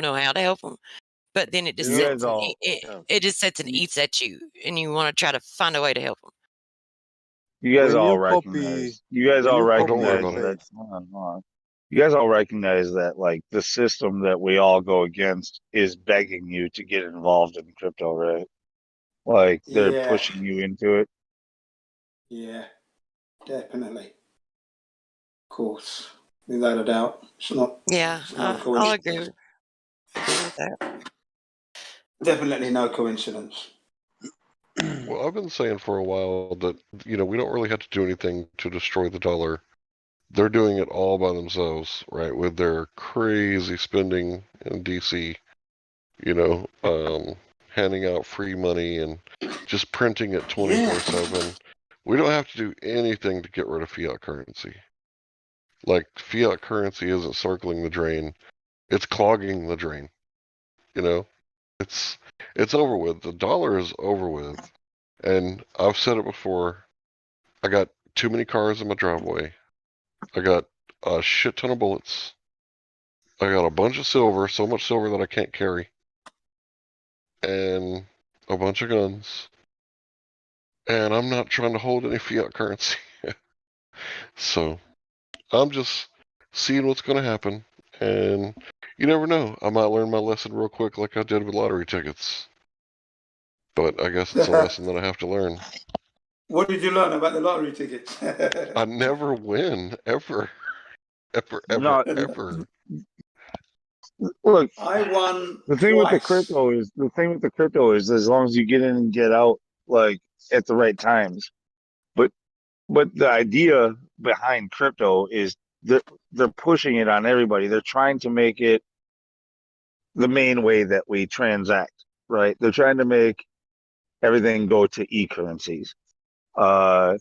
know how to help them. But then it just sits it just sits and eats at you, and you want to try to find a way to help them. You guys all recognize. You guys all recognize that. Hold on. You guys all recognize that, like, the system that we all go against is begging you to get involved in crypto, right? Like, they're pushing you into it. Yeah, definitely. Of course, without a doubt, it's not. Yeah, I'll agree with that. Definitely no coincidence. Well, I've been saying for a while that, we don't really have to do anything to destroy the dollar. They're doing it all by themselves, right? With their crazy spending in DC, handing out free money and just printing it 24/7. We don't have to do anything to get rid of fiat currency. Like, fiat currency isn't circling the drain. It's clogging the drain. It's over with. The dollar is over with. And I've said it before, I got too many cars in my driveway. I got a shit ton of bullets. I got a bunch of silver, so much silver that I can't carry. And a bunch of guns. And I'm not trying to hold any fiat currency. So I'm just seeing what's going to happen. And you never know. I might learn my lesson real quick like I did with lottery tickets. But I guess it's a lesson that I have to learn. What did you learn about the lottery tickets? I never win, ever. Ever. Look, I won. The thing with the crypto is as long as you get in and get out, like, at the right times. But the idea behind crypto is they're pushing it on everybody. They're trying to make it the main way that we transact, right? They're trying to make everything go to e-currencies, and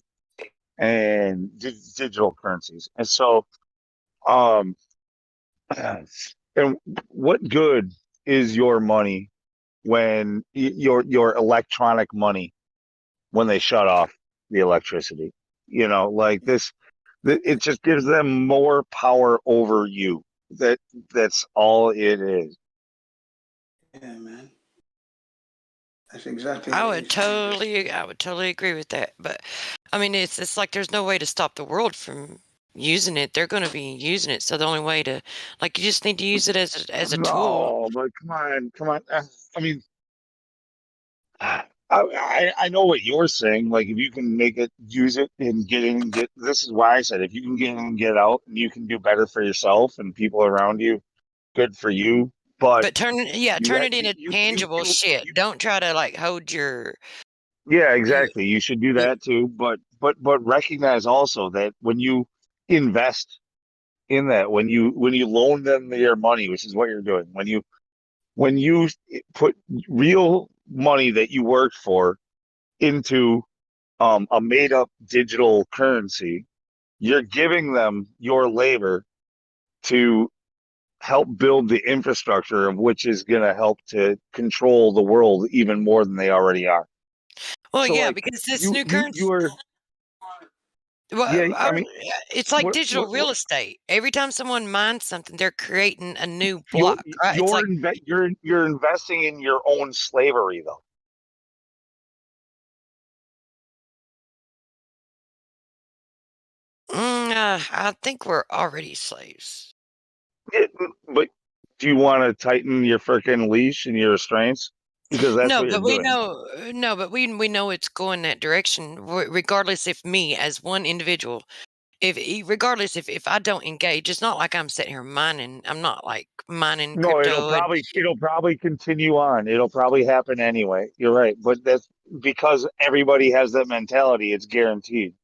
digital currencies. And so, and what good is your money when your electronic money when they shut off the electricity? Like this, it just gives them more power over you. That's all it is. Yeah, man. That's exactly. I would totally agree with that. But I mean, it's like there's no way to stop the world from using it. They're going to be using it, so the only way to, like, you just need to use it as a tool. Oh, but come on. I mean, I know what you're saying. Like, if you can use it and get in and get. This is why I said if you can get in and get out, and you can do better for yourself and people around you, good for you. But turn it into tangible shit. Don't try to, like, hold your. Yeah, exactly. You should do that too. But recognize also that when you invest in that, when you loan them your money, which is what you're doing, when you put real money that you worked for into a made up digital currency, you're giving them your labor to help build the infrastructure of which is going to help to control the world even more than they already are. Well, so, yeah, like, because this new currency. It's like digital real estate. Every time someone mines something, they're creating a new block. Right? You're investing in your own slavery, though. I think we're already slaves. But do you want to tighten your freaking leash and your restraints? Because that's what you're doing. But we know it's going that direction. Regardless, if me as one individual, if I don't engage, it's not like I'm sitting here mining. I'm not like mining crypto. No, it'll probably continue on. It'll probably happen anyway. You're right, but that's because everybody has that mentality. It's guaranteed.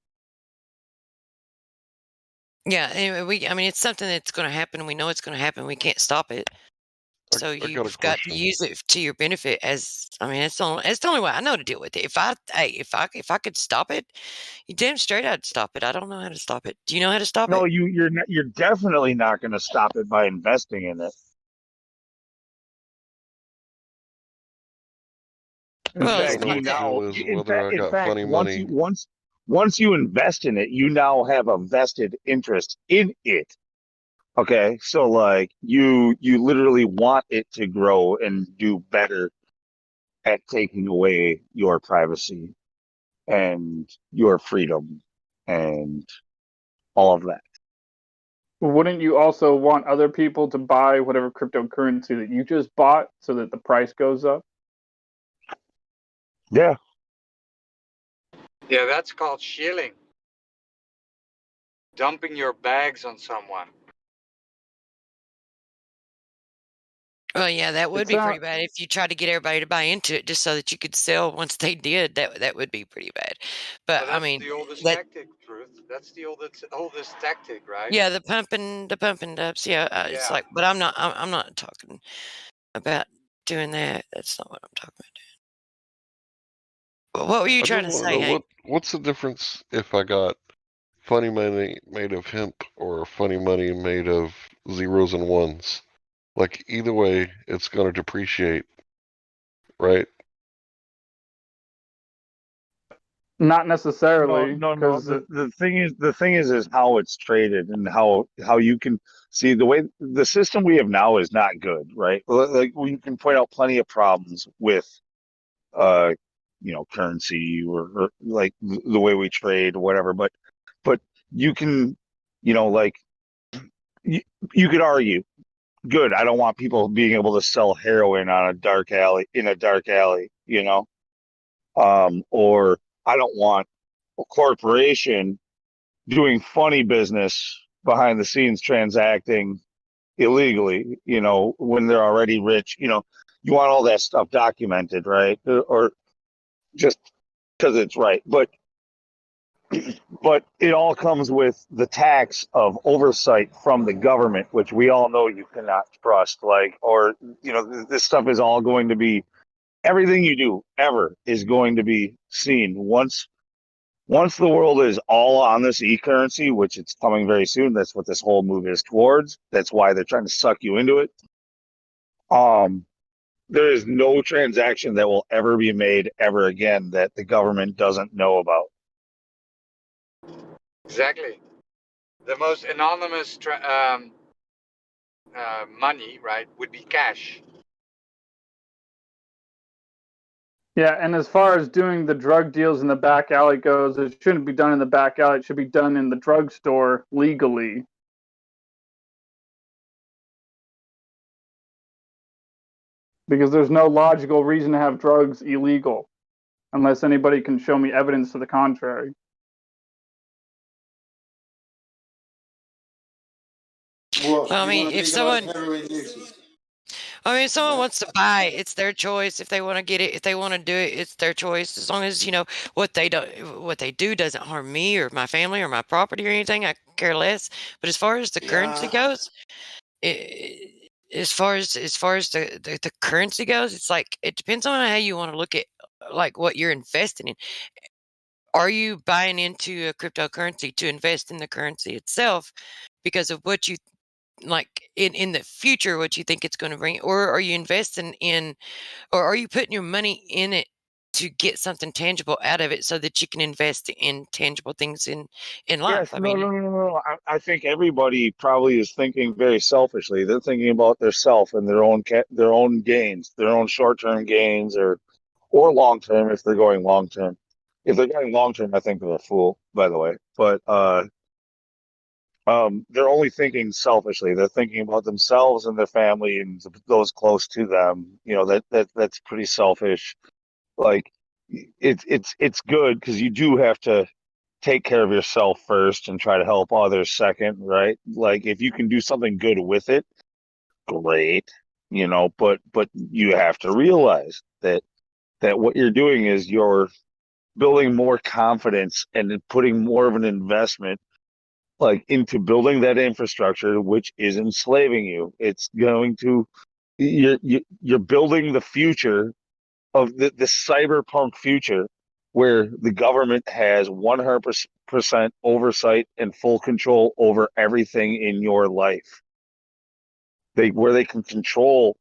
Yeah, anyway, it's something that's going to happen. We know it's going to happen. We can't stop it. So you've got to use it to your benefit. It's the only way I know to deal with it. If I could stop it, you damn straight I'd stop it. I don't know how to stop it. Do you know how to stop it? No, you're definitely not going to stop it by investing in it. Once you invest in it, you now have a vested interest in it. Okay, so like you literally want it to grow and do better at taking away your privacy and your freedom and all of that. Wouldn't you also want other people to buy whatever cryptocurrency that you just bought so that the price goes up? Yeah. Yeah, that's called shilling. Dumping your bags on someone. Well, yeah, that would be pretty bad if you tried to get everybody to buy into it just so that you could sell once they did. That would be pretty bad. But Well, I mean, the oldest that tactic, Truth. That's the oldest tactic, right? yeah, the pumping dubs. Yeah, it's Yeah. like, but I'm not talking about doing that. That's not what I'm talking about doing. What were you I trying just to want to say, know Hank? what's the difference if I got funny money made of hemp or funny money made of zeros and ones? Like either way, it's going to depreciate, right? Not necessarily, No. because The thing is how it's traded and how you can see the way the system we have now is not good, right? Like we can point out plenty of problems with uh currency or like the way we trade or whatever, but you can like you, you could argue, good, I don't want people being able to sell heroin on a dark alley in a dark alley, or I don't want a corporation doing funny business behind the scenes transacting illegally, when they're already rich, you want all that stuff documented, right? Or just because it's right. But it all comes with the tax of oversight from the government, which we all know you cannot trust. Like, or, this stuff is all going to be, everything you do ever is going to be seen once the world is all on this e-currency, which it's coming very soon. That's what this whole move is towards. That's why they're trying to suck you into it. There is no transaction that will ever be made ever again that the government doesn't know about. Exactly. The most anonymous money, right, would be cash. yeah, and as far as doing the drug deals in the back alley goes, it shouldn't be done in the back alley. It should be done in the drugstore legally. Because there's no logical reason to have drugs illegal unless anybody can show me evidence to the contrary. What? Well, I You mean, want to if legalize someone heroin use? if someone wants to buy it, it's their choice. If they want to get it, if they want to do it, it's their choice. As long as what they do doesn't harm me or my family or my property or anything, I care less. But as far as the currency goes, as far as the currency goes, it's like it depends on how you want to look at like what you're investing in. Are you buying into a cryptocurrency to invest in the currency itself because of what you like in the future, what you think it's going to bring, or are you investing in, or are you putting your money in it to get something tangible out of it so that you can invest in tangible things in life? Yes, I no, mean, no, no, no. I think everybody probably is thinking very selfishly. They're thinking about their self and their own gains, their own short-term gains, or long-term if they're going long-term. If they're going long-term, I think they're a fool, by the way. But they're only thinking selfishly. They're thinking about themselves and their family and those close to them. That's pretty selfish. Like it's good because you do have to take care of yourself first and try to help others second, right? Like if you can do something good with it, great, but you have to realize that what you're doing is you're building more confidence and putting more of an investment like into building that infrastructure, which is enslaving you. It's going to you're building the future of the cyberpunk future where the government has 100% oversight and full control over everything in your life. Where they can control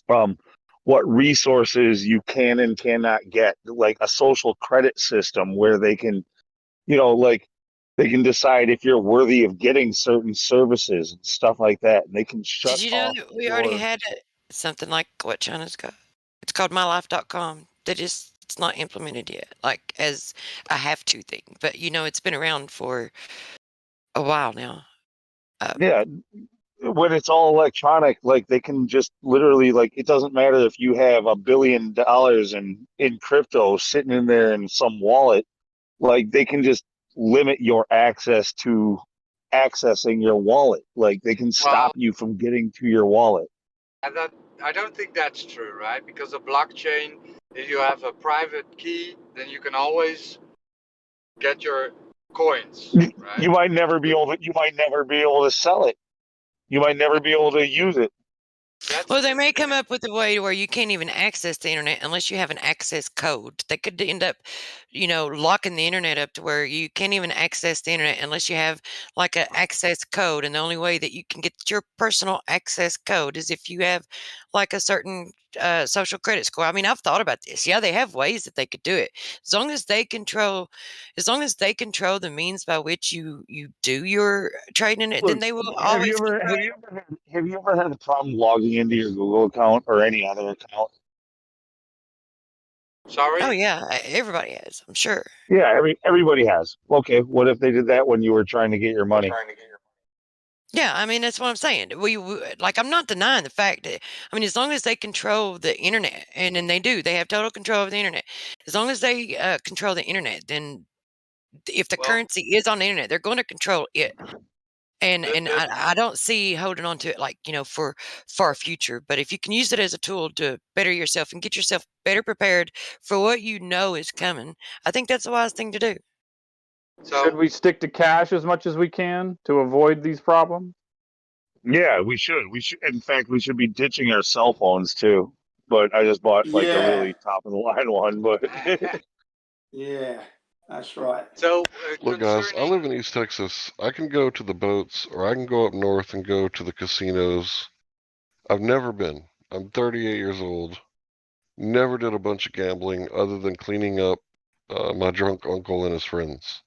what resources you can and cannot get, like a social credit system where they can, like They can decide if you're worthy of getting certain services and stuff like that. And they can shut Did you know off that we already had something like what China's got? It's called mylife.com. It's not implemented yet, like as a have to thing. But it's been around for a while now. Yeah, when it's all electronic, like they can just literally, like, it doesn't matter if you have $1 billion in crypto sitting in there in some wallet, like they can just limit your access to accessing your wallet. Like they can stop you from getting to your wallet. I don't think that's true, right? Because a blockchain, if you have a private key, then you can always get your coins, right? You might never be able to sell it. You might never be able to use it. Well, they may come up with a way where you can't even access the internet unless you have an access code. They could end up, locking the internet up to where you can't even access the internet unless you have like an access code. And the only way that you can get your personal access code is if you have like a certain social credit score. I mean, I've thought about this. Yeah, they have ways that they could do it. As long as they control the means by which you do your trading, then they will always. Have you ever had a problem logging into your Google account or any other account? Sorry? Oh yeah, everybody has, I'm sure. Yeah, everybody has. Okay, what if they did that when you were trying to get your money? Yeah, I mean that's what I'm saying. Like I'm not denying the fact that as long as they control the internet, and then they have total control over the internet. As long as they control the internet, then if the currency is on the internet, they're going to control it. And I don't see holding on to it like for far future. But if you can use it as a tool to better yourself and get yourself better prepared for what is coming, I think that's the wise thing to do. So, should we stick to cash as much as we can to avoid these problems? Yeah, we should. In fact, we should be ditching our cell phones too. But I just bought like a really top of the line one. But yeah, that's right. So, look, guys, I live in East Texas. I can go to the boats, or I can go up north and go to the casinos. I've never been. I'm 38 years old. Never did a bunch of gambling other than cleaning up my drunk uncle and his friends.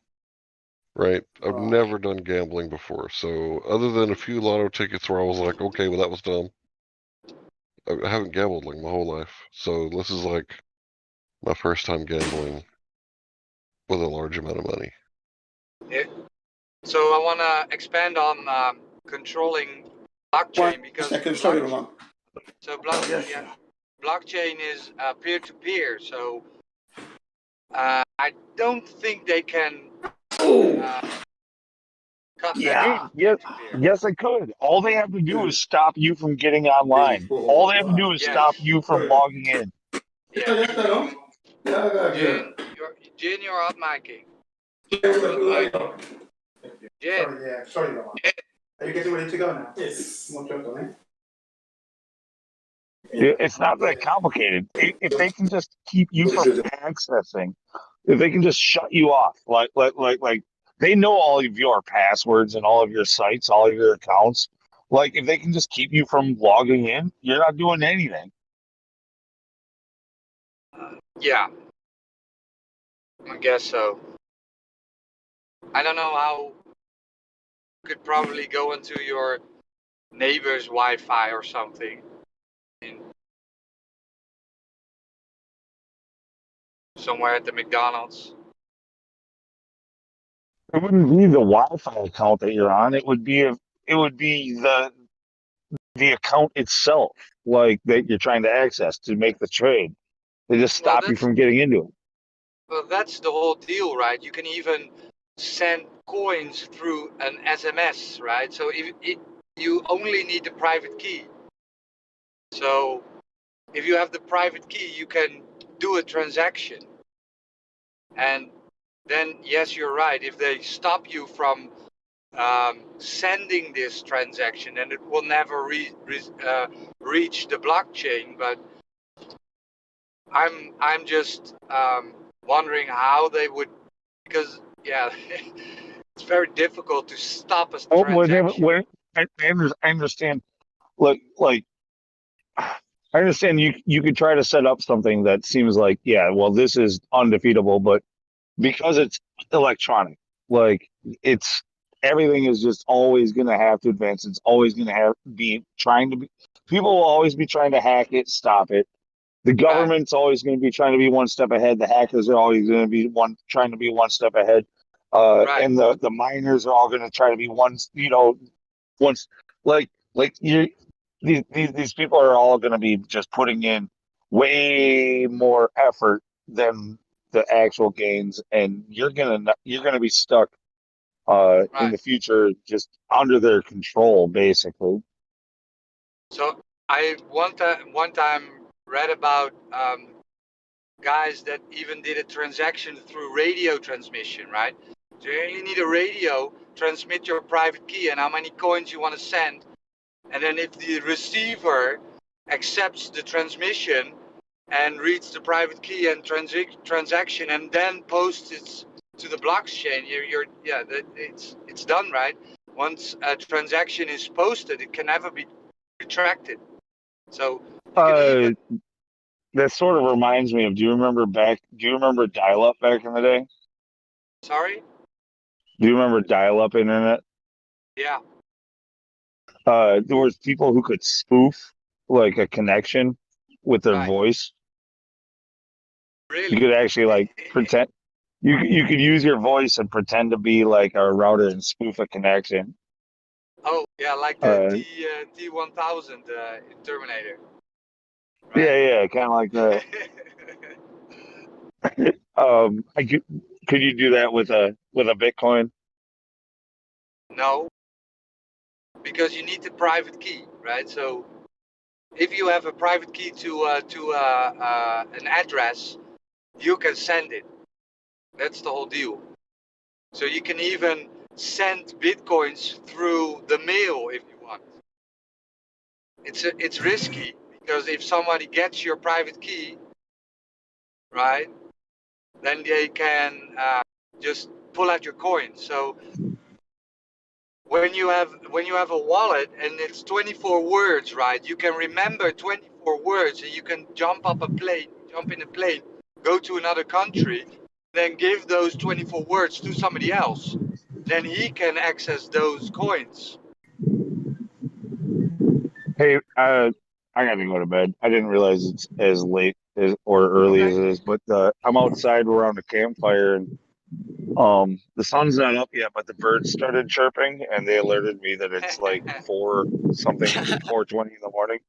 Right? I've never done gambling before. So other than a few lotto tickets where I was like, okay, well, that was dumb. I haven't gambled like my whole life. So this is like my first time gambling with a large amount of money. Yeah. So I want to expand on controlling blockchain because blockchain is peer-to-peer. So I don't think they can cut that. Yes, I could. All they have to do is stop you from getting online. All they have to do is stop you from logging in. Yeah. Jin, you're out miking. Sorry. Are you getting ready to go now? Yes. It's not that complicated. If they can just keep you from accessing, if they can just shut you off, like they know all of your passwords and all of your sites, all of your accounts. Like if they can just keep you from logging in, you're not doing anything. Yeah, I guess so. I don't know how you could probably go into your neighbor's Wi-Fi or something. Somewhere at the McDonald's. It wouldn't be the Wi-Fi account that you're on. It would be the account itself, like that you're trying to access to make the trade. They just stop you from getting into it. Well, that's the whole deal, right? You can even send coins through an SMS, right? So if you only need the private key. So if you have the private key, you can do a transaction. And then, yes, you're right. If they stop you from sending this transaction, then it will never reach the blockchain. But I'm just wondering how they would, because it's very difficult to stop a transaction. I understand. Like I understand you could try to set up something that seems like, yeah, well, this is undefeatable, but because it's electronic, Like it's everything is just always going to have to advance. It's always going to have be trying to be. People will always be trying to hack it, stop it. The government's always going to be trying to be one step ahead. The hackers are always going to be trying to be one step ahead. And the miners are all going to try to be once like you these people are all going to be just putting in way more effort than the actual gains, and you're gonna be stuck in the future just under their control, basically. So I one time read about guys that even did a transaction through radio transmission, right? So you only need a radio, transmit your private key and how many coins you want to send. And then if the receiver accepts the transmission and reads the private key and transaction and then posts it to the blockchain, it's done, right? Once a transaction is posted, it can never be retracted. So that sort of reminds me of, do you remember dial-up back in the day? Sorry? Do you remember dial-up internet? Yeah. There was people who could spoof like a connection with their voice. Really? You could actually like pretend you could use your voice and pretend to be like a router and spoof a connection. Oh yeah, like the T1000 in Terminator. Right? Yeah, kind of like that. Could you do that with a Bitcoin? No, because you need the private key, right? So if you have a private key to an address, you can send it. That's the whole deal. So you can even send bitcoins through the mail if you want. It's risky because if somebody gets your private key, right, then they can just pull out your coins. So when you have a wallet and it's 24 words, right, you can remember 24 words and you can jump in a plane, go to another country, then give those 24 words to somebody else. Then he can access those coins. Hey, I gotta go to bed. I didn't realize it's as late or early as it is, but I'm outside around a campfire and the sun's not up yet, but the birds started chirping and they alerted me that it's like 4:20 in the morning.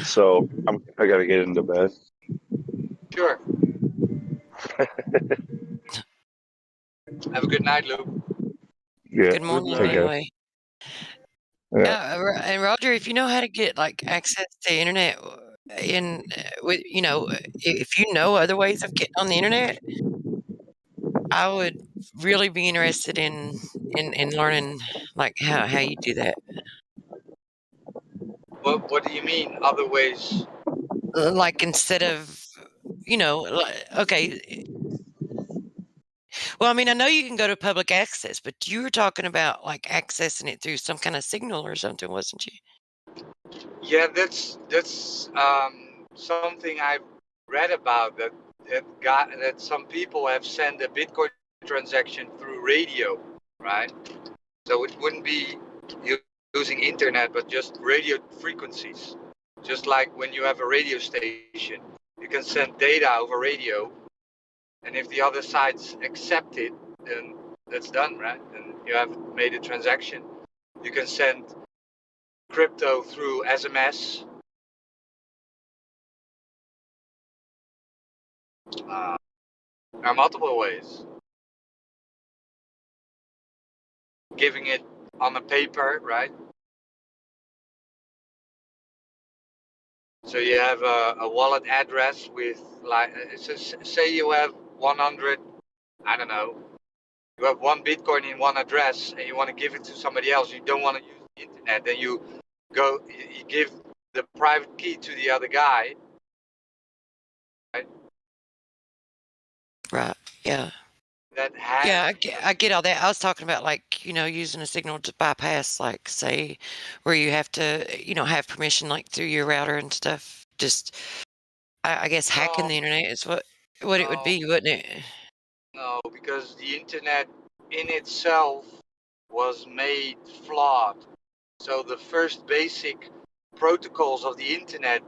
So I gotta get into bed. Sure. Have a good night, Luke. Yeah. Good morning, Take care. anyway. Yeah, and Roger, if you know how to get like access to the internet, with if you know other ways of getting on the internet, I would really be interested in learning like how you do that. What do you mean other ways? Like instead of okay. Well, I mean, I know you can go to public access, but you were talking about like accessing it through some kind of signal or something, wasn't you? Yeah, that's something I've read about that some people have sent a Bitcoin transaction through radio, right? So it wouldn't be using internet, but just radio frequencies. Just like when you have a radio station, you can send data over radio, and if the other sides accept it, then that's done, right? And you have made a transaction. You can send crypto through SMS. There are multiple ways. Giving it on a paper, right? So you have a wallet address with like, say you have 100, I don't know, you have 1 Bitcoin in one address and you want to give it to somebody else, you don't want to use the internet, then you give the private key to the other guy. Right? Right. Yeah. Yeah, I get all that. I was talking about like, using a signal to bypass, like say where you have to, have permission like through your router and stuff. Just, I guess hacking the internet is what it would be, wouldn't it? No, because the internet in itself was made flawed. So the first basic protocols of the internet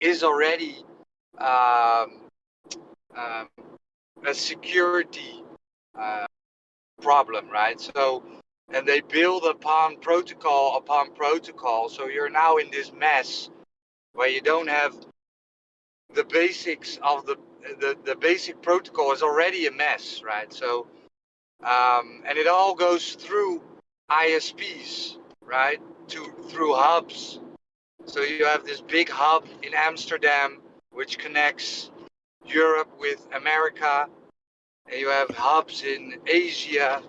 is already a security problem, right? So, and they build upon protocol. So you're now in this mess where you don't have the basics of the basic protocol is already a mess, right? So, and it all goes through ISPs, right? Through hubs. So you have this big hub in Amsterdam, which connects Europe with America, and you have hubs in Asia.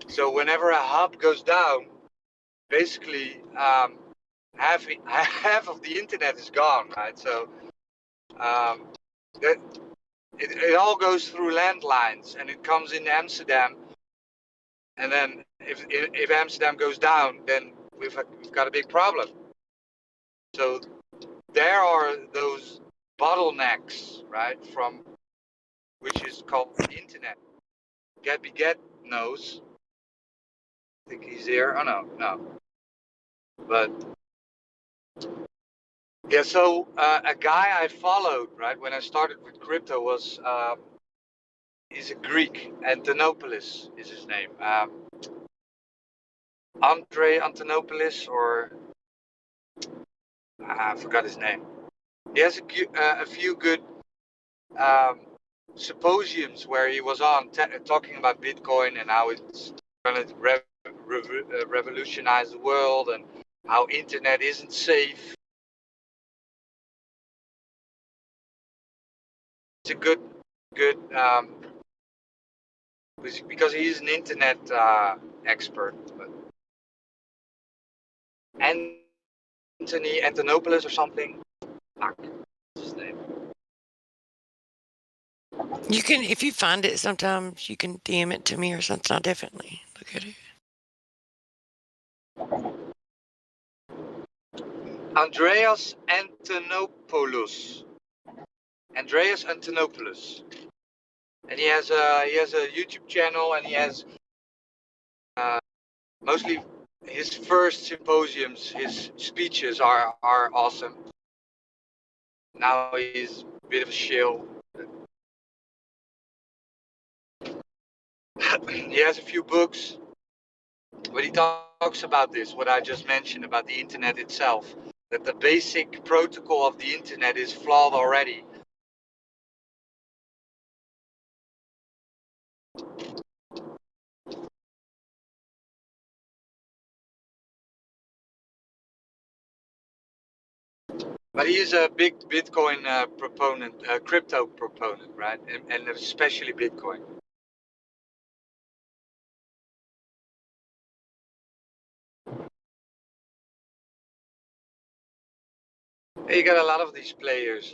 So whenever a hub goes down, basically half of the internet is gone, right? So it all goes through landlines, and it comes in Amsterdam. And then if Amsterdam goes down, then we've got a big problem. So there are those bottlenecks, right? From which is called the internet. Get knows. I think he's here. Oh no. But yeah, so a guy I followed, right, when I started with crypto was he's a Greek. Antonopoulos is his name. Andre Antonopoulos, or I forgot his name. He has a few good symposiums where he was on talking about Bitcoin and how it's going to revolutionize the world, and how internet isn't safe. It's a good because he's an internet expert. But Anthony Antonopoulos or something. Fuck, what's his name? You can, if you find it, sometimes you can DM it to me or something. I'll definitely look at it. Andreas Antonopoulos. Andreas Antonopoulos, and he has a YouTube channel, and he has mostly his first symposiums. His speeches are awesome. Now he's a bit of a shill. He has a few books, but he talks about this, what I just mentioned about the internet itself, that the basic protocol of the internet is flawed already. But he is a big Bitcoin proponent, crypto proponent, right? And especially Bitcoin. You got a lot of these players.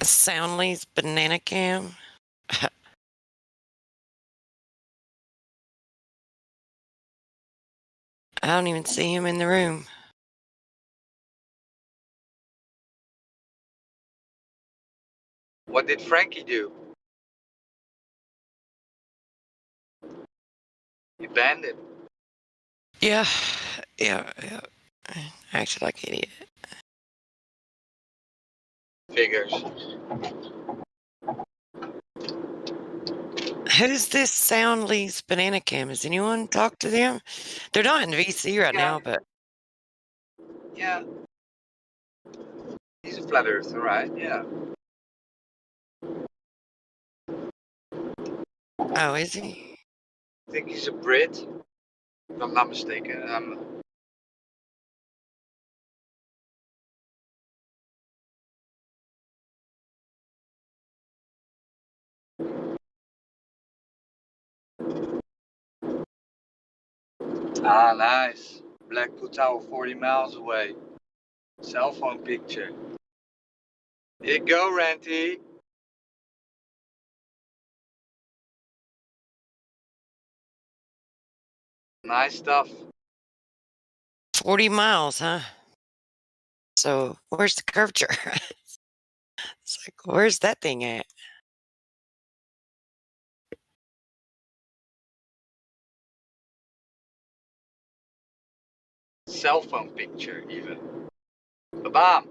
Soundly's Banana Cam. I don't even see him in the room. What did Frankie do? You banned him. Yeah. Acted like an idiot. Figures. Who's this Soundly's Banana Cam? Has anyone talked to them? They're not in VC right now, but yeah, he's a flat earther, right? Yeah. Oh, is he? I think he's a Brit, if I'm not mistaken. Ah, nice. Blackpool Tower 40 miles away. Cell phone picture. Here you go, Ranty. Nice stuff. 40 miles, huh? So where's the curvature? It's like, where's that thing at? Cell phone picture even. Bam.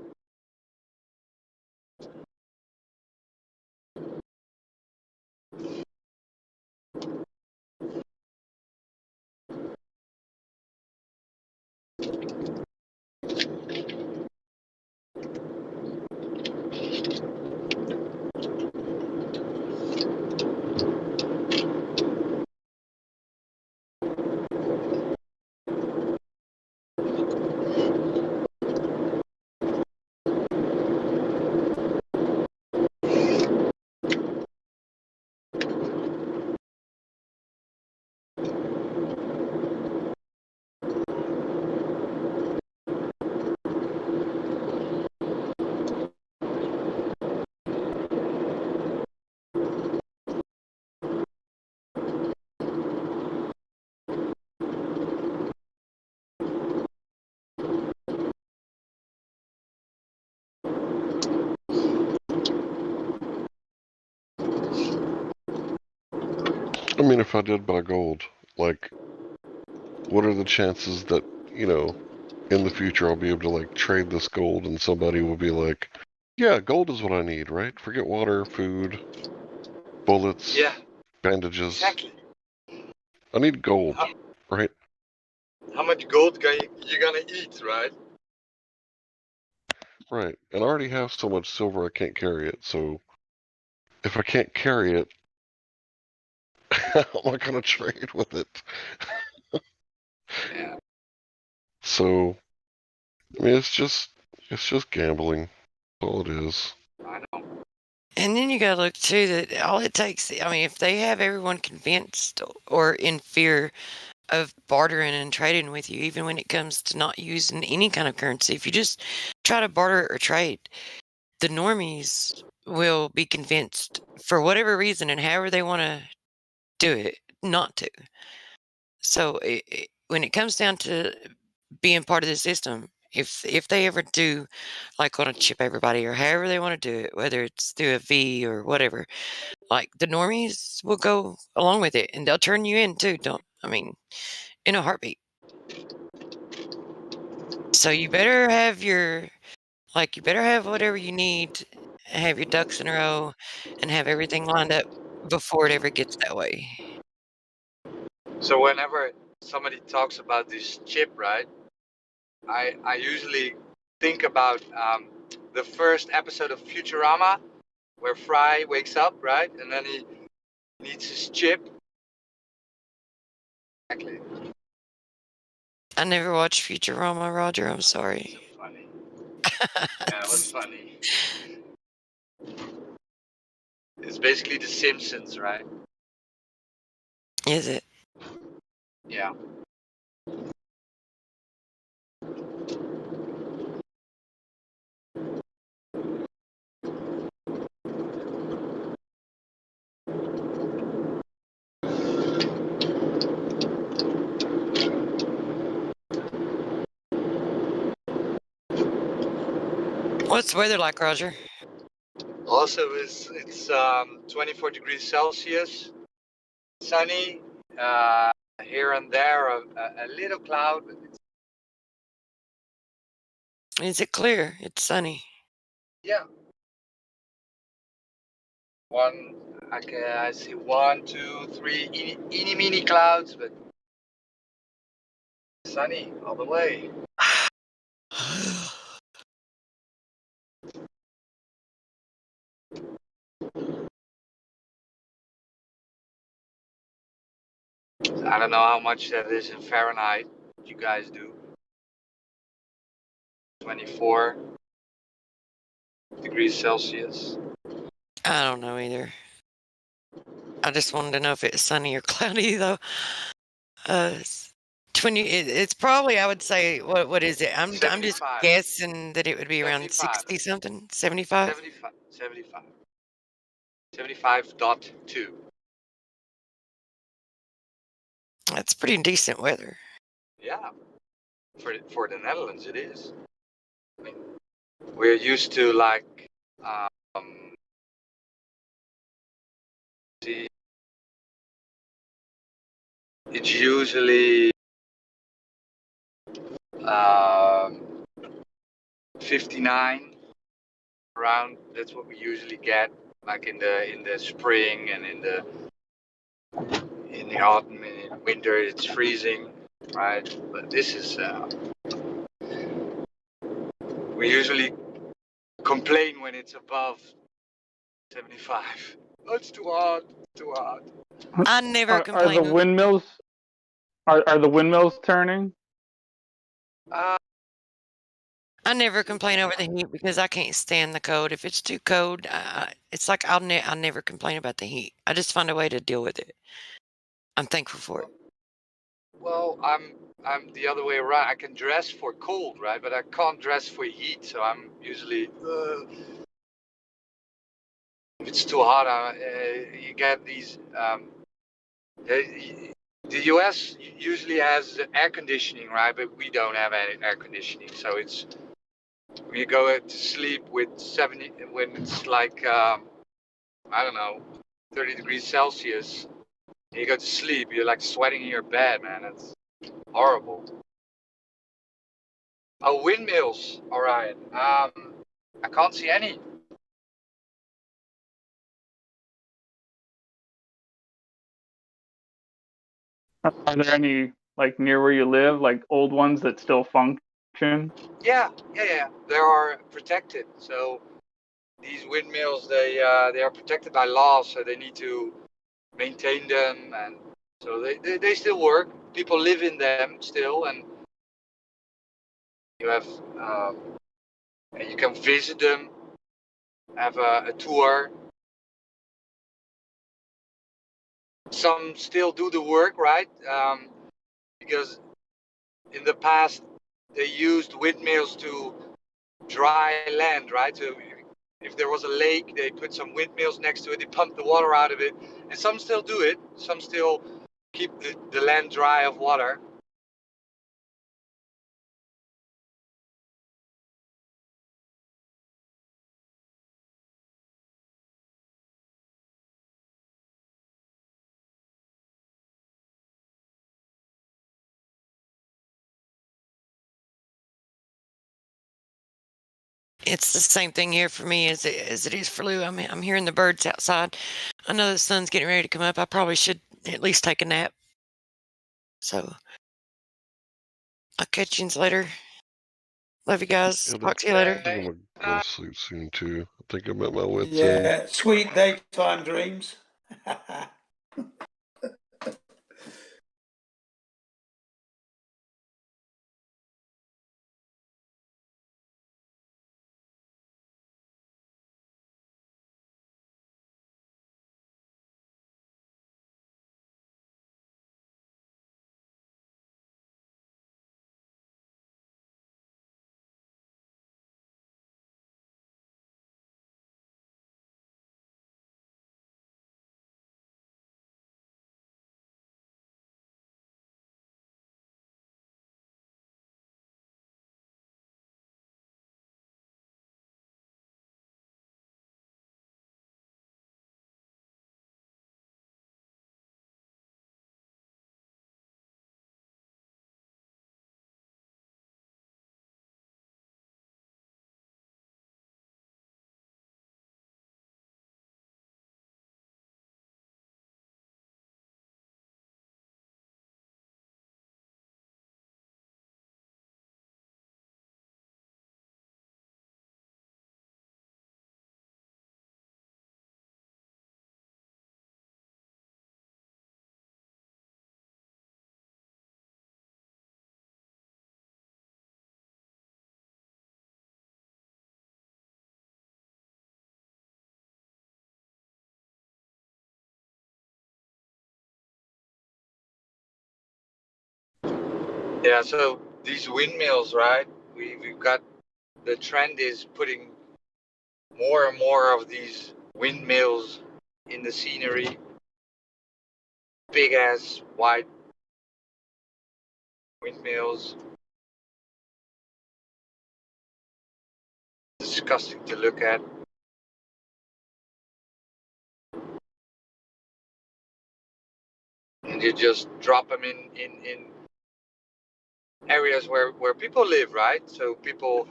I mean, if I did buy gold, like, what are the chances that, in the future I'll be able to, like, trade this gold and somebody will be like, yeah, gold is what I need, right? Forget water, food, bullets, bandages. Exactly. I need gold, right? How much gold you gonna eat, right? Right. And I already have so much silver I can't carry it, so if I can't carry it, how am I gonna trade with it? Yeah. So, I mean, it's just gambling. That's all it is. I know. And then you got to look too that all it takes, I mean, if they have everyone convinced or in fear of bartering and trading with you, even when it comes to not using any kind of currency, if you just try to barter or trade, the normies will be convinced for whatever reason and however they want to do it, not to. So when it comes down to being part of the system, if they ever do like want to chip everybody or however they want to do it, whether it's through a V or whatever, like the normies will go along with it and they'll turn you in too. In a heartbeat. So you better have you better have whatever you need, have your ducks in a row, and have everything lined up before it ever gets that way. So whenever somebody talks about this chip, right, I usually think about the first episode of Futurama where Fry wakes up, right, and then he needs his chip. Exactly. I never watched Futurama, Roger. I'm sorry. So funny. Yeah, it was funny. It's basically The Simpsons, right? Is it? Yeah. What's the weather like, Roger? Also, it's 24 degrees Celsius, sunny, here and there a little cloud, but it's, Is it clear? It's sunny. yeah. I see 1, 2, 3 eeny meeny clouds, but sunny all the way. I don't know how much that is in Fahrenheit. What you guys do? 24 degrees Celsius. I don't know either. I just wanted to know if it's sunny or cloudy, though. It's probably, I would say, what is it? I'm just guessing that it would be around 60 something, 75. 75.2. That's pretty decent weather. Yeah. For the Netherlands, it is. I mean, we're used to like it's usually 59 around. That's what we usually get, like in the spring and in the autumn and in winter it's freezing, right? But this is we usually complain when it's above 75. Oh, it's too hot. Too hot. I never complain. Are the windmills? Are the windmills turning? I never complain over the heat because I can't stand the cold. If it's too cold, it's like I'll never complain about the heat. I just find a way to deal with it. I'm thankful for it. Well, I'm the other way around. I can dress for cold, right? But I can't dress for heat. So I'm usually if it's too hot, you get these. The US usually has air conditioning, right? But we don't have any air conditioning, so it's when you go to sleep with 70 when it's like I don't know 30 degrees Celsius. You go to sleep, you're like sweating in your bed, man. It's horrible. Oh, windmills, Orion. I can't see any. Are there any like near where you live, like old ones that still function? Yeah. They are protected. So these windmills, they are protected by law, so they need to maintain them, and so they still work. People live in them still, and you have and you can visit them, have a tour. Some still do the work, right? Because in the past they used windmills to dry land, right? So if there was a lake, they put some windmills next to it, they pump the water out of it, and some still do it. Some still keep the land dry of water. It's the same thing here for me as it is for Lou. I'm hearing the birds outside. I know the sun's getting ready to come up. I probably should at least take a nap. So I'll catch you later. Love you guys. Talk to you later. I think I'm gonna go to sleep soon too. I think I'm at my wits' end. Yeah, sweet daytime dreams. Yeah, so these windmills, right? We've got the trend is putting more and more of these windmills in the scenery. Big ass white windmills. disgusting to look at. And you just drop them in areas where people live, right? So people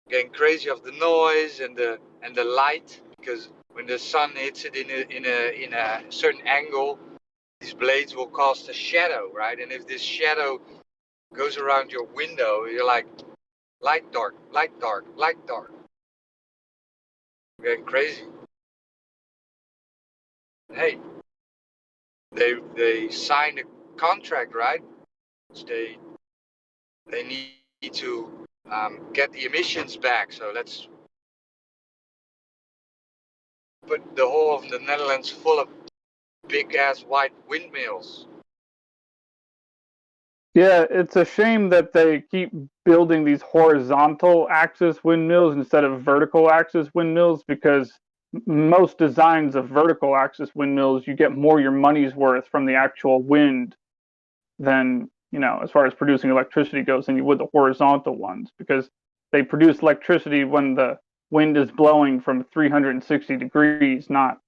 getting crazy of the noise and the light, because when the sun hits it in a certain angle, these blades will cast a shadow, right? And if this shadow goes around your window, you're like, light dark, light dark, light dark. You're getting crazy. Hey, they signed a contract, right? They need to get the emissions back. So let's put the whole of the Netherlands full of big ass white windmills. Yeah, it's a shame that they keep building these horizontal axis windmills instead of vertical axis windmills, because most designs of vertical axis windmills, you get more your money's worth from the actual wind than, as far as producing electricity goes, than you would the horizontal ones, because they produce electricity when the wind is blowing from 360 degrees, not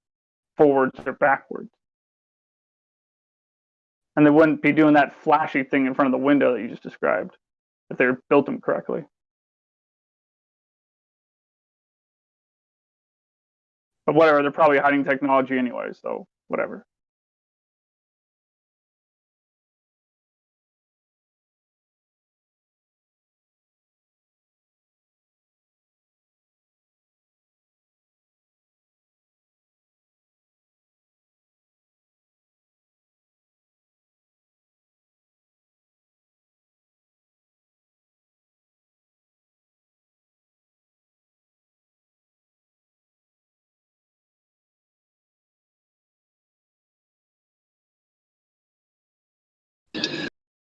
forwards or backwards. And they wouldn't be doing that flashy thing in front of the window that you just described if they built them correctly. But whatever, they're probably hiding technology anyway, so whatever.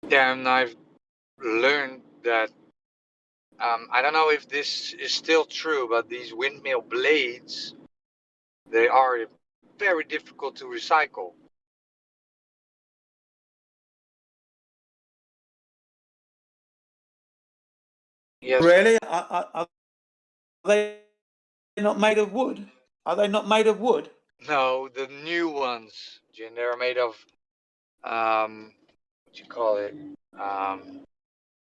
Yeah, and I've learned that I don't know if this is still true, but these windmill blades, they are very difficult to recycle. Yes. Really? Are they not made of wood? Are they not made of wood? No, the new ones, Jin, they're made of what you call it?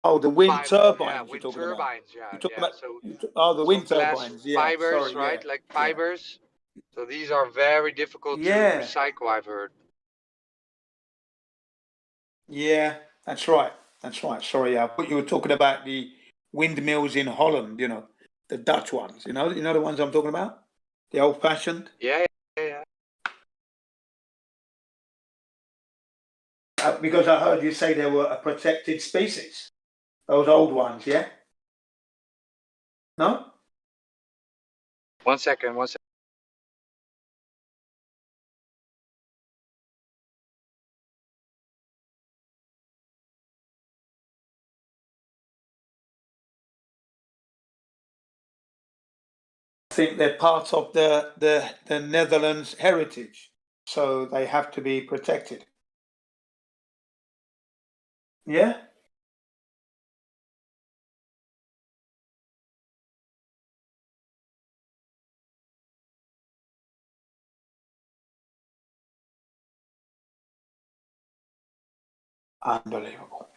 Oh, the wind turbines wind you're talking turbines, about. The wind turbines. Yeah, fibers, sorry, right? yeah, Like fibers. So these are very difficult to recycle, I've heard. Yeah, that's right. That's right. Sorry, I thought you were talking about the windmills in Holland. The Dutch ones. You know the ones I'm talking about. The old-fashioned. Yeah. Because I heard you say they were a protected species. Those old ones, yeah. No. One second. I think they're part of the Netherlands heritage, so they have to be protected. Yeah. Unbelievable.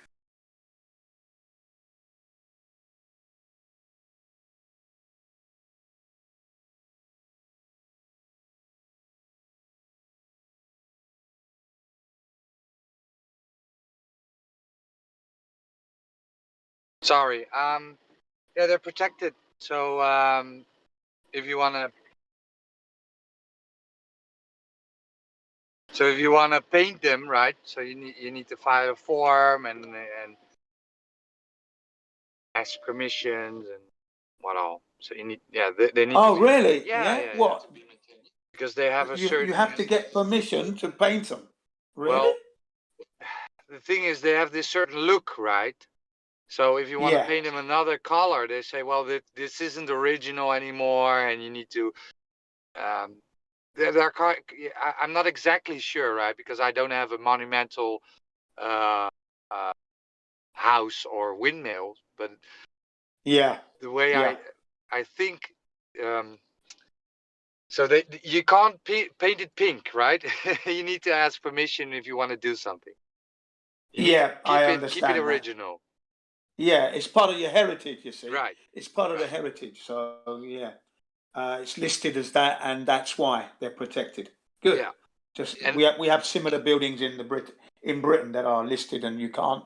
Sorry. Yeah, they're protected. So if you wanna paint them, right? So you need to file a form and ask permissions and what all. So you need they need. Oh, to be, really? Yeah. What? Because they have a certain. You have to get permission to paint them. Really? Well, the thing is, they have this certain look, right? So if you want to paint them another color, they say, well, this isn't original anymore, and you need to. I'm not exactly sure, right? Because I don't have a monumental house or windmill, but Yeah. the way I think So you can't paint it pink, right? You need to ask permission if you want to do something. I understand. Keep it original. Yeah, it's part of your heritage, you see. Right. It's part of the heritage. So yeah, it's listed as that, and that's why they're protected. Good. Yeah. We have similar buildings in Britain that are listed, and you can't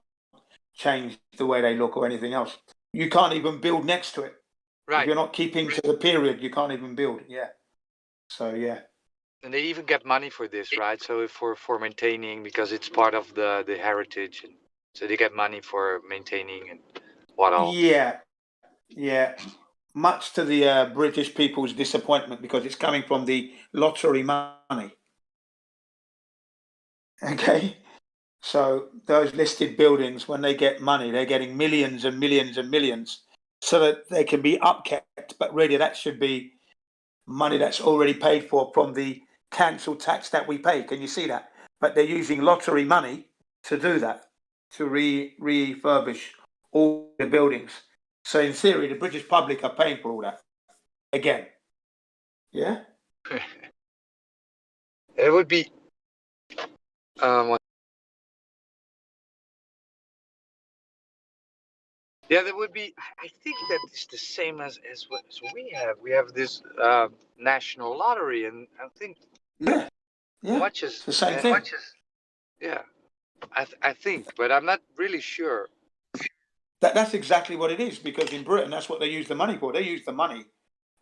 change the way they look or anything else. You can't even build next to it. Right. If you're not keeping to the period, you can't even build. Yeah. So yeah. And they even get money for this, right? So for maintaining, because it's part of the heritage, and so they get money for maintaining and what all. Yeah. Much to the British people's disappointment, because it's coming from the lottery money. Okay. So those listed buildings, when they get money, they're getting millions and millions and millions, so that they can be upkept. But really, that should be money that's already paid for from the council tax that we pay. Can you see that? But they're using lottery money to do that, to refurbish all the buildings. So in theory, the British public are paying for all that again. Yeah. It would be. Yeah, that would be. I think that is the same as what we have. We have this national lottery, and I think much is the same thing. Yeah, I think, but I'm not really sure. That's exactly what it is, because in Britain, that's what they use the money for. They use the money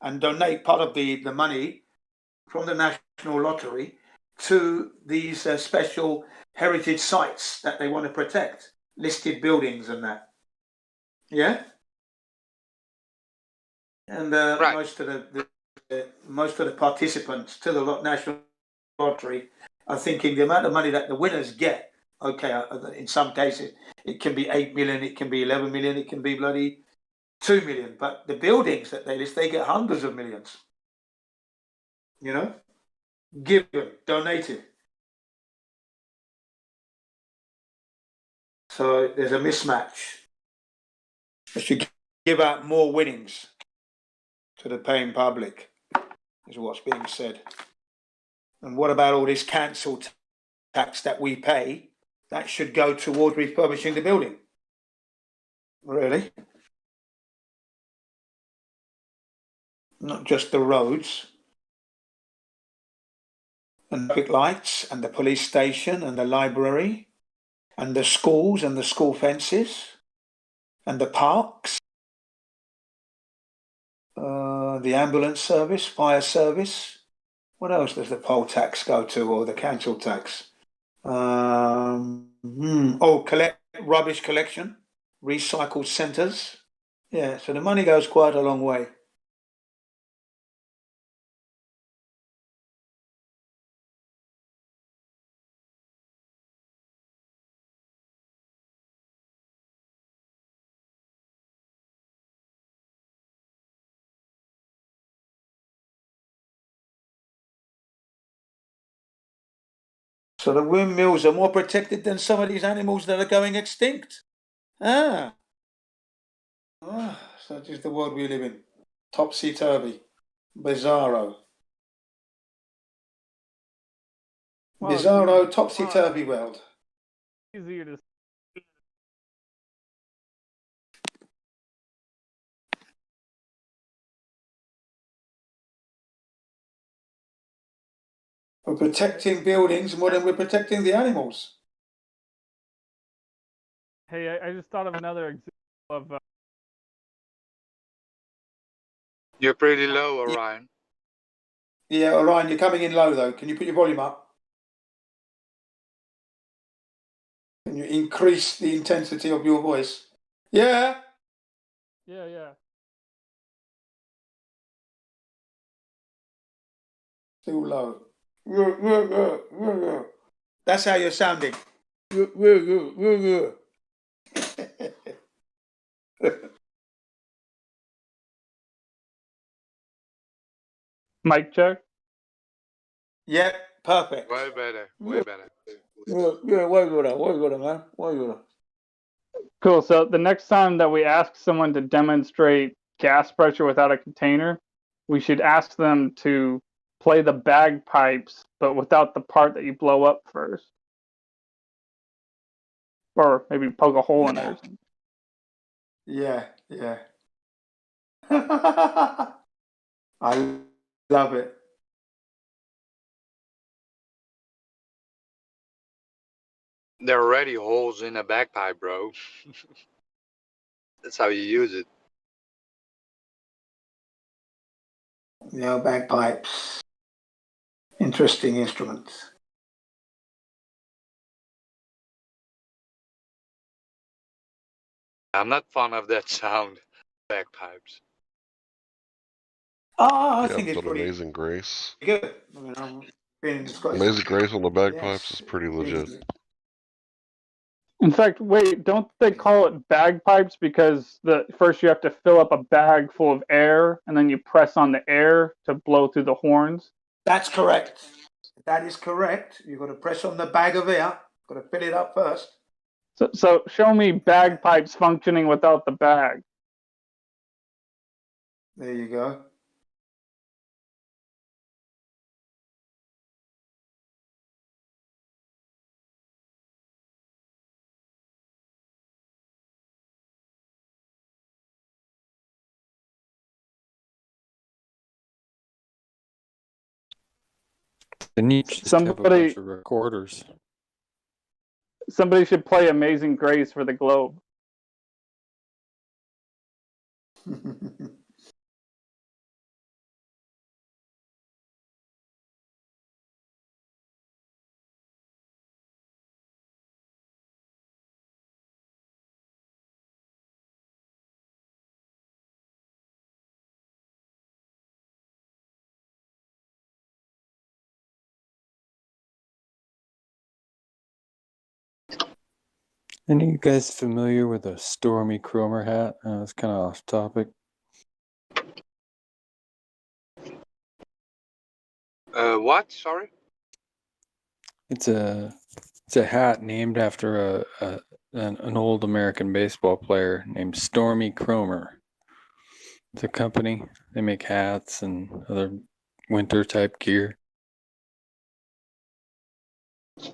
and donate part of the money from the national lottery to these special heritage sites that they want to protect, listed buildings and that. Yeah. And Right. most of the participants to the national lottery are thinking the amount of money that the winners get. Okay, in some cases it can be 8 million, it can be 11 million, it can be bloody 2 million. But the buildings that they list, they get hundreds of millions. You know, given, donated. So there's a mismatch. They should give out more winnings to the paying public, is what's being said. And what about all this council tax that we pay? That should go toward refurbishing the building. Really? Not just the roads and traffic lights and the police station and the library and the schools and the school fences and the parks, the ambulance service, fire service. What else does the poll tax go to, or the council tax? Rubbish collection, recycled centres. Yeah, so the money goes quite a long way. So the windmills are more protected than some of these animals that are going extinct. So that is the world we live in. Topsy-turvy. Bizarro. Bizarro, topsy-turvy world. Easier to. We're protecting buildings more than we're protecting the animals. Hey, I just thought of another example of. You're pretty low, Orion. Yeah, Orion, you're coming in low though. Can you put your volume up? Can you increase the intensity of your voice? Yeah. Yeah. Still low. That's how you're sounding. Mic check. Yeah, perfect. Way better. Way better. Yeah, way better, man. Way better. Cool. So the next time that we ask someone to demonstrate gas pressure without a container, we should ask them to play the bagpipes, but without the part that you blow up first. Or maybe poke a hole in it or something. Yeah, yeah. I love it. There are already holes in a bagpipe, bro. That's how you use it. Yeah, bagpipes. Interesting instruments. I'm not fond of that sound, bagpipes. Oh, I Yeah, think it's but pretty Amazing Grace. good. I mean, I'm being Scottish. Amazing Grace on the bagpipes Yes, is pretty legit. In fact, wait, don't they call it bagpipes because first you have to fill up a bag full of air and then you press on the air to blow through the horns? That's correct. That is correct. You've got to press on the bag of air. Got to fill it up first. So show me bagpipes functioning without the bag. There you go. Then you just have a bunch of recorders. Somebody should play Amazing Grace for the Globe. Any of you guys familiar with a Stormy Cromer hat? It's kind of off topic. What? Sorry? It's a hat named after an old American baseball player named Stormy Cromer. It's a company. They make hats and other winter type gear.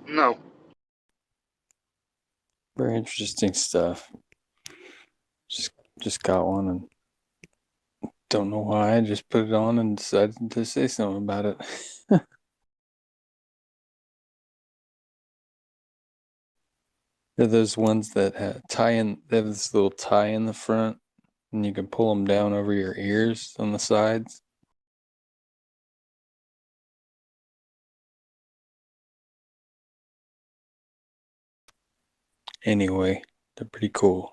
No. Very interesting stuff. Just got one and don't know why. I just put it on and decided to say something about it. They're those ones that they have this little tie in the front, and you can pull them down over your ears on the sides. Anyway, they're pretty cool.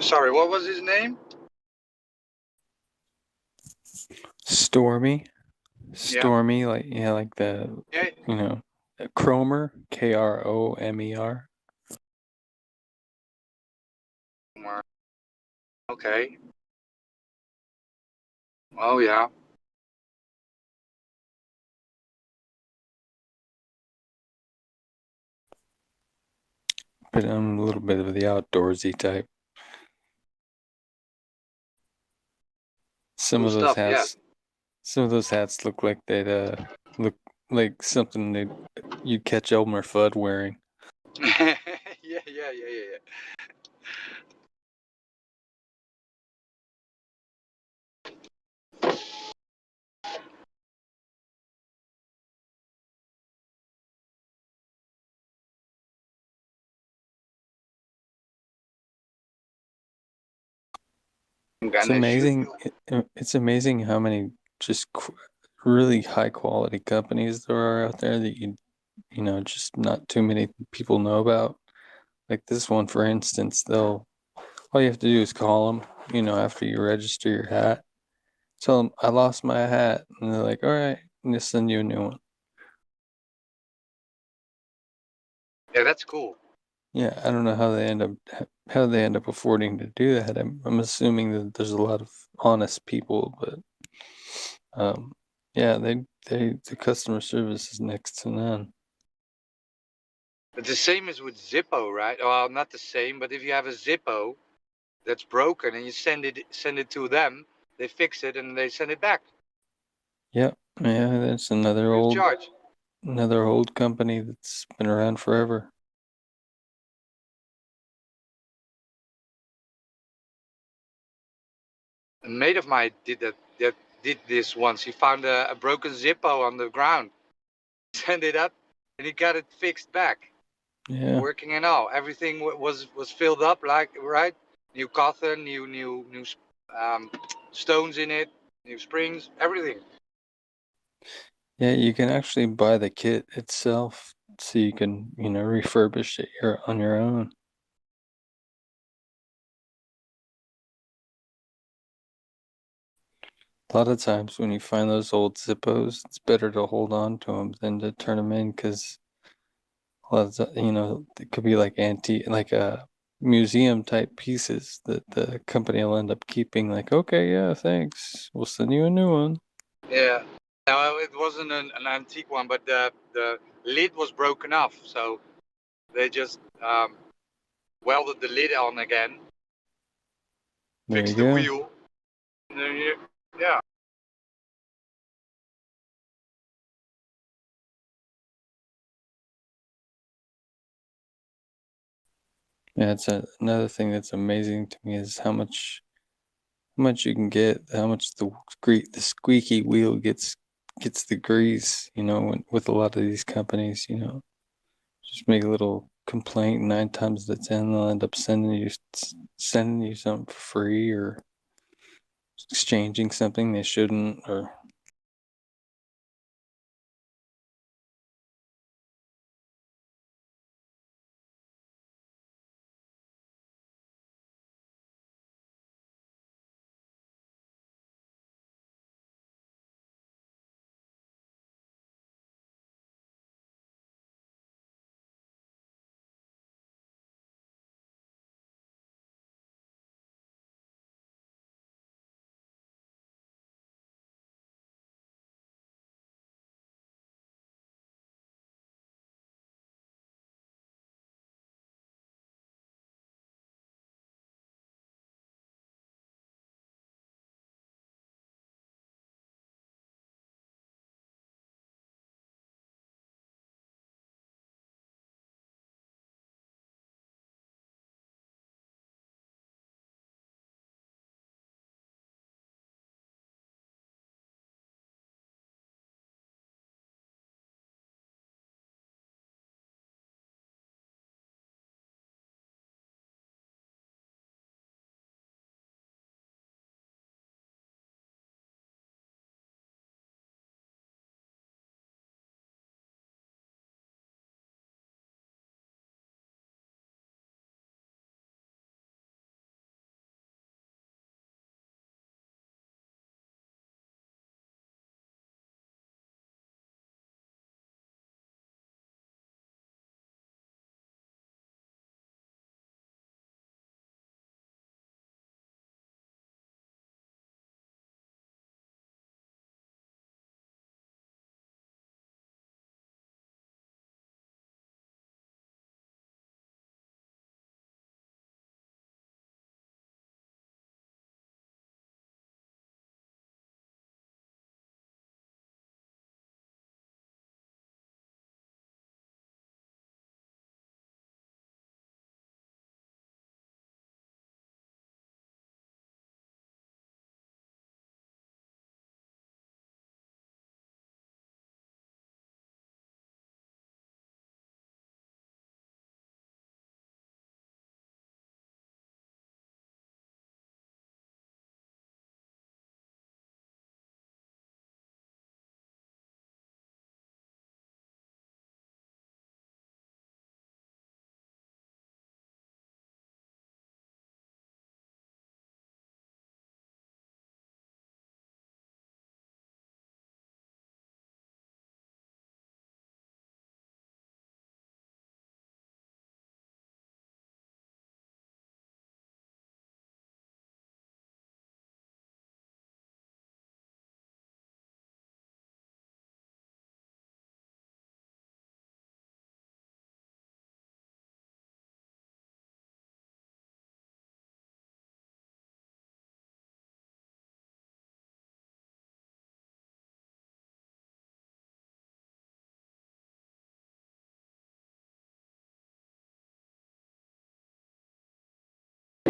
Sorry, what was his name? Stormy, Yeah. like the Yeah. Cromer, Kromer. Okay. Oh yeah. But I'm a little bit of the outdoorsy type. Some Cool of those stuff, yeah. Some of those hats look like they'd look like something you'd catch Elmer Fudd wearing. yeah. It's amazing. It's amazing how many just really high quality companies there are out there that just not too many people know about. Like this one, for instance, all you have to do is call them, after you register your hat, tell them I lost my hat, and they're like, all right, and they'll send you a new one. Yeah, that's cool. Yeah, I don't know how they end up affording to do that. I'm assuming that there's a lot of honest people, but yeah, the customer service is next to none. But the same is with Zippo, right? Well, not the same, but if you have a Zippo that's broken and you send it to them, they fix it and they send it back. Yeah, that's another old company that's been around forever. A mate of mine did this once. He found a broken Zippo on the ground, sent it up, and he got it fixed back. Yeah, Working and all, everything was filled up, like, right? New cotton, new stones in it, new springs, everything. yeah, you can actually buy the kit itself, so you can refurbish it on your own. A lot of times when you find those old Zippos, it's better to hold on to them than to turn them in, because a lot of it could be like museum type pieces that the company will end up keeping. Like, okay, yeah, thanks, we'll send you a new one. Yeah. No, it wasn't an antique one, but the lid was broken off, so they just welded the lid on again, There fixed you the go. wheel, and then yeah. Yeah, it's another thing that's amazing to me is how much you can get, how much the squeaky wheel gets the grease, with a lot of these companies, just make a little complaint, 9 times out of 10 they'll end up sending you something for free, or exchanging something they shouldn't, or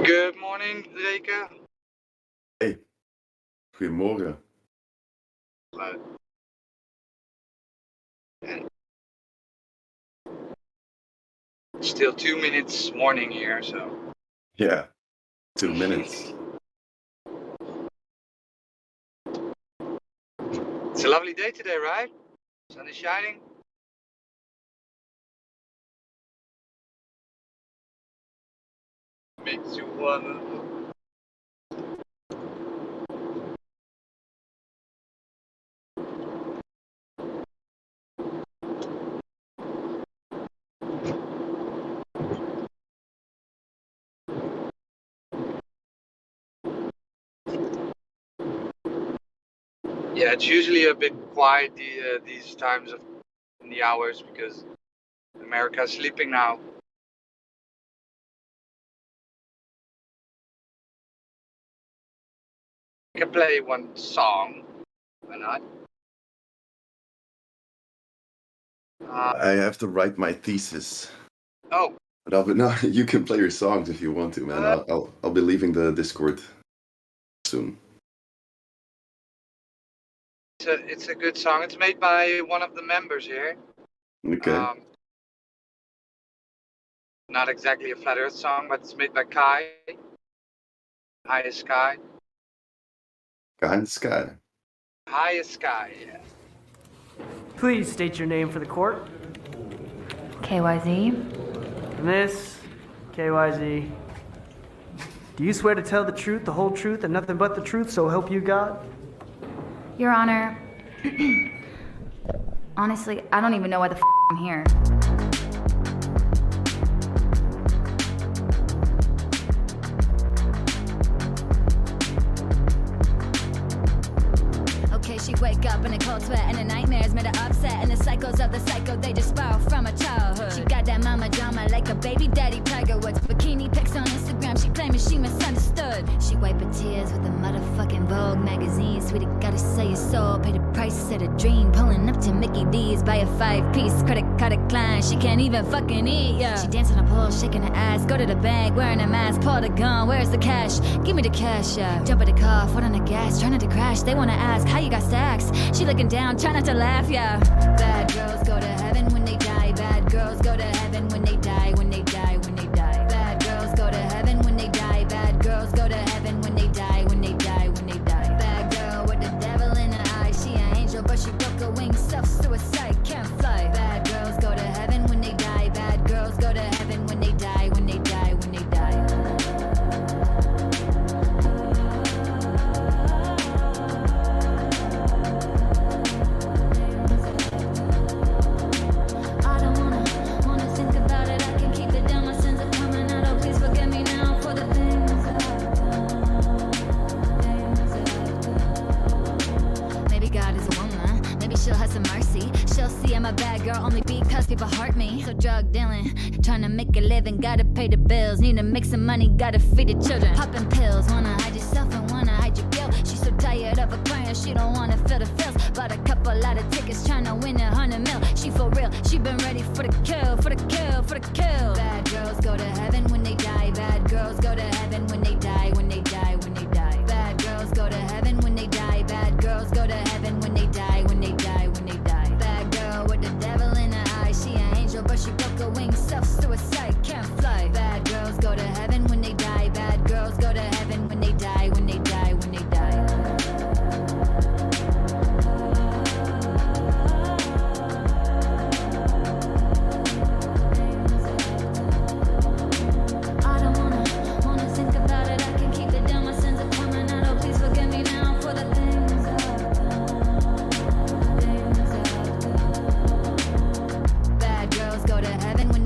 Good morning, Reke. Hey, goedemorgen. Still 2 minutes morning here, so. Yeah, 2 minutes. It's a lovely day today, right? Sun is shining. Makes you wanna. Yeah, it's usually a bit quiet these times of in the hours because America's sleeping now. I can play one song. Why not? I have to write my thesis. Oh. But no, you can play your songs if you want to, man. I'll be leaving the Discord soon. It's a good song. It's made by one of the members here. Okay. Not exactly a Flat Earth song, but it's made by Kai. Highest Sky. Kind Sky. Highest Sky, yeah. Please state your name for the court. KYZ. Miss KYZ. Do you swear to tell the truth, the whole truth, and nothing but the truth, so help you God? Your Honor, honestly, I don't even know why the I'm here. Okay, she wake up in a cold sweat and the nightmares made her upset, and the cycles of the psycho, they just spiral from her childhood. She got that mama drama like a baby daddy Tiger Woods. Bikini pics on Instagram, she claiming she misunderstood. She wipe her tears with a motherfucking Vogue magazine. Sweetie, gotta sell your soul, pay the price of a dream. Pulling up to Mickey D's, buy a 5-piece credit card decline. She can't even fucking eat, yeah. She dance on a pole, shaking her ass. Go to the bank, wearing a mask, pull the gun. Where's the cash? Give me the cash, yeah. Jump in the car, foot on the gas, trying not to crash. They wanna ask how you got stacks. She looking down, try not to laugh, yeah. Bad girls go to heaven when they die. Bad girls go to heaven when they die. When they die, when they die. Bad girls go to heaven when they die. Bad girls go to heaven when they die. When they die, when they die. Bad girl with the devil in her eye. She an angel, but she broke her wings. Self-suicide, can't fly. Bad girls go to heaven when they die. Bad girls go to heaven when they die. When they die, when they die. I'm a bad girl only because people hurt me. So drug dealing, trying to make a living, gotta pay the bills. Need to make some money, gotta feed the children. Popping pills, wanna hide yourself and wanna hide your guilt. She's so tired of her crying, she don't wanna feel the feels. Bought a couple lot of tickets, trying to win 100 mil. She for real, she been ready for the kill, for the kill, for the kill. Bad girls go to heaven when they die. Bad girls go to heaven when they die. When they die, when they die. Bad girls go to heaven when they die. Bad girls go to heaven when they die. When they die, when they die. Bad girl with the devil in her eye. She an angel, but she broke her wings. Self-suicide, can't fly. Bad girls go to heaven when they die. Bad girls go to heaven when they die. When they die, when they die. I don't wanna think about it. I can keep it down. My sins are coming out. Oh, please forgive me now for the things I've done. Bad girls go to heaven when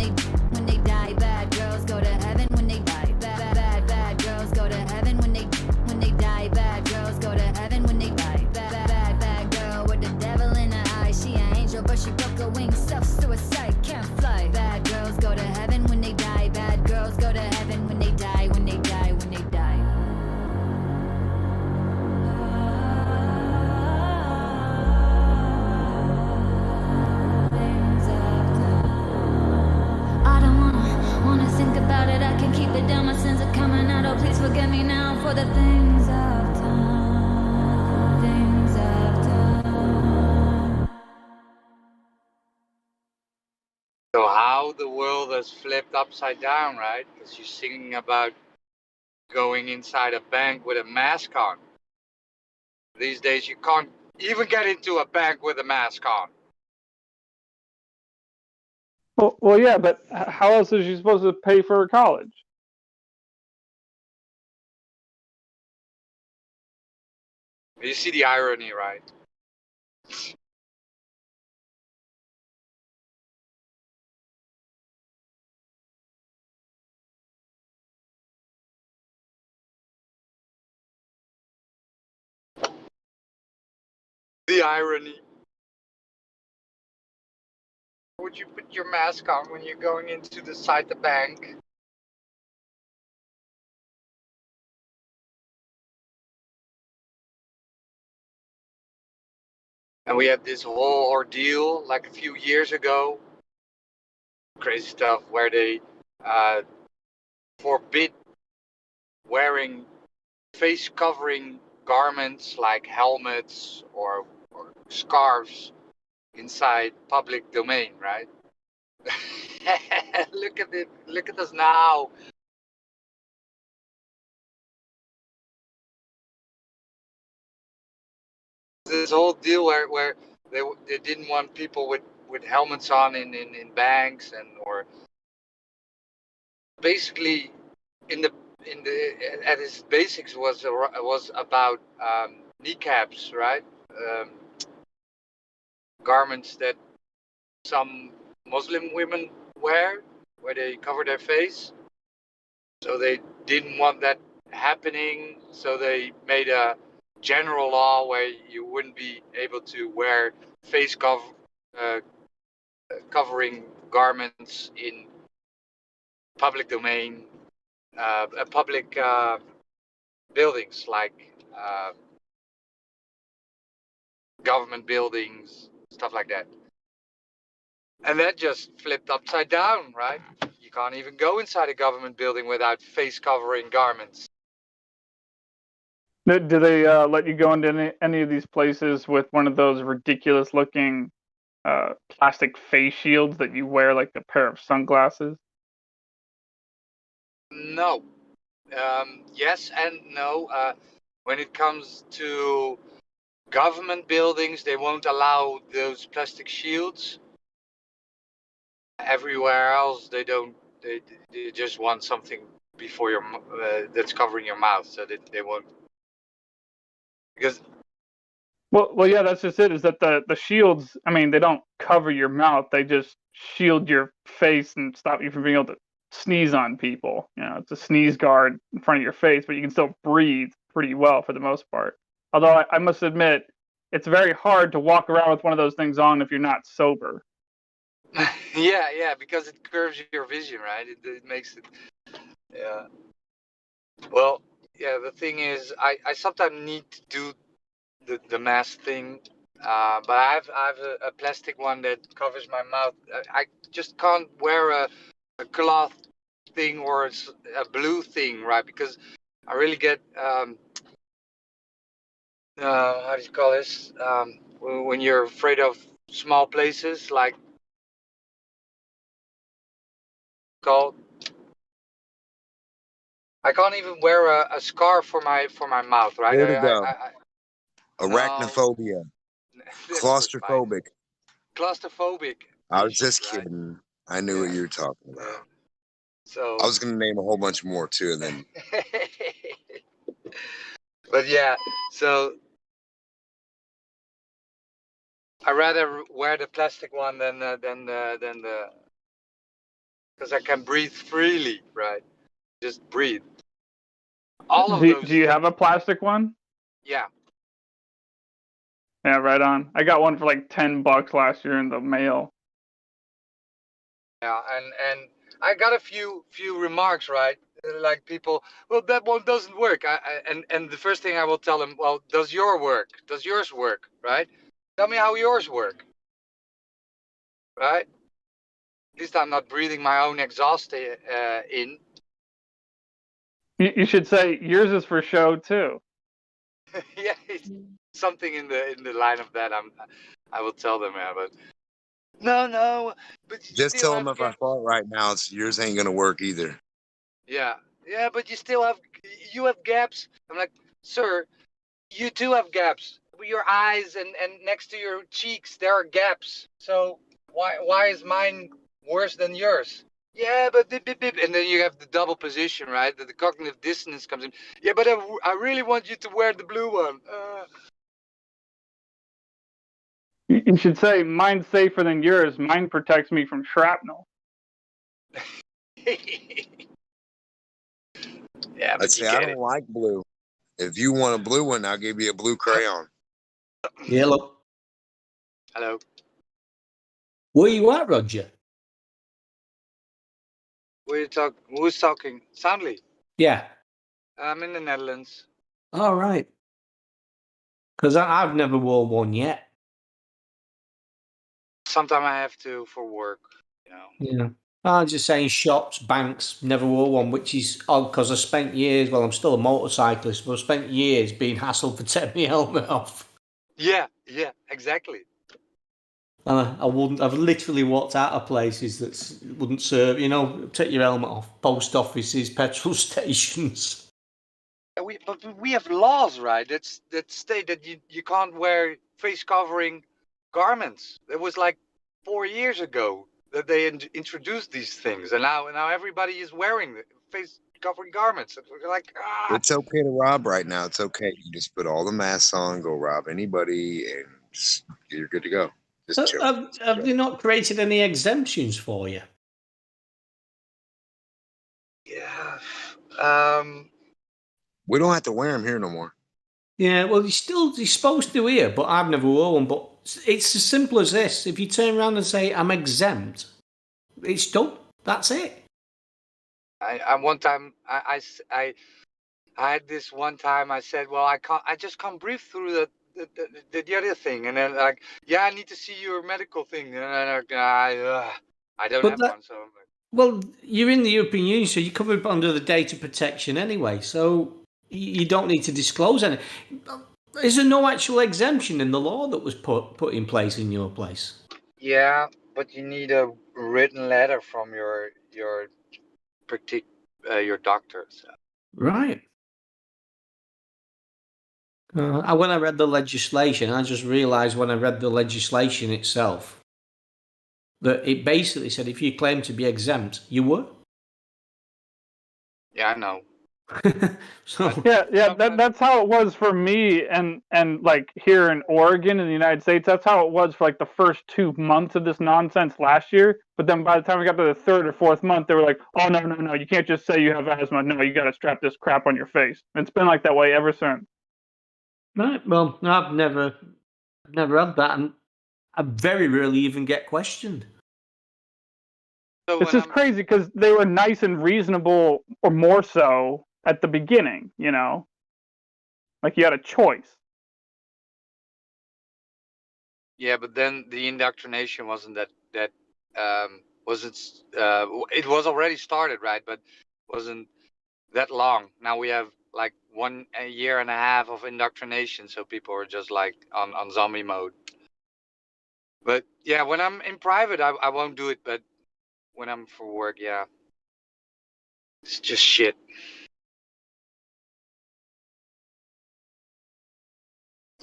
they die. Bad girls go to heaven when they die. Bad girls go to heaven when they die. Bad girls go to heaven when they die. Bad girl with the devil in her eye. She an angel, but she broke her wings. Self-suicide, can't fly. Bad girls go to heaven when they die. Bad girls go to heaven when they die. When they die, when they die. I don't wanna think about it. I can keep it down. My sins are coming out. Oh, for the things I've done, things I've done. So how the world has flipped upside down, right? Because you're singing about going inside a bank with a mask on. These days you can't even get into a bank with a mask on. Well, yeah, but how else is she supposed to pay for her college? You see the irony, right? The irony. Would you put your mask on when you're going into the bank? And we had this whole ordeal like a few years ago. Crazy stuff where they forbid wearing face covering garments like helmets or scarves inside public domain, right? Look at it. Look at us now. This whole deal where they didn't want people with helmets on in banks and or basically in the at its basics was about kneecaps, right? Garments that some Muslim women wear, where they cover their face. So they didn't want that happening. So they made a general law where you wouldn't be able to wear face covering garments in public domain, public buildings like government buildings, stuff like that. And that just flipped upside down, right? You can't even go inside a government building without face covering garments. Do they let you go into any of these places with one of those ridiculous looking plastic face shields that you wear like a pair of sunglasses? No. Yes and no. When it comes to government buildings, they won't allow those plastic shields. Everywhere else, they don't. They just want something before your that's covering your mouth, so they won't. Because Well, yeah, that's just it. Is that the shields? I mean, they don't cover your mouth; they just shield your face and stop you from being able to sneeze on people. You know, it's a sneeze guard in front of your face, but you can still breathe pretty well for the most part. Although I must admit, it's very hard to walk around with one of those things on if you're not sober. yeah, because it curves your vision, right? It makes it. Yeah. Well, yeah. The thing is, I sometimes need to do the mask thing, but I have a plastic one that covers my mouth. I just can't wear a cloth thing or a blue thing, right? Because I really get how do you call this? When you're afraid of small places, like called. I can't even wear a scarf for my mouth, right? Vertigo. No, Arachnophobia. that's for spiders. Claustrophobic. Claustrophobic. I was just issues, right? kidding. I knew what you were talking about. Yeah. So I was going to name a whole bunch more too, and then. But yeah, so I rather wear the plastic one than the because I can breathe freely, right? Just breathe. All of those. Do you have a plastic one? Yeah. Yeah, right on. I got one for like $10 last year in the mail. Yeah, and I got a few remarks, right? Like people, well, that one doesn't work. And the first thing I will tell them, well, does yours work? Does yours work? Right? Tell me how yours work. Right? At least I'm not breathing my own exhaust in. You should say yours is for show too. Yeah, it's something in the line of that. I will tell them, yeah, but no, but you Just still tell have them if I fought right now, yours ain't gonna work either. yeah, but you still have gaps. I'm like, sir, you too have gaps. Your eyes and next to your cheeks there are gaps. So why is mine worse than yours? Yeah, but bip, bip, bip. And then you have the double position, right? That the cognitive dissonance comes in. Yeah, but I really want you to wear the blue one. You should say mine's safer than yours. Mine protects me from shrapnel. Yeah, but I'd say I don't like blue. If you want a blue one, I'll give you a blue crayon. Hello. Hello. Where you at, Roger? Who's talking? Soundly? Yeah. I'm in the Netherlands. All right. Because I've never wore one yet. Sometimes I have to for work, you know. Yeah. I'm just saying shops, banks, never wore one, which is odd because I spent years, well, I'm still a motorcyclist, but I spent years being hassled for taking my helmet off. Yeah, exactly. And I've literally walked out of places that wouldn't serve, take your helmet off, post offices, petrol stations. But we have laws, right? That state that you can't wear face covering garments. It was like 4 years ago that they introduced these things, and now everybody is wearing the face covering garments. We're like, It's okay to rob right now. It's okay. You just put all the masks on, go rob anybody, and you're good to go. Just chill. Have they not created any exemptions for you? Yeah. We don't have to wear them here no more. Yeah, well, you're supposed to here, but I've never worn one. But it's as simple as this. If you turn around and say, I'm exempt, it's done. That's it. I one time I had this one time I said, well, I just can't breathe through the other thing, and then like, yeah, I need to see your medical thing, and then I don't have one, so I'm like, well, you're in the European Union, so you're covered under the data protection anyway, so you don't need to disclose any. Is there no actual exemption in the law that was put in place in your place? yeah, but you need a written letter from your doctor. So. Right. When I read the legislation, I just realised when I read the legislation itself that it basically said if you claim to be exempt, you were. Yeah, I know. So that's how it was for me, and like here in Oregon in the United States, that's how it was for like the first 2 months of this nonsense last year. But then by the time we got to the third or fourth month, they were like, "Oh no, you can't just say you have asthma. No, you got to strap this crap on your face." It's been like that way ever since. Right. Well, I've never had that, and I very rarely even get questioned. So it's just crazy because they were nice and reasonable, or more so at the beginning. Like you had a choice. Yeah, but then the indoctrination wasn't that wasn't it was already started, right? But wasn't that long. Now we have like 1 year and a half of indoctrination, so people are just like on zombie mode. But yeah, when I'm in private, I won't do it. But when I'm for work, yeah, it's just shit.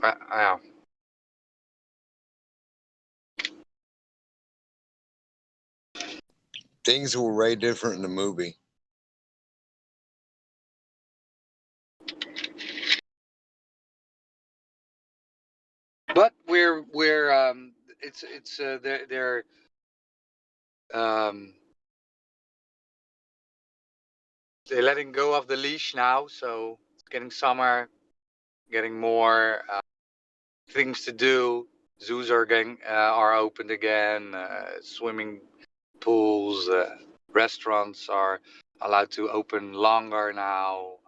I Things were way different in the movie. But we're they're letting go of the leash now, so it's getting summer, getting more things to do. Zoos are opened again. Swimming pools, restaurants are allowed to open longer now.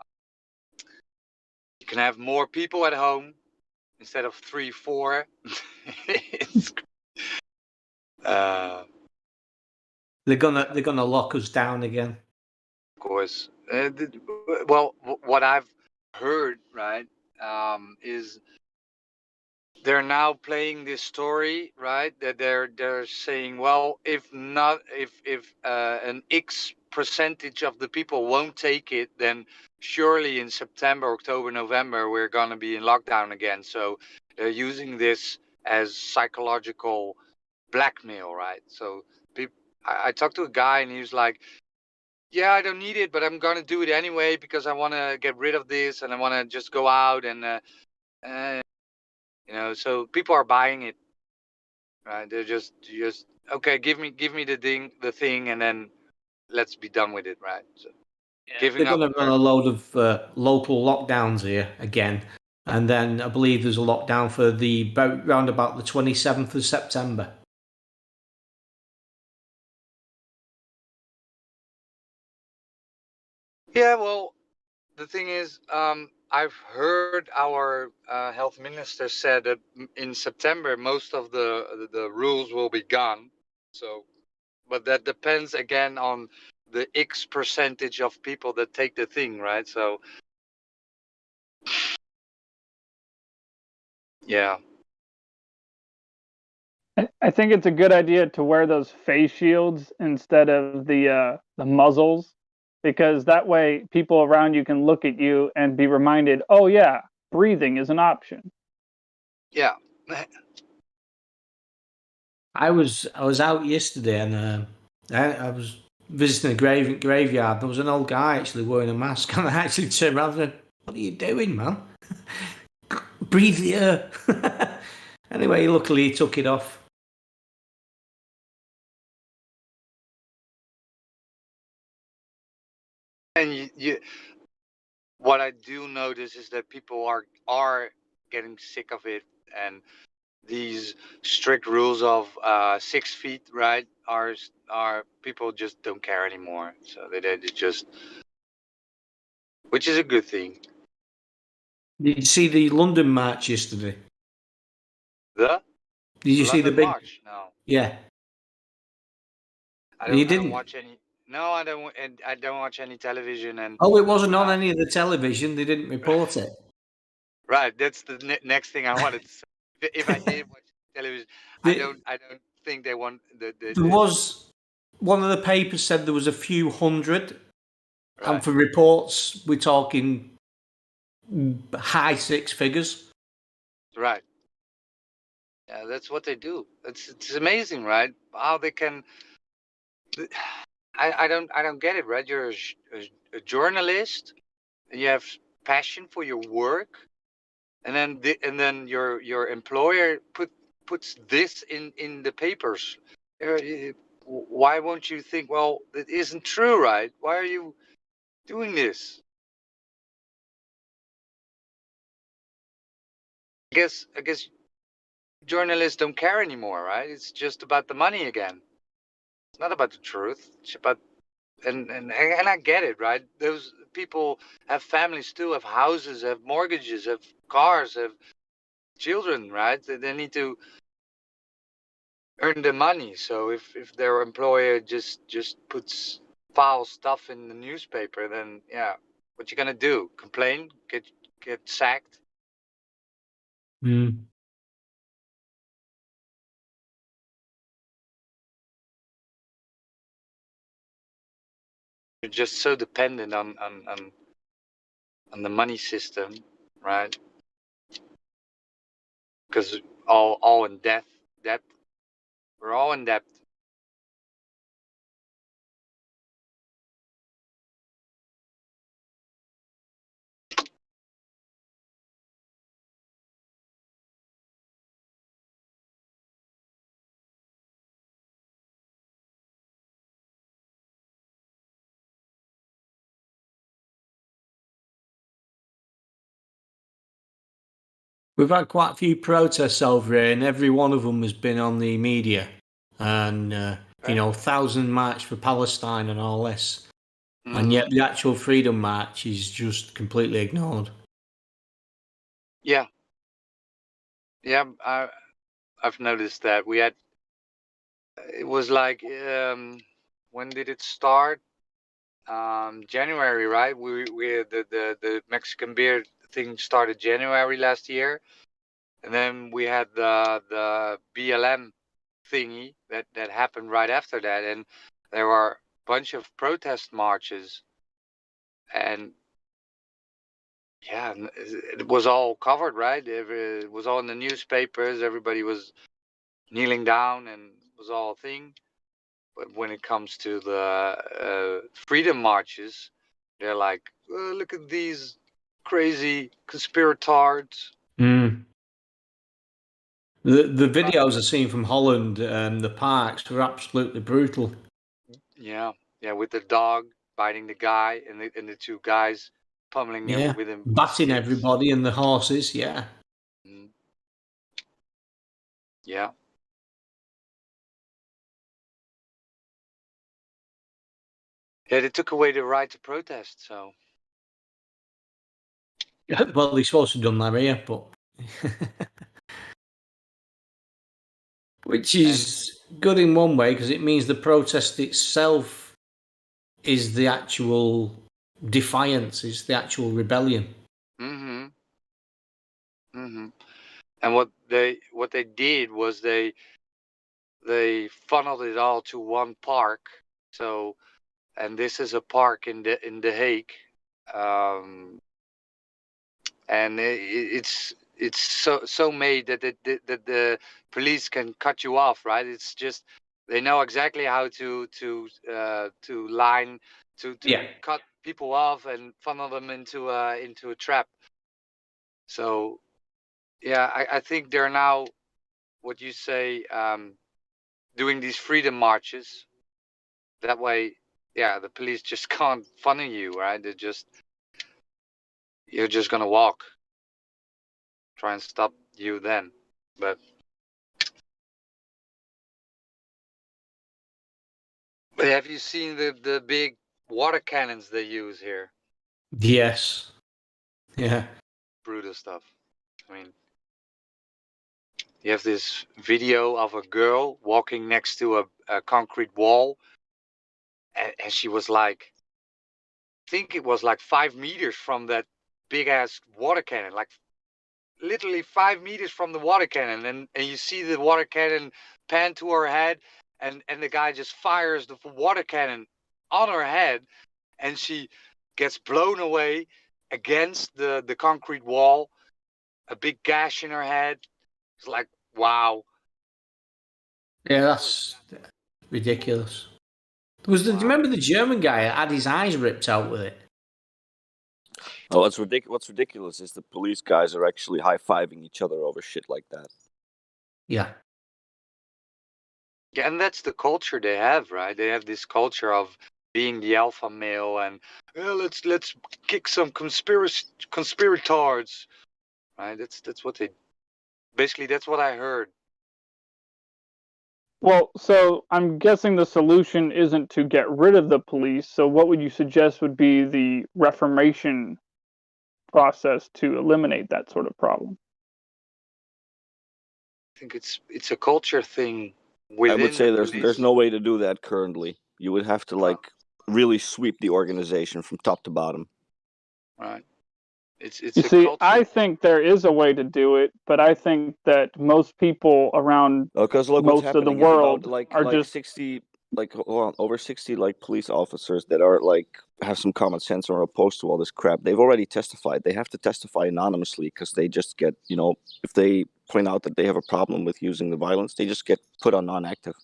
You can have more people at home instead of 3, 4. They're gonna lock us down again. Of course. ridiculous. Well, what I've heard, right, is they're now playing this story, right? That they're saying, well, if an X percentage of the people won't take it, then surely in September, October, November we're gonna be in lockdown again. So they're using this as psychological blackmail, right? So I talked to a guy and he was like, yeah, I don't need it, but I'm gonna do it anyway because I want to get rid of this and I want to just go out and you know. So people are buying it, right? They're just okay. Give me the thing, and then let's be done with it, right? So they're going to run a load of local lockdowns here again, and then I believe there's a lockdown for round about the 27th of September. Yeah, well, the thing is, I've heard our health minister said that in September most of the rules will be gone. So, but that depends again on the X percentage of people that take the thing, right? So, yeah. I think it's a good idea to wear those face shields instead of the muzzles, because that way people around you can look at you and be reminded, oh yeah, breathing is an option. Yeah. I was out yesterday and I was visiting a graveyard. There was an old guy actually wearing a mask, and I actually turned around and said, "What are you doing, man? Breathe the air." Anyway, luckily he took it off. And what I do notice is that people are getting sick of it, and these strict rules of 6 feet, right, are people just don't care anymore. So they just, which is a good thing. Did you see the London march yesterday? Did you see the big march? No. Yeah. I don't watch any. No, I don't. And I don't watch any television. And it wasn't on any of the television. They didn't report it. Right. That's the next thing I wanted to say. If I did watch television, I don't think they want the. There was one of the papers said there was a few hundred, right. And for reports we're talking high six figures. Right. Yeah, that's what they do. It's amazing, right? How they can. I don't get it, right? You're a journalist, and you have passion for your work, and then your employer puts this in the papers. Why won't you think, well, it isn't true, right? Why are you doing this? I guess journalists don't care anymore, right? It's just about the money again. It's not about the truth. It's about and I get it, right? Those people have families too, have houses, have mortgages, have cars, have children, right? They need to earn the money. So if their employer just puts foul stuff in the newspaper, then yeah, what you gonna do? Complain? Get sacked? Mm. You're just so dependent on the money system, right? Because all in debt. We're all in debt. We've had quite a few protests over here, and every one of them has been on the media. And, 1,000 March for Palestine and all this. Mm. And yet the actual Freedom March is just completely ignored. Yeah. Yeah, I've noticed that. It was like, when did it start? January, right? We the Mexican beer thing started January last year, and then we had the BLM thingy that happened right after that, and there were a bunch of protest marches, and yeah, it was all covered, right? It was all in the newspapers. Everybody was kneeling down, and it was all a thing. But when it comes to the freedom marches, they're like, oh, look at these crazy conspirators. Mm. The videos I've seen from Holland, the parks were absolutely brutal. Yeah, with the dog biting the guy, and the two guys pummeling him with him, batting everybody and the horses. Yeah. Mm. Yeah. Yeah, they took away the right to protest. So. Well, they're supposed to have done that here, but which is good in one way because it means the protest itself is the actual defiance, is the actual rebellion. Mm-hmm. Mm-hmm. And what they did was they funneled it all to one park. So, and this is a park in The Hague, and it's so made that the police can cut you off, right? It's just they know exactly how to line to cut people off and funnel them into a trap. So yeah, I think they're now, what you say, doing these freedom marches. That way, yeah, the police just can't funnel you, right? You're just gonna walk, try and stop you then. But have you seen the big water cannons they use here? Yes. Yeah. Brutal stuff. I mean, you have this video of a girl walking next to a concrete wall, and she was like, I think it was like 5 meters from that big ass water cannon, like literally 5 meters from the water cannon, and you see the water cannon pan to her head, and the guy just fires the water cannon on her head, and she gets blown away against the concrete wall, a big gash in her head. It's like, wow. Yeah, that's ridiculous. Do you remember the German guy that had his eyes ripped out with it? Oh, what's ridiculous is the police guys are actually high-fiving each other over shit like that. Yeah. Yeah, and that's the culture they have, right? They have this culture of being the alpha male, and let's kick some conspirators, right? That's what they basically. That's what I heard. Well, so I'm guessing the solution isn't to get rid of the police. So what would you suggest would be the reformation process to eliminate that sort of problem? I think it's a culture thing within I would say the there's no way to do that currently. You would have to really sweep the organization from top to bottom. Right. It's you see, I think there is a way to do it, but I think that most people around most of the world are just 60, over 60 police officers that are have some common sense and are opposed to all this crap. They've already testified. They have to testify anonymously because they just get, if they point out that they have a problem with using the violence, they just get put on non-active.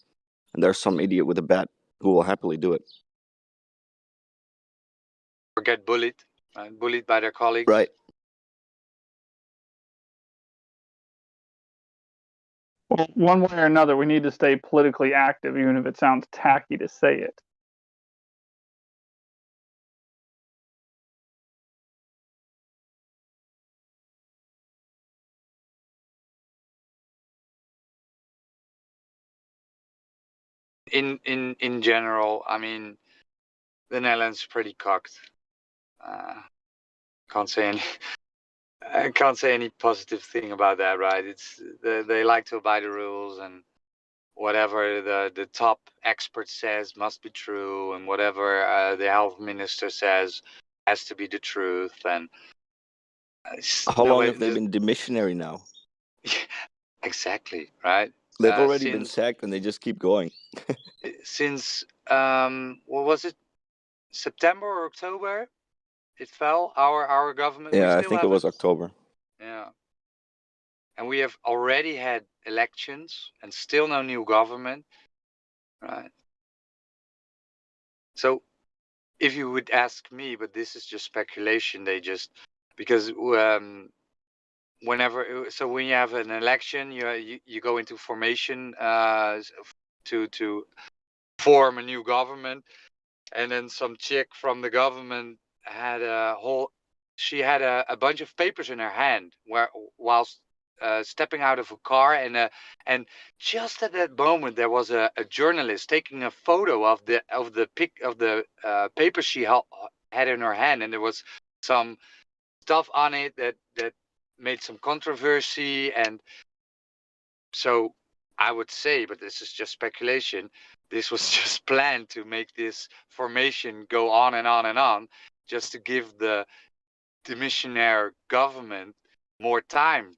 And there's some idiot with a bat who will happily do it. Or get bullied, right? Bullied by their colleagues. Right. Well, one way or another, we need to stay politically active, even if it sounds tacky to say it. In general, I mean, the Netherlands is pretty cocked. Can't say any positive thing about that, right? It's they like to abide the rules, and whatever the top expert says must be true, and whatever the health minister says has to be the truth. And how long have they been demissionary now? Exactly, right. They've already been sacked, and they just keep going. Since what was it, September or October? It fell. Our government. Yeah, I think it was October. Yeah. And we have already had elections and still no new government, right? So if you would ask me, but this is just speculation, they just, because whenever, so when you have an election, you go into formation to form a new government, and then some chick from the government had she had a bunch of papers in her hand whilst stepping out of a car, and just at that moment there was a journalist taking a photo of the papers she had in her hand, and there was some stuff on it that made some controversy. And so I would say, but this is just speculation, this was just planned to make this formation go on and on and on, just to give the demissionaire government more time,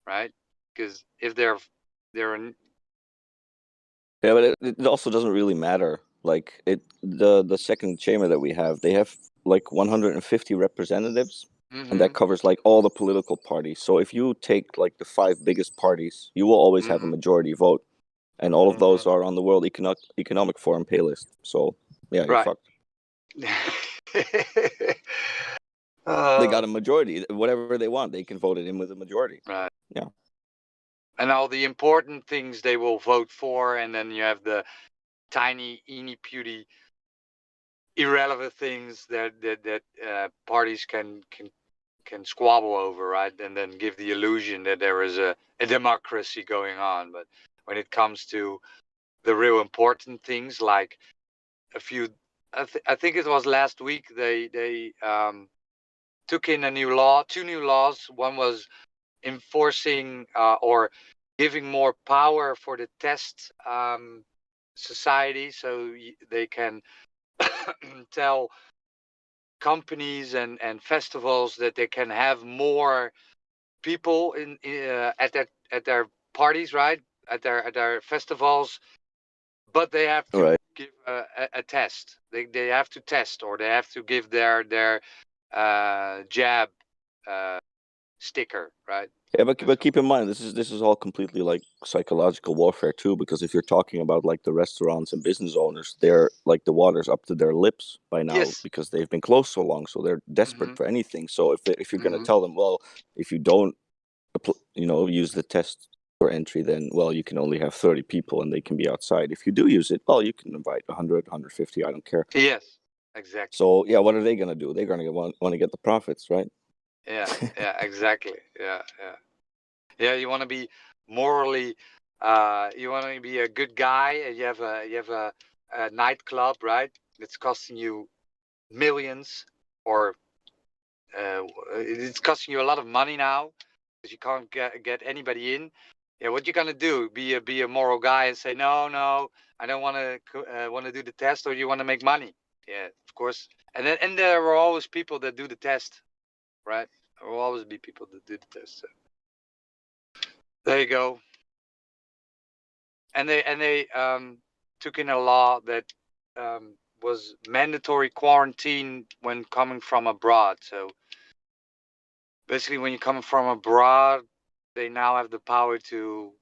right? Because if they're yeah, but it also doesn't really matter. Like the second chamber that we have, they have like 150 representatives, and that covers like all the political parties. So if you take like the 5 biggest parties, you will always have a majority vote, and all of those are on the World Economic Forum pay list. So yeah, you're fucked. They got a majority. Whatever they want, they can vote it in with a majority. Right. Yeah. And all the important things they will vote for, and then you have the tiny, eeny-pewty, irrelevant things that parties can squabble over, right? And then give the illusion that there is a democracy going on. But when it comes to the real important things, like a few, I think it was last week, they took in a new law, 2 new laws. One was enforcing or giving more power for the test society, so they can tell companies and festivals that they can have more people at their parties, right? At their festivals, but they have to give a test. They have to test, or they have to give their jab sticker, right? Yeah, but keep in mind, this is all completely like psychological warfare too, because if you're talking about like the restaurants and business owners, they're like the water's up to their lips by now, because they've been closed so long, so they're desperate for anything. So if you're going to tell them, well, if you don't, use the test for entry, then well, you can only have 30 people and they can be outside. If you do use it, well, you can invite 100, 150, I don't care. Yes, exactly. So yeah, what are they going to do? They're going to want to get the profits, right? Yeah, exactly. Yeah, you want to be morally, you want to be a good guy, and you have a nightclub, right? It's costing you millions, or it's costing you a lot of money now because you can't get anybody in. Yeah, what you gonna do? Be a moral guy and say no, I don't want to do the test, or you want to make money? Yeah, of course. And there are always people that do the test, right? There will always be people that do the test. So. There you go. And they took in a law that was mandatory quarantine when coming from abroad. So basically, when you're coming from abroad, they now have the power to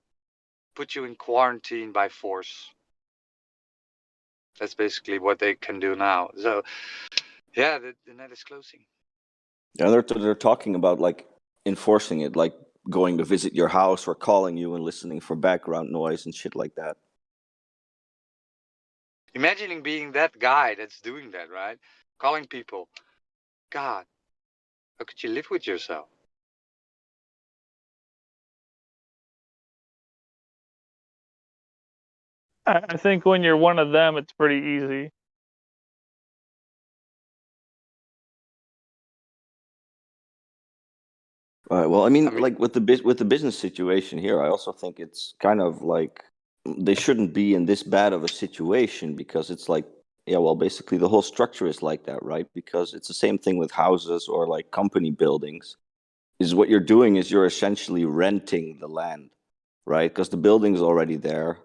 put you in quarantine by force. That's basically what they can do now. So yeah, the net is closing. Yeah, they're talking about like enforcing it, like going to visit your house or calling you and listening for background noise and shit like that. Imagining being that guy that's doing that, right? Calling people. God, how could you live with yourself? I think when you're one of them, it's pretty easy. Well, I mean, like with the business situation here, I also think it's kind of like they shouldn't be in this bad of a situation, because it's like, yeah, well, basically the whole structure is like that, right? Because it's the same thing with houses or like company buildings. Is what you're doing is you're essentially renting the land, right? Because the building's already there.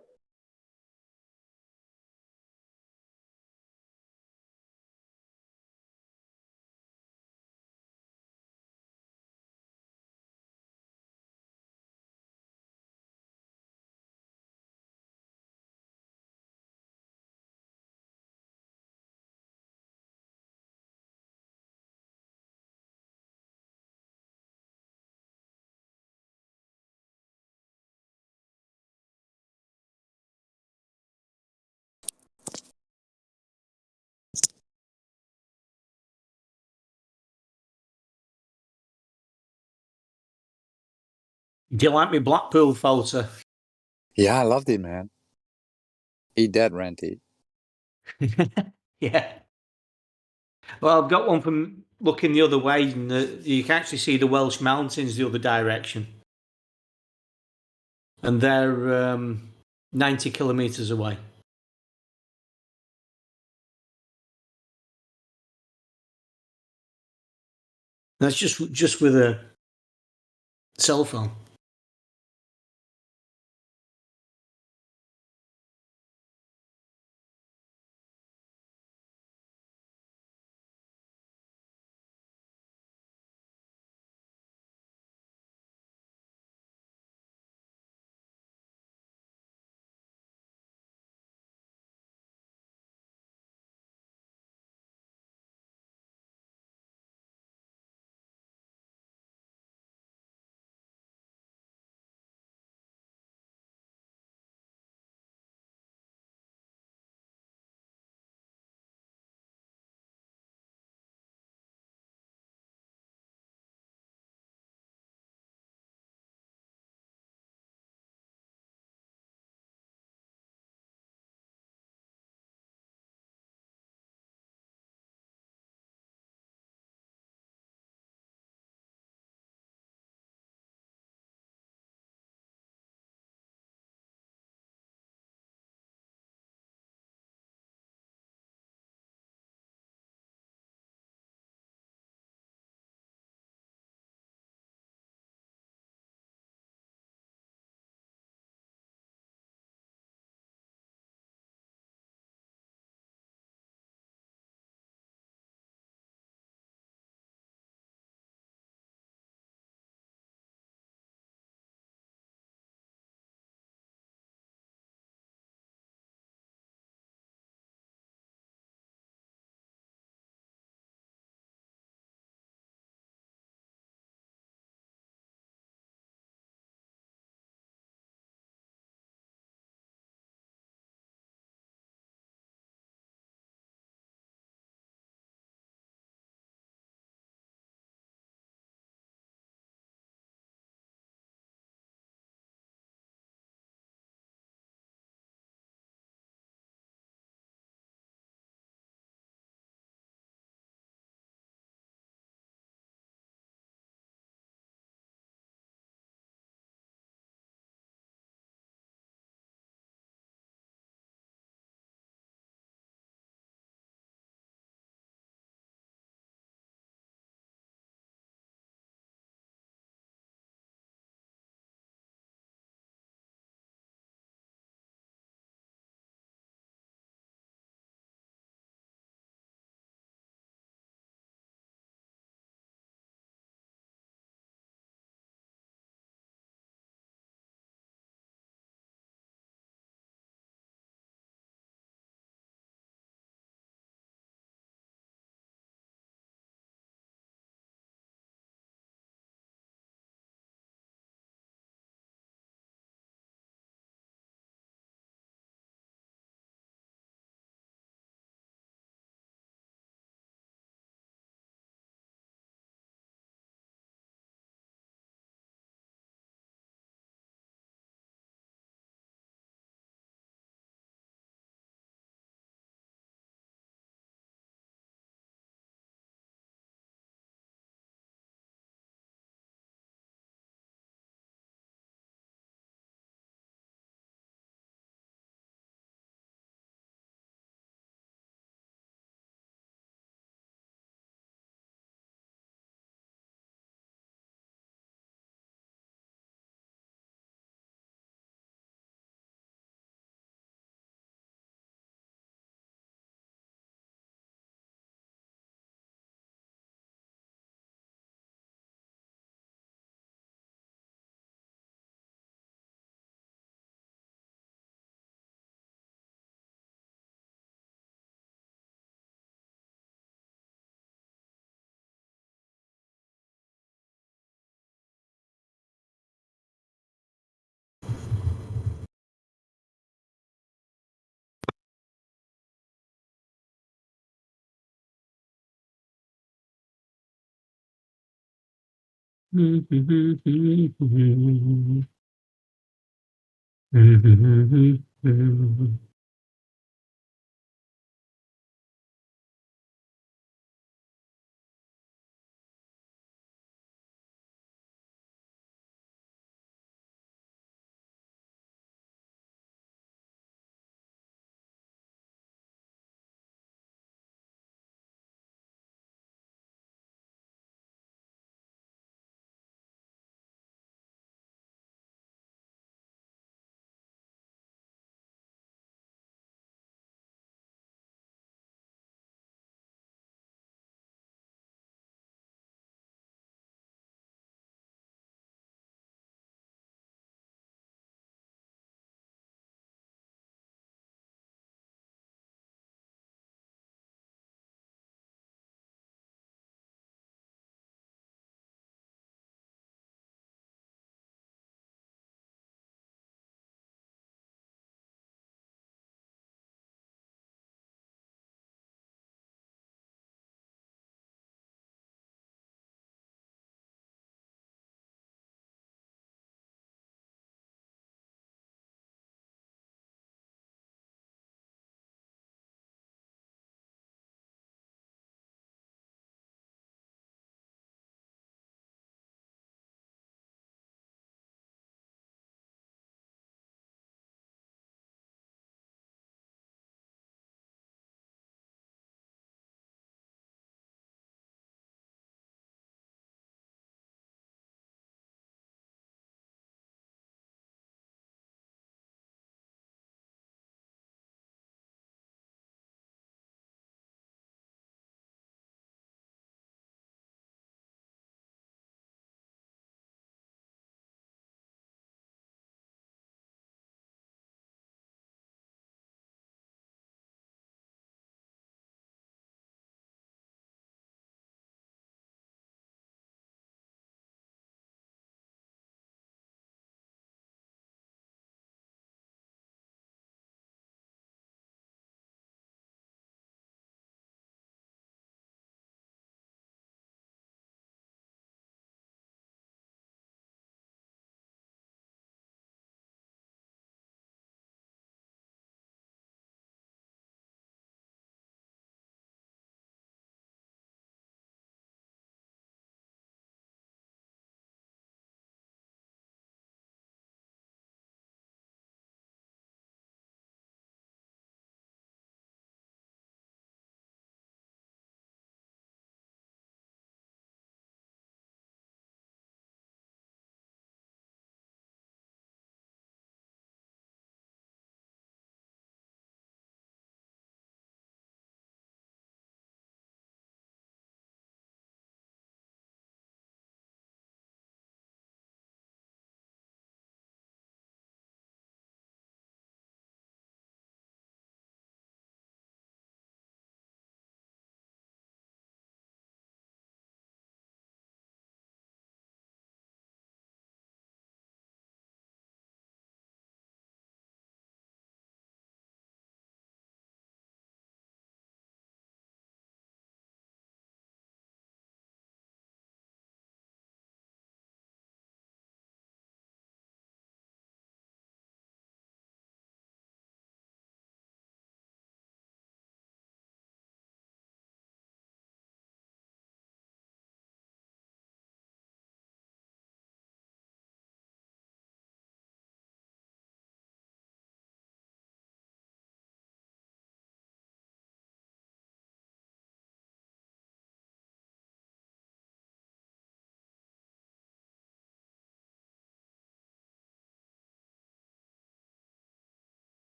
Do you like me Blackpool photo? Yeah, I loved it, man. He dead rented. Yeah. Well, I've got one from looking the other way, and you can actually see the Welsh mountains the other direction. And they're 90 kilometres away. That's just with a cell phone.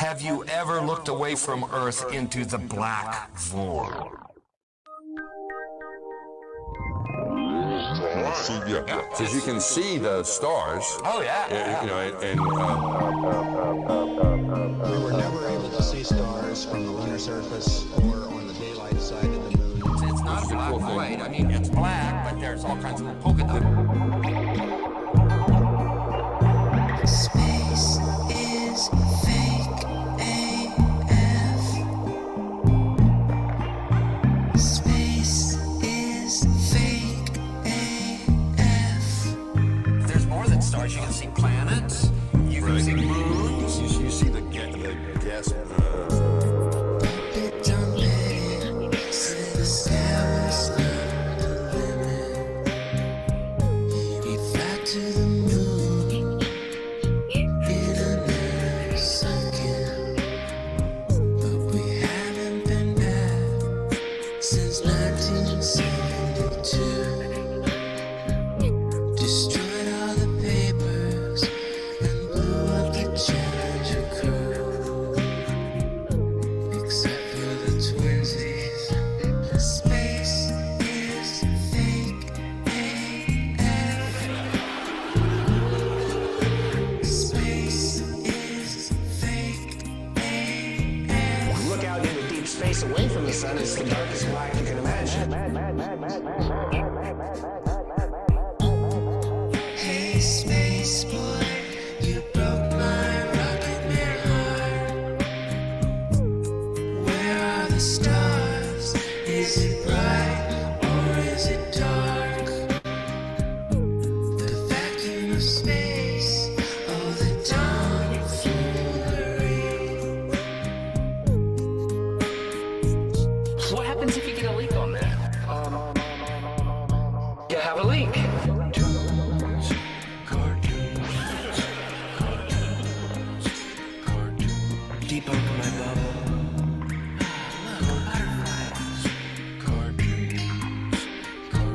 Have you ever looked away from Earth into the black void? Yeah, because you can see the stars. Oh yeah. We were never able to see stars from the lunar surface or on the daylight side of the moon. It's not a black void. I mean, it's black, but there's all kinds of polka dots. Space is fake AF. Space is fake AF. There's more than stars. You can see planets. You can see moons. You see the gas. Since 1972, destroyed all the papers and blew up the Challenger crew, except for the twinsies. Space is fake AF. Space is fake AF. Look out into deep space away from the sun. It's the darkest black you can imagine. Hey, space boy, you broke my rocket man heart. Where are the stars? Is it bright or is it dark? The vacuum of space, oh, the tomfoolery. What happens if you get a leak on that? You have a leak. Deep over my bubble.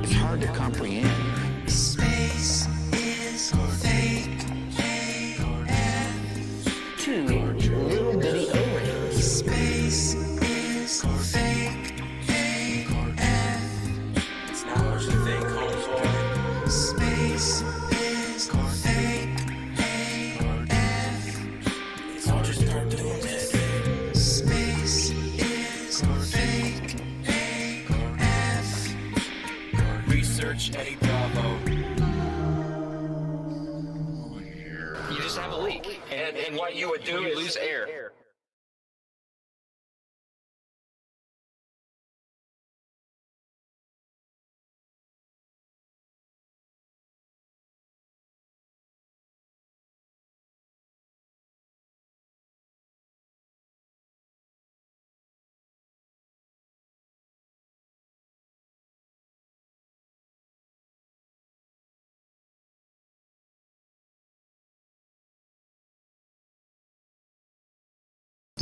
It's hard to comprehend. Space is fake AF. Two little bitty O-rings. Space is fake AF. It's not what you think, homeboy. Space is fake AF. It's all just start doing this. Space is fake AF. Research Eddie Bravo. You just have a leak, and what you would do is lose air.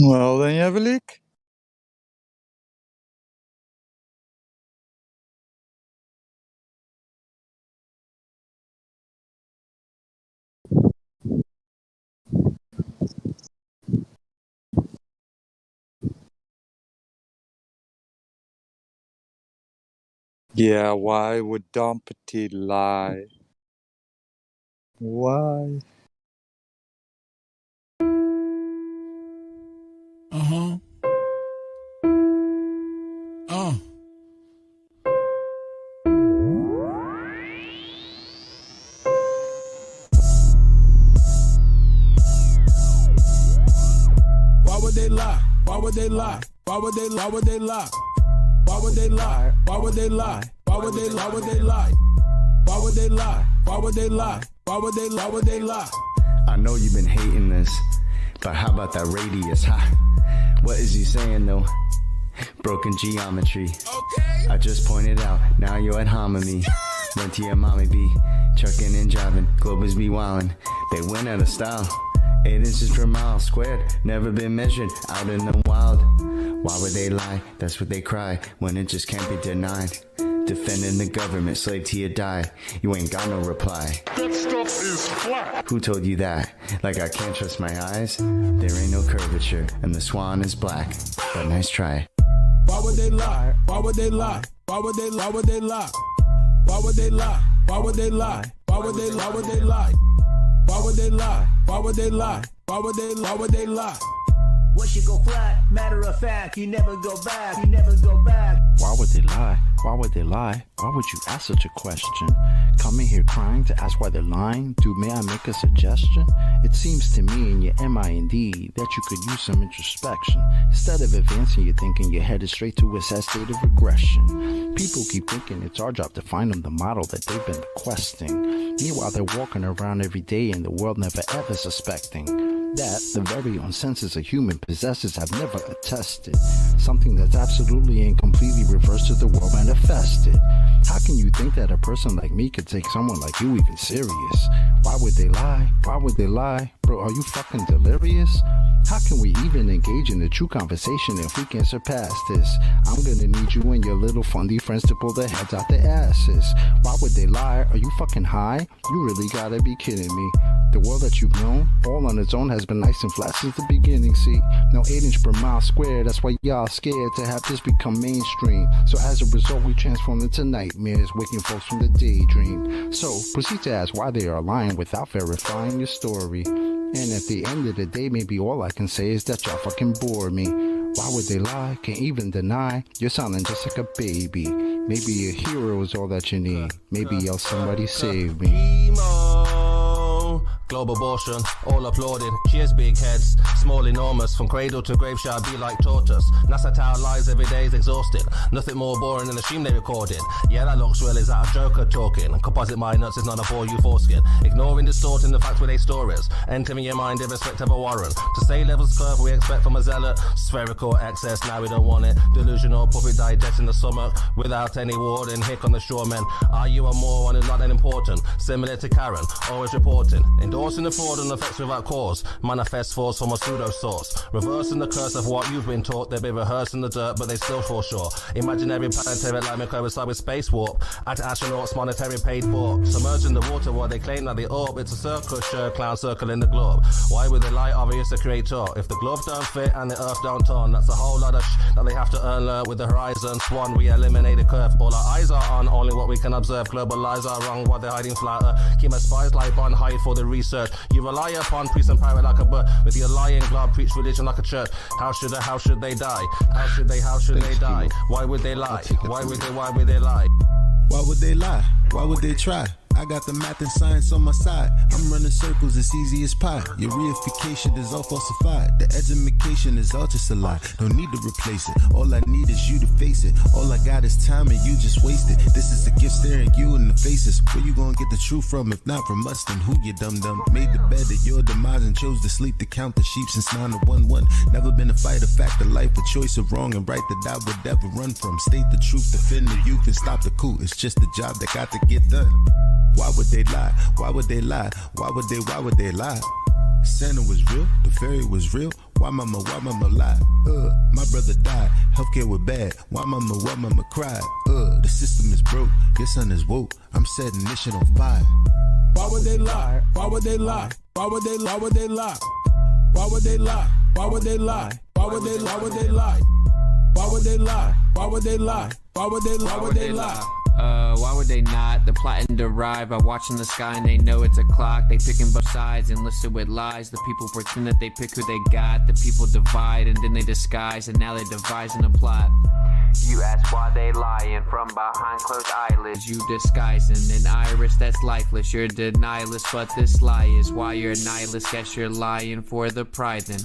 Well, then you have a leak. Yeah, why would Dumpty lie? Why? Why would they lie? Why would they lie? Why would they lie? Why would they lie? Why would they lie? Why would they lie? Why would they lie? Why would they lie? Why would they lie? Why would they lie? Why would they lie? Why would they lie? I know you've been hating this, but how about that radius, huh? What is he saying though? Broken geometry. I just pointed out, now you're at hominy. Went to your mommy be trucking and driving, Globers be wildin'. They went out of style. 8 inches per mile squared, never been measured out in the wild. Why would they lie? That's what they cry when it just can't be denied. Defending the government, slave till you die. You ain't got no reply. That stuff is flat. Who told you that? Like I can't trust my eyes? There ain't no curvature, and the swan is black. But nice try. Why would they lie? Why would they lie? Why would they lie? Why would they lie? Why would they lie? Why would they lie? Why would they lie? Why would they lie? Why would they lie? Why would they lie? Why would they lie? Once you go flat, matter of fact, you never go back, you never go back. Why would they lie? Why would they lie? Why would you ask such a question? Coming here crying to ask why they're lying? Dude, may I make a suggestion? It seems to me in your mind that you could use some introspection. Instead of advancing your thinking, you're headed straight to a sad state of regression. People keep thinking it's our job to find them the model that they've been requesting. Meanwhile, they're walking around every day and the world never ever suspecting that the very own senses a human possesses have never attested. Something that's absolutely and completely reversed to the world manifested. How can you think that a person like me could take someone like you even serious? Why would they lie? Why would they lie? Bro, are you fucking delirious? How can we even engage in a true conversation if we can't surpass this? I'm gonna need you and your little fundy friends to pull their heads out their asses. Why would they lie? Are you fucking high? You really gotta be kidding me. The world that you've known, all on its own, has been nice and flat since the beginning, see? No 8 inch per mile square, that's why y'all scared to have this become mainstream. So as a result, we transform into nightmares, waking folks from the daydream. So proceed to ask why they are lying without verifying your story. And at the end of the day, maybe all I can say is that y'all fucking bore me. Why would they lie? Can't even deny. You're sounding just like a baby. Maybe a hero is all that you need. Maybe y'all somebody save me. Global abortion, all applauded. Cheers, big heads, small, enormous. From cradle to grave shall be like tortoise. NASA tower lies every day is exhausted. Nothing more boring than the stream they recorded. Yeah, that looks real, is that a joker talking? Composite mind nuts is not a bore you foreskin. Ignoring, distorting the facts with their stories. Entering your mind irrespective of warrant. To say levels curve we expect from a zealot. Spherical excess, now we don't want it. Delusional puppet digesting the stomach. Without any warning, hick on the shoremen. Are you a moron who's not that important? Similar to Karen, always reporting. Endorsing the fraud and effects without cause. Manifest force from a pseudo source. Reversing the curse of what you've been taught. They've been rehearsed in the dirt, but they still fall short. Imaginary planetary alignment coincide with space warp. Astronauts monetary paid for. Submerging the water while they claim that they orb. It's a circus show, clown circle in the globe. Why would they lie? Obvious the creator. If the glove don't fit and the earth don't turn, that's a whole lot of that they have to learn with the horizon. Swan, we eliminate the curve. All our eyes are on only what we can observe. Global lies are wrong while they're hiding flatter. Keep my spies like on hide for the research. You rely upon priest and pirate like a bird. With your lying glove, preach religion like a church. How should they die? How should they die? Why would they lie? Why would they lie? Why would they lie? Why would they try? I got the math and science on my side. I'm running circles, it's easy as pie. Your reification is all falsified. The education is all just a lie. Don't need to replace it. All I need is you to face it. All I got is time and you just waste it. This is a gift staring you in the faces. Where you gonna get the truth from? If not from us, then who you dum-dum? Made the bed of your demise and chose to sleep to count the sheep since 9 to 1-1. Never been a fight, a fact of life, a choice of wrong and right that I would never run from. State the truth, defend the youth and stop the coup. It's just a job that got to get done. Why would they lie? Why would they lie? Why would they lie? Santa was real, the fairy was real. Why mama lie? My brother died, healthcare was bad. Why mama cried? The system is broke, your son is woke. I'm setting this shit on fire. Why would they lie? Why would they lie? Why would they lie? Why would they lie? Why would they lie? Why would they lie? Why would they lie? Why would they lie? Why would they lie? Why would they lie? Why would they lie? Why would they lie? Why would they not? The plot and derive by watching the sky and they know it's a clock. They picking both sides and listed with lies. The people pretend that they pick who they got. The people divide and then they disguise and now they're devising a plot. You ask why they lying from behind closed eyelids. You disguising an iris that's lifeless. You're denialist, but this lie is why you're a nihilist. Guess you're lying for the pride then.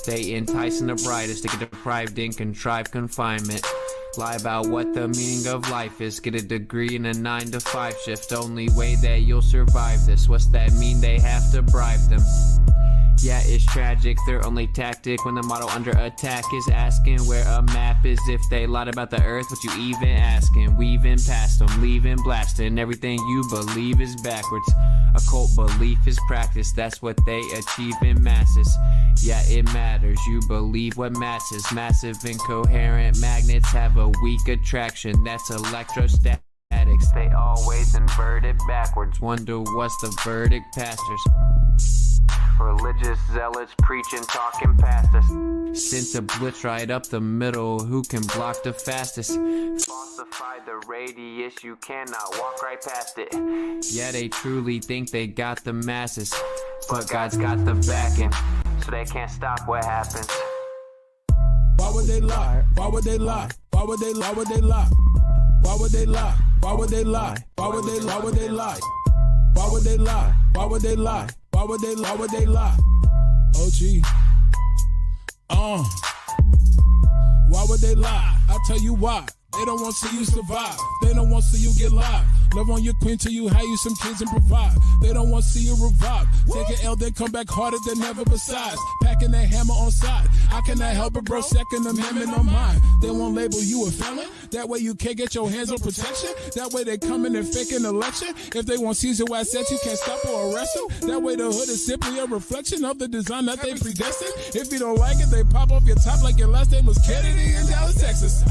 They enticing the brightest to get deprived in contrived confinement. Lie about what the meaning of life is. Get a degree in a 9-to-5 shift. Only way that you'll survive this. What's that mean? They have to bribe them. Yeah, it's tragic, their only tactic when the model under attack is asking where a map is. If they lied about the earth, what you even asking? Weaving past them, leaving blasting. Everything you believe is backwards. Occult belief is practice, that's what they achieve in masses. Yeah, it matters, you believe what masses. Massive incoherent magnets have a weak attraction, that's electrostatic. addicts. They always invert it backwards. Wonder what's the verdict, pastors. Religious zealots preaching, talking past us. Sent a blitz right up the middle. Who can block the fastest? Falsify the radius. You cannot walk right past it. Yeah, they truly think they got the masses, but God's got the backing, so they can't stop what happens. Why would they lie? Why would they lie? Why would they lie? Why would they lie? Why would they lie? Why would they lie? Why would they lie? Why would they lie? Why would they lie? Why would they lie? Why would they lie? Why would they lie? OG. Why would they lie? I'll tell you why. They don't want to see you survive. They don't want to see you get live. Love on your queen till you have you some kids and provide. They don't want to see you revive. Take an L, then come back harder than ever besides. Packing that hammer on side. I cannot help it, bro. Second Amendment on mine. They won't label you a felon. That way you can't get your hands on protection. That way they come in and fake an election. If they want Caesar assets, you can't stop or arrest them. That way the hood is simply a reflection of the design that they predestined. If you don't like it, they pop off your top like your last name was Kennedy in Dallas, Texas.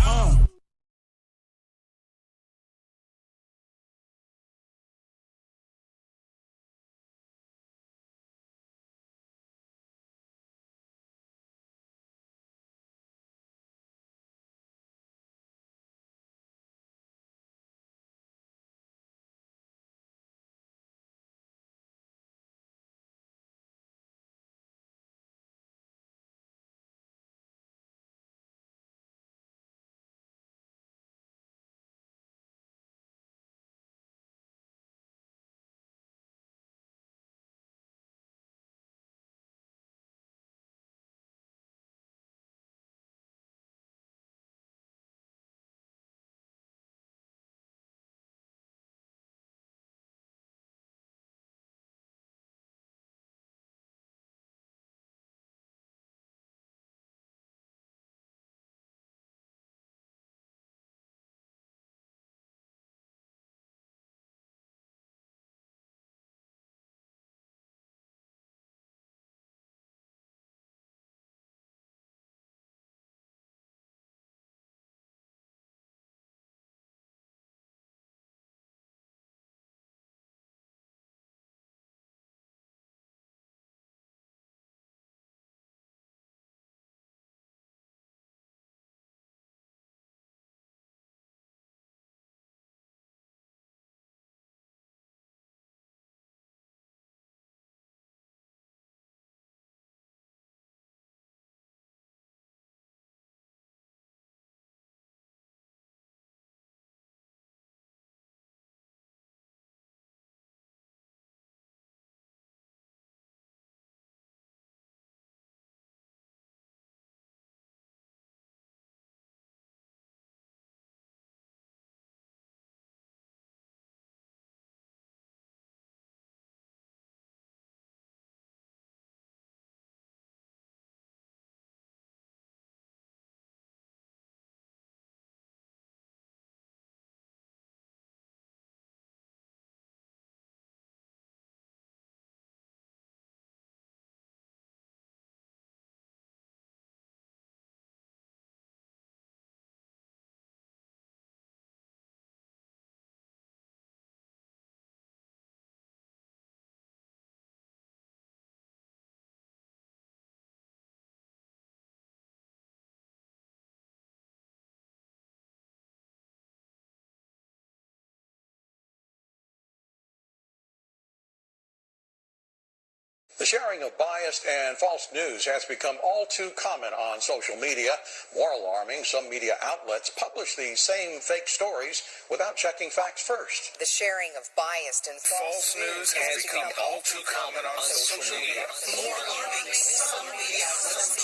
The sharing of biased and false news has become all too common on social media. More alarming, some media outlets publish these same fake stories without checking facts first. The sharing of biased and false news has become all too common on social media. More alarming, some media outlets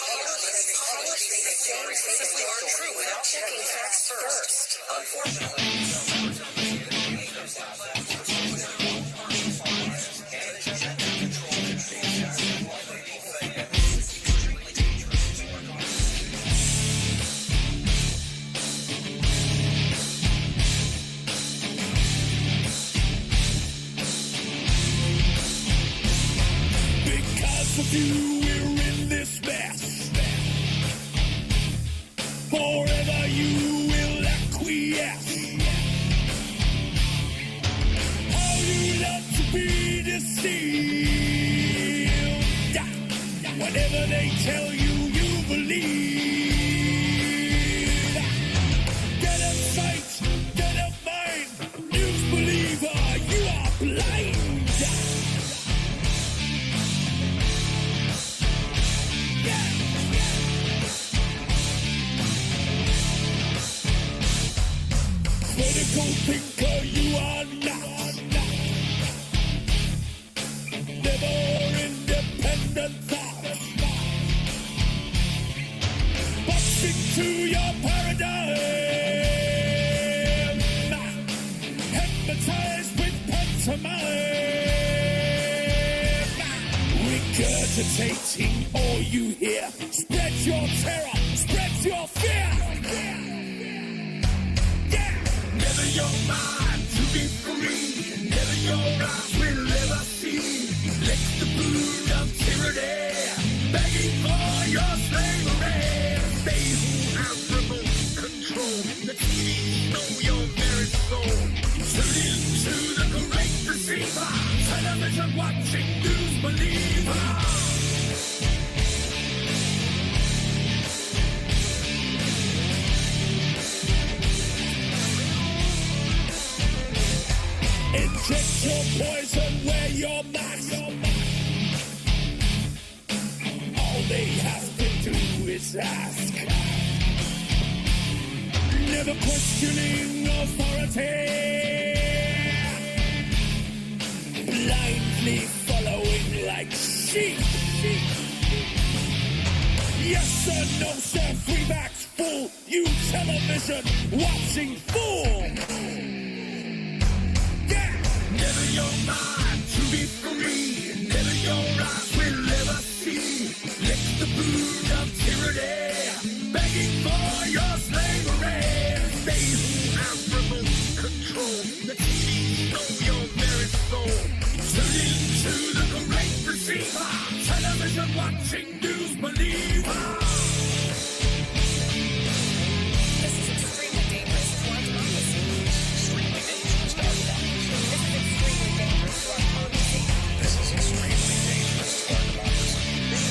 publish these stories without checking facts first. Unfortunately, with you, we're in this mess. Forever you will acquiesce. whatever they tell you, you believe. Dead of sight, dead of mind, news believer, you are blind. Critical thinker, you are not. Never independent thought. Boxing to your paradigm. Hypnotized with pantomime. Regurgitating all you hear. Spread your terror, spread your fear. Never your mind to be free. Never your eyes will ever see. Lick the boot of tyranny, begging for your slavery. They who have remote control, the TV know your very soul. Tune into the great deceiver, television watching news believer. Inject your poison where your mask. All they have to do is ask. Never questioning authority. Blindly following like sheep. Yes sir, no sir, freebacks full. You television watching fool. Never your mind to be free. Never your eyes will ever see. Lick the boot of tyranny, begging for your slavery. They who have remote control, the TV know your very soul. Tune into the great deceiver, television watching news believer. This is extremely dangerous to our democracy. Extremely dangerous to our democracy. This is extremely dangerous to our democracy. This is extremely dangerous to our democracy. This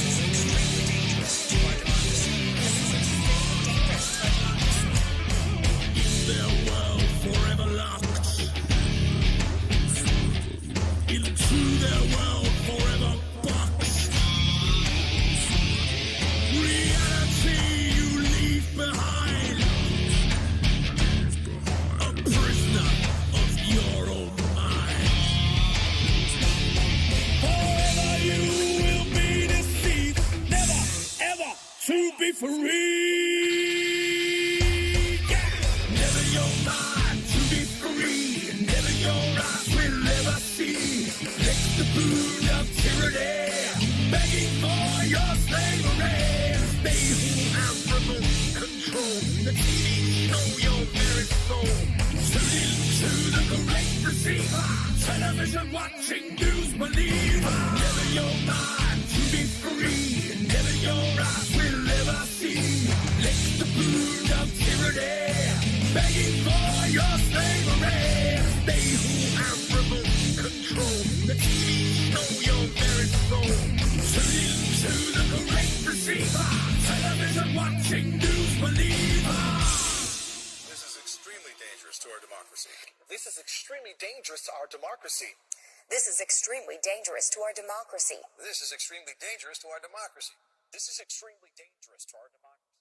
is extremely dangerous to our democracy. This is extremely dangerous to our democracy. In their world forever locked. Into their world forever boxed. Reality you leave behind. A prisoner of your own mind. Forever you will be deceived, never ever to be free. Never your mind to be free. Never your eyes will ever see. Lick the boot of tyranny, begging for your slavery. They who have remote control, the TV know your very soul. Tune into the great deceiver, television watching news believer. Never your mind to be free. Never your eyes will ever see. Lick the boot of tyranny, begging for your slavery. They who have remote control, the TV know your very soul. Tune into the great deceiver, television watching news believer. This is extremely dangerous to our democracy. This is extremely dangerous to our democracy. This is extremely dangerous to our democracy. This is extremely dangerous to our democracy. This is extremely dangerous to our democracy.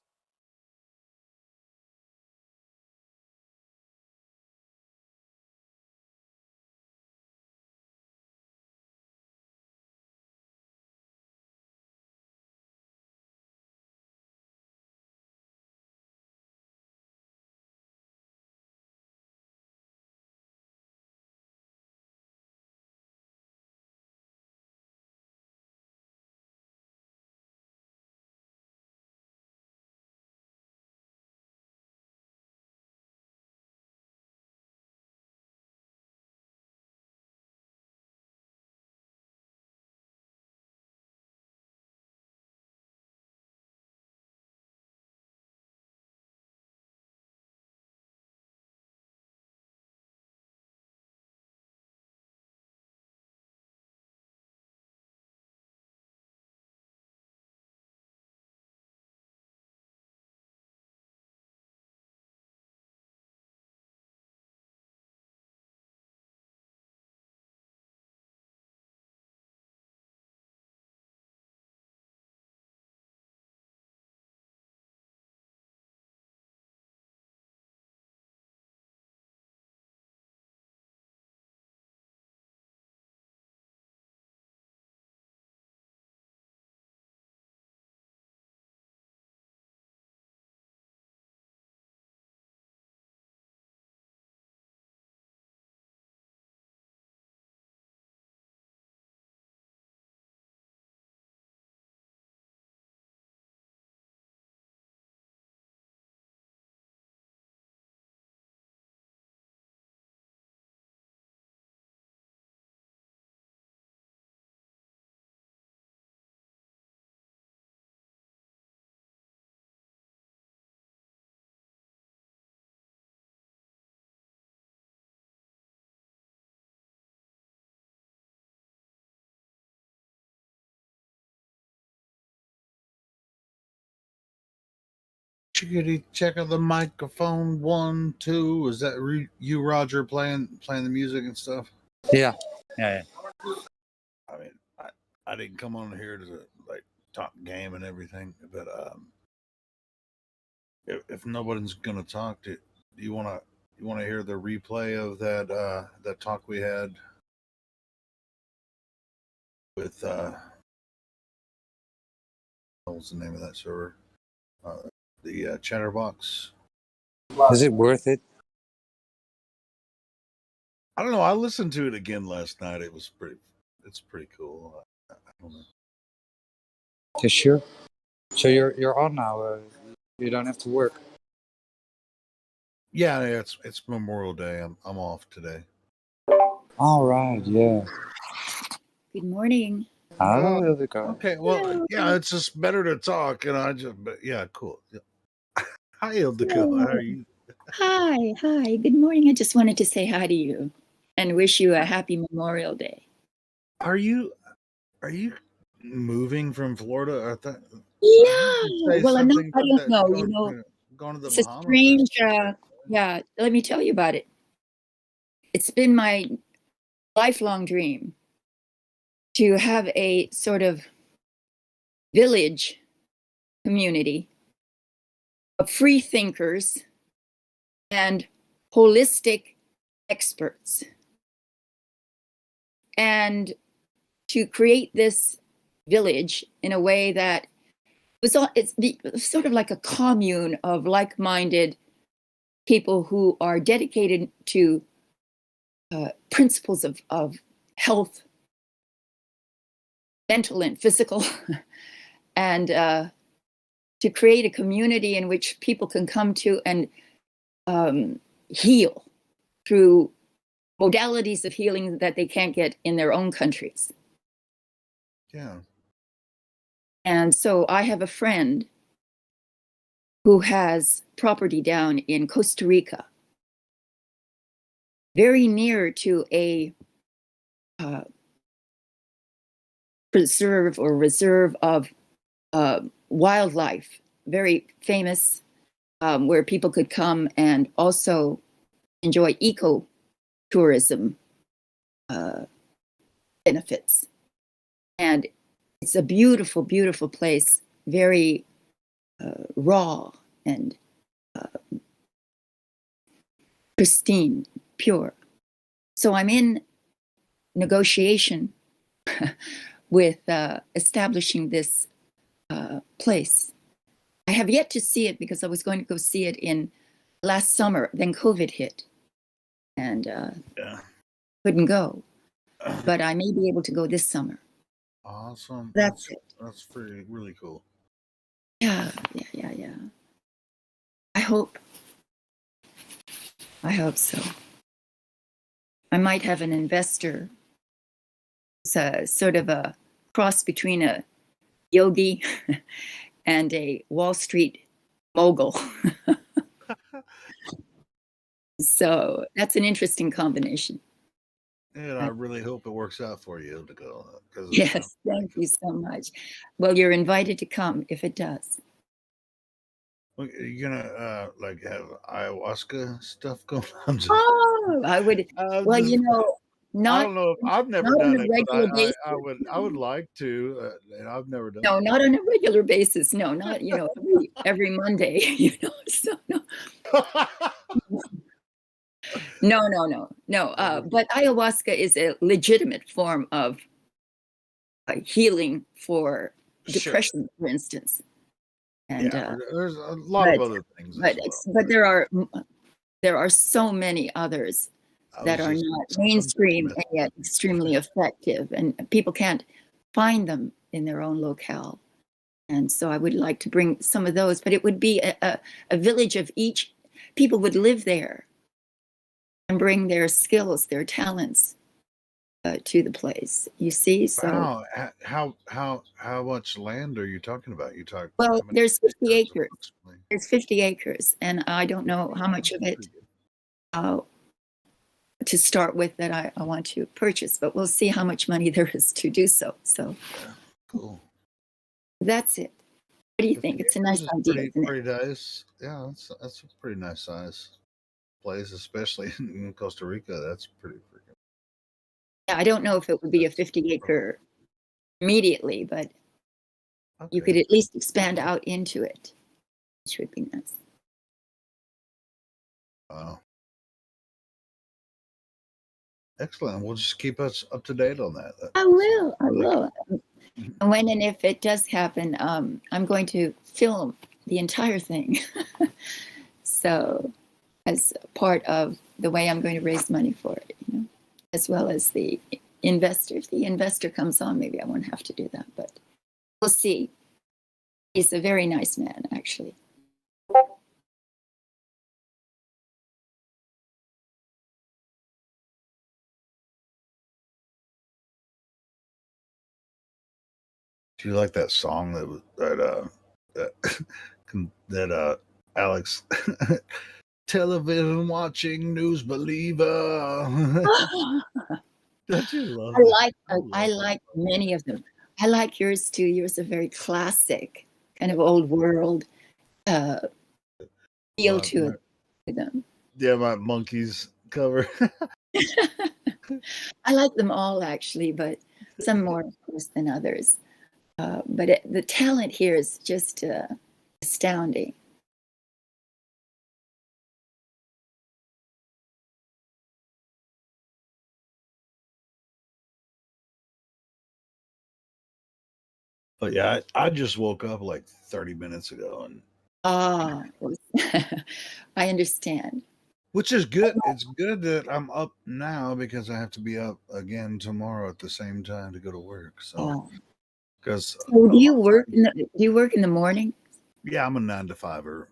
Chickadee, check out the microphone. 1, 2. Is that you, Roger, playing the music and stuff? Yeah. Yeah. I mean, I didn't come on here to like talk game and everything, but if nobody's gonna talk, do you wanna hear the replay of that talk we had with what was the name of that server? The Chatterbox. Is it worth it? I don't know. I listened to it again last night. It's pretty cool. I don't know. You sure? So you're on now. You don't have to work. Yeah, it's Memorial Day. I'm off today. All right. Yeah. Good morning. Hello, Ildiko. Okay. Well, yeah, it's just better to talk, but yeah, cool. Yeah. Hi, Ildiko. How are you? Hi. Good morning. I just wanted to say hi to you and wish you a happy Memorial Day. Are you moving from Florida? I thought. Yeah. Well, I'm not. I don't know. Going to the it's a Bahamas. strange. Yeah. Let me tell you about it. It's been my lifelong dream to have a sort of village community of free thinkers and holistic experts, and to create this village in a way that it's sort of like a commune of like-minded people who are dedicated to principles of health, mental and physical, and to create a community in which people can come to and heal through modalities of healing that they can't get in their own countries. Yeah. And so I have a friend who has property down in Costa Rica, very near to a preserve or reserve of wildlife, very famous, where people could come and also enjoy ecotourism benefits. And it's a beautiful, beautiful place, very raw and pristine, pure. So I'm in negotiation with establishing this place. I have yet to see it because I was going to go see it in last summer, then COVID hit and couldn't go. But I may be able to go this summer. Awesome. That's it. That's really cool. Yeah. I hope so. I might have an investor. It's a sort of a cross between a yogi and a Wall Street mogul. So that's an interesting combination. And I really hope it works out for you, Ildiko. Yes, thank you so much. Well, you're invited to come if it does. You're gonna like have ayahuasca stuff going on? Oh, I would. Well, not. I don't know if I've never not done on a it, but regular basis. I would like to, and I've never done. No, not on a regular basis. No, not every Monday. So no. No. But ayahuasca is a legitimate form of healing for depression, for instance. And there's a lot of other things. But there are so many others that are not mainstream and yet extremely effective, and people can't find them in their own locale. And so I would like to bring some of those, but it would be a village of each. People would live there and bring their skills, their talents to the place. You see, so wow. How much land are you talking about? Well, there's 50 acres. There's 50 acres, and I don't know how much of it to start with that I want to purchase, but we'll see how much money there is to do so. So cool. That's it. What do you 50 think? It's a nice acres is idea, isn't it? pretty nice. Yeah, that's a pretty nice size place, especially in Costa Rica. That's pretty freaking. Yeah, I don't know if it would be a 50-acre immediately, but you could Okay. at least expand out into it, which would be nice. Wow. Excellent. We'll just keep us up to date on that. I will. I will. And when and if it does happen, I'm going to film the entire thing. So, as part of the way I'm going to raise money for it, you know, as well as the investor. If the investor comes on, maybe I won't have to do that, but we'll see. He's a very nice man, actually. Do you like that song that Alex television watching news believer? Don't you love it? I like many of them. I like yours too. Yours are very classic, kind of old world feel to them. Yeah, my monkeys cover. I like them all actually, but some more, of course, than others. But the talent here is just astounding. But yeah, I just woke up like 30 minutes ago, and Ah, I understand. which is good. It's good that I'm up now because I have to be up again tomorrow at the same time to go to work. So, Oh. because So do you work? Do you work in the morning? yeah, I'm a 9 to 5er.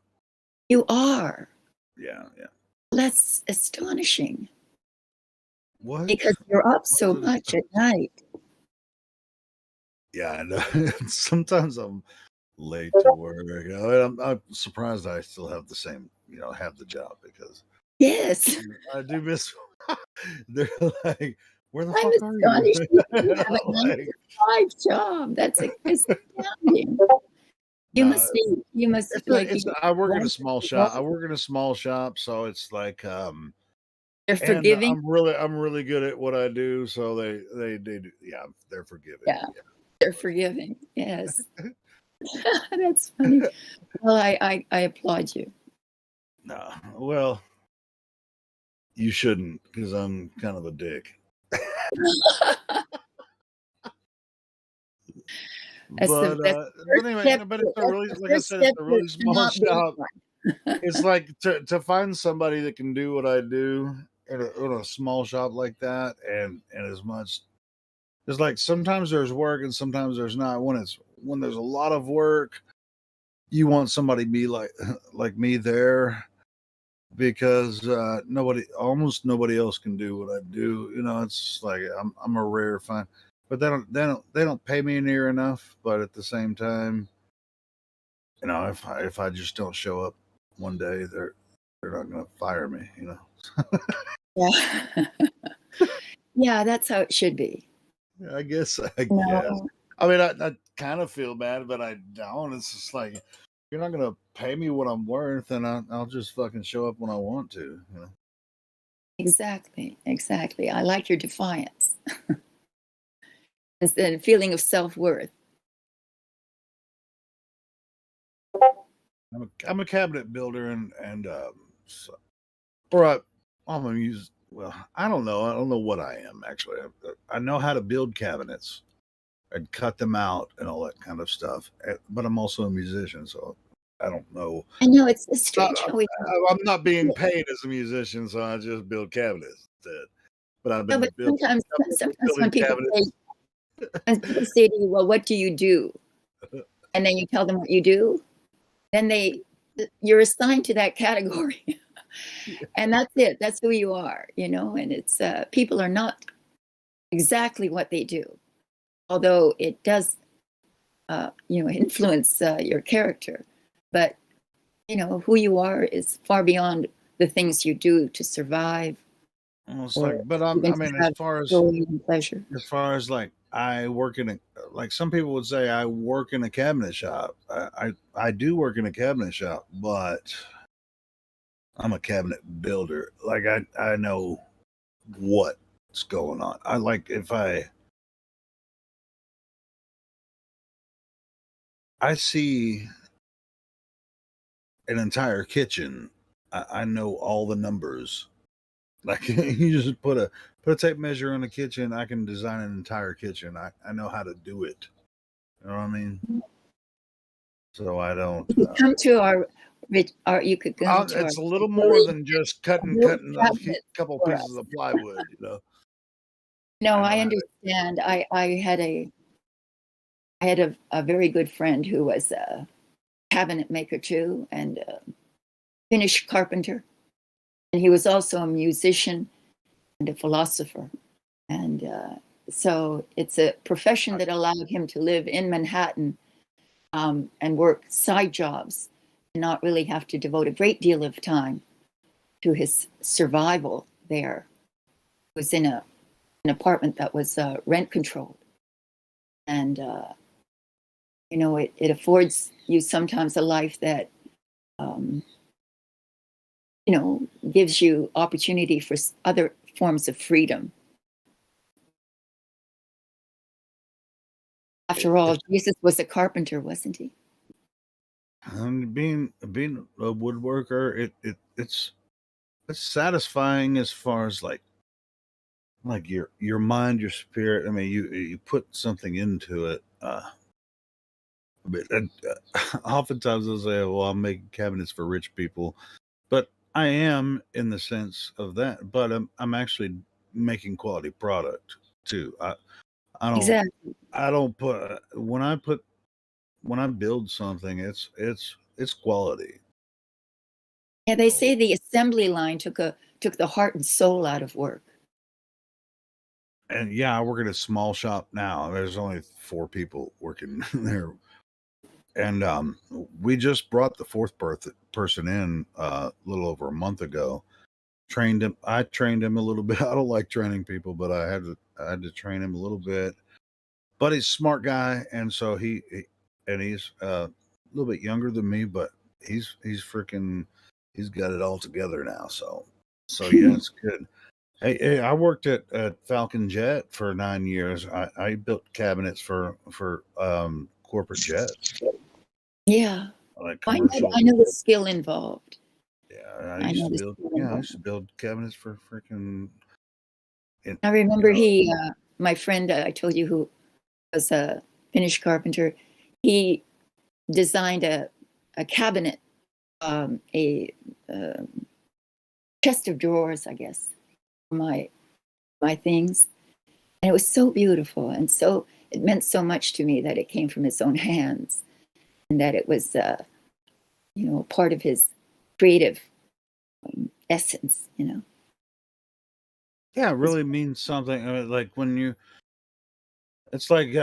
You are. Yeah. That's astonishing. What? Because you're up so much at night. Yeah, I know. Sometimes I'm late to work. I'm surprised I still have the same, have the job because Yes. I do miss. They're like, where the I'm fuck are astonished you? you have a 9 to 5 job. That's astounding. You No, must be. You must I work in a small shop. I work in a small shop, so it's like They're and forgiving. I'm really good at what I do, so they do. Yeah, they're forgiving. Yeah, they're forgiving. Yes. That's funny. Well, I applaud you. No, well, you shouldn't because I'm kind of a dick. But anyway, but it's a really, like I said, it's a really small shop. It's like to find somebody that can do what I do in a small shop like that, and as much. It's like sometimes there's work and sometimes there's not. When there's a lot of work, you want somebody be like me there because almost nobody else can do what I do. It's like I'm a rare find, but they don't pay me near enough. But at the same time, if I just don't show up one day, they're not going to fire me. Yeah. Yeah, that's how it should be. I guess. I mean, I kind of feel bad, but I don't. It's just like, you're not gonna pay me what I'm worth, and I'll just fucking show up when I want to. Exactly. I like your defiance. Instead of feeling of self-worth. I'm a cabinet builder, and I'm a music. Well, I don't know. I don't know what I am actually. I know how to build cabinets and cut them out and all that kind of stuff. But I'm also a musician, so I don't know. I know it's strange how we. I'm not being paid as a musician, so I just build cabinets instead. But I've been sometimes when people say to you, "Well, what do you do?" and then you tell them what you do, then you're assigned to that category. And that's it. That's who you are, and it's people are not exactly what they do, although it does influence your character, but who you are is far beyond the things you do to survive. Almost like, but I mean, as far as pleasure, as far as like I work in a, like some people would say I work in a cabinet shop. I do work in a cabinet shop, but I'm a cabinet builder. Like I know what's going on. I like if I see an entire kitchen, I know all the numbers. Like you just put a tape measure on the kitchen, I can design an entire kitchen. I know how to do it. You know what I mean? So I don't. You could come to our. You could come to It's our. a little more than just cutting a couple for pieces us. of plywood. You know. No, I understand. I had a very good friend who was a cabinet maker too, and a Finnish carpenter, and he was also a musician and a philosopher, and so it's a profession that allowed him to live in Manhattan and work side jobs and not really have to devote a great deal of time to his survival there. He was in an apartment that was rent controlled, and you know, it affords you sometimes a life that you know, gives you opportunity for other forms of freedom. After all, Jesus was a carpenter, wasn't he? And being a woodworker, it's satisfying as far as like your mind, your spirit. I mean, you put something into it. But oftentimes they'll say, "Well, I'm making cabinets for rich people," but I am in the sense of that. But I'm actually making quality product too. I don't Exactly. I don't put when I build something, it's quality. Yeah, they say the assembly line took the heart and soul out of work. And yeah, I work at a small shop now. There's only 4 people working there. And we just brought the fourth person in a little over a month ago. Trained him. I trained him a little bit. I don't like training people, but I had to train him a little bit. But he's a smart guy, and so he's a little bit younger than me, but he's freaking he's got it all together now. So yeah, it's good. Hey, I worked at Falcon Jet for 9 years. I built cabinets for corporate jets, Yeah, like I commercial. know the skill involved. Yeah, I know the skill I involved. used to build cabinets for freaking. I remember he, my friend, I told you who was a Finnish carpenter. He designed a cabinet, a chest of drawers, I guess, for my things, and it was so beautiful, and so it meant so much to me that it came from his own hands, and that it was, you know, part of his creative essence. You know. Yeah, it really means something. Like when you, it's like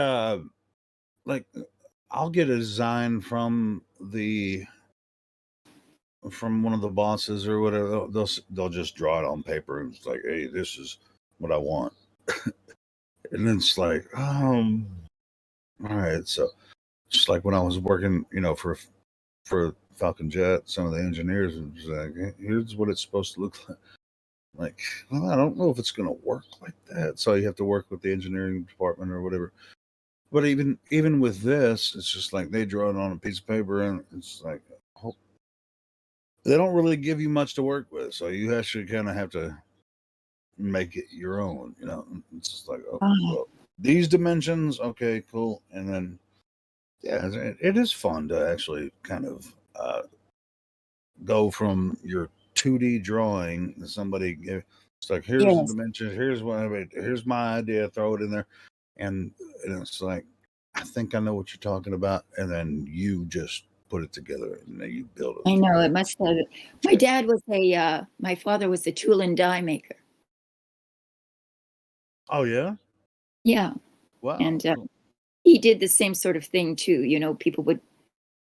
I'll get a design from one of the bosses or whatever. They'll just draw it on paper and it's like, hey, this is what I want. And then it's like, all right. So just like when I was working, you know, for Falcon Jet, some of the engineers was like, "Hey, here's what it's supposed to look like." Like, well, I don't know if it's going to work like that. So you have to work with the engineering department or whatever. But even with this, it's just like they draw it on a piece of paper, and it's like they don't really give you much to work with. So you actually kind of have to make it your own. You know, it's just like, oh, well, these dimensions, okay, cool, and then yeah, it is fun to actually kind of go from your 2D drawing to somebody give. It's like here's the dimensions, here's my idea, throw it in there, and it's like I think I know what you're talking about, and then you just put it together and then you build it. I know it must have. My dad was my father was a tool and die maker. Oh yeah. Yeah. Wow. And he did the same sort of thing too. You know, people would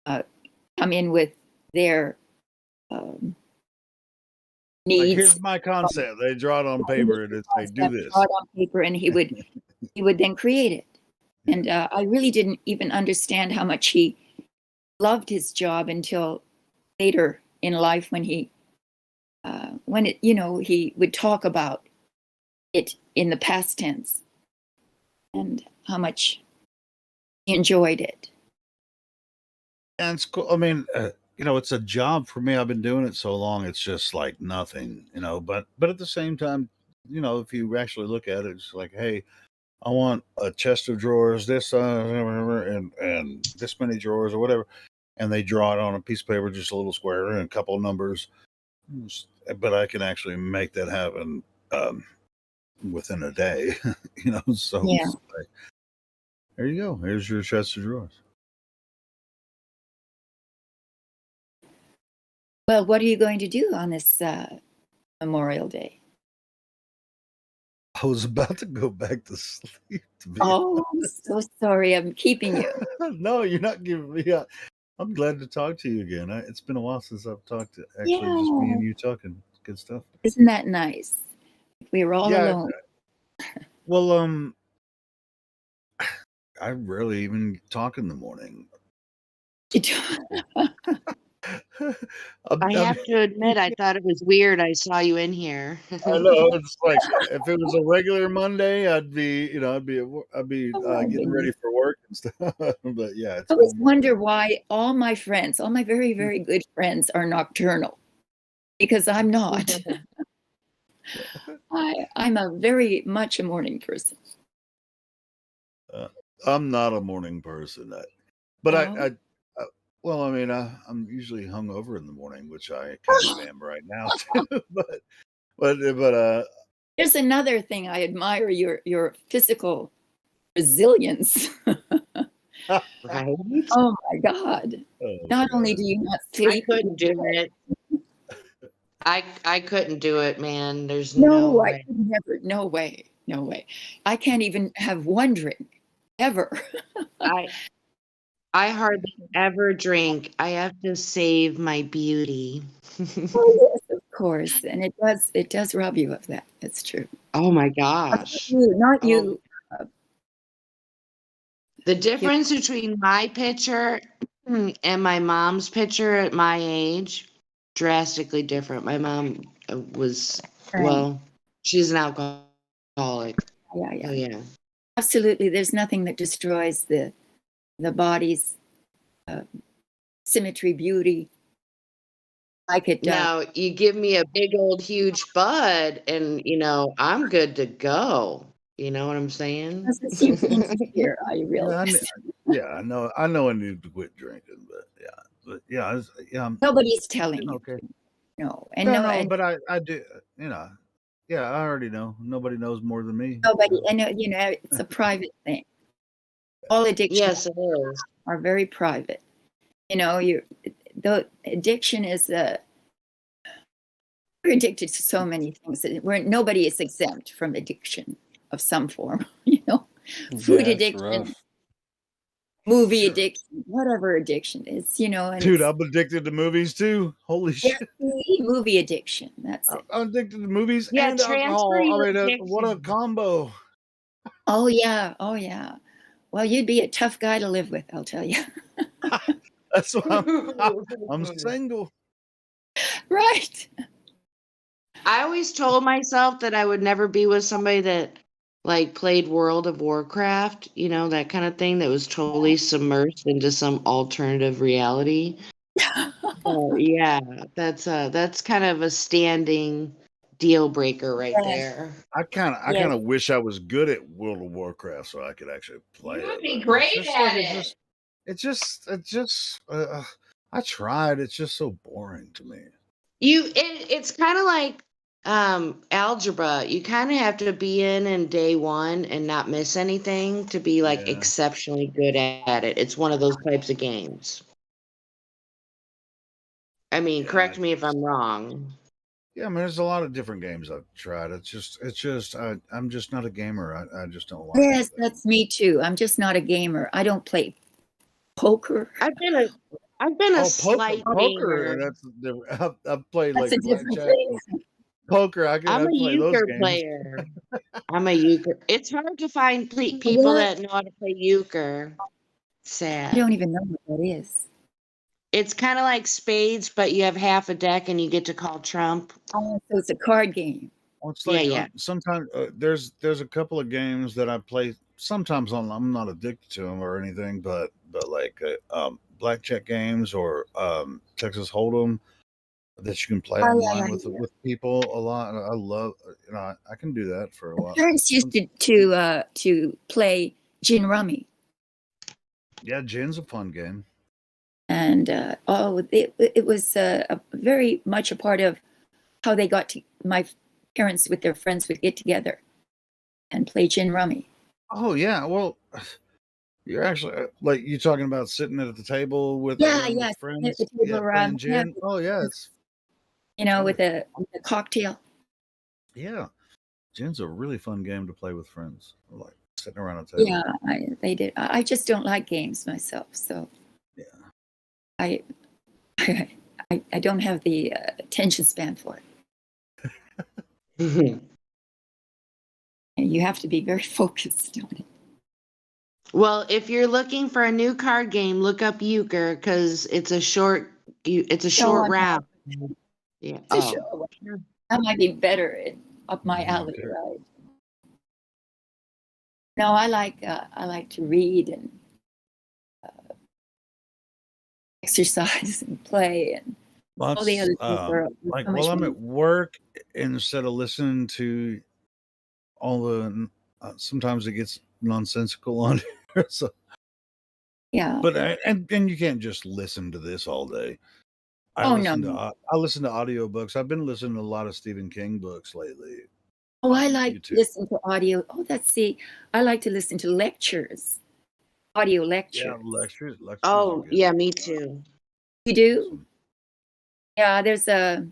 come in with their needs. Like, here's my concept. They draw it on paper and they do this. Draw it on paper, and he would he would then create it. And I really didn't even understand how much he loved his job until later in life when he would talk about it in the past tense and how much he enjoyed it. And it's cool. I mean, it's a job for me. I've been doing it so long. It's just like nothing, but at the same time, if you actually look at it, it's like, hey, I want a chest of drawers, this and this many drawers or whatever, and they draw it on a piece of paper, just a little square and a couple of numbers. But I can actually make that happen within a day, So Yeah. like, there you go. Here's your chest of drawers. Well, what are you going to do on this Memorial Day? I was about to go back to sleep. Oh, I'm so sorry. I'm keeping you. No, you're not giving me up. I'm glad to talk to you again. It's been a while since I've talked to just me and you talking. Good stuff. Isn't that nice? We were all alone. Well, I rarely even talk in the morning. I have to admit, I thought it was weird. I saw you in here. I know, it's like if it was a regular Monday, I'd be getting ready for work and stuff. But yeah, I always wonder why all my friends, all my very, very good friends, are nocturnal, because I'm not. I'm a very much a morning person. I'm not a morning person, but well, I mean, I'm usually hungover in the morning, which I kind of am right now too. But there's another thing I admire: your physical resilience. Right? Oh my God! Not only do you not sleep, I couldn't do it. I couldn't do it, man. There's no way. I could never. No way. No way. I can't even have one drink ever. I hardly ever drink. I have to save my beauty. Oh, yes, of course, and it does rob you of that. It's true. Oh my gosh! Not you. The difference between my picture and my mom's picture at my age, drastically different. My mom was she's an alcoholic. Yeah. Oh, yeah. Absolutely. There's nothing that destroys the body's symmetry, beauty. Like it does. Now you give me a big old huge bud and I'm good to go. You know what I'm saying? Doesn't seem sincere, I realize. I know I need to quit drinking, but Nobody's telling you. Okay. No. But I do, I already know. Nobody knows more than me. Nobody, and it's a private thing. All addictions are very private. The addiction is we're addicted to so many things. Nobody is exempt from addiction of some form. Food addiction, movie addiction, whatever addiction is. And dude, I'm addicted to movies too. Holy shit! Movie addiction. That's it. I'm addicted to movies and alcohol. I mean, what a combo! Oh yeah. Well, you'd be a tough guy to live with, I'll tell you. That's why I'm single. Right. I always told myself that I would never be with somebody that played World of Warcraft, that kind of thing, that was totally submersed into some alternative reality. Yeah, that's kind of a standing deal breaker right there. I kind of wish I was good at World of Warcraft so I could actually play it. You'd be great at it. It's just I tried. It's just so boring to me. It's kind of like algebra. You kind of have to be in day one and not miss anything to be exceptionally good at it. It's one of those types of games. I mean, correct me if I'm wrong. Yeah, I mean, there's a lot of different games I've tried. It's just I'm just not a gamer. I just don't like. Yes, that's me too. I'm just not a gamer. I don't play poker. I've been a slight poker. gamer. That's different. I've played That's a different blackjack. thing. Poker, I'm I'd a play those euchre games. player. I'm a euchre. It's hard to find people What? that know how to play euchre. I Sad. don't even know what that is. It's kind of like spades, but you have half a deck and you get to call trump. Oh, so it's a card game. Well, it's Yeah, like yeah. sometimes there's a couple of games that I play. Sometimes I'm not addicted to them or anything, but like blackjack games or Texas Hold'em that you can play Oh, yeah, online yeah, with yeah. people a lot. I love, I can do that for a My while. parents used to play gin rummy, Yeah, gin's a fun game. and it was very much a part of how they got to. My parents with their friends would get together and play gin rummy. Oh yeah, well, you're actually like you talking about sitting at the table with Yeah, with yeah, sitting at friends, the table yeah, around, playing gin. Oh yeah, it's with a cocktail. yeah, gin's a really fun game to play with friends, like sitting around a table. Yeah, they did. I just don't like games myself, so yeah, I I don't have the attention span for it. And you have to be very focused on it. Well, if you're looking for a new card game, look up euchre because it's a short round. Yeah. Oh. That might be better up my alley, right? No, I like to read and exercise and play and all the other things are like so while much I'm more. at work, instead of listening to all the sometimes it gets nonsensical on here. So Yeah, but and you can't just listen to this all day. I listen to audiobooks. I've been listening to a lot of Stephen King books lately. Oh, I like to listen to audio. Oh, I like to listen to lectures, audio lectures. Yeah, lectures. Oh, yeah, me too. You do? Yeah, there's a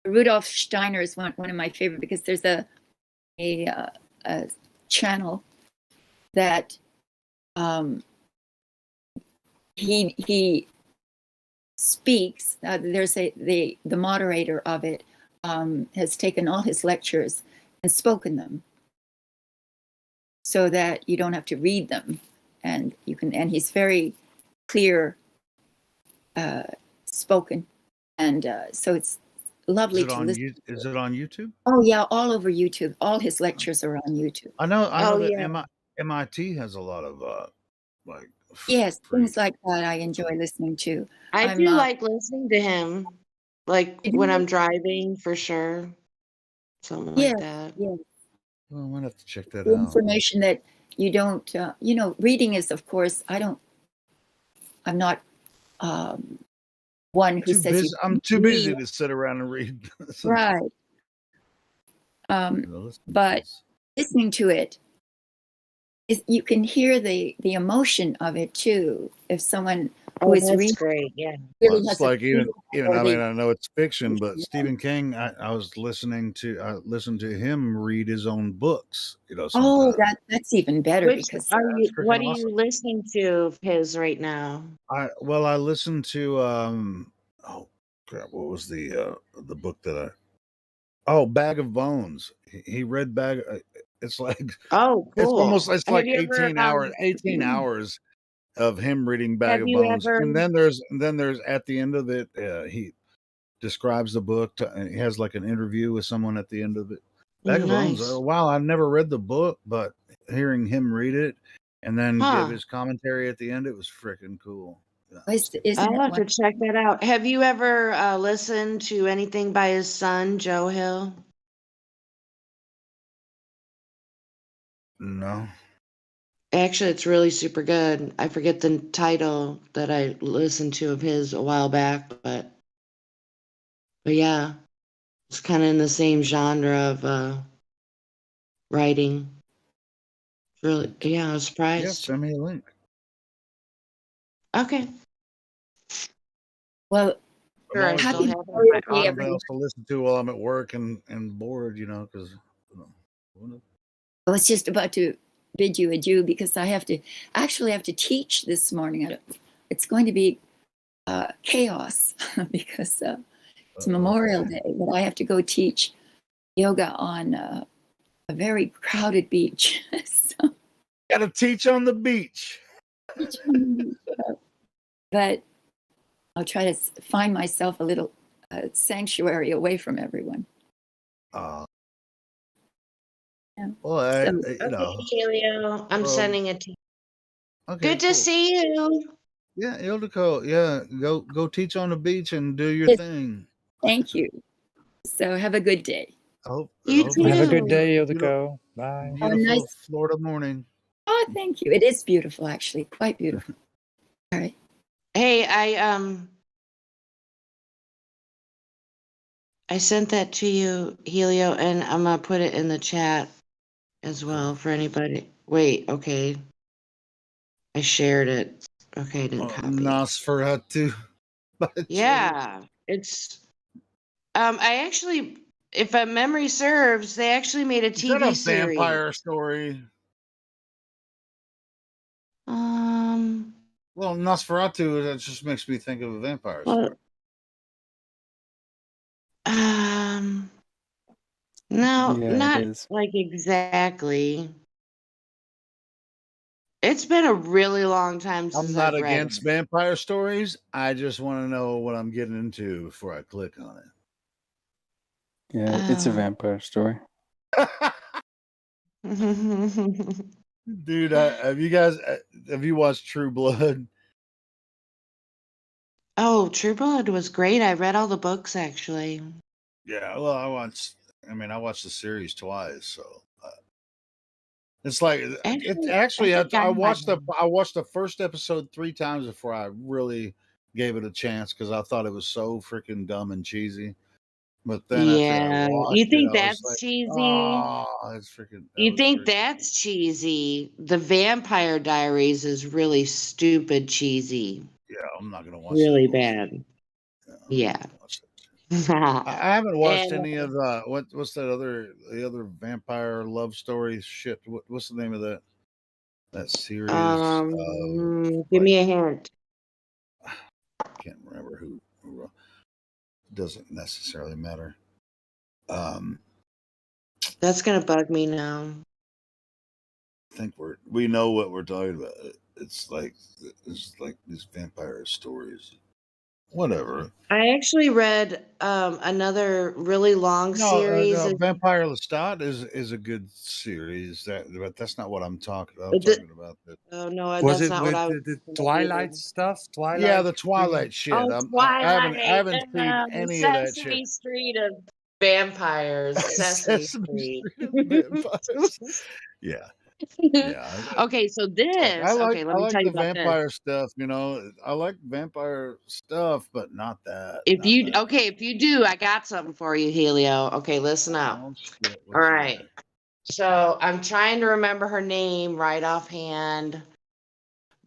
Rudolf Steiner is one of my favorite because there's a channel that he speaks. There's the moderator of it has taken all his lectures and spoken them so that you don't have to read them, and you can. And he's very clear spoken, and so it's lovely to listen. Is it on YouTube? Oh yeah, all over YouTube. All his lectures are on YouTube. I know that yeah. MIT has a lot of like yes, things like that I enjoy listening to. I do like listening to him, like when I'm driving for sure. Something like that. Yeah. Well, I'm gonna have to check that The out. information that you don't, reading is, of course, I'm not one who says I'm too busy to sit around and read. Right. But listening to it, you can hear the emotion of it too. If someone who is reading, great, yeah. Really It's has like even I mean I know it's fiction, but Yeah. Stephen King, I listened to him read his own books. Oh, that's even better because What are you listening to of his right now? I listened to oh crap, what was the book that Bag of Bones. He read it's like cool. It's like Have you 18 hours of him reading Bag of you Bones. ever- And then there's at the end of it he describes the book and he has like an interview with someone at the end of it. Bag of Bones. Wow, I never read the book, but hearing him read it and then give his commentary at the end, it was freaking cool. Yeah. I'll have to check that out. Have you ever listened to anything by his son, Joe Hill? No. Actually, it's really super good. I forget the title that I listened to of his a while back, but yeah, it's kind of in the same genre of writing. Really, yeah, I was surprised. Yeah, send me a link. Okay. Well, I'm happy always birthday, something everyone. else to listen to while I'm at work and bored, because I was just about to bid you adieu because I have to teach this morning. It's going to be chaos because it's Memorial Day, but I have to go teach yoga on a very crowded beach. So, got to teach on the beach. but I'll try to find myself a little sanctuary away from everyone. Yeah. Yeah. Well, Helio, I'm sending it to you. Okay, Good to see you. Yeah, Ildiko. Yeah, go teach on the beach and do your thing. Thank you. So have a good day. You too. Have a good day, Ildiko. Bye. Beautiful nice. Florida morning. Oh, thank you. It is beautiful, actually. Quite beautiful. All right. Hey, I sent that to you, Helio, and I'm gonna put it in the chat as well for anybody. Wait, okay. I shared it. Okay, I didn't copy. Nosferatu. Yeah, it's. I actually, if my memory serves, they actually made a Is that TV a series. vampire story? Well, Nosferatu, that just makes me think of a vampire story. No, Yeah, not it is. like exactly. It's been a really long time since I'm not I've read against vampire stories. I just want to know what I'm getting into before I click on it. Yeah, it's a vampire story. Dude, have you watched True Blood? Oh, True Blood was great. I read all the books actually. Yeah, well, I watched the series twice, so it's like I watched the first episode 3 times before I really gave it a chance because I thought it was so freaking dumb and cheesy. But then after I Yeah, watched you think it, I was that's like, cheesy? "Oh, it's freaking." You think that's cheesy? The Vampire Diaries is really stupid cheesy. Yeah, I'm not gonna watch Really that bad. Yeah. I haven't watched And any of what's the other vampire love story shit. What's the name of that series? give me a hint. Can't remember who doesn't necessarily matter. That's gonna bug me now. I think we know what we're talking about. It's like these vampire stories. Whatever. I actually read another really long series. No, Vampire Lestat is a good series. But that's not what I'm talking. I'm talking about that. Oh no, Was that's it not what with I was. the Twilight stuff? Twilight? Yeah, the Twilight shit. Oh, I Twilight! haven't seen any of that shit. Sesame Street of vampires. Sesame Street. Vampires. Yeah. Yeah. Okay, so this. Okay, let I me like tell you the about this. vampire stuff, I like vampire stuff, but not that. If you do, I got something for you, Helio. Okay, listen up. Oh, shit. All right. So I'm trying to remember her name right offhand,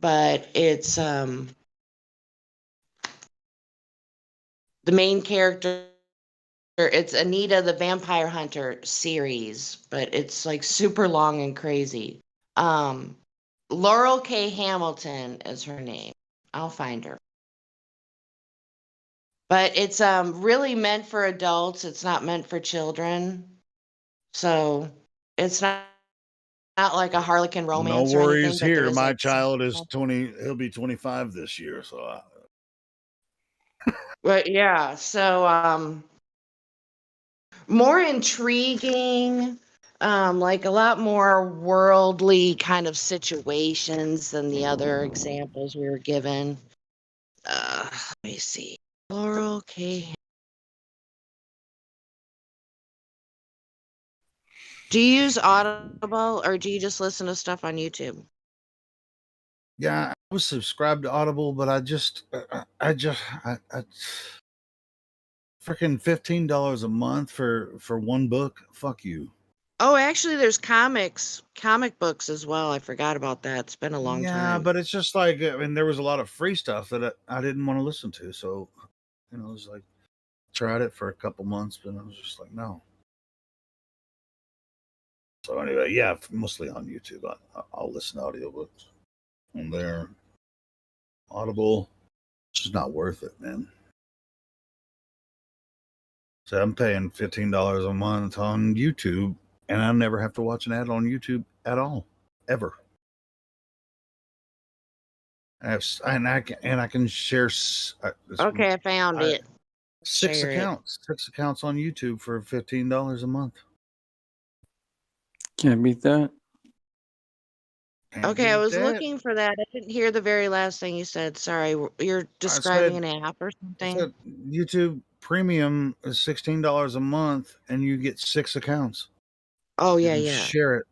but it's the main character. It's Anita the Vampire Hunter series, but it's like super long and crazy. Laurel K. Hamilton is her name. I'll find her. But it's really meant for adults. It's not meant for children. So it's not like a Harlequin No romance or anything. worries But there here. is My like child is 20. He'll be 25 this year. So, but yeah, so more intriguing, like a lot more worldly kind of situations than the other examples we were given. Let me see. Laurel K. Do you use Audible or do you just listen to stuff on YouTube? yeah, I was subscribed to Audible, but I freaking $15 a month for one book. Fuck you. Oh, actually, there's comic books as well. I forgot about that. It's been a long Yeah, time. but it's just like there was a lot of free stuff that I didn't want to listen to. So, it was like tried it for a couple months, but I was just like, no. So anyway, yeah, mostly on YouTube. I'll listen to audiobooks on there. Audible, it's just not worth it, man. So I'm paying $15 a month on YouTube, and I never have to watch an ad on YouTube at all, ever. And I can share. Okay, I found it. Six Share it. accounts on YouTube for $15 a month. Can't beat that. Okay, I was looking for that. I didn't hear the very last thing you said. Sorry, you're describing an app or something. YouTube Premium is $16 a month, and you get 6 accounts. Oh You yeah, can yeah. Share it.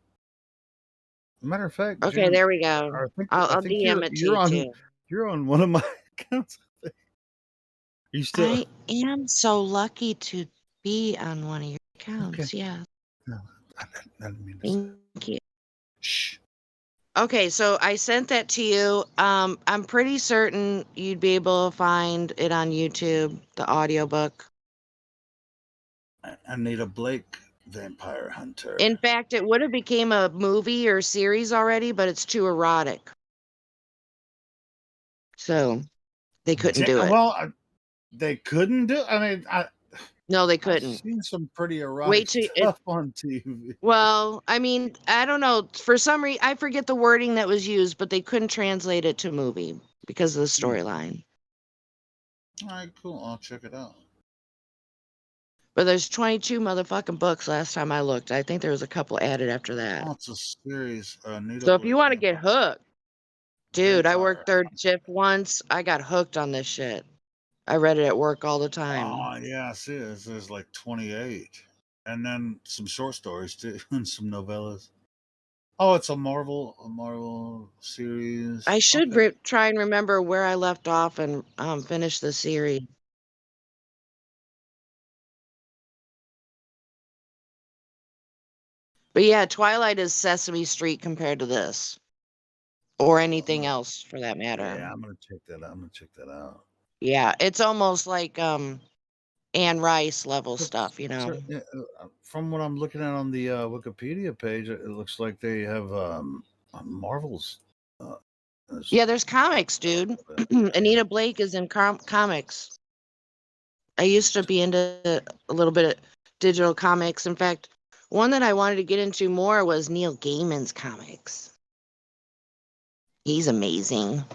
Matter of fact, Okay, Jen, there we go. I'll DM it to you too. You're on one of my accounts. You still? I am so lucky to be on one of your accounts. Yeah. No, I didn't mean to Thank you. Shh. Okay, so I sent that to you. I'm pretty certain you'd be able to find it on YouTube, the audiobook. Anita Blake, Vampire Hunter. In fact, it would have became a movie or series already, but it's too erotic. So they couldn't do it. Well, they couldn't do. I mean, no, they couldn't. I've seen some pretty erotic stuff on TV. Well, I mean, I don't know. For some reason, I forget the wording that was used, but they couldn't translate it to movie because of the storyline. All right, cool. I'll check it out. But there's 22 motherfucking books last time I looked. I think there was a couple added after that. Oh, it's a series. So if you want to get hooked, dude, I worked third shift once. I got hooked on this shit. I read it at work all the time. Oh, yeah, I see it. There's like 28. And then some short stories, too, and some novellas. Oh, it's a Marvel series. I should try and remember where I left off and finish the series. But yeah, Twilight is Sesame Street compared to this. Or anything else for that matter. Yeah, I'm gonna check that out. Yeah, it's almost like Anne Rice level stuff, you know. From what I'm looking at on the Wikipedia page, it looks like they have Marvel's. Yeah, there's comics, dude. Anita Blake is in comics. I used to be into a little bit of digital comics. In fact, one that I wanted to get into more was Neil Gaiman's comics. He's amazing.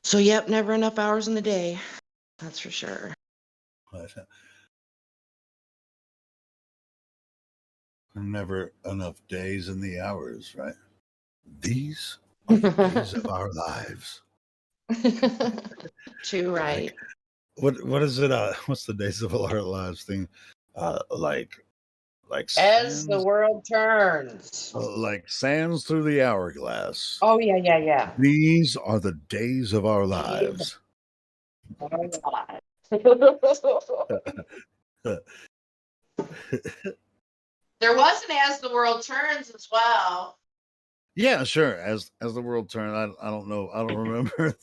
So, yep, never enough hours in the day. That's for sure. Never enough days in the hours, right? These are the days of our lives. Too right. What is it? What's the days of our lives thing? Like as the world turns. Like sands through the hourglass. Oh yeah. These are the days of our lives. There was an As the World Turns as well. Yeah, sure. As the world turns, I don't know. I don't remember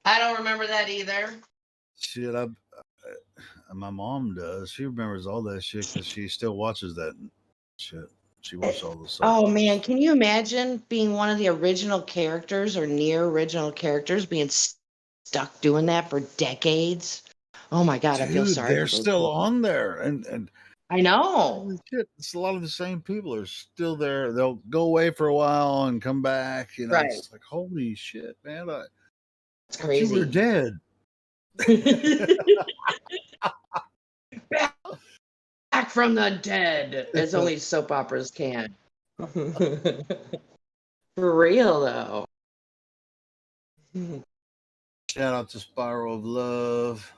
I don't remember that either. Shit, my mom does. She remembers all that shit because she still watches that shit. She watched all the stuff. Oh man, can you imagine being one of the original characters or near original characters being stuck doing that for decades? Oh my god, Dude, I feel sorry. They're still on there, and I know. Holy shit, it's a lot of the same people are still there. They'll go away for a while and come back. You know, right. It's like holy shit, man! It's crazy. You were dead. Back from the dead, as only soap operas can. For real, though. Shout out to Spiral of Love.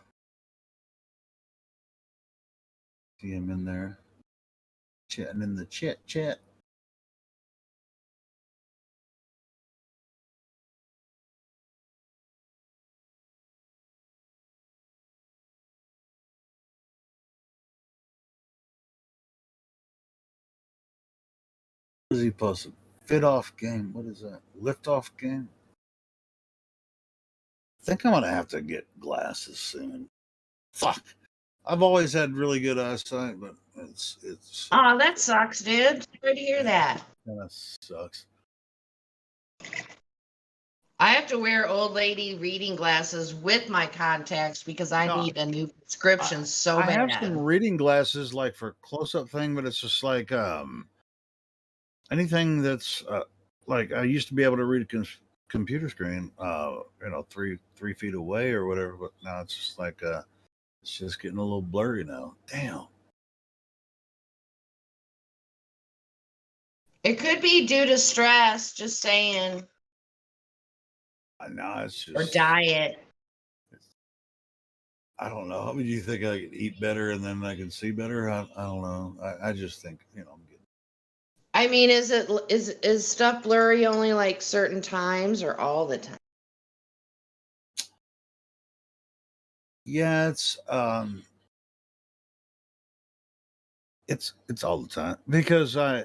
See him in there. Chatting in the chat. What is he posted? Fit off game. What is that? Lift off game? I think I'm gonna have to get glasses soon. Fuck. I've always had really good eyesight, but it's Oh, that sucks, dude. Sorry to hear that. kind of sucks. I have to wear old lady reading glasses with my contacts because I need a new prescription so I bad. have some reading glasses like for close-up thing, but it's just like anything that's like I used to be able to read a computer screen, 3 feet away or whatever, but now it's just like it's just getting a little blurry now. Damn. It could be due to stress, just saying. No, it's just or diet. I don't know. How would you think I could eat better and then I can see better? I don't know. I just think I'm getting. I mean, is stuff blurry only like certain times or all the time? Yeah, it's all the time because I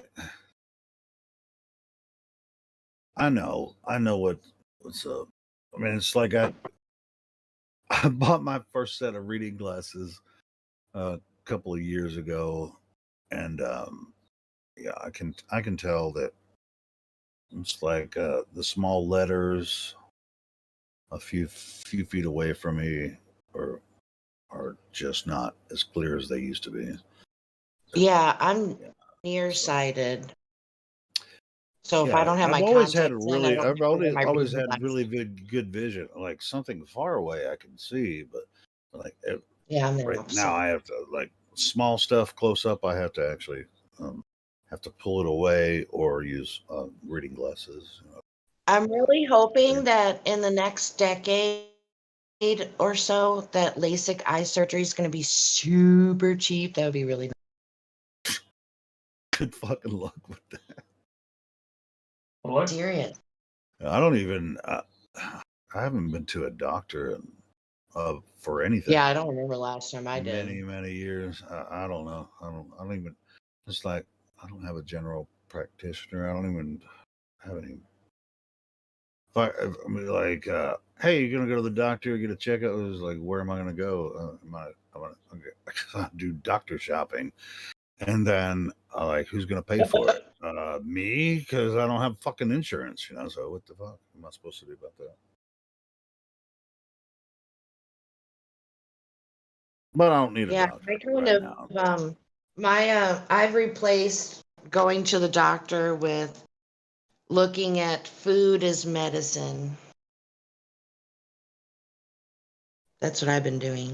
know what's up. I mean, it's like I bought my first set of reading glasses a couple of years ago, and yeah, I can tell that it's like the small letters a few feet away from me are just not as clear as they used to be. Yeah, I'm nearsighted. So if I don't have I've my always had contacts in, I don't I've have to wear my always reading had glasses. really good vision. Like something far away I can see, but like Yeah, I'm the right opposite. now I have to like small stuff close up. I have to actually have to pull it away or use reading glasses. I'm really hoping that in the next decade or so that LASIK eye surgery is going to be super cheap. That would be really nice. Good fucking luck with that. What? Serious. I don't even. I haven't been to a doctor for anything. Yeah, I don't remember last time I did. Many years. I don't know. I don't even. It's like I don't have a general practitioner. I don't even have any. I mean, like, hey, you're gonna go to the doctor, get a checkup. It was like, where am I gonna go? I do doctor shopping, and then who's gonna pay for it? Me, because I don't have fucking insurance. So what the fuck am I supposed to do about that? But I don't need a doctor I've replaced going to the doctor with looking at food as medicine. That's what I've been doing.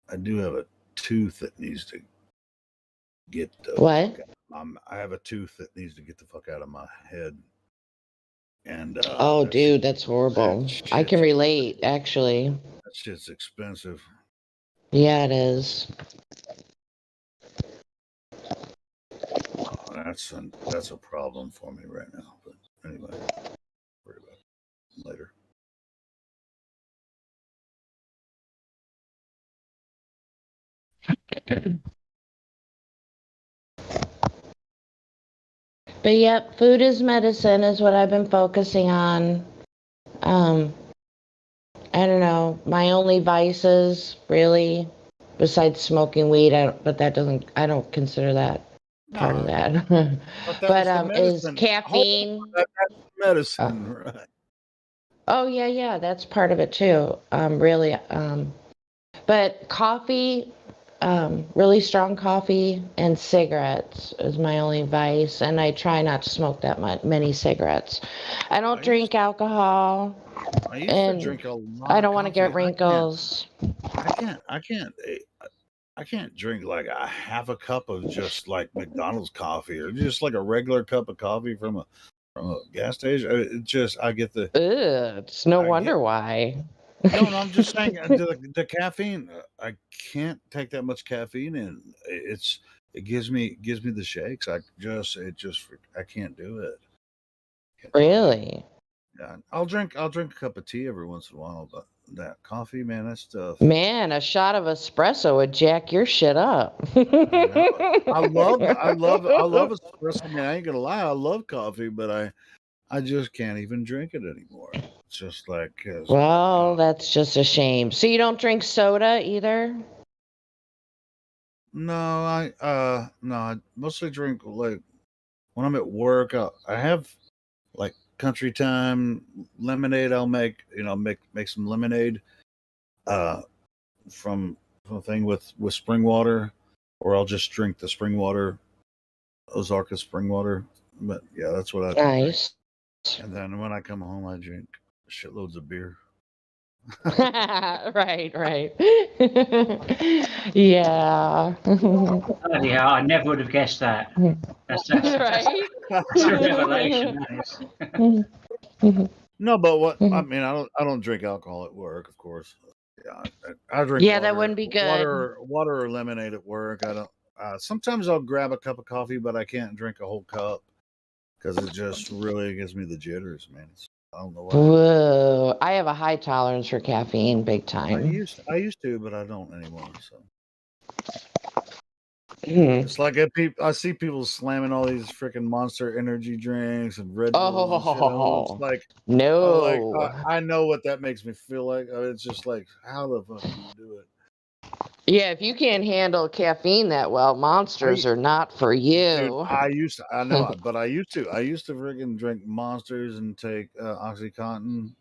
I do have a tooth that needs to get the what? I have a tooth that needs to get the fuck out of my head. And oh, dude, that's horrible. I can relate, actually. That shit's expensive. Yeah, it is. That's a problem for me right now. But anyway, worry about it later. But yep, food is medicine is what I've been focusing on. I don't know. My only vices, really, besides smoking weed, I don't consider that part of that. But is caffeine. That's medicine, right? Oh yeah, that's part of it too. Really. But coffee, really strong coffee and cigarettes is my only vice, and I try not to smoke that many cigarettes. I don't drink alcohol. I used to drink a lot. I don't want to get wrinkles. I can't drink like a half a cup of just like McDonald's coffee or just like a regular cup of coffee from a gas station. I get the. It's no wonder why. No, I'm just saying the caffeine. I can't take that much caffeine in. It gives me the shakes. I can't do it. Really? Yeah, I'll drink a cup of tea every once in a while, but that coffee, man, that stuff. Man, a shot of espresso would jack your shit up. I love espresso. I mean, I ain't gonna lie, I love coffee, but I just can't even drink it anymore. It's just like well, that's just a shame. So you don't drink soda either? No, I mostly drink like when I'm at work. I have like country time lemonade. I'll make some lemonade from a thing with spring water, or I'll just drink the spring water, Ozarka spring water. But yeah, that's what I drink. Nice. And then when I come home, I drink shitloads of beer. Right. Yeah. Bloody hell, I never would have guessed that. That's Right? that's a revelation, that is. No, but what I mean, I don't drink alcohol at work, of course. Yeah, I drink Yeah, water, that wouldn't be good. water or lemonade at work. I don't. Sometimes I'll grab a cup of coffee, but I can't drink a whole cup because it just really gives me the jitters, man. I don't know why. Whoa, I have a high tolerance for caffeine, big time. I used to, but I don't anymore. So Mm. it's like I see people slamming all these freaking Monster Energy drinks and Red Bulls and shit. It's like no. I know what that makes me feel like. It's just like, how the fuck do you do it? Yeah, if you can't handle caffeine that well, Monsters are not for you. Dude, I used to freaking drink Monsters and take OxyContin.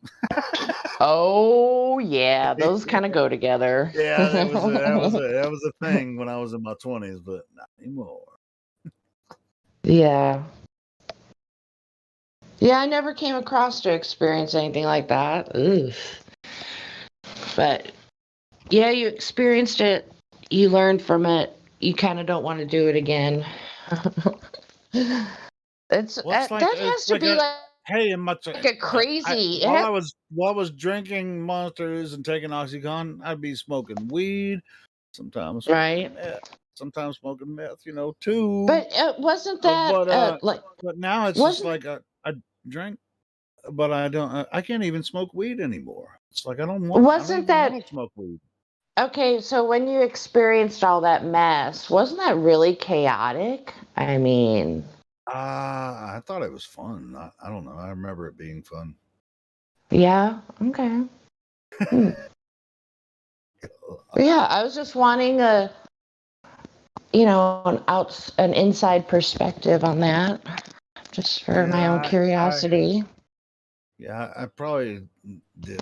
Oh yeah, those kind of go together. Yeah, that was a thing when I was in my 20s, but not anymore. Yeah. Yeah, I never came across to experience anything like that. Oof. But yeah, you experienced it. You learned from it. You kind of don't want to do it again. That has to be like hey, like a crazy. While I was drinking Monsters and taking OxyContin, I'd be smoking weed, sometimes right, sometimes smoking meth, too. But wasn't that But now it's just like I drink, but I don't. I can't even smoke weed anymore. It's like I don't want to smoke weed. Okay, so when you experienced all that mess, wasn't that really chaotic? I mean, I thought it was fun. I don't know. I remember it being fun. Yeah. Okay. Yeah, I was just wanting an inside perspective on that, just for my own curiosity. I probably did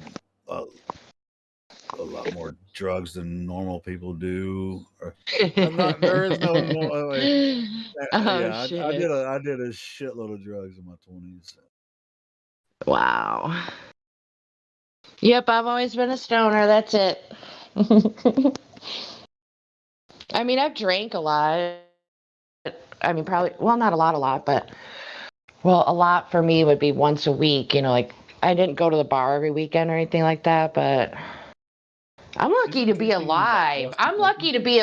a lot more drugs than normal people do. There is no more. I did a shitload of drugs in my 20s. Wow. Yep, I've always been a stoner. That's it. I mean, I've drank a lot. I mean, probably, well, not a lot, but, a lot for me would be once a week. Like I didn't go to the bar every weekend or anything like that, but I'm lucky to be alive. I'm lucky to be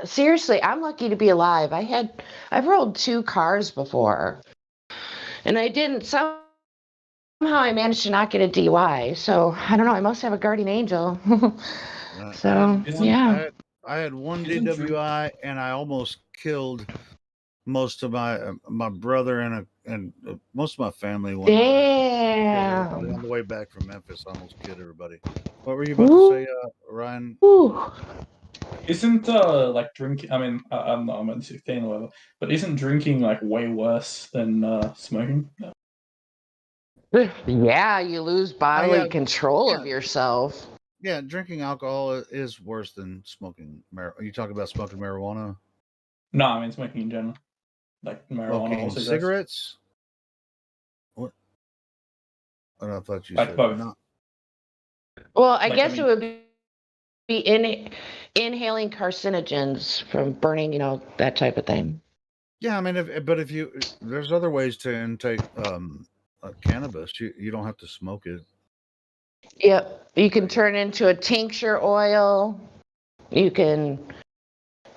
seriously, I'm lucky to be alive. I've rolled 2 cars before, and I didn't. Somehow I managed to not get a DUI. So I don't know. I must have a guardian angel. So yeah. I had one DWI, and I almost killed most of my brother and most of my family. Damn. On the way back from Memphis, I almost killed everybody. What were you about to say, Ryan? Isn't like drinking? I mean, I'm not 16 or whatever, but isn't drinking like way worse than smoking? Yeah, you lose bodily control of yourself. Yeah, drinking alcohol is worse than smoking marijuana. Are you talking about smoking marijuana? No, I mean smoking in general, like marijuana or cigarettes. What? I thought you like said both. Not. Well, I guess it would be inhaling carcinogens from burning, that type of thing. Yeah, I mean, there's other ways to intake cannabis. You don't have to smoke it. Yep, you can turn it into a tincture oil. You can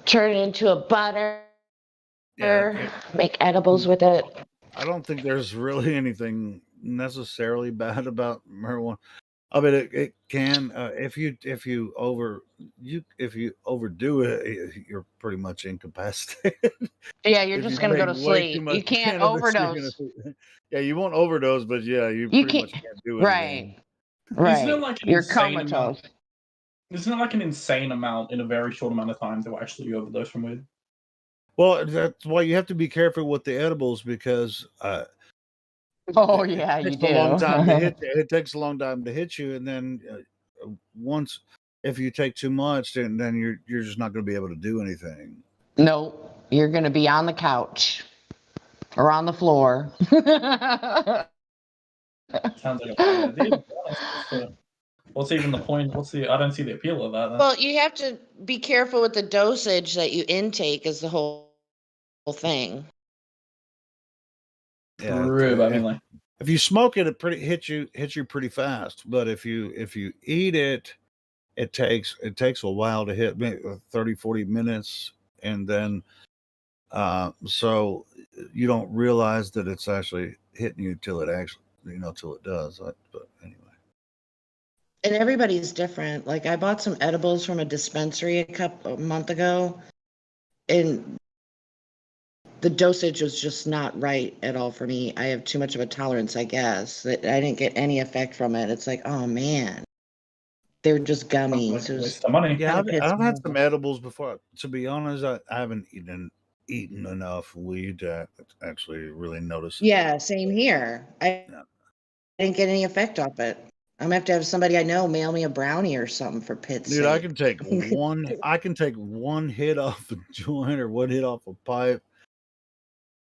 turn it into a butter. Make edibles with it. I don't think there's really anything necessarily bad about marijuana. I mean, it can if you overdo it, you're pretty much incapacitated. Yeah, you're just gonna go to sleep. You can't overdose. You won't overdose, but you pretty much can't do anything. Right. Isn't it like an you're insane comatose. Isn't it like an insane amount in a very short amount of time to actually overdose from weed? Well, that's why you have to be careful with the edibles because Oh yeah, it you takes a long do. time to hit you. It takes a long time to hit you, and then once if you take too much, then you're just not going to be able to do anything. No, you're going to be on the couch or on the floor. Sounds like a bad idea. To be honest. What's even the point? I don't see the appeal of that. Then. Well, you have to be careful with the dosage that you intake is the whole thing. Yeah, True. I mean, like, if you smoke it, it hits you pretty fast. But if you eat it, it takes a while to hit, maybe 30, 40 minutes, and then so you don't realize that it's actually hitting you till it actually, till it does. But anyway. And everybody's different. Like I bought some edibles from a dispensary a month ago, and the dosage was just not right at all for me. I have too much of a tolerance, I guess. That I didn't get any effect from it. It's like, oh man, they're just gummies. It was waste of money. Yeah, kinda I've had pissed some me off. edibles before. To be honest, I haven't eaten enough weed to actually really notice. Yeah, same here. I didn't get any effect off it. I'm gonna have somebody I know mail me a brownie or something for pit's Dude, sake. I can take one hit off a joint or one hit off a pipe.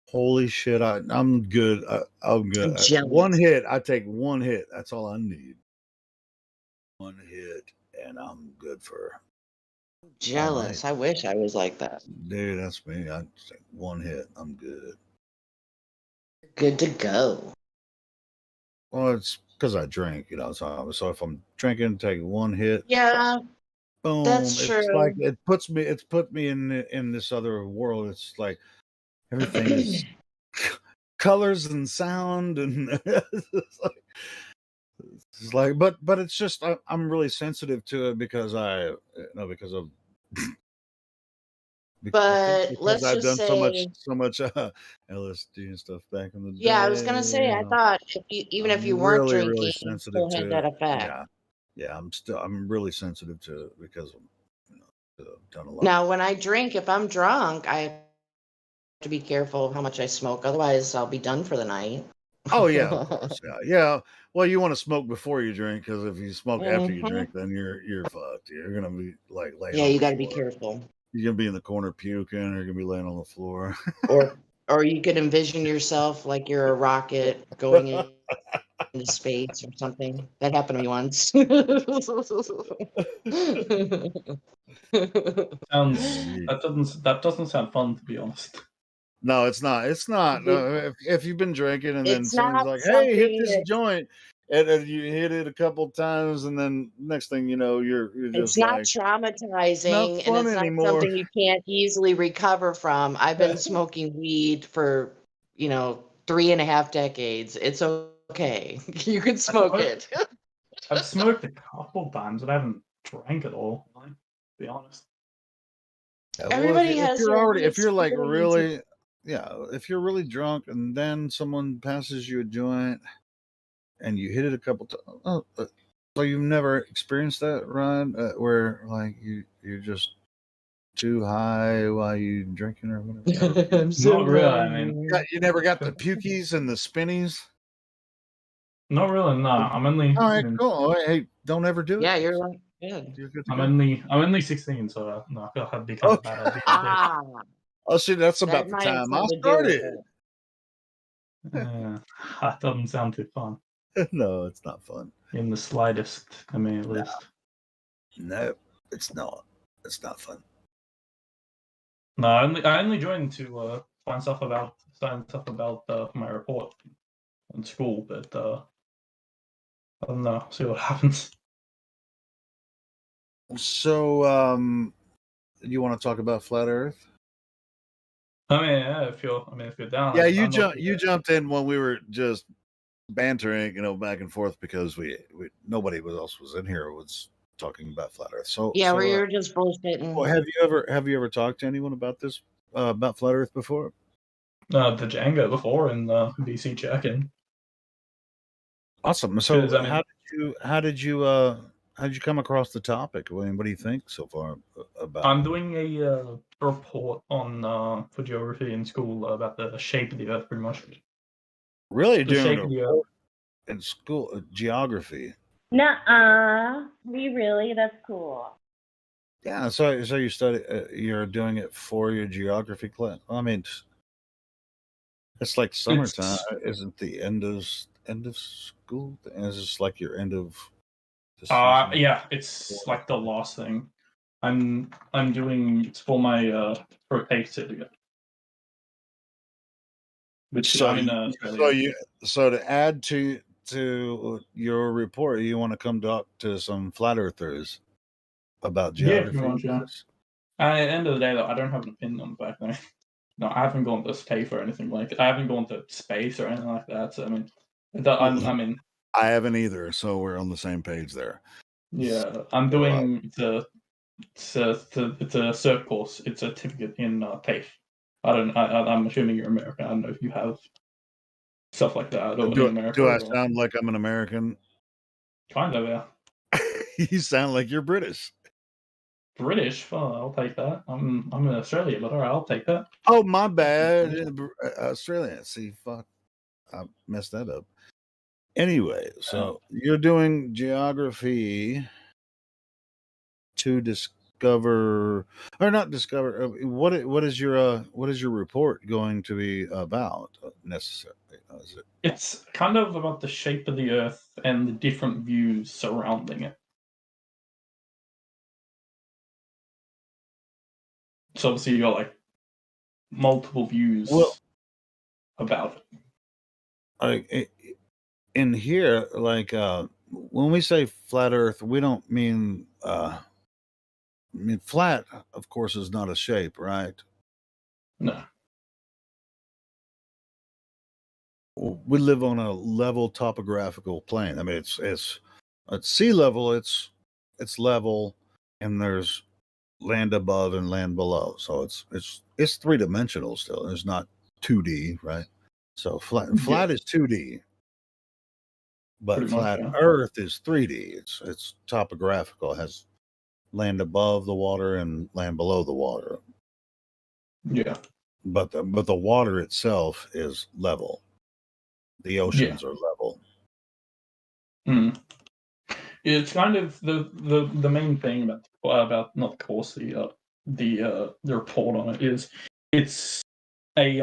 Holy shit, I'm good. I'm good. One hit, I take one hit. That's all I need. One hit, and I'm good for. Jealous. I wish I was like that. Dude, that's me. I take one hit. I'm good. Good to go. Well, it's because I drink, So if I'm drinking, take one hit. Yeah, Boom. that's It's true. like it's put me in this other world. It's like everything is colors and sound, and it's like, but it's just I'm really sensitive to it because because of. But let's I've just done say, so much LSD and stuff back in the day. yeah, I was gonna say, I thought even if you weren't really, drinking, really you sensitive still had to that it. effect. Yeah, I'm really sensitive to it because I've done a lot. Now, when I drink, if I'm drunk, I have to be careful of how much I smoke. Otherwise, I'll be done for the night. Oh yeah, of course, yeah. Well, you want to smoke before you drink because if you smoke after you drink, then you're fucked. You're gonna be like laying. Yeah, on you the got to be floor. careful. You're gonna be in the corner puking, or you're gonna be laying on the floor. or you could envision yourself like you're a rocket going into space or something. That happened to me once. That doesn't sound fun, to be honest. No, it's not. It's not. No, if you've been drinking and then It's someone's not like, "Hey, hit something this that joint," and you hit it a couple times, and then next thing you know, you're it's just not like, not traumatizing, and fun it's not anymore. something you can't easily recover from. I've been smoking weed for 3.5 decades. It's okay. You can smoke it. I've smoked a couple times, but I haven't drank at all. To be honest. Yeah, Everybody if has you're their own already, if you're like experience. really, if you're really drunk and then someone passes you a joint and you hit it a couple times, so you've never experienced that, Ryan, where like you're just too high while you drinking or whatever. Not really. I mean, you never got the pukies and the spinnies. Not really. No, I'm only. All right, cool. Hey, don't ever do it. Yeah, you're like, yeah. You're good to I'm go. only 16, so no, I feel like that'd be kind of a bad idea. Oh, see, that's about That the might have time I something to do with started. That doesn't sound too fun. No, it's not fun. In the slightest, I mean, at least. No, it's not. It's not fun. No, I only joined to find stuff about my report in school, but I don't know. See what happens. So, you want to talk about flat Earth? I mean, yeah, if you're down. Yeah, I'm you jumped in when we were just bantering, back and forth because we nobody else was in here was talking about flat Earth. So yeah, where you're just bullshitting. Well, have you ever talked to anyone about this about flat Earth before? The Django before in BC check-in. Awesome. So I mean, how did you how'd you come across the topic? I mean, what do you think so far about? I'm doing a report on for geography in school about the shape of the Earth, pretty much. Really, The doing shape a of the Earth. report in school geography? Nuh-uh. Really? That's cool. Yeah. So you study? You're doing it for your geography class? I mean, it's like summertime. Isn't the end of school? Is this like your end of? Yeah, it's like the last thing. I'm doing it's for my for a pay certificate. Which So I'm in Australia. So to add to your report, you want to come talk to some flat earthers about geography? Yeah, pretty much, yeah. At the end of the day, though, I don't have an opinion on the fact that no, I haven't gone to space or anything like. I haven't gone to space or anything like that. So I mean, I haven't either. So we're on the same page there. Yeah, I'm doing it's a cert course. It's a certificate in TAFE. I'm assuming you're American. I don't know if you have stuff like that or in America. Do I sound like I'm an American? Kind of, yeah. You sound like you're British. British? Oh, I'll take that. I'm in Australia, but all right, I'll take that. Oh, my bad. Australia. See, fuck, I messed that up. Anyway, so you're doing geography to discover, or not discover. What is your report going to be about necessarily? Is it? It's kind of about the shape of the Earth and the different views surrounding it. So obviously you got like multiple views about it. Like in here, like when we say flat Earth, we don't mean flat. Of course, is not a shape, right? No. We live on a level topographical plane. I mean, it's at sea level. It's level, and there's land above and land below. So it's 3-dimensional still. It's not 2D, right? So flat is 2D, but Pretty flat much, yeah. Earth is 3D. It's topographical. It has land above the water and land below the water. Yeah. But the water itself is level. The oceans are level. It's kind of the main thing about not the course, the report on it is it's a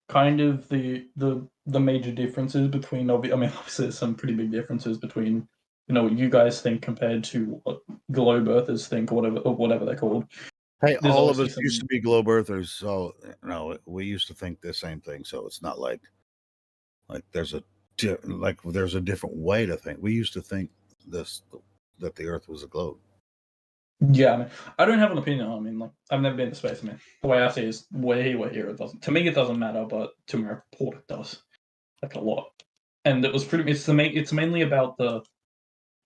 kind of the major differences between obviously there's some pretty big differences between what you guys think compared to what globe earthers think or whatever they're called. Hey, There's all of us obviously used to be globe earthers, so we used to think the same thing. So it's not like there's a different way to think. We used to think that the Earth was a globe. Yeah, I mean, I don't have an opinion. I mean, like, I've never been to space. I mean, the way I see it is we're here. It doesn't. To me, it doesn't matter, but to my report, it does. Like a lot. And it was pretty. It's mainly about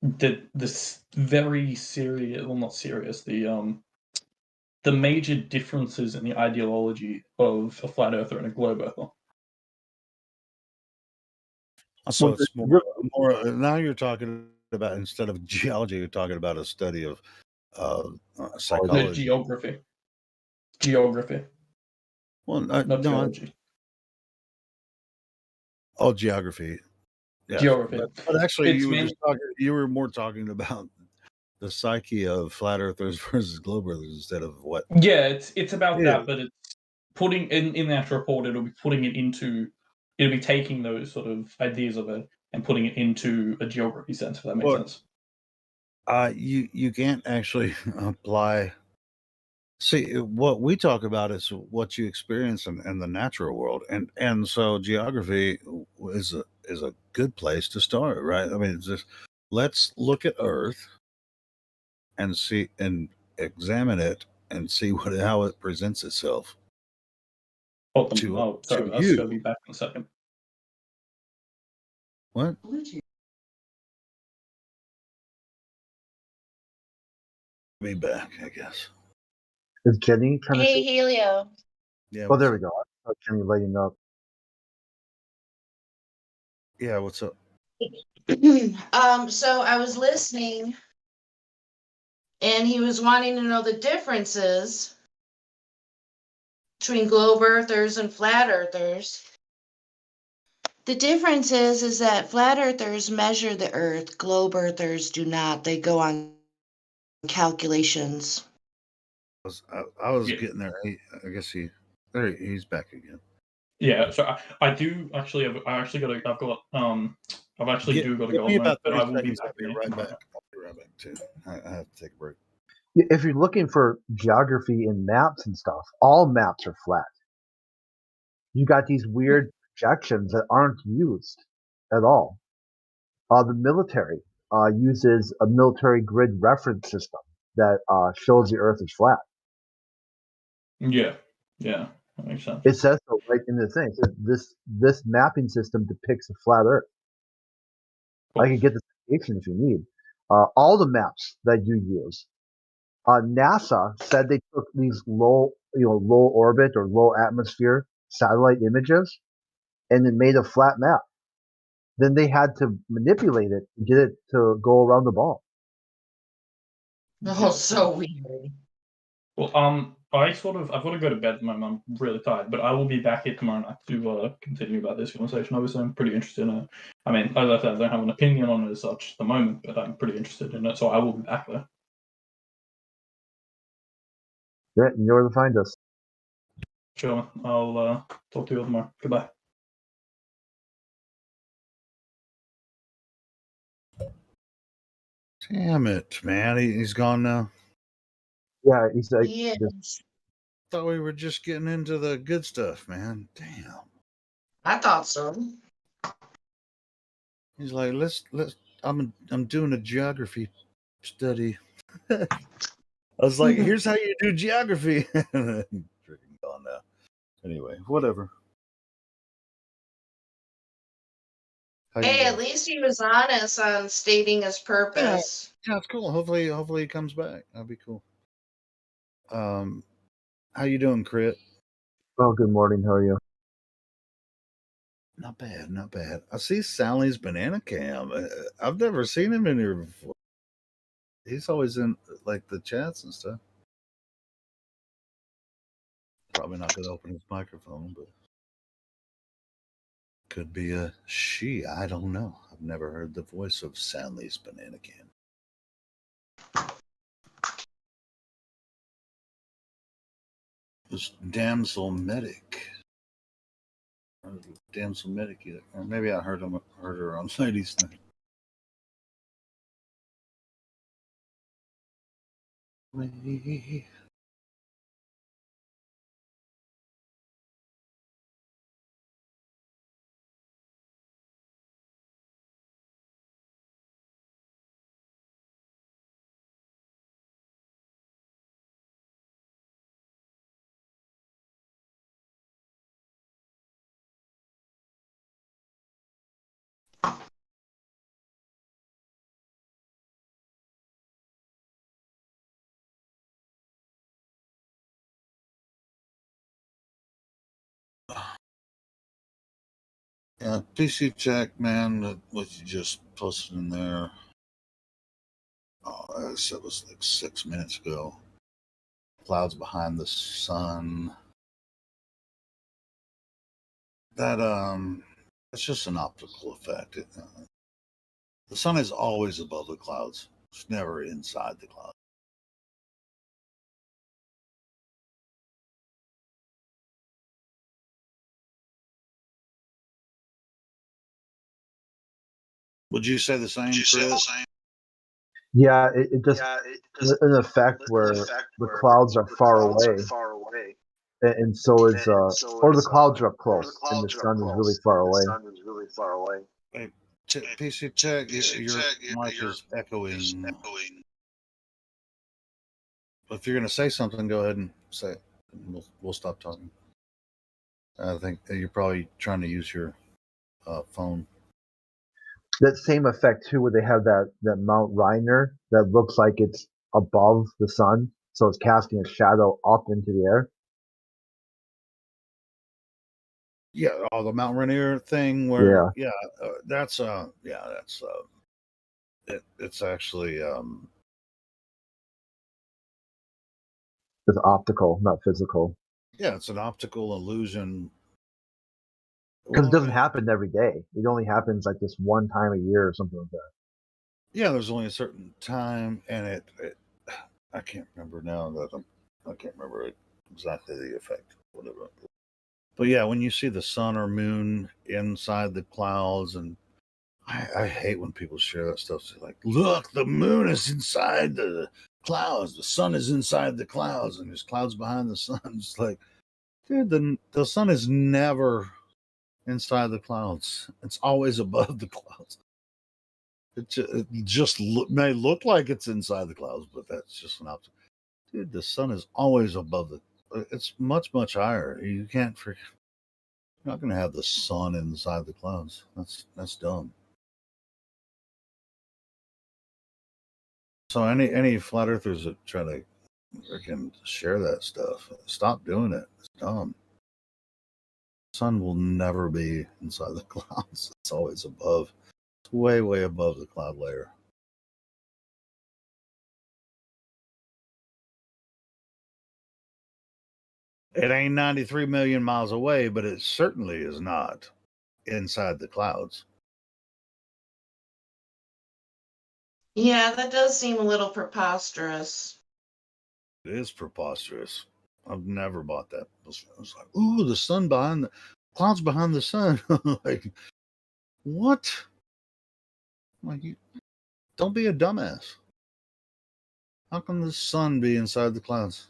this very serious. Well, not serious. The major differences in the ideology of a flat earther and a globe earther. So it's more. Now you're talking about, instead of geology, you're talking about a study of psychology. Geography. Well, not geology. Geography. Yeah, geography. But actually, you were more talking about the psyche of flat earthers versus globe earthers instead of what. Yeah, it's about that, but it's putting in that report. It'll be putting it into. It'll be taking those sort of ideas of it and putting it into a geography sense. If that makes sense. You can't actually apply. See, what we talk about is what you experience in the natural world, and so geography is a good place to start, right? I mean, it's just let's look at Earth and see and examine it and see how it presents itself. Sorry, I was going to be back in a second. What? Be back, I guess. Is Kenny trying to Hey, Helio. Yeah. Oh, there we go. Kenny lighting up. Yeah, what's up? So I was listening, and he was wanting to know the differences between globe earthers and flat earthers. The difference is that flat earthers measure the earth, globe earthers do not. They go on calculations. I was Yeah. getting there. I guess he's back again. Yeah, so I do actually I've actually got to I've got I've actually do got to Give go me at the moment, about but 30 I will be seconds. back I'll be here right tomorrow. back. I'll be right back too. I have to take a break. If you're looking for geography in maps and stuff, all maps are flat. You got these weird projections that aren't used at all. The military uses a military grid reference system that shows the Earth is flat. Yeah, that makes sense. It says so right in the thing. It says this mapping system depicts a flat Earth. I can get the citation if you need. All the maps that you use. NASA said they took these low orbit or low atmosphere satellite images and it made a flat map. Then they had to manipulate it and get it to go around the ball. Oh, so weird. Well, I've got to go to bed at the moment. I'm really tired, but I will be back here tomorrow night to continue about this conversation. Obviously, I'm pretty interested in it. I mean, as I said, I don't have an opinion on it as such at the moment, but I'm pretty interested in it, so I will be back there. Yeah, you know where to find us. Sure, I'll talk to you all tomorrow. Goodbye. Damn it, man! He's gone now. Yeah, he's like. Yes. Thought we were just getting into the good stuff, man. Damn. I thought so. He's like, let's. I'm doing a geography study. I was like, here's how you do geography. Freaking gone now. Anyway, whatever. Hey, at least he was honest on stating his purpose. Yeah, it's cool. Hopefully he comes back. That'd be cool. How you doing, Crit? Oh, good morning. How are you? Not bad, not bad. I see Sally's Banana Cam. I've never seen him in here before. He's always in like the chats and stuff. Probably not going to open his microphone, but could be a she. I don't know. I've never heard the voice of Sally's Banana Cam. This damsel medic. Damsel medic either. Or maybe I heard her on Ladies Night. Yeah, PC check, man. What you just posted in there. Oh, that was like 6 minutes ago. Clouds behind the sun. It's just an optical effect. The sun is always above the clouds. It's never inside the clouds. Would you say the same, Chris? Yeah, it just an effect where the clouds are far away, and so is or the clouds are up close, and the sun is really far away. Hey, PC check. Your mic is echoing. If you're going to say something, go ahead and say it. We'll stop talking. I think you're probably trying to use your phone. That same effect too, where they have that Mount Rainier that looks like it's above the sun, so it's casting a shadow up into the air. the Mount Rainier thing where that's it's actually it's optical, not physical. it's an optical illusion. Because it doesn't happen every day. It only happens like this one time a year or something like that. Yeah, there's only a certain time, and it I can't remember now that I can't remember exactly the effect, whatever. But yeah, when you see the sun or moon inside the clouds, and I hate when people share that stuff. It's like, look, the moon is inside the clouds, the sun is inside the clouds, and there's clouds behind the sun. It's like, dude, the sun is never inside the clouds. It's always above the clouds. It just may look like it's inside the clouds, but that's just an optic. Dude, the sun is always above the. It's much, much higher. You can't forget. You're not going to have the sun inside the clouds. That's dumb. So any flat earthers that try to freaking share that stuff, stop doing it. It's dumb. The sun will never be inside the clouds. It's always above. It's way, way above the cloud layer. It ain't 93 million miles away, but it certainly is not inside the clouds. Yeah, that does seem a little preposterous. It is preposterous. I've never bought that. It's like, ooh, the sun behind the clouds behind the sun. Like, what? Like, don't be a dumbass. How can the sun be inside the clouds?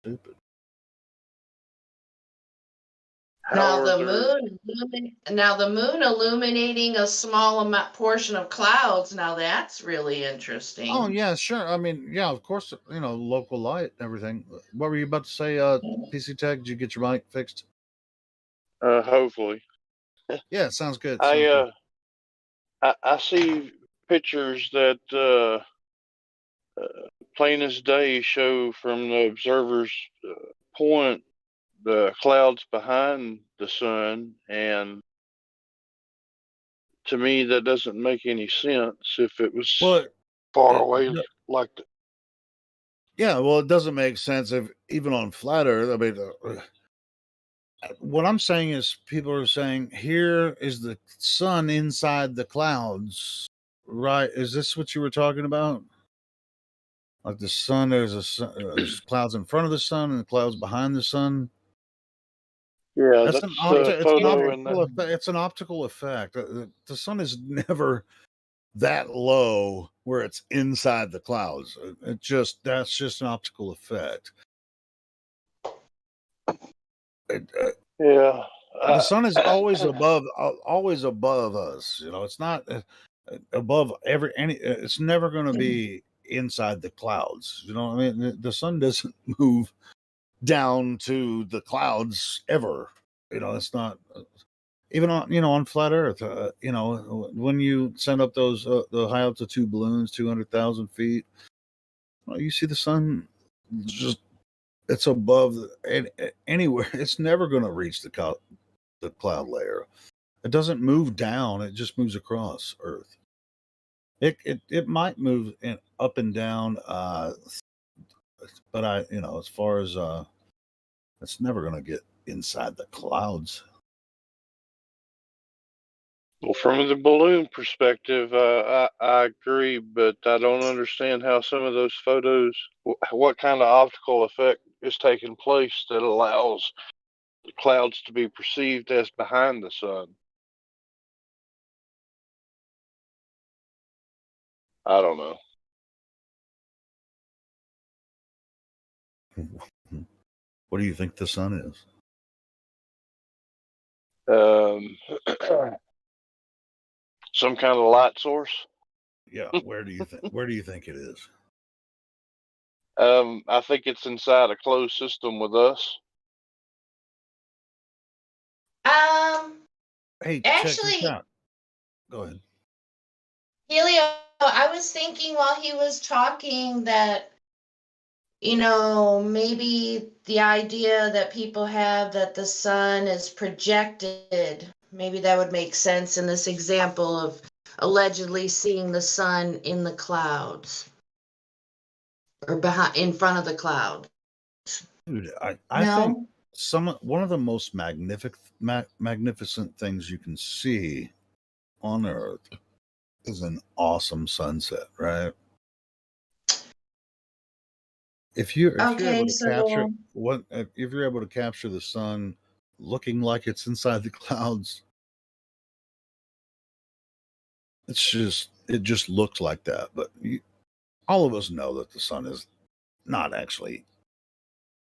Stupid. Now the moon illuminating a small amount portion of clouds. Now that's really interesting. Oh yeah, sure. I mean, yeah, of course. Local light and everything. What were you about to say? PC Tech, did you get your mic fixed? Hopefully. Yeah, sounds good. I see pictures that plain as day show from the observer's point the clouds behind the sun, and to me that doesn't make any sense if it was far away like that. Yeah, well, it doesn't make sense if even on flat Earth. I mean, what I'm saying is people are saying here is the sun inside the clouds, right? Is this what you were talking about? Like the sun, there's clouds in front of the sun and the clouds behind the sun. Yeah, It's an optical effect. The sun is never that low where it's inside the clouds. That's just an optical effect. The sun is always above us. It's not above it's never going to be inside the clouds. You know what I mean? The sun doesn't move down to the clouds ever. It's not even on flat Earth. When you send up those the high altitude balloons, 200,000 feet, you see the sun just it's above anywhere. It's never going to reach the cloud layer. It doesn't move down. It just moves across Earth. It might move up and down, but as far as it's never going to get inside the clouds. Well, from the balloon perspective, I agree, but I don't understand how some of those photos, what kind of optical effect is taking place that allows the clouds to be perceived as behind the sun. I don't know. What do you think the sun is? Some kind of light source. Yeah, where do you think it is? I think it's inside a closed system with us. Hey, actually, check this out. Go ahead. Helio, I was thinking while he was talking that maybe the idea that people have that the sun is projected, maybe that would make sense in this example of allegedly seeing the sun in the clouds or in front of the cloud. Dude, I think one of the most magnificent things you can see on Earth is an awesome sunset, right? If you're able to capture if you're able to capture the sun looking like it's inside the clouds, it just looks like that. But all of us know that the sun is not actually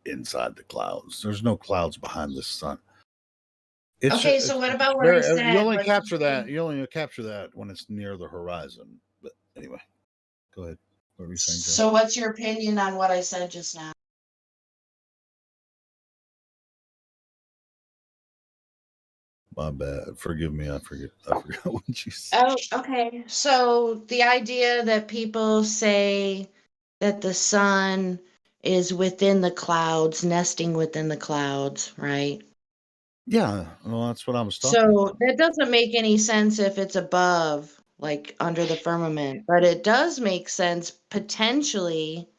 inside the clouds. There's no clouds behind the sun. So what about what I said? You only capture that. You only capture that when it's near the horizon. But anyway, go ahead. What were you saying, Joe? So what's your opinion on what I said just now? My bad. Forgive me. I forgot what you said. Oh, okay. So the idea that people say that the sun is within the clouds, nesting within the clouds, right? Yeah, well, that's what I was talking about. So that doesn't make any sense if it's above, like under the firmament, but it does make sense potentially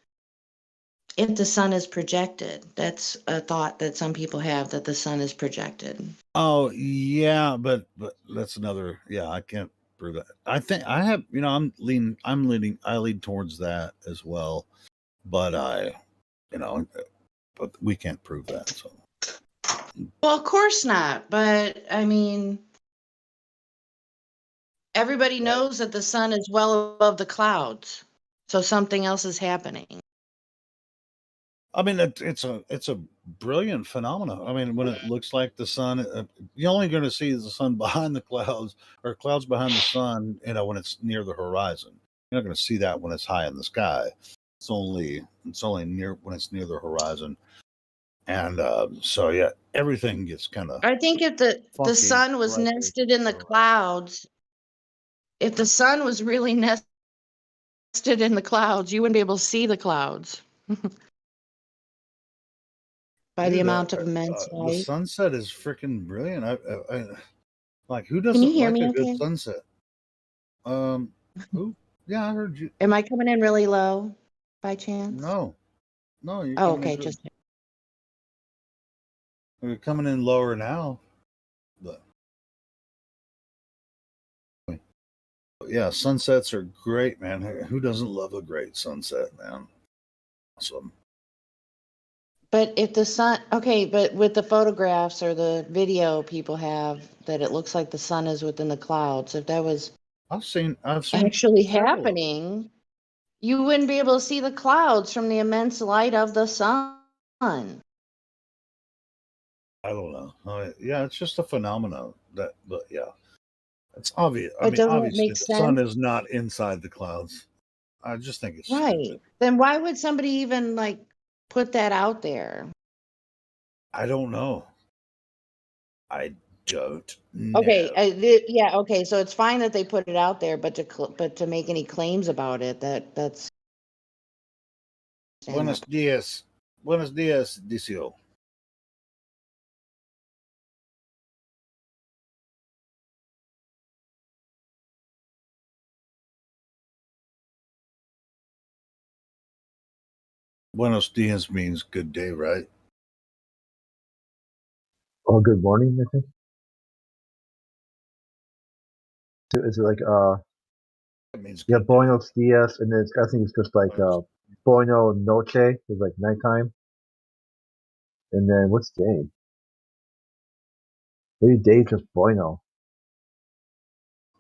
if the sun is projected. That's a thought that some people have, that the sun is projected. Oh yeah, but that's another. Yeah, I can't prove that. I think I have. I lean towards that as well, but but we can't prove that. So. Well, of course not. But I mean, everybody knows that the sun is well above the clouds, so something else is happening. I mean, it's a brilliant phenomenon. I mean, when it looks like the sun, you're only going to see the sun behind the clouds or clouds behind the sun. When it's near the horizon, you're not going to see that when it's high in the sky. It's only near when it's near the horizon, and so yeah, everything gets kind of. I think if the sun was nested in the clouds, if the sun was really nested in the clouds, you wouldn't be able to see the clouds. By the amount of immense light. The sunset is freaking brilliant. I like, who doesn't like a good sunset? Who? Yeah, I heard you. Am I coming in really low by chance? No. You're okay. You're coming in lower now, but yeah, sunsets are great, man. Who doesn't love a great sunset, man? Awesome. But if the sun, but with the photographs or the video people have, that it looks like the sun is within the clouds. If that was I've seen actually happening, you wouldn't be able to see the clouds from the immense light of the sun. I don't know. Yeah, it's just a phenomenon but yeah, it's obvious. I mean, obviously, the sun is not inside the clouds. I just think it's right. Stupid. Then why would somebody even put that out there? I don't know. I don't know. Okay, okay. So it's fine that they put it out there, but to make any claims about it, that's. Buenos dias, Dicio. Buenos dias means good day, right? Oh, good morning, I think. Is it like It means Buenos dias, and then I think it's just like Bueno noche is like nighttime, and then what's day? Maybe day just Bueno.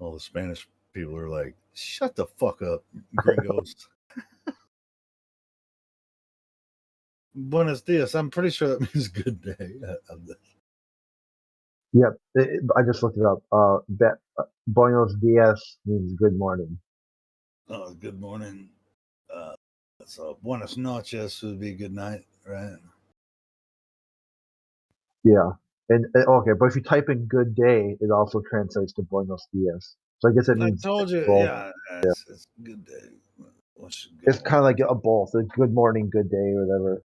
All the Spanish people are like, "Shut the fuck up, gringos." Buenos dias. I'm pretty sure that means good day. Yep, I just looked it up. Buenos dias means good morning. Oh, good morning. So buenas noches would be good night, right? Yeah, and okay, but if you type in good day, it also translates to Buenos dias. So I guess it means. I told you, yeah, it's good day. It's kind of like a both, a good morning, good day, or whatever.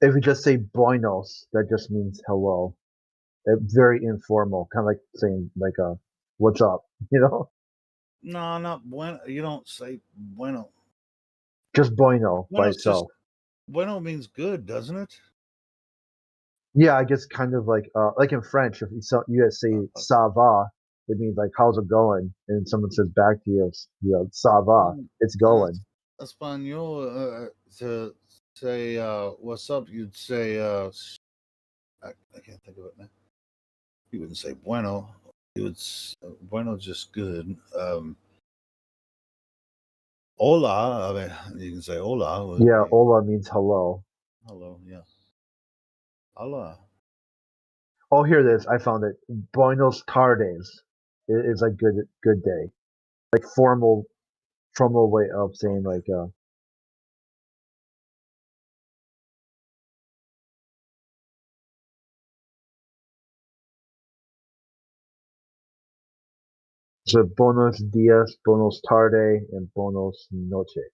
If you just say buenos, that just means hello. Very informal, kind of like saying like "What's up?" You know. No, not bueno. You don't say bueno. Just bueno by itself. Bueno means good, doesn't it? Yeah, I guess kind of like in French, if you guys say "ça va," it means like "how's it going?" and someone says back to you, "ça va," it's going. Espanol, to say what's up, you'd say I can't think of it now. You wouldn't say bueno. You would bueno, just good. Hola, I mean, you can say hola. Yeah, hola means hello. Hello, yeah. Hola. Oh, here it is. I found it. Buenos tardes is a good day, like formal way of saying like so buenos dias, buenos tarde, and buenos noche.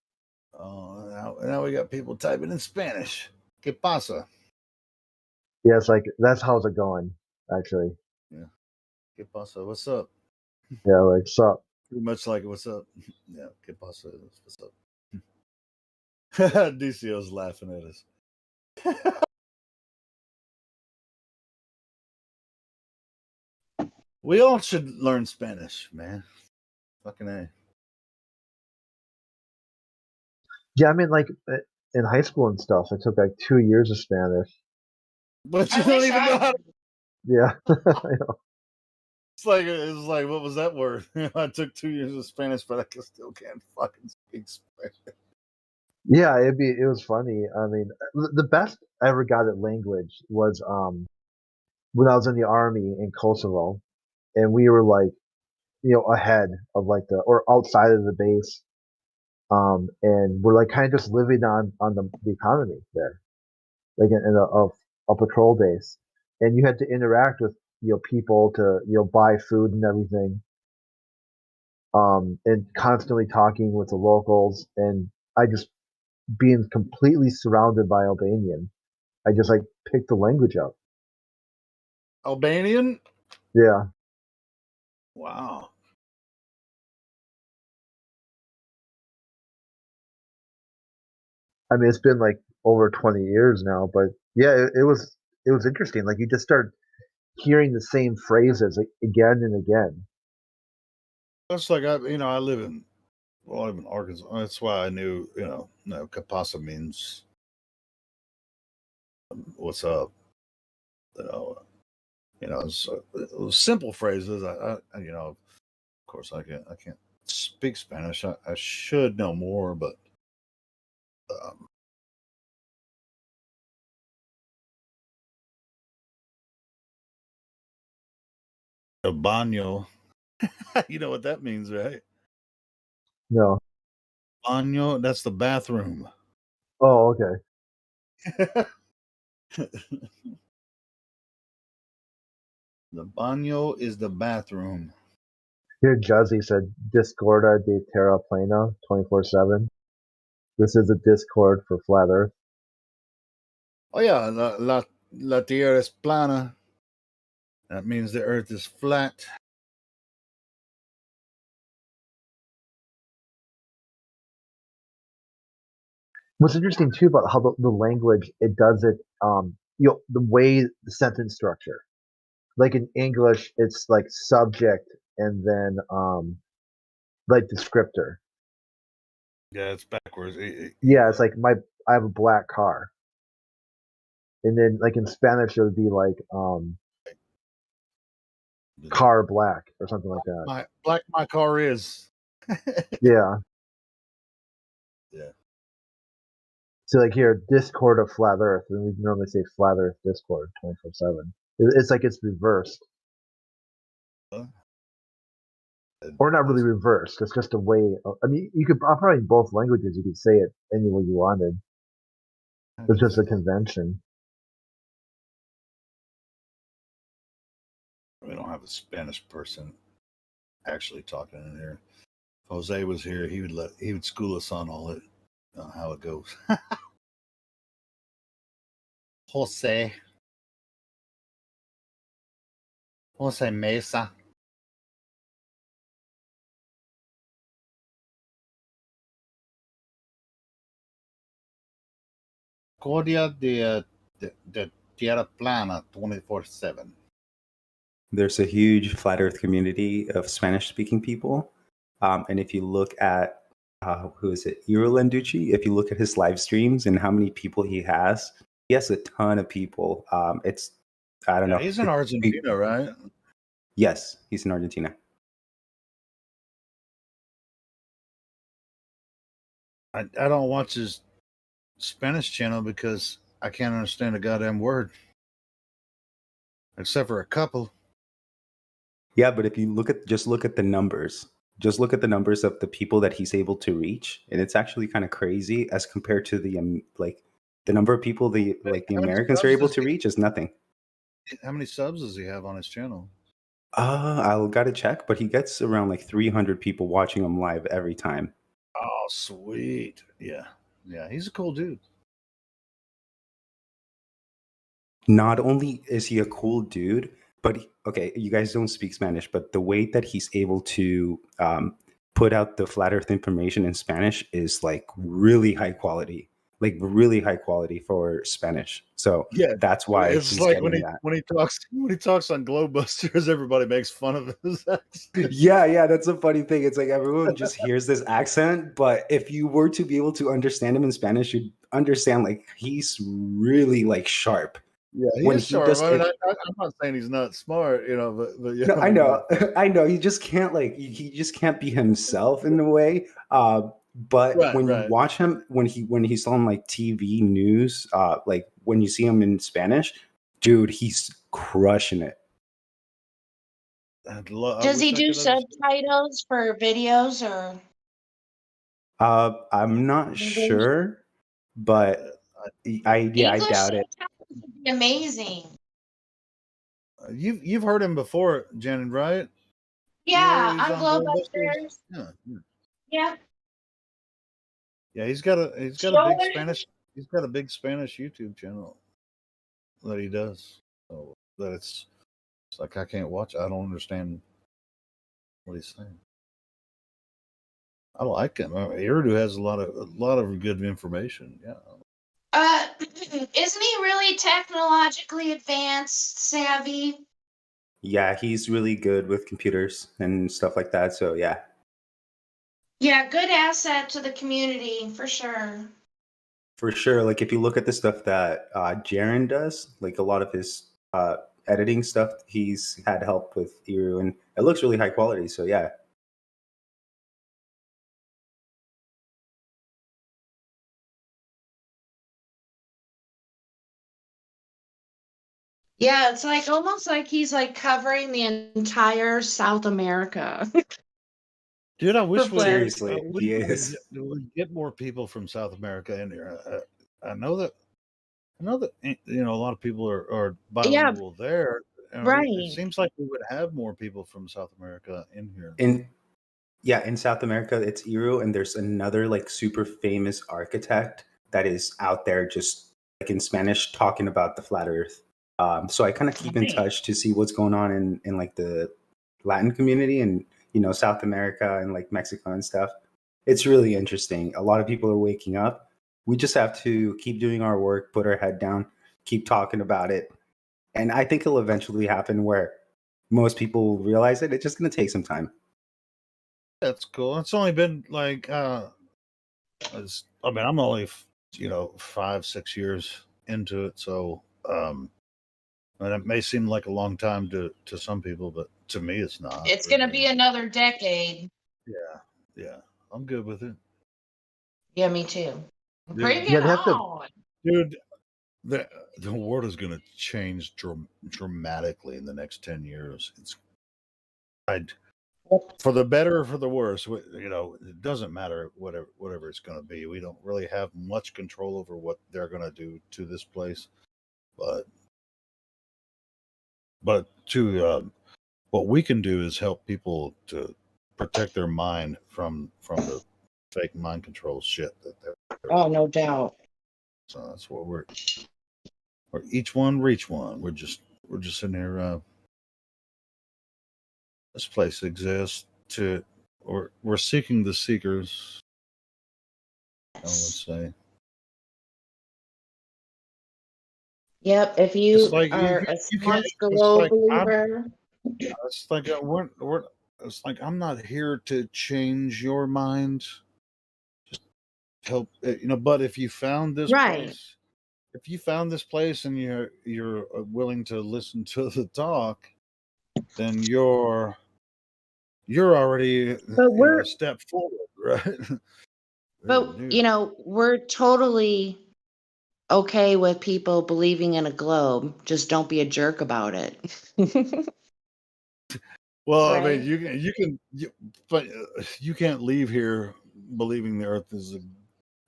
Oh, now we got people typing in Spanish. ¿Qué pasa? Yeah, it's like that's how's it going, actually. Yeah. ¿Qué pasa? What's up? Yeah, like sup. Pretty much like what's up. Yeah, ¿qué pasa? What's up? DCO's laughing at us. We all should learn Spanish, man. Fucking A. Yeah, I mean, like in high school and stuff, I took like 2 years of Spanish. But you don't even know how to. Yeah, I know. It's like what was that word? I took 2 years of Spanish, but I still can't fucking speak Spanish. Yeah, it was funny. I mean, the best I ever got at language was when I was in the army in Kosovo, and we were like, ahead of like or outside of the base, and we're like kind of just living on the economy there, like in a patrol base, and you had to interact with people to buy food and everything, and constantly talking with the locals, and I just being completely surrounded by Albanian, I just like picked the language up. Albanian? Yeah. Wow. I mean, it's been like over 20 years now, but yeah, it was interesting. Like you just start hearing the same phrases again and again. That's like I live in Arkansas. That's why I knew Capasa means what's up. It's simple phrases. I of course I can't speak Spanish. I should know more, but a baño. You know what that means, right? No. Baño, that's the bathroom. Oh, okay. The baño is the bathroom. Here, Juzzy said, Discorda de Terra Plana 24/7. This is a Discord for Flat Earth. Oh yeah, la tierra es plana. That means the Earth is flat. What's interesting too about how the language it does it, the way the sentence structure. Like in English, it's like subject and then like descriptor. Yeah, it's backwards. Yeah, it's like I have a black car. And then like in Spanish it would be like car black or something like that. My car is. Yeah. Yeah. So like here, Discord of Flat Earth, and we normally say Flat Earth Discord 24/7. It's like it's reversed. Or not really reversed. It's just a way. I mean, you could probably in both languages. You could say it any way you wanted. It's just a convention. we don't have a Spanish person actually talking in here. If Jose was here, he would school us on all it how it goes. Jose Mesa. Cordia de Tierra Plana 24/7. There's a huge flat Earth community of Spanish-speaking people, and if you look at who is it, Iro Landucci? If you look at his live streams and how many people he has a ton of people. It's I don't know. He's in Argentina, right? Yes, he's in Argentina. I don't watch his Spanish channel because I can't understand a goddamn word, except for a couple. Yeah, but if you look at the numbers, just look at the numbers of the people that he's able to reach, and it's actually kind of crazy as compared to the the number of people the Americans are able to reach is nothing. How many subs does he have on his channel? I'll gotta check, but he gets around like 300 people watching him live every time. Oh, sweet. Yeah, he's a cool dude. Not only is he a cool dude, but okay, you guys don't speak Spanish, but the way that he's able to put out the flat Earth information in Spanish is like really high quality for Spanish. So yeah, that's why it's like when he talks on Globebusters, everybody makes fun of his accent. Yeah, that's a funny thing. It's like everyone just hears this accent, but if you were to be able to understand him in Spanish, you'd understand like he's really like sharp. Yeah, he's sharp. I'm not saying he's not smart, but yeah. No, I know. He just can't he just can't be himself in a way. But when you watch him, when he's on like TV news, like when you see him in Spanish, dude, he's crushing it. Does he do subtitles for videos or? I'm not sure, but I doubt it. Would be amazing. You've heard him before, Janet, right? Yeah, on Globebusters. Yeah. Yeah, he's got a big Spanish. He's got a big Spanish YouTube channel that he does. So that it's like I can't watch. I don't understand what he's saying. I like him. Iridu has a lot of good information. Yeah. Isn't he really technologically advanced, savvy? Yeah, he's really good with computers and stuff like that. So yeah. Yeah, good asset to the community for sure. For sure. Like if you look at the stuff that Jaren does, like a lot of his editing stuff, he's had help with Iru, and it looks really high quality. So yeah. Yeah, it's like almost like he's like covering the entire South America. Dude, I wish seriously, we get more people from South America in here. I know that a lot of people are bilingual there. Right. It seems like we would have more people from South America in here. In South America, it's Iru, and there's another like super famous architect that is out there just like in Spanish talking about the flat Earth. So I kind of keep in touch to see what's going on in like the Latin community and South America and like Mexico and stuff. It's really interesting. A lot of people are waking up. We just have to keep doing our work, put our head down, keep talking about it. And I think it'll eventually happen where most people will realize it. It's just going to take some time. That's cool. It's only been like, I'm only, 5-6 years into it. So, and it may seem like a long time to some people, but to me, it's not. It's going to be another decade. Yeah. I'm good with it. Yeah, me too. Bring it on. Dude, the world is going to change dramatically in the next 10 years. For the better or for the worse, it doesn't matter whatever it's going to be. We don't really have much control over what they're going to do to this place, but to what we can do is help people to protect their mind from the fake mind control shit that they're. Oh, no doubt. So that's what we're each one reach one. We're just sitting here. This place exists to, or we're seeking the seekers. I would say. Yep. If It's you like are a you can't. smart It's glow like believer, it's like we're. It's like I'm not here to change your mind. Just help, But if you found this right? place, and you're willing to listen to the talk, then you're already But we're a step forward, right? but we're totally okay with people believing in a globe. Just don't be a jerk about it. Well, I Right? mean, but you can't leave here believing the Earth is a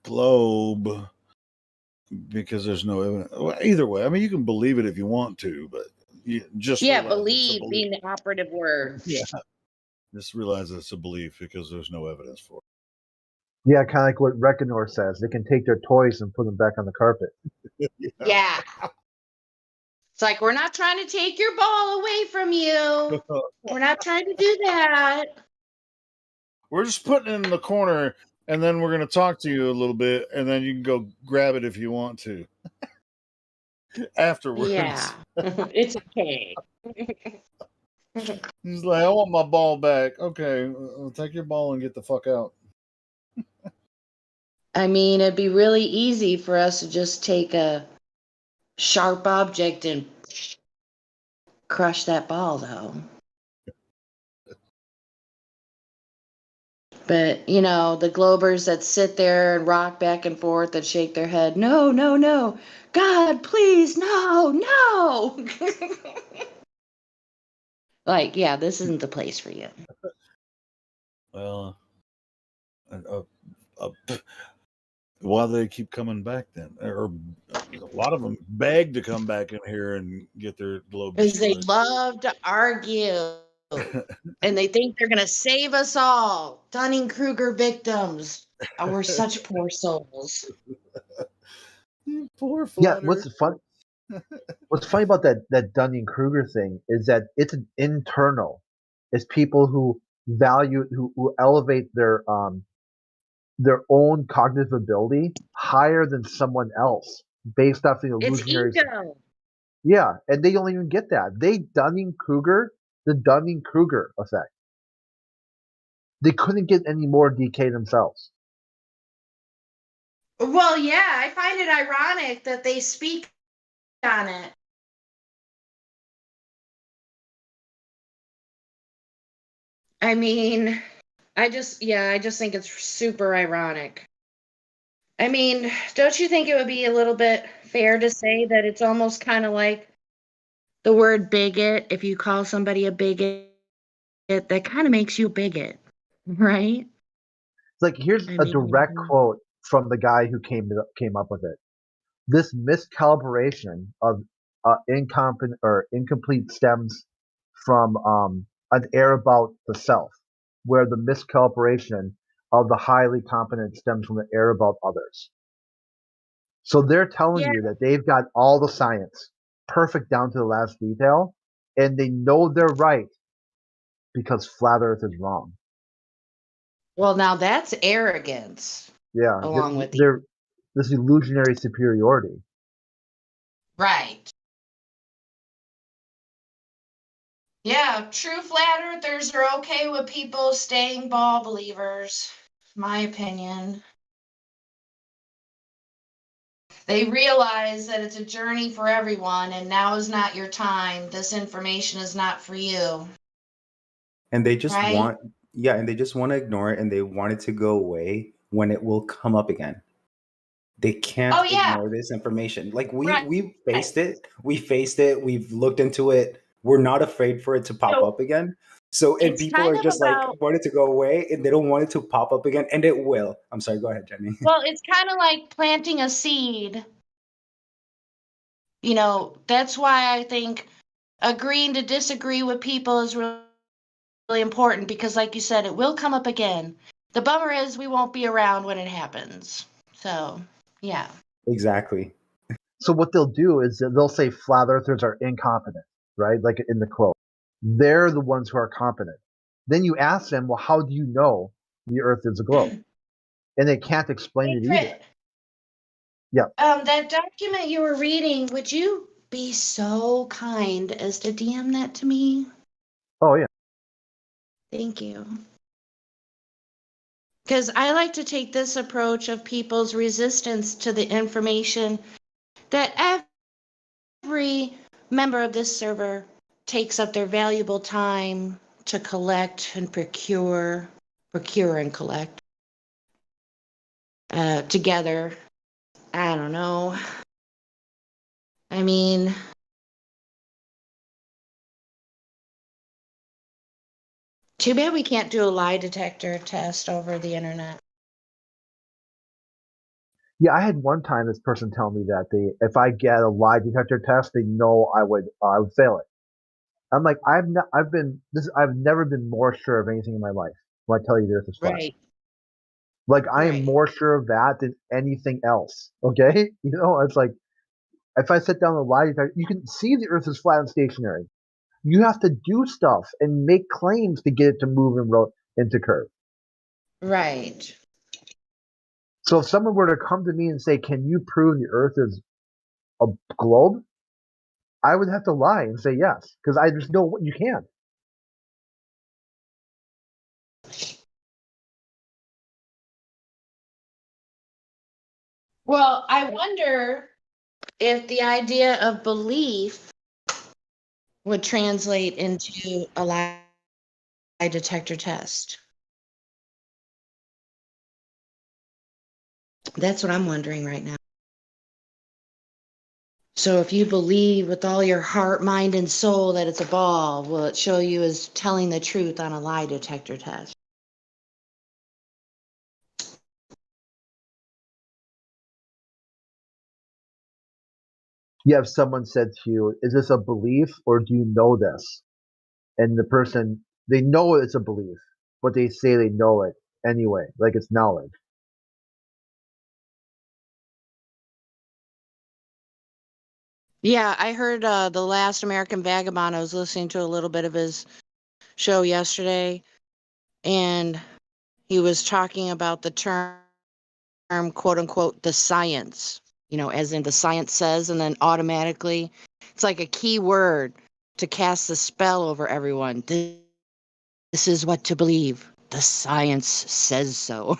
globe because there's no evidence. Well, either way, I mean, you can believe it if you want to, but you just Yeah, realize it's a believe belief. being the operative word. Yeah, just realize it's a belief because there's no evidence for Yeah, kind of like what Reconor says. They can take their toys and put them back on the carpet. it. Yeah. It's like, we're not trying to take your ball away from you. We're not trying to do that. We're just putting it in the corner, and then we're going to talk to you a little bit, and then you can go grab it if you want to afterwards. Yeah, it's okay. He's like, I want my ball back. Okay, take your ball and get the fuck out. I mean, it'd be really easy for us to just take a sharp object and crush that ball, though. But, the Globers that sit there and rock back and forth and shake their head, no, no, no, God, please, no, no. Like, yeah, this isn't the place for you. Well, why do they keep coming back then? Or a lot of them beg to come back in here and get their globe Because they destroyed. love to argue. And they think they're going to save us all. Dunning-Kruger victims. Oh, we're such poor souls. You poor Yeah, flatter. what's funny about that Dunning-Kruger thing is that it's an internal. It's people who value, who elevate their own cognitive ability higher than someone else based off the It's illusionary. ego. Yeah, and they don't even get that. They Dunning-Kruger, the Dunning-Kruger effect. They couldn't get any more DK themselves. Well, yeah, I find it ironic that they speak on it. I mean, I just think it's super ironic. I mean, don't you think it would be a little bit fair to say that it's almost kind of like the word bigot? If you call somebody a bigot, that kind of makes you a bigot, right? It's like, here's a direct quote from the guy who came up with it. This miscalibration of incomplete stems from an error about the self, where the miscalibration of the highly competent stems from an error about others. So they're telling you that they've got all the science perfect down to the last detail, and they know they're right because flat Earth is wrong. Well, now that's arrogance. Yeah, Along with they're this illusionary superiority. Right. Yeah, true flat earthers are okay with people staying ball believers. My opinion. They realize that it's a journey for everyone, and now is not your time. This information is not for you. And they just Right? want to ignore it, and they want it to go away when it will come up again. They can't ignore this information. Like we faced it. We faced it. We've looked into it. We're not afraid for it to pop up again. So, and people are just like want it to go away, and they don't want it to pop up again, and it will. I'm sorry. Go ahead, Jenny. Well, it's kind of like planting a seed. That's why I think agreeing to disagree with people is really, really important because, like you said, it will come up again. The bummer is we won't be around when it happens. So, yeah. Exactly. So what they'll do is they'll say flat earthers are incompetent, right? Like in the quote. They're the ones who are competent. Then you ask them, well, how do you know the earth is a globe? And they can't explain it either. Yeah. That document you were reading, would you be so kind as to DM that to me? Oh, yeah. Thank you. Because I like to take this approach of people's resistance to the information that every member of this server takes up their valuable time to collect and procure and collect together. I don't know. I mean, too bad we can't do a lie detector test over the internet. Yeah, I had one time this person tell me that if I get a lie detector test, they know I would fail it. I'm like, I've never been more sure of anything in my life when I tell you the earth is flat. Right. Like I am more sure of that than anything else. Okay? You know, it's like if I sit down a lie detector, you can see the earth is flat and stationary. You have to do stuff and make claims to get it to move and to curve. Right. So if someone were to come to me and say, "Can you prove the earth is a globe?" I would have to lie and say yes, because I just know you can't. Well, I wonder if the idea of belief would translate into a lie detector test. That's what I'm wondering right now. So if you believe with all your heart, mind, and soul that it's a ball, will it show you as telling the truth on a lie detector test? You have someone said to you, "Is this a belief or do you know this?" And the person, they know it's a belief, but they say they know it anyway, like it's knowledge. Yeah, I heard The Last American Vagabond. I was listening to a little bit of his show yesterday, and he was talking about the term, quote unquote, the science, as in the science says, and then automatically it's like a key word to cast the spell over everyone. This is what to believe. The science says so.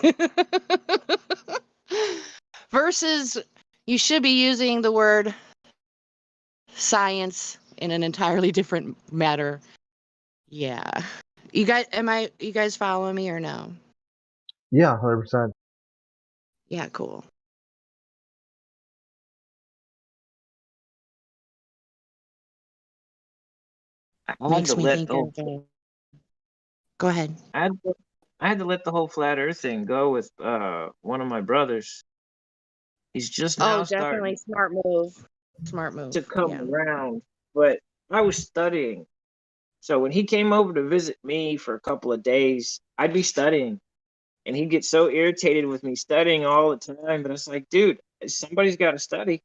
Versus, you should be using the word science in an entirely different matter. Yeah. You guys following me or no? Yeah, 100%. Yeah, cool. Makes me think of go ahead. I had to let the whole flat earth thing go with one of my brothers. He's just now Definitely starting smart move. Smart move. to come Yeah. around, but I was studying. So when he came over to visit me for a couple of days, I'd be studying. And he'd get so irritated with me studying all the time. But it's like, dude, somebody's got to study.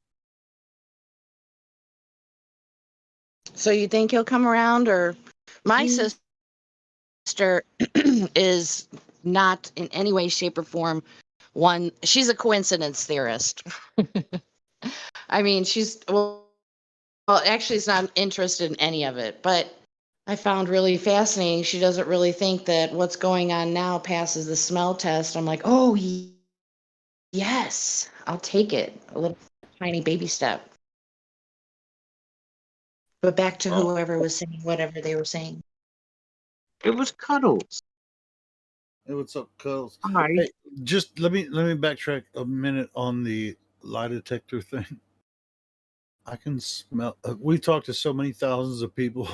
So you think he'll come around? Or my sister is not in any way, shape, or form she's a coincidence theorist. I mean, well, actually, it's not interested in any of it, but I found really fascinating. She doesn't really think that what's going on now passes the smell test. I'm like, oh, yes, I'll take it. A little tiny baby step. But back to whoever was saying whatever they were saying. It was Cuddles. Hey, what's up, Cuddles? Hi. Hey, just let me backtrack a minute on the lie detector thing. I can smell. We talked to so many thousands of people.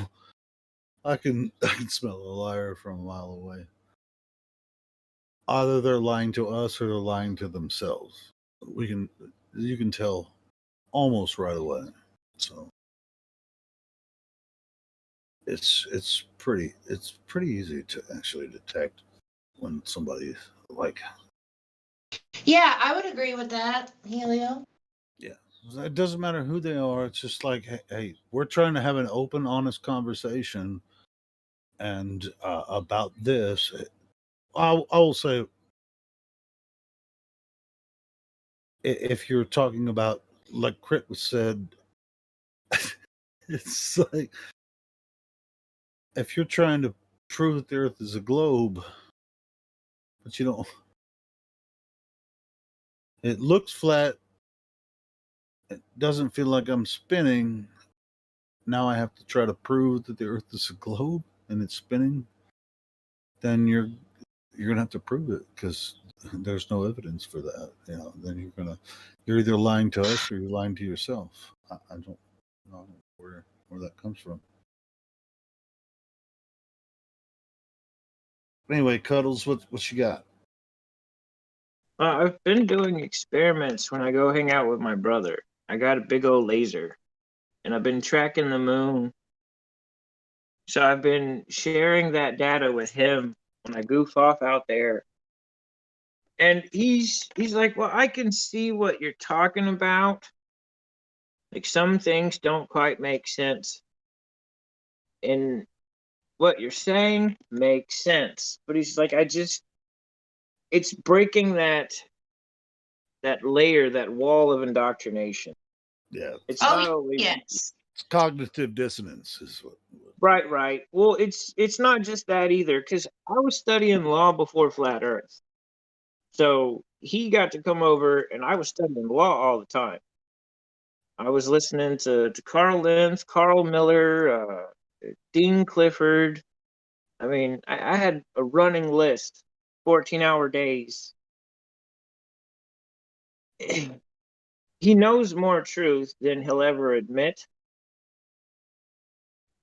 I can smell a liar from a mile away. Either they're lying to us or they're lying to themselves. You can tell almost right away. So it's pretty easy to actually detect when somebody's like. Yeah, I would agree with that, Helio. Yeah, it doesn't matter who they are. It's just like, hey, we're trying to have an open, honest conversation, and about this. I will say, if you're talking about, like Crit said, it's like if you're trying to prove that the Earth is a globe, but you don't. It looks flat. It doesn't feel like I'm spinning. Now I have to try to prove that the Earth is a globe and it's spinning. Then you're gonna have to prove it because there's no evidence for that. Then you're either lying to us or you're lying to yourself. I don't know where that comes from. Anyway, Cuddles, what you got? I've been doing experiments when I go hang out with my brother. I got a big old laser, and I've been tracking the moon. So I've been sharing that data with him when I goof off out there. And he's like, well, I can see what you're talking about. Like some things don't quite make sense. And what you're saying makes sense. But he's like, it's breaking that layer, that wall of indoctrination. Yeah. It's not always yes. It's cognitive dissonance is what. Right. Well, it's not just that either, because I was studying law before Flat Earth. So he got to come over, and I was studying law all the time. I was listening to Carl Lenz, Carl Miller, Dean Clifford. I mean, I had a running list, 14-hour days. He knows more truth than he'll ever admit.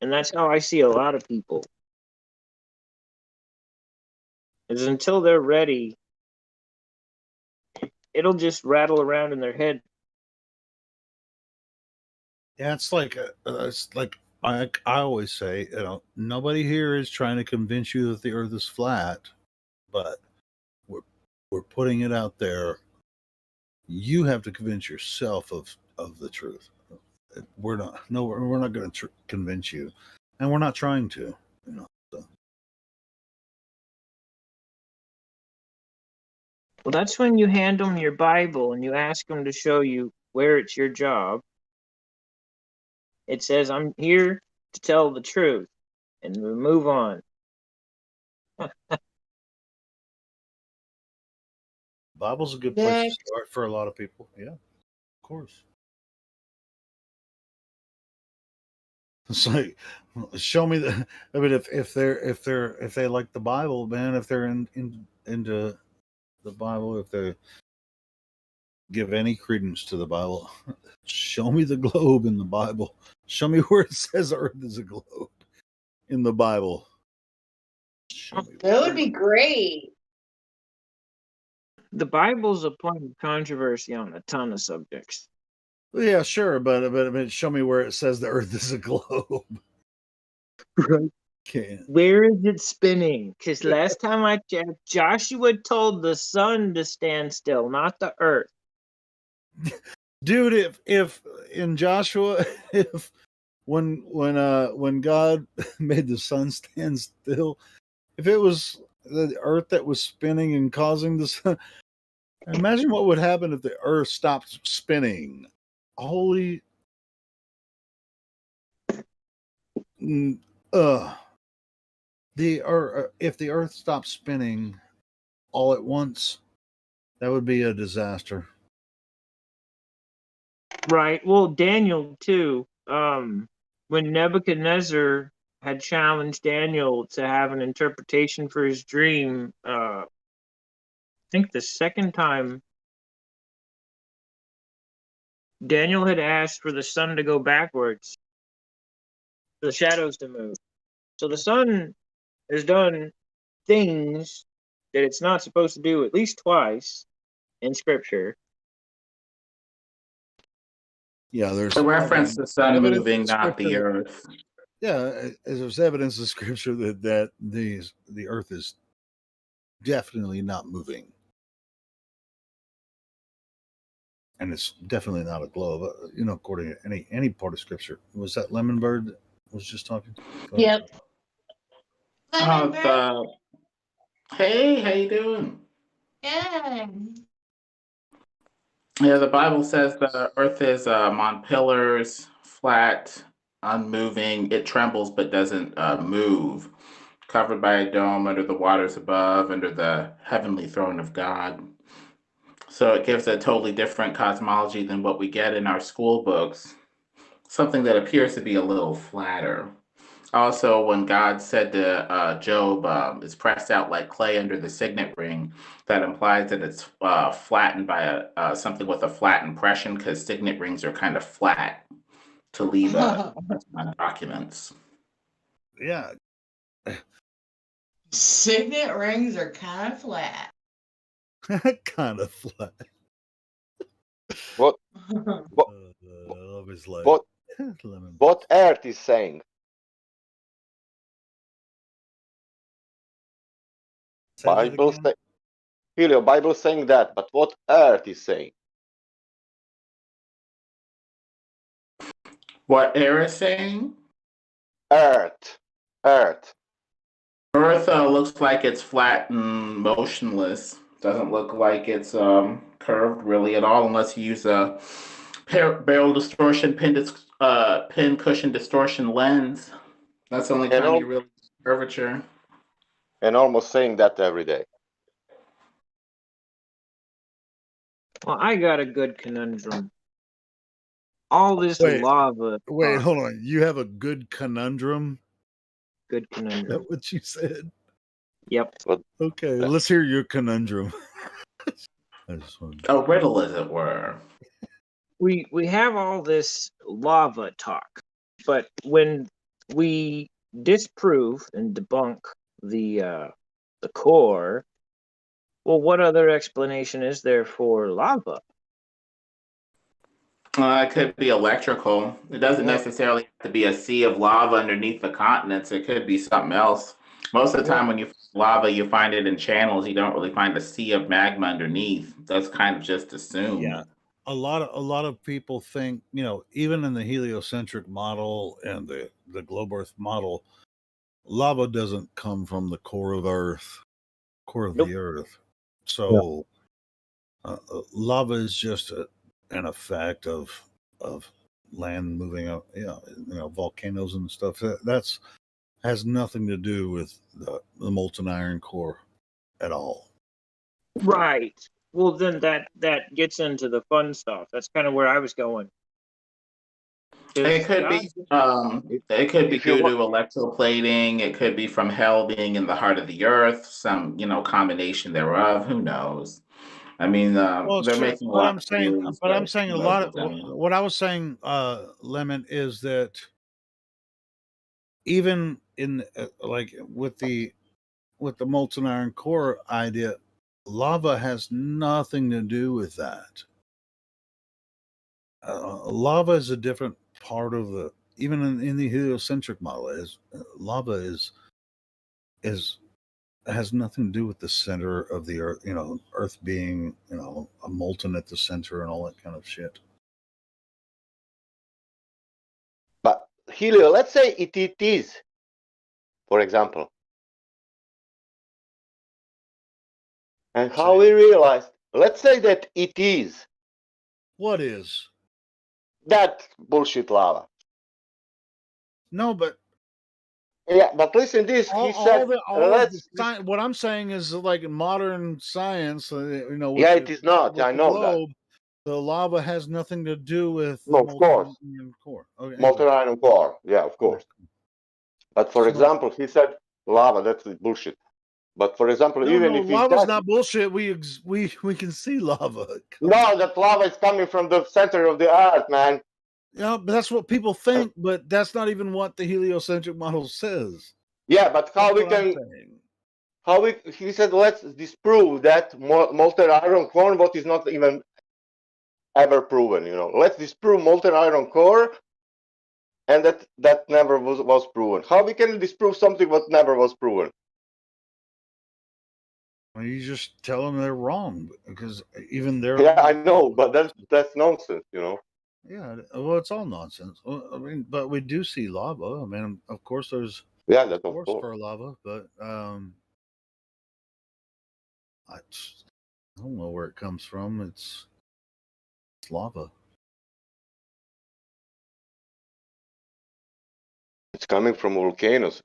And that's how I see a lot of people. Is until they're ready, it'll just rattle around in their head. Yeah, it's like I always say, nobody here is trying to convince you that the Earth is flat, but we're putting it out there. You have to convince yourself of the truth. We're not going to convince you, and we're not trying to. So. Well, that's when you hand them your Bible and you ask them to show you where it's your job. It says, I'm here to tell the truth, and we move on. Bible's a good place to start for a lot of people. Yeah, of course. It's like, show me the. I mean, if they like the Bible, man, if they're into the Bible, if they give any credence to the Bible, show me the globe in the Bible. Show me where it says Earth is a globe in the Bible. That would be great. The Bible's a point of controversy on a ton of subjects. Well, yeah, sure, but I mean, show me where it says the Earth is a globe. Right. Can't. Where is it spinning? Because last time I checked, Joshua told the sun to stand still, not the Earth. Dude, if in Joshua, if when God made the sun stand still, if it was the Earth that was spinning and causing the sun, imagine what would happen if the Earth stopped spinning. Holy, if the Earth stopped spinning all at once, that would be a disaster. Right. Well, Daniel too. When Nebuchadnezzar had challenged Daniel to have an interpretation for his dream, I think the second time, Daniel had asked for the sun to go backwards, the shadows to move. So the sun has done things that it's not supposed to do at least twice in Scripture. Yeah, there's the reference to the sun moving, not the Earth. Yeah, there's evidence in Scripture that the Earth is definitely not moving, and it's definitely not a globe. According to any part of Scripture. Was that Lemon Bird that was just talking? Yep. Hey, how you doing? Good. Yeah, the Bible says the earth is on pillars, flat, unmoving. It trembles but doesn't move. Covered by a dome under the waters above, under the heavenly throne of God. So it gives a totally different cosmology than what we get in our school books. Something that appears to be a little flatter. Also, when God said to Job, it's pressed out like clay under the signet ring, that implies that it's flattened by something with a flat impression, because signet rings are kind of flat to leave on documents. Yeah. Signet rings are kind of flat. Kind of flat. What? Always like What Earth is saying? Bible saying that, but what Earth is saying? What air is saying? Earth. Earth looks like it's flat and motionless. Doesn't look like it's curved really at all, unless you use a barrel distortion pin cushion distortion lens. That's the only time you really see curvature. And almost saying that every day. Well, I got a good conundrum. All this lava. Wait, hold on. You have a good conundrum? Good conundrum. Is that what you said? Yep. Okay, let's hear your conundrum. A riddle, as it were. We have all this lava talk, but when we disprove and debunk the core, well, what other explanation is there for lava? It could be electrical. It doesn't necessarily have to be a sea of lava underneath the continents. It could be something else. Most of the time when you find lava, you find it in channels. You don't really find a sea of magma underneath. That's kind of just assumed. Yeah. A lot of people think, even in the heliocentric model and the globe Earth model, lava doesn't come from the core of the Earth. So lava is just an effect of land moving up, volcanoes and stuff. That's has nothing to do with the molten iron core at all. Right. Well, then that gets into the fun stuff. That's kind of where I was going. It could be. It could be due to electroplating. It could be from hell being in the heart of the earth. Some, combination thereof. Who knows? I mean, they're making a lot. But I'm saying a lot of what I was saying, Lemon, is that even in like with the molten iron core idea, lava has nothing to do with that. Lava is a different part of the, even in the heliocentric model, lava has nothing to do with the center of the earth, earth being, a molten at the center and all that kind of shit. But helio, let's say it is, for example. And how we realized, let's say that it is. What is? That bullshit lava. No, but yeah, but listen, this he said. What I'm saying is, like in modern science, yeah, it is not. I know that. The lava has nothing to do with of course. Iron core. Okay, molten iron core. Yeah, of course. But for example, he said lava. That's bullshit. But for example, even if lava's not bullshit, we can see lava. No, that lava is coming from the center of the earth, man. Yeah, but that's what people think, but that's not even what the heliocentric model says. Yeah, but he said, let's disprove that molten iron core, what is not even ever proven, Let's disprove molten iron core, and that never was proven. How we can disprove something what never was proven? Well, you just tell them they're wrong because even they're Yeah, I know, but that's nonsense, you know. Yeah, well, it's all nonsense. Well, I mean, but we do see lava. I mean, of course, there's Yeah, that of source course. for lava, but I don't know where it comes from. It's lava. It's coming from volcanoes.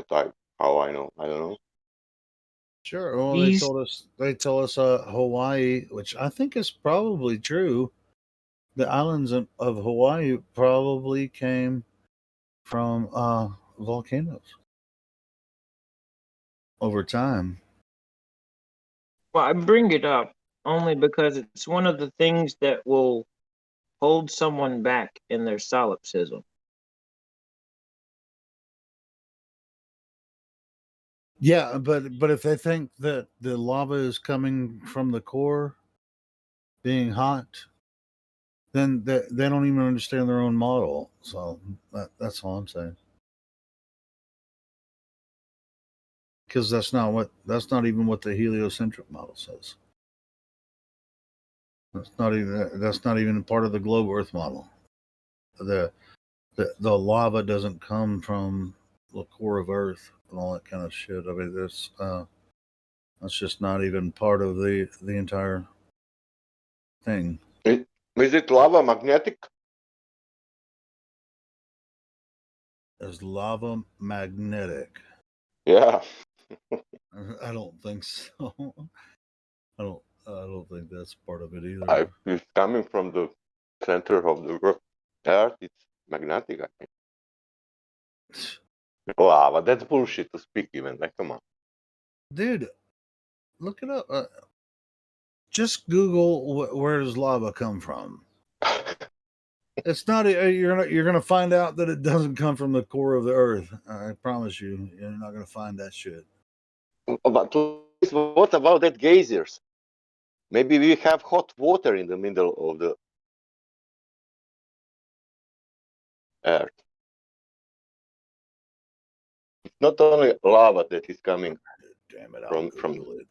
How I know, I don't know. Sure. Well, These they told us Hawaii, which I think is probably true. The islands of Hawaii probably came from volcanoes over time. Well, I bring it up only because it's one of the things that will hold someone back in their solipsism. Yeah, but if they think that the lava is coming from the core being hot, then they don't even understand their own model. So that's all I'm saying. Because that's not even what the heliocentric model says. That's not even part of the globe Earth model. The lava doesn't come from the core of Earth and all that kind of shit. I mean, that's just not even part of the entire thing. Is it lava magnetic? Is lava magnetic? Yeah. I don't think so. I don't think that's part of it either. It's coming from the center of the Earth. It's magnetic, I think. Lava, that's bullshit to speak even. Like, come on. Dude, look it up. Just Google where does lava come from. It's not. You're gonna find out that it doesn't come from the core of the Earth. I promise you. You're not gonna find that shit. But what about that geysers? Maybe we have hot water in the middle of the Earth. It's not only lava that is coming. Damn it! I'll from Google it.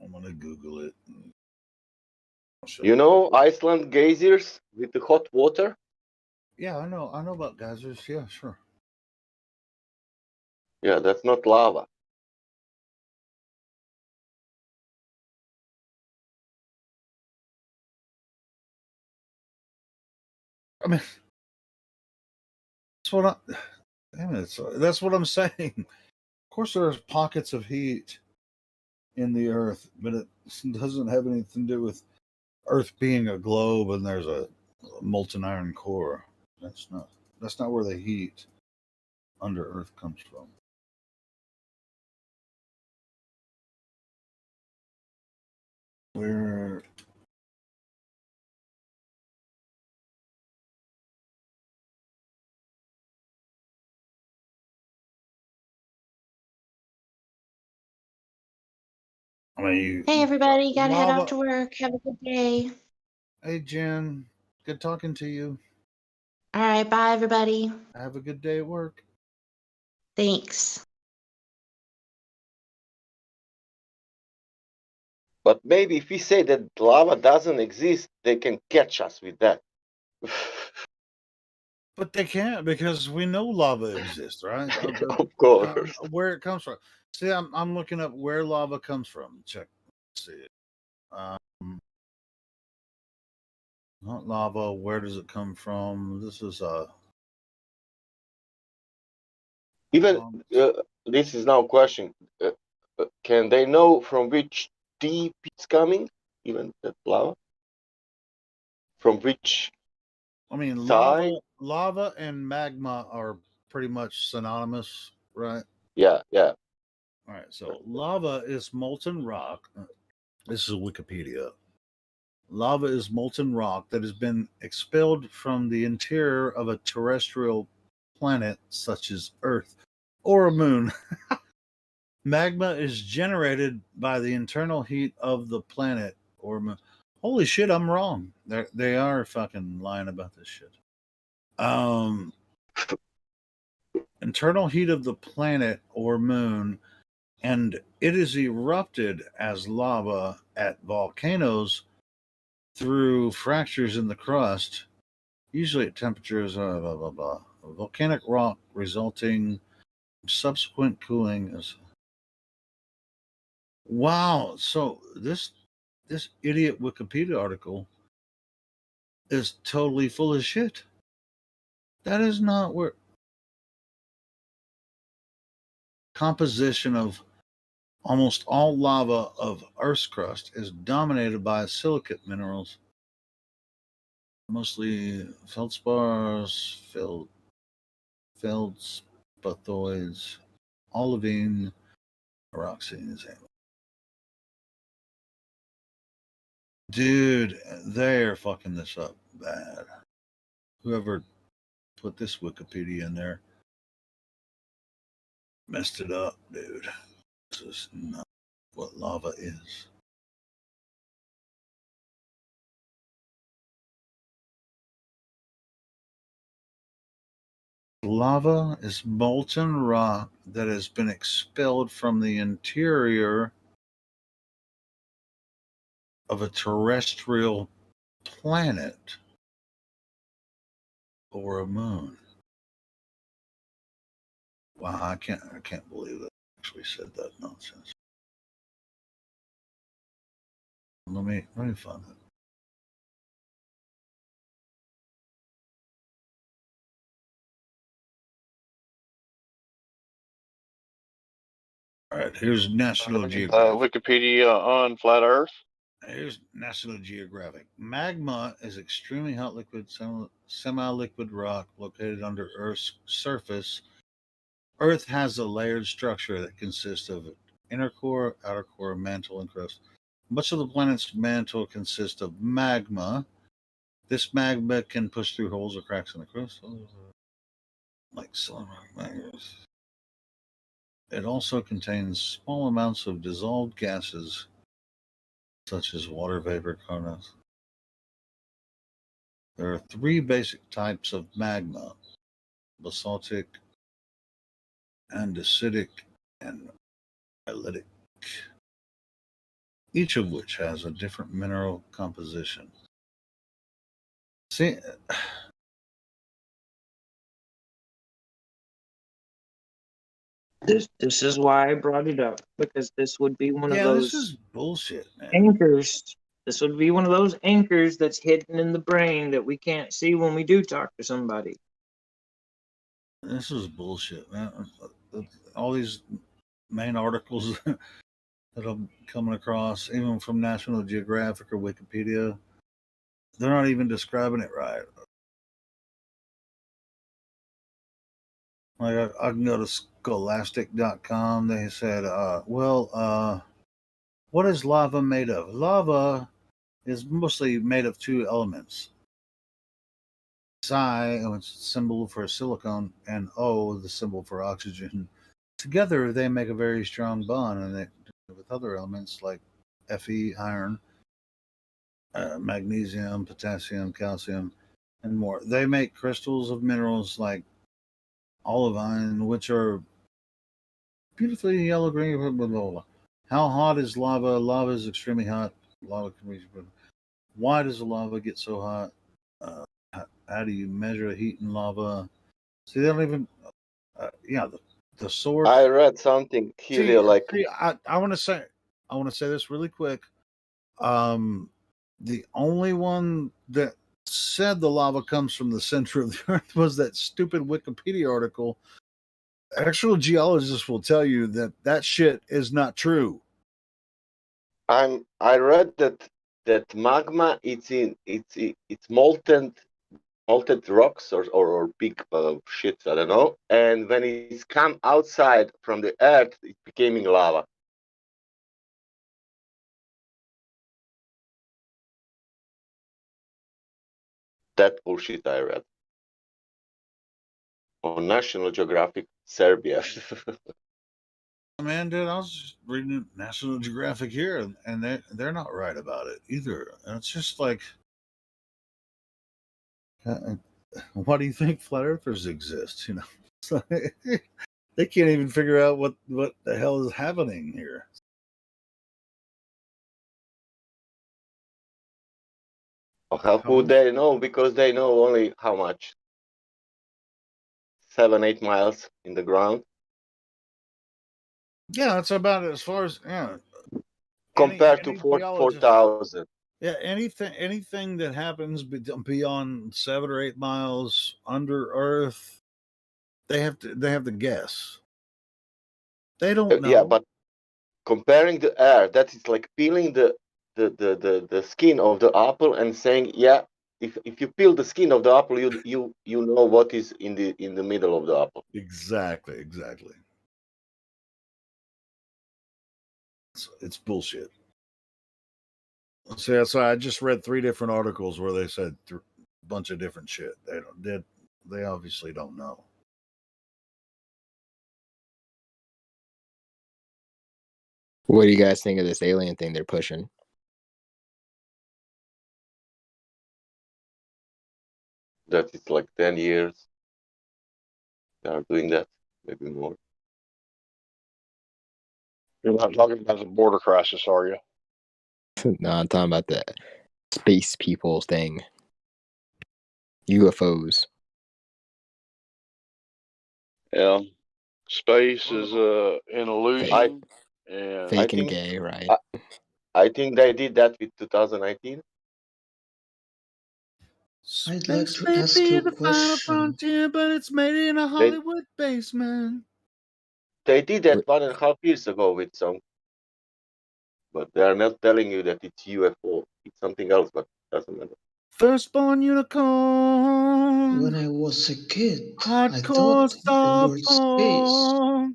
I'm gonna Google it. You know Iceland geysers with the hot water? Yeah, I know about geysers. Yeah, sure. Yeah, that's not lava. I mean, that's what I'm saying. Of course, there's pockets of heat in the Earth, but it doesn't have anything to do with Earth being a globe and there's a molten iron core. That's not where the heat under Earth comes from. Where I mean, Hey everybody, gotta head off lava. to work. Have a good day. Hey Jen, good talking to you. All right, bye everybody. Have a good day at work. Thanks. But maybe if we say that lava doesn't exist, they can catch us with that. But they can't because we know lava exists, right? Of course. Where it comes from. See, I'm looking up where lava comes from. Check. Let's see. Not lava. Where does it come from? This is Even this is now a question. Can they know from which deep it's coming? Even that lava? From which I mean, side? lava and magma are pretty much synonymous, right? Yeah. All right. So lava is molten rock. This is Wikipedia. Lava is molten rock that has been expelled from the interior of a terrestrial planet such as Earth or a moon. Magma is generated by the internal heat of the planet or moon. Holy shit, I'm wrong. They are fucking lying about this shit. Internal heat of the planet or moon, and it is erupted as lava at volcanoes through fractures in the crust, usually at temperatures blah blah blah. Volcanic rock resulting subsequent cooling is. Wow, so this idiot Wikipedia article is totally full of shit. That is not where composition of almost all lava of Earth's crust is dominated by silicate minerals, mostly feldspars, feldspathoids, olivine, pyroxenes. Dude, they're fucking this up bad. Whoever put this Wikipedia in there messed it up, dude. This is not what lava is. Lava is molten rock that has been expelled from the interior of a terrestrial planet or a moon. Wow, I can't believe that I actually said that nonsense. Let me find it. All right, here's National Geographic. Wikipedia on flat Earth. Here's National Geographic. Magma is extremely hot liquid, semi-liquid rock located under Earth's surface. Earth has a layered structure that consists of inner core, outer core, mantle, and crust. Much of the planet's mantle consists of magma. This magma can push through holes or cracks in the crust, like solid magma. It also contains small amounts of dissolved gases, such as water vapor, carbon. There are 3 basic types of magma: basaltic, andesitic, and oolitic, each of which has a different mineral composition. See, This is why I brought it up, because this would be one of those. This is bullshit, man. Anchors. This would be one of those anchors that's hidden in the brain that we can't see when we do talk to somebody. This is bullshit, man. All these main articles that I'm coming across, even from National Geographic or Wikipedia, they're not even describing it right. Like I can go to scholastic.com. They said, what is lava made of? Lava is mostly made of 2 elements. Psi, which is the symbol for silicon, and O, the symbol for oxygen. Together, they make a very strong bond, and they, with other elements like Fe, iron, magnesium, potassium, calcium, and more. They make crystals of minerals like olivine, which are beautifully yellow green. Blah, blah, blah, blah. How hot is lava? Lava is extremely hot. Lava can reach. Why does the lava get so hot? How do you measure heat in lava? See, they don't even. The source. I read something here. I want to say this really quick. The only one that said the lava comes from the center of the Earth was that stupid Wikipedia article. Actual geologists will tell you that shit is not true. I read that magma it's molten rocks or big shit, I don't know, and when it's come outside from the earth, it became lava. That bullshit I read on National Geographic Serbia. Man, dude, I was just reading National Geographic here, and they're not right about it either. And it's just like why do you think flat earthers exist? You know, so they can't even figure out what the hell is happening here. How could they know? Because they know only how much? 7-8 miles in the ground. Yeah, that's about it as far as Compared to 4,000. Yeah, anything that happens beyond 7 or 8 miles under Earth, they have to guess. They don't know. Yeah, but comparing the air, that is like peeling the skin of the apple and saying, yeah, if you peel the skin of the apple, you know what is in the middle of the apple. Exactly. It's bullshit. So I just read 3 different articles where they said a bunch of different shit. They obviously don't know. What do you guys think of this alien thing they're pushing? That is like 10 years. They are doing that, maybe more. You're not talking about the border crisis, are you? No, I'm talking about the space people thing. UFOs. Yeah. Space is an illusion. And Fake and gay, right? I think they did that with 2019. I'd like to ask you a Final question. frontier, but it's made in a Hollywood basement. They did that 1.5 years ago with some, but they are not telling you that it's UFO. It's something else, but it doesn't matter. Firstborn unicorn. When I was a kid, I Hardcore thought the word space starborn.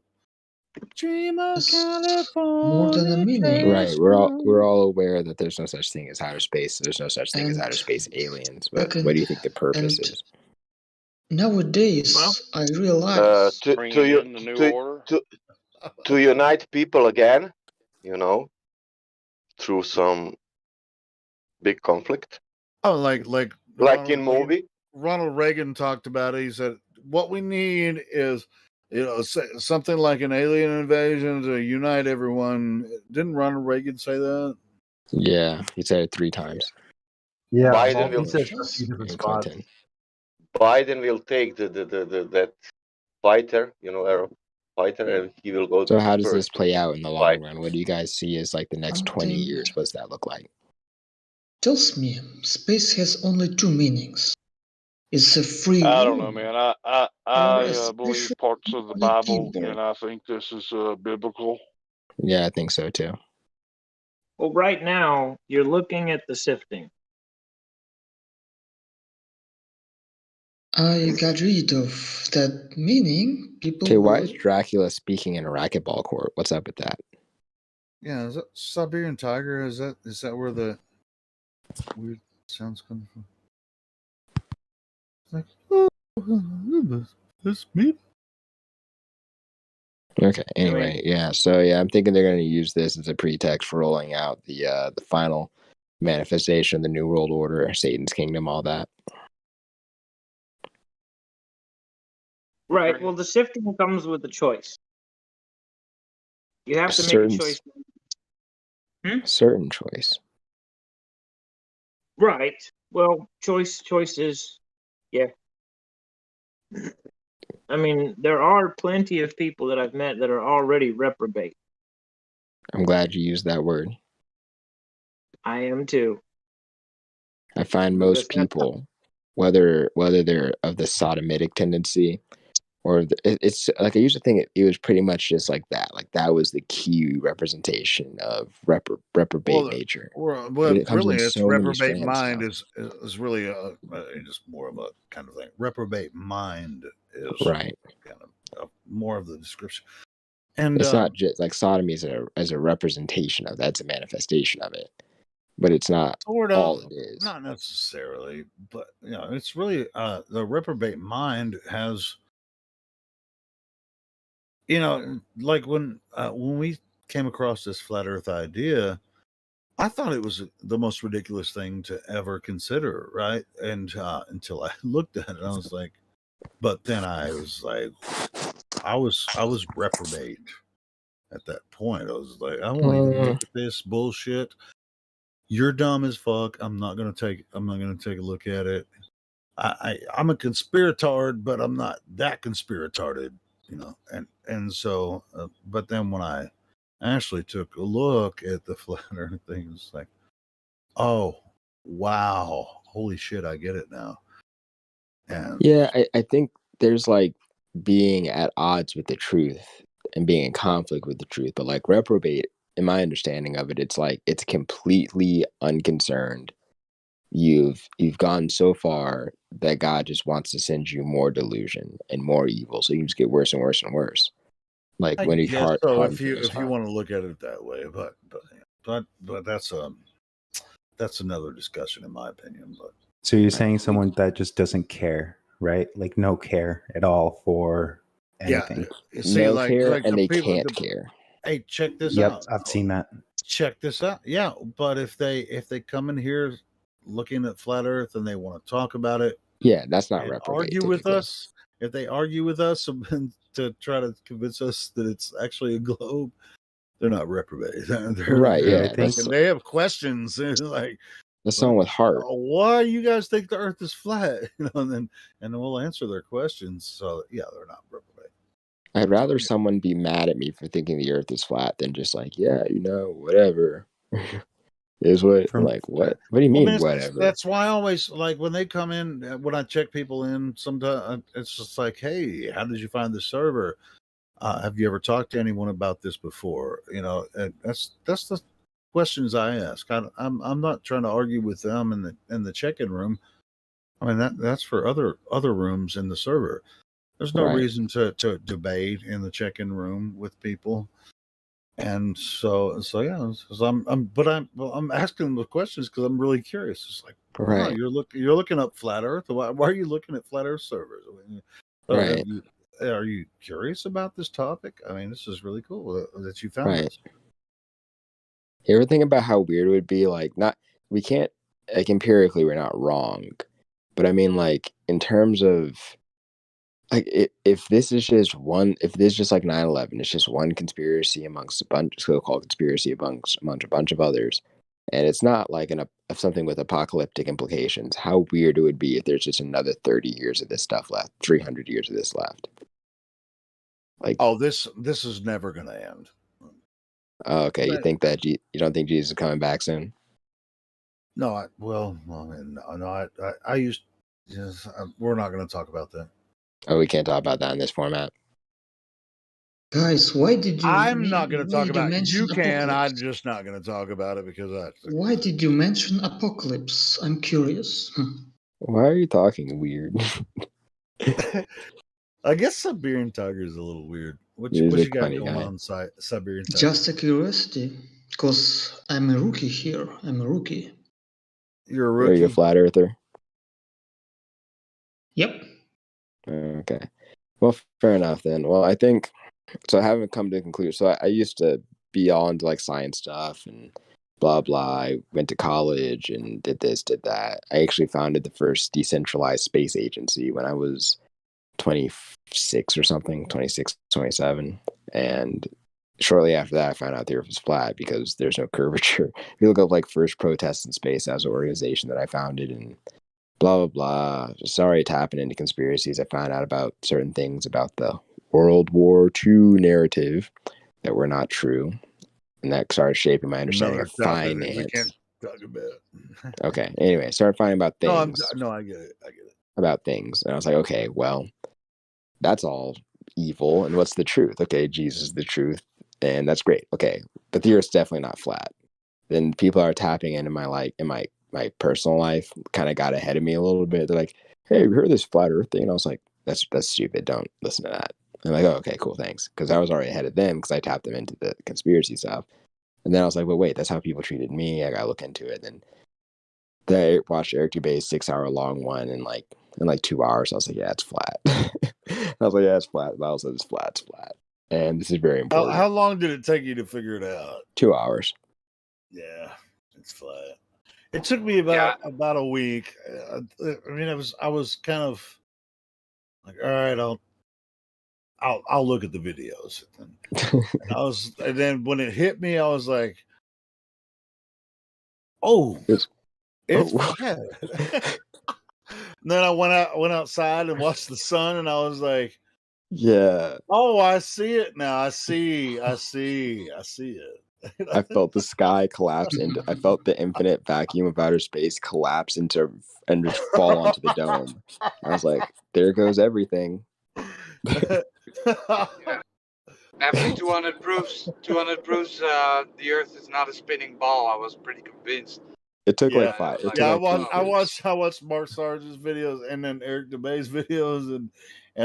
Dream of California. more than a meaning. Right. We're all aware that there's no such thing as outer space. There's no such thing as And outer space aliens. But back what do you think the purpose is? Nowadays, I realize to unite people again, you know, through some big conflict. Oh, like in movie. Ronald Reagan talked about it. He said, "What we need is, something like an alien invasion to unite everyone." Didn't Ronald Reagan say that? Yeah, he said it 3 times. Yeah, Biden he will says a few different spots. Clinton. Biden will take that fighter, air fighter, and he will go. So how does first this play out in the long run? What do you guys see as like the next 20 Something- years? What's that look like? tells me space has only 2 meanings. It's a free I roam. don't know, man. I believe parts of the Bible, and I think this is biblical. Yeah, I think so too. Well, right now you're looking at the sifting. I got rid of that meaning. People Okay, why were is Dracula speaking in a racquetball court? What's up with that? Yeah, is that Siberian tiger? Is that where the weird sounds come from? It's like, oh, this me. Okay. Anyway, yeah. So yeah, I'm thinking they're going to use this as a pretext for rolling out the final manifestation, the New World Order, Satan's Kingdom, all that. Right. Well, the sifting comes with a choice. You have to Certain, make a choice. certain choice. Right. Well, choices. Yeah. I mean, there are plenty of people that I've met that are already reprobate. I'm glad you used that word. I am too. I find most people, whether they're of the sodomitic tendency or it's like I used to think it was pretty much just like that. Like that was the key representation of reprobate nature. Well, But it comes really, in it's so many reprobate strands mind now. is really just more of a kind of thing. Reprobate mind is Right. kind of more of the description. And it's not just like sodomy as a representation of that's a manifestation of it, but it's not sort all of, it is. not necessarily, but it's really the reprobate mind has, like when we came across this flat Earth idea, I thought it was the most ridiculous thing to ever consider, right? And until I looked at it, I was like, but then I was like, I was reprobate at that point. I was like, I won't even look at this bullshit. You're dumb as fuck. I'm not gonna take a look at it. I'm a conspiratard, but I'm not that conspiratarded, you know. And so, but then when I actually took a look at the flat earth thing, it's like, oh wow, holy shit, I get it now. And Yeah, I think there's like being at odds with the truth and being in conflict with the truth, but like reprobate, in my understanding of it, it's like it's completely unconcerned. You've gone so far that God just wants to send you more delusion and more evil, so you just get worse and worse and worse. Like I when you guess so harden if from his you heart. want to look at it that way, but that's another discussion in my opinion. But So you're saying someone that just doesn't care, right? Like no care at all for anything. Yeah, see, No like care, and the they people. can't care. Hey, check this Yep, out. I've seen that. Check this out. Yeah, but if they come in here looking at flat Earth and they want to talk about it, Yeah, that's not and reprobate. argue with Typically. us, if they argue with us to try to convince us that it's actually a globe, they're not reprobate. Right, They're yeah, that's they have questions. They're like, someone with heart. why you guys think the Earth is flat? You know, and then we'll answer their questions. So yeah, they're not reprobate. I'd rather someone be mad at me for thinking the earth is flat than just like, yeah, you know, whatever. Is what like what? What do you Well, mean man, whatever? that's why I always like when they come in. When I check people in, sometimes it's just like, "Hey, how did you find the server? Have you ever talked to anyone about this before?" You know, and that's the questions I ask. I'm not trying to argue with them in the check-in room. I mean that's for other rooms in the server. There's no Right. reason to debate in the check-in room with people. And so yeah, I'm asking the questions because I'm really curious. It's like, wow, Right. you're looking up flat Earth. Why are you looking at flat Earth servers? I mean, Right. are you curious about this topic? I mean, this is really cool that you found Right. this. You ever think about how weird it would be? Like, not we can't like empirically we're not wrong, but I mean like in terms of like if this is just like 9/11, it's just one conspiracy amongst a bunch so-called conspiracy amongst a bunch of others, and it's not like something with apocalyptic implications. How weird it would be if there's just another 30 years of this stuff left, 300 years of this left. Like, oh, this is never going to end. Okay, you think that you don't think Jesus is coming back soon? No, I used. Yes, we're not going to talk about that. Oh, we can't talk about that in this format. Guys, why did you? I'm not going to talk about it. You can. Apocalypse? I'm just not going to talk about it because Why did you mention apocalypse? I'm curious. Why are you talking weird? I guess Siberian Tiger is a little weird. What He's you a got funny going guy. on, Siberian Tiger? Just a curiosity, because I'm a rookie here. I'm a rookie. You're a Are rookie? you a flat earther? Yep. Okay. Well, fair enough then. Well, I think so. I haven't come to a conclusion. So I used to be all into like science stuff and blah blah. I went to college and did this, did that. I actually founded the first decentralized space agency when I was 26 or something, 26, 27. And shortly after that, I found out the Earth was flat because there's no curvature. If you look up like First Protests in Space as an organization that I founded and blah, blah, blah. Sorry tapping into conspiracies. I found out about certain things about the World War II narrative that were not true. And that started shaping my understanding of finance. We can't talk about. Okay. Anyway, started finding about things. No, I get it. About things. And I was like, okay, well, that's all evil. And what's the truth? Okay, Jesus is the truth. And that's great. Okay. But the Earth's definitely not flat. Then people are tapping into my personal life kind of got ahead of me a little bit. They're like, hey, have you heard this flat Earth thing? And I was like, that's stupid. Don't listen to that. And I'm like, oh, okay, cool, thanks. Because I was already ahead of them because I tapped them into the conspiracy stuff. And then I was like, well, wait, that's how people treated me. I got to look into it. And then I watched Eric Dubé's 6-hour-long one in like 2 hours. I was like, yeah, it's flat. I was like, yeah, it's flat. The Bible says it's flat. It's flat. And this is very important. How long did it take you to figure it out? 2 hours. Yeah. It's flat. It took me about a week. I mean, I was kind of like, all right, I'll look at the videos. And then when it hit me, I was like, oh, it's flat. And then I went outside and watched the sun, and I was like, yeah. Oh, I see it now. I see it. I felt the sky collapse into. I felt the infinite vacuum of outer space collapse into and just fall onto the dome. I was like, "There goes everything." After 200 proofs, the Earth is not a spinning ball. I was pretty convinced. It took Yeah, like 5. It took I like watched Mark Sarge's videos and then Eric DeBay's videos, and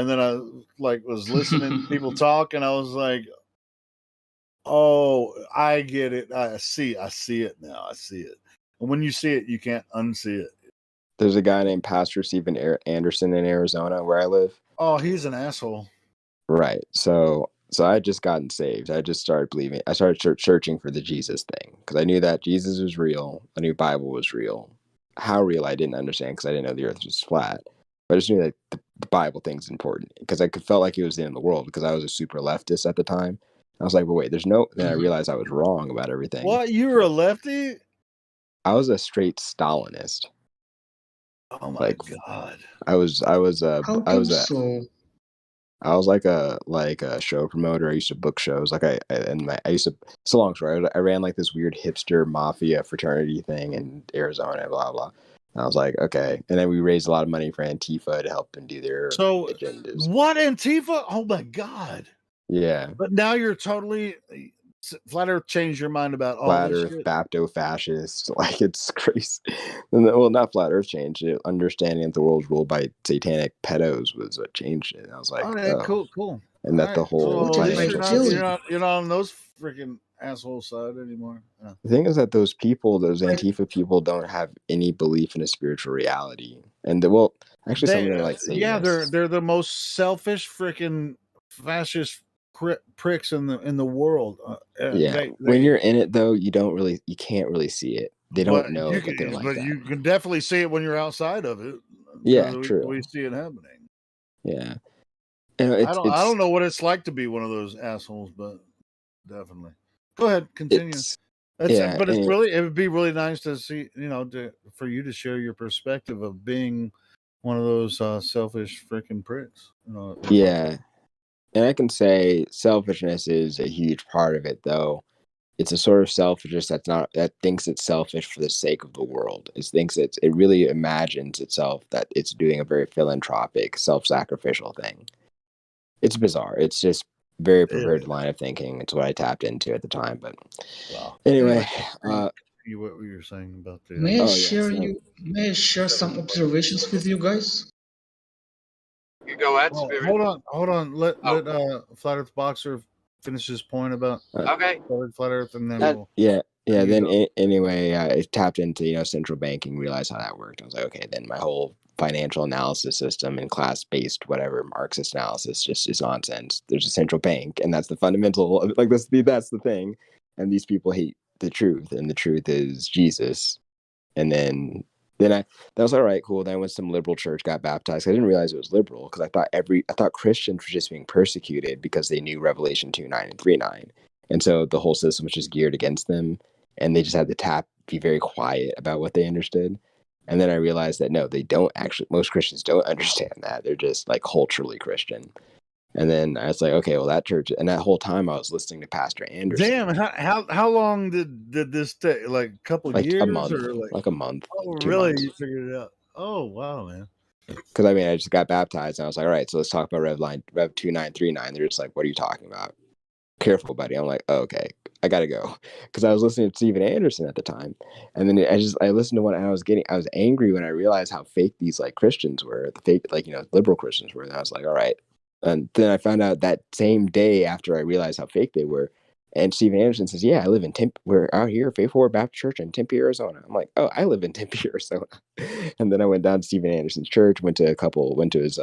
then I was listening to people talk, and I was like, oh, I get it. I see it now. I see it. And when you see it, you can't unsee it. There's a guy named Pastor Stephen Anderson in Arizona, where I live. Oh, he's an asshole. Right. So I had just gotten saved. I just started believing. I started searching for the Jesus thing because I knew that Jesus was real. I knew Bible was real. How real, I didn't understand because I didn't know the earth was flat. But I just knew that the Bible thing's important because I felt like it was the end of the world because I was a super leftist at the time. I was like, but wait, there's no. Then I realized I was wrong about everything. What? You were a lefty? I was a straight Stalinist. Oh my god! I was so? I was like a show promoter. I used to book shows. I used to. It's a long story. I ran like this weird hipster mafia fraternity thing in Arizona. Blah blah. And I was like, okay. And then we raised a lot of money for Antifa to help them do their agendas. What Antifa? Oh my god! Yeah. But now you're totally Flat Earth changed your mind about all Flat this Earth, shit. Bapto-fascist, like it's crazy. Well, not Flat Earth changed it. Understanding that the world's ruled by satanic pedos was what changed it. And I was like, cool. And that the whole financial system. You're not on those freaking asshole side anymore. Yeah. The thing is that those Antifa people, don't have any belief in a spiritual reality. And actually, some of them are like Satanists. they're the most selfish freaking fascist pricks in the world. When you're in it, though, you can't really see it. They don't know that they're like but that. you can definitely see it when you're outside of it. Yeah, true. We see it happening. Yeah. I don't know what it's like to be one of those assholes, but definitely. Go ahead, continue. It would be really nice to see, for you to share your perspective of being one of those selfish freaking pricks. Yeah. And I can say selfishness is a huge part of it, though. It's a sort of selfishness that thinks it's selfish for the sake of the world. It really imagines itself that it's doing a very philanthropic, self-sacrificial thing. It's bizarre. It's just very perverted line of thinking. It's what I tapped into at the time. But anyway, what were you saying about the? May I share some observations with you guys? You go ahead. Hold on. Let Flat Earth Boxer finish his point about Flat Earth, and then anyway, I tapped into central banking, realized how that worked. I was like, okay, then my whole financial analysis system and class-based whatever Marxist analysis just is nonsense. There's a central bank, and that's the fundamental. Like that's the thing. And these people hate the truth, and the truth is Jesus. And then that was all right, cool. Then I went to some liberal church, got baptized. I didn't realize it was liberal because I thought Christians were just being persecuted because they knew Revelation 2:9 and 3:9, and so the whole system was just geared against them, and they just had to be very quiet about what they understood. And then I realized that no, they don't actually. Most Christians don't understand that. They're just like culturally Christian. And then I was like, okay, well, that church, and that whole time I was listening to Pastor Anderson. Damn, how long did this take? Like a couple of years, a month, or like a month? Oh, really? You figured it out? Oh, wow, man. Because I just got baptized, and I was like, all right, so let's talk about Rev 2:9-3:9. They're just like, what are you talking about? Careful, buddy. I'm like, oh, okay, I gotta go, because I was listening to Stephen Anderson at the time, and then I listened to one, and I was angry when I realized how fake these like Christians were, the fake liberal Christians were, and I was like, all right. And then I found out that same day after I realized how fake they were, and Stephen Anderson says, yeah, I live in Tempe. We're out here, Faithful Word Baptist Church in Tempe, Arizona. I'm like, oh, I live in Tempe, Arizona. And then I went down to Stephen Anderson's church, went to his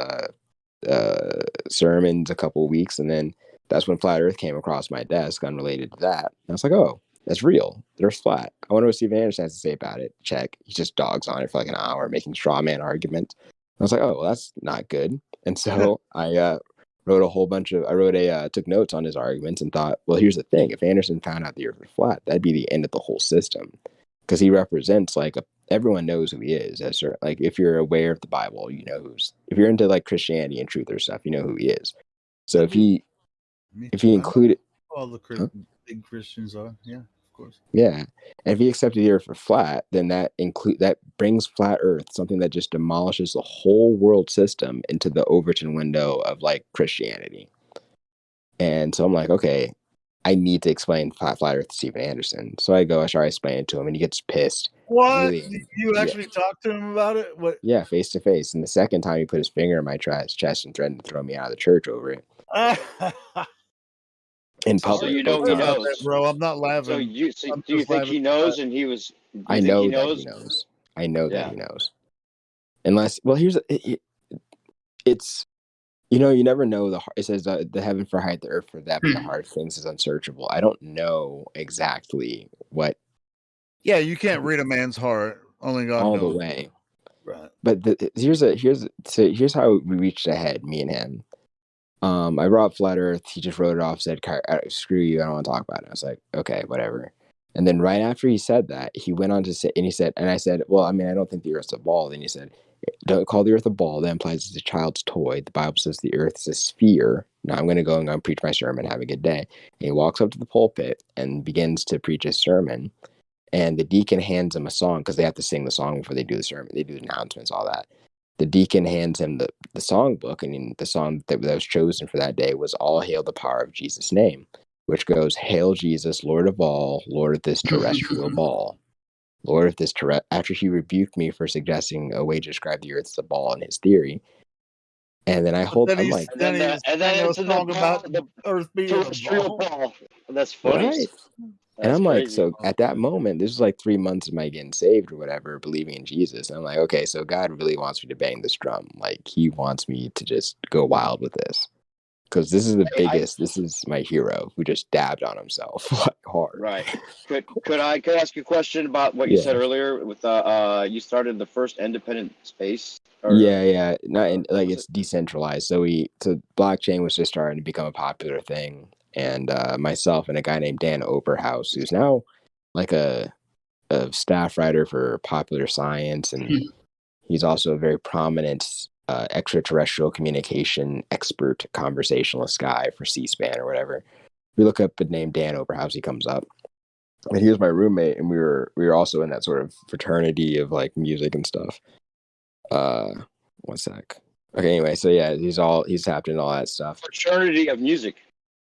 sermons a couple of weeks, and then that's when Flat Earth came across my desk unrelated to that. And I was like, oh, That's real. They're flat. I wonder what Steven Anderson has to say about it. Check. He just dogs on it for like an hour, making straw man arguments. I was like, oh, well, that's not good. And so I wrote a whole bunch of. Took notes on his arguments and thought, well, here's the thing: if Anderson found out the Earth was flat, that'd be the end of the whole system, because he represents everyone knows who he is. Like if you're aware of the Bible, you know if you're into like Christianity and truth or stuff, you know who he is. So if he included all the big Christians are, yeah, of course. Yeah, and if he accepted the Earth for flat, then that brings flat Earth, something that just demolishes the whole world system, into the Overton window of like Christianity. And so I'm like, okay, I need to explain flat Earth to Steven Anderson. So I try to explain it to him, and he gets pissed. What? You actually talked to him about it? What? Yeah, face to face. And the second time, he put his finger in my chest and threatened to throw me out of the church over it. In public, so you know he knows, bro. I'm not laughing. So do you think he knows? And he was. I know that he knows. I know that he knows. Unless, well, it's, you never know. It says the heaven for height, the earth for depth, and the heart of things is unsearchable. I don't know exactly what. Yeah, you can't read a man's heart. Only God all knows. The way. Right. But here's how we reached ahead, me and him. I brought flat Earth. He just wrote it off. Said, "Screw you! I don't want to talk about it." I was like, "Okay, whatever." And then right after he said that, he went on to say, and I said, "Well, I mean, I don't think the Earth's a ball." Then he said, "Don't call the Earth a ball. That implies it's a child's toy. The Bible says the Earth is a sphere." Now I'm going to go and preach my sermon. Have a good day. And he walks up to the pulpit and begins to preach his sermon. And the deacon hands him a song, because they have to sing the song before they do the sermon. They do the announcements, all that. The deacon hands him the songbook, and the song that was chosen for that day was "All Hail the Power of Jesus' Name," which goes, "Hail Jesus, Lord of all, Lord of this terrestrial ball. Lord of this after he rebuked me for suggesting a way to describe the earth as a ball in his theory. And then I'm like, then it's a song about the earth being terrestrial ball. That's funny. Right. And I'm like, so at that moment, this was like 3 months of my getting saved or whatever, believing in Jesus. And I'm like, okay, so God really wants me to bang this drum. Like, he wants me to just go wild with this. Because this is this is my hero who just dabbed on himself hard. Right. Could I ask you a question about what you said earlier with you started the first independent space? Yeah. It's decentralized. So blockchain was just starting to become a popular thing. And myself and a guy named Dan Oberhaus, who's now like a staff writer for Popular Science, and he's also a very prominent extraterrestrial communication expert conversationalist guy for C-SPAN or whatever. We look up the name Dan Oberhaus, he comes up. And he was my roommate, and we were also in that sort of fraternity of like music and stuff. One sec. Okay, anyway, so yeah, he's tapped into all that stuff. Fraternity of music.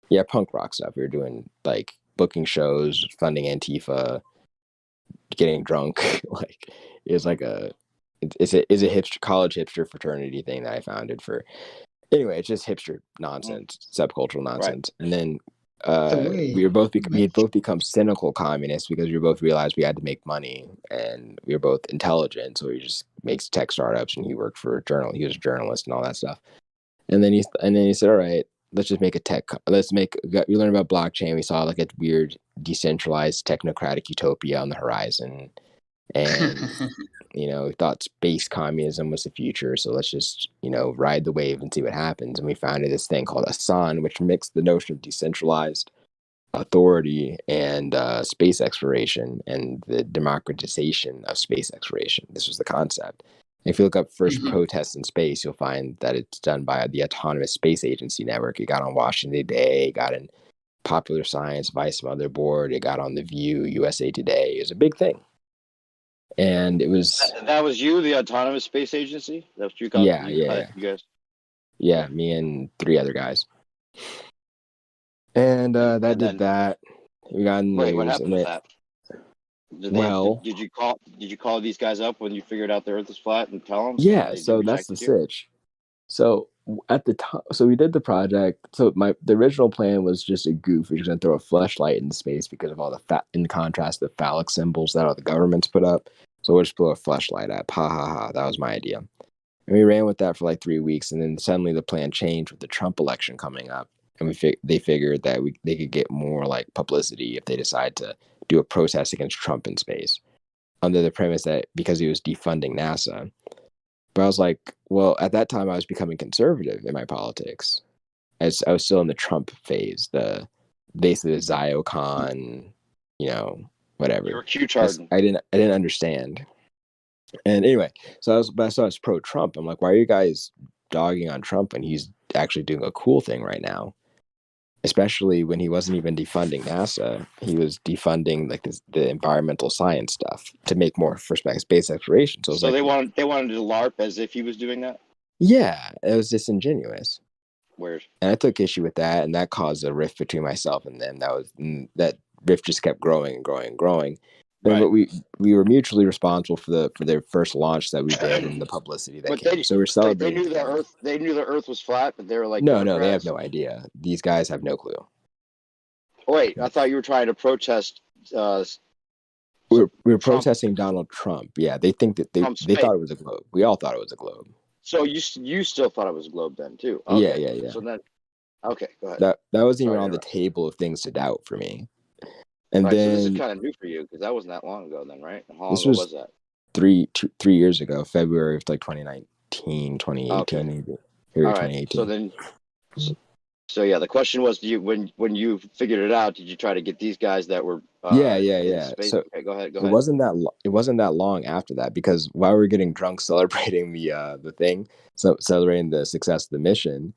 Yeah, punk rock stuff. We were doing like booking shows, funding Antifa, getting drunk. Like it was like it's a college hipster fraternity thing that I founded for. Anyway, it's just hipster nonsense, subcultural nonsense. Right. And then we had both become cynical communists because we both realized we had to make money, and we were both intelligent, so we just makes tech startups, and he worked for a journal. He was a journalist and all that stuff. And then he said, all right, let's just make we learned about blockchain. We saw like a weird decentralized technocratic utopia on the horizon. And, we thought space communism was the future. So let's just, ride the wave and see what happens. And we founded this thing called Asan, which mixed the notion of decentralized authority and space exploration and the democratization of space exploration. This was the concept. If you look up first protests in space, you'll find that it's done by the Autonomous Space Agency Network. It got on Washington Today, it got in Popular Science, Vice Motherboard, it got on The View, USA Today. It was a big thing. And it was... That was you, the Autonomous Space Agency? That's what you got? Yeah. You guys? Yeah, me and 3 other guys. And that. We got in the Wait, news. what happened with that? Did you call these guys up when you figured out the Earth is flat and tell them? Yeah, so that's the sitch. So at the time, so we did the project. So the original plan was just a goof. We were going to throw a fleshlight in space because of all the in contrast, the phallic symbols that all the governments put up. So we'll just blow a fleshlight up. Ha ha ha. That was my idea. And we ran with that for like 3 weeks, and then suddenly the plan changed with the Trump election coming up. And they figured that they could get more like publicity if they decide to do a protest against Trump in space under the premise that because he was defunding NASA. But I was like, well, at that time I was becoming conservative in my politics. As I was still in the Trump phase, basically the Ziocon, whatever. You were Q-tarding. I didn't understand. And anyway, so I was pro Trump. I'm like, why are you guys dogging on Trump when he's actually doing a cool thing right now? Especially when he wasn't even defunding NASA, he was defunding like the environmental science stuff to make more for space exploration. So they wanted to LARP as if he was doing that. Yeah, it was disingenuous. Weird. And I took issue with that, and that caused a rift between myself and them. That rift just kept growing and growing and growing. Right. But we were mutually responsible for their first launch that we did and the publicity that came. So we're celebrating. They knew the Earth was flat, but they were like, no, they have no idea. These guys have no clue. Wait, I thought you were trying to protest. We were protesting Donald Trump. Yeah, they think that they thought it was a globe. We all thought it was a globe. So you still thought it was a globe then too? Okay. Yeah. So then, okay, go ahead. That wasn't even on the table of things to doubt for me. And then so this is kind of new for you because that wasn't that long ago then, right? How long ago was that? 3 years ago, February of like 2019, 2018, maybe. All right. 2018. So then, so yeah, the question was, when you figured it out, did you try to get these guys that were? Yeah. So okay, go ahead. It wasn't that long after that because while we were getting drunk celebrating the thing, so celebrating the success of the mission,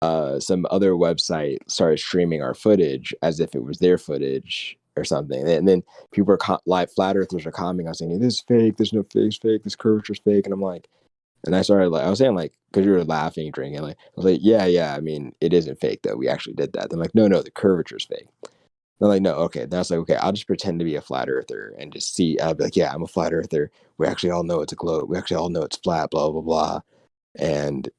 some other website started streaming our footage as if it was their footage or something, and then people were flat earthers are commenting on saying this is fake, there's no fake, it's fake, this curvature's fake, and I'm like, and I was saying like, because you were laughing, drinking, like I was like, yeah, I mean it isn't fake though, we actually did that. They're like, no, the curvature's fake. They're like, no, okay. Then I was like, okay, I'll just pretend to be a flat earther and just see. I'll be like, yeah, I'm a flat earther. We actually all know it's a globe. We actually all know it's flat. Blah blah blah. And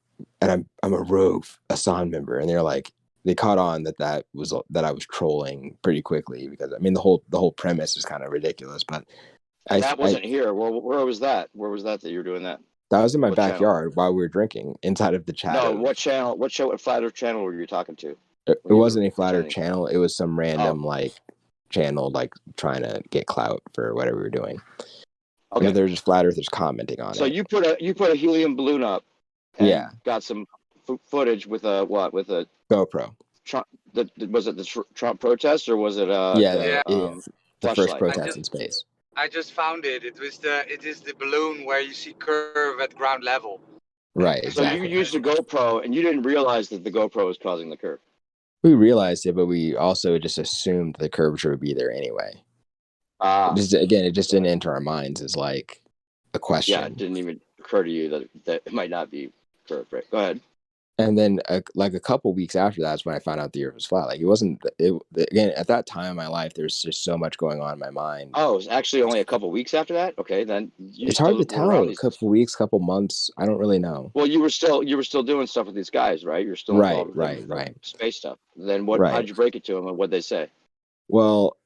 I'm a rogue Assange member, and they're like, they caught on that I was trolling pretty quickly because I mean the whole premise is kind of ridiculous. But that wasn't here. Where was that? Where was that you were doing that? That was in my backyard while we were drinking inside of the chat. No, what channel? What flat earth channel were you talking to? It wasn't a flat earth channel. It was some random like channel like trying to get clout for whatever we were doing. Okay. There were just flat earthers commenting on it. So you put a helium balloon up. And got some footage with a what? With a GoPro. Trump, was it the Trump protest or was it the first protest in space? I just found it. It is the balloon where you see curve at ground level. Right. Exactly. So you used a GoPro and you didn't realize that the GoPro was causing the curve. We realized it, but we also just assumed the curvature would be there anyway. It just didn't enter our minds as like a question. Yeah, it didn't even occur to you that it might not be curved. Right. Go ahead. And then like a couple weeks after that's when I found out the Earth was flat. Like again, at that time in my life, there's just so much going on in my mind. Oh, it was actually only a couple weeks after that? Okay, then it's hard to tell. A couple weeks, couple months. I don't really know. Well, you were still doing stuff with these guys, right? You're still involved with space stuff. Then how'd you break it to them and what'd they say? Well,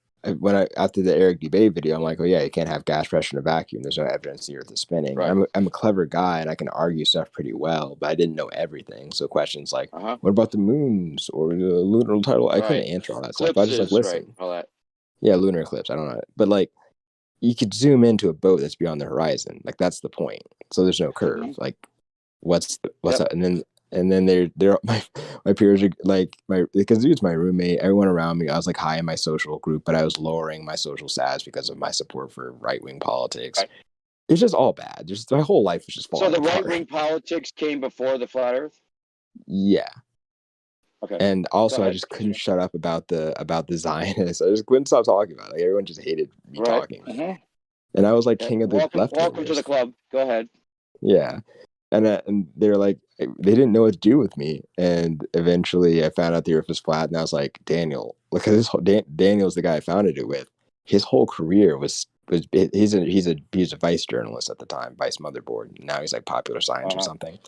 after the Eric debate video, I'm like, oh yeah, you can't have gas pressure in a vacuum. There's no evidence the Earth is spinning. Right. I'm a clever guy and I can argue stuff pretty well, but I didn't know everything. So questions like, what about the moons or the lunar tidal? I couldn't answer all that stuff. I just like listen. Right. All that. Yeah, lunar eclipse. I don't know, but like you could zoom into a boat that's beyond the horizon. Like that's the point. So there's no curve. Mm-hmm. Like what's up? And then they're my peers are like because dude's my roommate. Everyone around me, I was like high in my social group, but I was lowering my social status because of my support for right wing politics. Right. It's just all bad. Just my whole life was just falling. So the right wing politics came before the flat Earth. Yeah. Okay. And also, I just couldn't shut up about the Zionists. I just couldn't stop talking about it. Like everyone just hated me talking. Mm-hmm. And I was like king of the left. Welcome to the club. Go ahead. Yeah. And they were like, they didn't know what to do with me. And eventually I found out the Earth was flat. And I was like, Daniel, look at this. Daniel's the guy I founded it with. His whole career he's a vice journalist at the time, vice motherboard. Now he's like Popular Science or something.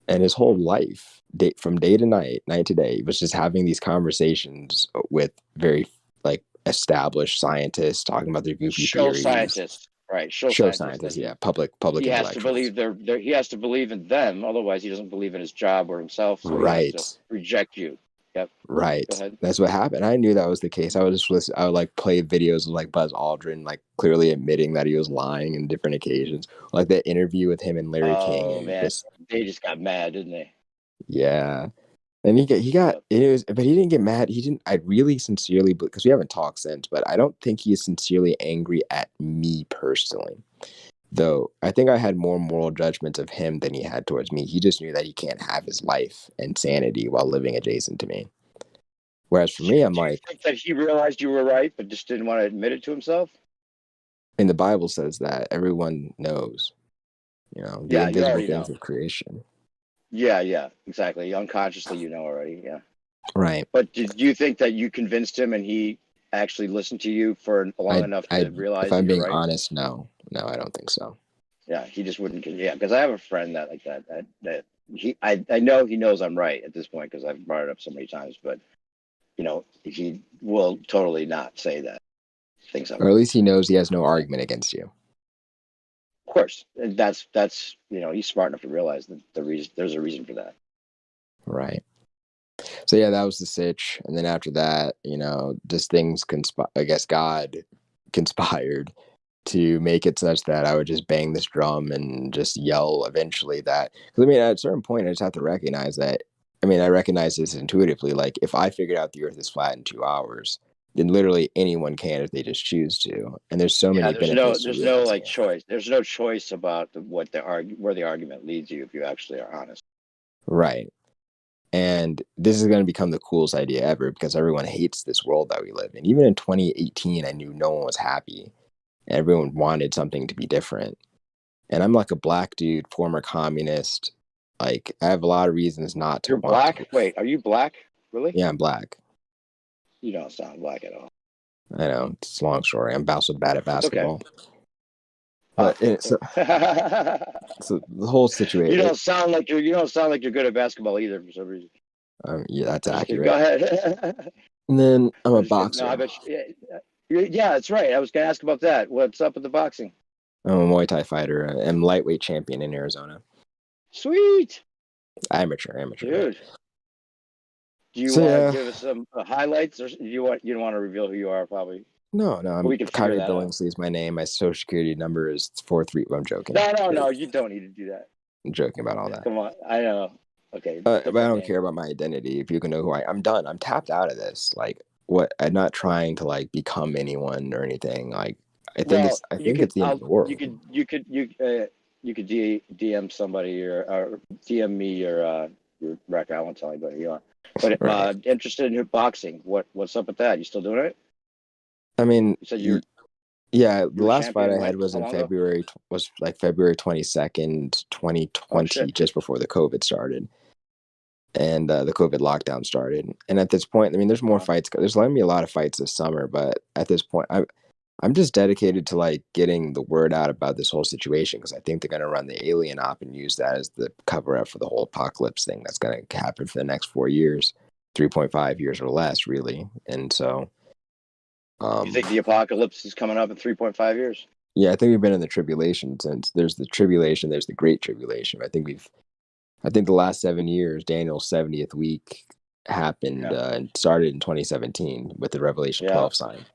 And his whole life, from day to night to day, was just having these conversations with very like established scientists talking about their goofy theories. Scientists. Right, show scientists, yeah, public. He has to believe he has to believe in them, otherwise he doesn't believe in his job or himself. So right, he has to reject you. Yep. Right. Go ahead. That's what happened. I knew that was the case. I would just listen. I would like play videos of like Buzz Aldrin, like clearly admitting that he was lying in different occasions. Like that interview with him and Larry King, Oh and man, just they just got mad, didn't they? yeah. And he got Yep. it was, but he didn't get mad. He didn't. I really sincerely, because we haven't talked since, but I don't think he is sincerely angry at me personally. Though I think I had more moral judgments of him than he had towards me. He just knew that he can't have his life and sanity while living adjacent to me. Whereas for me, I'm Do you like, think that he realized you were right, but just didn't want to admit it to himself? and the Bible says that everyone knows, the Yeah, you invisible already things know. of creation. Yeah, exactly. Unconsciously, you know already. Yeah. Right. But did you think that you convinced him and he actually listened to you for long enough to If realize that I'm you're being right? honest, no, I don't think so. Yeah, he just wouldn't. Yeah, because I have a friend that like that I know he knows I'm right at this point because I've brought it up so many times. But he will totally not say that thinks I'm Or at right. least he knows he has no argument against you. Of course, and that's he's smart enough to realize that there's a reason for that. Right. So yeah, that was the sitch, and then after that, just things I guess God conspired to make it such that I would just bang this drum and just yell eventually that, because I mean, at a certain point, I just have to recognize that. I mean, I recognize this intuitively. Like, if I figured out the Earth is flat in 2 hours, then literally anyone can if they just choose to. And there's so Yeah, many benefits to there's no realizing like it. choice. There's no choice about where the argument leads you if you actually are honest. Right. And this is going to become the coolest idea ever because everyone hates this world that we live in. Even in 2018, I knew no one was happy. Everyone wanted something to be different. And I'm like a black dude, former communist. Like, I have a lot of reasons not to You're want to. black? Wait, are you black? Really? Yeah, I'm black. You don't sound black at all. I know, it's a long story. I'm also bad at It's okay. basketball. But so the whole You situation. don't sound like you're good at basketball either for some reason. Yeah, that's I'm just kidding. accurate. Go ahead. And then I'm a just kidding. No, boxer. I bet yeah, that's right. I was going to ask about that. What's up with the boxing? I'm a Muay Thai fighter. I'm lightweight champion in Arizona. Sweet. Amateur. Dude. Do you So, want to yeah. give us some highlights, or you don't want to reveal who you are? Probably. No. I'm we can figure Kyrie that out. Billingsley is my name. My social security number is 43. I'm joking. No. You don't need to do that. I'm joking about all that. Come on. I know. Okay. But I don't care about my identity. If you can know who I'm done. I'm tapped out of this. Like, what? I'm not trying to like become anyone or anything. Like, I think it's the end of the world. You could DM somebody or DM me your record. I won't tell anybody who you are. But Right. Interested in boxing. What's up with that? You still doing it? I mean, you said you're. Yeah, the last fight champion I had when? was How in long ago? February. Was like February 22nd, 2020, just before the COVID started, and the COVID lockdown started. And at this point, I mean, there's more fights. There's going to be a lot of fights this summer, but at this point, I'm just dedicated to like getting the word out about this whole situation because I think they're going to run the alien op and use that as the cover up for the whole apocalypse thing that's going to happen for the next 4 years, 3.5 years or less, really. And so, you think the apocalypse is coming up in 3.5 years? Yeah, I think we've been in the tribulation since there's the tribulation, there's the great tribulation. I think the last 7 years, Daniel's 70th week happened and started in 2017 with the Revelation 12 sign.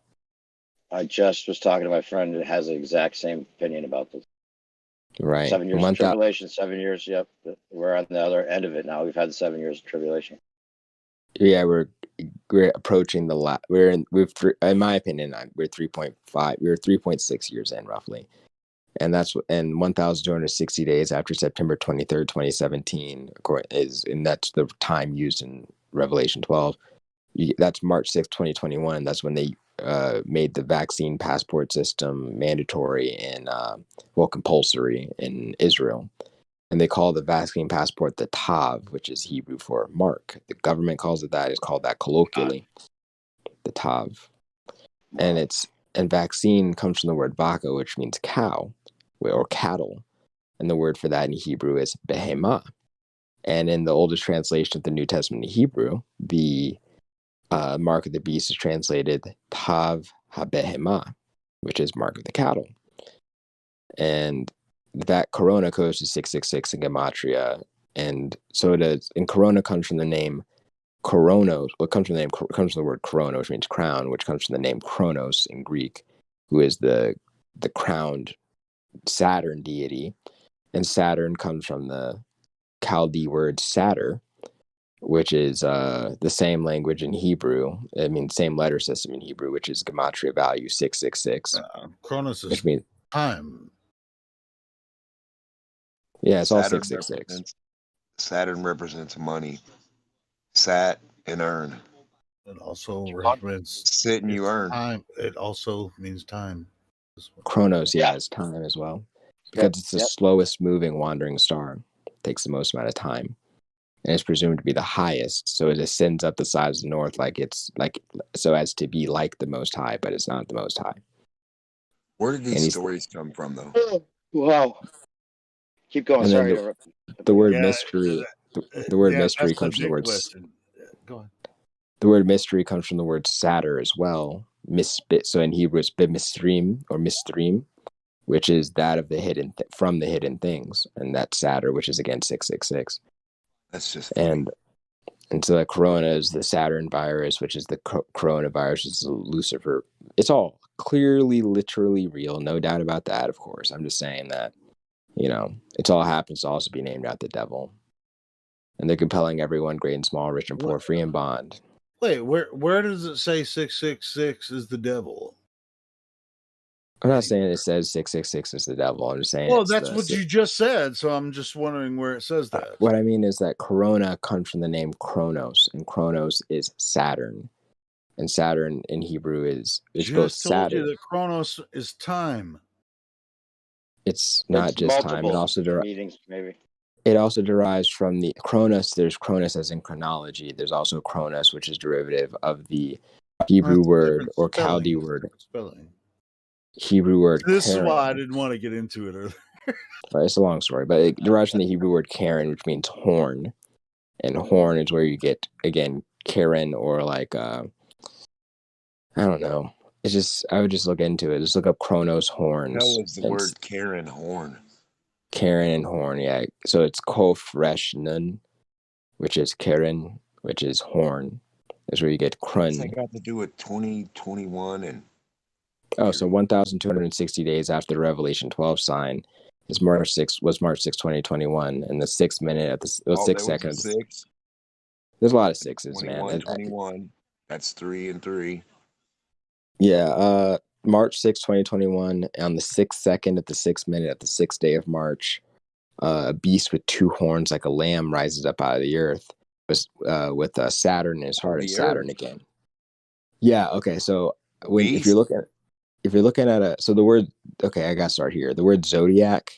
I just was talking to my friend that has the exact same opinion about this. Right. 7 years of tribulation, 7 years. Yep. We're on the other end of it now. We've had 7 years of tribulation. Yeah, we're approaching the in my opinion, we're 3.5, we're 3.6 years in roughly. And that's 1,260 days after September 23rd, 2017 and that's the time used in Revelation 12. That's March 6th, 2021. That's when they made the vaccine passport system mandatory and compulsory in Israel. And they call the vaccine passport the Tav, which is Hebrew for mark. The government calls it that. It's called that colloquially, the Tav. Wow. And vaccine comes from the word vaka, which means cow or cattle. And the word for that in Hebrew is behemah. And in the oldest translation of the New Testament in Hebrew, the mark of the beast is translated Tav HaBehemah, which is mark of the cattle. And that Corona goes to 666 in Gematria. And so it is, and Corona comes from the name Koronos, what comes from the name comes from the word korono, which means crown, which comes from the name Kronos in Greek, who is the crowned Saturn deity. And Saturn comes from the Chaldee word Satyr, which is the same language in Hebrew. I mean, same letter system in Hebrew, which is gematria value 666. Kronos is which means time. Yeah, it's all Saturn 666. Saturn represents money. Sat and earn. It also represents sit and you earn. time. It also means time. Kronos, yeah, is time as well. Because it's the slowest moving wandering star. It takes the most amount of time. And it's presumed to be the highest, so it ascends up the sides of the north so as to be like the Most High, but it's not the Most High. Where did these stories come from, though? Wow. Keep going. And Sorry then to interrupt. the word Yeah, mystery, the word mystery that's the comes from the big word. question. Go ahead. The word mystery comes from the word satyr as well. So in Hebrew, it's bimistream or mistream, which is that of the hidden from the hidden things, and that's Saturn, which is again 666. That's just funny. And so the corona is the Saturn virus, which is the coronavirus, is Lucifer. It's all clearly, literally real, no doubt about that. Of course, I'm just saying that it's all happens to also be named after the devil, and they're compelling everyone, great and small, rich and poor, free and bond. Wait, where does it say 666 is the devil? I'm not saying it says 666 is the devil. I'm just saying. Well, that's what you just said, so I'm just wondering where it says that. What I mean is that corona comes from the name Kronos, and Kronos is Saturn, and Saturn in Hebrew is both told you Saturn. that Chronos is time. It's not just time. It also meetings, maybe. It also derives from the Kronos. There's Kronos as in chronology. There's also Kronos, which is derivative of the Hebrew word or Chaldee word. Hebrew word. This Karen. is why I didn't want to get into it earlier. Right, it's a long story, but it derives from the Hebrew word Karen, which means horn, and horn is where you get again Karen or like I don't know. It's just I would just look into it. Just look up Kronos horns. Hell is the word Karen horn. Karen and horn, yeah. So it's Kof Resh Nun, which is Karen, which is horn. That's where you get Krun. What's that got to do with 2021 and? Oh, so 1,260 days after the Revelation 12 sign is March 6, 2021, and the 6th minute at the 6th second. There's a lot of sixes, 21, man. 21. That's 3 and 3. Yeah, March 6, 2021, on the 6th second at the 6th minute at the 6th day of March, a beast with 2 horns like a lamb rises up out of the earth with Saturn in his heart and Saturn again. Yeah, okay, so if you're looking at so the word, okay, I gotta start here. The word zodiac,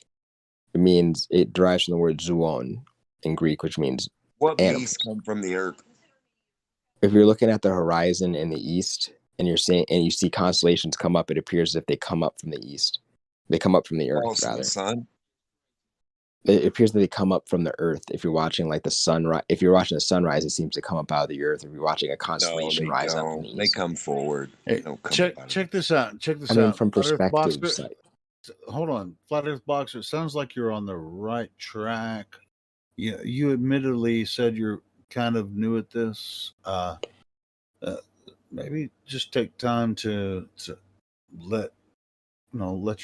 it derives from the word zoon in Greek, which means what animals. beasts come from the earth? If you're looking at the horizon in the east and you see constellations come up, it appears as if they come up from the east. They come up from the earth, rather. The sun? It appears that they come up from the earth. If you're watching like the sunrise, if you're watching a sunrise, it seems to come up out of the earth. If you're watching a constellation rise up from the east, they come forward. Hey, check this out. Check this out. From perspective, hold on, Flat Earth Boxer. It sounds like you're on the right track. You admittedly said you're kind of new at this. Maybe just take time to let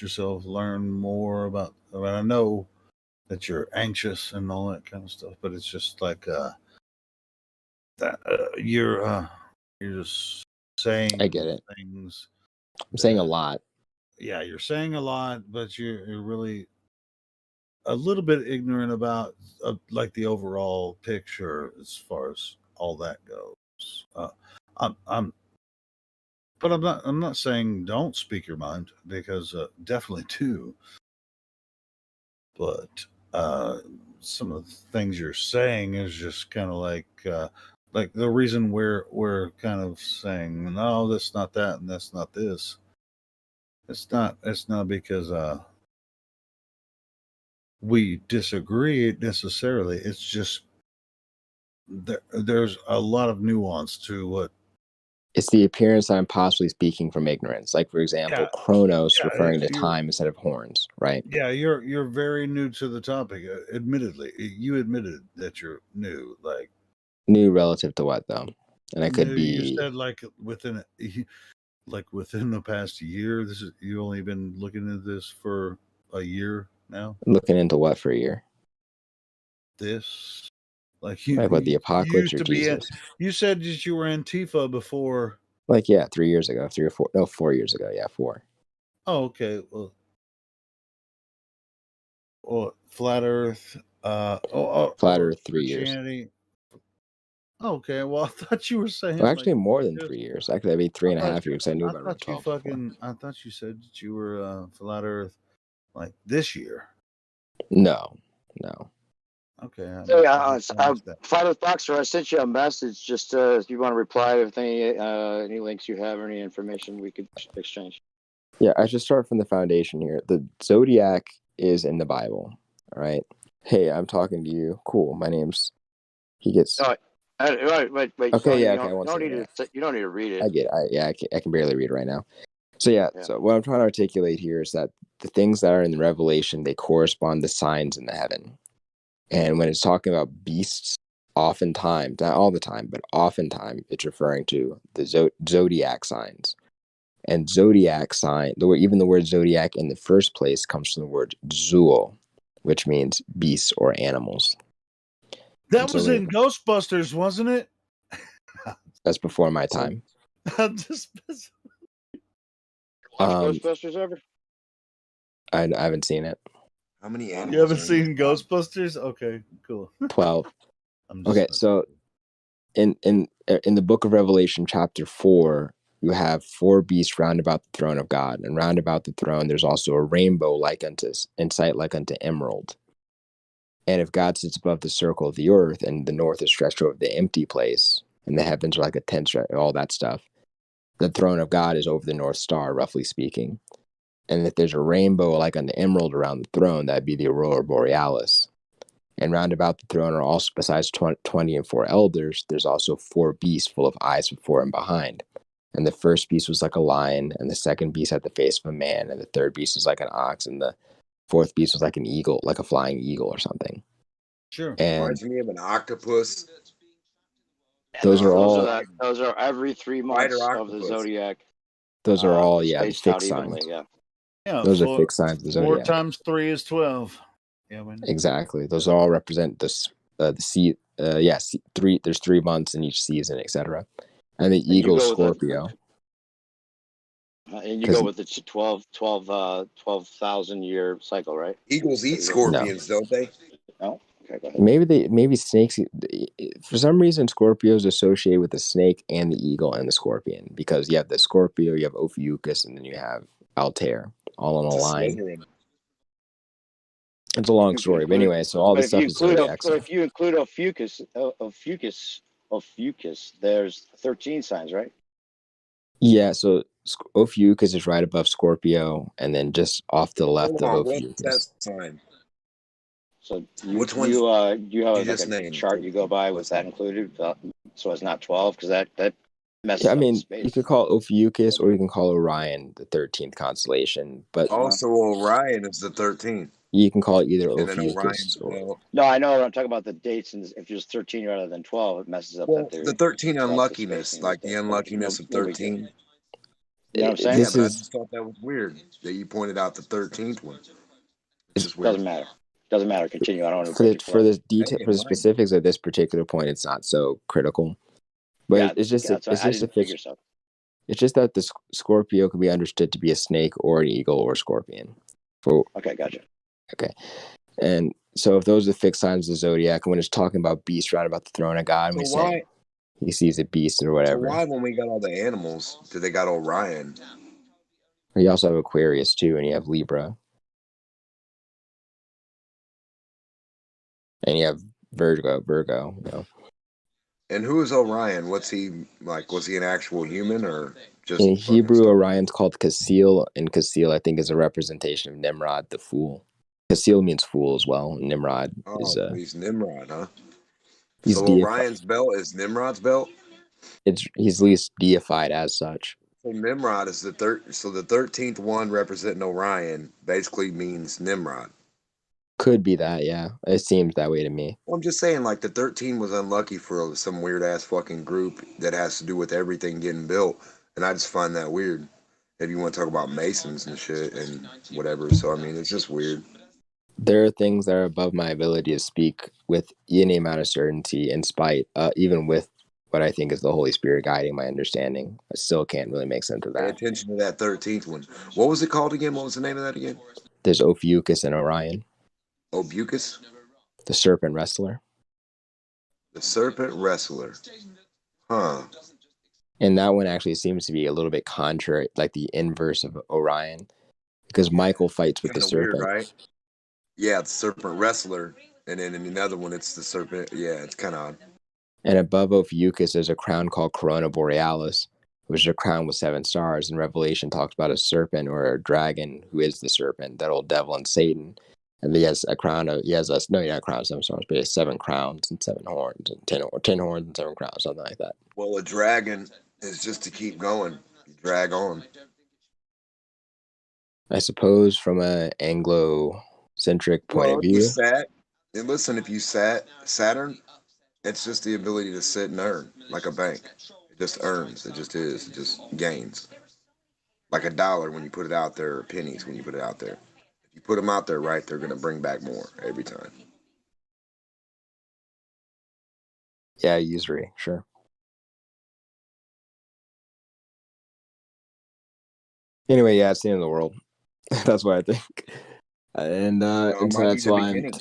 yourself learn more about. I know that you're anxious and all that kind of stuff, but it's just like that you're just saying. I get it. Things. I'm saying a lot. Yeah, you're saying a lot, but you're really a little bit ignorant about like the overall picture as far as all that goes. But I'm not saying don't speak your mind, because definitely do. But some of the things you're saying is just kind of like the reason we're kind of saying no, that's not that and that's not this. It's not because we disagree necessarily. It's just there's a lot of nuance to what. It's the appearance that I'm possibly speaking from ignorance. Like, for example, Kronos referring to time instead of horns, right? Yeah, you're very new to the topic. Admittedly, you admitted that you're new. Like, New relative to what though? And I could You be said like within the past year. This is you only been looking at this for a year now. looking into what for a year? This like Like what, the you apocalypse used or to be. Jesus? You said that you were Antifa before. Like, yeah, 3 years ago, 4 years ago. Yeah, 4. Oh, okay. Well, flat Earth. Flat Earth, 3 years. Christianity. Okay. Well, I thought you were saying Well, like actually, more than 3 years. Actually, that'd be 3.5 years. I knew about around 12 before. I thought you said that you were flat Earth like this year. No. Okay. Hey, Flat Earth Boxer, I sent you a message. Just if you want to reply to any links you have or any information we could exchange. Yeah, I should start from the foundation here. The Zodiac is in the Bible. All right. Hey, I'm talking to you. Cool. My name's. He gets. No, wait. Okay. You Yeah. don't, Okay. you don't need to. You don't need to read it. I get it. I can barely read it right now. So yeah. So what I'm trying to articulate here is that the things that are in the Revelation, they correspond to signs in the heaven. And when it's talking about beasts, oftentimes, not all the time, but oftentimes, it's referring to the zodiac signs. And zodiac sign, even the word zodiac in the first place comes from the word zool, which means beasts or animals. That was in Ghostbusters, wasn't it? That's before my time. I'm just. Watch Ghostbusters ever? I haven't seen it. How many animals? You haven't seen Ghostbusters? Okay, cool. 12. Okay, so in the book of Revelation, chapter 4, you have 4 beasts round about the throne of God, and round about the throne there's also a rainbow in sight like unto emerald. And if God sits above the circle of the earth, and the north is stretched over the empty place, and the heavens are like a tent, all that stuff, the throne of God is over the North Star, roughly speaking. And if there's a rainbow like an emerald around the throne, that'd be the aurora borealis. And round about the throne are also, besides 20 and 4 elders, there's also 4 beasts full of eyes before and behind. And the first beast was like a lion, and the second beast had the face of a man, and the third beast was like an ox, and the fourth beast was like an eagle, like a flying eagle or something. Sure. And reminds me of an octopus. Those are every 3 months of the zodiac. Those are all spaced fixed out evenly, signs. Yeah, those are fixed signs of the 4 zodiac. times 3 is 12. Yeah, exactly. Those all represent three. There's 3 months in each season, etc. And the eagle is Scorpio. And you go with the 12,000 year cycle, right? Eagles eat scorpions, don't they? No. Okay, go ahead. Maybe snakes. For some reason, Scorpio is associated with the snake and the eagle and the scorpion, because you have the Scorpio, you have Ophiuchus, and then you have Altair, all in a line. It's a long story, but anyway, so all this stuff is zodiac stuff. If you include Ophiuchus, there's 13 signs, right? Yeah, so Ophiuchus is right above Scorpio, and then just off to the left of Ophiuchus. What's that sign? So which one? You have like a chart you go by with that included, so it's not 12, because that messes up the space. You could call Ophiuchus, or you can call Orion the 13th constellation, but also Orion is the 13th. You can call it either Ophiuchus or. No, I know. I'm talking about the dates, and if there's 13 rather than 12, it messes up that theory. The 13 unluckiness, like the unluckiness of 13. You know what I'm saying? Yeah, but I just thought that was weird that you pointed out the 13th one. It's just weird. Doesn't matter. Continue. I don't want to for the specifics of this particular point, it's not so critical. But it's just that the Scorpio can be understood to be a snake or an eagle or a scorpion. Okay, gotcha. Okay, and so if those are the fixed signs of the zodiac, and when it's talking about beasts right about the throne of God, we say he sees a beast or whatever. So why, when we got all the animals, do they got Orion? You also have Aquarius too, and you have Libra. And you have Virgo, you know. And who is Orion? What's he like? Was he an actual human or just? In Hebrew, Orion's called Casil, and Casil, I think, is a representation of Nimrod, the fool. Casil means fool as well. Nimrod is he's Nimrod, huh? He's so Orion's belt is Nimrod's belt? He's at least deified as such. So Nimrod is the 13th one representing Orion basically means Nimrod. Could be that, yeah. It seems that way to me. Well, I'm just saying, like the 13 was unlucky for some weird ass fucking group that has to do with everything getting built, and I just find that weird. If you want to talk about Masons and shit and whatever, so I mean, it's just weird. There are things that are above my ability to speak with any amount of certainty, in spite, even with what I think is the Holy Spirit guiding my understanding. I still can't really make sense of Pay that. attention to that 13th one. What was it called again? What was the name of that again? There's Ophiuchus and Orion. Obucus? The serpent wrestler. The serpent wrestler. Huh. And that one actually seems to be a little bit contrary, like the inverse of Orion, because Michael fights with the serpent. Weird, right? Yeah, it's serpent wrestler, and then in another one, it's the serpent. Yeah, it's kind of odd. And above Ophiuchus, there's a crown called Corona Borealis, which is a crown with 7 stars. And Revelation talks about a serpent or a dragon who is the serpent, that old devil and Satan. And he has a crown of, not a crown of 7 stars, but he has 7 crowns and 7 horns and 10 horns and 7 crowns, something like that. Well, a dragon is just to keep going, drag on. I suppose from an Anglo-centric point of view. If you sat Saturn, it's just the ability to sit and earn, like a bank. It just earns. It just is. It just gains. Like a dollar when you put it out there, or pennies when you put it out there. If you put them out there right, they're going to bring back more every time. Yeah, usury, sure. Anyway, yeah, it's the end of the world. That's what I think. And so that's why I'm...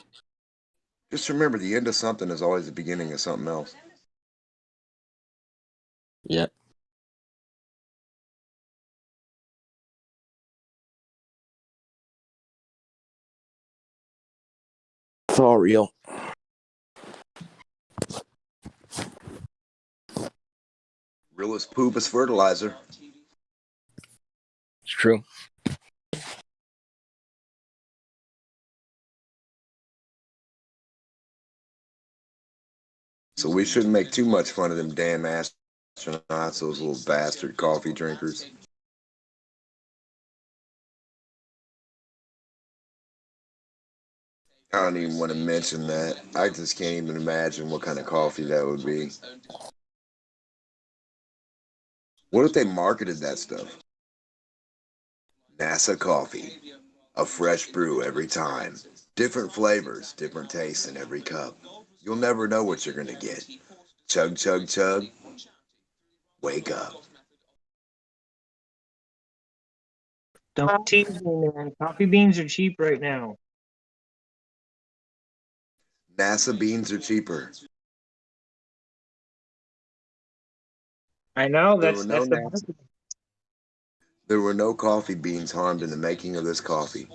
Just remember, the end of something is always the beginning of something else. Yep. It's all real. Real as poop is fertilizer. It's true. So we shouldn't make too much fun of them damn astronauts, those little bastard coffee drinkers. I don't even want to mention that. I just can't even imagine what kind of coffee that would be. What if they marketed that stuff? NASA coffee. A fresh brew every time. Different flavors, different tastes in every cup. You'll never know what you're going to get. Chug, chug, chug. Wake up. Don't tease me, man. Coffee beans are cheap right now. NASA beans are cheaper. I know that's the There were no coffee beans harmed in the making of this coffee.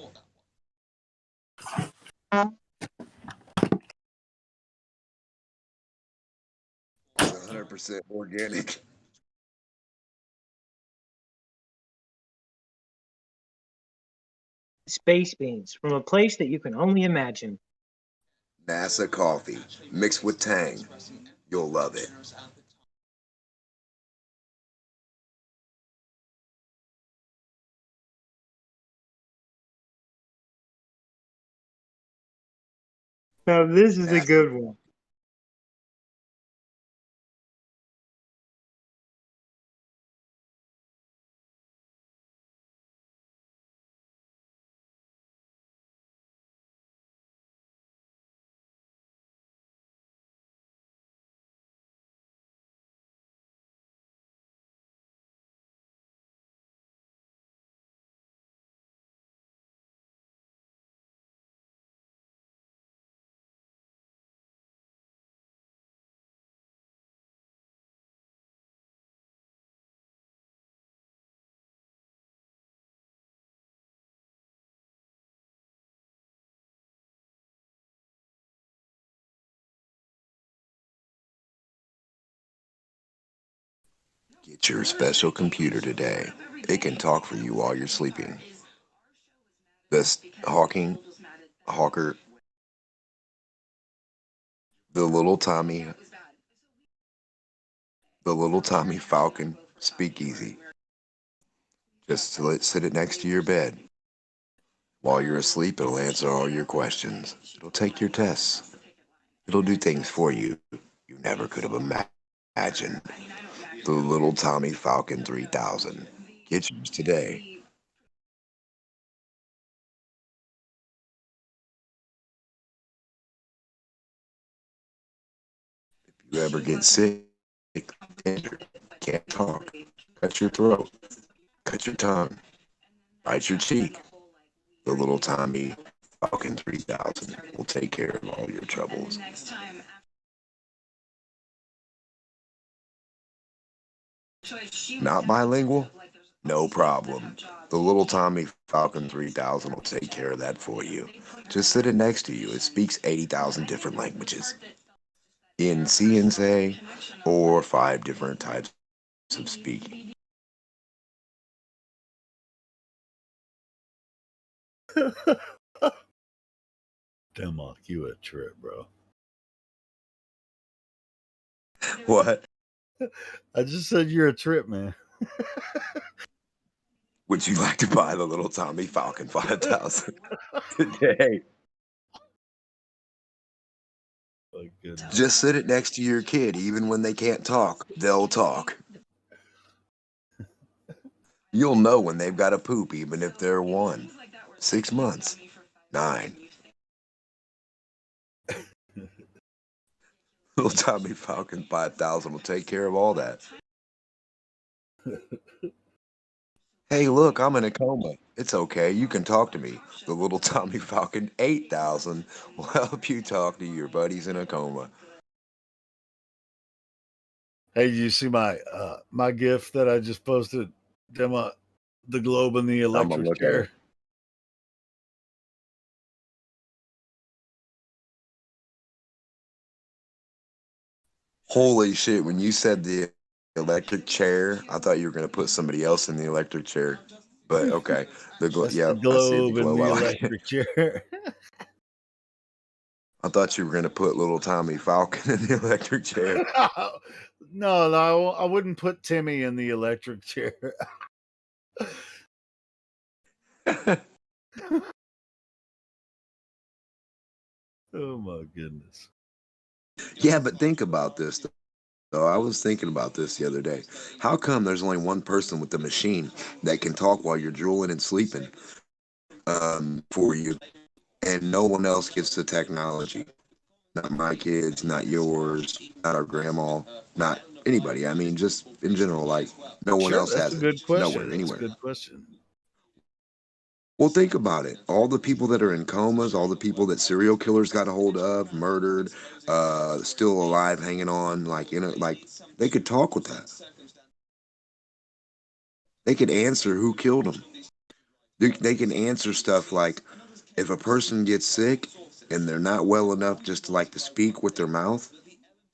It's 100% organic. space beans from a place that you can only imagine. NASA coffee mixed with Tang. You'll love it. Now this is a good one. Get your special computer today. It can talk for you while you're sleeping. This Hawker, the little Tommy Falcon Speakeasy. Just sit it next to your bed. While you're asleep, it'll answer all your questions. It'll take your tests. It'll do things for you you never could have imagined. The little Tommy Falcon 3000. Get yours today. If you ever get sick, injured, can't talk, cut your throat, cut your tongue, bite your cheek, the little Tommy Falcon 3000 will take care of all your troubles. Not bilingual? No problem. The little Tommy Falcon 3000 will take care of that for you. Just sit it next to you. It speaks 80,000 different languages in CNC or 5 different types of speaking. Demo, you a trip, bro. What? I just said you're a trip, man. Would you like to buy the little Tommy Falcon 5000 today? Just sit it next to your kid. Even when they can't talk, they'll talk. You'll know when they've got a poop, even if they're 1, 6 months, 9. Little Tommy Falcon 5000 will take care of all that. Hey, look, I'm in a coma. It's okay. You can talk to me. The little Tommy Falcon 8000 will help you talk to your buddies in a coma. Hey, you see my my gift that I just posted? Demo, the globe and the electric chair. Holy shit, when you said the electric chair, I thought you were going to put somebody else in the electric chair. But okay. The globe I see the globe. I like electric chair. I thought you were going to put little Tommy Falcon in the electric chair. No, I wouldn't put Timmy in the electric chair. Oh my goodness. Yeah, but think about this though. I was thinking about this the other day. How come there's only one person with the machine that can talk while you're drooling and sleeping for you, and no one else gets the technology? Not my kids, not yours, not our grandma, not anybody. I mean, just in general, like no one else That's has a it. good question. Nowhere, anywhere. That's a good question. Well, think about it. All the people that are in comas, all the people that serial killers got a hold of, murdered, still alive, hanging on, like they could talk with that. They could answer who killed them. They can answer stuff like if a person gets sick and they're not well enough just to speak with their mouth,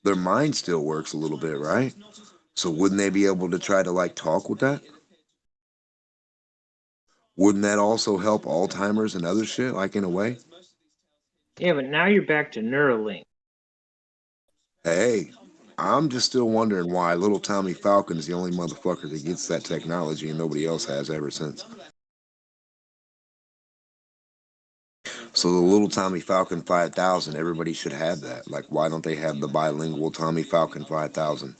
their mind still works a little bit, right? So wouldn't they be able to try to talk with that? Wouldn't that also help Alzheimer's and other shit, in a way? Yeah, but now you're back to Neuralink. Hey, I'm just still wondering why little Tommy Falcon is the only motherfucker that gets that technology and nobody else has ever since. So the little Tommy Falcon 5000, everybody should have that. Why don't they have the bilingual Tommy Falcon 5000?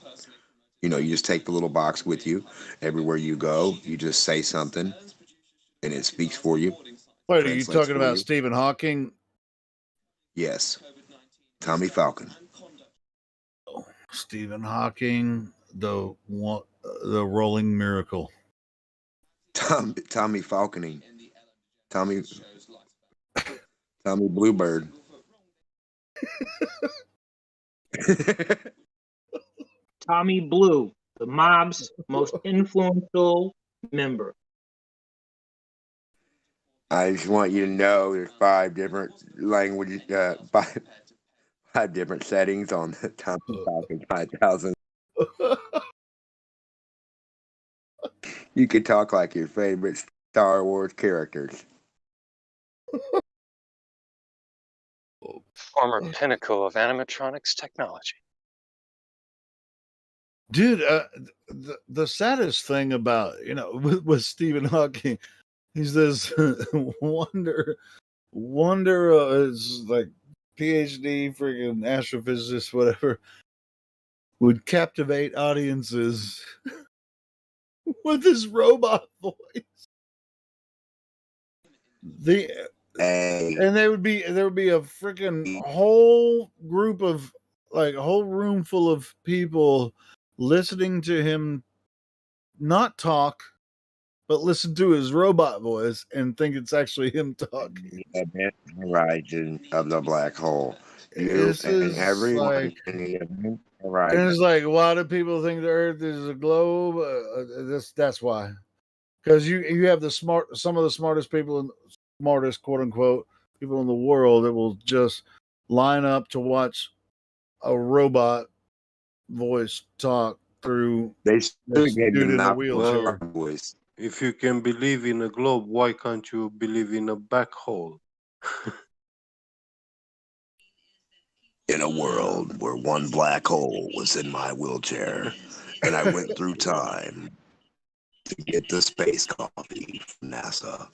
You just take the little box with you. Everywhere you go, you just say something, and it speaks for you. Wait, are you talking about Stephen Hawking? Yes. Tommy Falcon. Stephen Hawking, the rolling miracle. Tommy Falconing. Tommy Bluebird. Tommy Blue, the mob's most influential member. I just want you to know there's 5 different languages, 5 different settings on the Tommy Falcon 5000. You can talk like your favorite Star Wars characters. Former pinnacle of animatronics technology. Dude, the saddest thing about with Stephen Hawking He says, wonder is like PhD, freaking astrophysicist, whatever, would captivate audiences with his robot voice. And there would be a freaking whole group of, like, a whole room full of people listening to him not talk, but listen to his robot voice and think it's actually him talking. Horizon of the black hole. You This and is everyone like, in the event and horizon. it's like, why do people think the Earth is a globe? That's why, because you have some of the smartest people and smartest, quote unquote, people in the world that will just line up to watch a robot voice talk through They this dude in a wheelchair. voice. If you can believe in a globe, why can't you believe in a black hole? In a world where one black hole was in my wheelchair, and I went through time to get the space coffee from NASA.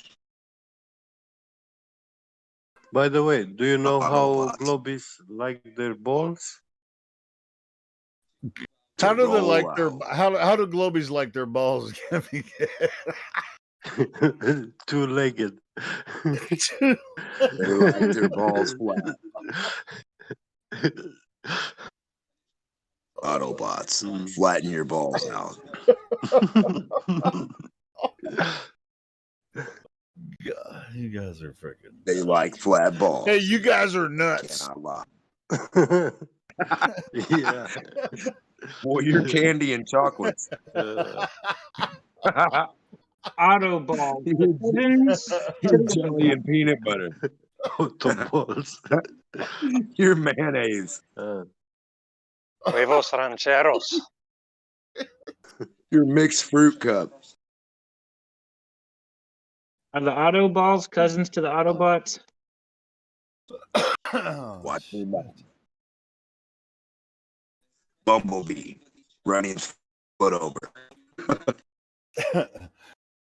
By the way, do you know how globes like their balls? How do they like their how do globies like their balls? Two-legged. They like their balls flat. Autobots, flatten your balls out. God, you guys are freaking. They like flat balls. Hey, you guys are nuts. Cannot lie. Yeah. Boy, you're candy and chocolates. Autoball. You're jelly and peanut butter. Autoballs. You're mayonnaise. Huevos rancheros. You're mixed fruit cup. Are the Autoballs cousins to the Autobots? Watch me back. Bumblebee running his foot over.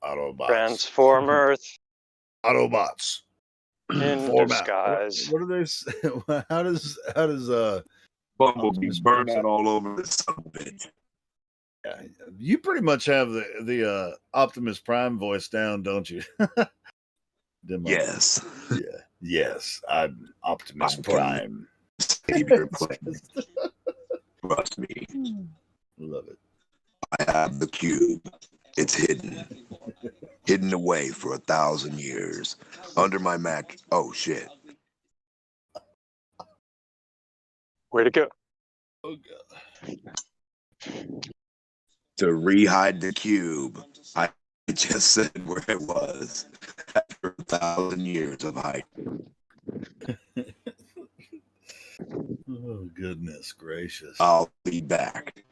Autobots. Transformers. Autobots. In Format. disguise. What do they say? How does Bumblebee burn out all over the son of a bitch? Yeah, you pretty much have the Optimus Prime voice down, don't you? Yes. Yeah. Yes, I'm Optimus Prime. Save your planet. Trust me. Love it. I have the cube. It's hidden away for 1,000 years under my mattress. Oh shit! Way to go. Oh god. To rehide the cube, I just said where it was after 1,000 years of hiding. Oh goodness gracious! I'll be back.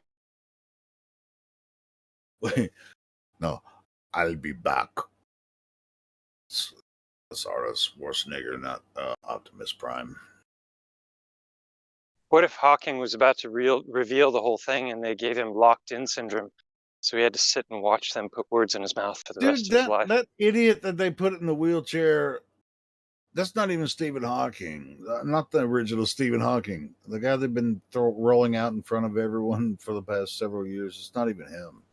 Wait, no, I'll be back. Sarah Schwarzenegger, not Optimus Prime. What if Hawking was about to reveal the whole thing and they gave him locked-in syndrome, so he had to sit and watch them put words in his mouth for the rest of his life? That idiot that they put in the wheelchair, that's not even Stephen Hawking. Not the original Stephen Hawking. The guy they've been rolling out in front of everyone for the past several years. It's not even him.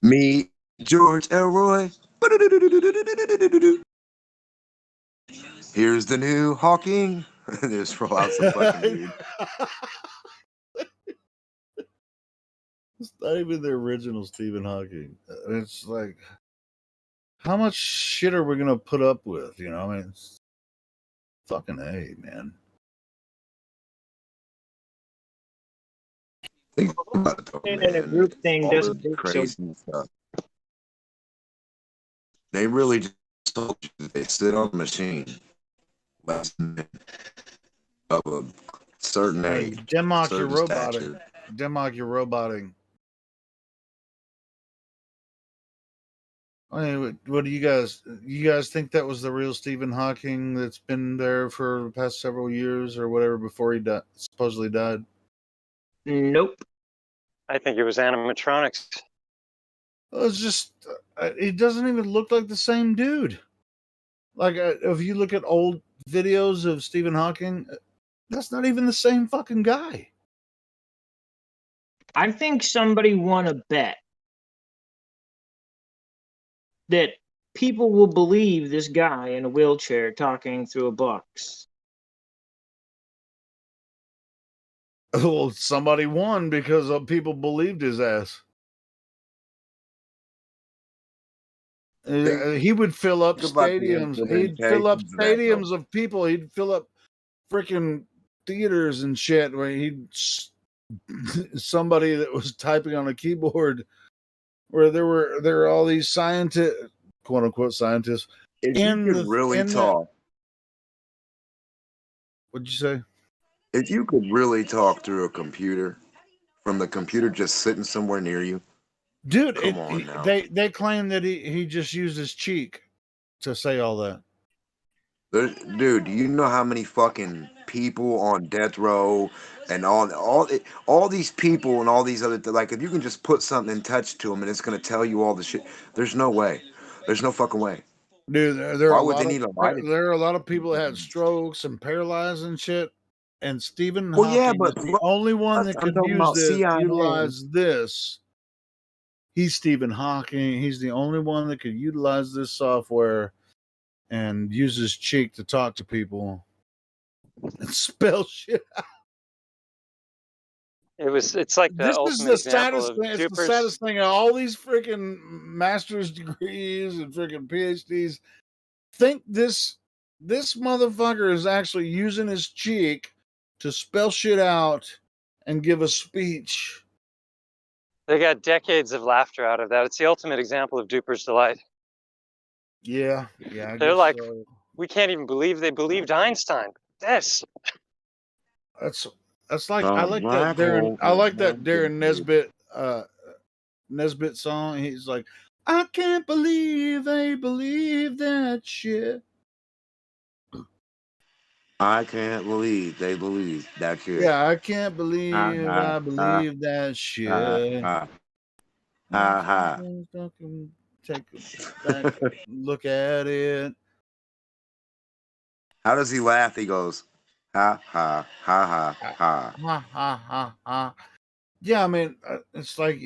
Me, George Elroy. Here's the new Hawking. Just roll out some fucking dude. It's not even the original Stephen Hawking. It's like, how much shit are we gonna put up with? You know, I mean, it's fucking A, man. Think about it, though, And in a man. group thing All doesn't this look crazy stuff. They really just told you that they sit on a machine less than of a certain age. Denmark, you're certain robotic. stature. Denmark, you're roboting. I mean, what do you guys think that was the real Stephen Hawking that's been there for the past several years or whatever before he supposedly died? Nope. I think it was animatronics. Well, it's just, it doesn't even look like the same dude. Like, if you look at old videos of Stephen Hawking, that's not even the same fucking guy. I think somebody won a bet that people will believe this guy in a wheelchair talking through a box. Well, somebody won because people believed his ass. He would fill up stadiums. He'd fill up stadiums of people. He'd fill up freaking theaters and shit where he'd somebody that was typing on a keyboard where there were all these scientists, quote unquote scientists. If you could really talk. What'd you say? If you could really talk through a computer, from the computer just sitting somewhere near you, dude, come on now. They claim that he just used his cheek to say all that. Dude, do you know how many fucking people on death row and all these people and all these other, like, if you can just put something and touch to them and it's gonna tell you all the shit. There's no way. There's no fucking way. Dude, there are a lot of people that had strokes and paralyzed and shit. And Stephen Hawking is the only one that could utilize this. He's Stephen Hawking. He's the only one that could utilize this software and use his cheek to talk to people and spell shit out. It's like the ultimate example of It's the saddest thing. All these freaking master's degrees and freaking PhDs think this motherfucker is actually using his cheek to spell shit out and give a speech. They got decades of laughter out of that. It's the ultimate example of duper's delight. Yeah. They're like, we can't even believe they believed Einstein. That's like I like that Darren Nesbitt song. He's like, I can't believe they believe that shit. I can't believe they believe that shit. Yeah, I can't believe I believe that shit. Take a back look at it. How does he laugh? He goes, ha ha ha ha ha ha ha ha ha. Yeah, I mean, it's like,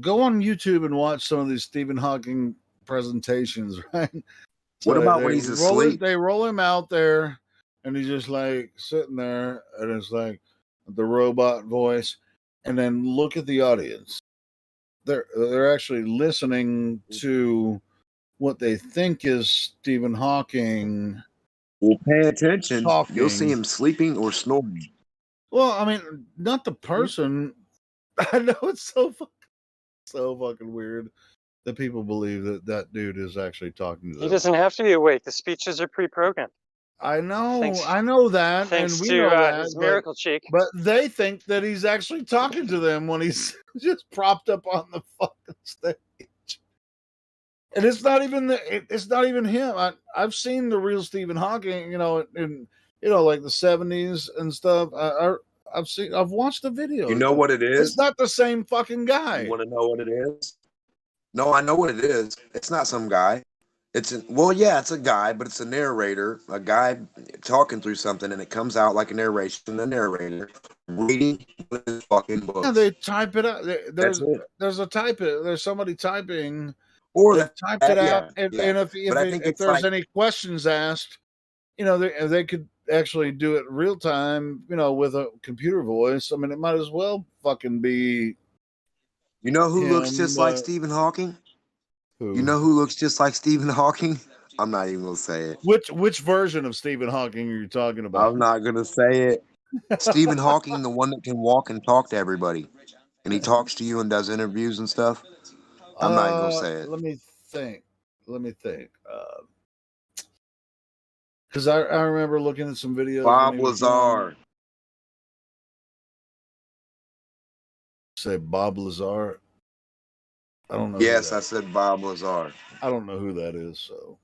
go on YouTube and watch some of these Stephen Hawking presentations, right? What about when he's asleep? They roll him out there, and he's just like sitting there, and it's like the robot voice, and then look at the audience. They're actually listening to what they think is Stephen Hawking. Well, pay attention. Talking. You'll see him sleeping or snoring. Well, I mean, not the person. I know it's so fucking weird that people believe that dude is actually talking to them. He doesn't have to be awake. The speeches are pre-programmed. I know that, and we know that. His miracle cheek. But they think that he's actually talking to them when he's just propped up on the fucking stage. And it's not even him. I've seen the real Stephen Hawking, in like the 70s and stuff. I've watched the video. You know what it is? It's not the same fucking guy. You want to know what it is? No, I know what it is. It's not some guy. It's a guy, but it's a narrator, a guy talking through something, and it comes out like a narration. The narrator reading his fucking book. Yeah, they type it out. There's somebody typing, or they typed it out, and if there's any questions asked, they could actually do it real time, with a computer voice. I mean, it might as well fucking be. You know who looks just like Stephen Hawking? Who? You know who looks just like Stephen Hawking? I'm not even gonna say it. Which version of Stephen Hawking are you talking about? I'm not gonna say it. Stephen Hawking, the one that can walk and talk to everybody, and he talks to you and does interviews and stuff. I'm not even gonna say it. Let me think. Because I remember looking at some videos. Bob Lazar. Say Bob Lazar. I don't know. Yes, I said Bob Lazar. I don't know who that is. So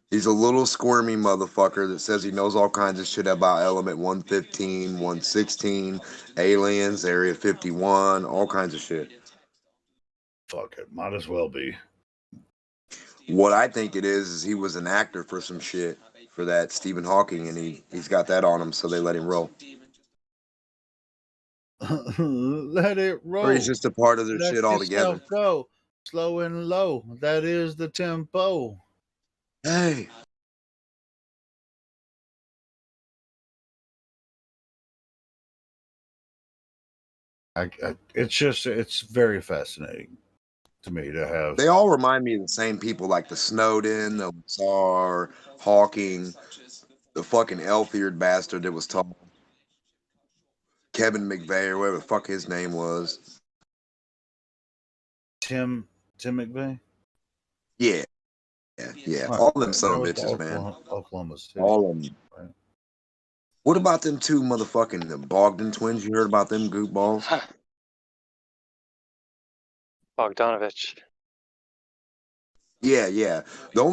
he's a little squirmy motherfucker that says he knows all kinds of shit about Element 115, 116, aliens, Area 51, all kinds of shit. Fuck it, might as well be. What I think it is he was an actor for some shit for that Stephen Hawking, and he's got that on him, so they let him roll. Let it roll. Or he's just a part of their Let shit altogether. yourself go. Slow and low. That is the tempo. Hey. It's very fascinating to me to have. They all remind me of the same people, like the Snowden, the Tsar, Hawking, the fucking elf-eared bastard that was tall, Kevin McVeigh or whatever the fuck his name was. Tim McVeigh. Yeah. Right. All them That son of was bitches, man. Oklahoma City. All of them. Right. What about them two motherfucking the Bogdan twins? You heard about them goopballs? Bogdanovich. Yeah. The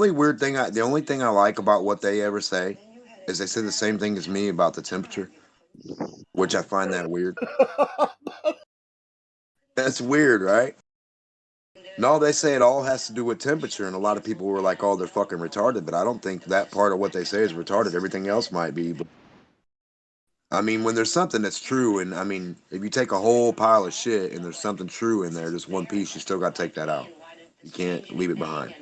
only thing I like about what they ever say is they say the same thing as me about the temperature, which I find that weird. That's weird, right? No, they say it all has to do with temperature, and a lot of people were like, "Oh, they're fucking retarded," but I don't think that part of what they say is retarded. Everything else might be, but I mean, when there's something that's true, and I mean, if you take a whole pile of shit and there's something true in there, just one piece, you still got to take that out. You can't leave it behind.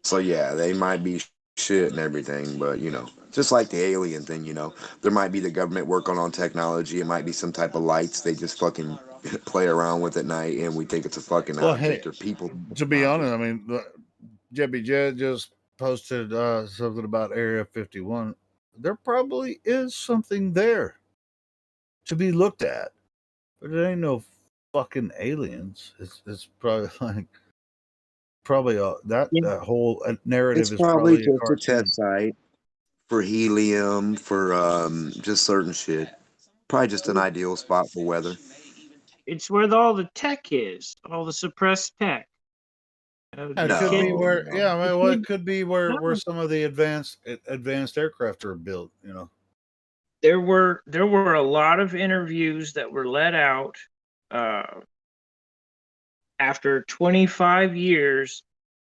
So yeah, they might be shit and everything, but you know, just like the alien thing, you know, there might be the government working on technology. It might be some type of lights they just fucking play around with at night, and we think it's a fucking Well, object hey, or people. to be honest, I mean, Jebby Jed just posted something about Area 51. There probably is something there to be looked at, but it ain't no fucking aliens. It's probably like that whole narrative It's is probably probably a just a cartoon. test site for helium, for just certain shit. Probably just an ideal spot for weather. It's where all the tech is, all the suppressed tech. It The could kid, be where, yeah, I the mean, well, it kid, could be where some of the advanced aircraft are built. You know, there were a lot of interviews that were let out after 25 years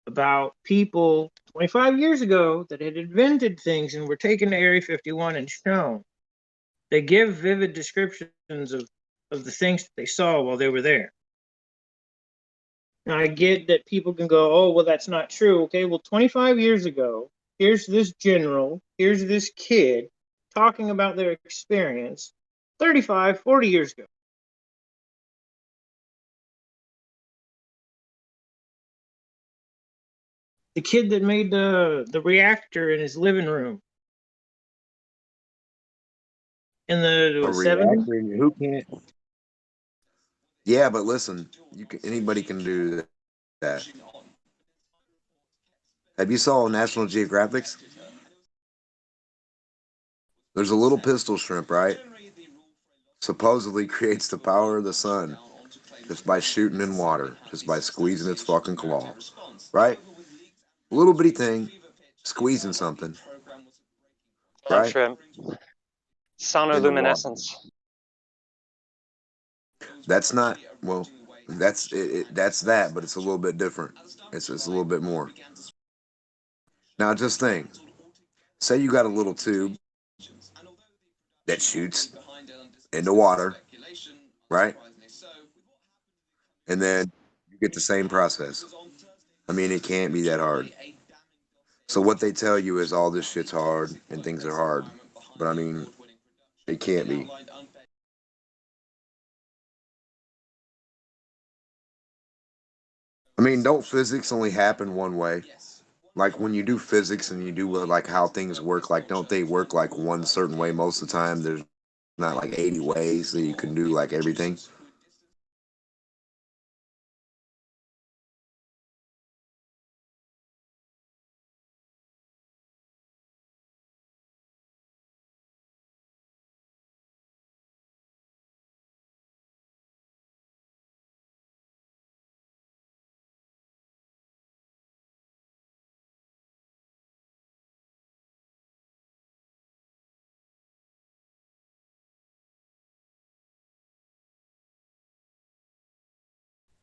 about people 25 years ago that had invented things and were taken to Area 51 and shown. They give vivid descriptions of the things that they saw while they were there. Now, I get that people can go, oh, well, that's not true. Okay, well, 25 years ago, here's this general, here's this kid talking about their experience 35, 40 years ago. The kid that made the reactor in his living room in the A 70s. reactor, who can't? Yeah, but listen, anybody can do that. Have you saw National Geographics? There's a little pistol shrimp, right? Supposedly creates the power of the sun just by shooting in water, just by squeezing its fucking claw, right? Little bitty thing, squeezing something, Not right? shrimp. In the water. Sonoluminescence. That's not well. That's it. That's that, but it's a little bit different. It's a little bit more. Now, just think. Say you got a little tube that shoots into water, right? And then you get the same process. I mean, it can't be that hard. So what they tell you is all this shit's hard and things are hard, but I mean, it can't be. I mean, don't physics only happen one way? Like when you do physics and you do like how things work, like don't they work like one certain way most of the time? There's not like 80 ways that you can do like everything.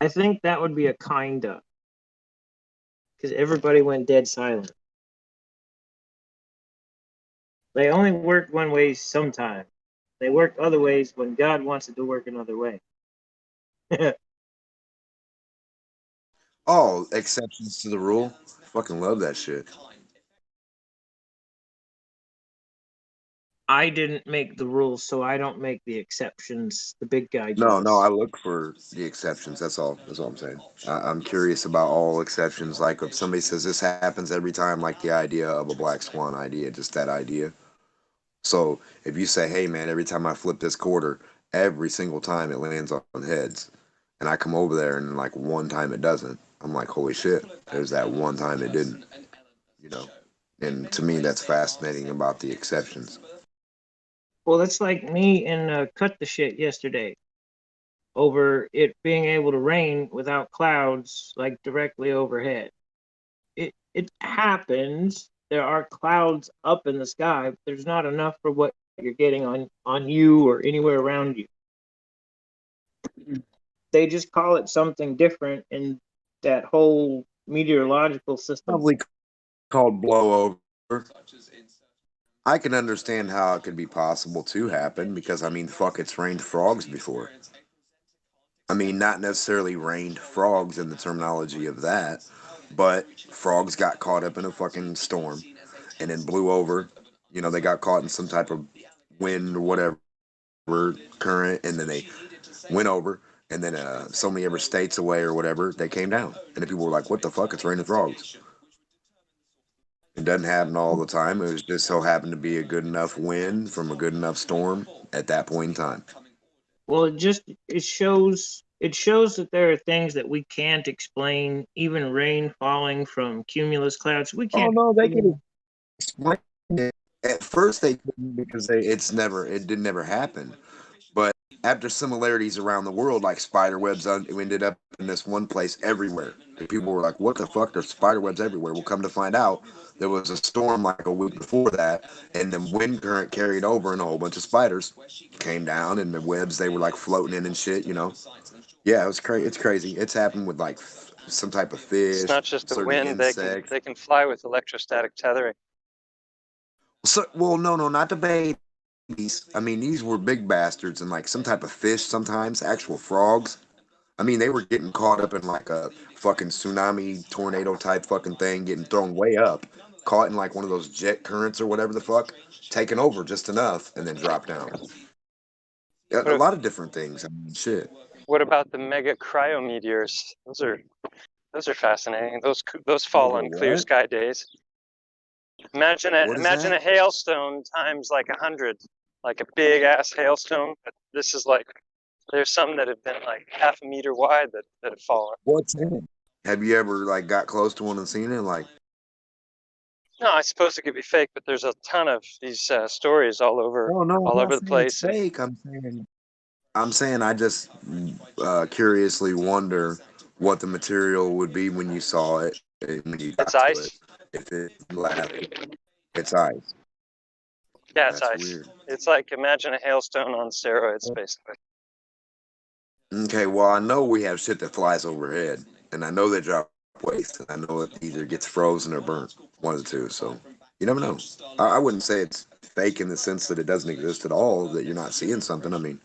I think that would be a kinda. Because everybody went dead silent. They only work one way sometimes. They work other ways when God wants it to work another way. Oh, exceptions to the rule. Fucking love that shit. I didn't make the rules, so I don't make the exceptions. The big guy No, does. I look for the exceptions. That's all. That's all I'm saying. I'm curious about all exceptions. Like if somebody says this happens every time, like the idea of a black swan idea, just that idea. So if you say, hey man, every time I flip this quarter, every single time it lands on heads, and I come over there and like one time it doesn't, I'm like, holy shit, there's that one time it didn't, you know. And to me, that's fascinating about the exceptions. Well, that's like me and Cut the Shit yesterday over it being able to rain without clouds like directly overhead. It happens. There are clouds up in the sky, but there's not enough for what you're getting on you or anywhere around you. They just call it something different in that whole meteorological system. Probably called blowover. I can understand how it could be possible to happen because I mean, fuck, it's rained frogs before. I mean, not necessarily rained frogs in the terminology of that, but frogs got caught up in a fucking storm and then blew over. You know, they got caught in some type of wind or whatever current, and then they went over. And then so many other states away or whatever, they came down. And the people were like, what the fuck? It's raining frogs. It doesn't happen all the time. It was just so happened to be a good enough wind from a good enough storm at that point in time. Well, it shows that there are things that we can't explain. Even rain falling from cumulus clouds, we Oh can't. no, they can explain it. At first they couldn't because it did never happen. But after similarities around the world, like spider webs, ended up in this one place everywhere. And people were like, "What the fuck? There's spider webs everywhere." We'll come to find out there was a storm like a week before that, and the wind current carried over, and a whole bunch of spiders came down, and the webs they were like floating in and shit. You know, yeah, it was crazy. It's crazy. It's happened with like some type of It's fish, not just the certain wind; insects. they can fly with electrostatic tethering. So, well, no, not the babies. I mean, these were big bastards and like some type of fish sometimes, actual frogs. I mean, they were getting caught up in like a fucking tsunami tornado type fucking thing, getting thrown way up, caught in like one of those jet currents or whatever the fuck, taken over just enough and then dropped down. A lot of different things. I mean, shit. What about the mega cryometeors? Those are fascinating. Those fall on clear sky days. Imagine a hailstone times like 100, like a big ass hailstone. But this is like there's some that have been like half a meter wide that have fallen. What's in it? Have you ever like got close to one and seen it? Like, no, I suppose it could be fake, but there's a ton of these stories all over the place. Fake. I'm saying I just curiously wonder what the material would be when you saw it. When you got it's ice. It. If it's it's ice. Yeah, it's That's ice. Weird. It's like imagine a hailstone on steroids, basically. Okay, well I know we have shit that flies overhead, and I know they drop waste, and I know it either gets frozen or burnt, one of the two. So you never know. I wouldn't say it's fake in the sense that it doesn't exist at all. That you're not seeing something. I mean.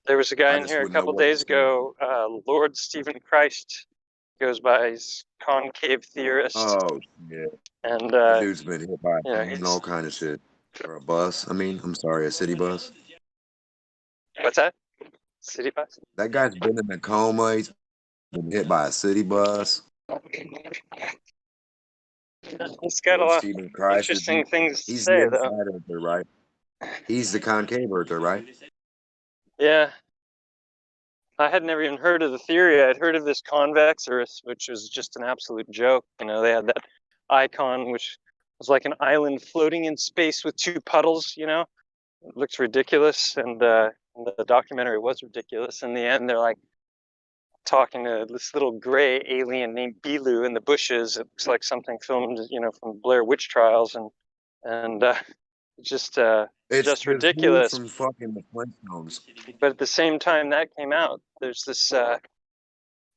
There was a guy in here a couple days ago, Lord Stephen Christ goes by, he's concave theorist. Oh yeah. And that dude's been hit by all kind of shit. Or a bus. I mean, I'm sorry, a city bus. What's that? City bus? That guy's been in a coma. He's been hit by a city bus. He's got a lot of interesting things to say, though. Earther, right? He's the concave earther, right? Yeah. I had never even heard of the theory. I'd heard of this convex Earth, which was just an absolute joke. You know, they had that icon, which was like an island floating in space with two puddles, you know? It looks ridiculous, and the documentary was ridiculous. In the end, they're like talking to this little gray alien named Bilu in the bushes. It looks like something filmed, you know, from Blair Witch Trials, and it's just ridiculous. From fucking the Flintstones. But at the same time that came out, there's this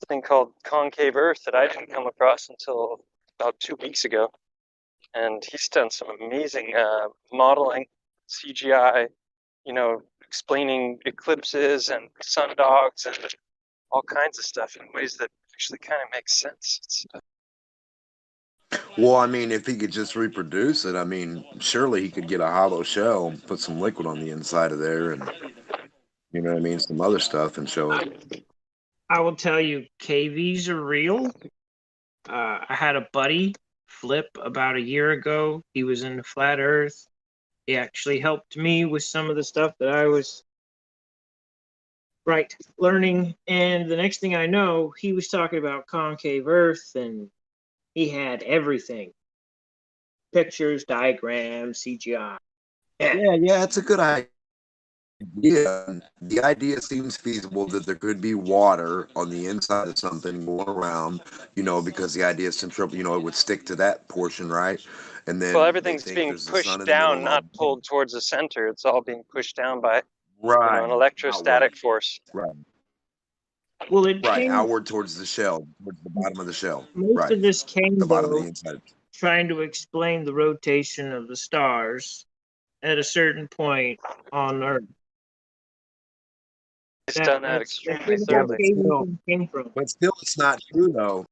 thing called concave Earth that I didn't come across until about 2 weeks ago, and he's done some amazing modeling, CGI, explaining eclipses and sundogs and all kinds of stuff in ways that actually kind of makes sense. Well, I mean, if he could just reproduce it, I mean, surely he could get a hollow shell, put some liquid on the inside of there, and you know what I mean, some other stuff, and show it. I will tell you, KVs are real. I had a buddy, Flip, about a year ago. He was into flat Earth. He actually helped me with some of the stuff that I was learning. And the next thing I know, he was talking about concave Earth, and he had everything: pictures, diagrams, CGI. Yeah, it's a good idea. The idea seems feasible that there could be water on the inside of something going around, because the idea is centrifugal, it would stick to that portion, right? And then Well, they everything's think being there's the sun pushed in the middle down, and all. not pulled towards the center. It's all being pushed down by Right. an electrostatic force. Right. Well, it Right, came, outward towards the shell, towards the bottom of the shell. most Right. of this came The bottom of though the inside. trying to explain the rotation of the stars at a certain point on Earth. It's done that extremely That's where thoroughly. the whole KV came from. But still, it's not true though.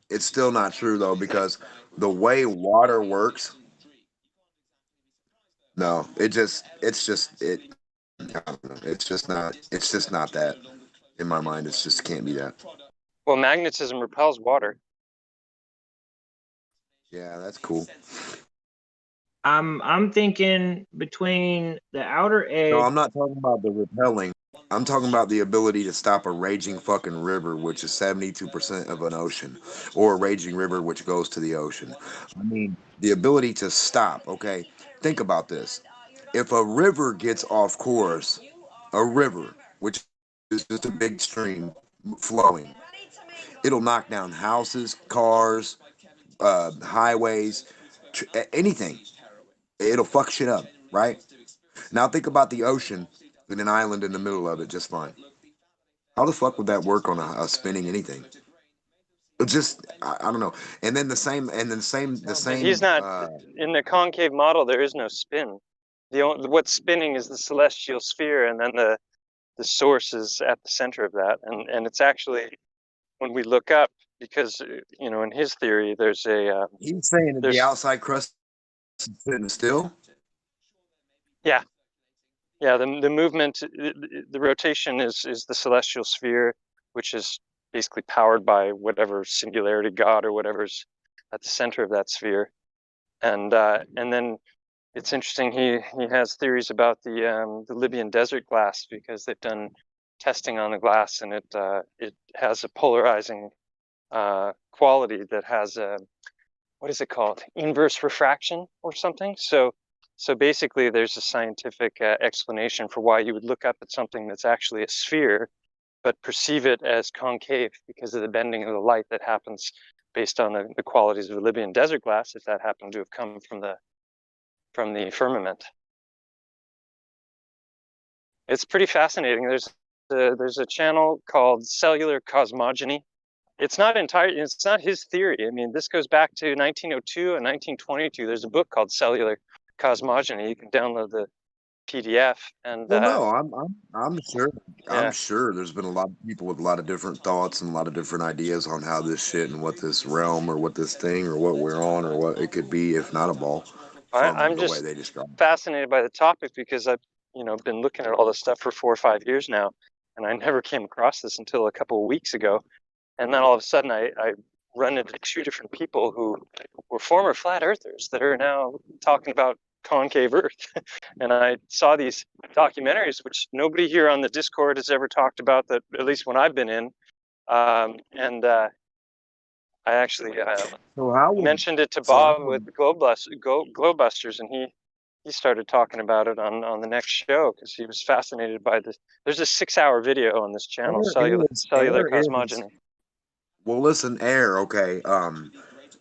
It's still not true though, because the way water works. No, it's just it. I don't know. It's just not that. In my mind, it's just can't be that. Well, magnetism repels water. Yeah, that's cool. I'm thinking between the outer edge. No, I'm not talking about the repelling. I'm talking about the ability to stop a raging fucking river, which is 72% of an ocean, or a raging river which goes to the ocean. I mean, the ability to stop. Okay, think about this. If a river gets off course, a river, which is just a big stream flowing, it'll knock down houses, cars, highways, anything. It'll fuck shit up, right? Now think about the ocean with an island in the middle of it, just fine. How the fuck would that work on a spinning anything? It just, I don't know. And then the same. He's not in the concave model. There is no spin. What's spinning is the celestial sphere, and then the source is at the center of that. And it's actually, when we look up, because in his theory, there's a. He's saying that the outside crust is sitting still. Yeah. Yeah, the movement, the rotation is the celestial sphere, which is basically powered by whatever singularity god or whatever's at the center of that sphere, and then it's interesting. He has theories about the Libyan desert glass, because they've done testing on the glass, and it has a polarizing quality that has a, what is it called, inverse refraction or something. So basically, there's a scientific explanation for why you would look up at something that's actually a sphere, but perceive it as concave because of the bending of the light that happens based on the qualities of the Libyan desert glass, if that happened to have come from the firmament. It's pretty fascinating. There's a channel called Cellular Cosmogony. It's not his theory. I mean, this goes back to 1902 and 1922. There's a book called Cellular Cosmogony. You can download the PDF. And Well, no, I'm sure. Yeah. I'm sure there's been a lot of people with a lot of different thoughts and a lot of different ideas on how this shit and what this realm or what this thing or what we're on or what it could be, if not a ball, from I'm the just way they describe it. fascinated by the topic, because I've been looking at all this stuff for 4 or 5 years now, and I never came across this until a couple of weeks ago. And then all of a sudden, I run into 2 different people who were former flat earthers that are now talking about concave Earth. And I saw these documentaries, which nobody here on the Discord has ever talked about, that at least when I've been in. And I actually mentioned it to Bob with Globebusters, and he started talking about it on the next show, because he was fascinated by this. There's a 6-hour video on this channel, Cellular Cosmogony. Well, listen, air, okay.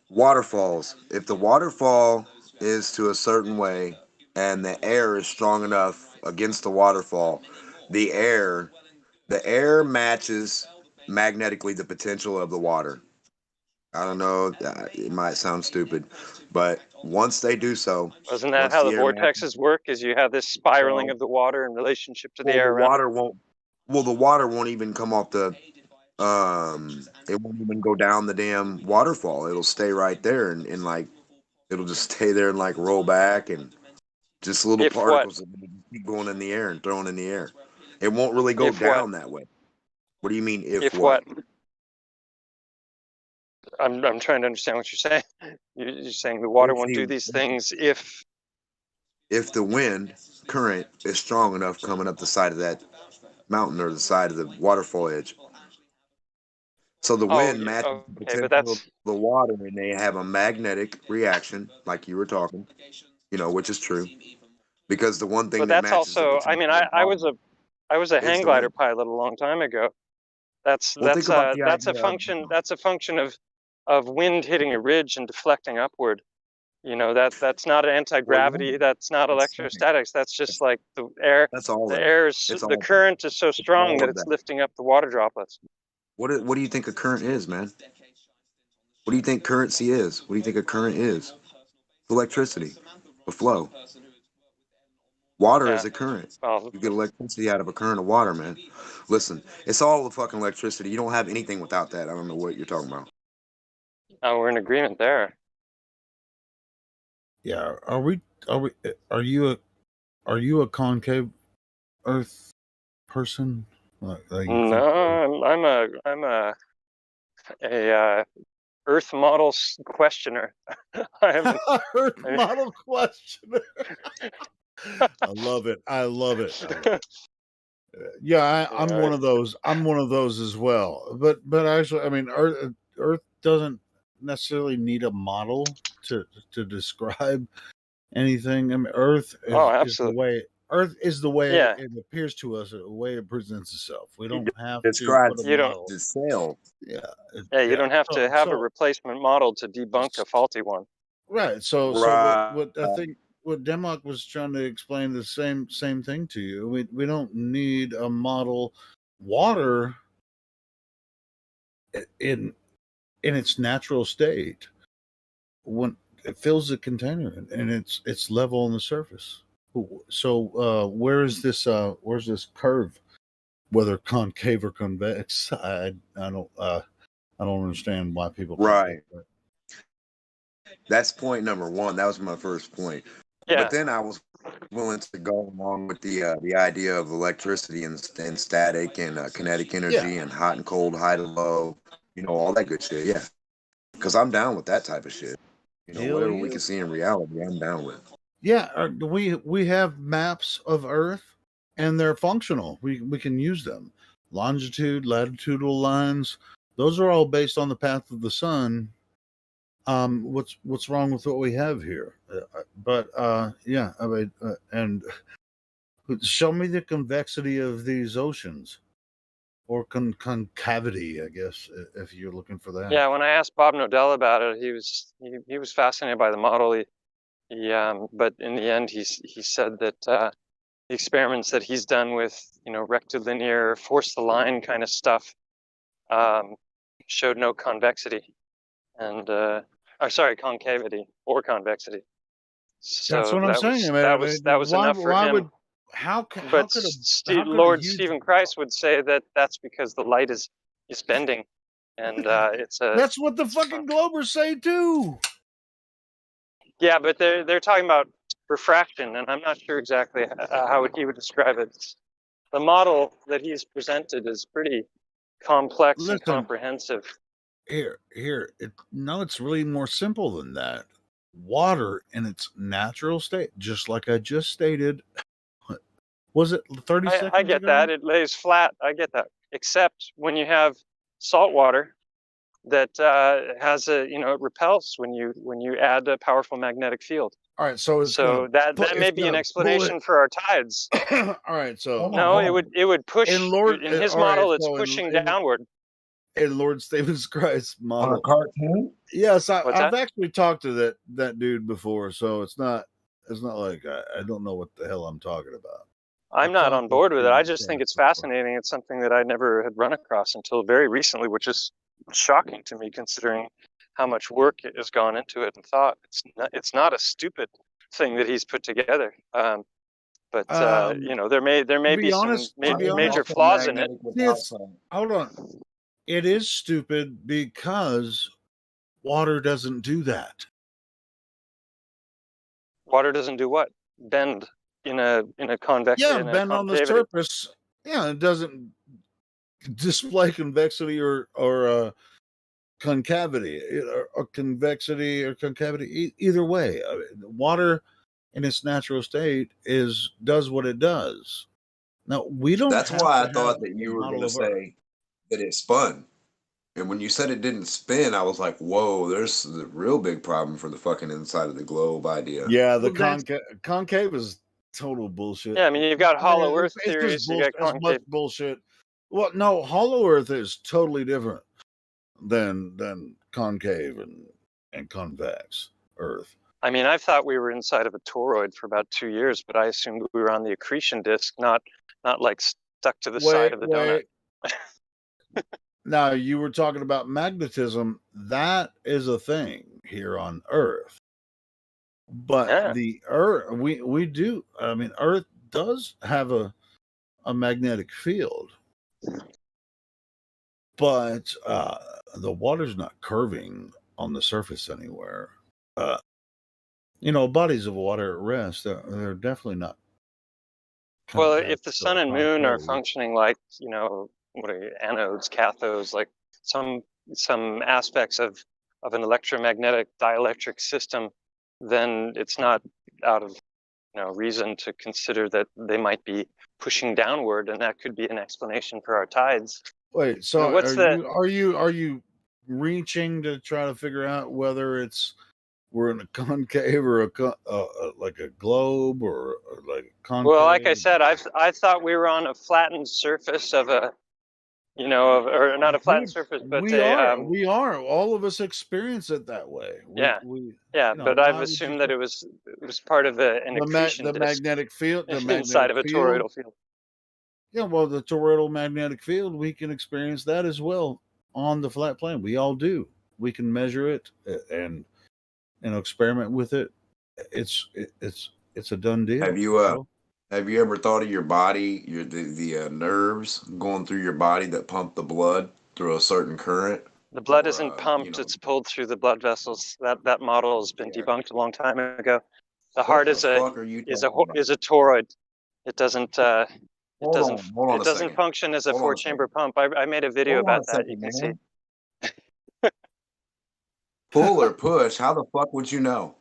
Waterfalls. If the waterfall is to a certain way and the air is strong enough against the waterfall, the air matches magnetically the potential of the water. I don't know. It might sound stupid, but once they do so, Wasn't that once how the the air mass, vortexes work? Is you have this spiraling so, of the water in relationship to the well, the air around it? water won't. Well, the water won't even come off the. It won't even go down the damn waterfall. It'll stay right there, and like it'll just stay there and like roll back, and just little If what? particles that keep going in the air and thrown in the air. It won't really go If what? down that way. What do you mean if If what? what? I'm trying to understand what you're saying. You're saying the water won't do these things if the wind current is strong enough coming up the side of that mountain or the side of the waterfall edge. So the oh wind matches the okay, but potential of that's the water, and they have a magnetic reaction, like you were talking, which is true. Because the one thing but that that's matches the also I potential mean of water I was a is hang the glider wind. pilot a long time ago. That's Well, think about the that's a idea of function of wind hitting a ridge and deflecting upward. That's not anti-gravity, that's not electrostatics, that's just like the air that's all the of it. air's It's the all current is so strong all that of it's that. lifting up the water droplets. What do you think a current is, man? What do you think currency is? What do you think a current is? Electricity, a flow. Water Yeah. is a current. Well, You get electricity out of a current of water, man. Listen, it's all the fucking electricity. You don't have anything without that. I don't know what you're talking about. we're in agreement there. Yeah, are you a concave Earth person? Like you think No, I'm a Earth model questioner. I haven't. Earth model questioner. I love it. I love it. Yeah, I'm one of those. I'm one of those as well. But actually, I mean, Earth doesn't necessarily need a model to describe anything. I mean, Earth is the absolutely. way. Earth is the way Yeah. it appears to us, the way it presents itself. We don't have to Describes put a You don't. model. itself. Yeah. Yeah, you don't have to have a So replacement model to debunk a faulty one. right. So Right. what I think what Democ was trying to explain the same thing to you. We don't need a model. Water in its natural state, when it fills the container and it's level on the surface. So where's this curve, whether concave or convex? I don't understand why people think Right. that. That's point number one. That was my first point. Yeah. But then I was willing to go along with the idea of electricity and static and kinetic energy and hot and cold, high to low, all that good shit. Yeah, because I'm down with that type of shit. Hell Whatever yeah. we can see in reality, I'm down with. Yeah, we have maps of Earth, and they're functional. We can use them. Longitude, latitudinal lines, those are all based on the path of the sun. What's wrong with what we have here? Yeah, I mean, and show me the convexity of these oceans, or concavity, I guess, if you're looking for that. Yeah, when I asked Bob Nodell about it, he was fascinated by the model. But in the end, he said that the experiments that he's done with rectilinear force the line kind of stuff showed no convexity, and concavity or convexity. So that's what I'm saying. that was enough for him. But Lord Stephen Christ would say that that's because the light is bending, and it's a. That's what the fucking Globers say too. Yeah, but they're talking about refraction, and I'm not sure exactly how he would describe it. The model that he's presented is pretty complex and comprehensive. It's really more simple than that. Water in its natural state, just like I just stated. Was it 30 seconds I get ago? that. It lays flat. I get that. Except when you have salt water that has it repels when you add a powerful magnetic field. All right, so that may be an explanation for our tides. All right, so no, it would push. In his model, it's pushing downward. In Lord Stephen Christ's model, on a cartoon. Yes, I've actually talked to that dude before, so it's not like I don't know what the hell I'm talking about. I'm not on board with it. I just think it's fascinating. It's something that I never had run across until very recently, which is shocking to me considering how much work has gone into it and thought. It's not a stupid thing that he's put together. But there may be some major flaws in it. Hold on. It is stupid because water doesn't do that. Water doesn't do what? Bend in a convexity. Yeah, bend on the surface. Yeah, it doesn't display convexity or concavity or convexity or concavity. Either way, water in its natural state does what it does. Now we don't. That's why I thought that you were going to say that it spun. And when you said it didn't spin, I was like, whoa, there's the real big problem for the fucking inside of the globe idea. Yeah, the concave is total bullshit. Yeah, I mean, you've got hollow Earth theories. You got concave. Much bullshit. Well, no, hollow Earth is totally different than concave and convex Earth. I mean, I've thought we were inside of a toroid for about 2 years, but I assumed we were on the accretion disk, not like stuck to the side of the donut. Now, you were talking about magnetism. That is a thing here on Earth. But the Earth, we do. I mean, Earth does have a magnetic field, but the water's not curving on the surface anywhere. Bodies of water at rest, they're definitely not. Well, if the sun and moon are functioning like, what are anodes, cathodes, like some aspects of an electromagnetic dielectric system, then it's not out of reason to consider that they might be pushing downward, and that could be an explanation for our tides. Wait, so are you reaching to try to figure out whether we're in a concave or like a globe or like a concave? Well, like I said, I thought we were on a flattened surface of a, or not a flattened surface, but we are. All of us experience it that way. But I've assumed that it was part of an accretion disk magnetic field, inside of a toroidal field. Yeah, well, the toroidal magnetic field, we can experience that as well on the flat plane. We all do. We can measure it and experiment with it. It's a done deal. Have you ever thought of your body, the nerves going through your body that pump the blood through a certain current? The blood isn't pumped; it's pulled through the blood vessels. That model has been debunked a long time ago. The heart is a toroid. It doesn't function as a four-chamber pump. I made a video about that. You can see. Pull or push? How the fuck would you know?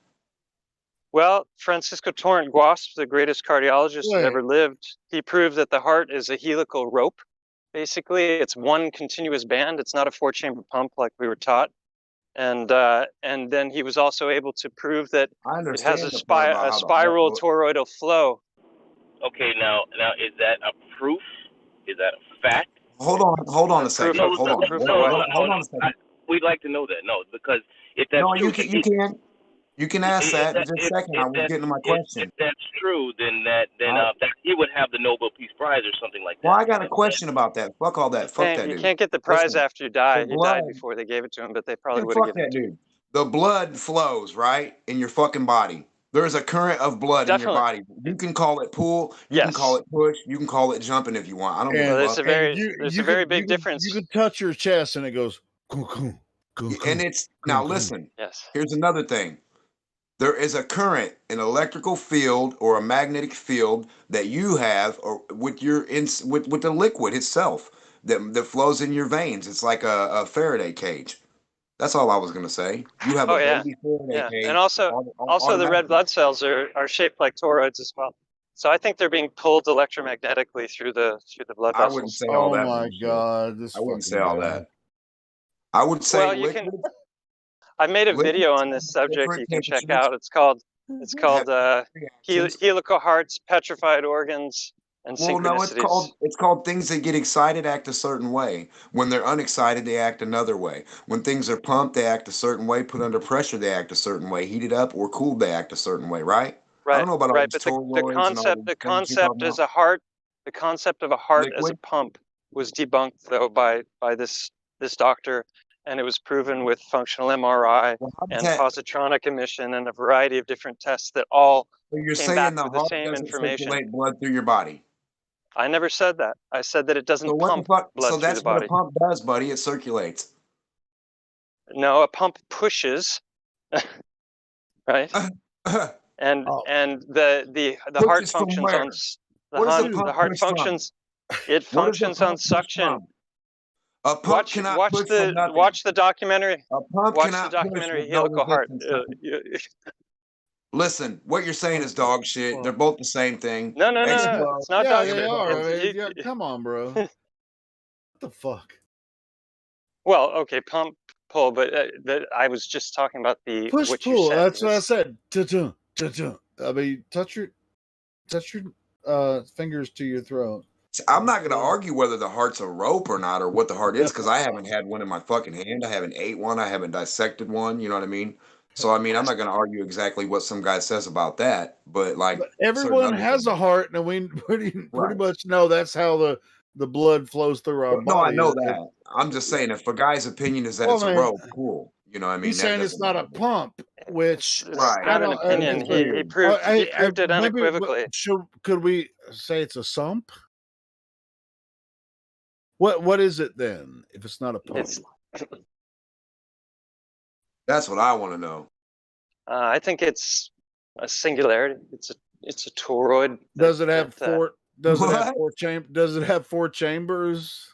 Well, Francisco Torrent Guasp, the greatest cardiologist that ever lived, he proved that the heart is a helical rope. Basically, it's one continuous band. It's not a four-chamber pump like we were taught. And then he was also able to prove that it has a spiral toroidal flow. Okay, now is that a proof? Is that a fact? Hold on a second. Hold on a second. We'd like to know that. No, because if that's true, you can ask that in just a second. I was getting to my question. If that's true, then he would have the Nobel Peace Prize or something like that. Well, I got a question about that. Fuck all that. Fuck that dude. You can't get the prize after you die. He died before they gave it to him, but they probably would have given it to him. The blood flows, right, in your fucking body. There's a current of blood in your body. You can call it pull. You can call it push. You can call it jumping if you want. I don't give a fuck. There's a very big difference. You can touch your chest and it goes. And it's now listen. Yes. Here's another thing. There is a current, an electrical field or a magnetic field that you have, or with the liquid itself that flows in your veins. It's like a Faraday cage. That's all I was gonna say. You have a baby Faraday cage. And also the red blood cells are shaped like toroids as well. So I think they're being pulled electromagnetically through the blood vessels. I wouldn't say all that. Oh my god! I wouldn't say all that. I would say I made a video on this subject you can check out. It's called Helical Hearts, Petrified Organs, and Synchronicities. No, it's called things that get excited act a certain way. When they're unexcited, they act another way. When things are pumped, they act a certain way. Put under pressure, they act a certain way. Heated up or cooled, they act a certain way, right? Right, I don't know about all right. these But the toroids and all concept, the things you're talking about. the concept of a heart as a Liquid. pump was debunked though by this doctor, and it was proven with functional MRI Well, how does and that? positronic emission and a variety of different tests that all So you're came saying back the with the heart same doesn't information. circulate blood through your body? I never said that. I said that it So doesn't what the pump fuck? blood So through the that's what a body. pump does, buddy. It circulates. No, a pump pushes, right? And Oh, the heart Pushes from functions where? on What does a the pump heart push from? functions. It Where does a functions on pump push suction. from? A pump cannot push from nothing. Watch the documentary. A pump Watch the cannot push documentary with no Helical Heart. resistance. Listen, what you're saying is dog shit. Well, They're both the same thing. No, Explode. it's not yeah, dog they shit. are. It's, I mean, yeah, come on, bro. What the fuck? well, okay, pump, pull, but I was just talking about Push what you pull. said. That's what I said. Ta-ta, ta-ta. I mean, touch your fingers to your throat. I'm not going to argue whether the heart's a rope or not, or what the heart is, because I haven't had one in my fucking hand. I haven't ate one. I haven't dissected one. You know what I mean? So I mean, I'm not going to argue exactly what some guy says about that, but like But certain everyone other has things. a heart, and we pretty Right. much know that's how the blood flows through our No, I body. know that. I'm just saying, if a guy's opinion is that Well, it's a man, rope, cool. You know what I mean? he's That saying it's doesn't not a matter. pump, which It's Right. I not an don't. opinion. That's weird. He proved it maybe unequivocally. could we say it's a sump? What is it then? If it's not a pump, That's what I want to know. I think it's a singularity. It's a toroid. Does it have four? Does it have What? four Does it have four chambers?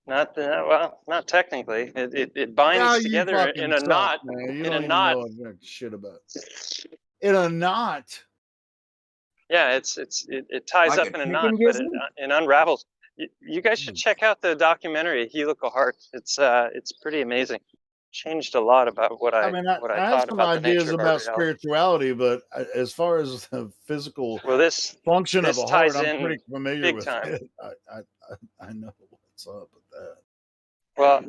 Not technically. It binds Yeah, you together fucking in a suck, knot. man. You In a don't even knot. know shit about it. In a knot. Yeah, it ties Like up a in a knot, chicken but gizzard? it unravels. You guys should check out the documentary Helical Heart. It's pretty amazing. Changed a lot about what I I mean, I have thought some about the nature ideas of our about reality. spirituality, but as far as the physical function of this a heart, ties I'm in pretty familiar big with time. it. I know what's up with that. Well,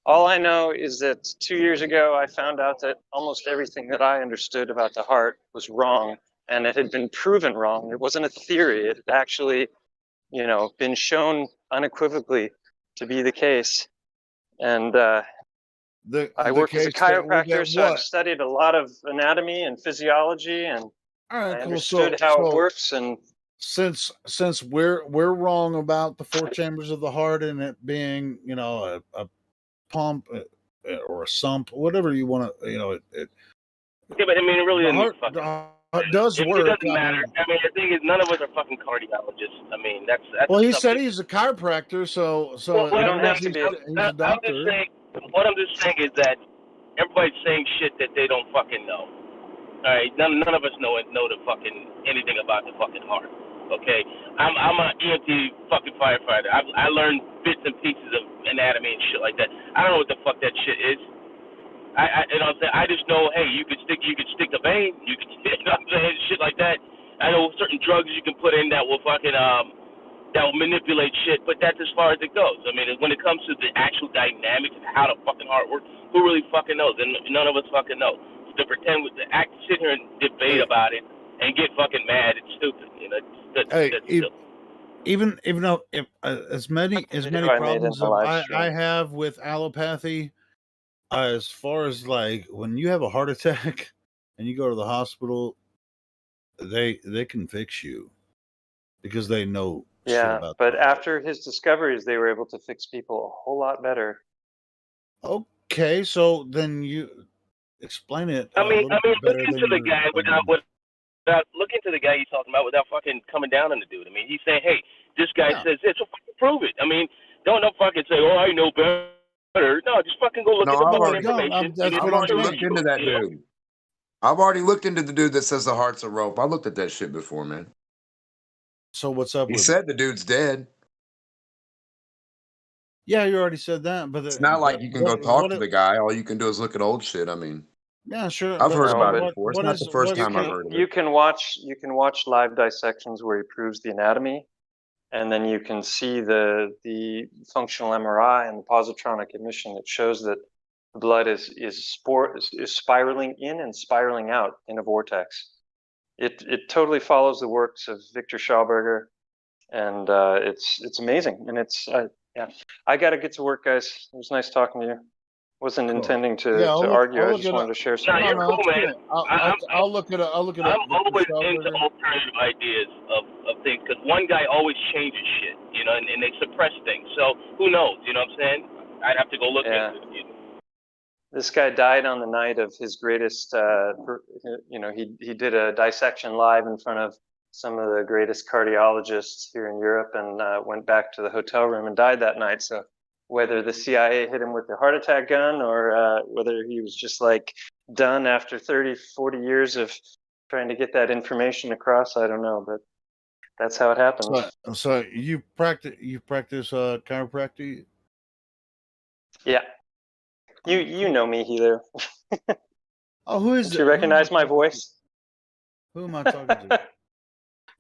all I know is that 2 years ago, I found out that almost everything that I understood about the heart was wrong, and it had been proven wrong. It wasn't a theory. It had actually, been shown unequivocally to be the case. And I work as a chiropractor, so I've studied a lot of anatomy and physiology, and All right, I cool. understood how it works. And since we're wrong about the four chambers of the heart and it being a pump or a sump, whatever you want to, Yeah, but I mean, it really the doesn't heart, fucking. it does It work. doesn't matter. I mean, the thing is, none of us are fucking cardiologists. I mean, that's Well, he a said he's a chiropractor, so Well, what you I'm don't have to saying, be. he's a doctor. What I'm just saying is that everybody's saying shit that they don't fucking know. All right, none of us know the fucking anything about the fucking heart. Okay, I'm an EMT fucking firefighter. I learned bits and pieces of anatomy and shit like that. I don't know what the fuck that shit is. You know what I'm saying? I just know, hey, you could stick a vein, you could, you know what I'm saying, shit like that. I know certain drugs you can put in that will fucking that will manipulate shit, but that's as far as it goes. I mean, when it comes to the actual dynamics of how the fucking heart works, who really fucking knows? And none of us fucking know. To pretend sit here and debate about it and get fucking mad, it's stupid. You know, even though as many problems as I have with allopathy, as far as like when you have a heart attack and you go to the hospital, they can fix you because they know shit about but after his discoveries, they were able to fix people a whole lot better. Okay, so then you explain it. I mean, look into the guy without look into the guy you're talking about without fucking coming down on the dude. I mean, he's saying, hey, this guy says this, so fucking prove it. I mean, don't fucking say, oh, I know better. No, just fucking go look at the fucking information. I've already looked into that dude. I've already looked into the dude that says the heart's a rope. I looked at that shit before, man. So what's up? He said the dude's dead. Yeah, you already said that, but it's not like you can go talk to the guy. All you can do is look at old shit. I mean, yeah, sure. I've heard about it before. It's not the first time I've heard of it. You can watch live dissections where he proves the anatomy, and then you can see the functional MRI and the positronic emission that shows that blood is spiraling in and spiraling out in a vortex. It totally follows the works of Victor Schauberger, and it's amazing. And yeah, I got to get to work, guys. It was nice talking to you. Wasn't intending to argue. I just wanted to share some. No, you're cool, man. I'll look it up. I'll look it up. I'm always into alternative ideas of things because one guy always changes shit, you know, and they suppress things. So who knows? You know what I'm saying? I'd have to go look into it. This guy died on the night of his greatest. He did a dissection live in front of some of the greatest cardiologists here in Europe, and went back to the hotel room and died that night. So whether the CIA hit him with the heart attack gun or whether he was just like done after 30, 40 years of trying to get that information across, I don't know, but that's how it happened. So you practice chiropractic? Yeah. You know me, Healer. Oh, who is Did you recognize my voice? Who am I talking to?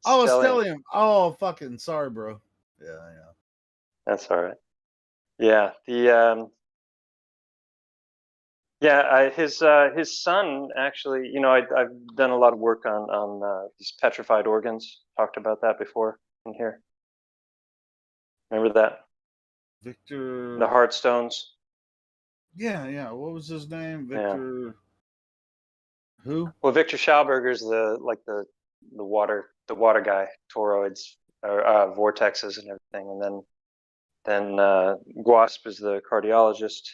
Oh, Stellium. Oh, fucking sorry, bro. Yeah. That's all right. Yeah, his son actually. You know, I've done a lot of work on these petrified organs. Talked about that before in here. Remember that? Victor. The heart stones. Yeah. What was his name? Victor. Yeah. Who? Well, Victor Schauberger's the water guy, toroids or vortexes and everything, and then Guasp is the cardiologist,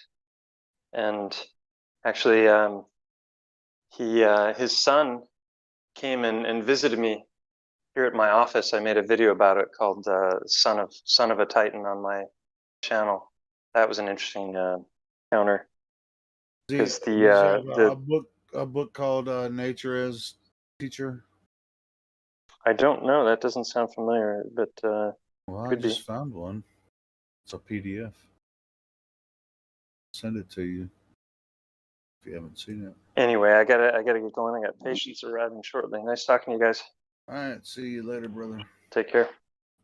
and actually his son came and visited me here at my office. I made a video about it called "Son of a Titan" on my channel. That was an interesting encounter because a book called Nature as Teacher. I don't know. That doesn't sound familiar, but well, I just found one. It's a PDF. Send it to you if you haven't seen it. Anyway, I gotta get going. I got patients arriving shortly. Nice talking to you guys. All right, see you later, brother. Take care.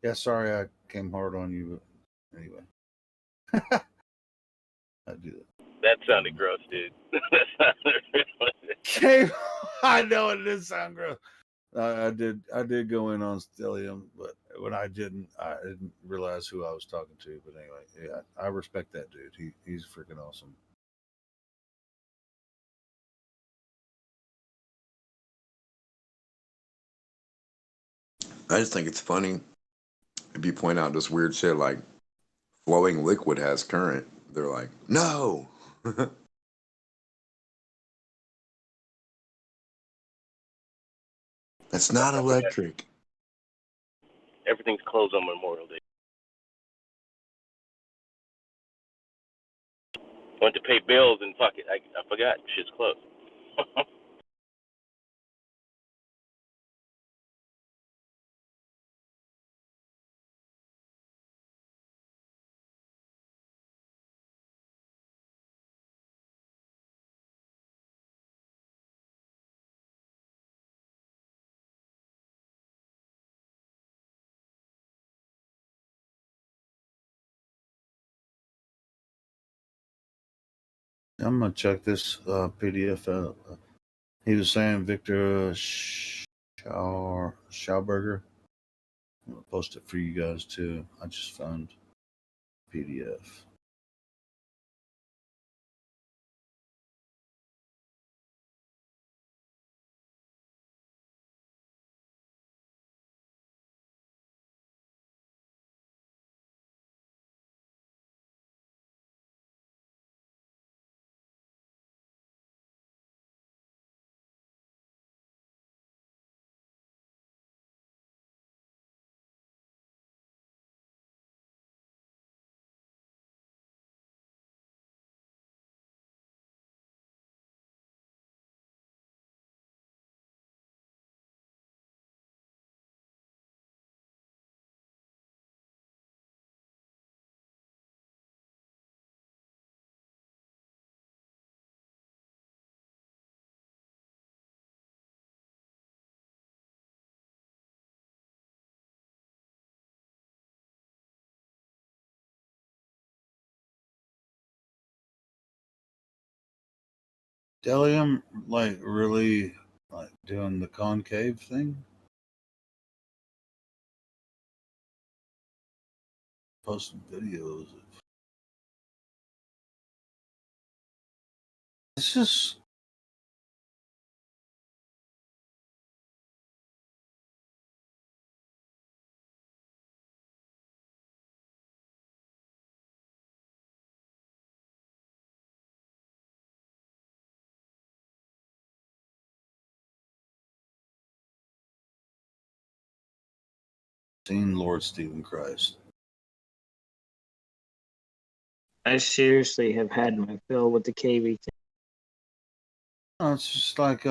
Yeah, sorry I came hard on you, but anyway. I do that. That sounded gross, dude. I know it did sound gross. I did go in on Stellium, but when I didn't realize who I was talking to. But anyway, yeah, I respect that dude. He's freaking awesome. I just think it's funny if you point out this weird shit like flowing liquid has current. They're like, no. That's not electric. Everything's closed on Memorial Day. Went to pay bills and fuck it. I forgot. Shit's closed. I'm gonna check this PDF out. He was saying Victor Schauberger. I'm gonna post it for you guys too. I just found PDF. Delium, like, really, like, doing the concave thing? Posting videos. It's just... Seen Lord Stephen Christ. I seriously have had my fill with the KV thing. No, it's just like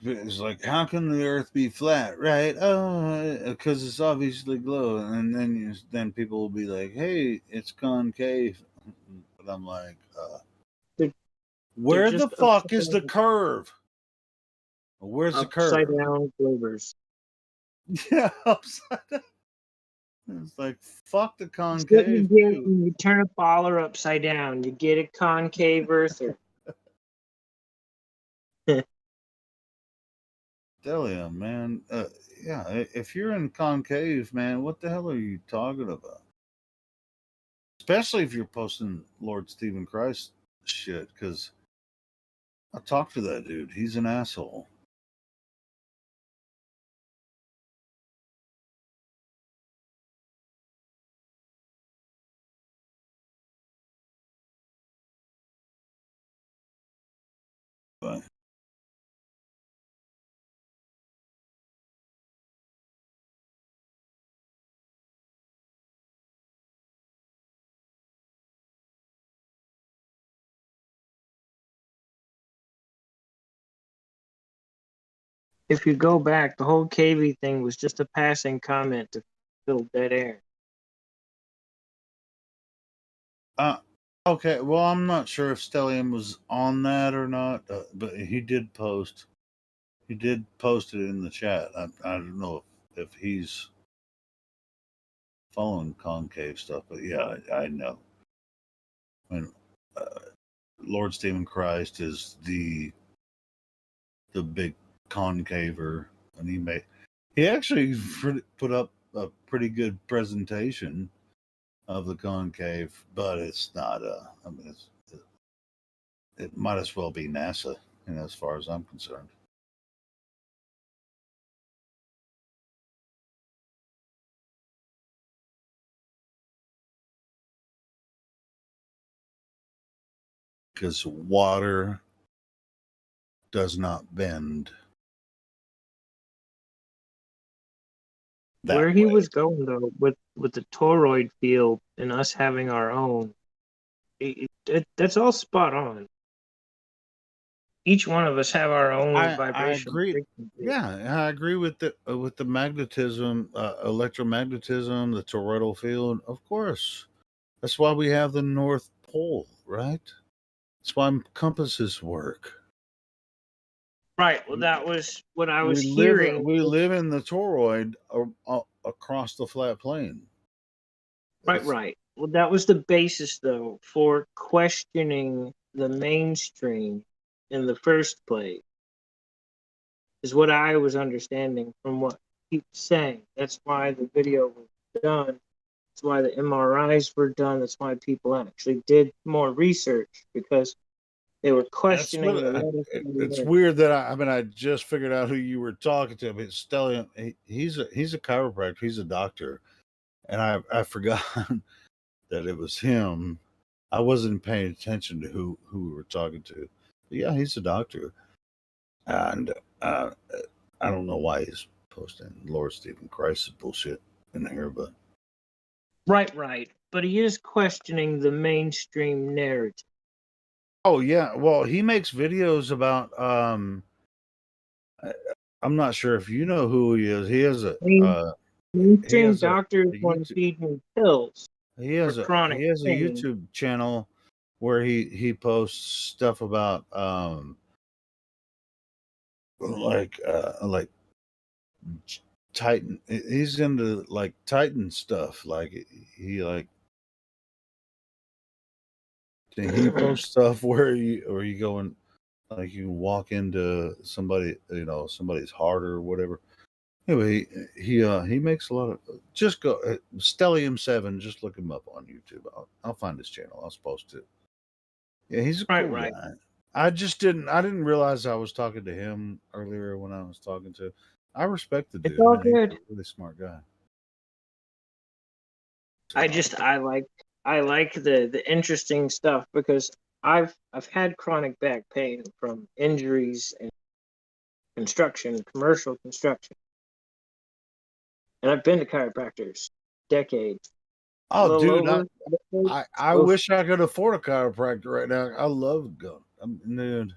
it's like how can the Earth be flat, right? Oh, because it's obviously glowing, and then people will be like, "Hey, it's concave," but I'm like, where the fuck is the curve? Where's the curve? Upside down clovers. Yeah, upside down. It's like fuck the That's what concave. you get when you turn a baller upside down. You get a concave earther. Delium, man. Yeah, if you're in concave, man, what the hell are you talking about? Especially if you're posting Lord Stephen Christ shit, because I talked to that dude. He's an asshole. But If you go back, the whole KV thing was just a passing comment to fill dead air. okay, well, I'm not sure if Stellium was on that or not, but he did post. He did post it in the chat. I don't know if he's following concave stuff, but yeah, I know. When Lord Stephen Christ is the big concaver, and he actually put up a pretty good presentation of the concave, but it's not I mean, it might as well be NASA, as far as I'm concerned. Because water does not bend Where he was going though with the toroid field and us having our own, that's all spot on. Each one of us have our own I vibration. agree. Yeah, I agree with the magnetism, electromagnetism, the toroidal field. Of course, that's why we have the North Pole, right? That's why compasses work. Right. Well, that was what I was hearing. We live in the toroid across the flat plane. Right. Well, that was the basis, though, for questioning the mainstream in the first place, is what I was understanding from what he was saying. That's why the video was done. That's why the MRIs were done. That's why people actually did more research, because they were questioning the medicine. It's weird that I just figured out who you were talking to. But Stellium, he's a chiropractor. He's a doctor, and I forgot that it was him. I wasn't paying attention to who we were talking to. But yeah, he's a doctor, and I don't know why he's posting Lord Stephen Christ's bullshit in here, but Right. But he is questioning the mainstream narrative. oh yeah, well he makes videos about I'm not sure if you know who he is. He has a mainstream doctors want to feed me pills. He has a YouTube channel where he posts stuff about like Titan. He's into like Titan stuff. Like he posts stuff where you go and like you can walk into somebody, somebody's heart or whatever. Anyway, he makes a lot of. Just go Stellium7. Just look him up on YouTube. I'll find his channel. I'll post it. Yeah, he's a cool guy. I didn't realize I was talking to him earlier when I was talking to. I respect the dude. It's all Man. He's good. a really smart guy. I like the interesting stuff because I've had chronic back pain from injuries and commercial construction. And I've been to chiropractors decades. Oh, dude, I wish I could afford a chiropractor right now. I love going. Dude.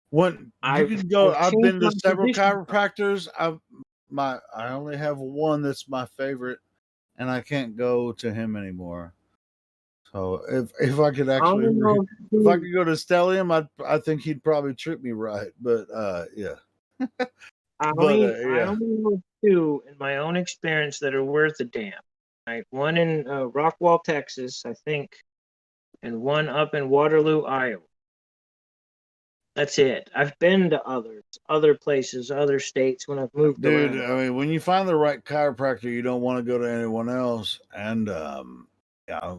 When you can go, I've been to several chiropractors. I only have one that's my favorite, and I can't go to him anymore. So if I could actually, if I could go to Stellium, I think he'd probably treat me right. But yeah. I only know two in my own experience that are worth a damn. Right, one in Rockwall, Texas, I think, and one up in Waterloo, Iowa. That's it. I've been to other places, other states when I've moved Dude, around. I mean, when you find the right chiropractor, you don't want to go to anyone else. And yeah,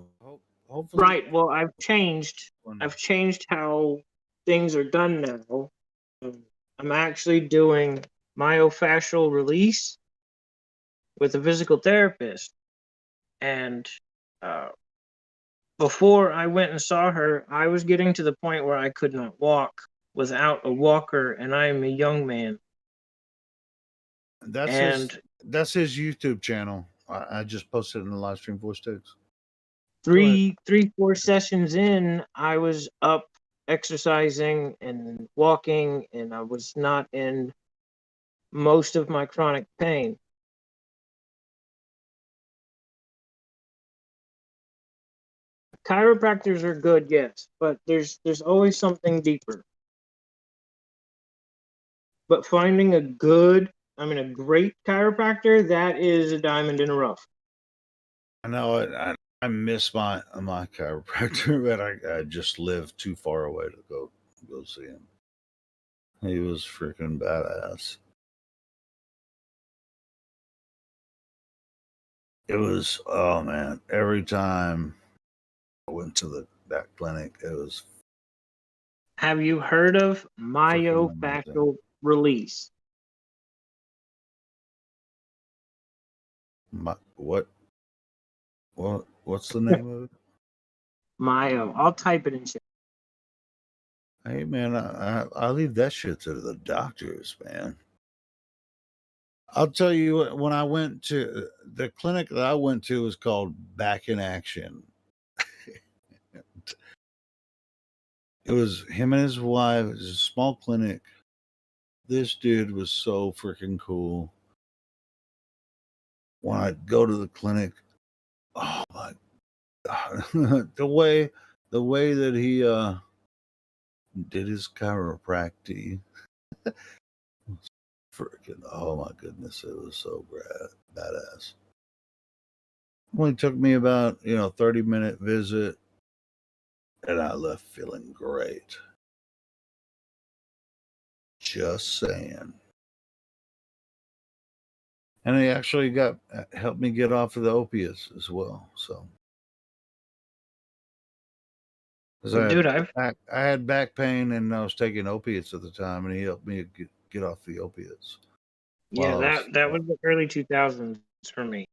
hopefully. Right. Well, I've changed how things are done now. I'm actually doing myofascial release with a physical therapist. And before I went and saw her, I was getting to the point where I could not walk without a walker, and I am a young man. That's his YouTube channel. I just posted in the live stream voice text. 4 sessions in, I was up exercising and walking, and I was not in most of my chronic pain. Chiropractors are good, yes, but there's always something deeper. But finding a great chiropractor, that is a diamond in the rough. I know it. I miss my chiropractor, but I just live too far away to go see him. He was freaking badass. It was, oh man, every time I went to that clinic, it was. Have you heard of myofascial release? What's the name of it? Myo. I'll type it in chat. Hey man, I leave that shit to the doctors, man. I'll tell you, when I went to the clinic that I went to was called Back in Action. It was him and his wife. It was a small clinic. This dude was so freaking cool. When I go to the clinic, oh my God, the way that he did his chiropractic, freaking, oh my goodness, it was so badass. Only took me about 30-minute visit, and I left feeling great. Just saying. And he actually helped me get off of the opiates as well. So, Dude, I had back pain and I was taking opiates at the time, and he helped me get off the opiates. Yeah, that was the early 2000s for me.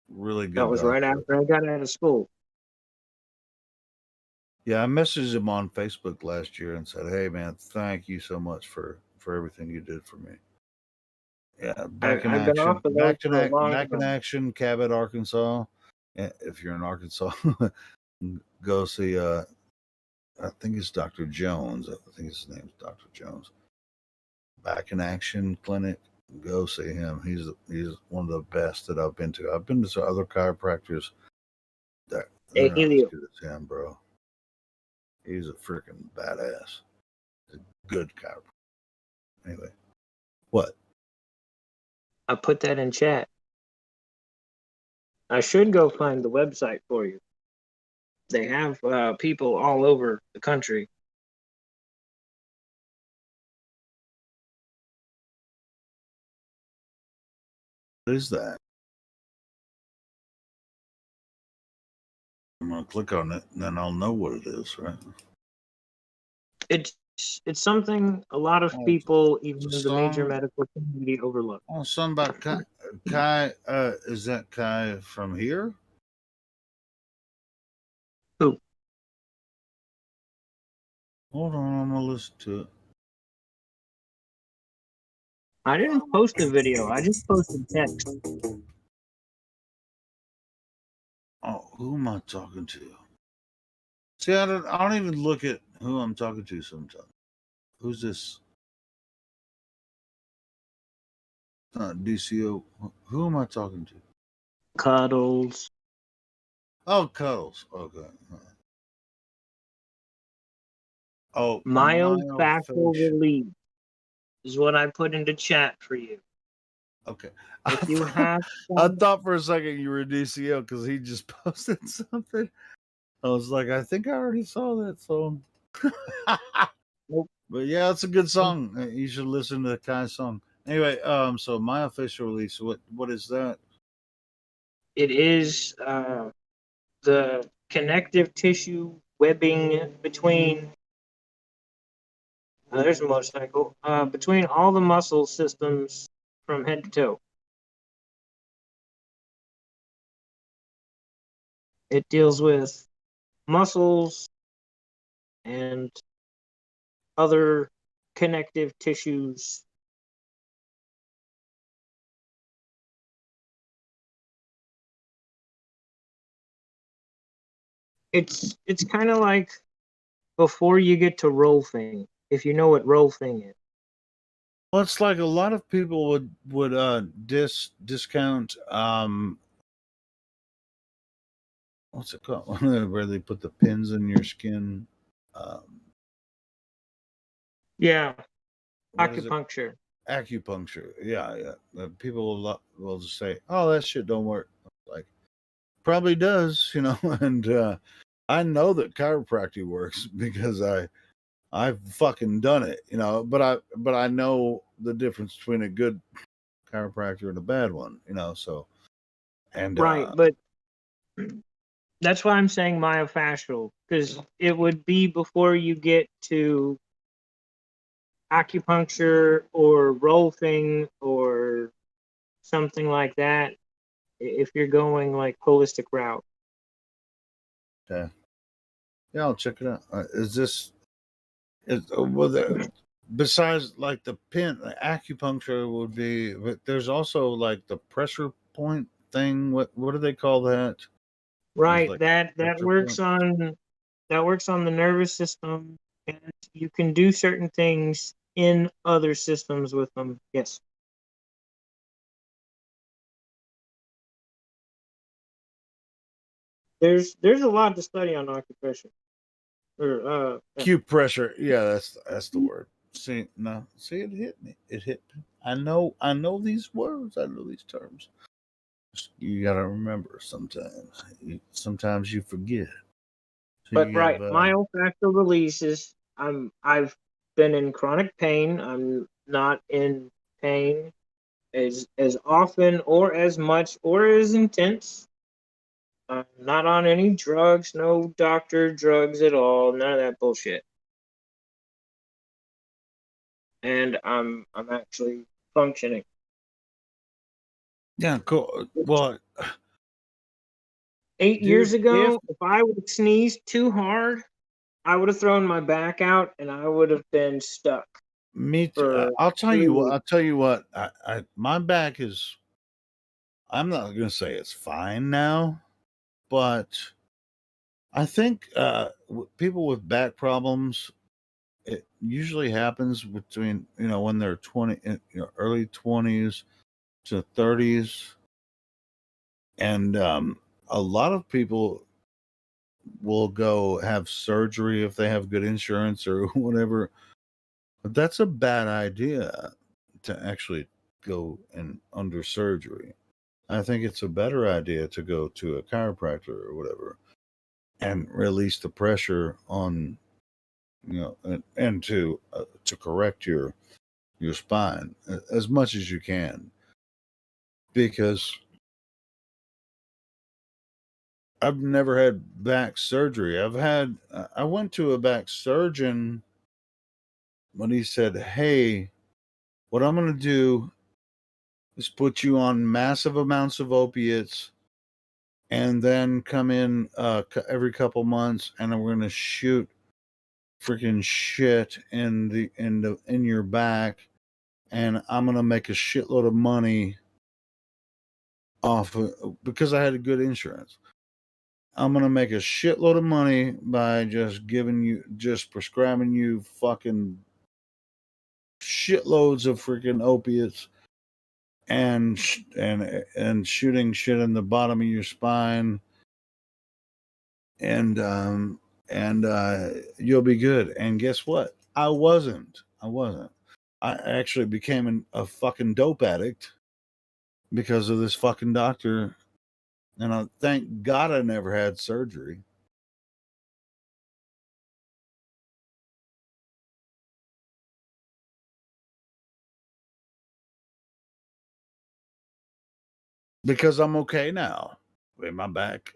Really good. That was right after I got out of school. Yeah, I messaged him on Facebook last year and said, "Hey, man, thank you so much for everything you did for me." Yeah, Back in Action, Cabot, Arkansas. If you're in Arkansas, go see. I think it's Dr. Jones. I think his name's Dr. Jones. Back in Action Clinic. Go see him. He's one of the best that I've been to. I've been to some other chiropractors that they're not as good as him, bro. He's a freaking badass. He's a good chiropractor. Anyway, what? I put that in chat. I should go find the website for you. They have people all over the country. What is that? I'm gonna click on it, and then I'll know what it is, right? It's something a lot of people, even in the major medical community, overlook. Oh, something about Kai. Is that Kai from here? Who? Hold on, I'm gonna listen to it. I didn't post a video. I just posted text. Oh, who am I talking to? See, I don't even look at who I'm talking to sometimes. Who's this? DCO. Who am I talking to? Cuddles. Oh, Cuddles. Okay. Oh, Myofascial release is what I put into chat for you. Okay. If you have I thought for a second you were DCO because he just posted something. I was like, I think I already saw that song. Nope. But yeah, it's a good song. You should listen to Kai's song. Anyway, so my official release, what is that? It is the connective tissue webbing between there's a motorcycle between all the muscle systems from head to toe. It deals with muscles and other connective tissues. It's kind of like before you get to rolfing, if you know what rolfing is. Well, it's like a lot of people would discount what's it called where they put the pins in your skin. Yeah, What is it? acupuncture. Acupuncture. Yeah. People will just say, "Oh, that shit don't work." Like, probably does, and I know that chiropractic works because I've fucking done it, but I know the difference between a good chiropractor and a bad one, so and Right, but that's why I'm saying myofascial, because it would be before you get to acupuncture or rolfing or something like that, if you're going like holistic route. yeah, I'll check it out. Besides like the pin, the acupuncture would be, but there's also like the pressure point thing. What do they call that? Right, like that works on the nervous system, and you can do certain things in other systems with them. Yes. There's a lot to study on acupressure. Or Acupressure. Yeah, that's the word. See, it hit me. It hit me. I know these words. I know these terms. You gotta remember sometimes. Sometimes you forget. So But you right, have, myofascial releases. I've been in chronic pain. I'm not in pain as often or as much or as intense. I'm not on any drugs, no doctor drugs at all, none of that bullshit. And I'm actually functioning. yeah, cool. Well, 8 years ago, if I would have sneezed too hard, I would have thrown my back out and I would have been stuck. Me too. I'll tell you what. My back is. I'm not gonna say it's fine now, but I think people with back problems, it usually happens between when they're 20, early 20s to 30s, and a lot of people will go have surgery if they have good insurance or whatever. But that's a bad idea to actually go and under surgery. I think it's a better idea to go to a chiropractor or whatever and release the pressure on, and to correct your spine as much as you can, because I've never had back surgery. I went to a back surgeon when he said, "Hey, what I'm going to do is put you on massive amounts of opiates and then come in every couple months and we're going to shoot freaking shit in your back, and I'm going to make a shitload of money off of, because I had good insurance. I'm going to make a shitload of money by just prescribing you fucking shitloads of freaking opiates and shooting shit in the bottom of your spine, and you'll be good." And guess what? I wasn't. I actually became a fucking dope addict because of this fucking doctor. And I thank God I never had surgery. Because I'm okay now. I mean, my back,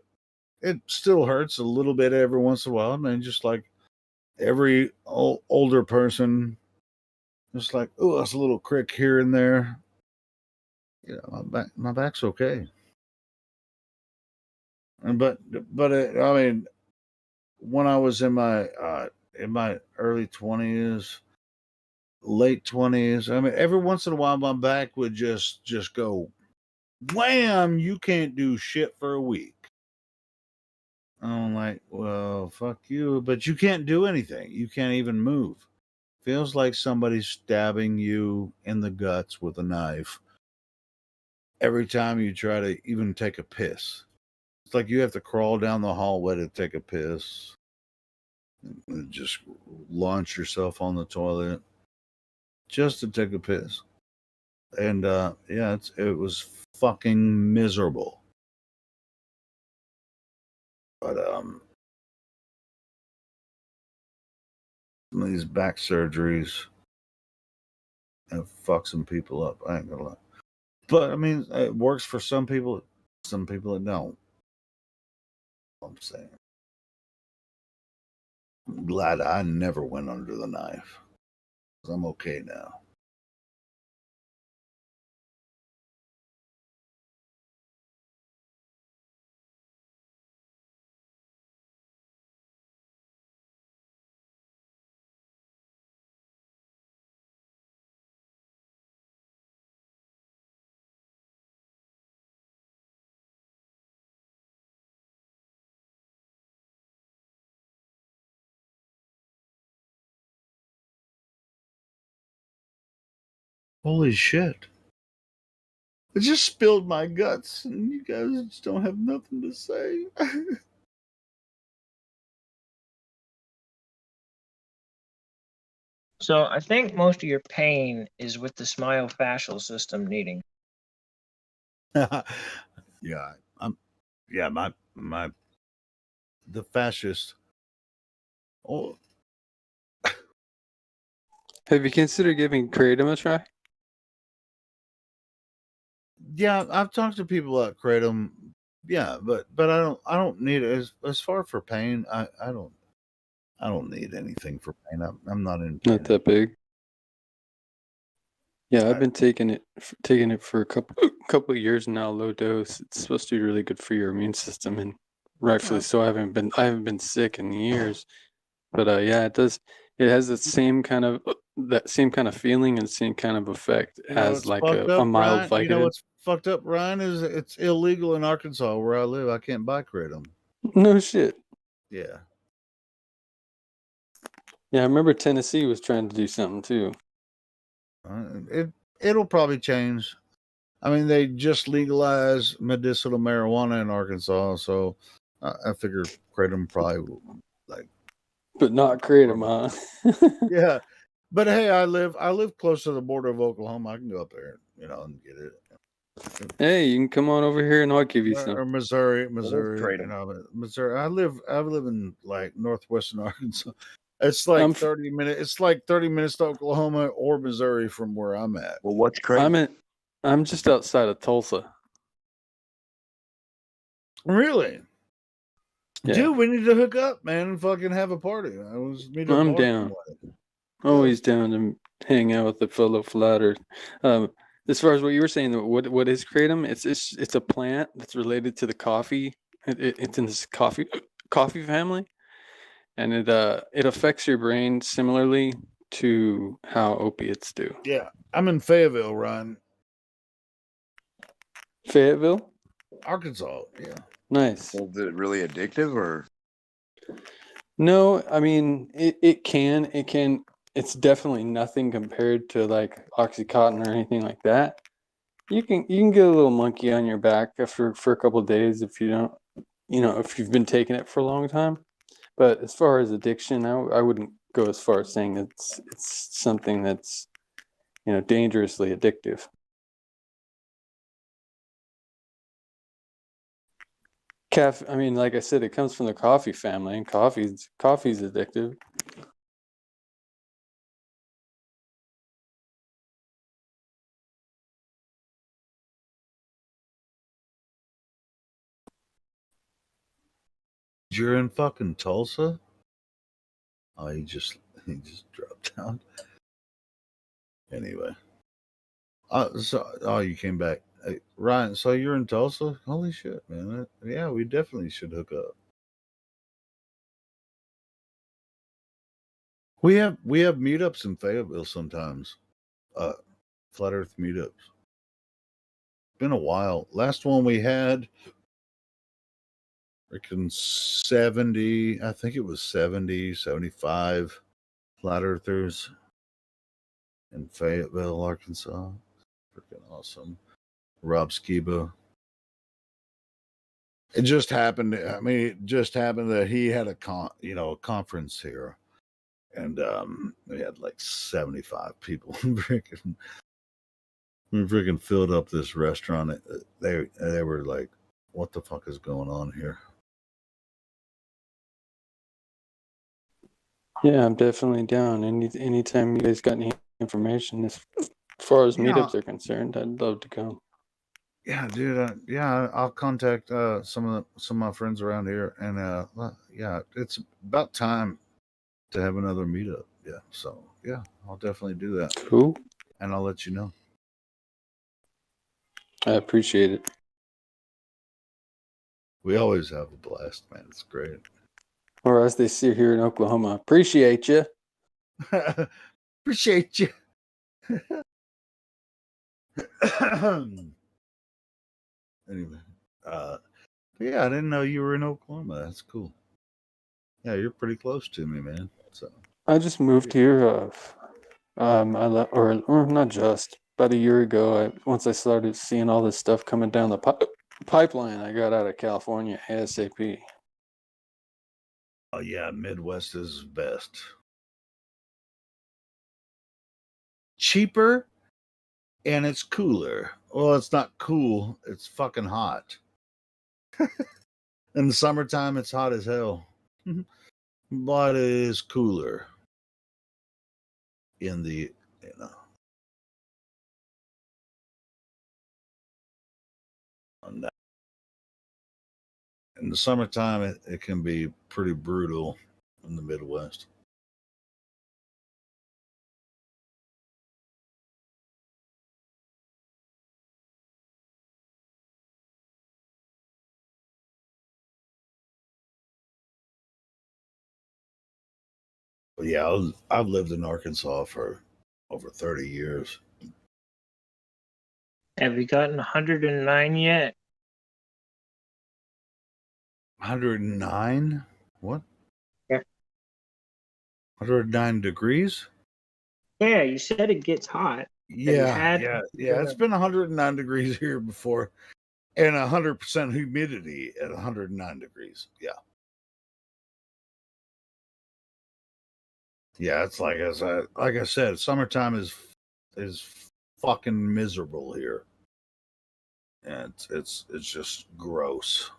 it still hurts a little bit every once in a while. I mean, just like every older person, just like, oh, that's a little crick here and there. My back's okay. But I mean, when I was in my early 20s, late 20s, I mean, every once in a while my back would just go wham, you can't do shit for a week. I'm like, well, fuck you, but you can't do anything. You can't even move. Feels like somebody's stabbing you in the guts with a knife every time you try to even take a piss. It's like you have to crawl down the hallway to take a piss and just launch yourself on the toilet just to take a piss. And yeah, it was fucking miserable. But some of these back surgeries have fucked some people up. I ain't gonna lie. But I mean, it works for some people it don't. I'm saying. I'm glad I never went under the knife. I'm okay now. Holy shit. I just spilled my guts and you guys just don't have nothing to say. So I think most of your pain is with the myofascial system needing. Yeah, the fascist. Oh, Have you considered giving Kratom a try? yeah, I've talked to people at Kratom. Yeah, but I don't need it as far for pain. I don't need anything for pain. I'm not in pain. Not that big. Yeah, I've been taking it for a couple of years now, low dose. It's supposed to be really good for your immune system, and rightfully so. I haven't been sick in years, but yeah, it does. It has that same kind of feeling and same kind of effect as like a mild Vicodin. You know what's fucked up, Ryan, is it's illegal in Arkansas where I live. I can't buy Kratom. No shit. Yeah. Yeah, I remember Tennessee was trying to do something too. It'll probably change. I mean, they just legalized medicinal marijuana in Arkansas, so I figure Kratom probably will, like. But not Kratom, huh? Yeah, But hey, I live close to the border of Oklahoma. I can go up there, and get it. Hey, you can come on over here and I'll give you some. Or Missouri, trade 'em. Missouri. I live in like northwestern Arkansas. It's like 30 minutes. It's like 30 minutes to Oklahoma or Missouri from where I'm at. Well, what's I'm just outside of Tulsa. Really? Yeah. Dude, we need to hook up, man, and fucking have a party. I'm down. Always down to hang out with the fellow flat Earth. As far as what you were saying, what is kratom? It's a plant that's related to the coffee. It's in this coffee family, and it affects your brain similarly to how opiates do. Yeah, I'm in Fayetteville, Ryan. Fayetteville, Arkansas. Yeah. Nice. Is it really addictive or? No, I mean it can. It's definitely nothing compared to like Oxycontin or anything like that. You can get a little monkey on your back for a couple of days if you don't, if you've been taking it for a long time. But as far as addiction, I wouldn't go as far as saying it's something that's dangerously addictive. I mean, like I said, it comes from the coffee family, and coffee's addictive. You're in fucking Tulsa? Oh, he just dropped out. Anyway. You came back. Hey, Ryan, so you're in Tulsa? Holy shit, man. Yeah, we definitely should hook up. We have meetups in Fayetteville sometimes. Flat Earth meetups. Been a while. Last one we had freaking 70, I think it was 70, 75 flat earthers in Fayetteville, Arkansas. Freaking awesome. Rob Skiba. It just happened. I mean, it just happened that he had a conference here, and we had like 75 people. We freaking filled up this restaurant. They were like, "What the fuck is going on here?" Yeah, I'm definitely down. Anytime you guys got any information as far as meetups are concerned, I'd love to go. Yeah, dude. I'll contact some of my friends around here, and yeah, it's about time to have another meetup. Yeah, so yeah, I'll definitely do that. Cool. And I'll let you know. I appreciate it. We always have a blast, man. It's great. Or as they say here in Oklahoma, appreciate you. Appreciate you. Anyway, yeah, I didn't know you were in Oklahoma. That's cool. Yeah, you're pretty close to me, man. So I just moved here. I left, or not just, about a year ago. Once I started seeing all this stuff coming down the pipeline, I got out of California ASAP. Oh yeah, Midwest is best. Cheaper, and it's cooler. Well, it's not cool. It's fucking hot. In the summertime, it's hot as hell. But it is cooler in the, in the summertime, it can be pretty brutal in the Midwest. But yeah, I've lived in Arkansas for over 30 years. Have you gotten 109 yet? 109? What? Yeah. 109 degrees? Yeah, you said it gets hot. Yeah. It's been 109 degrees here before, and 100% humidity at 109 degrees. Yeah. Yeah, it's like I said, summertime is fucking miserable here, and it's just gross.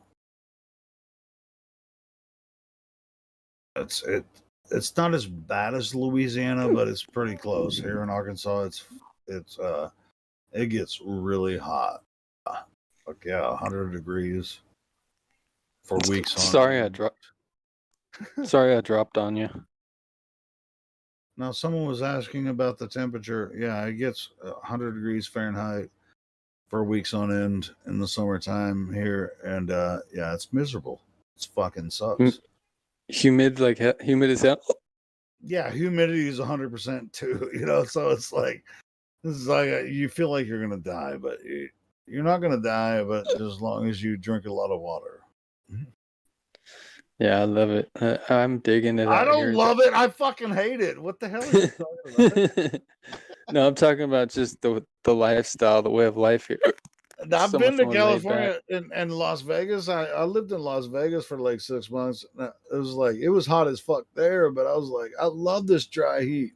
It's not as bad as Louisiana, but it's pretty close. Here in Arkansas, it gets really hot. Like 100 degrees for weeks on. Sorry, I dropped on you. Now, someone was asking about the temperature. Yeah, it gets 100 degrees Fahrenheit for weeks on end in the summertime here, and yeah, it's miserable. It's fucking sucks. Humid as hell. Yeah, humidity is 100% too. So it's like you feel like you're gonna die, but you're not gonna die, but just as long as you drink a lot of water. Yeah, I love it. I'm digging it. I don't love it. I fucking hate it. What the hell are you talking about? No, I'm talking about just the lifestyle, the way of life here. I've been to California and Las Vegas. I lived in Las Vegas for like 6 months. It was hot as fuck there, but I was like, I love this dry heat.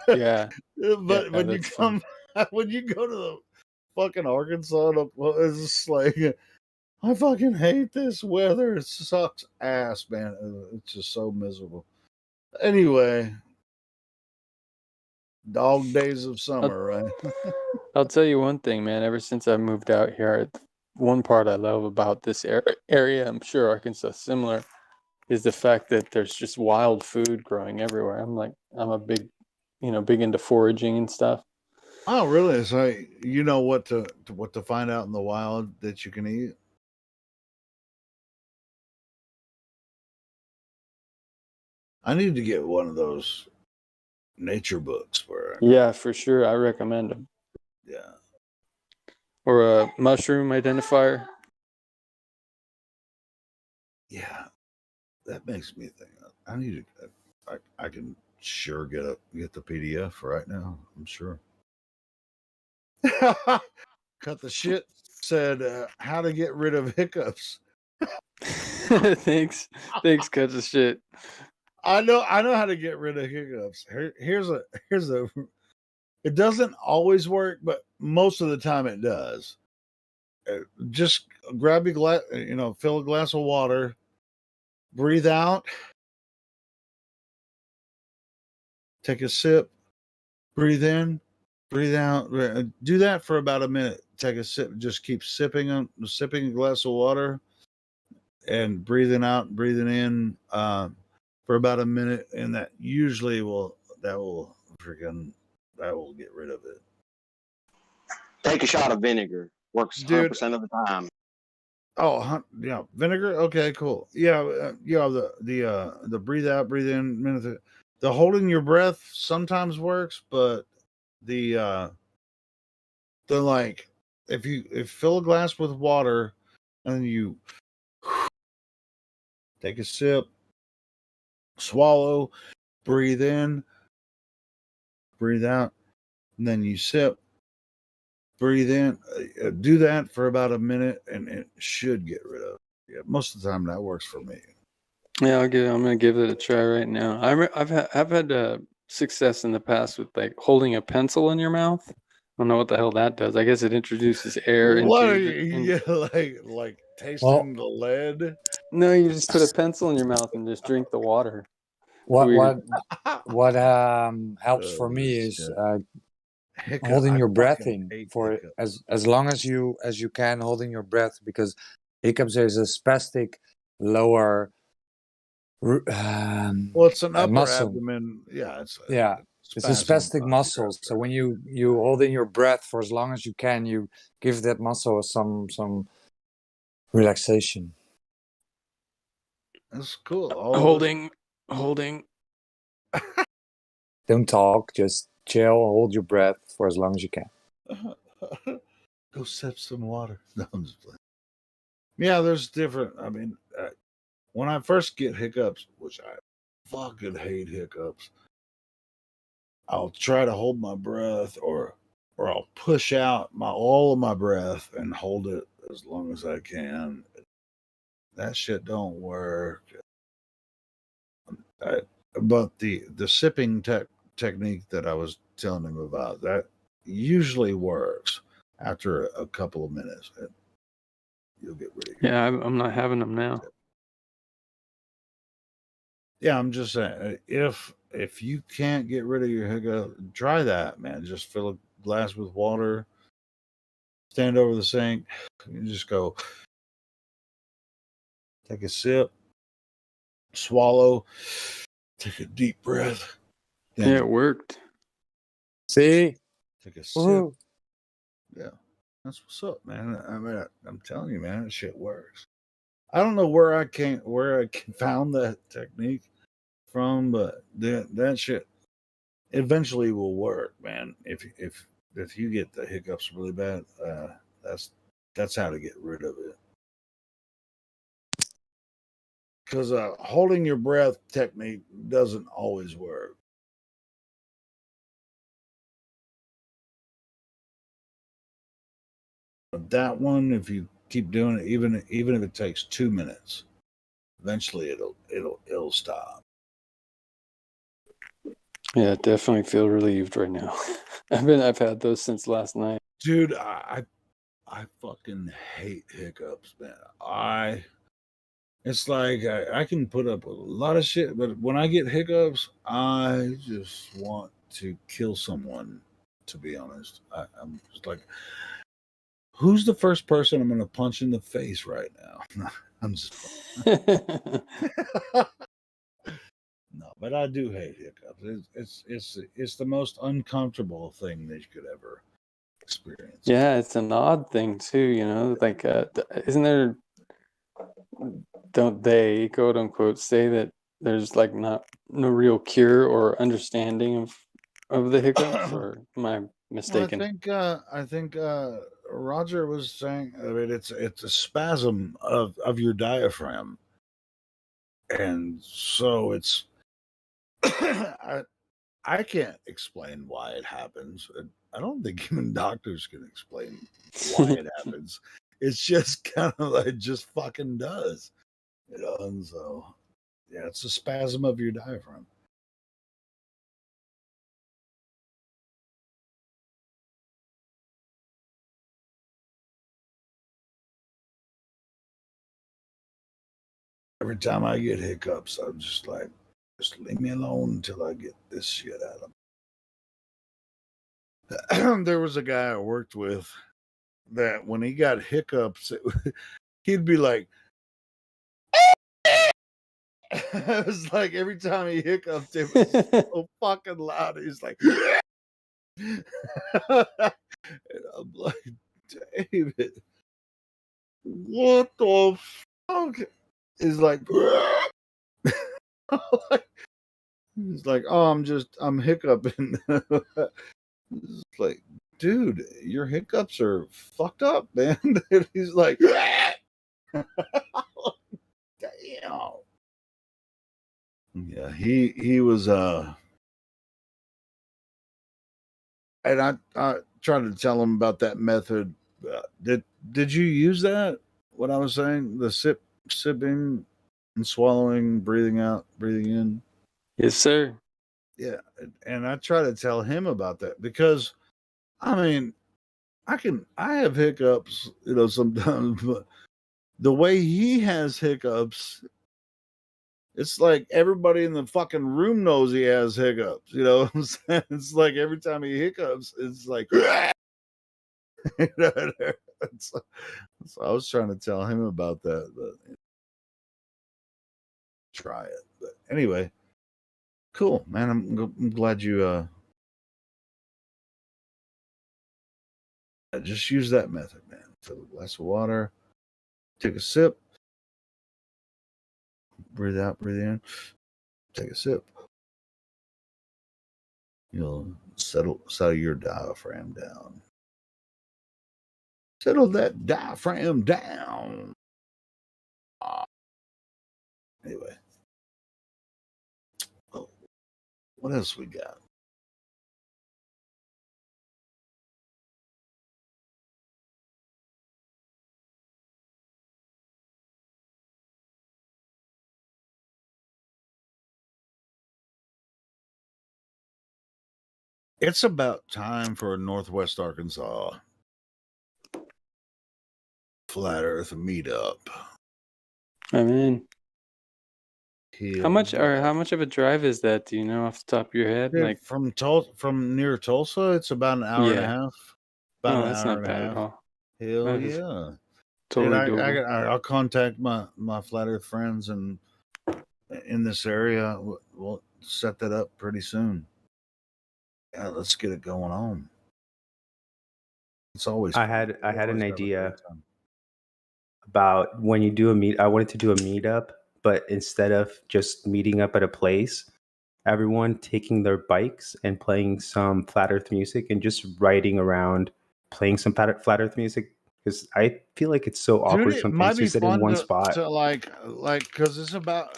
Yeah. But yeah, when you come, when you go to the fucking Arkansas, it's just like, I fucking hate this weather. It sucks ass, man. It's just so miserable. Anyway, dog days of summer, right? I'll tell you one thing, man. Ever since I moved out here, one part I love about this area, I'm sure Arkansas is similar, is the fact that there's just wild food growing everywhere. I'm a big into foraging and stuff. Oh, really? So you know what to find out in the wild that you can eat? I need to get one of those nature books Yeah, for sure. I recommend them. Yeah. Or a mushroom identifier. Yeah. That makes me think. I need to. I can sure get the PDF right now. I'm sure. Cut the shit. Said how to get rid of hiccups. Thanks, cut the shit. I know how to get rid of hiccups. Here's a. It doesn't always work, but most of the time it does. Just grab your glass. Fill a glass of water. Breathe out. Take a sip. Breathe in. Breathe out. Do that for about a minute. Take a sip. Just keep sipping a glass of water, and breathing out, breathing in for about a minute, and that usually will get rid of it. Take a shot of vinegar. Works 100% of the time. Oh, yeah, vinegar. Okay, cool. Yeah, the breathe out, breathe in minute. The holding your breath sometimes works, but the like if you fill a glass with water and you take a sip, swallow, breathe in, breathe out, and then you sip, breathe in. Do that for about a minute, and it should get rid of it. Yeah, most of the time that works for me. Yeah, I'm gonna give it a try right now. I've had success in the past with like holding a pencil in your mouth. I don't know what the hell that does. I guess it introduces air into. What are you like tasting the lead? No, you just put a pencil in your mouth and just drink the water. What helps for me is holding your breath in for as long as you can, holding your breath, because hiccups is a spastic lower it's an upper muscle. abdomen. Yeah, it's a spastic muscle. So when you hold in your breath for as long as you can, you give that muscle some relaxation. That's cool. Holding. Don't talk, just chill, hold your breath for as long as you can. Go sip some water. No, I'm just playing. Yeah, there's different. I mean, when I first get hiccups, which I fucking hate hiccups, I'll try to hold my breath, or I'll push out all of my breath and hold it as long as I can. That shit don't work. but the sipping technique that I was telling him about, that usually works after a couple of minutes. You'll get rid of your Yeah, I'm not having them now. Yeah, I'm just saying, if you can't get rid of your hiccup, try that, man. Just fill a glass with water, stand over the sink, and just go. Take a sip, swallow, take a deep breath. Then Yeah, it worked. See? take a sip. Woohoo. Yeah, that's what's up, man. I mean, I'm telling you, man, that shit works. I don't know where I found that technique from, but that shit eventually will work, man. If you get the hiccups really bad, that's how to get rid of it. Because holding your breath technique doesn't always work. But that one, if you keep doing it, even if it takes 2 minutes, eventually it'll stop. Yeah, definitely feel relieved right now. I've had those since last night. Dude, I fucking hate hiccups, man. It's like I can put up with a lot of shit, but when I get hiccups, I just want to kill someone. To be honest, I'm just like, who's the first person I'm going to punch in the face right now? I'm just no, but I do hate hiccups. It's the most uncomfortable thing that you could ever experience. Yeah, it's an odd thing too, you know. Like, isn't there? Don't they, quote unquote, say that there's like no real cure or understanding of the hiccups, or am I mistaken? I think Roger was saying, I mean, it's a spasm of your diaphragm, and so it's I can't explain why it happens. I don't think even doctors can explain why it happens. It's just kind of like just fucking does, you know. And so, yeah, it's a spasm of your diaphragm. Every time I get hiccups, I'm just like, just leave me alone until I get this shit out of me. There was a guy I worked with that when he got hiccups, he'd be like, it was like every time he hiccuped, it was so fucking loud. He's like, and I'm like, David, what the fuck? He's like, he's like, oh, I'm hiccuping. It's like, dude, your hiccups are fucked up, man. And he's like, damn. Yeah, he was and I tried to tell him about that method. Did you use that? What I was saying, the sipping and swallowing, breathing out, breathing in. Yes, sir. Yeah, and I try to tell him about that because, I mean, I have hiccups, you know, sometimes, but the way he has hiccups, it's like everybody in the fucking room knows he has hiccups. You know what I'm saying? It's like every time he hiccups, it's like, so I was trying to tell him about that, but try it. But anyway, cool, man. I'm glad you just use that method, man. Fill a glass of water, take a sip, breathe out, breathe in, take a sip. You'll settle your diaphragm down. Settle that diaphragm down. Anyway, what else we got? It's about time for a Northwest Arkansas Flat Earth meetup. I'm in. How much Yeah. how much of a drive is that? Do you know off the top of your head? Like From near Tulsa, it's about an hour and a yeah. half. About Oh, an that's hour not and a bad at half. all. Hell That is yeah. Dude, totally doable. I'll contact my Flat Earth friends and in this area. We'll set that up pretty soon. Yeah, let's get it going on. It's always I fun. had We an always have a idea great time. about when you do a meet. I wanted to do a meetup, but instead of just meeting up at a place, everyone taking their bikes and playing some flat Earth music and just riding around, playing some flat Earth music. Because I feel like it's so Dude, awkward it sometimes might to be sit in fun one spot. to like because it's about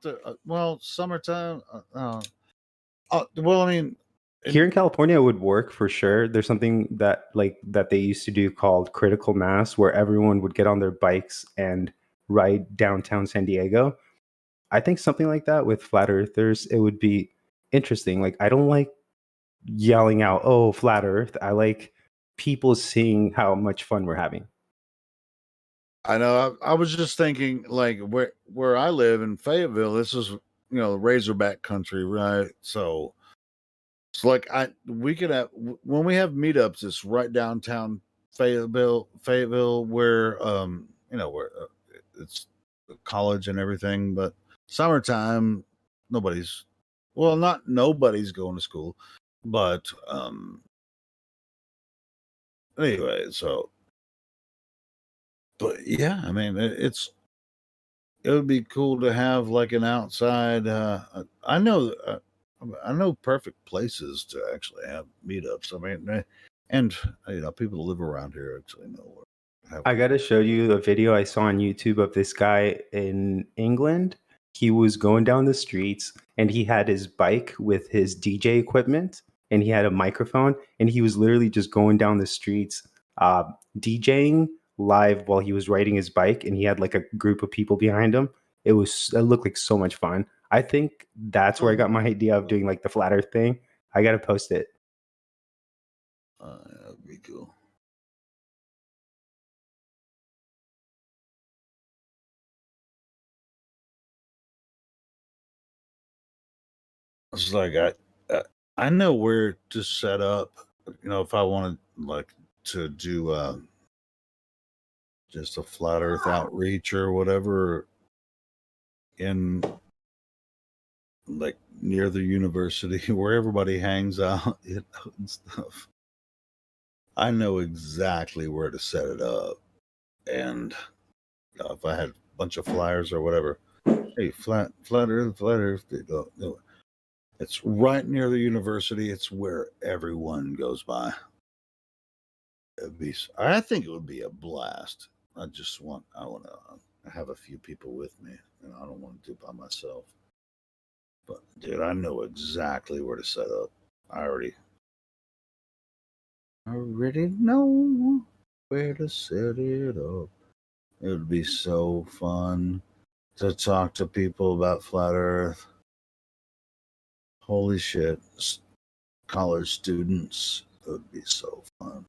the summertime. Well, I mean, Here in California, it would work for sure. There's something that they used to do called critical mass, where everyone would get on their bikes and ride downtown San Diego. I think something like that with flat earthers, it would be interesting. Like, I don't like yelling out, "Oh, flat Earth." I like people seeing how much fun we're having. I know. I was just thinking, like where I live in Fayetteville, this is Razorback country, right? So it's like we could have when we have meetups. It's right downtown Fayetteville, where where it's college and everything. But summertime, not nobody's going to school, but anyway. So, but yeah, I mean, it would be cool to have like an outside. I know perfect places to actually have meetups. I mean, and people who live around here actually know where. I got to show you a video I saw on YouTube of this guy in England. He was going down the streets and he had his bike with his DJ equipment and he had a microphone and he was literally just going down the streets DJing live while he was riding his bike and he had like a group of people behind him. It looked like so much fun. I think that's where I got my idea of doing like the flat earth thing. I got to post it. That'd be cool. It's like I know where to set up. If I wanted like to do just a flat Earth outreach or whatever in like near the university where everybody hangs out and stuff. I know exactly where to set it up, and if I had a bunch of flyers or whatever, hey, flat Earth, it's right near the university. It's where everyone goes by. I think it would be a blast. I want to have a few people with me, and I don't want to do it by myself. But dude, I know exactly where to set up. I already know where to set it up. It would be so fun to talk to people about flat Earth. Holy shit, college students. It would be so fun.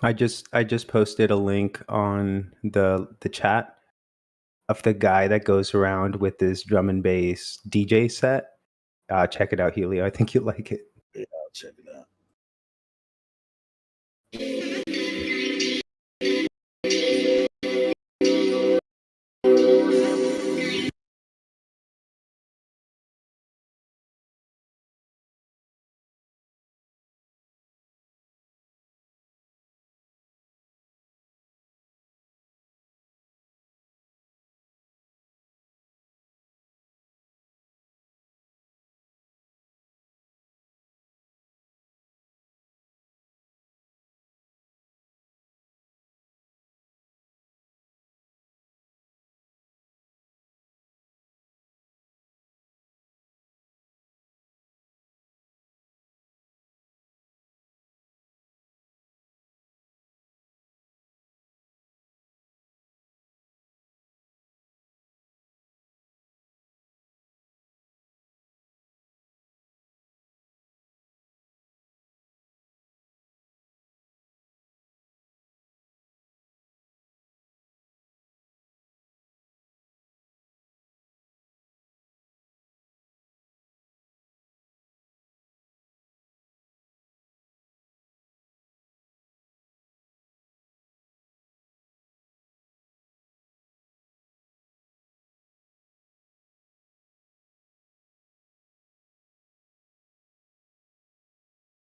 I just posted a link on the chat of the guy that goes around with this drum and bass DJ set. Check it out, Helio. I think you'll like it. Yeah, I'll check it out.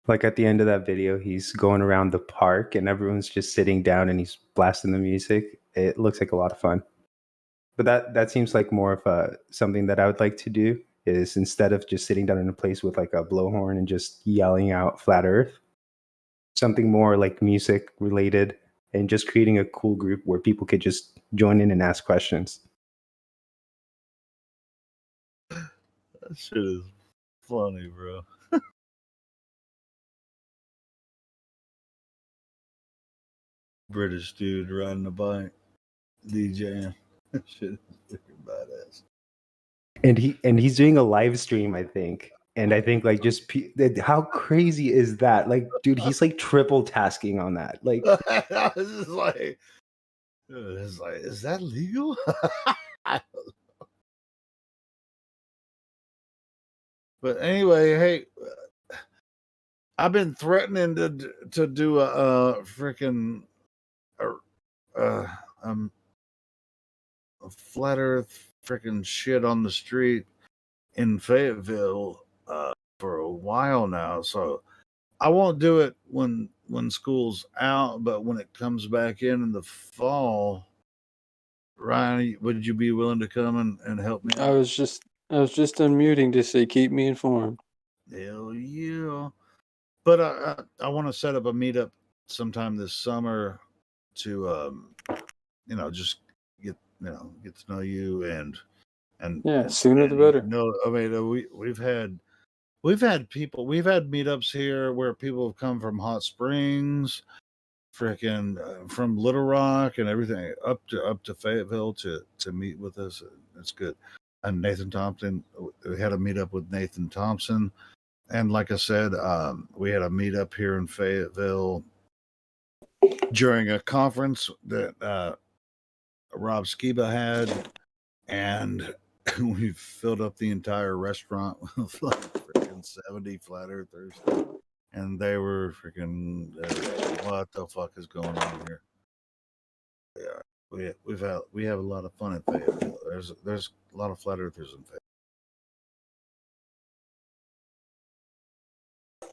Like at the end of that video, he's going around the park and everyone's just sitting down and he's blasting the music. It looks like a lot of fun. But that seems like more of something that I would like to do, is instead of just sitting down in a place with like a blowhorn and just yelling out flat earth, something more like music related and just creating a cool group where people could just join in and ask questions. That shit is funny, bro. British dude riding a bike, DJing. Shit is freaking badass. And he's doing a live stream, I think. And I think like just how crazy is that? Like, dude, he's like triple tasking on that. Like, This is like, is that legal? But anyway, hey, I've been threatening to do a freaking a flat Earth freaking shit on the street in Fayetteville for a while now. So I won't do it when school's out, but when it comes back in the fall, Ryan, would you be willing to come and help me out? I was just unmuting to say keep me informed. Hell yeah. But I want to set up a meetup sometime this summer to just get to know you and Yeah, sooner the better. I mean we've had meetups here where people have come from Hot Springs, freaking from Little Rock and everything up to Fayetteville to meet with us. It's good. And Nathan Thompson, we had a meetup with Nathan Thompson. And like I said, we had a meetup here in Fayetteville during a conference that Rob Skiba had, and we filled up the entire restaurant with like freaking 70 flat earthers, and they were freaking, what the fuck is going on here? Yeah, we have a lot of fun in Fayetteville. There's a lot of flat earthers in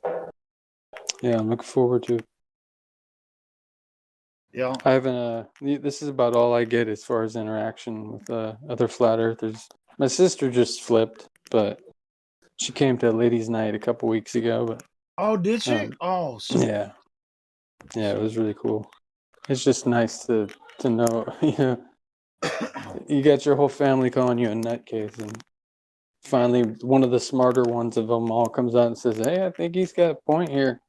Fayetteville. Yeah, I'm looking forward to it. Yeah. I haven't this is about all I get as far as interaction with other flat earthers. My sister just flipped, but she came to ladies' night a couple weeks ago, but Oh, did she? Sweet. yeah, it was really cool. It's just nice to know, you got your whole family calling you a nutcase, and finally one of the smarter ones of them all comes out and says, "Hey, I think he's got a point here."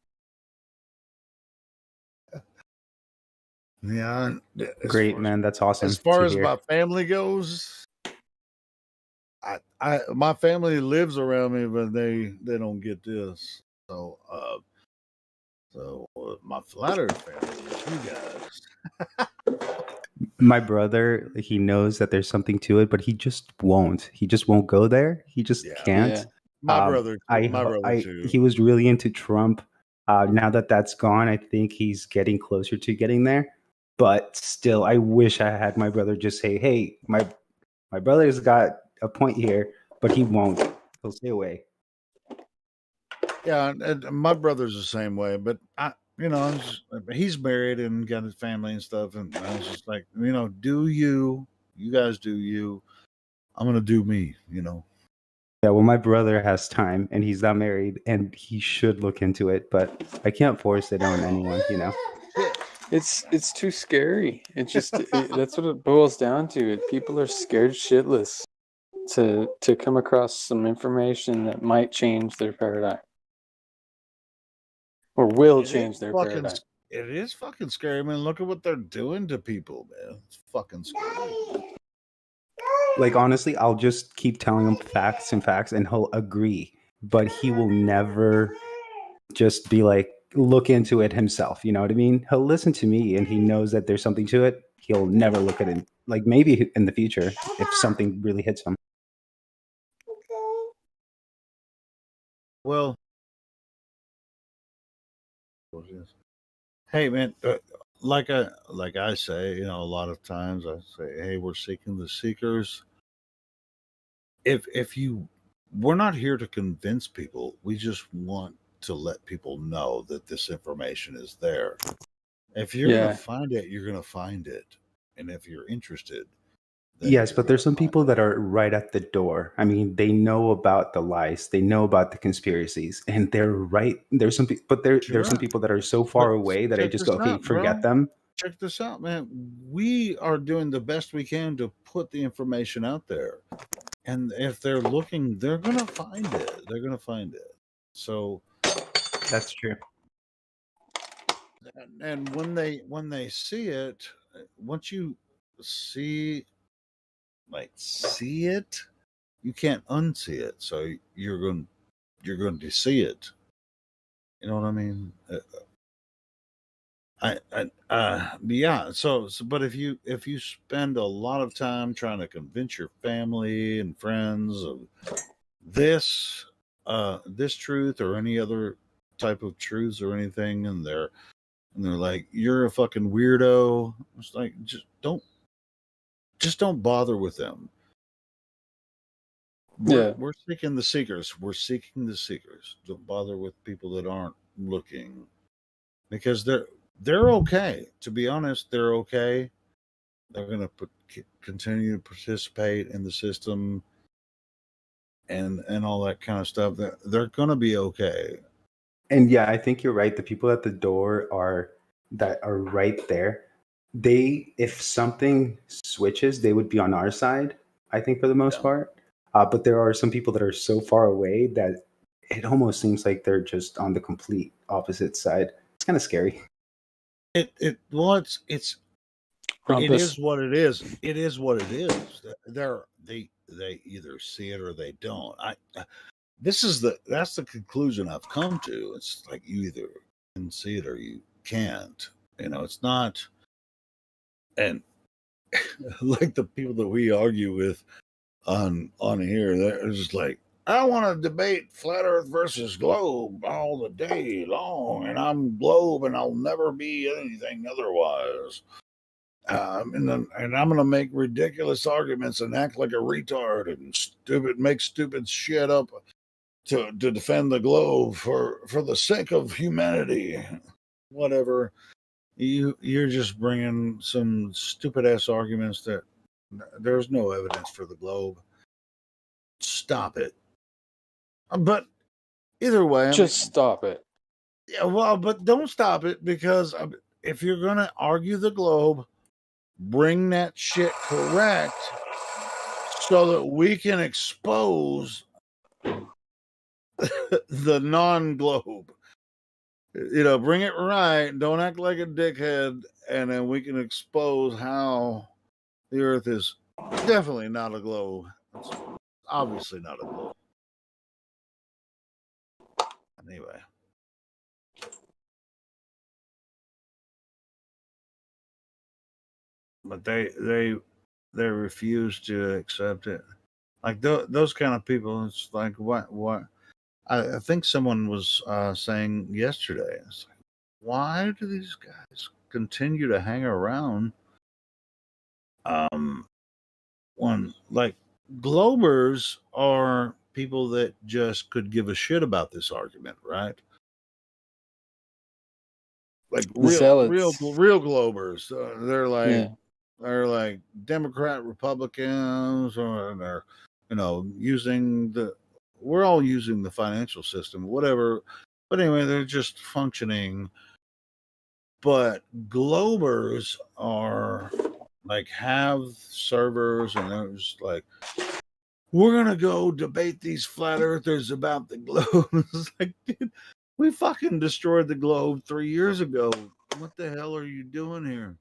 Yeah, great, man. That's awesome. As far as hear. my family goes, my family lives around me, but they don't get this. So my flat earth family, you guys. My brother, he knows that there's something to it, but he just won't. He just won't go there. He just can't. Yeah. My brother too. He was really into Trump. Now that that's gone, I think he's getting closer to getting there. But still, I wish I had my brother just say, "Hey, my brother's got a point here," but he won't. He'll stay away. Yeah, and my brother's the same way. But he's married and got his family and stuff, and I was just like, do you guys do you? I'm gonna do me, Yeah, well, my brother has time and he's not married and he should look into it, but I can't force it on anyone, It's too scary. It's just that's what it boils down to. People are scared shitless to come across some information that might change their paradigm or will change their paradigm. It is fucking scary. I mean, look at what they're doing to people, man. It's fucking scary. Like, honestly, I'll just keep telling him facts and he'll agree, but he will never just be like, look into it himself. You know what I mean? He'll listen to me and he knows that there's something to it. He'll never look at it. Like, maybe in the future, if something really hits him. Well, hey, man, like I say, a lot of times I say, hey, we're seeking the seekers. We're not here to convince people. We just want to let people know that this information is there. If you're going to find it, you're going to find it. And if you're interested, yes, but there's some people that are right at the door. I mean, they know about the lies, they know about the conspiracies, and they're right. There's some people, but there's some people that are so far away that I just go, okay, forget them. Check this out, man. We are doing the best we can to put the information out there. And if they're looking, they're going to find it. They're going to find it. So that's true. And when they see it, once you see it, you can't unsee it. So you're going to see it. You know what I mean? Yeah. So, but if you spend a lot of time trying to convince your family and friends of this truth or any other type of truths or anything, and they're like, you're a fucking weirdo, it's like, just don't bother with them. We're seeking the seekers. Don't bother with people that aren't looking, because they're okay. To be honest, they're okay. They're going to continue to participate in the system and all that kind of stuff. They're going to be okay. And yeah, I think you're right. The people at the door are right there. If something switches, they would be on our side, I think, for the most part. But there are some people that are so far away that it almost seems like they're just on the complete opposite side. It's kind of scary. It is what it is. It is what it is. They either see it or they don't. That's the conclusion I've come to. It's like, you either can see it or you can't. It's not. And like the people that we argue with on here, they're just like, I want to debate flat Earth versus globe all the day long, and I'm globe, and I'll never be anything otherwise. And I'm going to make ridiculous arguments and act like a retard and make stupid shit up to defend the globe for the sake of humanity. Whatever. You're just bringing some stupid ass arguments that there's no evidence for the globe. Stop it. But either way, stop it. Yeah, well, but don't stop it, because if you're going to argue the globe, bring that shit correct so that we can expose the non-globe. Bring it right. Don't act like a dickhead, and then we can expose how the Earth is definitely not a globe. It's obviously not a globe. Anyway. But they refuse to accept it. Like those kind of people, it's like, what? I think someone was saying yesterday, it's like, why do these guys continue to hang around? When, like, globers are people that just could give a shit about this argument, right? Like real globers. They're like they're like Democrat, Republicans, or they're we're all using the financial system, whatever. But anyway, they're just functioning. But globers are like, have servers, and they're just like, we're gonna go debate these flat earthers about the globe. It's like, dude, we fucking destroyed the globe 3 years ago. What the hell are you doing here?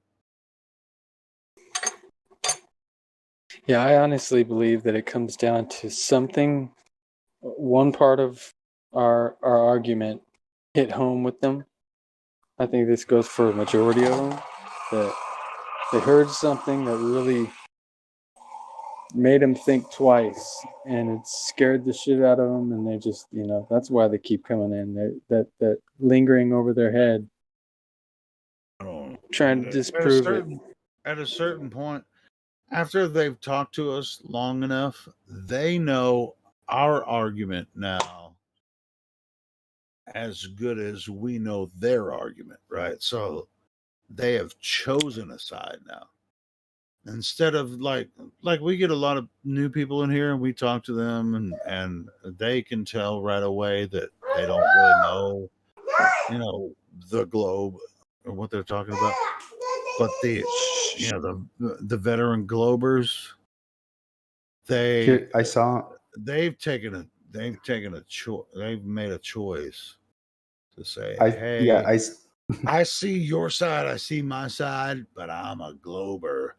Yeah, I honestly believe that it comes down to something. One part of our argument hit home with them. I think this goes for a majority of them, that they heard something that really made them think twice, and it scared the shit out of them, and they just, that's why they keep coming in. That lingering over their head, trying to disprove it. At a certain point, after they've talked to us long enough, they know our argument now. as good as we know their argument, right? So they have chosen a side now. Instead of like we get a lot of new people in here and we talk to them and they can tell right away that they don't really know, the globe or what they're talking about. But the veteran globers, Here, I saw. they've made a choice to say, Yeah, hey, I see your side, I see my side, but I'm a glober.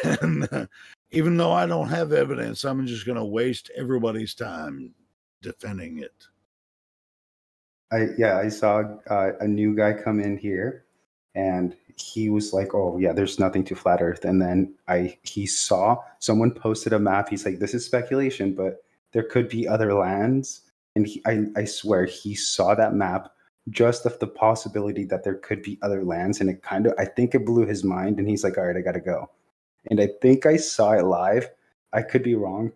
And even though I don't have evidence, I'm just going to waste everybody's time defending it. I saw a new guy come in here, and he was like, "Oh yeah, there's nothing to flat Earth." And then he saw someone posted a map. He's like, "This is speculation, but there could be other lands." And I swear he saw that map just of the possibility that there could be other lands, and I think it blew his mind. And he's like, "All right, I gotta go." And I think I saw it live. I could be wrong,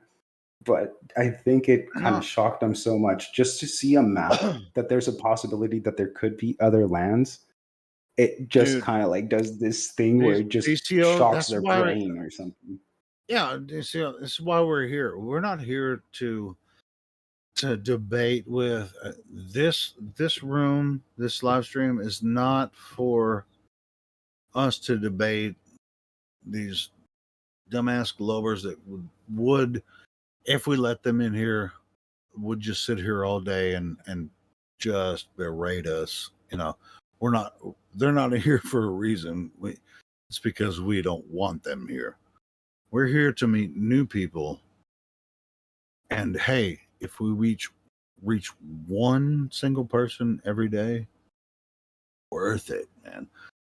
but I think it kind of shocked him so much just to see a map that there's a possibility that there could be other lands. It just kind of like does this thing where it just DCO, shocks that's their why, brain or something. Yeah, DCO, this is why we're here. We're not here to debate with this room. This live stream is not for us to debate these dumbass globers that would, if we let them in here, would just sit here all day and just berate us. They're not here for a reason. It's because we don't want them here. We're here to meet new people. And hey, if we reach one single person every day, worth it, man.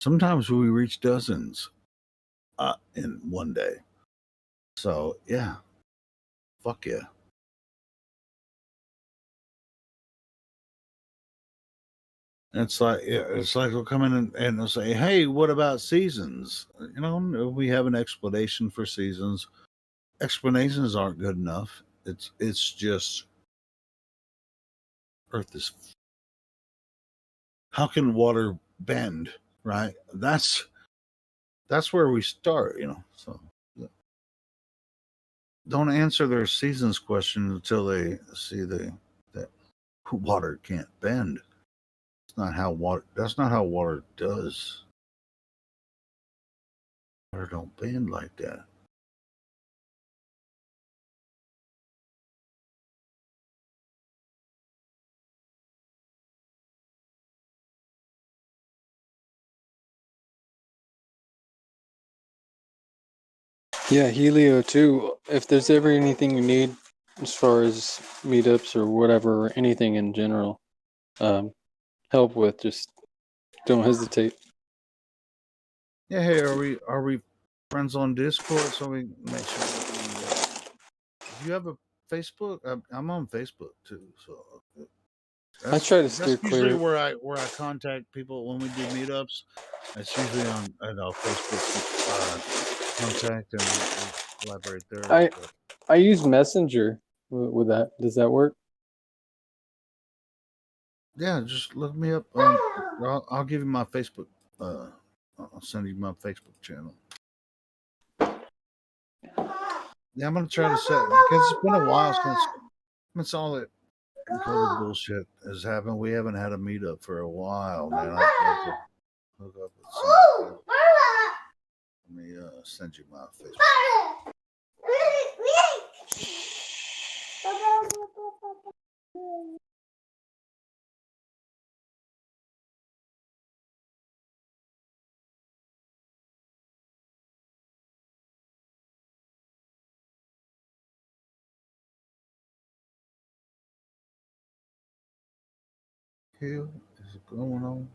Sometimes we reach dozens in one day. So yeah, fuck yeah. It's like they'll come in and they'll say, "Hey, what about seasons?" We have an explanation for seasons. Explanations aren't good enough. It's just Earth is. How can water bend? Right. That's where we start. So don't answer their seasons question until they see that water can't bend. That's not how water does. Water don't bend like that. Yeah, Helio too. If there's ever anything you need as far as meetups or whatever, or anything in general, help with, just don't hesitate. Yeah, hey, are we friends on Discord? So we make sure. Do you have a Facebook? I'm on Facebook too. So I try to steer that's usually clear. where I contact people when we do meetups. It's usually on Facebook contact and we collaborate there. I use Messenger with that. Does that work? Yeah, just look me up. I'll give you my Facebook. I'll send you my Facebook channel. Yeah, I'm gonna try to set because it's been a while since all that COVID bullshit has happened. We haven't had a meetup for a while, man. I'd love to hook up with some. Let me send you my Facebook. Hell is going on?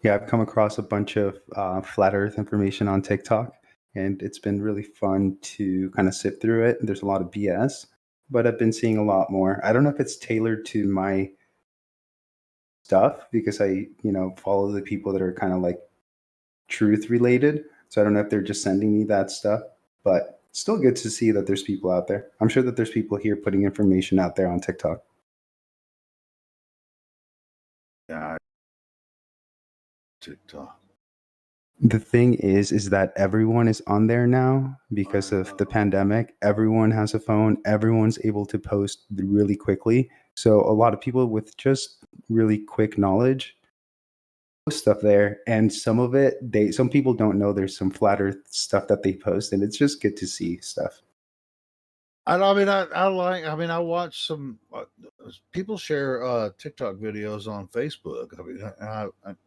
Yeah, I've come across a bunch of flat Earth information on TikTok, and it's been really fun to kind of sit through it. There's a lot of BS, but I've been seeing a lot more. I don't know if it's tailored to my stuff because I, follow the people that are kind of like truth related. So I don't know if they're just sending me that stuff, but it's still good to see that there's people out there. I'm sure that there's people here putting information out there on TikTok. TikTok. The thing is that everyone is on there now because of the pandemic. Everyone has a phone. Everyone's able to post really quickly. So a lot of people with just really quick knowledge post stuff there, and some of it, some people don't know there's some flat Earth stuff that they post, and it's just good to see stuff. I mean, I watch some people share TikTok videos on Facebook. I mean,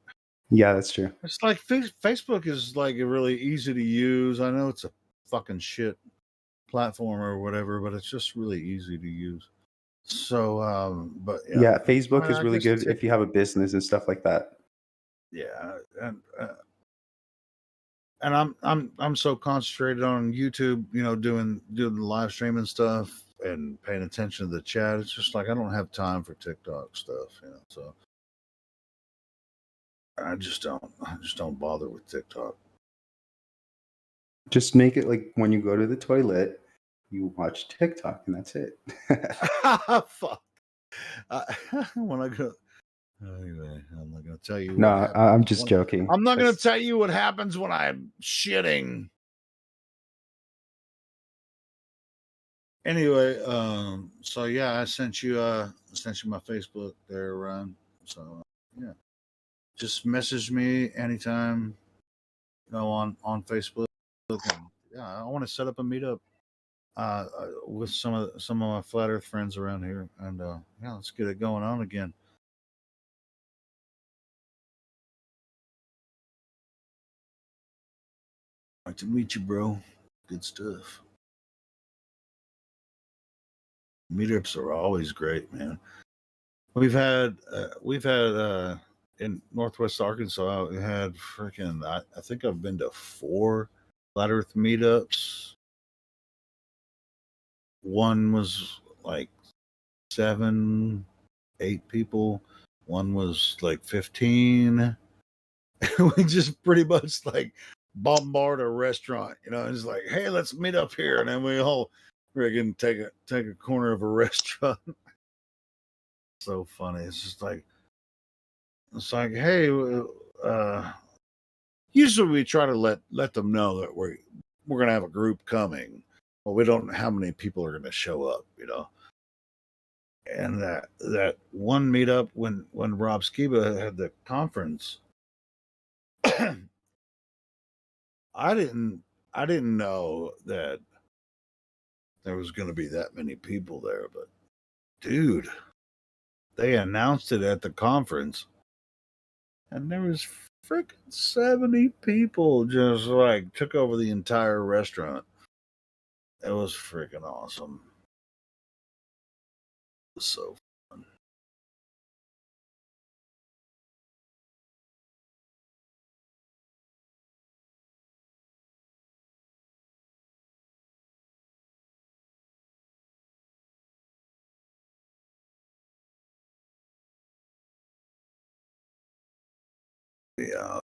Yeah, that's true. it's like Facebook is like really easy to use. I know it's a fucking shit platform or whatever, but it's just really easy to use. So, but Yeah, Facebook is really good if you have a business and stuff like that. Yeah, and I'm so concentrated on YouTube, doing the live streaming stuff and paying attention to the chat. It's just like I don't have time for TikTok stuff, So I just don't bother with TikTok. Just make it like when you go to the toilet, you watch TikTok, and that's it. Fuck. When I go. Anyway, I'm not going to tell you. No, what I'm just joking. I'm not going to tell you what happens when I'm shitting. Anyway, so yeah, I sent you my Facebook there, Ron. So yeah, just message me anytime, on Facebook. And, yeah, I want to set up a meetup with some of my flat Earth friends around here, and yeah, let's get it going on again. Nice to meet you, bro. Good stuff. Meetups are always great, man. We've had in Northwest Arkansas, we had freaking. I think I've been to 4 Flat Earth meetups. One was like 7, 8 people. One was like 15. We just pretty much like bombard a restaurant, It's like, hey, let's meet up here, and then we all friggin' take a corner of a restaurant. So funny. It's like, hey, usually we try to let them know that we're gonna have a group coming. Well, we don't know how many people are gonna show up, And that one meetup when Rob Skiba had the conference, I didn't know that there was gonna be that many people there, but dude, they announced it at the conference, and there was freaking 70 people just like took over the entire restaurant. It was freaking awesome. It was so fun. Yeah.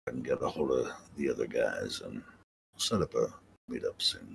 I can get a hold of the other guys and set up a meetup soon.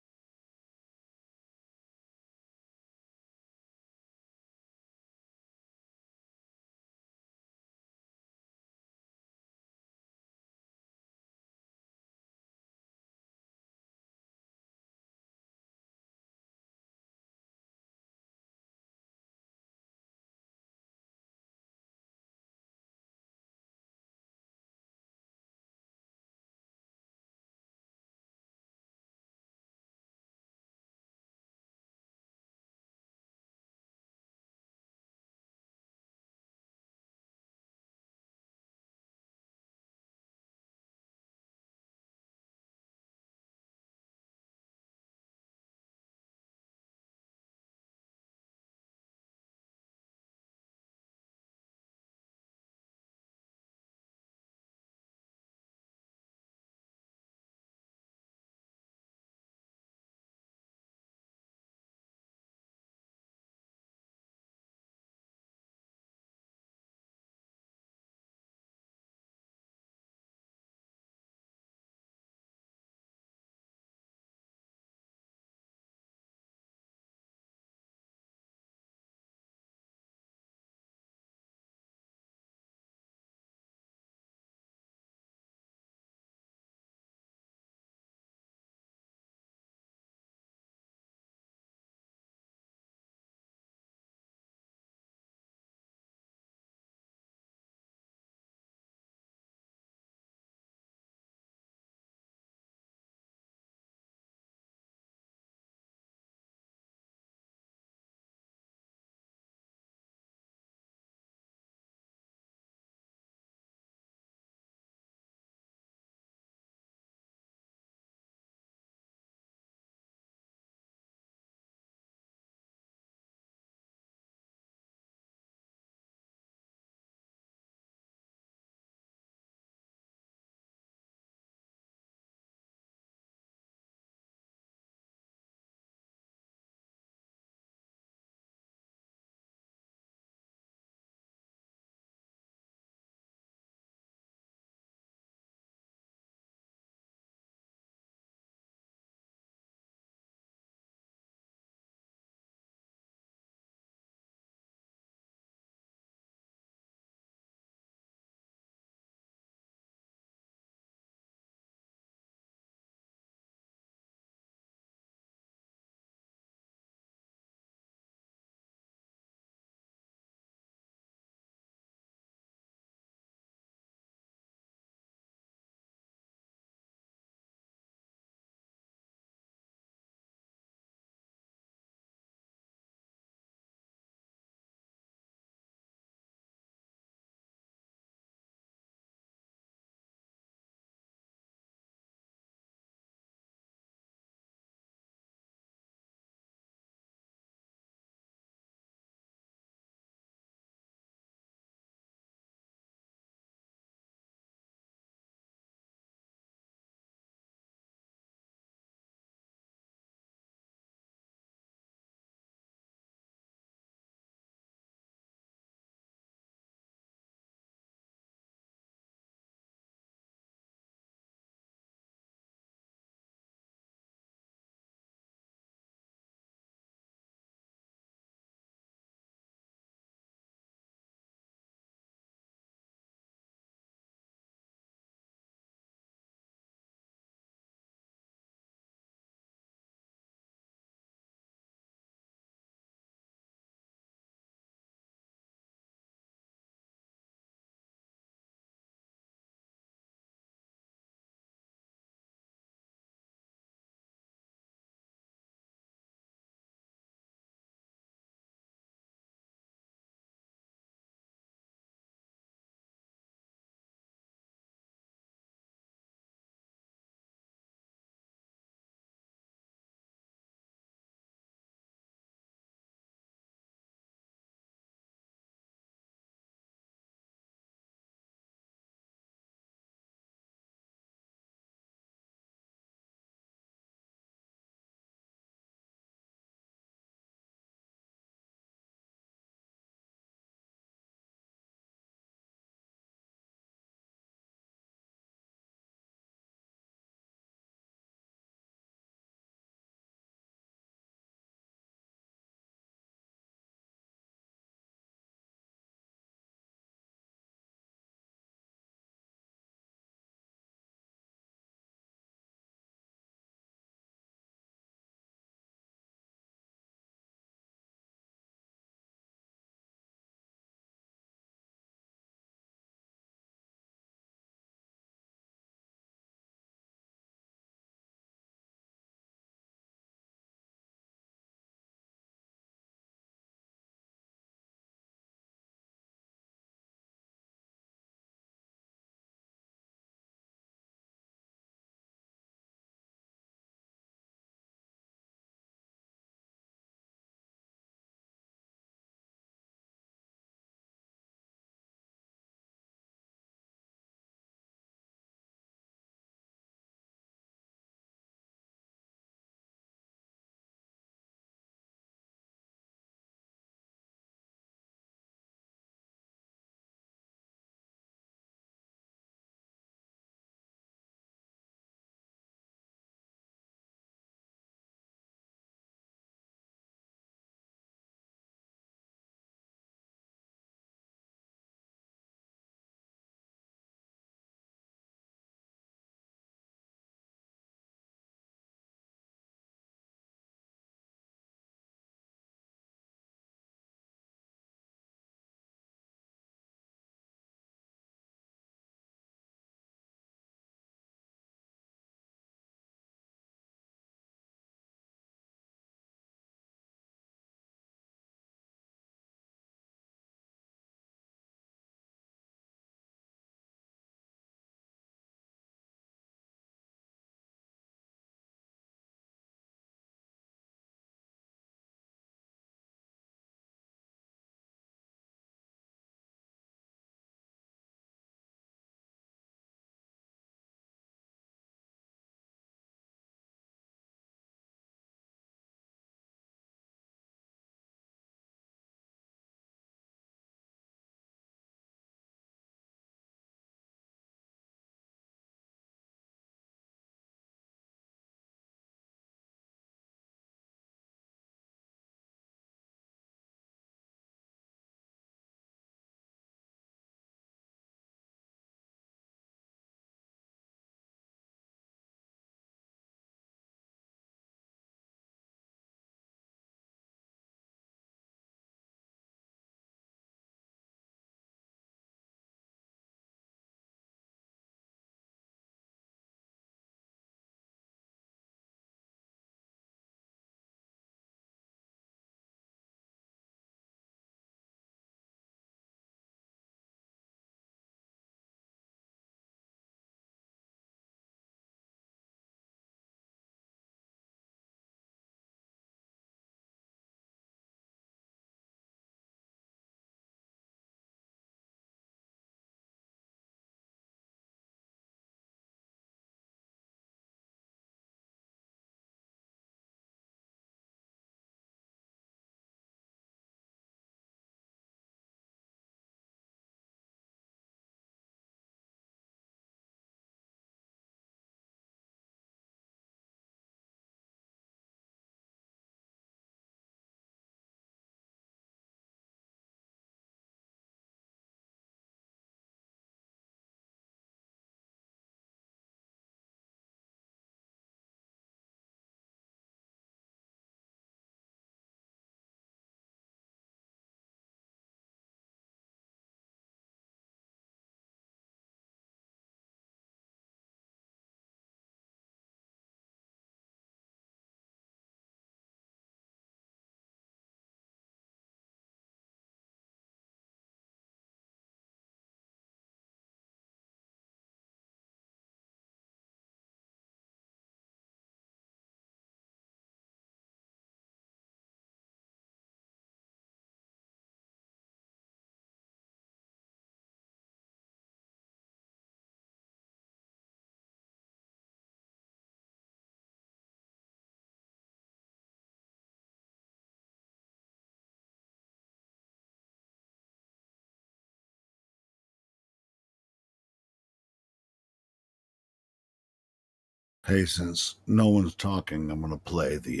Hey, since no one's talking, I'm gonna play the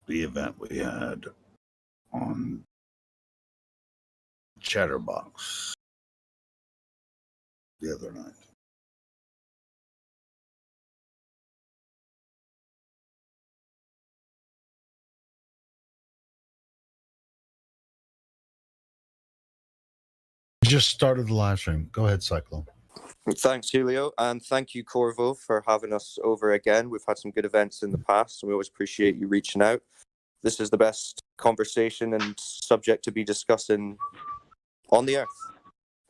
event we had on Chatterbox the other night. Just started the live stream. Go ahead, Cyclone. Thanks, Julio, and thank you, Corvo, for having us over again. We've had some good events in the past, and we always appreciate you reaching out. This is the best conversation and subject to be discussing on the Earth,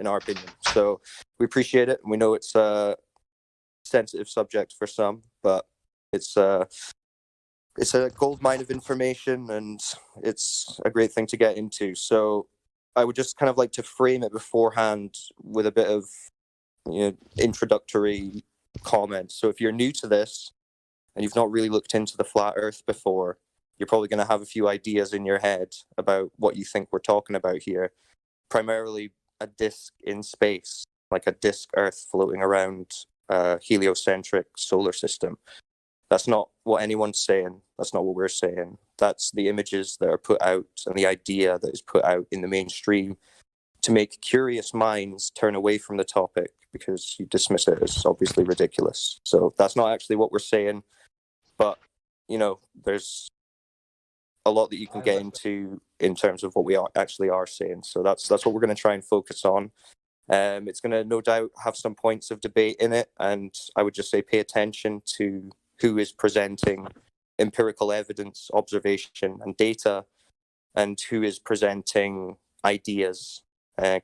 in our opinion. So we appreciate it, and we know it's a sensitive subject for some, but it's a gold mine of information, and it's a great thing to get into. So I would just kind of like to frame it beforehand with a bit of introductory comments. So if you're new to this and you've not really looked into the flat Earth before, you're probably going to have a few ideas in your head about what you think we're talking about here. Primarily a disk in space, like a disk Earth floating around a heliocentric solar system. That's not what anyone's saying. That's not what we're saying. That's the images that are put out and the idea that is put out in the mainstream to make curious minds turn away from the topic because you dismiss it as obviously ridiculous. So that's not actually what we're saying, but there's a lot that you can get into in terms of what we actually are saying. So that's what we're going to try and focus on. It's going to no doubt have some points of debate in it, and I would just say pay attention to who is presenting empirical evidence, observation, and data, and who is presenting ideas,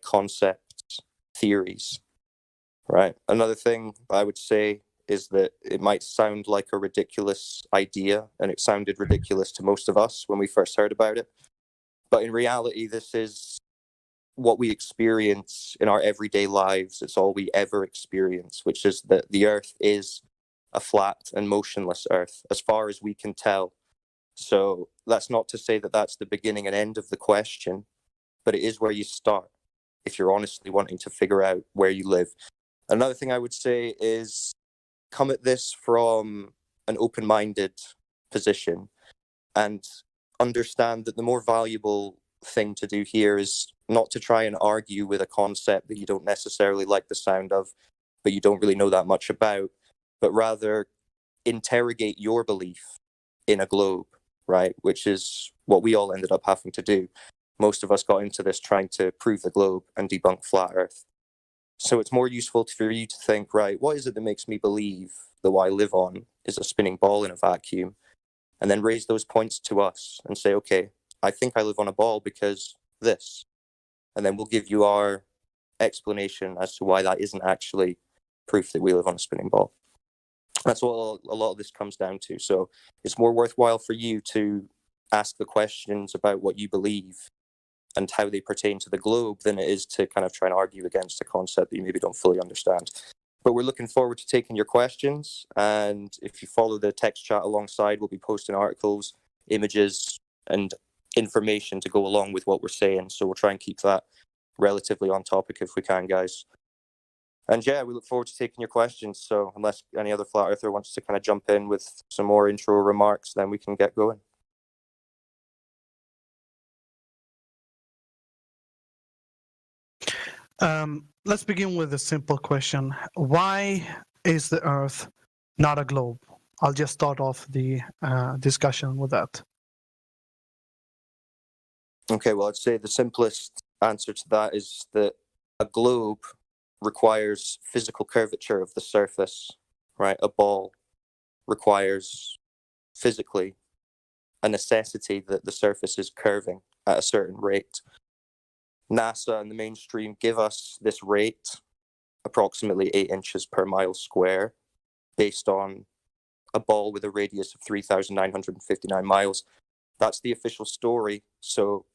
concepts, theories, right? Another thing I would say is that it might sound like a ridiculous idea, and it sounded ridiculous to most of us when we first heard about it. But in reality, this is what we experience in our everyday lives. It's all we ever experience, which is that the Earth is a flat and motionless Earth, as far as we can tell. So that's not to say that that's the beginning and end of the question, but it is where you start if you're honestly wanting to figure out where you live. Another thing I would say is come at this from an open-minded position and understand that the more valuable thing to do here is not to try and argue with a concept that you don't necessarily like the sound of, but you don't really know that much about, but rather interrogate your belief in a globe, right? Which is what we all ended up having to do. Most of us got into this trying to prove the globe and debunk flat Earth. So it's more useful for you to think, right, what is it that makes me believe that what I live on is a spinning ball in a vacuum? And then raise those points to us and say, okay, I think I live on a ball because this. And then we'll give you our explanation as to why that isn't actually proof that we live on a spinning ball. That's what a lot of this comes down to. So it's more worthwhile for you to ask the questions about what you believe and how they pertain to the globe than it is to kind of try and argue against a concept that you maybe don't fully understand. But we're looking forward to taking your questions. And if you follow the text chat alongside, we'll be posting articles, images, and information to go along with what we're saying. So we'll try and keep that relatively on topic if we can, guys. And yeah, we look forward to taking your questions. So unless any other flat earther wants to kind of jump in with some more intro remarks, then we can get going. Let's begin with a simple question. Why is the Earth not a globe? I'll just start off the discussion with that. Okay, well, I'd say the simplest answer to that is that a globe requires physical curvature of the surface, right? A ball requires physically a necessity that the surface is curving at a certain rate. NASA and the mainstream give us this rate, approximately 8 inches per mile square, based on a ball with a radius of 3,959 miles. That's the official story. So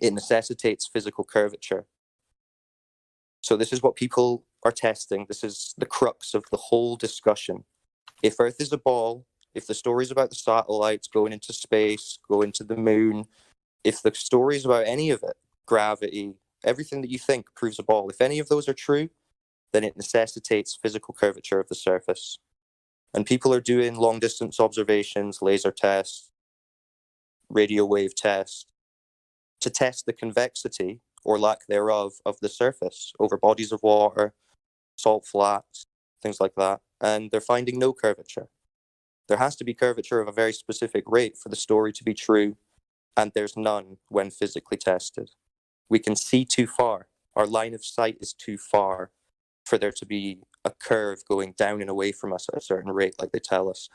it necessitates physical curvature. So this is what people are testing. This is the crux of the whole discussion. If Earth is a ball, if the stories about the satellites going into space, going to the moon, if the stories about any of it, gravity, everything that you think proves a ball, if any of those are true, then it necessitates physical curvature of the surface. And people are doing long-distance observations, laser tests, radio wave tests, to test the convexity, or lack thereof, of the surface over bodies of water, salt flats, things like that. And they're finding no curvature. There has to be curvature of a very specific rate for the story to be true, and there's none when physically tested. We can see too far. Our line of sight is too far for there to be a curve going down and away from us at a certain rate, like they tell us.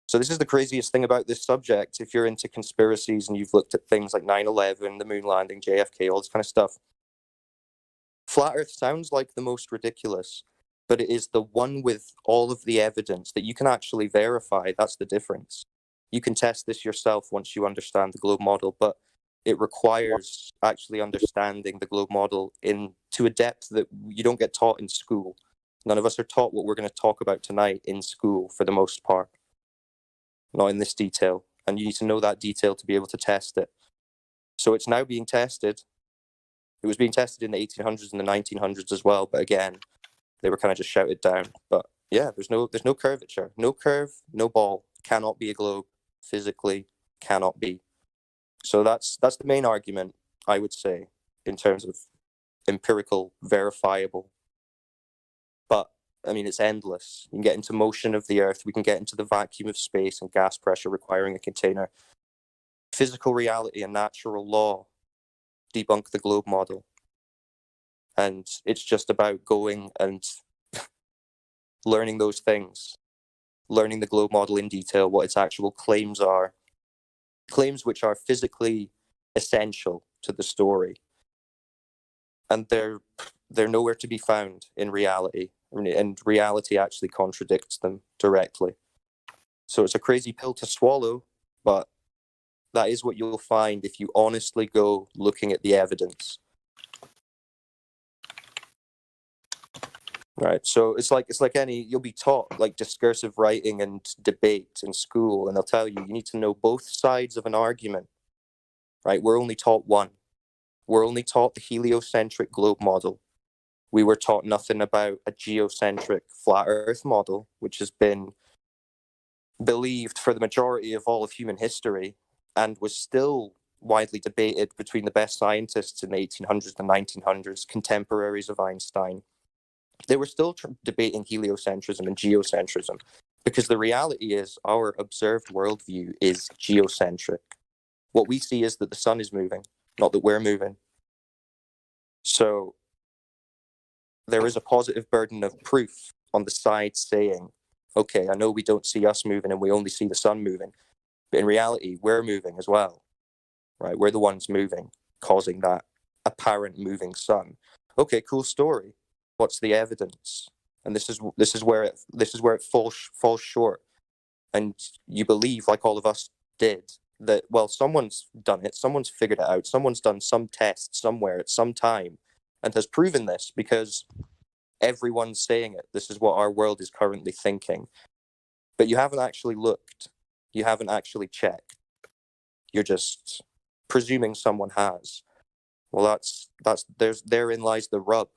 So this is the craziest thing about this subject. If you're into conspiracies and you've looked at things like 9/11, the moon landing, JFK, all this kind of stuff, Flat Earth sounds like the most ridiculous, but it is the one with all of the evidence that you can actually verify. That's the difference. You can test this yourself once you understand the globe model, but it requires actually understanding the globe model to a depth that you don't get taught in school. None of us are taught what we're going to talk about tonight in school for the most part. Not in this detail. And you need to know that detail to be able to test it. So it's now being tested. It was being tested in the 1800s and the 1900s as well, but again, they were kind of just shouted down. But yeah, there's no curvature. No curve, no ball. Cannot be a globe. Physically cannot be. So that's the main argument, I would say, in terms of empirical, verifiable. But I mean, it's endless. You can get into motion of the Earth. We can get into the vacuum of space and gas pressure requiring a container. Physical reality and natural law debunk the globe model. And it's just about going and learning those things, learning the globe model in detail, what its actual claims are, claims which are physically essential to the story. And they're nowhere to be found in reality. And reality actually contradicts them directly. So it's a crazy pill to swallow, but that is what you'll find if you honestly go looking at the evidence. Right. So it's like you'll be taught like discursive writing and debate in school, and they'll tell you need to know both sides of an argument. Right. We're only taught one. We're only taught the heliocentric globe model. We were taught nothing about a geocentric flat Earth model, which has been believed for the majority of all of human history and was still widely debated between the best scientists in the 1800s and 1900s, contemporaries of Einstein. They were still debating heliocentrism and geocentrism because the reality is our observed worldview is geocentric. What we see is that the sun is moving, not that we're moving. So there is a positive burden of proof on the side saying, okay, I know we don't see us moving and we only see the sun moving, but in reality, we're moving as well, right? We're the ones moving, causing that apparent moving sun. Okay, cool story. What's the evidence? And this is where it falls short. And you believe, like all of us did, that well, someone's done it, someone's figured it out, someone's done some test somewhere at some time, and has proven this because everyone's saying it. This is what our world is currently thinking. But you haven't actually looked. You haven't actually checked. You're just presuming someone has. Well, therein lies the rub.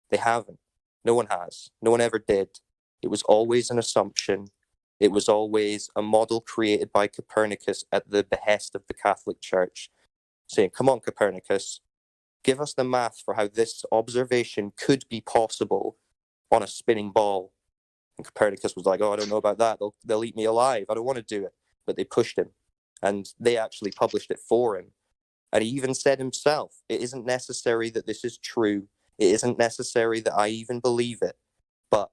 They haven't. No one has. No one ever did. It was always an assumption. It was always a model created by Copernicus at the behest of the Catholic Church, saying, come on, Copernicus, give us the math for how this observation could be possible on a spinning ball. And Copernicus was like, oh, I don't know about that. They'll eat me alive. I don't want to do it. But they pushed him, and they actually published it for him. And he even said himself, it isn't necessary that this is true. It isn't necessary that I even believe it, but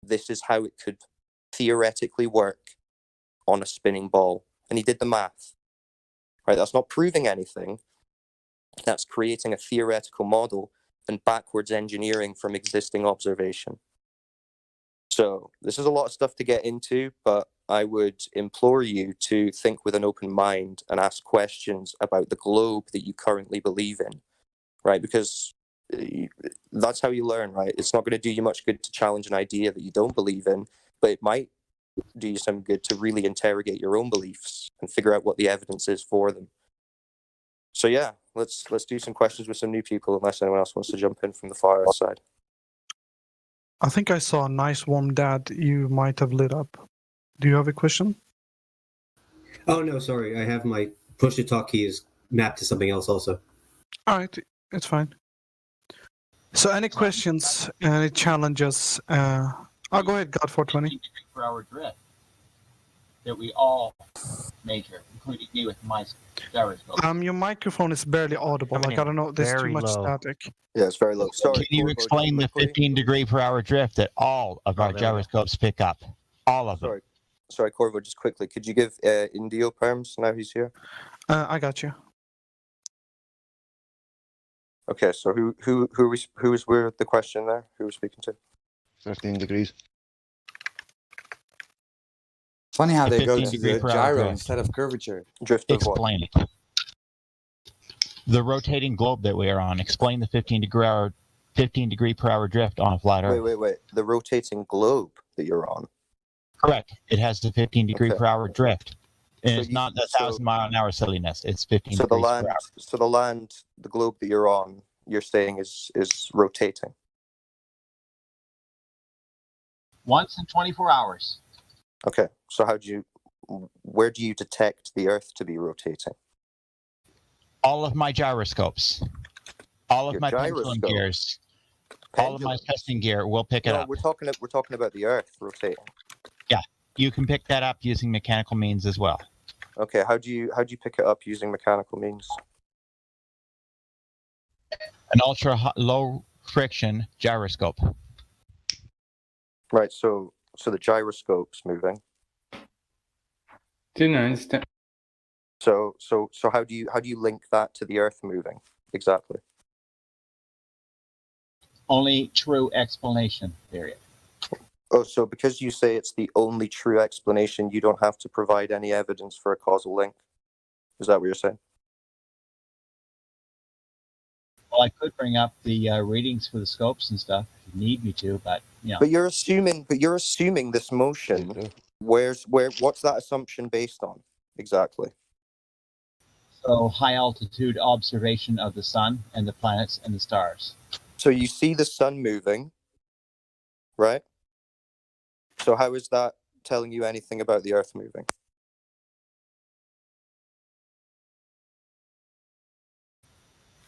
this is how it could theoretically work on a spinning ball. And he did the math. Right? That's not proving anything. That's creating a theoretical model and backwards engineering from existing observation. So this is a lot of stuff to get into, but I would implore you to think with an open mind and ask questions about the globe that you currently believe in, right? Because that's how you learn, right? It's not going to do you much good to challenge an idea that you don't believe in, but it might do you some good to really interrogate your own beliefs and figure out what the evidence is for them. So yeah, let's do some questions with some new people, unless anyone else wants to jump in from the far side. I think I saw a nice warm dad you might have lit up. Do you have a question? Oh no, sorry. I have my push to talk key is mapped to something else also. All right, it's fine. So any questions, any challenges? I'll go ahead, God 420. Per hour drift that we all measure, including me with my gyroscope. Your microphone is barely audible. Like, I don't know, there's too Very much low. static. Yeah, it's very low. Sorry, Can you explain the 15 degree per hour drift that all of our gyroscopes pick up? All of them. Sorry, Corvo, just quickly, could you give Indio perms now he's here? I got you. Okay, so who was with the question there? Who was speaking to? 15 degrees. Funny how The they go 15 to degree the per hour gyro drift. instead of curvature. Drift of what? Explain it. The rotating globe that we are on. Explain the 15 degree per hour drift on a flat Earth. Wait. The rotating globe that you're on. Correct. It has the 15 degree per hour drift. And So it's you- not the 1,000 mile an hour silliness. It's 15 So the degrees land, per hour. so the globe that you're on, you're saying is rotating. Once in 24 hours. Okay, so where do you detect the Earth to be rotating? All of my gyroscopes, all of Your my pendulum gyroscope? gears, all of my testing gear will pick it No, up. we're talking about the Earth rotating. Yeah, you can pick that up using mechanical means as well. Okay, how do you pick it up using mechanical means? An ultra low friction gyroscope. Right, so the gyroscope's moving. Didn't understand. So how do you link that to the Earth moving exactly? Only true explanation, period. Oh, so because you say it's the only true explanation, you don't have to provide any evidence for a causal link. Is that what you're saying? Well, I could bring up the readings for the scopes and stuff if you need me to, but you know. But you're assuming this motion. What's that assumption based on exactly? So high altitude observation of the sun and the planets and the stars. So you see the sun moving, right? So how is that telling you anything about the Earth moving?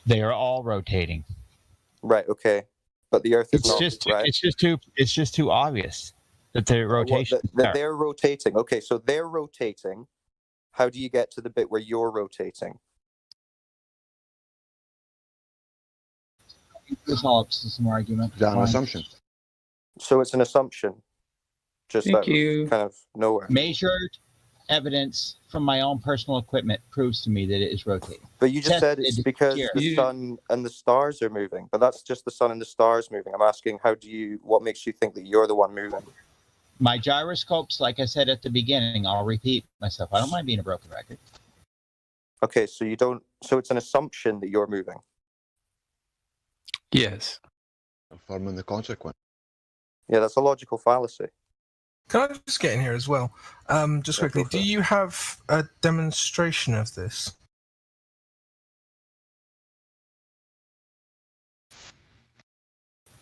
They are all rotating. Right. Okay. But the Earth is not. Right? It's just too obvious that the rotation. That they're rotating. Okay, so they're rotating. How do you get to the bit where you're rotating? This all up to some argument. Is that an assumption? So it's an assumption. Just Thank that you. kind of nowhere. Measured evidence from my own personal equipment proves to me that it is rotating. But you just said it's because the sun and the stars are moving. But that's just the sun and the stars moving. I'm asking, what makes you think that you're the one moving? My gyroscopes, like I said at the beginning, I'll repeat myself. I don't mind being a broken record. Okay, so you don't. So it's an assumption that you're moving. Yes. Affirming the consequence. Yeah, that's a logical fallacy. Can I just get in here as well? Just quickly, do you have a demonstration of this?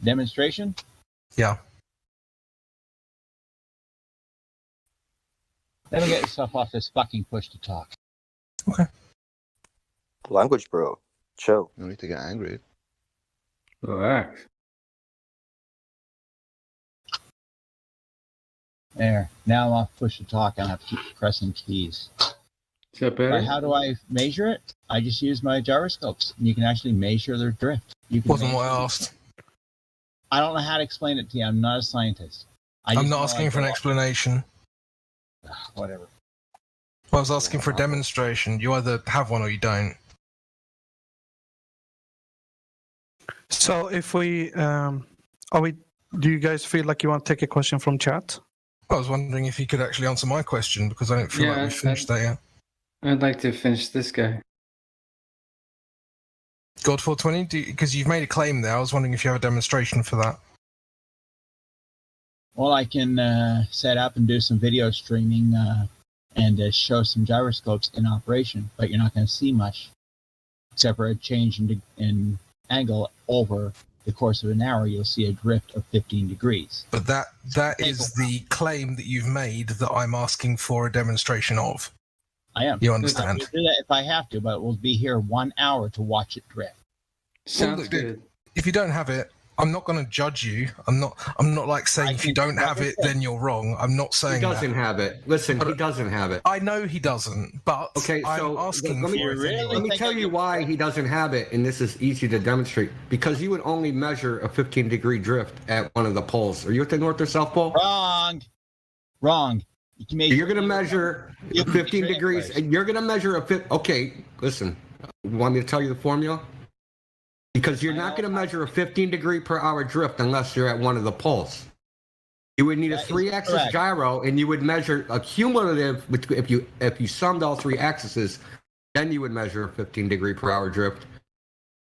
Demonstration? Yeah. Let me get yourself off this fucking push to talk. Language, bro. Chill. No need to get angry. Relax. There. Now I'm off push to talk. I don't have to keep pressing keys. Is that better? Right, how do I measure it? I just use my gyroscopes. And you can actually measure their drift. You can Wasn't what I asked. I don't know how to explain it to you. I'm not a scientist. I'm not asking for an explanation. Whatever. I was asking for a demonstration. You either have one or you don't. So if we, do you guys feel like you want to take a question from chat? I was wondering if you could actually answer my question because I don't feel like we've finished that yet. I'd like to finish this guy. God 420, because you've made a claim there. I was wondering if you have a demonstration for that. Well, I can set up and do some video streaming and show some gyroscopes in operation, but you're not going to see much except for a change in angle over the course of an hour, you'll see a drift of 15 degrees. But that is the claim that you've made that I'm asking for a demonstration of. I am. You understand? I can do that if I have to, but we'll be here 1 hour to watch it drift. Well, look, dude, if you don't have it, I'm not going to judge you. I'm not like saying if you don't have it, then you're wrong. I'm not saying he doesn't have it. Listen, he doesn't have it. I know he doesn't, but okay, so I'm asking let me tell you why he doesn't have it, and this is easy to demonstrate. Because you would only measure a 15-degree drift at one of the poles. Are you at the North or South Pole? Wrong. You're going to measure 15 degrees, and you're going to measure Okay, listen. You want me to tell you the formula? Because you're not going to measure a 15-degree per hour drift unless you're at one of the poles. You would need a 3-axis gyro, and you would measure a cumulative. If you summed all 3 axes, then you would measure a 15-degree per hour drift.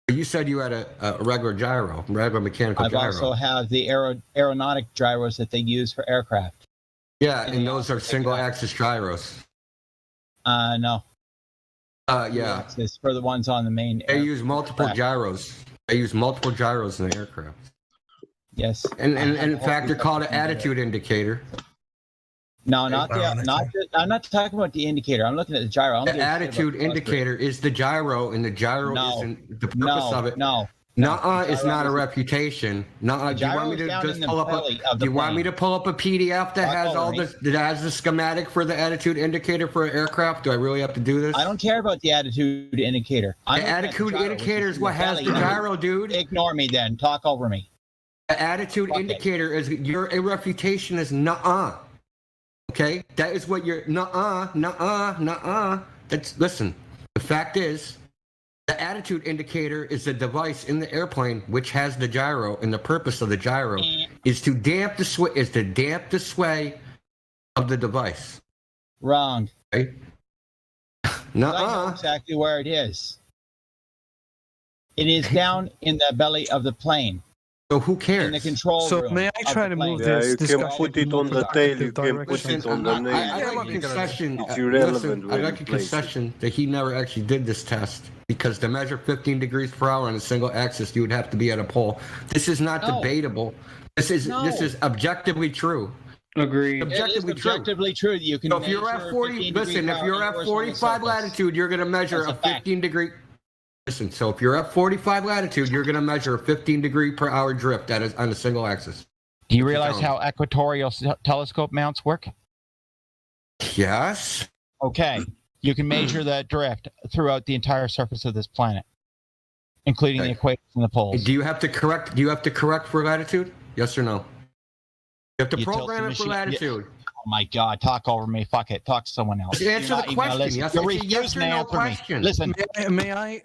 But you said you had a regular gyro, regular mechanical gyro. I also have the aeronautic gyros that they use for aircraft. Yeah, and those are single-axis gyros. No. Yeah. It's for the ones on the main. They use multiple gyros. They use multiple gyros in the aircraft. Yes. And in fact, they're called an attitude indicator. No, I'm not talking about the indicator. I'm looking at the gyro. The attitude indicator is the gyro, and the gyro isn't the purpose of it. It's not a reputation. Do you want me to just pull up a PDF that has that has the schematic for the attitude indicator for an aircraft? Do I really have to do this? I don't care about the attitude indicator. The attitude indicator is what has the gyro, dude. Ignore me then. Talk over me. The attitude indicator is your reputation is nuh-uh. Okay? That is what your nuh-uh. Listen, the fact is, the attitude indicator is the device in the airplane which has the gyro, and the purpose of the gyro is to damp the sway of the device. Wrong. Okay? Nuh-uh. I know exactly where it is. It is down in the belly of the plane. So who cares? In the control room. So may I try to move this? You can put it on the tail. You can put it on the name. I like a concession. It's irrelevant. I like a concession that he never actually did this test, because to measure 15 degrees per hour on a single axis, you would have to be at a pole. This is not debatable. This is objectively true. Agreed. Objectively true. You can. So if you're at 40, listen. If you're at 45 latitude, you're going to measure a 15 degree. Listen, so if you're at 45 latitude, you're going to measure a 15-degree per hour drift that is on a single axis. Do you realize how equatorial telescope mounts work? Yes. Okay. You can measure that drift throughout the entire surface of this planet, including the equators and the poles. Do you have to correct for latitude? Yes or no? You have to program it for latitude. Oh my God! Talk over me. Fuck it. Talk to someone else. Just answer the question. Yes, You're yes or no question. Listen. May I?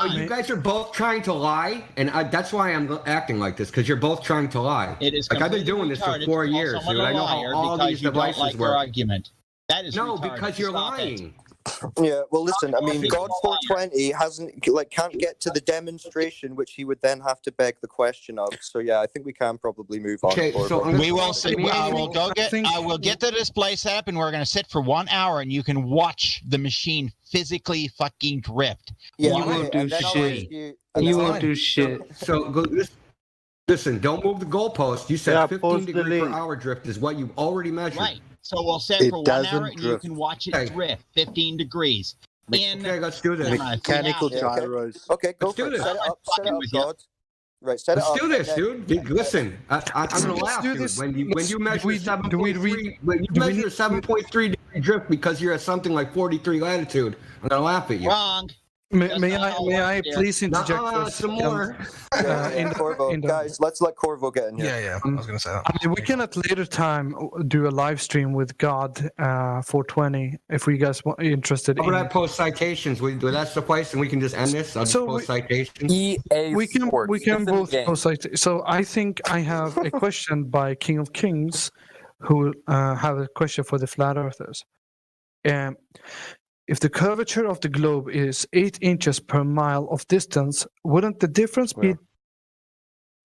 You guys are both trying to lie, and that's why I'm acting like this, because you're both trying to lie. It is. Like, I've been doing this for 4 years, dude. I know how all these devices work. Argument. That is because you're lying. Yeah, well, listen, I mean, God 420 can't get to the demonstration, which he would then have to beg the question of. So yeah, I think we can probably move on. Okay, so we will see. I will get the display set up, and we're going to sit for 1 hour, and you can watch the machine physically fucking drift. Yeah, you won't do shit. You won't do shit. So listen, don't move the goalpost. You said 15-degree per hour drift is what you've already measured. Right. So we'll set for 1 hour, and you can watch it drift 15 degrees. Okay, let's do this. Mechanical gyros. Okay, go for it. Set it up, God. Right, set it up. Let's do this, dude. Listen, I'm gonna laugh, dude. When you measure 7.3 degree drift because you're at something like 43 latitude, I'm gonna laugh at you. Wrong. May I please interject for some more? Guys, let's let Corvo get in here. Yeah, I was going to say that. I mean, we can at later time do a live stream with God 420 if we guys are interested. How about I post citations? Will that suffice, and we can just end this? I'll just post citations. We can both post citations. So I think I have a question by King of Kings, who have a question for the flat earthers. If the curvature of the globe is 8 inches per mile of distance, wouldn't the difference be?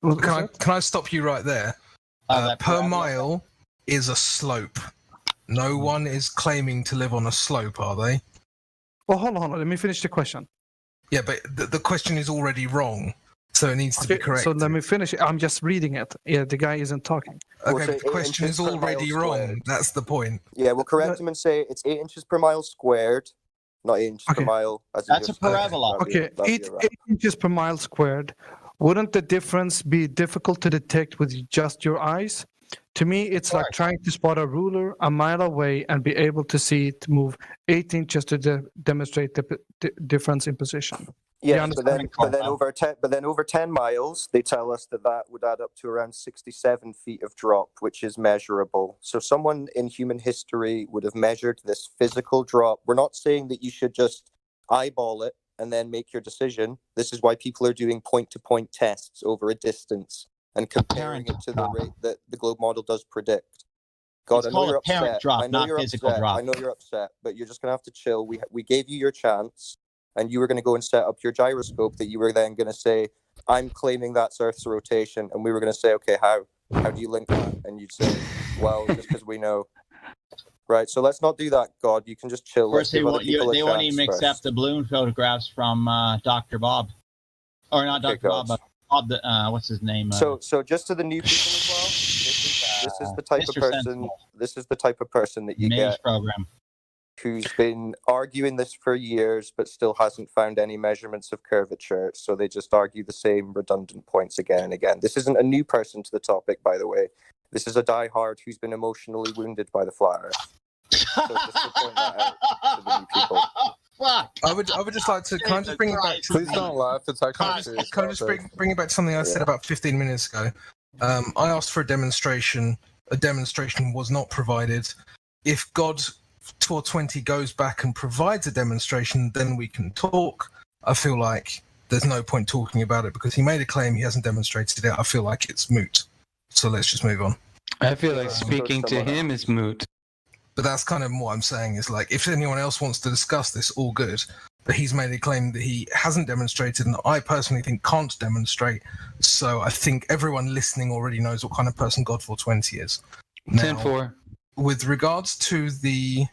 Can I stop you right there? Per mile is a slope. No one is claiming to live on a slope, are they? Well, hold on. Let me finish the question. Yeah, but the question is already wrong. So it needs to be correct. So let me finish it. I'm just reading it. Yeah, the guy isn't talking. Okay, but the question is already wrong. That's the point. Yeah, we'll correct him and say it's 8 inches per mile squared, not 8 inches per mile. That's a parabola. Okay, 8 inches per mile squared. Wouldn't the difference be difficult to detect with just your eyes? To me, it's like trying to spot a ruler a mile away and be able to see it move 8 inches to demonstrate the difference in position. Yes, but then over 10 miles, they tell us that would add up to around 67 feet of drop, which is measurable. So someone in human history would have measured this physical drop. We're not saying that you should just eyeball it and then make your decision. This is why people are doing point-to-point tests over a distance and comparing it to the rate that the globe model does predict. God, I know you're upset. I know you're upset. I know you're upset, but you're just gonna have to chill. We gave you your chance, and you were gonna go and set up your gyroscope that you were then gonna say, "I'm claiming that's Earth's rotation," and we were gonna say, "Okay, how do you link that?" And you'd say, "Well, just because we know." Right. So let's not do that, God. You can just chill. Of course, they won't even accept the balloon photographs from Dr. Bob, or not Dr. Bob, but Bob. What's his name? So just to the new people as well. This is the type of person. Sensible. This is the type of person that you get program. Who's been arguing this for years, but still hasn't found any measurements of curvature. So they just argue the same redundant points again and again. This isn't a new person to the topic, by the way. This is a diehard who's been emotionally wounded by the flat Earth. So just to point that out to the new people. Fuck. I would just like to kind of bring it back. Please don't laugh. It's actually Can I just bring it back to something I said about 15 minutes ago? I asked for a demonstration. A demonstration was not provided. If God 420 goes back and provides a demonstration, then we can talk. I feel like there's no point talking about it because he made a claim, he hasn't demonstrated it. I feel like it's moot. So let's just move on. I feel like speaking to him is moot. But that's kind of what I'm saying is like, if anyone else wants to discuss this, all good. But he's made a claim that he hasn't demonstrated, and I personally think can't demonstrate. So I think everyone listening already knows what kind of person God 420 is. 10-4. With regards to the,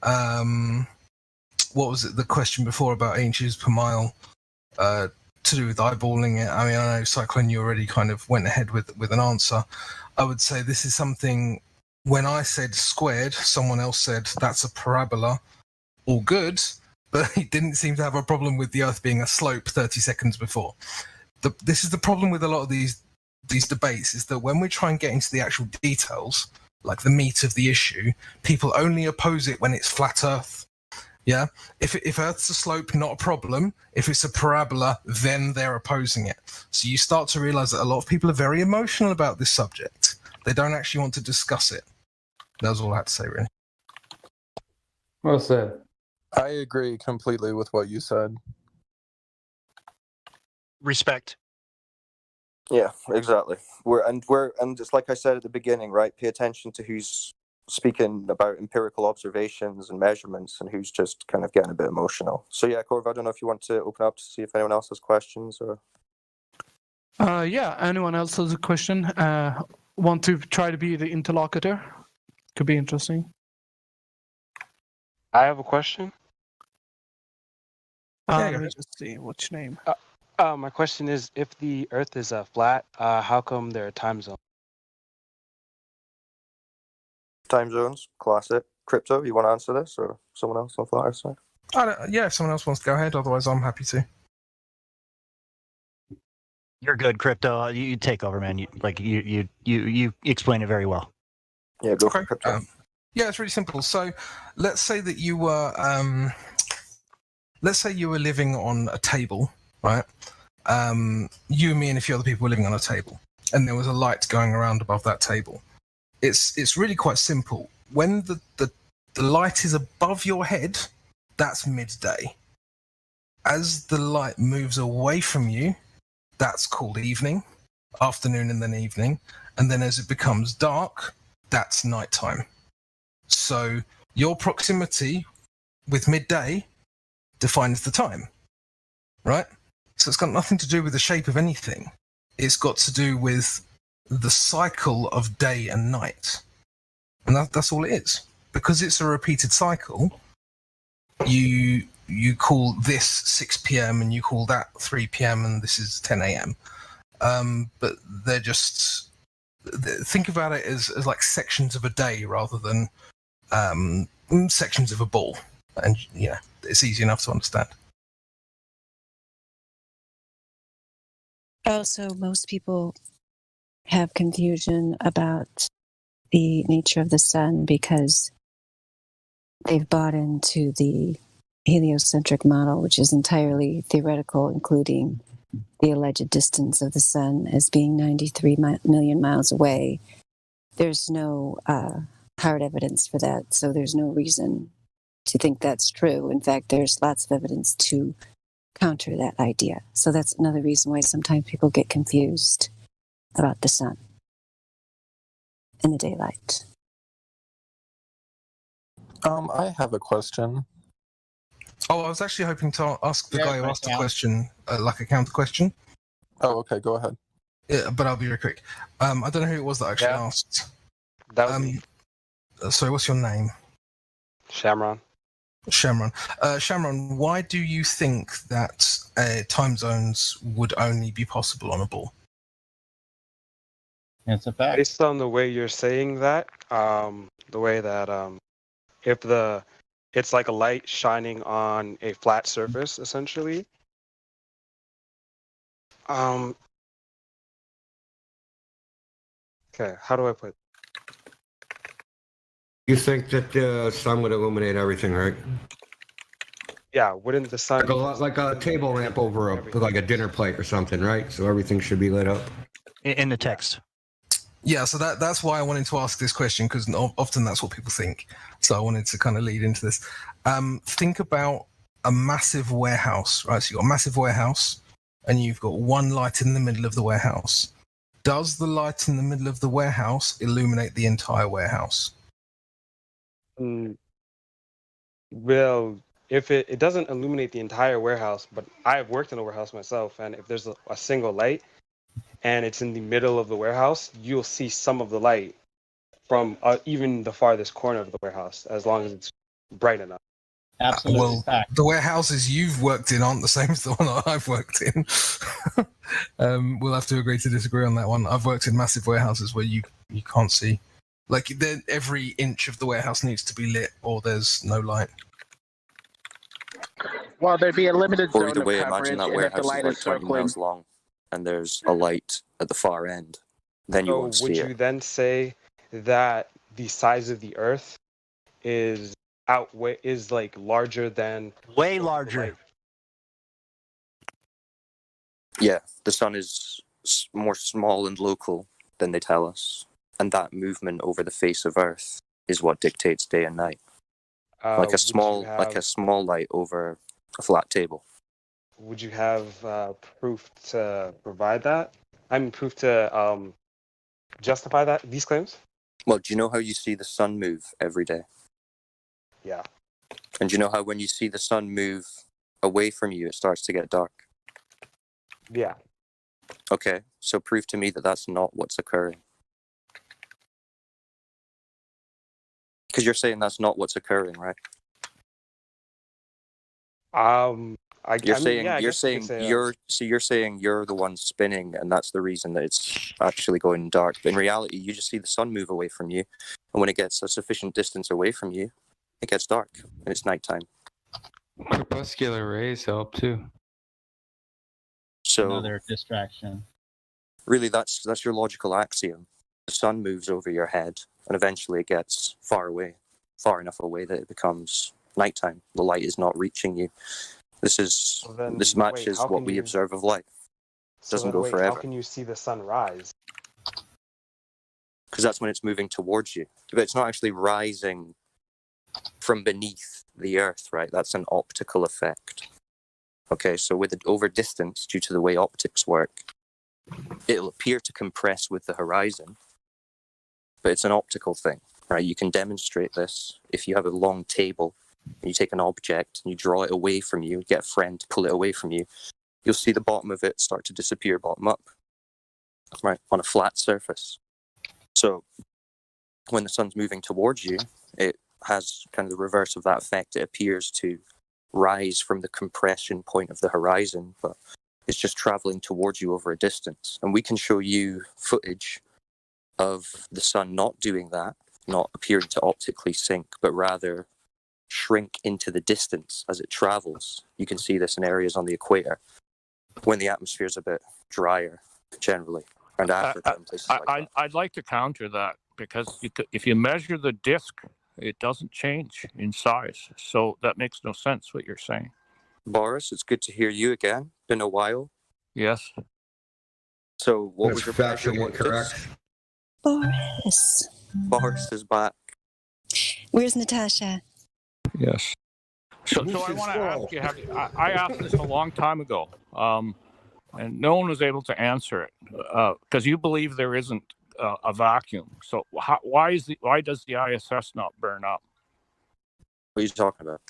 what was it, the question before about 8 inches per mile, to do with eyeballing it. I mean, I know, Cyclone, you already kind of went ahead with an answer. I would say this is something, when I said squared, someone else said that's a parabola, all good, but he didn't seem to have a problem with the Earth being a slope 30 seconds before. This is the problem with a lot of these debates, is that when we try and get into the actual details, like the meat of the issue, people only oppose it when it's flat Earth. Yeah? If Earth's a slope, not a problem. If it's a parabola, then they're opposing it. So you start to realize that a lot of people are very emotional about this subject. They don't actually want to discuss it. That was all I had to say, really. Well said. I agree completely with what you said. Respect. Yeah, exactly. And just like I said at the beginning, right? Pay attention to who's speaking about empirical observations and measurements and who's just kind of getting a bit emotional. So yeah, Corv, I don't know if you want to open up to see if anyone else has questions or. Yeah, anyone else has a question? Want to try to be the interlocutor? Could be interesting. I have a question. Let me just see which name. My question is, if the Earth is flat, how come there are time zones? Time zones, classic. Crypto, you want to answer this, or someone else on the flat Earth side? Yeah, if someone else wants to go ahead, otherwise I'm happy to. You're good, Crypto. You take over, man. You explain it very well. Yeah, go for Crypto. Yeah, it's really simple. So, let's say that you were, living on a table, right? You, me, and a few other people were living on a table, and there was a light going around above that table. It's really quite simple. When the light is above your head, that's midday. As the light moves away from you, that's called evening, afternoon, and then evening. And then as it becomes dark, that's nighttime. So your proximity with midday defines the time, right? So it's got nothing to do with the shape of anything. It's got to do with the cycle of day and night. And that's all it is. Because it's a repeated cycle, you you call this 6 p.m. and you call that 3 p.m. and this is 10 a.m. But they're just think about it as like sections of a day rather than sections of a ball, and yeah, it's easy enough to understand. Also, most people have confusion about the nature of the sun because they've bought into the heliocentric model, which is entirely theoretical, including the alleged distance of the sun as being 93 million miles away. There's no hard evidence for that, so there's no reason to think that's true. In fact, there's lots of evidence to counter that idea. So that's another reason why sometimes people get confused about the sun and the daylight. I have a question. Oh, I was actually hoping to ask the guy who asked the question, like a counter question. Oh, okay, go ahead. Yeah, but I'll be very quick. I don't know who it was that actually asked. That was me. Sorry, what's your name? Shamron. Shamron, why do you think that time zones would only be possible on a ball? It's a fact. Based on the way you're saying that, the way that if it's like a light shining on a flat surface, essentially. Okay, how do I put? You think that the sun would illuminate everything, right? Yeah, wouldn't the sun like a table lamp over like a dinner plate or something, right? So everything should be lit up. In the text. Yeah, so that's why I wanted to ask this question, because often that's what people think. So I wanted to kind of lead into this. Think about a massive warehouse, right? So you've got a massive warehouse and you've got one light in the middle of the warehouse. Does the light in the middle of the warehouse illuminate the entire warehouse? Well, if it doesn't illuminate the entire warehouse, but I've worked in a warehouse myself, and if there's a single light and it's in the middle of the warehouse, you'll see some of the light from even the farthest corner of the warehouse, as long as it's bright enough. Absolutely. Well, the warehouses you've worked in aren't the same as the one that I've worked in. We'll have to agree to disagree on that one. I've worked in massive warehouses where you can't see. Like, every inch of the warehouse needs to be lit or there's no light. Well, there'd be a limited Or zone either of way, coverage, imagine that and if the warehouse is light like is 20 circling, miles long and there's a light at the far end. Then you won't see would it. you then say that the size of the Earth is like larger than way larger? Yeah, the sun is more small and local than they tell us, and that movement over the face of Earth is what dictates day and night. Like a small light over a flat table. Would you have proof to provide that? I mean, proof to justify these claims? Well, do you know how you see the sun move every day? Yeah. And do you know how when you see the sun move away from you, it starts to get dark? Yeah. Okay, so prove to me that that's not what's occurring. Because you're saying that's not what's occurring, right? You're saying you're the one spinning, and that's the reason that it's actually going dark. But in reality, you just see the sun move away from you, and when it gets a sufficient distance away from you, it gets dark and it's nighttime. Crepuscular rays help too. So another distraction. Really, that's your logical axiom. The sun moves over your head, and eventually it gets far enough away that it becomes nighttime. The light is not reaching you. This matches what we observe of light. It doesn't go forever. How can you see the sun rise? Because that's when it's moving towards you. But it's not actually rising from beneath the earth, right? That's an optical effect. Okay, so over distance, due to the way optics work, it'll appear to compress with the horizon, but it's an optical thing, right? You can demonstrate this if you have a long table and you take an object and you draw it away from you, get a friend to pull it away from you, you'll see the bottom of it start to disappear bottom up, right, on a flat surface. So when the sun's moving towards you, it has kind of the reverse of that effect. It appears to rise from the compression point of the horizon, but it's just traveling towards you over a distance. And we can show you footage of the sun not doing that, not appearing to optically sink, but rather shrink into the distance as it travels. You can see this in areas on the equator when the atmosphere is a bit drier, generally, and Africa and places like that. I'd like to counter that, because if you measure the disk, it doesn't change in size. So that makes no sense what you're saying. Boris, it's good to hear you again. Been a while. Yes. So what was your factually incorrect? Boris. Boris is back. Where's Natasha? Yes. So I want to ask you, I asked this a long time ago, and no one was able to answer it, because you believe there isn't a vacuum. So why does the ISS not burn up? What are you talking about?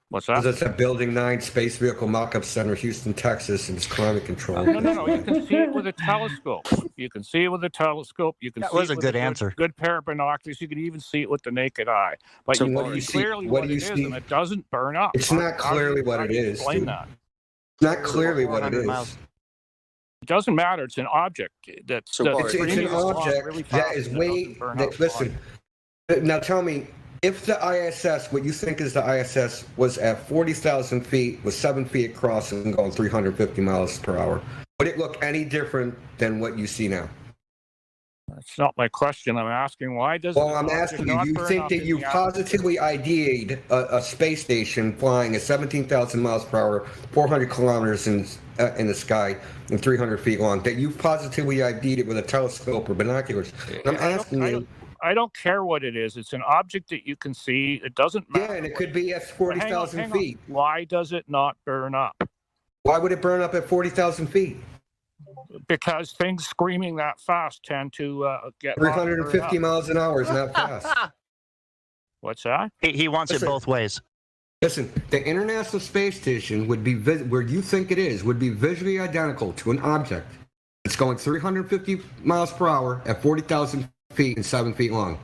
What's that? Because it's at Building 9 Space Vehicle Mock-Up Center, Houston, Texas, and it's climate control. No. You can see it with a telescope. You can see it with a telescope. You can That see was it a with good answer. Good pair of binoculars. You can even see it with the naked eye. But So you what can do you see see? clearly What what do it you is, see? and it doesn't burn up. It's not clearly what it is. Explain dude. that. It's not clearly what it is. It doesn't matter. It's an object that's It's an object that is way. Listen, now tell me, if the ISS, what you think is the ISS, was at 40,000 feet, was 7 feet across and going 350 miles per hour, would it look any different than what you see now? That's not my question. I'm asking why does. Well, I'm asking you, you think that you positively ID'd a space station flying at 17,000 miles per hour, 400 kilometers in the sky, and 300 feet long, that you've positively ID'd it with a telescope or binoculars. And I'm asking you. I don't care what it is. It's an object that you can see. It doesn't matter. Yeah, and it could be at 40,000 feet. Why does it not burn up? Why would it burn up at 40,000 feet? Because things screaming that fast tend to get 350 miles an hour is not fast. What's that? He wants it both ways. Listen, the International Space Station would be where you think it is would be visually identical to an object. It's going 350 miles per hour at 40,000 feet and 7 feet long.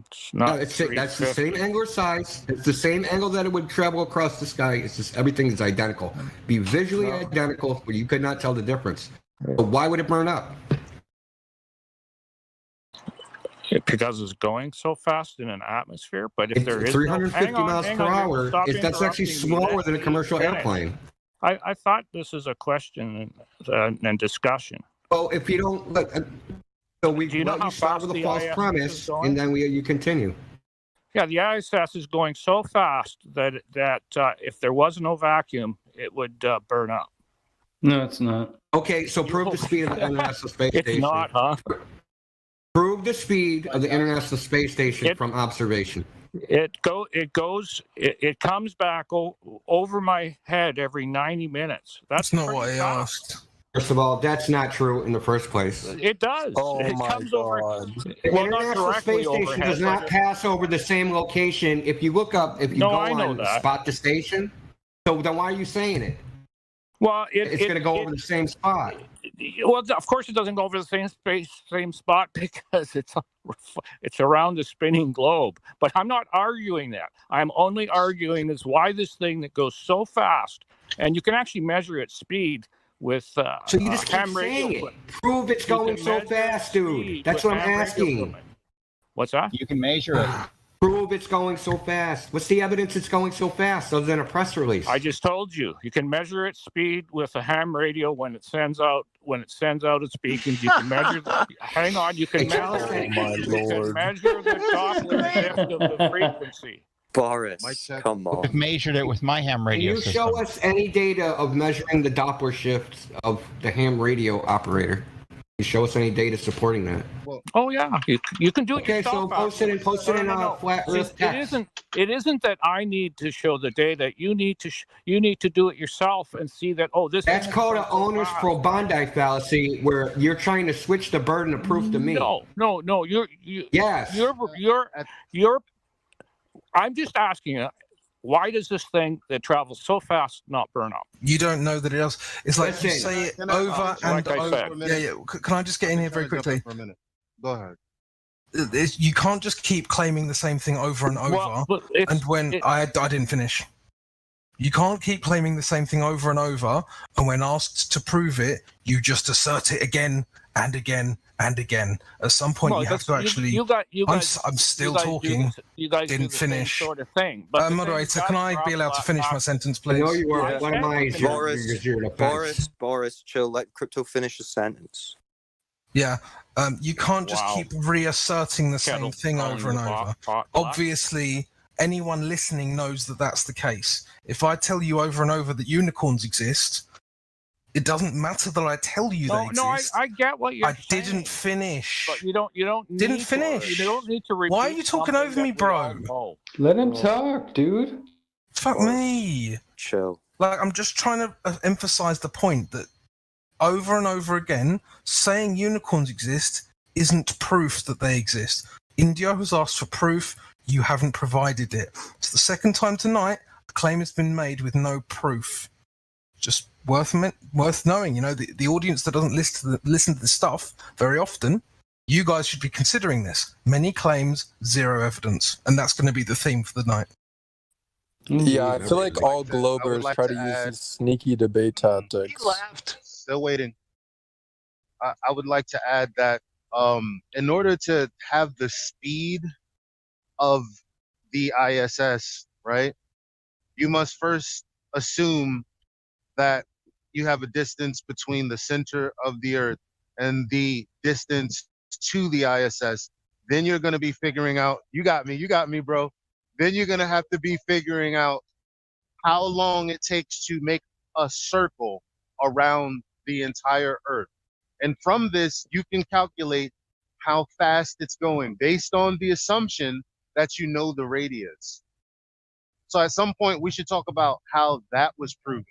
It's not. That's the same angular size. It's the same angle that it would travel across the sky. It's just everything is identical. Be visually identical, but you could not tell the difference. But why would it burn up? Because it's going so fast in an atmosphere. But if there is 350 miles per hour, that's actually smaller than a commercial airplane. I thought this is a question and discussion. Well, if you don't look. So we start with a false premise, and then you continue. Yeah, the ISS is going so fast that if there was no vacuum, it would burn up. No, it's not. Okay, so prove the speed of the International Space Station. It's not, huh? Prove the speed of the International Space Station from observation. It comes back over my head every 90 minutes. That's not what I asked. First of all, that's not true in the first place. It does. Oh it my comes God. Over. The Well, International Space Station does not pass over the same location. If you look up, if you go on spot the station, so then why are you saying it? Well, it's going to go over the same spot. Well, of course it doesn't go over the same spot because it's around the spinning globe. But I'm not arguing that. I'm only arguing is why this thing that goes so fast, and you can actually measure its speed with so you just keep saying it. Prove it's going so fast, dude. That's what I'm asking. What's that? You can measure it. Prove it's going so fast. What's the evidence it's going so fast other than a press release? I just told you. You can measure its speed with a ham radio when it sends out its beacons. You can measure. Hang on. You can measure. You can measure the Doppler shift of the frequency. Boris, come on. I've measured it with my ham radio Can you show us any data of measuring the Doppler shift of the ham radio operator? Can you show us any data supporting that? Oh yeah, you can do it yourself. Okay, so post it in Flat Earth text. It isn't that I need to show the data. You need to do it yourself and see that. Oh, That's called an owner's probandi fallacy, where you're trying to switch the burden of proof to me. No. Yes. You're. I'm just asking you, why does this thing that travels so fast not burn up? You don't know that it does. It's like you say it over and over. Yeah. Can I just get in here very quickly? For a minute. Go ahead. You can't just keep claiming the same thing over and over. I didn't finish. You can't keep claiming the same thing over and over, and when asked to prove it, you just assert it again and again and again. At some point, you have to actually. I'm still talking. Didn't finish. Sort of thing. But moderator, can I be allowed to finish my sentence, please? No, you are. One of mine. Boris, chill. Let Crypto finish his sentence. Yeah, you can't just keep reasserting the same thing over and over. Obviously, anyone listening knows that that's the case. If I tell you over and over that unicorns exist, it doesn't matter that I tell you they exist. No, I get what you're saying. I didn't finish. But you don't didn't finish. You don't need to repeat. Why are you talking over me, bro? Let him talk, dude. Fuck me. Chill. Like, I'm just trying to emphasize the point that over and over again, saying unicorns exist isn't proof that they exist. India has asked for proof. You haven't provided it. It's the second time tonight a claim has been made with no proof. Just worth knowing. You know, the audience that doesn't listen to the stuff very often, you guys should be considering this. Many claims, zero evidence. And that's going to be the theme for the night. Yeah, I feel like all Globers try to use these sneaky debate tactics. He left. Still waiting. I would like to add that in order to have the speed of the ISS, right, you must first assume that you have a distance between the center of the Earth and the distance to the ISS. Then you're going to be figuring out, you got me, bro. Then you're going to have to be figuring out how long it takes to make a circle around the entire Earth. And from this, you can calculate how fast it's going based on the assumption that you know the radius. So at some point, we should talk about how that was proven.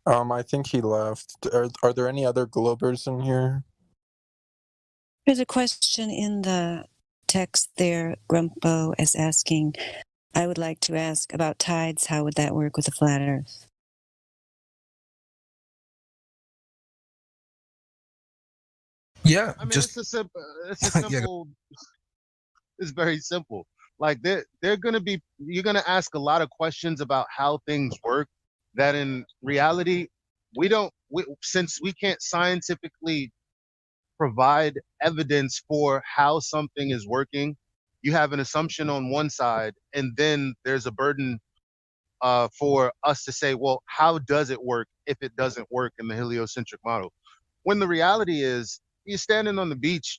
I think he left. Are there any other Globers in here? There's a question in the text there. Grumpo is asking, I would like to ask about tides. How would that work with the flat Earth? Yeah, I mean, it's a simple. It's very simple. Like they're gonna be. You're gonna ask a lot of questions about how things work. That in reality, since we can't scientifically provide evidence for how something is working, you have an assumption on one side, and then there's a burden for us to say, well, how does it work if it doesn't work in the heliocentric model? When the reality is, you're standing on the beach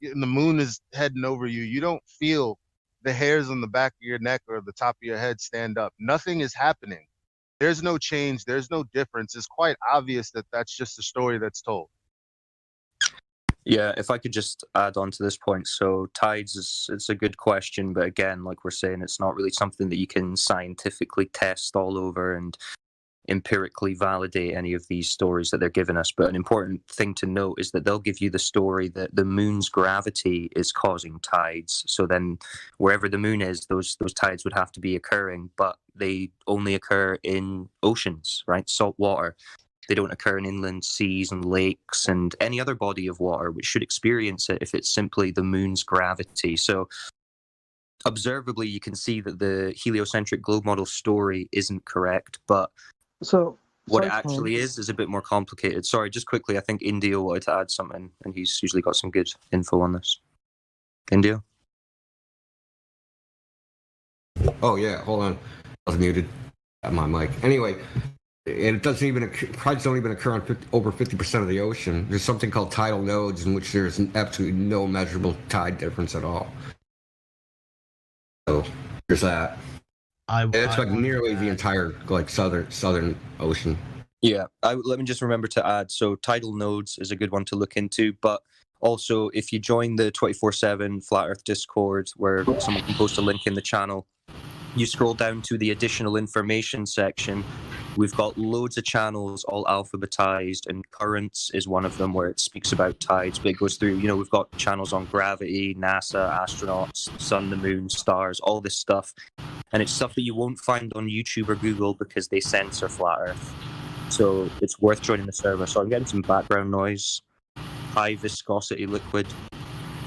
and the moon is heading over you. You don't feel the hairs on the back of your neck or the top of your head stand up. Nothing is happening. There's no change. There's no difference. It's quite obvious that that's just a story that's told. Yeah, if I could just add on to this point. So tides it's a good question, but again, like we're saying, it's not really something that you can scientifically test all over and empirically validate any of these stories that they're giving us. But an important thing to note is that they'll give you the story that the moon's gravity is causing tides. So then wherever the moon is, those tides would have to be occurring, but they only occur in oceans, right? Salt water. They don't occur in inland seas and lakes and any other body of water, which should experience it if it's simply the moon's gravity. So observably, you can see that the heliocentric globe model story isn't correct, but what it actually is a bit more complicated. Sorry, just quickly, I think Indio wanted to add something, and he's usually got some good info on this. Indio? Oh, yeah, hold on. I was muted at my mic. Anyway, it doesn't even tides don't even occur on over 50% of the ocean. There's something called tidal nodes in which there's absolutely no measurable tide difference at all. So there's that. It's like nearly the entire like southern ocean. Yeah, let me just remember to add. So tidal nodes is a good one to look into, but also if you join the 24/7 Flat Earth Discord, where someone can post a link in the channel, you scroll down to the additional information section. We've got loads of channels, all alphabetized, and Currents is one of them where it speaks about tides, but it goes through, we've got channels on gravity, NASA, astronauts, sun, the moon, stars, all this stuff. And it's stuff that you won't find on YouTube or Google because they censor Flat Earth. So it's worth joining the server. So I'm getting some background noise. high viscosity liquid.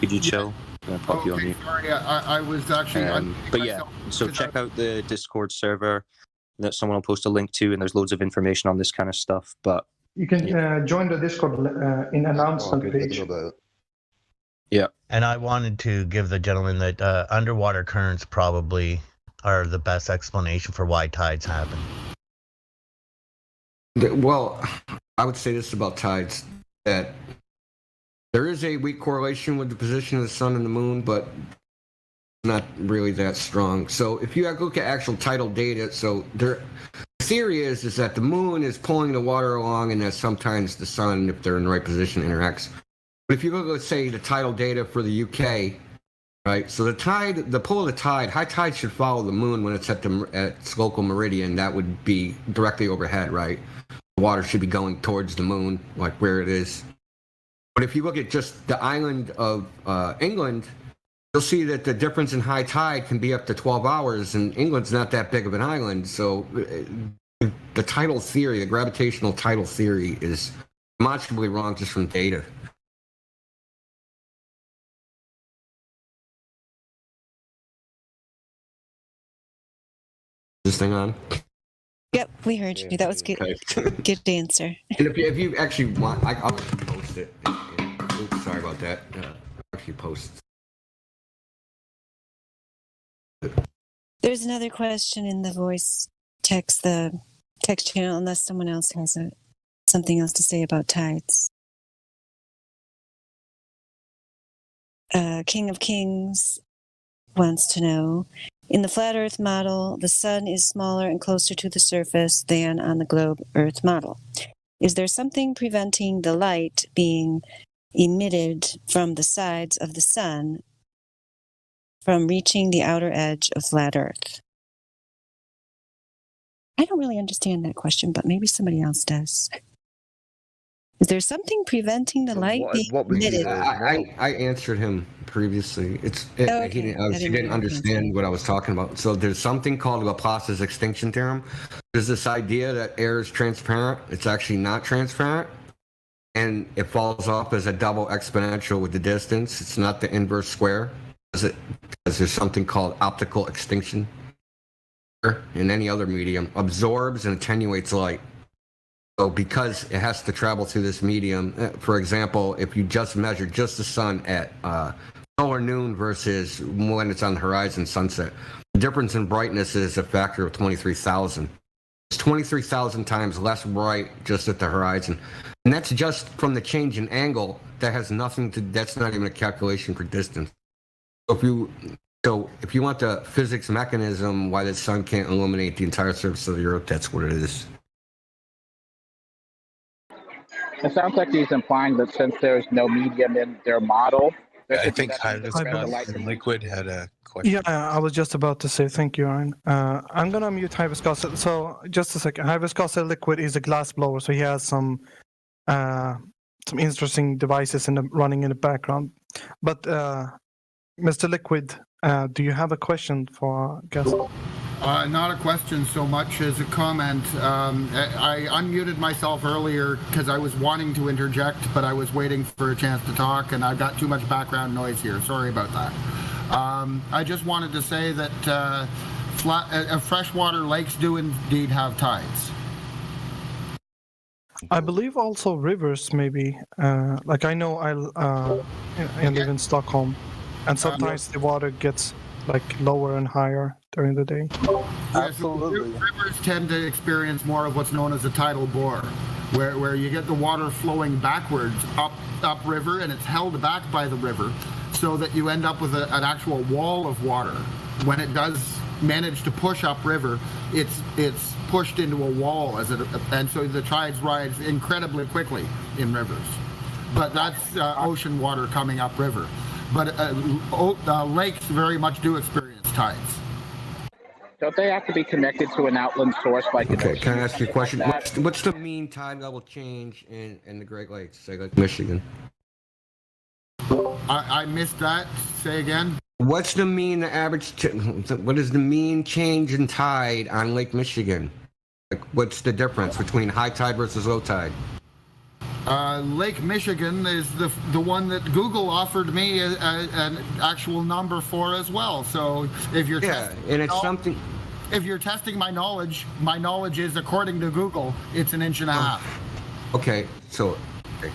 Could you chill? I'm gonna pop you on mute. Sorry, I was actually. But yeah, so check out the Discord server that someone will post a link to, and there's loads of information on this kind of stuff. But You can join the Discord in announcement page. yeah. And I wanted to give the gentleman that underwater currents probably are the best explanation for why tides happen. Well, I would say this about tides, that there is a weak correlation with the position of the sun and the moon, but not really that strong. So if you look at actual tidal data, so the theory is that the moon is pulling the water along, and that sometimes the sun, if they're in the right position, interacts. But if you look, let's say, the tidal data for the UK, right? So the pull of the tide, high tide should follow the moon when it's at its local meridian. That would be directly overhead, right? The water should be going towards the moon, like where it is. But if you look at just the island of England, you'll see that the difference in high tide can be up to 12 hours, and England's not that big of an island. So the tidal theory, the gravitational tidal theory, is demonstrably wrong just from data. This thing on? Yep, we heard you. That was good. Okay. Good answer. And if you actually want, I'll post it. Oops, sorry about that. Actually post. There's another question in the the text channel, unless someone else has something else to say about tides. King of Kings wants to know, in the flat Earth model, the sun is smaller and closer to the surface than on the globe Earth model. Is there something preventing the light being emitted from the sides of the sun from reaching the outer edge of flat Earth? I don't really understand that question, but maybe somebody else does. Is there something preventing the light being emitted? I answered him previously. He didn't understand what I was talking about. So there's something called Laplace's extinction theorem. There's this idea that air is transparent. It's actually not transparent. And it falls off as a double exponential with the distance. It's not the inverse square. Because there's something called optical extinction. In any other medium, absorbs and attenuates light. So because it has to travel through this medium, for example, if you just measure just the sun at solar noon versus when it's on the horizon, sunset, the difference in brightness is a factor of 23,000. It's 23,000 times less bright just at the horizon. And that's just from the change in angle. That has nothing to, that's not even a calculation for distance. So if you want the physics mechanism why the sun can't illuminate the entire surface of the Earth, that's what it is. It sounds like he's implying that since there's no medium in their model, I think and Liquid had a question. Yeah, I was just about to say thank you, Aaron. I'm gonna mute High Viscosity. So just a second. High Viscosity Liquid is a glass blower, so he has some interesting devices running in the background. But Mr. Liquid, do you have a question for our guest? Not a question so much as a comment. I unmuted myself earlier because I was wanting to interject, but I was waiting for a chance to talk, and I've got too much background noise here. Sorry about that. I just wanted to say that freshwater lakes do indeed have tides. I believe also rivers, maybe. Like I know I live in Stockholm, and sometimes the water gets like lower and higher during the day. Absolutely. Rivers tend to experience more of what's known as a tidal bore, where you get the water flowing backwards upriver, and it's held back by the river, so that you end up with an actual wall of water. When it does manage to push upriver, it's pushed into a wall and so the tides rise incredibly quickly in rivers. But that's ocean water coming upriver. But lakes very much do experience tides. Don't they have to be connected to an outland source like Okay, can I ask you a question? What's the mean tide level change in the Great Lakes, say like Michigan? I missed that. Say again. What's the mean average? What is the mean change in tide on Lake Michigan? Like, what's the difference between high tide versus low tide? Lake Michigan is the one that Google offered me an actual number for as well. So if you're and it's something. If you're testing my knowledge is, according to Google, it's an inch and a half. Okay, so an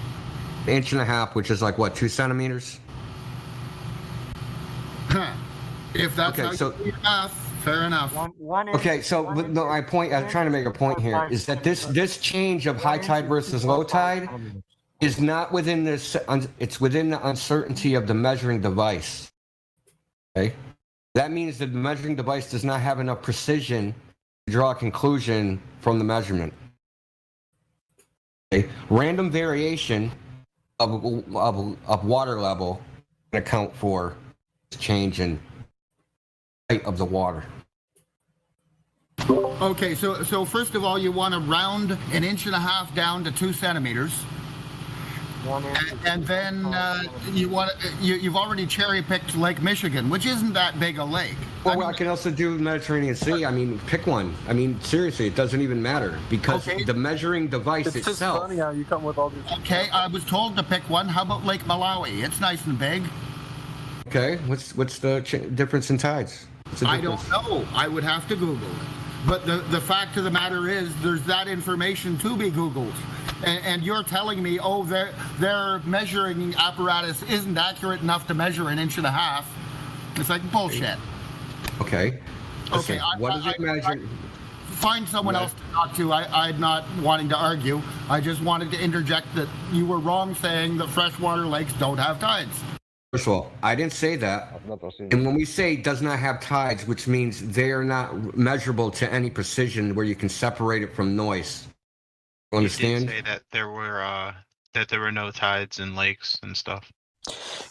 inch and a half, which is like what, 2 centimeters? If that's how you do your math, fair enough. Okay, so my point, I'm trying to make a point here, is that this change of high tide versus low tide is not within this, it's within the uncertainty of the measuring device. Okay? That means that the measuring device does not have enough precision to draw a conclusion from the measurement. Okay? Random variation of water level can account for change in height of the water. Okay, so first of all, you want to round an inch and a half down to 2 centimeters. And then you've already cherry-picked Lake Michigan, which isn't that big a lake. Well, I can also do Mediterranean Sea. I mean, pick one. I mean, seriously, it doesn't even matter because the measuring device It's just itself. funny how you come with all these. Okay, I was told to pick one. How about Lake Malawi? It's nice and big. Okay, what's the difference in tides? I don't know. I would have to Google it. But the fact of the matter is, there's that information to be Googled. And you're telling me, oh, their measuring apparatus isn't accurate enough to measure an inch and a half. It's like bullshit. Okay. Okay. What does it measure? Find someone else to talk to. I'm not wanting to argue. I just wanted to interject that you were wrong saying that freshwater lakes don't have tides. First of all, I didn't say that. And when we say does not have tides, which means they are not measurable to any precision where you can separate it from noise. You understand? You did say that there were no tides in lakes and stuff.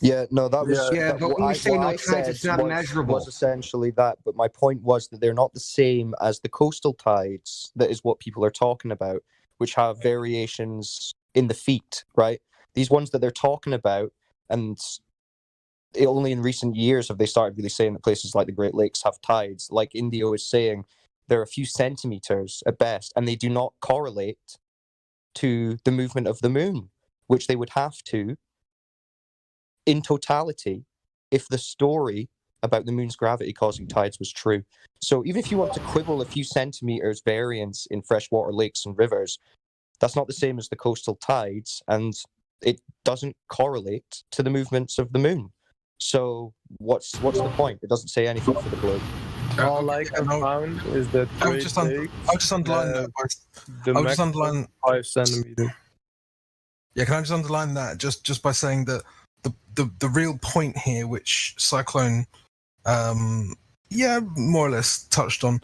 Yeah, no, that was but when we say no tides, it's not measurable. Was essentially that, but my point was that they're not the same as the coastal tides. That is what people are talking about, which have variations in the feet, right? These ones that they're talking about, and only in recent years have they started really saying that places like the Great Lakes have tides. Like Indio is saying, they're a few centimeters at best, and they do not correlate to the movement of the moon, which they would have to in totality if the story about the moon's gravity causing tides was true. So even if you want to quibble a few centimeters variance in freshwater lakes and rivers, that's not the same as the coastal tides, and it doesn't correlate to the movements of the moon. So what's the point? It doesn't say anything for the globe. All I can found is that I'll just underline that. The maximum 5 centimeters. Yeah, can I just underline that just by saying that the real point here, which Cyclone, more or less touched on,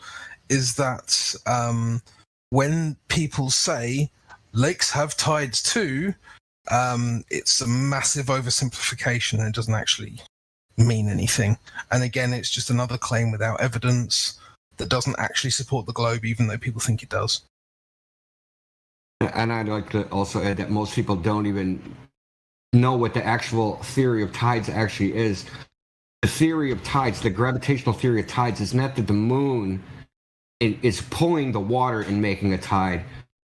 is that when people say lakes have tides too, it's a massive oversimplification and it doesn't actually mean anything. And again, it's just another claim without evidence that doesn't actually support the globe, even though people think it does. And I'd like to also add that most people don't even know what the actual theory of tides actually is. The theory of tides, the gravitational theory of tides, is not that the moon is pulling the water and making a tide.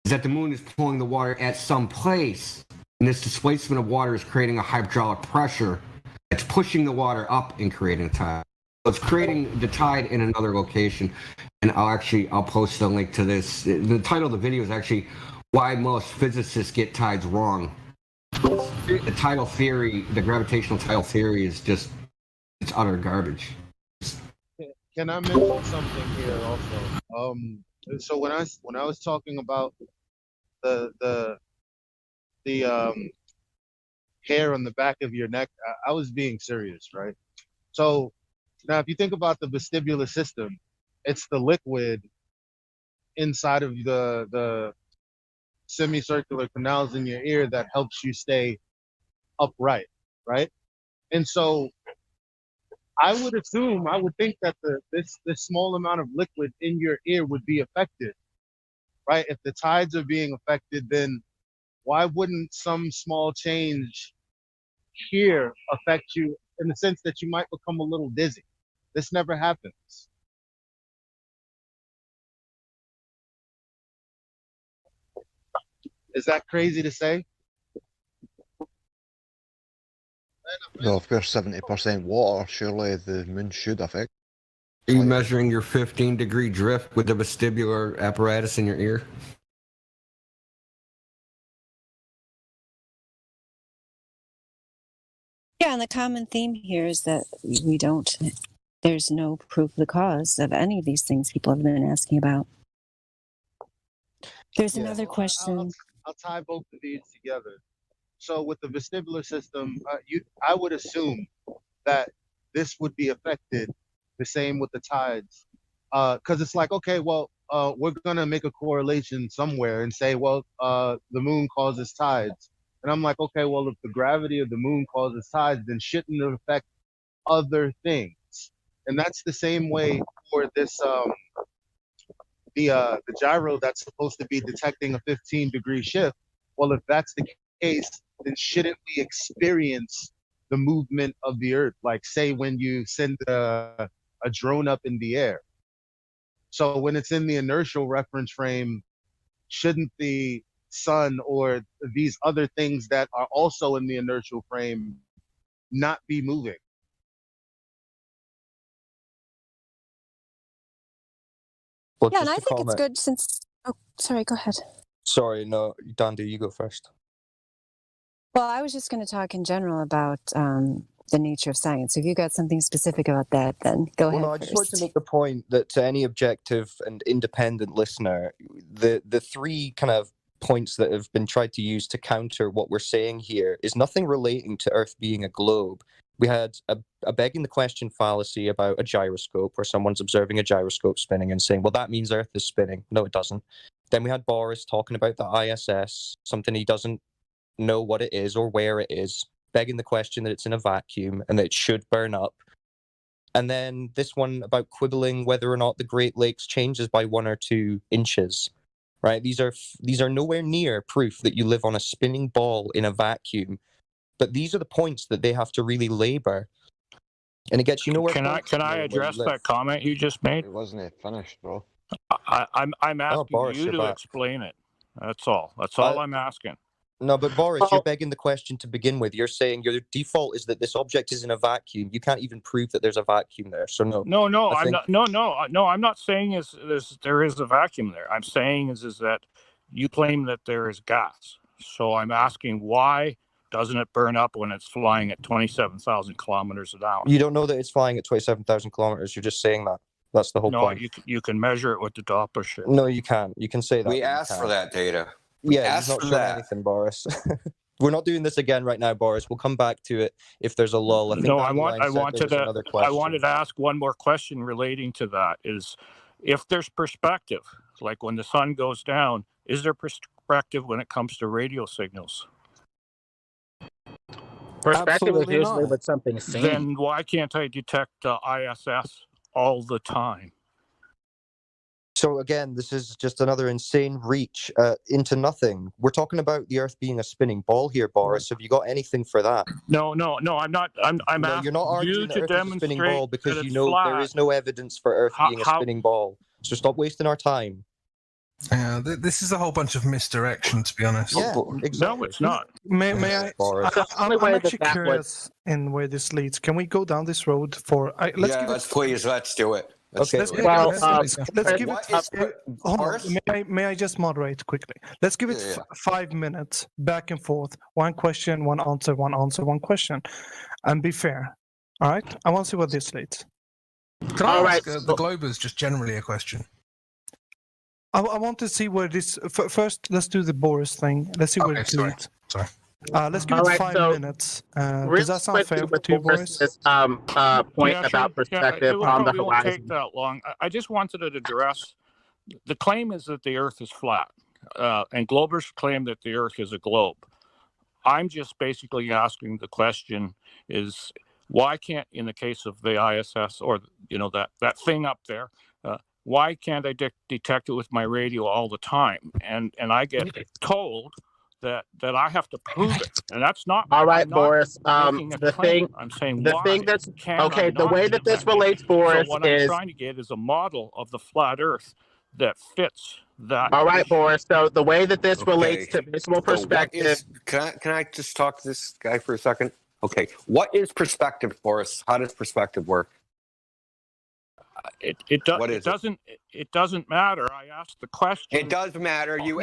It's that the moon is pulling the water at some place, and this displacement of water is creating a hydraulic pressure that's pushing the water up and creating a tide. So it's creating the tide in another location. And I'll post the link to this. The title of the video is actually why most physicists get tides wrong. The tidal theory, the gravitational tidal theory, is just, it's utter garbage. Can I mention something here also? So when I was talking about the hair on the back of your neck, I was being serious, right? So now if you think about the vestibular system, it's the liquid inside of the semicircular canals in your ear that helps you stay upright, right? And so I would think that this small amount of liquid in your ear would be affected, right? If the tides are being affected, then why wouldn't some small change here affect you in the sense that you might become a little dizzy? This never happens. Is that crazy to say? Well, if we're 70% water, surely the moon should affect. Are you measuring your 15-degree drift with the vestibular apparatus in your ear? Yeah, and the common theme here is that there's no proof of the cause of any of these things people have been asking about. There's another question. I'll tie both of these together. So with the vestibular system, I would assume that this would be affected the same with the tides. Because it's like, okay, well, we're going to make a correlation somewhere and say, well, the moon causes tides. And I'm like, okay, well, if the gravity of the moon causes tides, then shouldn't it affect other things? And that's the same way for this, the gyro that's supposed to be detecting a 15-degree shift. Well, if that's the case, then shouldn't we experience the movement of the Earth? Like, say, when you send a drone up in the air. So when it's in the inertial reference frame, shouldn't the sun or these other things that are also in the inertial frame not be moving? Well, Yeah, and I just a think it's comment. good since. Oh, sorry, go ahead. Sorry, no, Dandy, you go first. Well, I was just going to talk in general about the nature of science. If you got something specific about that, then go ahead. No, I just wanted to make the point that to any objective and independent listener, the three kind of points that have been tried to use to counter what we're saying here is nothing relating to Earth being a globe. We had a begging the question fallacy about a gyroscope, where someone's observing a gyroscope spinning and saying, well, that means Earth is spinning. No, it doesn't. Then we had Boris talking about the ISS, something he doesn't know what it is or where it is, begging the question that it's in a vacuum and that it should burn up. And then this one about quibbling whether or not the Great Lakes changes by 1 or 2 inches. Right? These are nowhere near proof that you live on a spinning ball in a vacuum. But these are the points that they have to really labor. And it gets you nowhere. Can I address that comment you just made? It wasn't finished, bro. I'm asking Boris, you you're to back. explain it. That's all. That's all I'm asking. No, but Boris, you're begging the question to begin with. You're saying your default is that this object is in a vacuum. You can't even prove that there's a vacuum there. So no. No, I'm not. No, I'm not saying there is a vacuum there. I'm saying is that you claim that there is gas. So I'm asking, why doesn't it burn up when it's flying at 27,000 kilometers an hour? You don't know that it's flying at 27,000 kilometers. You're just saying that. That's the whole point. No, you can measure it with the Doppler shift. No, you can't. You can say that. We asked for that data. Yeah, you've not shown anything, Boris. We're not doing this again right now, Boris. We'll come back to it if there's a lull. I wanted to ask one more question relating to that. Is if there's perspective, like when the sun goes down, is there perspective when it comes to radio signals? Perspective is usually with something seen. Then why can't I detect ISS all the time? So again, this is just another insane reach into nothing. We're talking about the Earth being a spinning ball here, Boris. Have you got anything for that? No, I'm not. I'm asking you're not arguing you that to Earth is a spinning ball demonstrate because that you it's know flat. there is no evidence for Earth being a spinning ball. So stop wasting our time. Yeah, this is a whole bunch of misdirection, to be honest. Yeah, exactly. No, it's not. May I? I'm actually curious in where this leads. Can we go down this road for? Let's do it. Let's give it. Hold on. May I just moderate quickly? Let's give it 5 minutes back and forth. One question, one answer, one answer, one question, and be fair. All right. I want to see what this leads. Can I ask the Globers just generally a question? I want to see where this. First, let's do the Boris thing. Let's see where it leads. Sorry. Let's give it 5 minutes. Does that sound fair to you, Boris? Point about perspective on the It won't horizon. take that long. I just wanted to address the claim is that the Earth is flat, and Globers claim that the Earth is a globe. I'm just basically asking the question is why can't, in the case of the ISS or that thing up there, why can't I detect it with my radio all the time? And I get told that I have to prove it, and that's not all right, Boris. I'm saying the why thing that's can okay. I The not way do that this that? relates, Boris, so what I'm is trying to get is a model of the flat Earth that fits that. all right, Boris. So the way that this relates to visible perspective. Can I just talk to this guy for a second? Okay, what is perspective, Boris? How does perspective work? It doesn't matter. I asked the question. It does matter. You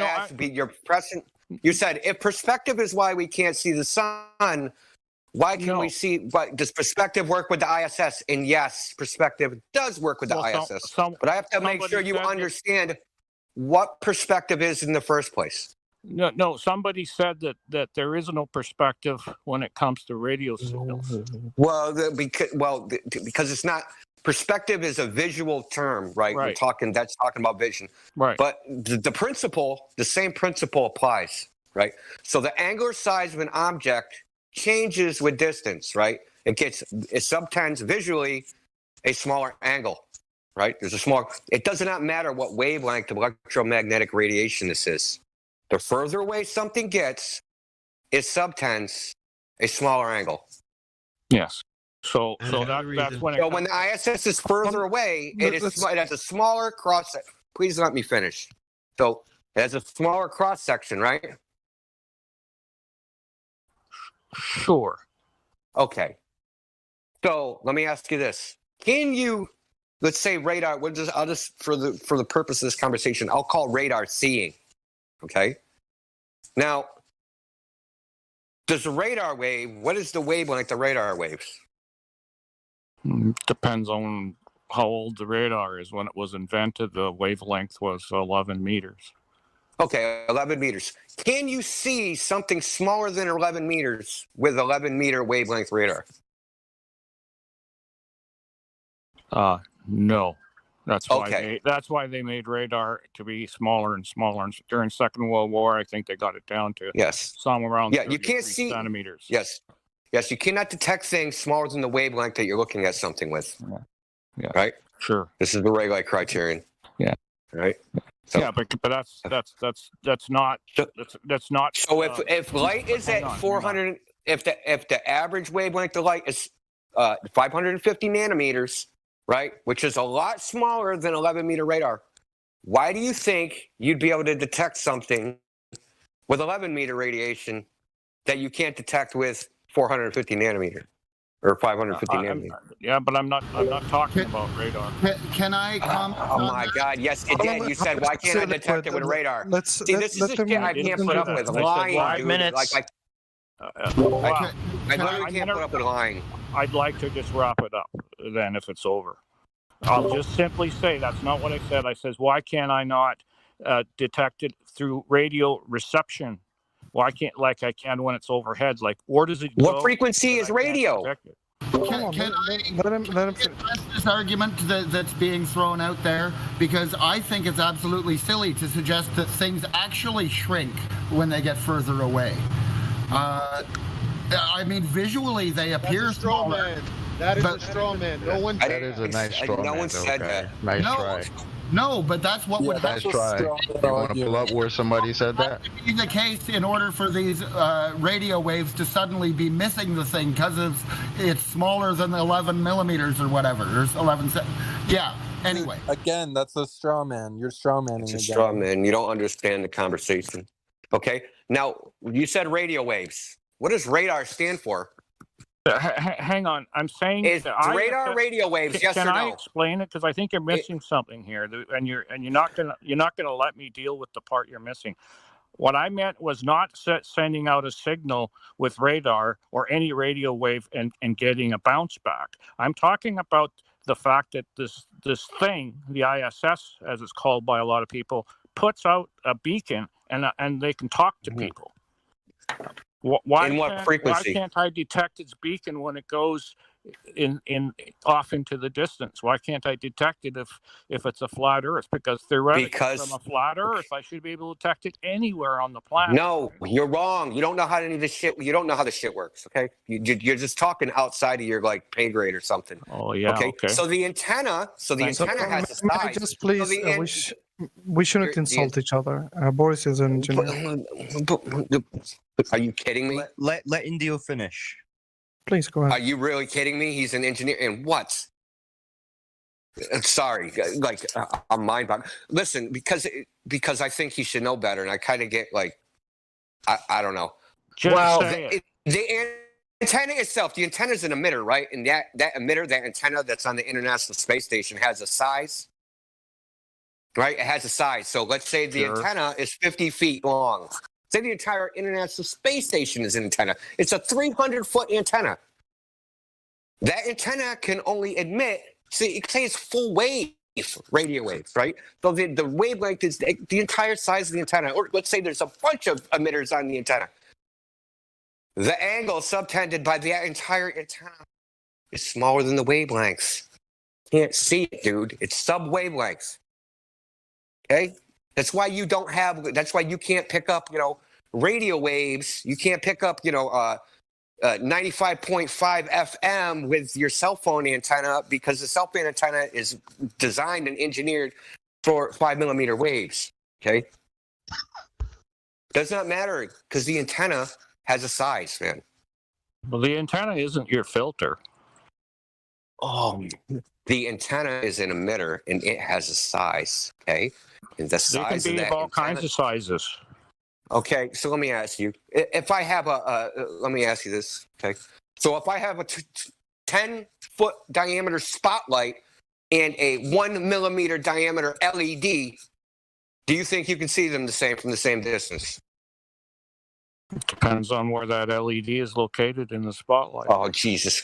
You said if perspective is why we can't see the sun, why can we see? But does perspective work with the ISS? And yes, perspective does work with the ISS. But I have to make sure you understand what perspective is in the first place. No. Somebody said that there is no perspective when it comes to radio signals. Well, because it's not. Perspective is a visual term, right? We're talking about vision. Right. But the same principle applies, right? So the angular size of an object changes with distance, right? It subtends visually a smaller angle, right? It does not matter what wavelength of electromagnetic radiation this is. The further away something gets, it subtends a smaller angle. Yes. So that's when. When the ISS is further away, it has a smaller cross section. Please let me finish. So it has a smaller cross section, right? Sure. Okay. So let me ask you this: let's say radar? I'll just for the purpose of this conversation, I'll call radar seeing. Okay. Now, does the radar wave? What is the wavelength of radar waves? Depends on how old the radar is. When it was invented, the wavelength was 11 meters. Okay, 11 meters. Can you see something smaller than 11 meters with 11-meter wavelength radar? No. That's why they made radar to be smaller and smaller. And during Second World War, I think they got it down to somewhere around you can't see centimeters. Yes, you cannot detect things smaller than the wavelength that you're looking at something with. Yeah. Right? Sure. This is the Rayleigh criterion. Yeah. Right? So, yeah, but that's not. So if light is at 400, if the average wavelength of light is 550 nanometers, right, which is a lot smaller than 11-meter radar, why do you think you'd be able to detect something with 11-meter radiation that you can't detect with 450 nanometer or 550 nanometer? Yeah, but I'm not talking about radar. Can I comment? Oh my God! Yes, you did. You said, "Why can't I detect it with radar?" This is the shit I can't put up with. Lying, 5 dude. minutes. I literally can't put up with lying. I'd like to just wrap it up then, if it's over. I'll just simply say that's not what I said. I says, why can't I not detect it through radio reception? Why can't like I can when it's overhead? Like, where does it go? What frequency is radio? Can I address this argument that's being thrown out there? Because I think it's absolutely silly to suggest that things actually shrink when they get further away. I mean, visually they appear smaller. That is a straw man. No one. That is a nice straw man. No one said that. Nice try. No, but that's what would nice try. You want to pull up where somebody said that? That would be the case in order for these radio waves to suddenly be missing the thing because it's smaller than 11 millimeters or whatever. There's 11. Yeah. Anyway. Again, that's a straw man. You're straw manning. It's a straw man. You don't understand the conversation. Okay. Now you said radio waves. What does radar stand for? Hang on, I'm saying is radar radio waves? Yes or no? Can I explain it? Because I think you're missing something here, and you're not gonna let me deal with the part you're missing. What I meant was not sending out a signal with radar or any radio wave and getting a bounce back. I'm talking about the fact that this thing, the ISS, as it's called by a lot of people, puts out a beacon and they can talk to people. Why can't I detect its beacon when it goes off into the distance? Why can't I detect it if it's a flat Earth? Because theoretically, from a flat Earth, I should be able to detect it anywhere on the planet. No, you're wrong. You don't know how any of this shit. You don't know how this shit works. Okay, you're just talking outside of your pay grade or something. Oh yeah. Okay. So the antenna. So the antenna has a size. Just please. We shouldn't insult each other. Boris is an engineer. Are you kidding me? Let Indio finish. Please go ahead. Are you really kidding me? He's an engineer. And what? Sorry, I'm mind boggling. Listen, because I think he should know better, and I kind of get I don't know. The antenna itself, the antenna is an emitter, right? And that emitter, that antenna that's on the International Space Station has a size, right? It has a size. So let's say the antenna is 50 feet long. Say the entire International Space Station is an antenna. It's a 300-foot antenna. That antenna can only emit, say it's full wave, radio waves, right? So the wavelength is the entire size of the antenna. Or let's say there's a bunch of emitters on the antenna. The angle subtended by the entire antenna is smaller than the wavelengths. Can't see it, dude. It's sub-wavelengths. Okay? That's why you don't have, that's why you can't pick up, radio waves. You can't pick up, 95.5 FM with your cell phone antenna because the cell phone antenna is designed and engineered for 5mm waves. Okay? Does not matter because the antenna has a size, man. Well, the antenna isn't your filter. Oh, the antenna is an emitter and it has a size. Okay, and the size They can be of all kinds of sizes. Okay, so let me ask you: if I have let me ask you this. Okay, so if I have a 10-foot diameter spotlight and a 1mm diameter LED, do you think you can see them from the same distance? Depends on where that LED is located in the spotlight. Oh Jesus,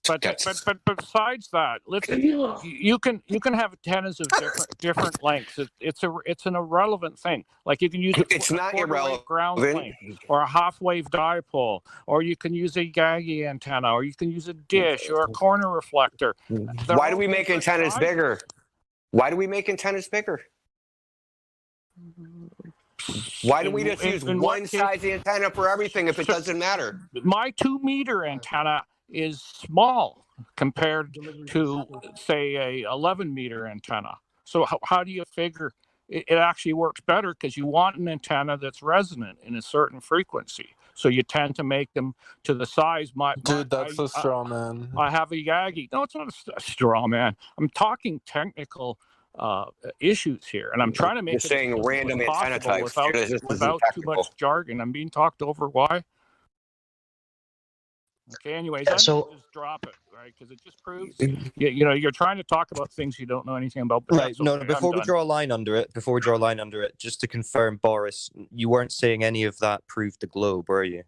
But besides that, listen, you can have antennas of different lengths. It's an irrelevant thing. Like you can use it's not irrelevant ground plane or a half wave dipole, or you can use a Gaggy antenna, or you can use a dish or a corner reflector. Why do we make antennas bigger? Why do we make antennas bigger? Why do we just use one size antenna for everything if it doesn't matter? My 2-meter antenna is small compared to, say, a 11-meter antenna. So how do you figure it actually works better? Because you want an antenna that's resonant in a certain frequency. So you tend to make them to the size. Dude, that's a straw man. I have a Yagi. No, it's not a straw man. I'm talking technical issues here, and I'm trying to make it saying random antenna types without too much jargon. I'm being talked over. Why? Okay. Anyways, Yeah, I'm gonna just drop it, right? Because it just proves you're trying to talk about things you don't know anything about. But Right. No. Before we draw a line under it, just to confirm, Boris, you weren't saying any of that proved the globe, were you?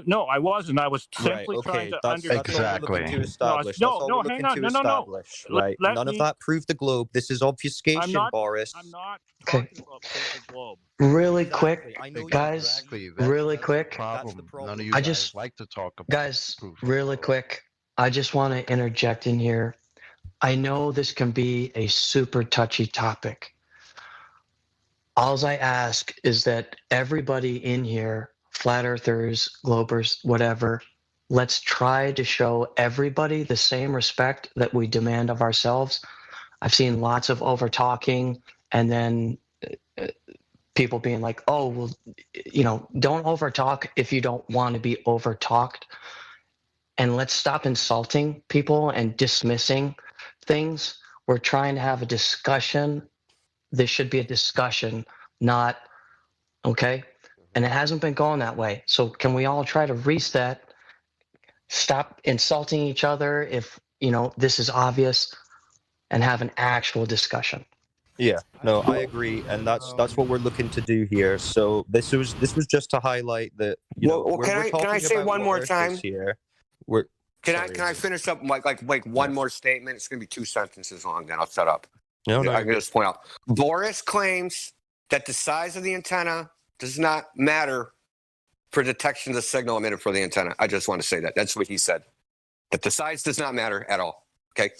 No, I wasn't. I was simply trying to understand. Exactly. To establish. No, hang on. No. Right. None of that proved the globe. This is obfuscation, Boris. I'm not talking about the globe. Really quick, guys. Really quick. None of you guys like to talk about. Guys, really quick. I just want to interject in here. I know this can be a super touchy topic. All I ask is that everybody in here, flat earthers, globers, whatever, let's try to show everybody the same respect that we demand of ourselves. I've seen lots of over talking and then people being like, oh, well, don't over talk if you don't want to be over talked. And let's stop insulting people and dismissing things. We're trying to have a discussion. This should be a discussion, not, okay? And it hasn't been going that way. So can we all try to reset, stop insulting each other if, this is obvious, and have an actual discussion? Yeah, no, I agree, and that's what we're looking to do here. So this was just to highlight that. Can I say one more time? Here, can I finish up like one more statement? It's gonna be 2 sentences long. Then I'll shut up. No, I can just point out. Boris claims that the size of the antenna does not matter for detection of the signal emitted for the antenna. I just want to say that. That's what he said. That the size does not matter at all. Okay.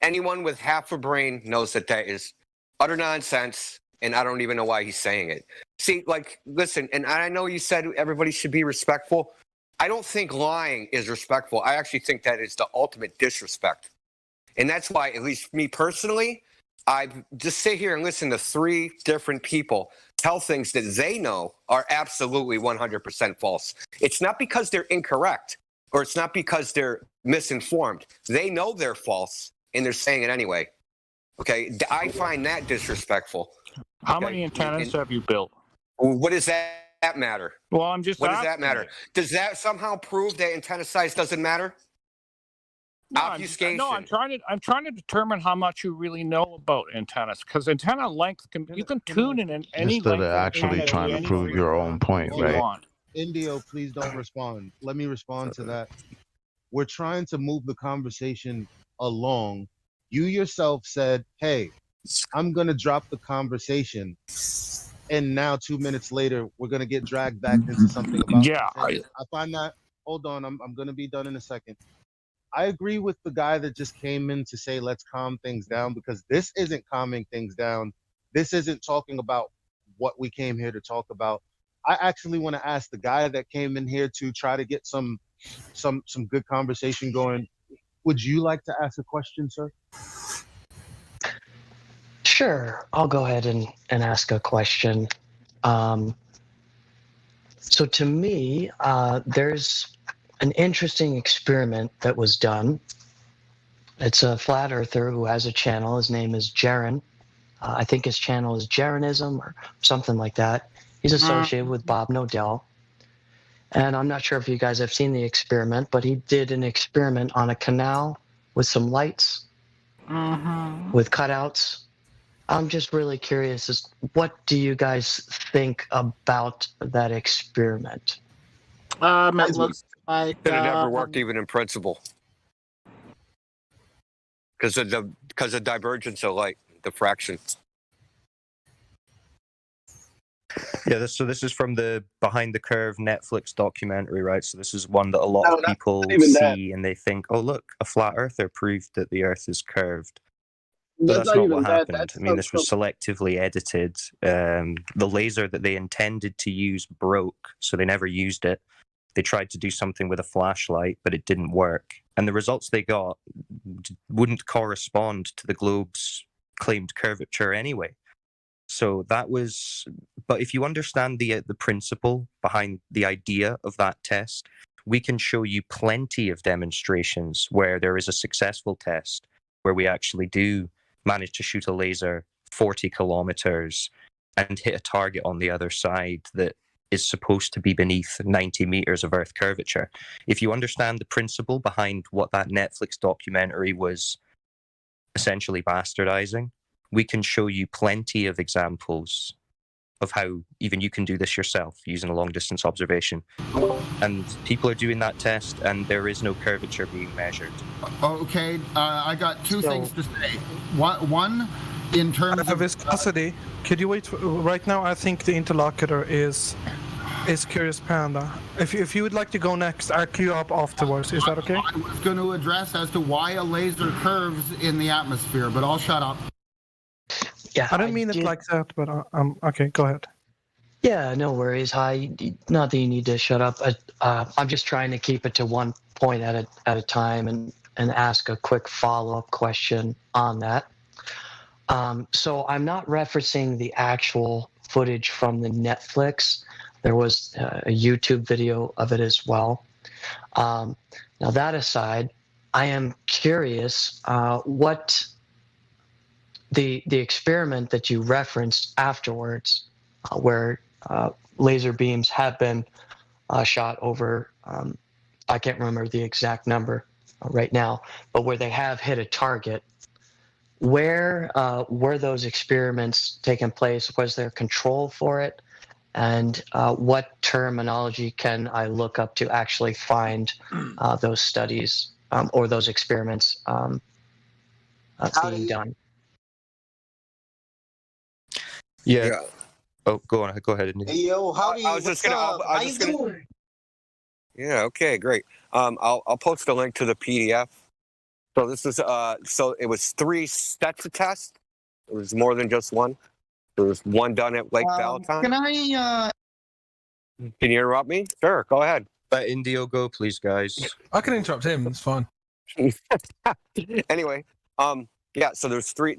Anyone with half a brain knows that is utter nonsense, and I don't even know why he's saying it. See, listen, and I know you said everybody should be respectful. I don't think lying is respectful. I actually think that is the ultimate disrespect. And that's why, at least me personally, I just sit here and listen to 3 different people tell things that they know are absolutely 100% false. It's not because they're incorrect, or it's not because they're misinformed. They know they're false, and they're saying it anyway. Okay, I find that disrespectful. How many antennas have you built? What does that that matter? Well, I'm just What does that asking matter? you. Does that somehow prove that antenna size doesn't matter? Obfuscation. I'm trying to determine how much you really know about antennas, because antenna length you can tune in any Instead of length of actually antenna to trying to any prove your own point, you right? want. Indio, please don't respond. Let me respond to that. We're trying to move the conversation along. You yourself said, hey, I'm going to drop the conversation. And now 2 minutes later, we're going to get dragged back into something about antennas. I find that, hold on, I'm going to be done in a second. I agree with the guy that just came in to say, let's calm things down, because this isn't calming things down. This isn't talking about what we came here to talk about. I actually want to ask the guy that came in here to try to get some good conversation going. Would you like to ask a question, sir? Sure, I'll go ahead and ask a question. So to me, there's an interesting experiment that was done. It's a flat earther who has a channel. His name is Jaron. I think his channel is Jaronism or something like that. He's associated with Bob Nodell. And I'm not sure if you guys have seen the experiment, but he did an experiment on a canal with some lights, with cutouts. I'm just really curious, what do you guys think about that experiment? It looks like it never worked even in principle. Because of divergence of light, diffraction. Yeah, so this is from the Behind the Curve Netflix documentary, right? So this is one that a lot of people see and they think, oh, look, a flat earther proved that the Earth is curved. But that's not what happened. I mean, this was selectively edited. The laser that they intended to use broke, so they never used it. They tried to do something with a flashlight, but it didn't work. And the results they got wouldn't correspond to the globe's claimed curvature anyway. So that was, but if you understand the principle behind the idea of that test, we can show you plenty of demonstrations where there is a successful test where we actually do manage to shoot a laser 40 kilometers and hit a target on the other side that is supposed to be beneath 90 meters of Earth curvature. If you understand the principle behind what that Netflix documentary was essentially bastardizing, we can show you plenty of examples of how even you can do this yourself using a long distance observation. And people are doing that test and there is no curvature being measured. Okay, I got two things to say. One, in terms of viscosity, could you wait right now? I think the interlocutor is Curious Panda. If you would like to go next, I'll queue up afterwards. Is that okay? I was going to address as to why a laser curves in the atmosphere, but I'll shut up. Yeah, I don't mean it like that, but okay, go ahead. Yeah, no worries. Hi, not that you need to shut up. I'm just trying to keep it to one point at a time and ask a quick follow-up question on that. So I'm not referencing the actual footage from the Netflix. There was a YouTube video of it as well. Now that aside, I am curious what the experiment that you referenced afterwards, where laser beams have been shot over, I can't remember the exact number right now, but where they have hit a target. Where were those experiments taking place? Was there control for it? And what terminology can I look up to actually find those studies or those experiments being done? Yeah. Oh, go on. Go ahead. Hey, yo, howdy. I was just gonna. How you doing? Yeah. Okay. Great. I'll post a link to the PDF. So this is so it was 3 sets of tests. It was more than just one. There was one done at Lake Valentine. Can I? Can you interrupt me? Sure. Go ahead. Let Indio go, please, guys. I can interrupt him. It's fine. Anyway, yeah. So there's 3.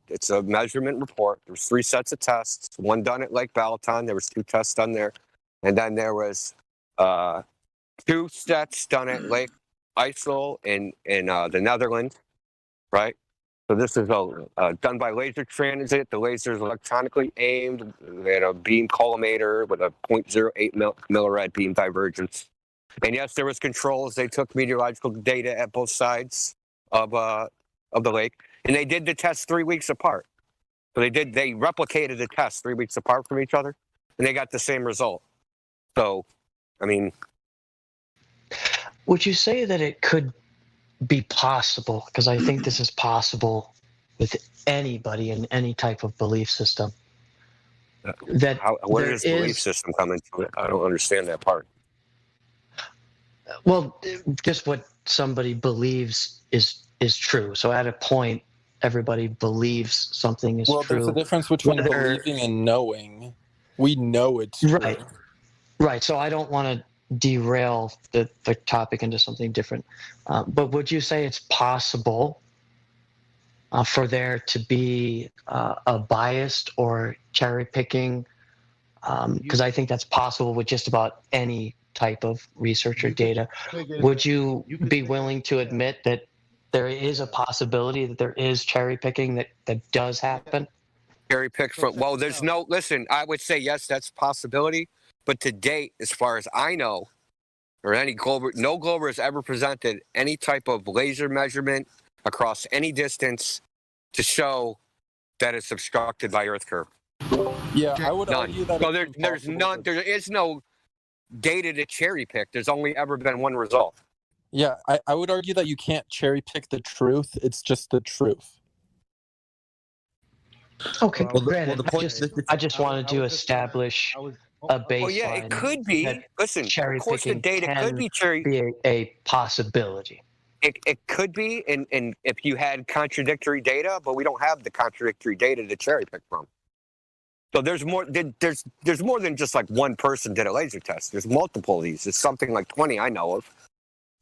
It's a measurement report. There's 3 sets of tests. One done at Lake Valentine. There was 2 tests done there, and then there was 2 sets done at Lake IJssel in the Netherlands, right? So this is done by laser transit. The laser is electronically aimed at a beam collimator with a 0.08 millirad beam divergence. And yes, there was controls. They took meteorological data at both sides of the lake, and they did the test 3 weeks apart. So they replicated the test 3 weeks apart from each other, and they got the same result. So, I mean, would you say that it could be possible, because I think this is possible with anybody in any type of belief system, that where does belief system come into it? I don't understand that part. Well, just what somebody believes is true. So at a point, everybody believes something is Well, true. there's a difference between believing and knowing. We know it's true. Right. So I don't want to derail the topic into something different. But would you say it's possible for there to be a biased or cherry picking? Because I think that's possible with just about any type of research or data. Would you be willing to admit that there is a possibility that there is cherry picking that does happen? Cherry pick from, well, there's no, listen, I would say yes, that's a possibility. But to date, as far as I know, or no Glober has ever presented any type of laser measurement across any distance to show that it's obstructed by Earth curve. Yeah, I would argue that. So there's none. There is no data to cherry pick. There's only ever been one result. Yeah, I would argue that you can't cherry pick the truth. It's just the truth. Okay, granted, I just wanted to establish a baseline. Well, yeah, it could be. Listen, cherry of course, the picking data could be a possibility. It could be, and if you had contradictory data, but we don't have the contradictory data to cherry pick from. So there's more. There's more than just like one person did a laser test. There's multiple of these. It's something like 20 I know of.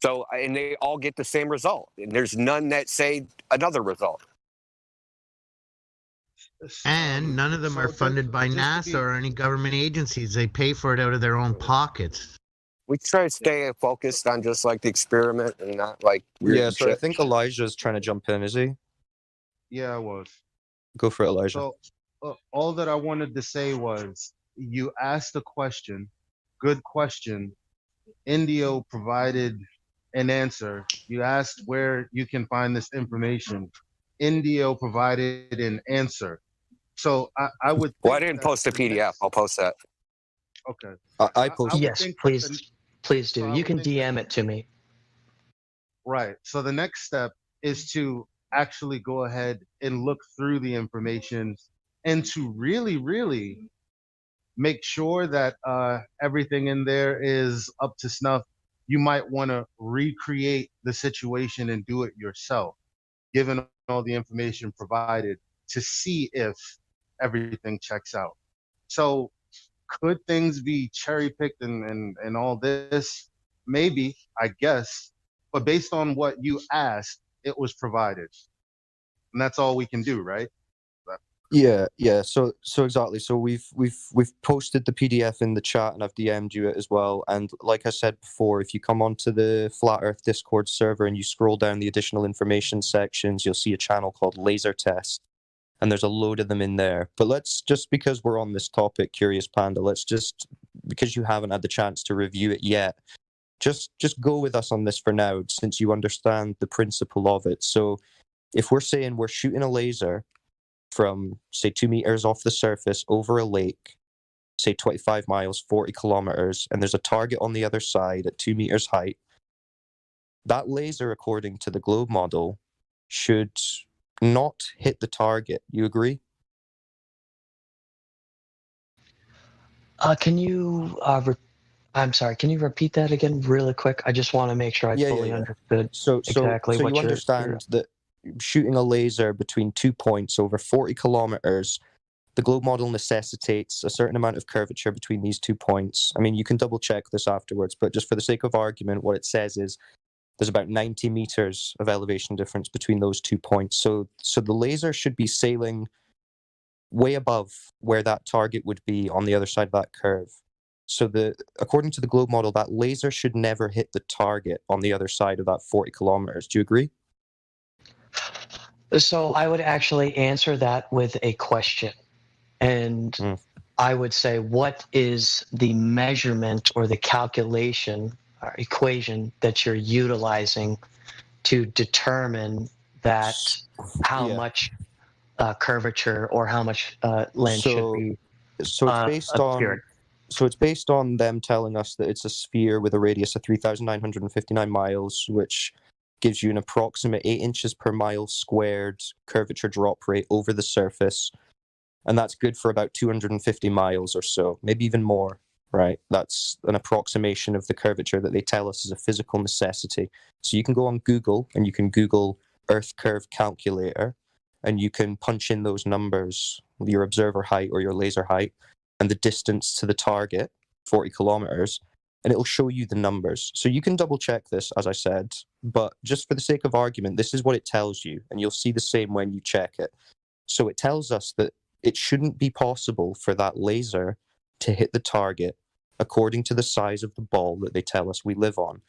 So, and they all get the same result. And there's none that say another result. And none of them are funded by NASA or any government agencies. They pay for it out of their own pockets. We try to stay focused on just like the experiment and not like weird Yeah, so I shit. think Elijah's trying to jump in, is he? Yeah, I was. Go for it, Elijah. So all that I wanted to say was you asked a question, good question. Indio provided an answer. You asked where you can find this information. Indio provided an answer. So I would. Well, I didn't post a PDF. I'll post that. Okay. I posted. Yes, please do. You can DM it to me. Right. So the next step is to actually go ahead and look through the information and to really, really make sure that everything in there is up to snuff. You might want to recreate the situation and do it yourself, given all the information provided, to see if everything checks out. So could things be cherry picked and all this? Maybe, I guess. But based on what you asked, it was provided. And that's all we can do, right? Yeah. So exactly. So we've posted the PDF in the chat, and I've DM'd you it as well. And like I said before, if you come onto the Flat Earth Discord server and you scroll down the additional information sections, you'll see a channel called Laser Test, and there's a load of them in there. But let's just, because we're on this topic, Curious Panda, let's just, because you haven't had the chance to review it yet, just go with us on this for now, since you understand the principle of it. So if we're saying we're shooting a laser from, say, 2 meters off the surface over a lake, say 25 miles, 40 kilometers, and there's a target on the other side at 2 meters height, that laser, according to the globe model, should not hit the target. You agree? Can you I'm sorry, can you repeat that again really quick? I just want to make sure I fully understood exactly so what you understand that shooting a laser between 2 points over 40 kilometers, the globe model necessitates a certain amount of curvature between these 2 points. I mean, you can double check this afterwards, but just for the sake of argument, what it says is there's about 90 meters of elevation difference between those 2 points. So the laser should be sailing way above where that target would be on the other side of that curve. So according to the globe model, that laser should never hit the target on the other side of that 40 kilometers. Do you agree? So I would actually answer that with a question. And I would say, what is the measurement or the calculation or equation that you're utilizing to determine that how much curvature or how much land should be So it's based on it's based on them telling us that it's a sphere with a radius of 3,959 miles, which gives you an approximate 8 inches per mile squared curvature drop rate over the surface. And that's good for about 250 miles or so, maybe even more, right? That's an approximation of the curvature that they tell us is a physical necessity. So you can go on Google and you can Google Earth curve calculator, and you can punch in those numbers, your observer height or your laser height, and the distance to the target, 40 kilometers, and it'll show you the numbers. So you can double check this, as I said, but just for the sake of argument, this is what it tells you, and you'll see the same when you check it. So it tells us that it shouldn't be possible for that laser to hit the target according to the size of the ball that they tell us we live on.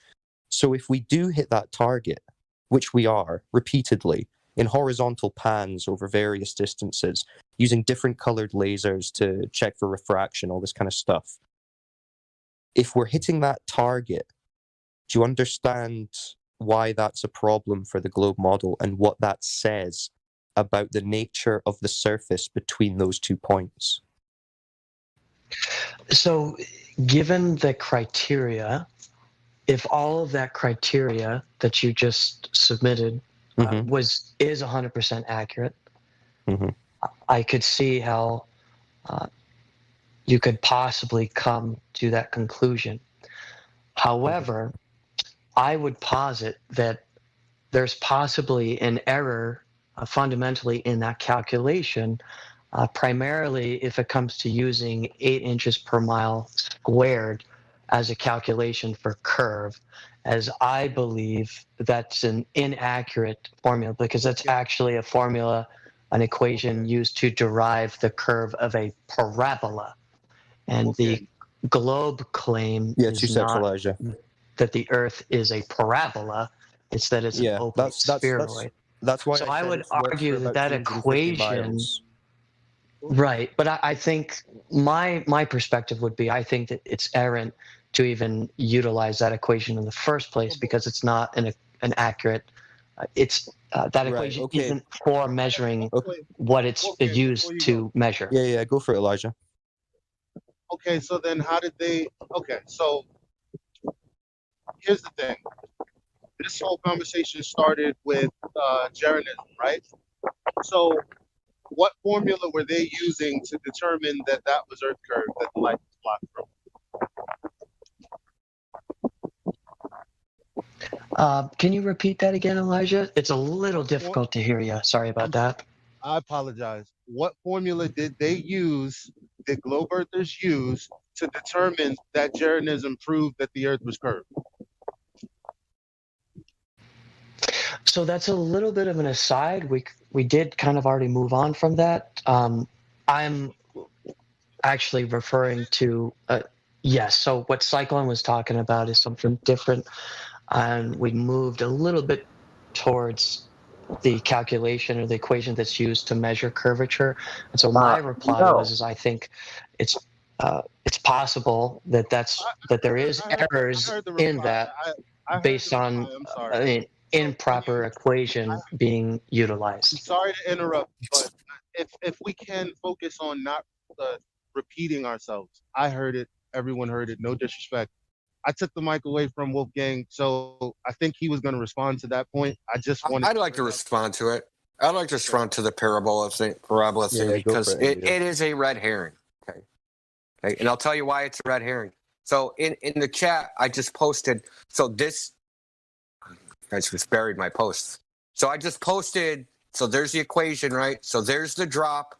So if we do hit that target, which we are repeatedly, in horizontal pans over various distances, using different colored lasers to check for refraction, all this kind of stuff. If we're hitting that target, do you understand why that's a problem for the globe model and what that says about the nature of the surface between those 2 points? So given the criteria, if all of that criteria that you just submitted is 100% accurate, I could see how you could possibly come to that conclusion. However, I would posit that there's possibly an error fundamentally in that calculation, primarily if it comes to using 8 inches per mile squared as a calculation for curve, as I believe that's an inaccurate formula, because that's actually a formula, an equation used to derive the curve of a parabola. And the globe claim is not that the Earth is a parabola, it's that it's an open spheroid. That's why so I I said would it works argue for that about that 250 equation, miles. right? But I think my perspective would be, I think that it's errant to even utilize that equation in the first place, because it's not an accurate. That equation isn't for measuring what it's used to measure. Yeah, go for it, Elijah. Okay, so then how did they? Okay, so here's the thing. This whole conversation started with Jeranism, right? So what formula were they using to determine that that was Earth curve that the light was blocked from? Can you repeat that again, Elijah? It's a little difficult to hear you. Sorry about that. I apologize. What formula did they use, did globe earthers use to determine that Jeranism proved that the Earth was curved? So that's a little bit of an aside. We did kind of already move on from that. I'm actually referring to yes. So what Cyclone was talking about is something different, and we moved a little bit towards the calculation or the equation that's used to measure curvature. And so my reply was I think it's possible that there is errors in that based on improper equation being utilized. I'm sorry to interrupt, but if we can focus on not repeating ourselves. I heard it, everyone heard it, no disrespect. I took the mic away from Wolfgang, so I think he was going to respond to that point. I'd like to respond to it. I'd like to respond to the parabola thing because it is a red herring. Okay, and I'll tell you why it's a red herring. So in the chat, I just posted. So this, I just buried my posts. So I just posted. So there's the equation, right? So there's the drop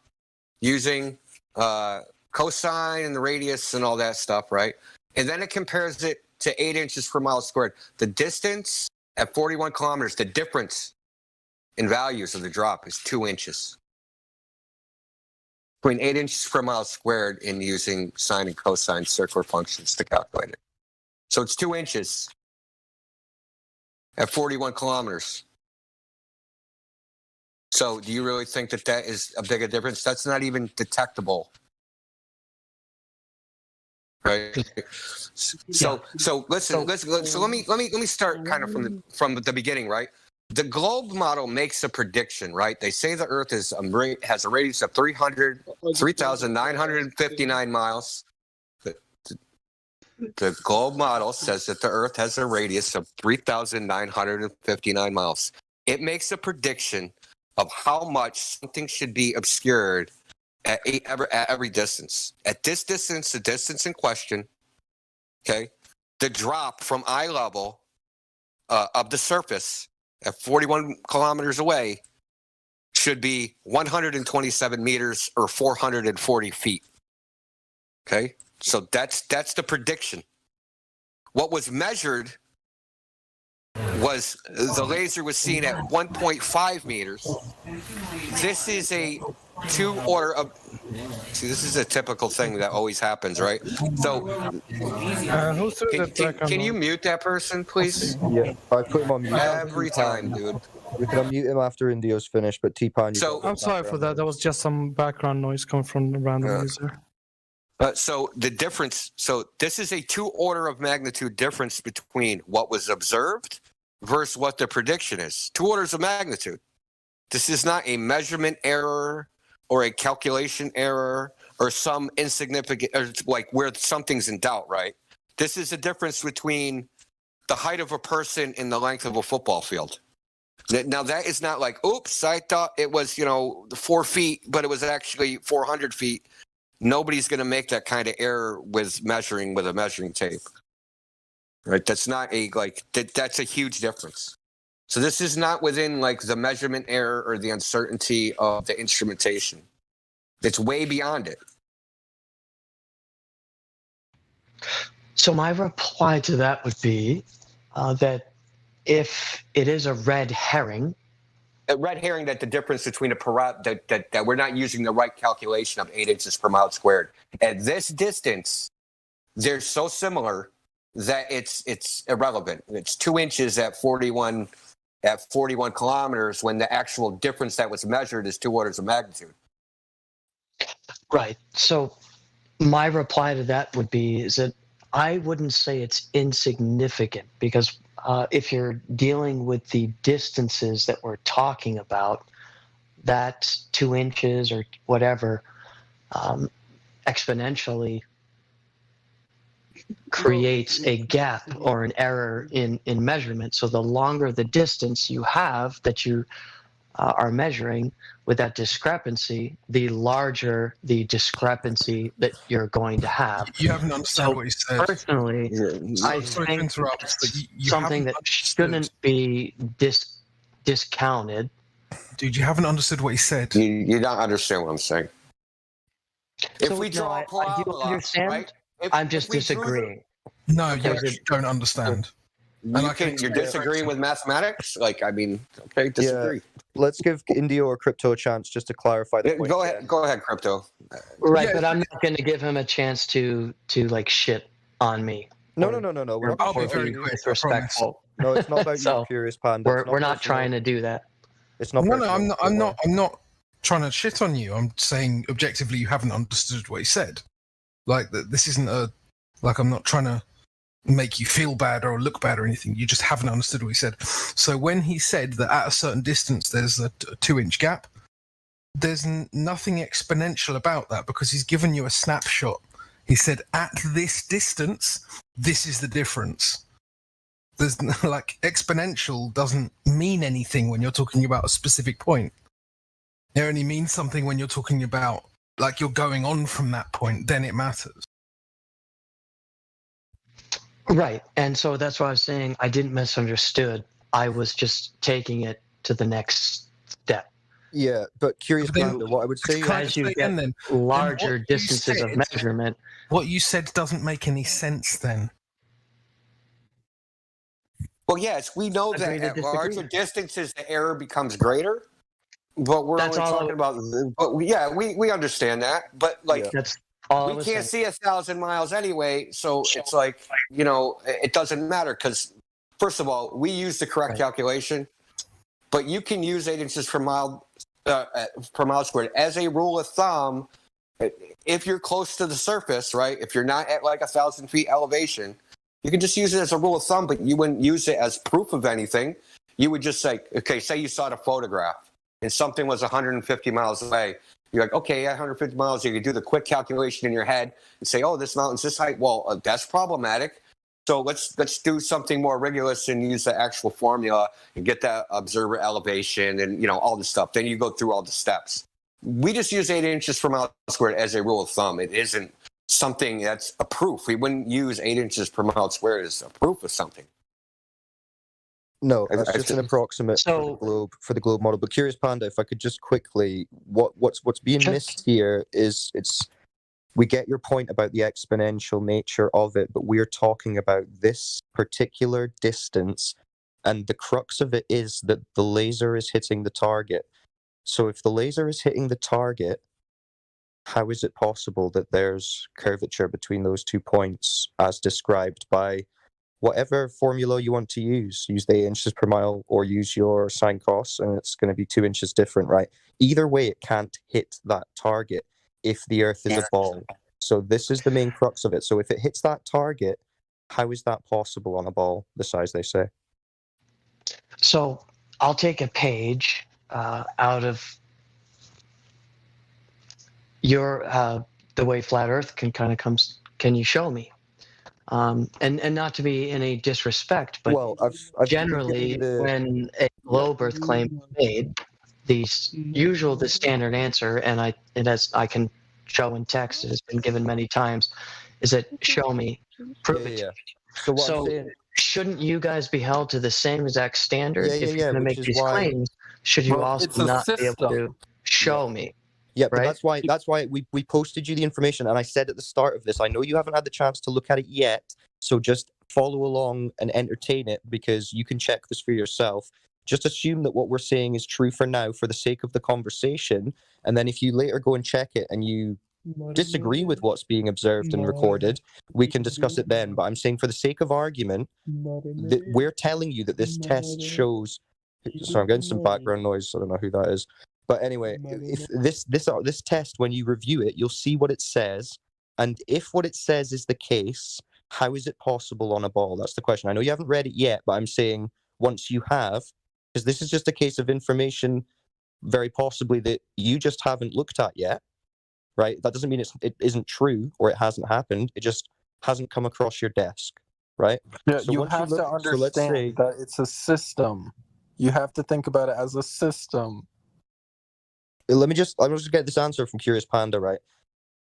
using cosine and the radius and all that stuff, right? And then it compares it to 8 inches per mile squared. The distance at 41 kilometers, the difference in values of the drop is 2 inches. Between 8 inches per mile squared in using sine and cosine circular functions to calculate it. So it's 2 inches at 41 kilometers. So do you really think that that is a bigger difference? That's not even detectable. Right. So listen. So let me start kind of from the beginning, right? The globe model makes a prediction, right? They say the Earth has a radius of 3,959 miles. The globe model says that the Earth has a radius of 3,959 miles. It makes a prediction of how much something should be obscured at every distance. At this distance, the distance in question, okay, the drop from eye level of the surface at 41 kilometers away should be 127 meters or 440 feet. Okay, so that's the prediction. What was measured was the laser was seen at 1.5 meters. This is a this is a typical thing that always happens, right? So can you mute that person, please? Yeah, I put him on mute. Every time, dude. We can unmute him after Indio's finished, but T-Pan, I'm sorry for that. That was just some background noise coming from a random user. So the difference, so this is a 2 order of magnitude difference between what was observed versus what the prediction is. 2 orders of magnitude. This is not a measurement error or a calculation error or some insignificant, or like where something's in doubt, right? This is a difference between the height of a person and the length of a football field. Now that is not like, oops, I thought it was, 4 feet, but it was actually 400 feet. Nobody's going to make that kind of error with measuring with a measuring tape, right? That's not that's a huge difference. So this is not within like the measurement error or the uncertainty of the instrumentation. It's way beyond it. So my reply to that would be that if it is a red herring, that the difference between that we're not using the right calculation of 8 inches per mile squared. At this distance, they're so similar that it's irrelevant. It's 2 inches at 41 kilometers when the actual difference that was measured is 2 orders of magnitude. Right. So my reply to that would be is that I wouldn't say it's insignificant because if you're dealing with the distances that we're talking about, that 2 inches or whatever exponentially creates a gap or an error in measurement. So the longer the distance you have that you are measuring with that discrepancy, the larger the discrepancy that you're going to have. You haven't understood what he said. Personally, I think it's something that shouldn't be discounted. Dude, you haven't understood what he said. You don't understand what I'm saying. If we draw I do understand. right? I'm just disagreeing. No, you actually don't understand. You're disagreeing with mathematics? Okay, disagree. Yeah. Let's give Indio or Crypto a chance just to clarify the point. Go ahead, Crypto. Right, but I'm not going to give him a chance to like shit on me. No. We're I'll be very quick. Disrespectful. No, it's not about you, Curious Panda. We're not trying to do that. It's not. No, I'm not trying to shit on you. I'm saying objectively you haven't understood what he said. Like this isn't I'm not trying to make you feel bad or look bad or anything. You just haven't understood what he said. So when he said that at a certain distance there's a 2-inch gap, there's nothing exponential about that because he's given you a snapshot. He said at this distance, this is the difference. There's exponential doesn't mean anything when you're talking about a specific point. It only means something when you're talking about you're going on from that point, then it matters. Right. And so that's why I was saying I didn't misunderstood. I was just taking it to the next step. Yeah, but Curious Panda, what I would say as you get larger distances of measurement. What you said doesn't make any sense then. Well, yes, we know that at larger distances the error becomes greater. But we're only talking about. But we understand that. But that's all we can't see 1,000 miles anyway. So it's it doesn't matter because first of all, we use the correct calculation, but you can use 8 inches per mile per mile squared. As a rule of thumb, if you're close to the surface, right? If you're not at like 1,000 feet elevation, you can just use it as a rule of thumb, but you wouldn't use it as proof of anything. You would just say, okay, say you saw the photograph and something was 150 miles away. You're like, okay, 150 miles. You can do the quick calculation in your head and say, oh, this mountain's this height. Well, that's problematic. So let's do something more rigorous and use the actual formula and get that observer elevation and all this stuff. Then you go through all the steps. We just use 8 inches per mile squared as a rule of thumb. It isn't something that's a proof. We wouldn't use 8 inches per mile squared as a proof of something. No, that's just an approximate for the globe model. But Curious Panda, if I could just quickly, what's being missed here is we get your point about the exponential nature of it, but we're talking about this particular distance, and the crux of it is that the laser is hitting the target. So if the laser is hitting the target, how is it possible that there's curvature between those 2 points as described by whatever formula you want to use? Use the 8 inches per mile or use your sine cos, and it's going to be 2 inches different, right? Either way, it can't hit that target if the Earth is a ball. So this is the main crux of it. So if it hits that target, how is that possible on a ball the size they say? So I'll take a page out of your the way flat Earth can kind of comes. Can you show me? And not to be any disrespect, but I've generally when a globe Earth claim is made, the standard answer, and as I can show in text, it has been given many times, is that show me, prove it to me. So what I'm saying, shouldn't you guys be held to the same exact standard if you're going to make these claims? Should you also not be able to show me? Yeah, but that's why we posted you the information, and I said at the start of this, I know you haven't had the chance to look at it yet, so just follow along and entertain it, because you can check this for yourself. Just assume that what we're saying is true for now for the sake of the conversation, and then if you later go and check it and you disagree with what's being observed and recorded, we can discuss it then. But I'm saying for the sake of argument, that we're telling you that this test shows... Sorry, I'm getting some background noise, I don't know who that is. But anyway, if this test, when you review it, you'll see what it says. And if what it says is the case, how is it possible on a ball? That's the question. I know you haven't read it yet, but I'm saying once you have, because this is just a case of information very possibly that you just haven't looked at yet, right? That doesn't mean it isn't true or it hasn't happened. It just hasn't come across your desk, right? Yeah, So you have to understand that it's a system. You have to think about it as a system. Let me just get this answer from Curious Panda, right?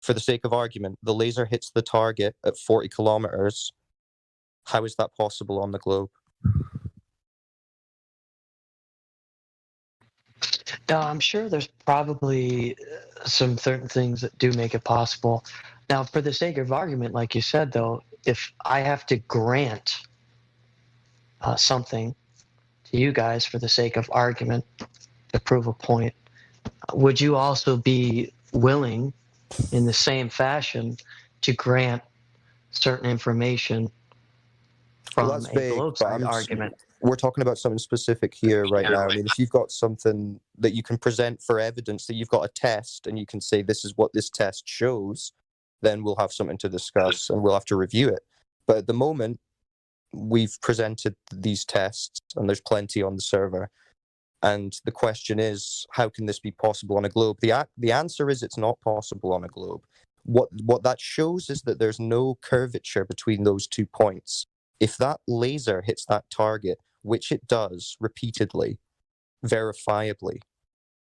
For the sake of argument, the laser hits the target at 40 kilometers. How is that possible on the globe? Now, I'm sure there's probably some certain things that do make it possible. Now, for the sake of argument, like you said, though, if I have to grant something to you guys for the sake of argument to prove a point, would you also be willing in the same fashion to grant certain information from a globe side argument? We're talking about something specific here right now. I mean, if you've got something that you can present for evidence, that you've got a test and you can say this is what this test shows, then we'll have something to discuss and we'll have to review it. But at the moment, we've presented these tests and there's plenty on the server. And the question is, how can this be possible on a globe? The answer is it's not possible on a globe. What that shows is that there's no curvature between those 2 points. If that laser hits that target, which it does repeatedly, verifiably,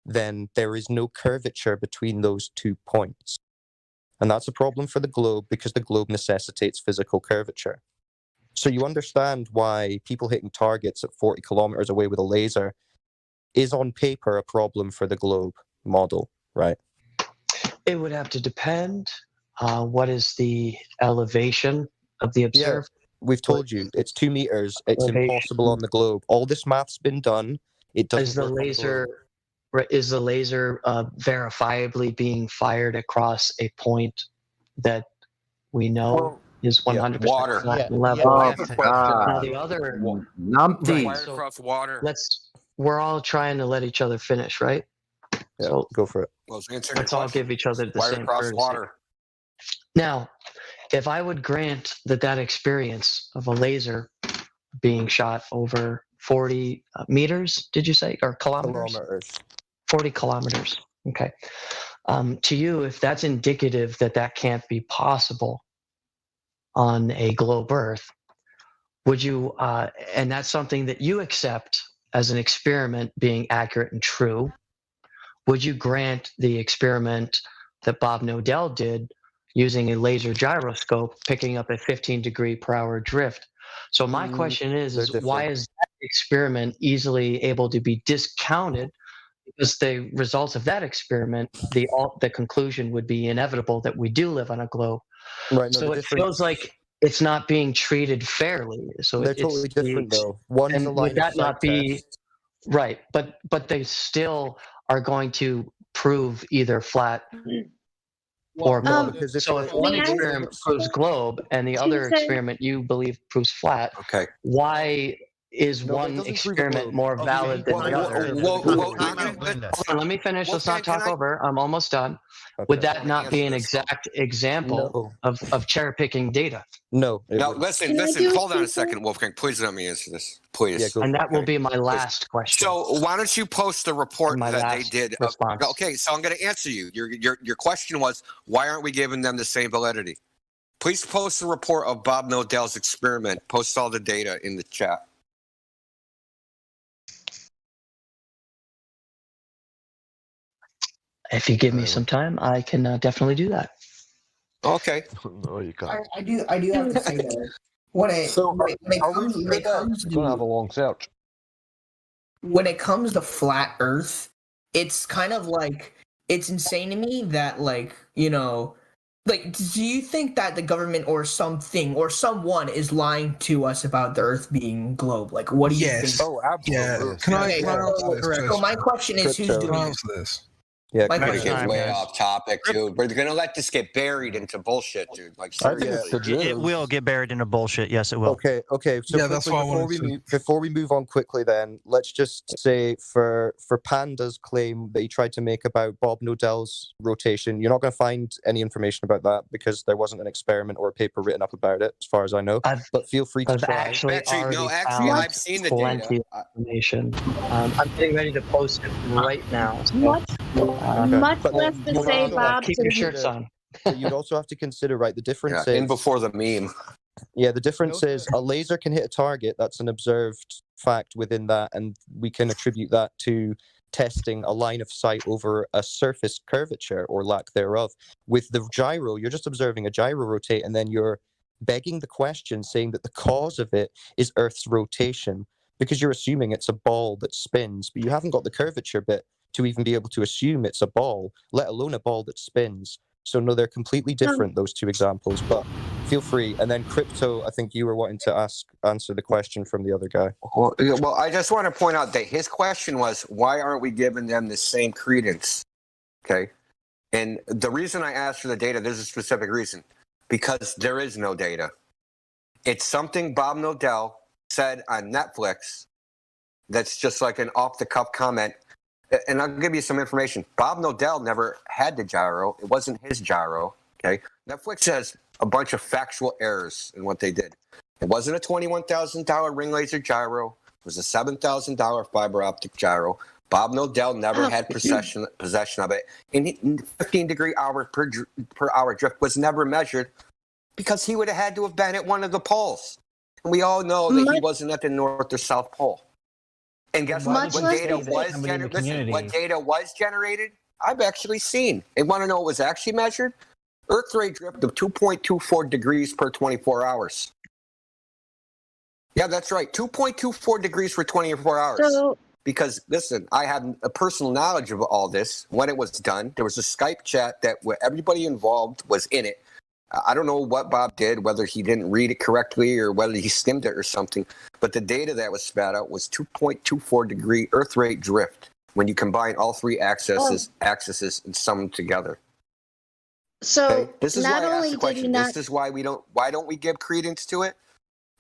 then there is no curvature between those 2 points. And that's a problem for the globe because the globe necessitates physical curvature. So you understand why people hitting targets at 40 kilometers away with a laser is on paper a problem for the globe model, right? It would have to depend. What is the elevation of the observer? Yeah, we've told you it's 2 meters. It's impossible on the globe. All this math's been done. It doesn't. Is the laser verifiably being fired across a point that we know is 100% water flat level? Now the other numpty across water. We're all trying to let each other finish, right? Yeah, So go for it. Well, answer let's all give each other the Wire same across courtesy. water. Now, if I would grant that experience of a laser being shot over 40 meters, did you say, or kilometers? 40 kilometers. Okay. To you, if that's indicative that can't be possible on a globe Earth, would you, and that's something that you accept as an experiment being accurate and true, would you grant the experiment that Bob Nodell did using a laser gyroscope picking up a 15 degree per hour drift? So my question is why is that experiment easily able to be discounted? Because the results of that experiment, the conclusion would be inevitable that we do live on a globe. Right. No, So it feels like it's not being treated fairly. So they're totally different, though. One's a line would that not be test. right? But they still are going to prove either flat or no, because if so if one experiment proves globe and the other experiment you believe proves flat, okay, why is No, but it one doesn't prove a experiment globe. more Oh, valid than the other? Hold on, let me finish. Let's not talk over. I'm almost done. Would that not be an exact example of cherry picking data? No. Now, listen. Hold on a second, Wolfgang. Please let me answer this. Please. And that will be my last question. So why don't you post the report My that they last did? response. Okay, so I'm going to answer you. Your question was, why aren't we giving them the same validity? Please post the report of Bob Nodell's experiment. Post all the data in the chat. If you give me some time, I can definitely do that. Okay. No, you can't. I do have to say though, when it comes Gonna have a long search. when it comes to flat Earth, it's kind of like it's insane to me that like do you think that the government or something or someone is lying to us about the Earth being globe? Like, what do you think? Oh, absolutely. Yeah. Can I answer this? So my question is, who's doing it? Answer this? Yeah, My We're question gonna is, get way off topic, dude. We're gonna let this get buried into bullshit, dude. Like, I think seriously. it's It will get buried into bullshit. Yes, it will. Okay. So Yeah, that's quickly, what I wanted to. before we move on quickly, then let's just say for Panda's claim that he tried to make about Bob Nodell's rotation, you're not going to find any information about that because there wasn't an experiment or a paper written up about it, as far as I know. But feel free to I've try. actually already found I've seen the plenty data. of information. I'm getting ready to post it right now. So, Much less to say, Bob. keep your shirts on. But you'd also have to consider, right, the difference is... in before the meme. Yeah, the difference is a laser can hit a target. That's an observed fact within that, and we can attribute that to testing a line of sight over a surface curvature or lack thereof. With the gyro, you're just observing a gyro rotate, and then you're begging the question, saying that the cause of it is Earth's rotation, because you're assuming it's a ball that spins, but you haven't got the curvature bit to even be able to assume it's a ball, let alone a ball that spins. So no, they're completely different, those two examples, but feel free. And then Crypto, I think you were wanting to answer the question from the other guy. Well, I just want to point out that his question was, why aren't we giving them the same credence? Okay. And the reason I asked for the data, there's a specific reason, because there is no data. It's something Bob Nodell said on Netflix that's just like an off-the-cuff comment. And I'll give you some information. Bob Nodell never had the gyro. It wasn't his gyro. Okay. Netflix has a bunch of factual errors in what they did. It wasn't a $21,000 ring laser gyro. It was a $7,000 fiber optic gyro. Bob Nodell never had possession of it. And 15 degree hour per hour drift was never measured because he would have had to have been at one of the poles. And we all know that he wasn't at the North or South Pole. And guess what? What data was generated? I've actually seen. And want to know what was actually measured? Earth rate drift of 2.24 degrees per 24 hours. Yeah, that's right. 2.24 degrees for 24 hours. Because, listen, I have a personal knowledge of all this. When it was done, there was a Skype chat that everybody involved was in it. I don't know what Bob did, whether he didn't read it correctly or whether he skimmed it or something. But the data that was spat out was 2.24 degree Earth rate drift when you combine all three axes and sum them together. So okay? This is not why I asked only the did question. he not... This is why why don't we give credence to it?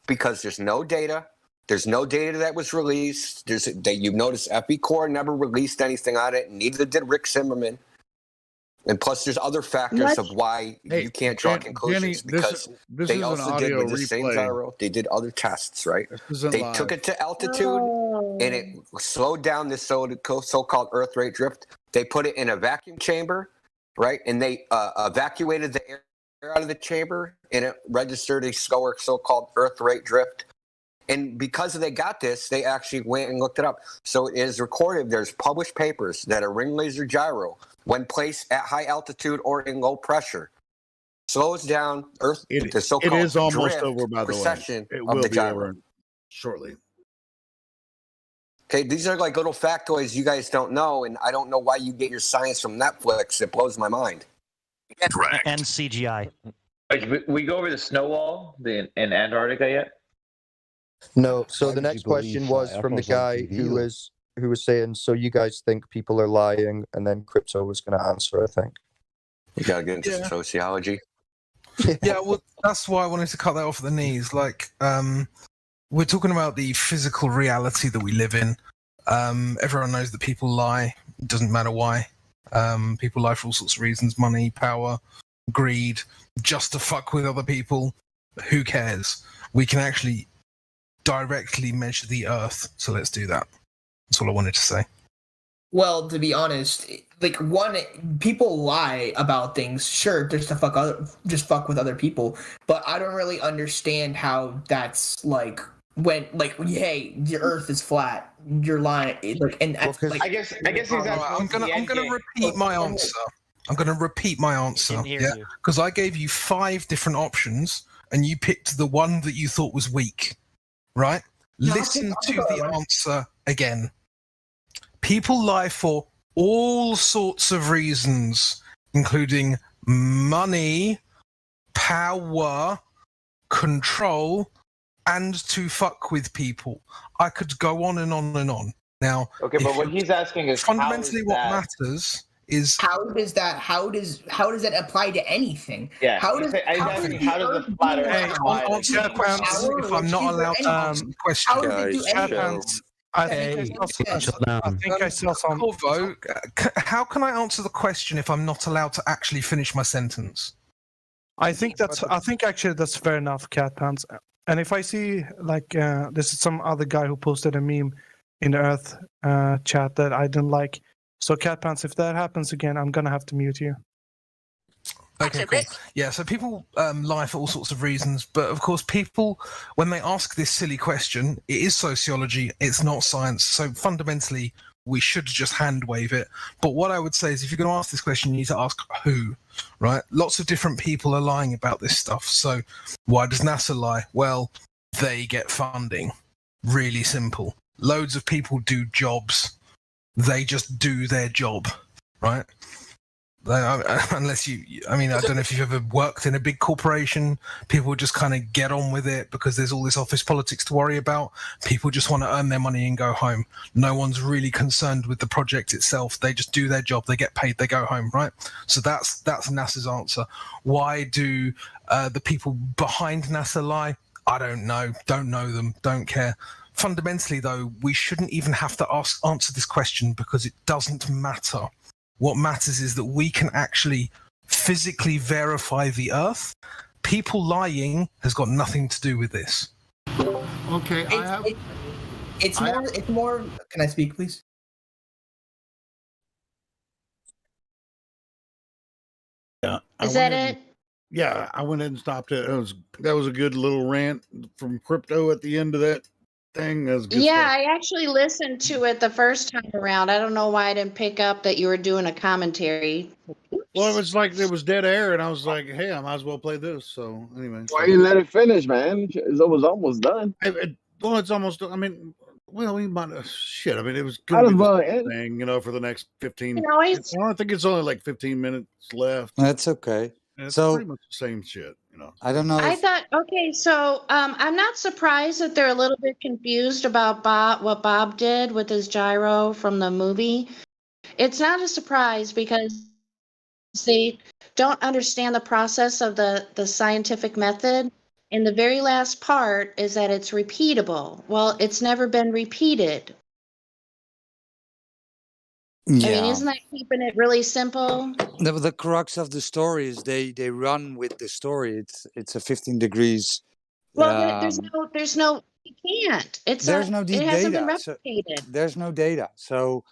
Because there's no data. There's no data that was released. You notice FE-Core never released anything on it, neither did Rick Zimmerman. And plus, there's other factors of why you can't draw conclusions, because this they is also an did audio with the same replay. gyro. They did other tests, right? They took live. it to altitude, and it slowed down this so-called Earth rate drift. They put it in a vacuum chamber, right? And they evacuated the air out of the chamber, and it registered a so-called Earth rate drift. And because they got this, they actually went and looked it up. So it is recorded. There's published papers that a ring laser gyro, when placed at high altitude or in low pressure, slows down Earth. The so-called it is almost drift over, by the way. precession It of will the be gyro. over shortly. Okay, these are like little factoids you guys don't know, and I don't know why you get your science from Netflix. It blows my mind. Correct. And CGI. We go over the snow wall in Antarctica yet? No. So Why the would you next question believe was flat from the earthers on guy TV, who though? was saying, so you guys think people are lying, and then Crypto was going to answer, I think. You gotta get into sociology. Yeah, well, that's why I wanted to cut that off at the knees. Like, we're talking about the physical reality that we live in. Everyone knows that people lie. It doesn't matter why. People lie for all sorts of reasons: money, power, greed, just to fuck with other people. Who cares? We can actually directly measure the Earth, so let's do that. That's all I wanted to say. Well, to be honest, like people lie about things, sure, just to fuck with other people, but I don't really understand how that's like when hey, the Earth is flat, you're lying. Like, and I guess exactly. I'm gonna repeat my answer. I'm gonna repeat my answer. Yeah, because I gave you 5 different options, and you picked the one that you thought was weak. Right? No, Listen to the answer again. People lie for all sorts of reasons, including money, power, control, and to fuck with people. I could go on and on and on. Now, okay, but what he's asking is fundamentally what matters is how does that apply to anything? Yeah, how does the flat Earth apply to anything? if I'm not allowed to answer the question. How does it do anything? I think I saw some. Corvo, how can I answer the question if I'm not allowed to actually finish my sentence? I think actually that's fair enough, Cat Pants. And if I see like this is some other guy who posted a meme in the Earth chat that I didn't like. So Cat Pants, if that happens again, I'm gonna have to mute you. Okay, cool. Yeah, so people lie for all sorts of reasons, but of course people, when they ask this silly question, it is sociology, it's not science, so fundamentally we should just hand wave it. But what I would say is if you're going to ask this question, you need to ask who, right? Lots of different people are lying about this stuff, so why does NASA lie? Well, they get funding. Really simple. Loads of people do jobs. They just do their job, right? Unless I don't know if you've ever worked in a big corporation, people just kind of get on with it because there's all this office politics to worry about. People just want to earn their money and go home. No one's really concerned with the project itself. They just do their job, they get paid, they go home, right? So that's NASA's answer. Why do the people behind NASA lie? I don't know them, don't care. Fundamentally, though, we shouldn't even have to answer this question because it doesn't matter. What matters is that we can actually physically verify the Earth. People lying has got nothing to do with this. Okay, it's more. Can I speak, please? Yeah. Is that it? Yeah, I went ahead and stopped it. That was a good little rant from Crypto at the end of that thing. That was good Yeah, stuff. I actually listened to it the first time around. I don't know why I didn't pick up that you were doing a commentary. Well, it was like there was dead air, and I was like, "Hey, I might as well play this." So anyway, why you let it finish, man? It was almost done. Well, it's almost. I mean, well, we might. Shit. I mean, it was Might going as well to end. be thing, for the next 15. You know, I don't think it's only like 15 minutes left. That's okay. And it's So pretty much the same shit, I don't know. I thought, okay, so I'm not surprised that they're a little bit confused about what Bob did with his gyro from the movie. It's not a surprise because they don't understand the process of the scientific method. And the very last part is that it's repeatable. Well, it's never been repeated. I mean, Yeah. isn't that keeping it really simple? The crux of the story is they run with the story. It's a 15 degrees. Well, there's no, you can't. There's no It hasn't been data. replicated. There's no data. So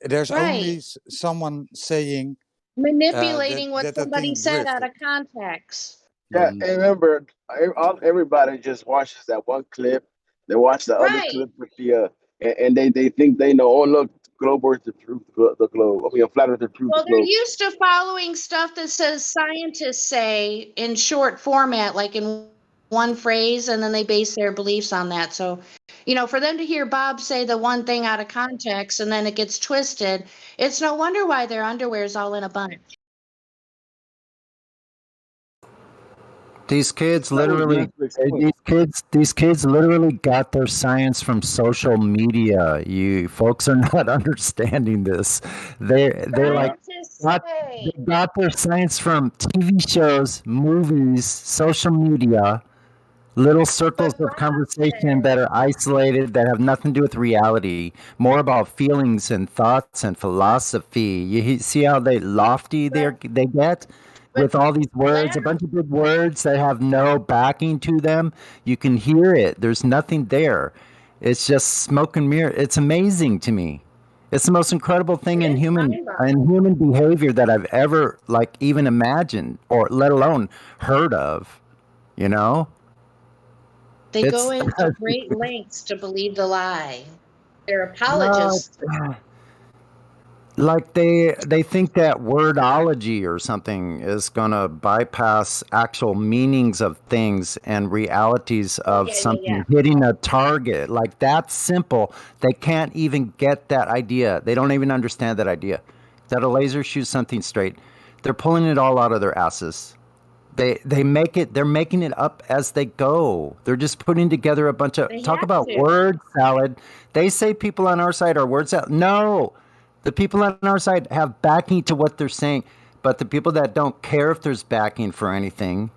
there's only Right. someone saying Manipulating what that somebody thing said out drifted. of context. Yeah, and remember, everybody just watches that one clip. They watch the other Right. clip with the, and they think they know. Oh, look, globe Earth the truth, the globe. I mean, flat Earth the truth, Well, the they're globe. used to following stuff that says scientists say in short format, like in one phrase, and then they base their beliefs on that. So, for them to hear Bob say the one thing out of context and then it gets twisted, it's no wonder why their underwear's all in a bunch. These kids That was literally, Netflix. these kids literally got their science from social media. You folks are not understanding this. They got their science from TV shows, movies, social media, little circles of conversation that are isolated, that have nothing to do with reality, more about feelings and thoughts and philosophy. You see how lofty they get with all these words, a bunch of big words that have no backing to them. You can hear it. There's nothing there. It's just smoke and mirror. It's amazing to me. It's the most incredible thing in human behavior that I've ever even imagined, or let alone heard of. They go into great lengths to believe the lie. They're apologists. Like they think that wordology or something is gonna bypass actual meanings of things and realities of something hitting a target. Like that's simple. They can't even get that idea. They don't even understand that idea. That a laser shoots something straight. They're pulling it all out of their asses. They're making it up as they go. They're just putting together a bunch of talk about word salad. They say people on our side are word salad. No. The people on our side have backing to what they're saying, but the people that don't care if there's backing for anything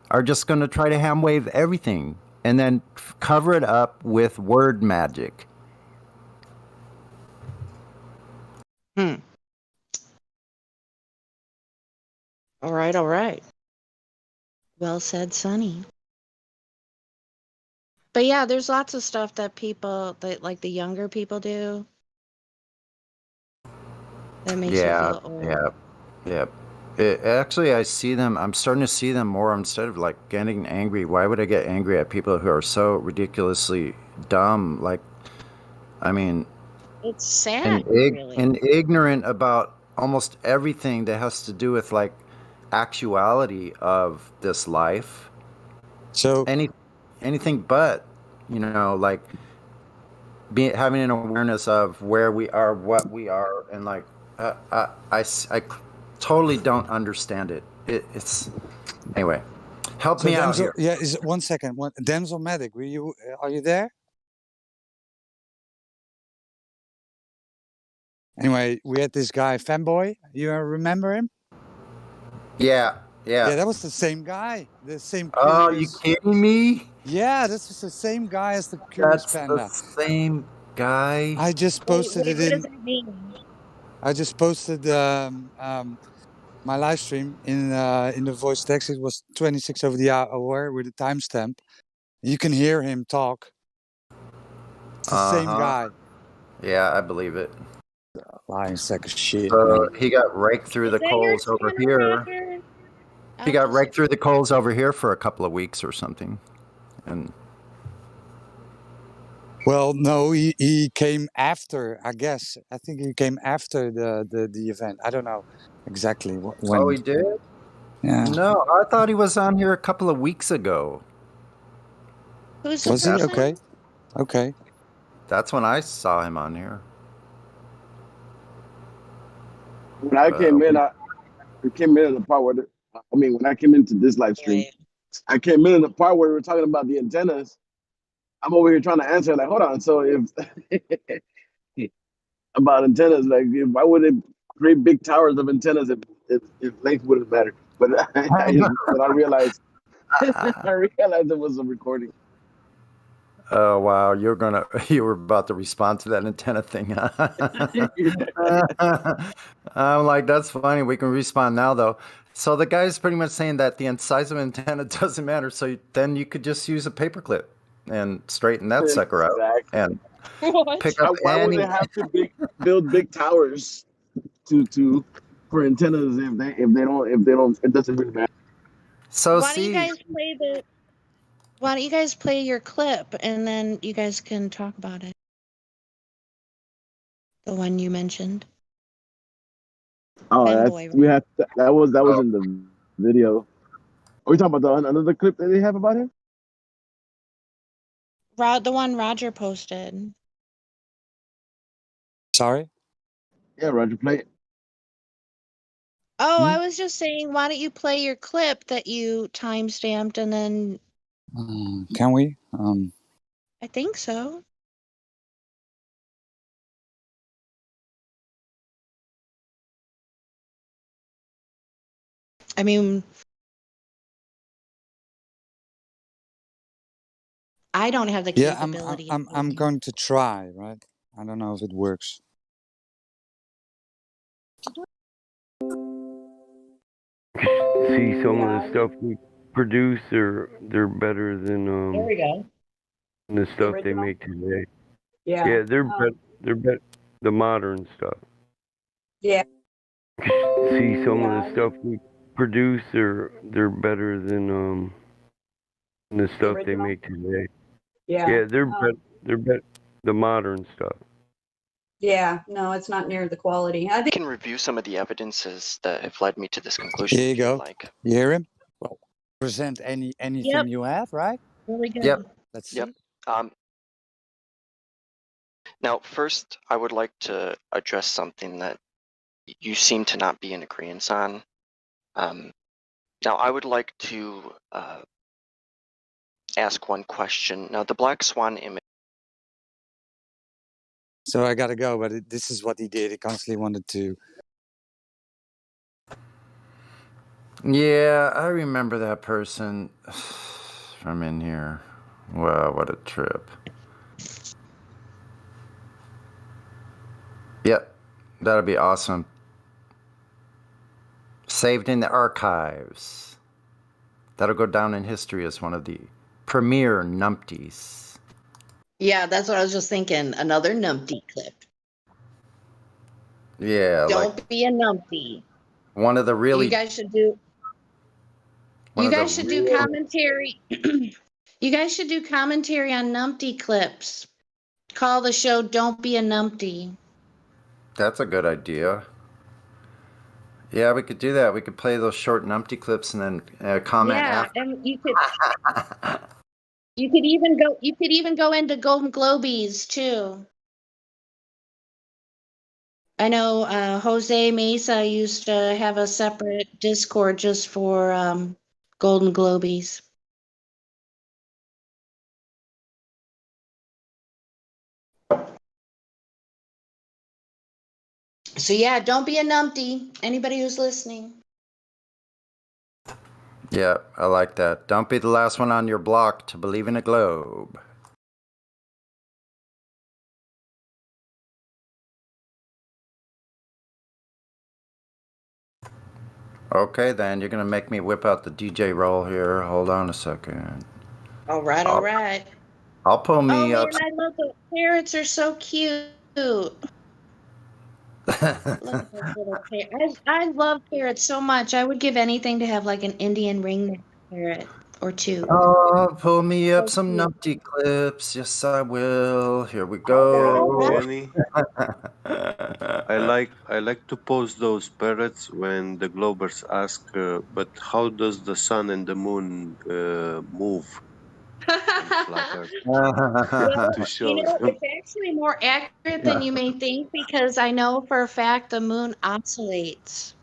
are just going to try to ham wave everything and then cover it up with word magic. All right. Well said, Sonny. But yeah, there's lots of stuff that people, like the younger people do. That makes you feel old. Actually, I see them. I'm starting to see them more instead of getting angry. Why would I get angry at people who are so ridiculously dumb? It's sad, really. And ignorant about almost everything that has to do with actuality of this life. So anything but, having an awareness of where we are, what we are, and I totally don't understand it. It's anyway. Help me out here. Yeah, is it 1 second? Denzel Medic, are you there? Anyway, we had this guy, Femboy. You remember him? Yeah. Yeah, that was the same guy. The same. Oh, you kidding me? Yeah, this was the same guy as the Curious Panda. That's the same guy. I just posted it in. What does that mean? I just posted my live stream in the voice text. It was 26 over the hour with a timestamp. You can hear him talk. It's the same guy. Yeah, I believe it. Lying sack of shit. He got raked through the coals over here. He got raked through the coals over here for a couple of weeks or something, and. Well, no, he came after. I guess I think he came after the event. I don't know exactly when. Oh, he did. Yeah. No, I thought he was on here a couple of weeks ago. Was he? Okay. Okay. That's when I saw him on here. When I came in, I came in at the part where when I came into this live stream, I came in at the part where we were talking about the antennas. I'm over here trying to answer, hold on. So if about antennas, why would it create big towers of antennas if length wouldn't matter? But I realized I realized it was a recording. Oh wow, you were about to respond to that antenna thing. I'm like, that's funny. We can respond now though. So the guy's pretty much saying that the size of an antenna doesn't matter. So then you could just use a paperclip and straighten that sucker out Exactly. and What? pick up Why would any. they have to build big towers for antennas if they don't it doesn't really matter. So Why don't you see, guys play the? Why don't you guys play your clip and then you guys can talk about it? The one you mentioned. Oh, Fanboy. we had that was in the video. Are we talking about another clip that they have about him? The one Roger posted. Sorry. Yeah, Roger, play it. Oh, I was just saying, why don't you play your clip that you timestamped and then Can we? I think so. I mean, I don't have the Yeah, capability. I'm going to try. Right. I don't know if it works. See, some of the stuff we produce, they're better than There we go. the stuff they original? make today. Yeah. Yeah, they're the modern stuff. Yeah. See, some of the stuff we produce, they're better than the stuff they original? make today. Yeah. Yeah, they're the modern stuff. Yeah, no, it's not near the quality. I I think can review some of the evidences that have led me to this conclusion. Here you if you'd go. Like. You hear him? Well, present anything Yep. you have, right? Really good. Yep. Let's see. Yep. Now, first, I would like to address something that you seem to not be in agreement on. Now, I would like to ask one question. Now, the black swan image. So I gotta go, but this is what he did. He constantly wanted to. Yeah, I remember that person from in here. Wow, what a trip. Yep, that'll be awesome. Saved in the archives. That'll go down in history as one of the premier numpties. Yeah, that's what I was just thinking. Another numpty clip. Yeah, Don't like be a numpty. one of the really. You guys should do. One You of the guys should do real- commentary. You guys should do commentary on numpty clips. Call the show "Don't Be a Numpty." That's a good idea. Yeah, we could do that. We could play those short numpty clips and then comment Yeah, after. and you could. You could even go. You could even go into Golden Globies too. I know Jose Mesa used to have a separate Discord just for Golden Globies. So yeah, don't be a numpty. Anybody who's listening. Yeah, I like that. Don't be the last one on your block to believe in a globe. Okay, then you're gonna make me whip out the DJ roll here. Hold on a second. All right, all right. I'll pull Oh me man, up. I love the parrots. Are so cute. Look at those little parrots. I love parrots so much. I would give anything to have like an Indian ringneck parrot or two. Oh, pull me up some numpty clips. Yes, I will. Here we go. Danny, I like to pose those parrots when the Globers ask, but how does the sun and the moon move? Well, To show you know, them. it's actually more accurate than you may think because I know for a fact the moon oscillates.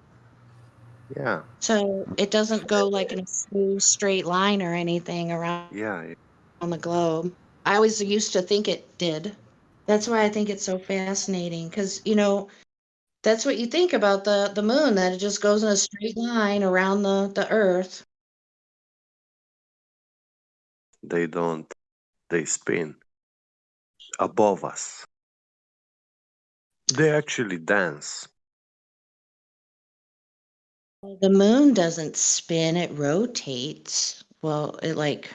Yeah, So it doesn't go like in a smooth straight line or anything around yeah. on the globe. I always used to think it did. That's why I think it's so fascinating because, you know, that's what you think about the moon, that it just goes in a straight line around the earth. They don't. They spin above us. They actually dance. The moon doesn't spin, it rotates. Well, it like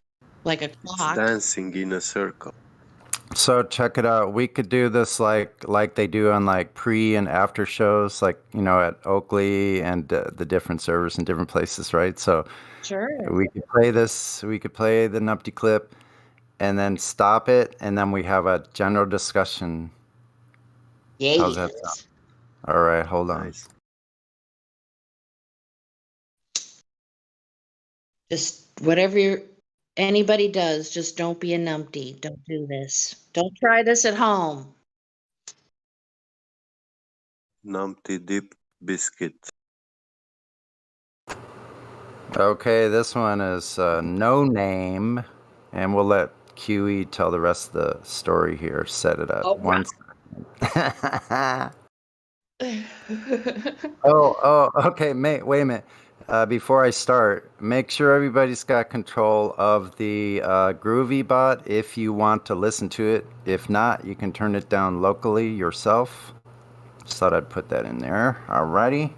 a It's clock. dancing in a circle. So check it out. We could do this like they do on like pre and after shows, like at Oakley and the different servers in different places, right? So Sure. we could play this. We could play the Numpty clip, and then stop it, and then we have a general discussion. How's that sound? All right, hold on. Nice. Just whatever anybody does, just don't be a numpty. Don't do this. Don't try this at home. Numpty dip biscuit. Okay, this one is No Name, and we'll let QE tell the rest of the story here. Set it up. Oh, One second. Okay. Wait a minute. Before I start, make sure everybody's got control of the Groovy bot if you want to listen to it. If not, you can turn it down locally yourself. Just thought I'd put that in there. Alrighty.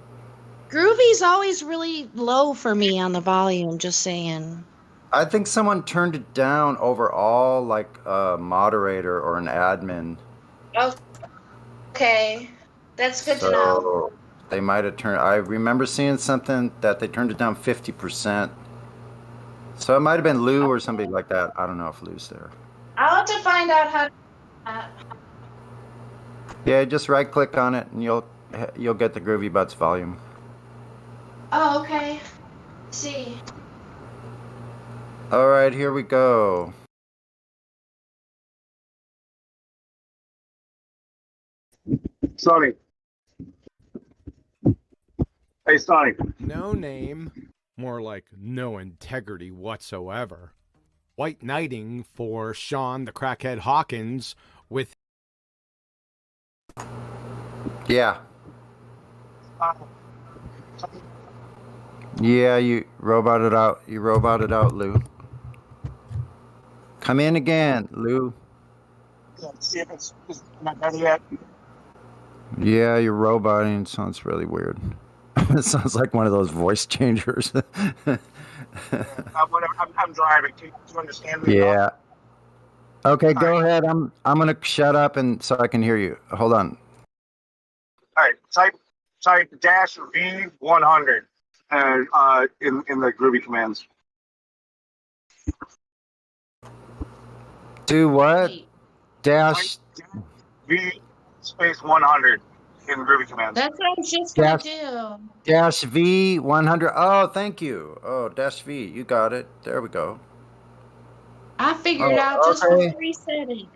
Groovy's always really low for me on the volume, just saying. I think someone turned it down overall, like a moderator or an admin. Oh, okay. That's good to know. So they might have turned. I remember seeing something that they turned it down 50%. So it might have been Lou or somebody like that. I don't know if Lou's there. I'll have to find out how to. Yeah, just right click on it and you'll get the Groovy Butts volume. Oh, okay. Let's see. All right, here we go. Sonny. Hey, Sonny. No name, more like no integrity whatsoever. White knighting for Sean the Crackhead Hawkins with. Yeah. Yeah, you roboted out. You roboted out, Lou. Come in again, Lou. Yeah, see if it's not better yet. Yeah, you're roboting. Sounds really weird. It sounds like one of those voice changers. Whatever. I'm driving. Do you understand me? Yeah. Okay, go ahead. I'm gonna shut up and so I can hear you. Hold on. All right. Type dash V100 in the Groovy commands. Do what? Dash V space 100 in Groovy commands. That's what I was just gonna do. Dash V100. Oh, thank you. Oh, Dash V. You got it. There we go. I figured out just okay. for resetting.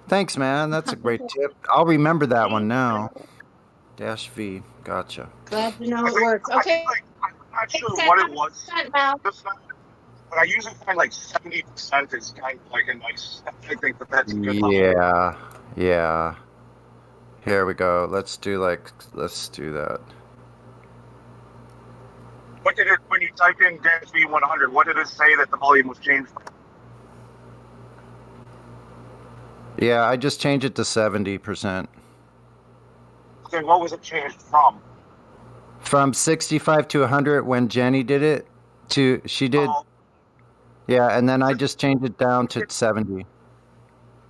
Thanks, man. That's a great tip. I'll remember that one now. Dash V. Gotcha. Glad to know it works. Okay. I'm not sure what it was. But I usually find like 70% is kind of like a nice. I think that's a good level. Yeah. Here we go. Let's do that. What did it, when you typed in dash V100, what did it say that the volume was changed from? Yeah, I just changed it to 70%. Okay, what was it changed from? From 65 to 100 when Jenny did it she did. Yeah, and then I just changed it down to 70.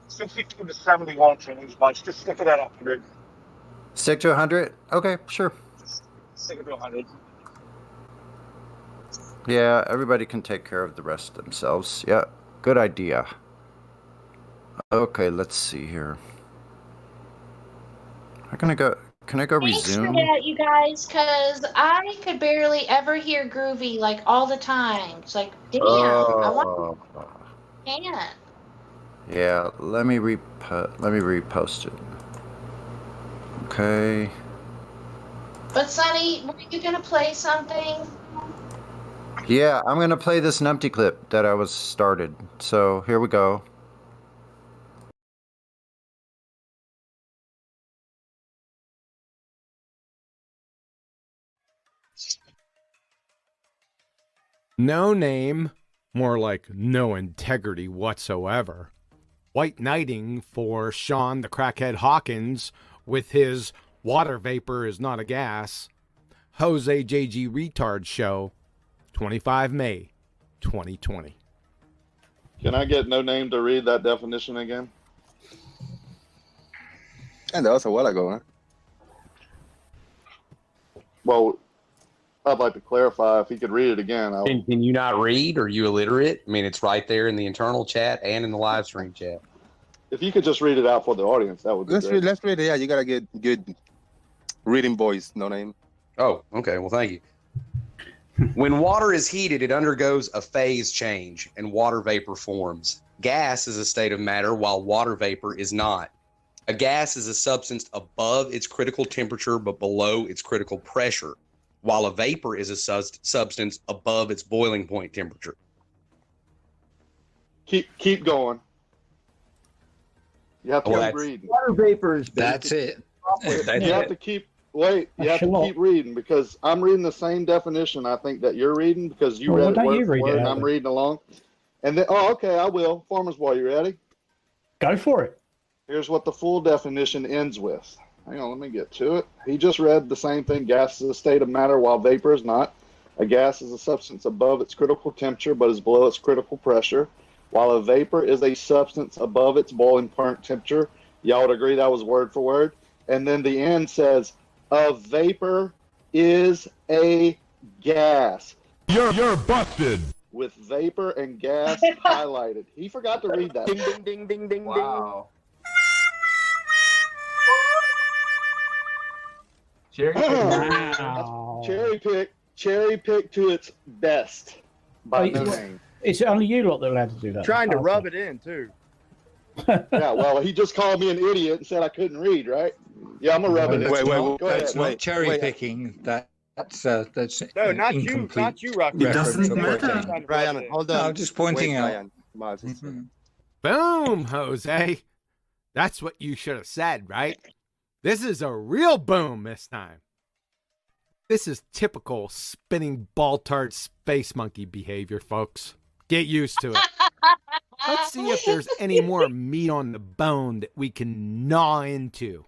62 to 70 won't change much. Just stick it at 100. Stick to 100? Okay, sure. Stick it to 100. Yeah, everybody can take care of the rest themselves. Yeah, good idea. Okay, let's see here. Can I go resume? Thanks for that, you guys, because I could barely ever hear Groovy like all the time. It's like, damn, I want to. Yeah, let me repost it. Okay. But Sonny, were you gonna play something? Yeah, I'm gonna play this Numpty clip that I was started. So here we go. No name, More like no integrity whatsoever. White knighting for Sean the Crackhead Hawkins with his water vapor is not a gas. Jose JG Retard Show, 25 May 2020. Can I get No Name to read that definition again? And that was a while ago, huh? Well, I'd like to clarify if he could read it again. Can you not read? Are you illiterate? I mean, it's right there in the internal chat and in the live stream chat. If you could just read it out for the audience, that would be great. Let's read it. Yeah, you gotta get good reading voice. No name. Oh, okay. Well, thank you. When water is heated, it undergoes a phase change and water vapor forms. Gas is a state of matter while water vapor is not. A gas is a substance above its critical temperature but below its critical pressure, while a vapor is a substance above its boiling point temperature. Keep going. You have to keep reading. Water vapor is That's it. You have to keep keep reading because I'm reading the same definition I think that you're reading because you read it word for word and I'm reading along. And then okay, I will. Farmer's Boy, you ready? Go for it. Here's what the full definition ends with. Hang on, let me get to it. He just read the same thing. Gas is a state of matter while vapor is not. A gas is a substance above its critical temperature but is below its critical pressure, while a vapor is a substance above its boiling point temperature. Y'all would agree that was word for word? And then the end says, a vapor is a gas. You're busted. With vapor and gas highlighted. He forgot to read that. Ding, ding, ding, ding, ding, wow. Cherry pick to its best by No Name. It's only you lot that are allowed to do that. Trying to rub it in too. Yeah, well, he just called me an idiot and said I couldn't read, right? Yeah, I'm gonna rub it in. Go That's ahead. not cherry picking. That's No, not you, Rocky. It doesn't matter. Brian, hold on. No, I'm just pointing out. Brian. Come on, Boom, Jose. That's what you should have said, right? This is a real boom this time. This is typical spinning ball-tart space monkey behavior, folks. Get used to it. Let's see if there's any more meat on the bone that we can gnaw into.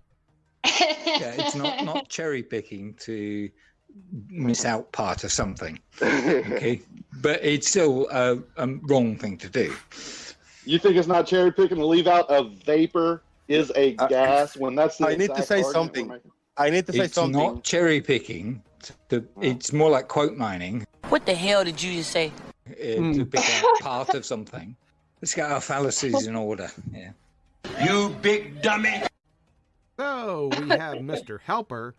Yeah, it's not cherry picking to miss out part of something. Okay, but it's still a wrong thing to do. You think it's not cherry picking to leave out a vapor is a gas when that's the I need to say something. I need to say something. It's not cherry picking. It's more like quote mining. What the hell did you just say? To pick out part of something. Let's get our fallacies in order. Yeah. You big dummy. So we have Mr. Helper,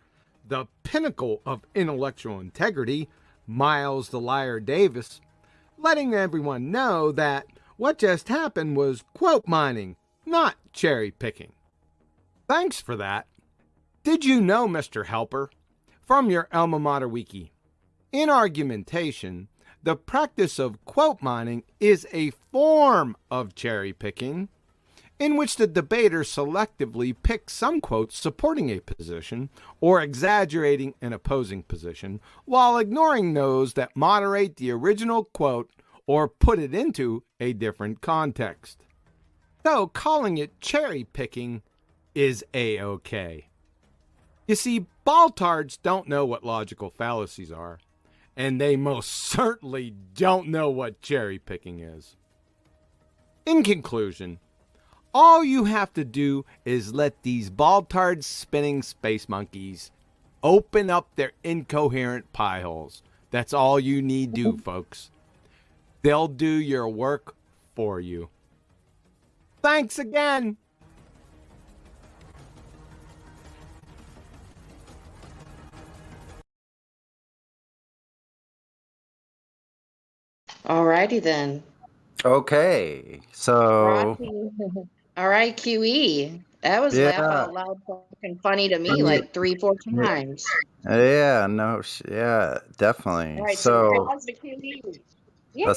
the pinnacle of intellectual integrity, Miles the Liar Davis, letting everyone know that what just happened was quote mining, not cherry picking. Thanks for that. Did you know, Mr. Helper, from your alma mater wiki, in argumentation, the practice of quote mining is a form of cherry picking in which the debater selectively picks some quotes supporting a position or exaggerating an opposing position while ignoring those that moderate the original quote or put it into a different context. So calling it cherry picking is a-okay. You see, baltards don't know what logical fallacies are, and they most certainly don't know what cherry picking is. In conclusion, all you have to do is let these baltards spinning space monkeys open up their incoherent pie holes. That's all you need do, folks. They'll do your work for you. Thanks again. Alrighty then. Okay, so Rocky. All right, QE. That was laugh out loud fucking funny to me like 3-4 times. yeah, no, yeah, definitely. All right, So pause the QE. a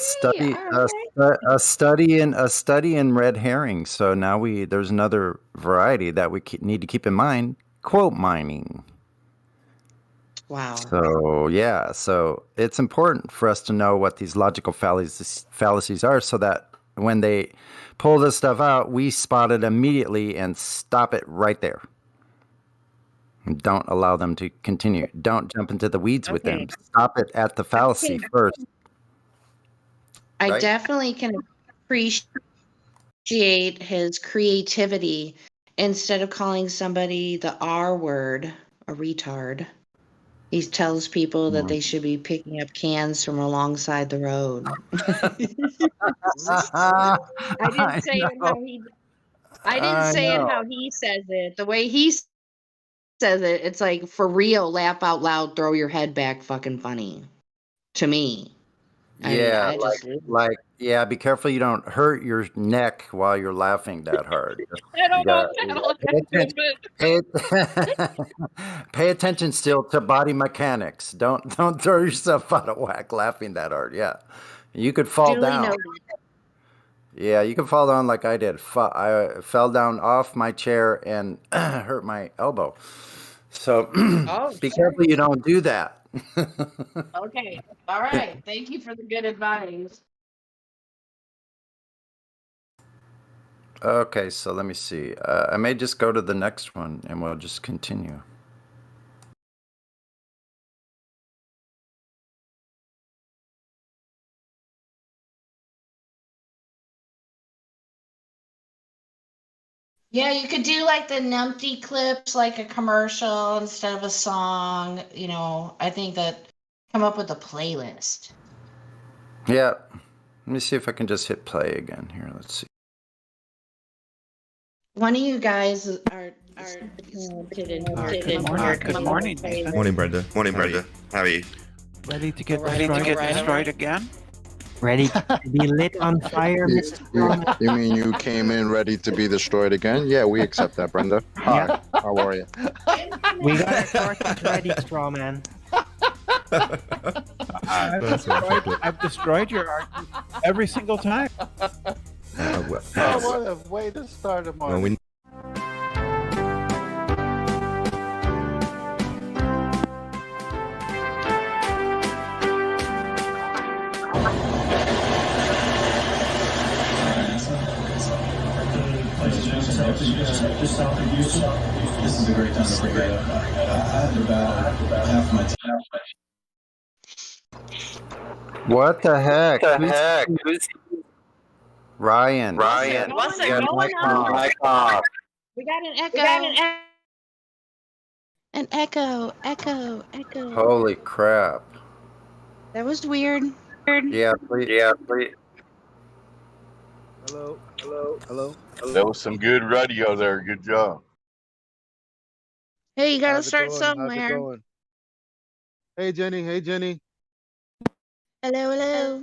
study in red herring. So now there's another variety that we need to keep in mind: quote mining. Wow. So yeah, so it's important for us to know what these logical fallacies are, so that when they pull this stuff out, we spot it immediately and stop it right there. Don't allow them to continue. Don't jump into the weeds with them. Stop it at the fallacy first. I Right? definitely can appreciate his creativity instead of calling somebody the R word, a retard. He tells people that they should be picking up cans from alongside the road. I didn't say it how he. I didn't say it how he says it. The way he says it, it's like for real. Laugh out loud. Throw your head back. Fucking funny to me. Yeah, I just yeah, be careful you don't hurt your neck while you're laughing that hard. I don't know if that'll happen, pay attention still to body mechanics. Don't throw yourself out of whack laughing that hard. Yeah. You could fall down. noted. Yeah, you can fall down like I did. I fell down off my chair and hurt my elbow. So be careful you don't do that. Okay. All right. Thank you for the good advice. Okay, so let me see. I may just go to the next one and we'll just continue. Yeah, you could do like the numpty clips, like a commercial instead of a song. You know, I think that come up with a playlist. Yeah. Let me see if I can just hit play again here. Let's see. One of you guys are Good morning, Nathan. Morning, Brenda. Morning, Brenda. How are you? Ready to get destroyed again? Ready to be lit on fire, Mr. You mean you came in ready to be destroyed again? Yeah, we accept that, Brenda. Hi, how are you? We got our sources ready, Strawman. I've destroyed your argument every single time. What a way to start a morning. Just south of Houston. This is a great time to forget. I had about half my time. What the heck? What the heck? Ryan. What's Yeah, going on? We got an echo. An echo. Holy crap. That was weird. Yeah, please. Hello. That was some good radio there. Good job. Hey, you gotta start somewhere. Hey, Jenny. Hello.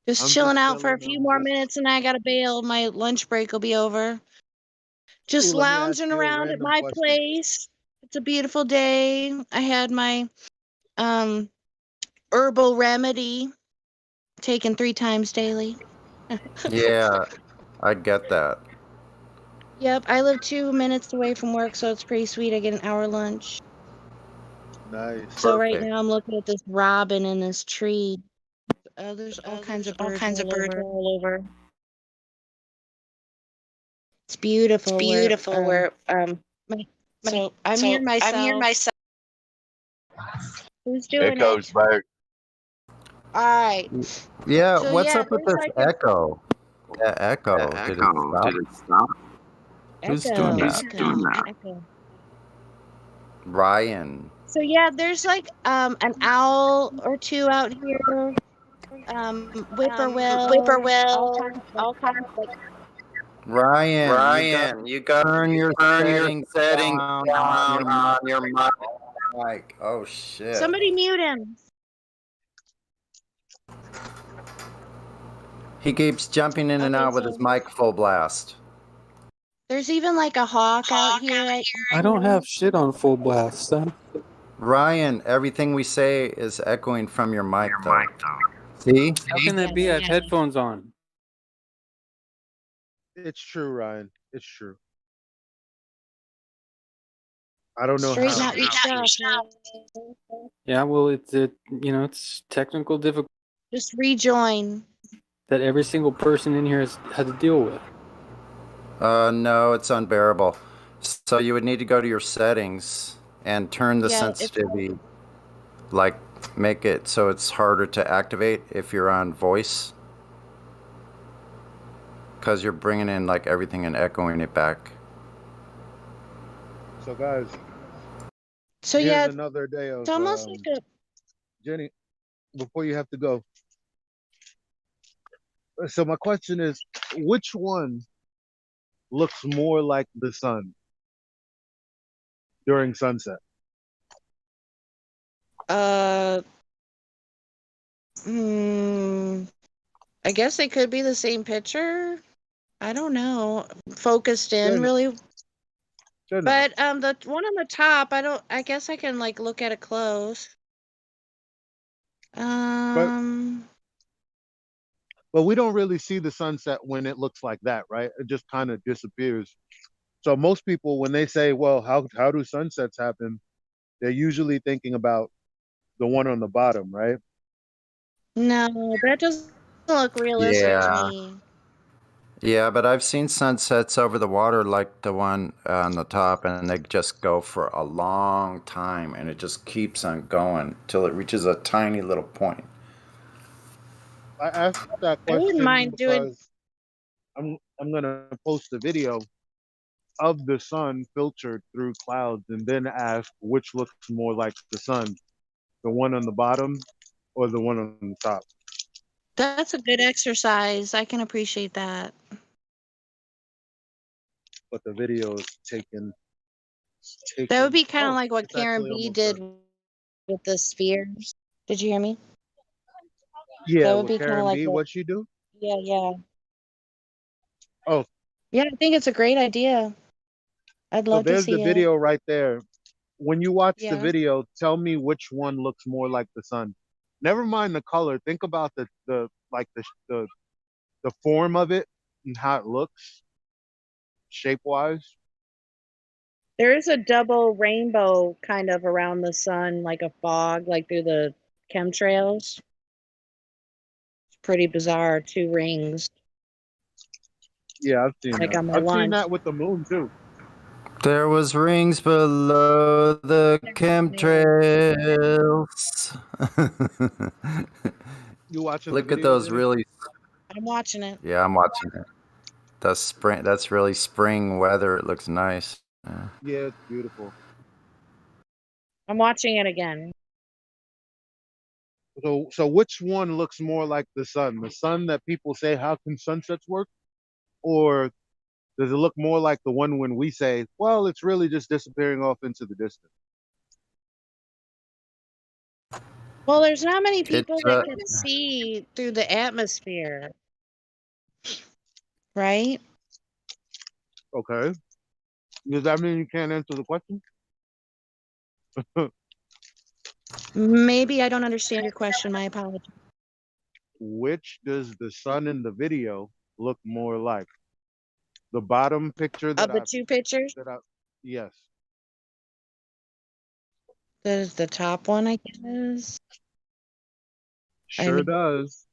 Just chilling out for a few more minutes and I gotta bail. My lunch break will be over. Just lounging around at my place. It's a beautiful day. I had my herbal remedy taken 3 times daily. Yeah, I get that. Yep, I live 2 minutes away from work, so it's pretty sweet. I get an hour lunch. Nice. So right now I'm looking at this robin in this tree. There's all kinds of birds all over. It's beautiful. So I'm here myself. Who's doing Echo's it? back. All right. Yeah, So, what's yeah, up with there's this like echo? Yeah, echo. Did it stop? Who's doing that? Echo. Ryan. So yeah, there's like an owl or two out here. Whippoorwill, all kinds of like. Ryan, you got to turn your settings down on your mic. Oh shit. Somebody mute him. He keeps jumping in and out with his mic full blast. There's even like a hawk out here. I don't have shit on full blast, son. Ryan, everything we say is echoing from your mic, though. See? How can that be? I have headphones on. It's true, Ryan. It's true. I don't know Straighten how. out your stuff. Yeah, well, it's technical difficulty Just rejoin. that every single person in here has had to deal with. No, it's unbearable. So you would need to go to your settings and turn the Yeah, sensitivity, like make it so it's harder to activate if you're on voice, because you're bringing in like everything and echoing it back. So guys, So here's yeah, another day of it's almost like a. Jenny. Before you have to go, so my question is, which one looks more like the sun during sunset? I guess they could be the same picture. I don't know. Focused in Sure, really. sure But the one on the top, I guess I can like look at it close. But we don't really see the sunset when it looks like that, right? It just kind of disappears. So most people, when they say, "Well, how do sunsets happen?" they're usually thinking about the one on the bottom, right? No, that doesn't look realistic to Yeah. me. Yeah, but I've seen sunsets over the water like the one on the top, and they just go for a long time, and it just keeps on going till it reaches a tiny little point. I asked that I wouldn't question mind doing. because I'm gonna post a video of the sun filtered through clouds, and then ask which looks more like the sun, the one on the bottom or the one on the top. That's a good exercise. I can appreciate that. But the video is taken. That would be kind of Oh, like what it's Karen actually B almost did done. with the spheres. Did you hear me? Yeah, That would with be kind of Karen like B, what. what she do? Yeah. Oh, Yeah, I think it's a great idea. I'd so love to there's the see it. video right there. When you watch the Yeah. video, tell me which one looks more like the sun. Never mind the color. Think about the like the form of it and how it looks shape wise. There is a double rainbow kind of around the sun, like a fog, like through the chemtrails. It's pretty bizarre. 2 rings, Yeah, I've seen like that. on my I've seen lunch. that with the moon too. There was rings below the chemtrails. You watching the Look at video, those Jenny? really. I'm watching it. Yeah, I'm watching it. That's spring. That's really spring weather. It looks nice. Yeah. Yeah, it's beautiful. I'm watching it again. So which one looks more like the sun? The sun that people say, how can sunsets work? Or does it look more like the one when we say, well, it's really just disappearing off into the distance? Well, there's not many people It's that can see through the atmosphere, right? Okay. Does that mean you can't answer the question? Maybe I don't understand your question. My apologies. Which does the sun in the video look more like? The bottom picture that Of the 2 pictures, yes. that is the top one, I guess. Sure does.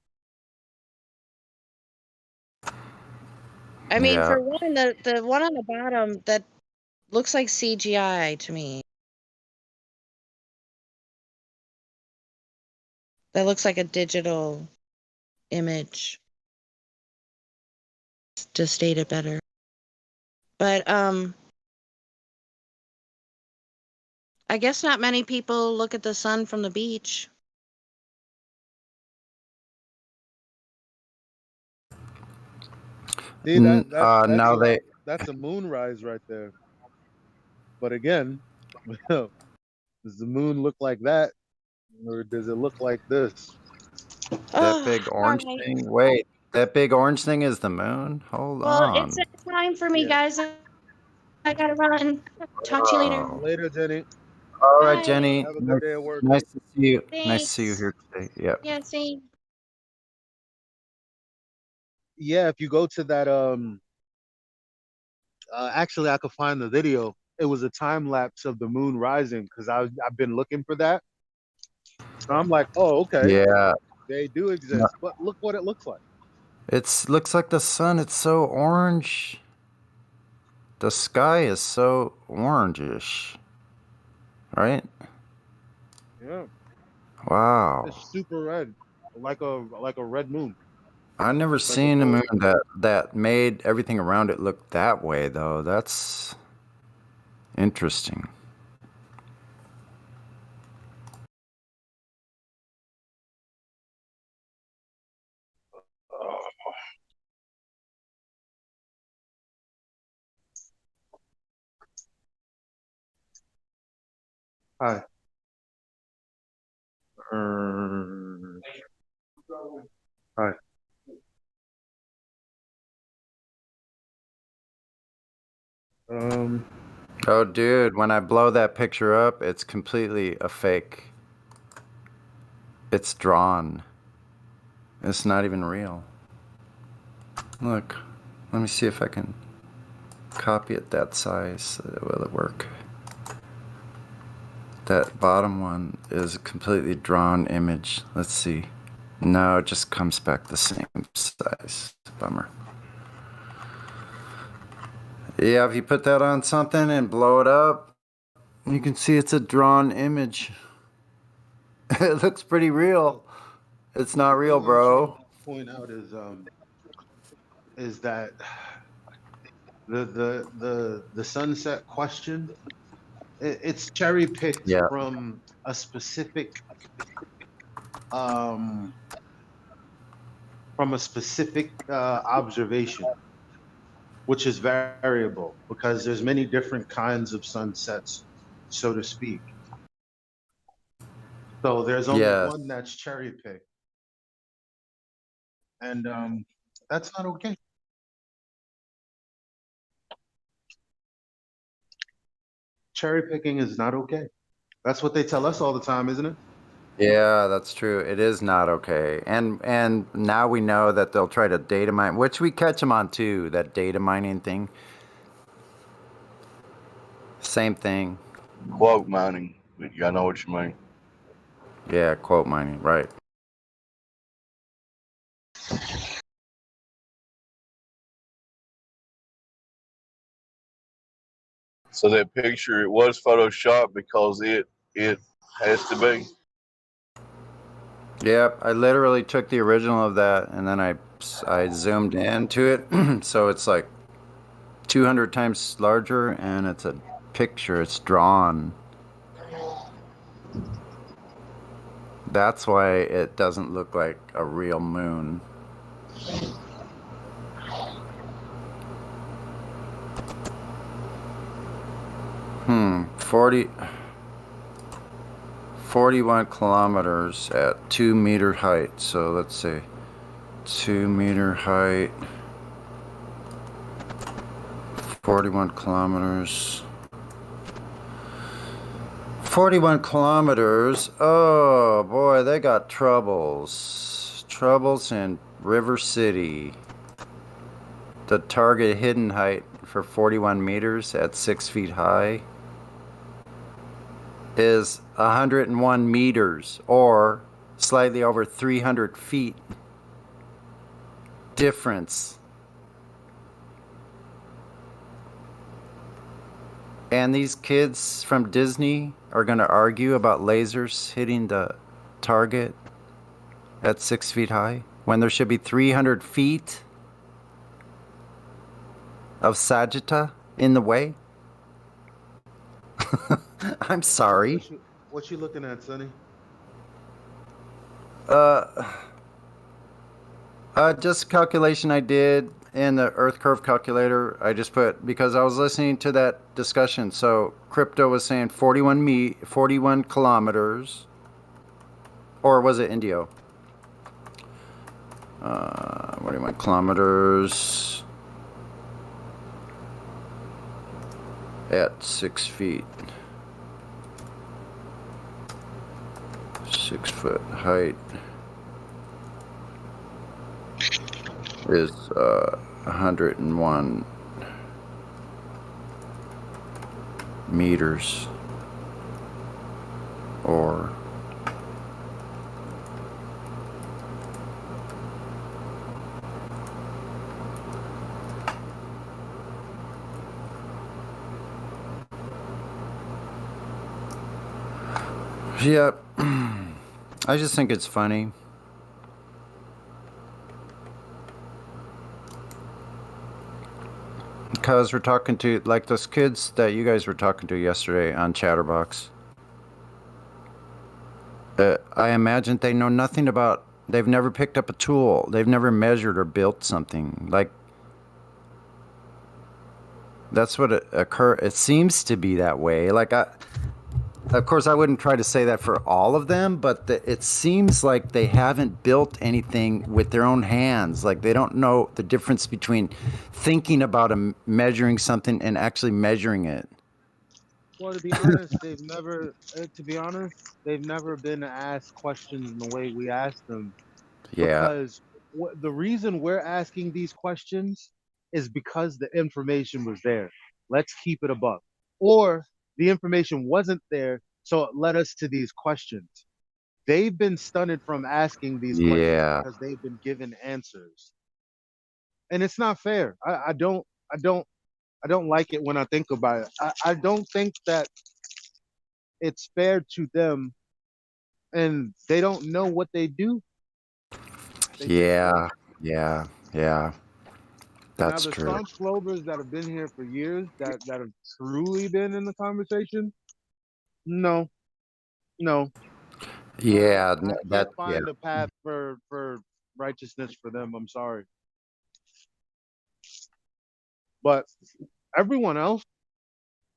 I mean, Yeah. for one, the one on the bottom, that looks like CGI to me. That looks like a digital image, to state it better. But I guess not many people look at the sun from the beach. See, now they. that's a moonrise right there. But again, does the moon look like that, or does it look like this? That big orange thing. Wait, that big orange thing is the moon. Hold Well, on. it's time for me, guys. I gotta run. Talk to you later. Later, Jenny. All right, Bye. Jenny. Have a good day at work. Nice to see you. Thanks. Nice to see you here today. Yep. Yeah, same. Yeah, if you go to that actually I could find the video. it was a time lapse of the moon rising because I've been looking for that. So I'm like, oh, okay, Yeah. they do exist, but look what it looks like. It's looks like the sun. It's so orange. The sky is so orangish, right? Yeah, Wow. it's super red, like a red moon. I've never Like a seen a full. moon that made everything around it look that way, though. That's interesting. Hi. Hi. Oh, dude, when I blow that picture up, it's completely a fake. It's drawn. It's not even real. Look, let me see if I can copy it that size. Will it work? That bottom one is a completely drawn image. Let's see. No, it just comes back the same size. Bummer. Yeah, if you put that on something and blow it up, you can see it's a drawn image. It looks pretty real. It's not real, bro. Point out is that the sunset question, it's cherry picked Yeah. from a specific um observation, which is variable because there's many different kinds of sunsets, so to speak. So there's only Yes. one that's cherry picked, and that's not okay. Cherry picking is not okay. That's what they tell us all the time, isn't it? Yeah, that's true. It is not okay. And now we know that they'll try to data mine, which we catch them on too, that data mining thing. Same thing. Quote mining. I know what you mean. Yeah, quote mining, right. So that picture, it was photoshopped because it has to be. Yep, I literally took the original of that and then I zoomed into it. So it's like 200 times larger and it's a picture, it's drawn. That's why it doesn't look like a real moon. 41 kilometers at 2 meter height. So let's see, 2 meter height, 41 kilometers. 41 kilometers. Oh boy, they got troubles. Troubles in River City. The target hidden height for 41 meters at 6 feet high is 101 meters, or slightly over 300 feet difference. And these kids from Disney are going to argue about lasers hitting the target at 6 feet high when there should be 300 feet of Sagitta in the way? I'm sorry. What you looking at, Sonny? Just a calculation I did in the Earth curve calculator. I just put, because I was listening to that discussion. So crypto was saying 41 kilometers, or was it Indio? 41 kilometers at 6 feet. 6 foot height is 101 meters. Or yeah, I just think it's funny. Because we're talking to, like, those kids that you guys were talking to yesterday on Chatterbox. I imagine they know nothing about, they've never picked up a tool. They've never measured or built something. Like, that's what it seems to be that way. Like, of course, I wouldn't try to say that for all of them, but it seems like they haven't built anything with their own hands. Like, they don't know the difference between thinking about measuring something and actually measuring it. Well, to be honest, they've never. They've never been asked questions in the way we ask them. Yeah. Because the reason we're asking these questions is because the information was there. Let's keep it above. Or the information wasn't there, so it led us to these questions. They've been stunted from asking these questions because they've been given answers. And it's not fair. I don't like it when I think about it. I don't think that it's fair to them, and they don't know what they do. Yeah. That's now, the true. staunch Globers that have been here for years, that have truly been in the conversation, no. Yeah, I can't find a path for righteousness for them. I'm sorry. But everyone else,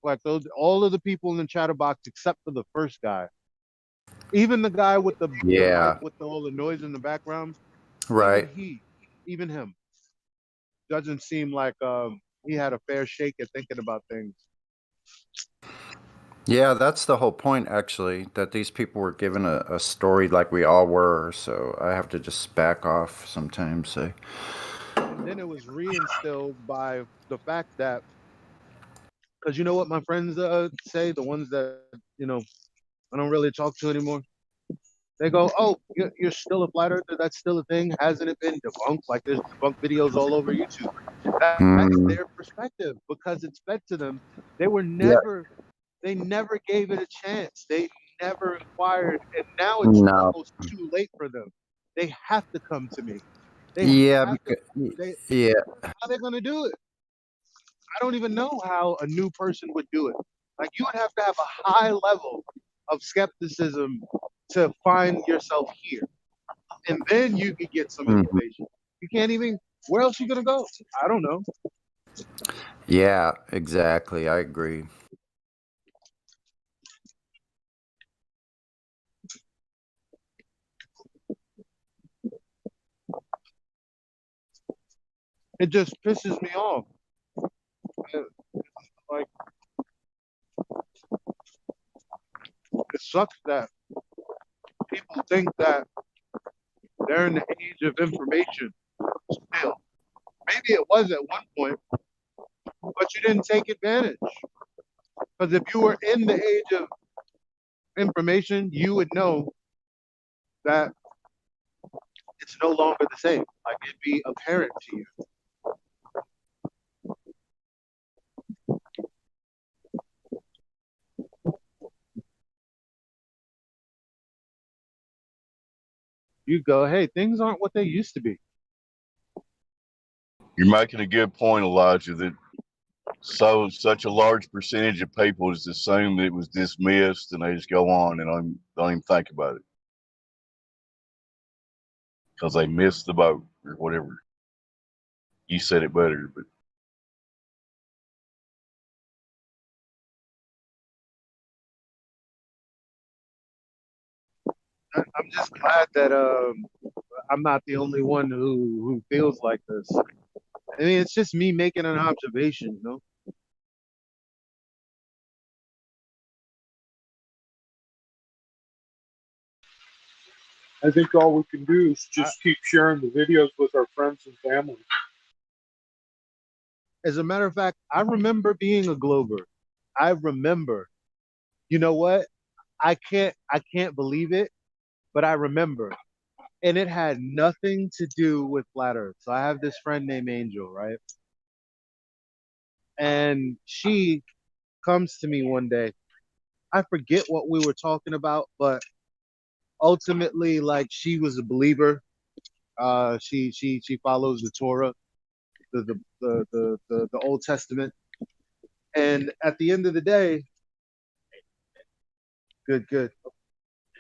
like all of the people in the chatterbox except for the first guy, even the guy with the mic with all the noise in the background, right? Even him, doesn't seem like he had a fair shake at thinking about things. Yeah, that's the whole point, actually, that these people were given a story like we all were. So I have to just back off sometimes. And then it was reinstilled by the fact that, because you know what my friends say, the ones that I don't really talk to anymore. They go, "Oh, you're still a flat earther? That's still a thing? Hasn't it been debunked? Like there's debunked videos all over YouTube." That's their perspective because it's fed to them. They were never, they never gave it a chance. They never inquired, and now it's almost too late for them. They have to come to me. How are they gonna do it? I don't even know how a new person would do it. Like you would have to have a high level of skepticism to find yourself here, and then you could get some information. You can't even. Where else are you gonna go? I don't know. Yeah, exactly. I agree. It just pisses me off. Like it sucks that people think that they're in the age of information still. Maybe it was at one point, but you didn't take advantage. Because if you were in the age of information, you would know that it's no longer the same. Like it'd be apparent to you. You go, hey, things aren't what they used to be. You're making a good point, Elijah, that such a large percentage of people just assume it was dismissed and they just go on and don't even think about it because they missed the boat or whatever. You said it better, but I'm just glad that I'm not the only one who feels like this. I mean, it's just me making an observation, you know. I think all we can do is just keep sharing the videos with our friends and family. As a matter of fact, I remember being a Glober. I remember. You know what? I can't believe it, but I remember. And it had nothing to do with flat Earth. So I have this friend named Angel, right? And she comes to me one day. I forget what we were talking about, but ultimately, like, she was a believer. She follows the Torah, the Old Testament. And at the end of the day, good.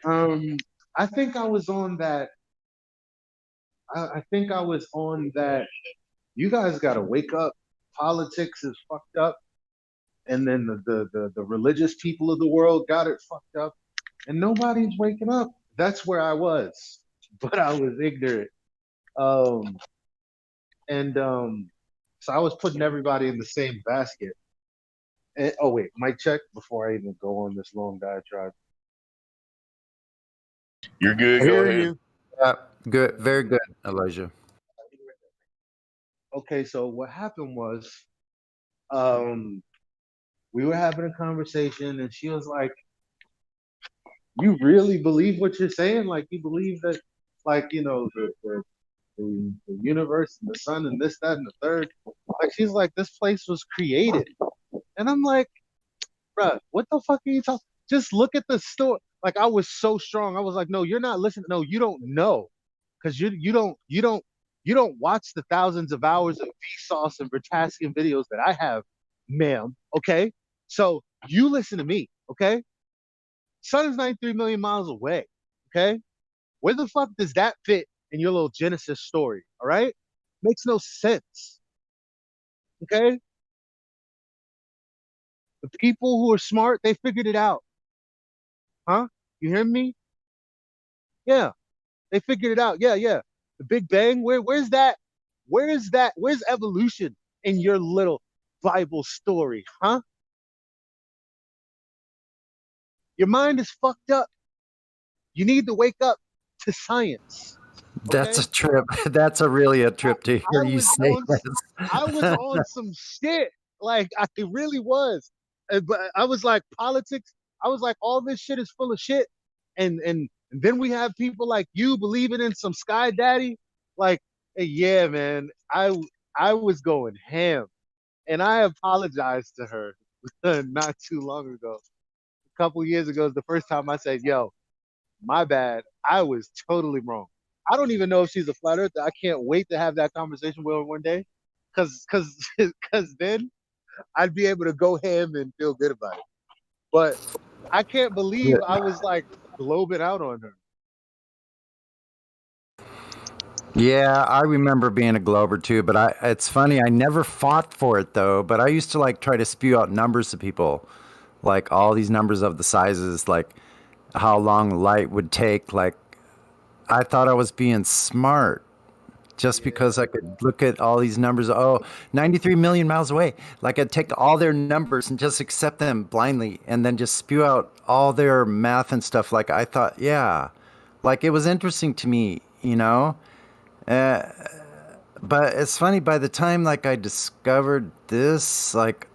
I think I was on that. I think I was on that. You guys got to wake up. Politics is fucked up, and then the religious people of the world got it fucked up, and nobody's waking up. That's where I was, but I was ignorant. Um, and so I was putting everybody in the same basket. And, oh wait, mic check before I even go on this long diatribe. You're good. I Go hear ahead. you. Yeah, good, very good, Elijah. Okay, so what happened was, um, we were having a conversation, and she was like, "You really believe what you're saying? Like, you believe that, like, the universe and the sun and this, that, and the third? Like, she's like, this place was created." And I'm like, bruh, what the fuck are you talking? Just look at the story. Like, I was so strong. I was like, no, you're not listening. No, you don't know, because you don't watch the thousands of hours of Vsauce and Vertasium videos that I have, ma'am. Okay, so you listen to me. Okay, sun is 93 million miles away. Okay, where the fuck does that fit in your little Genesis story? All right, makes no sense. Okay, the people who are smart, they figured it out. Huh? You hear me? Yeah, they figured it out. Yeah. The Big Bang. Where's that? Where's that? Where's evolution in your little Bible story? Huh? Your mind is fucked up. You need to wake up to science. That's Okay? a trip. That's really a trip to hear I you was say on this. I was on some shit. Like, I it really was. But I was like, politics. I was like, all this shit is full of shit. And then we have people like you believing in some sky daddy. Like, yeah, man. I was going ham. And I apologized to her not too long ago. A couple years ago is the first time I said, yo, my bad. I was totally wrong. I don't even know if she's a flat earther. I can't wait to have that conversation with her one day. Cause then I'd be able to go ham and feel good about it. But I can't believe I was like globing out on her. Yeah, I remember being a Glober too, but it's funny, I never fought for it though, but I used to like try to spew out numbers to people, like all these numbers of the sizes, like how long light would take. Like, I thought I was being smart just because I could look at all these numbers. Oh, 93 million miles away. Like, I'd take all their numbers and just accept them blindly and then just spew out all their math and stuff. Like, I thought, yeah, like it was interesting to me, you know? But it's funny, by the time like I discovered this, like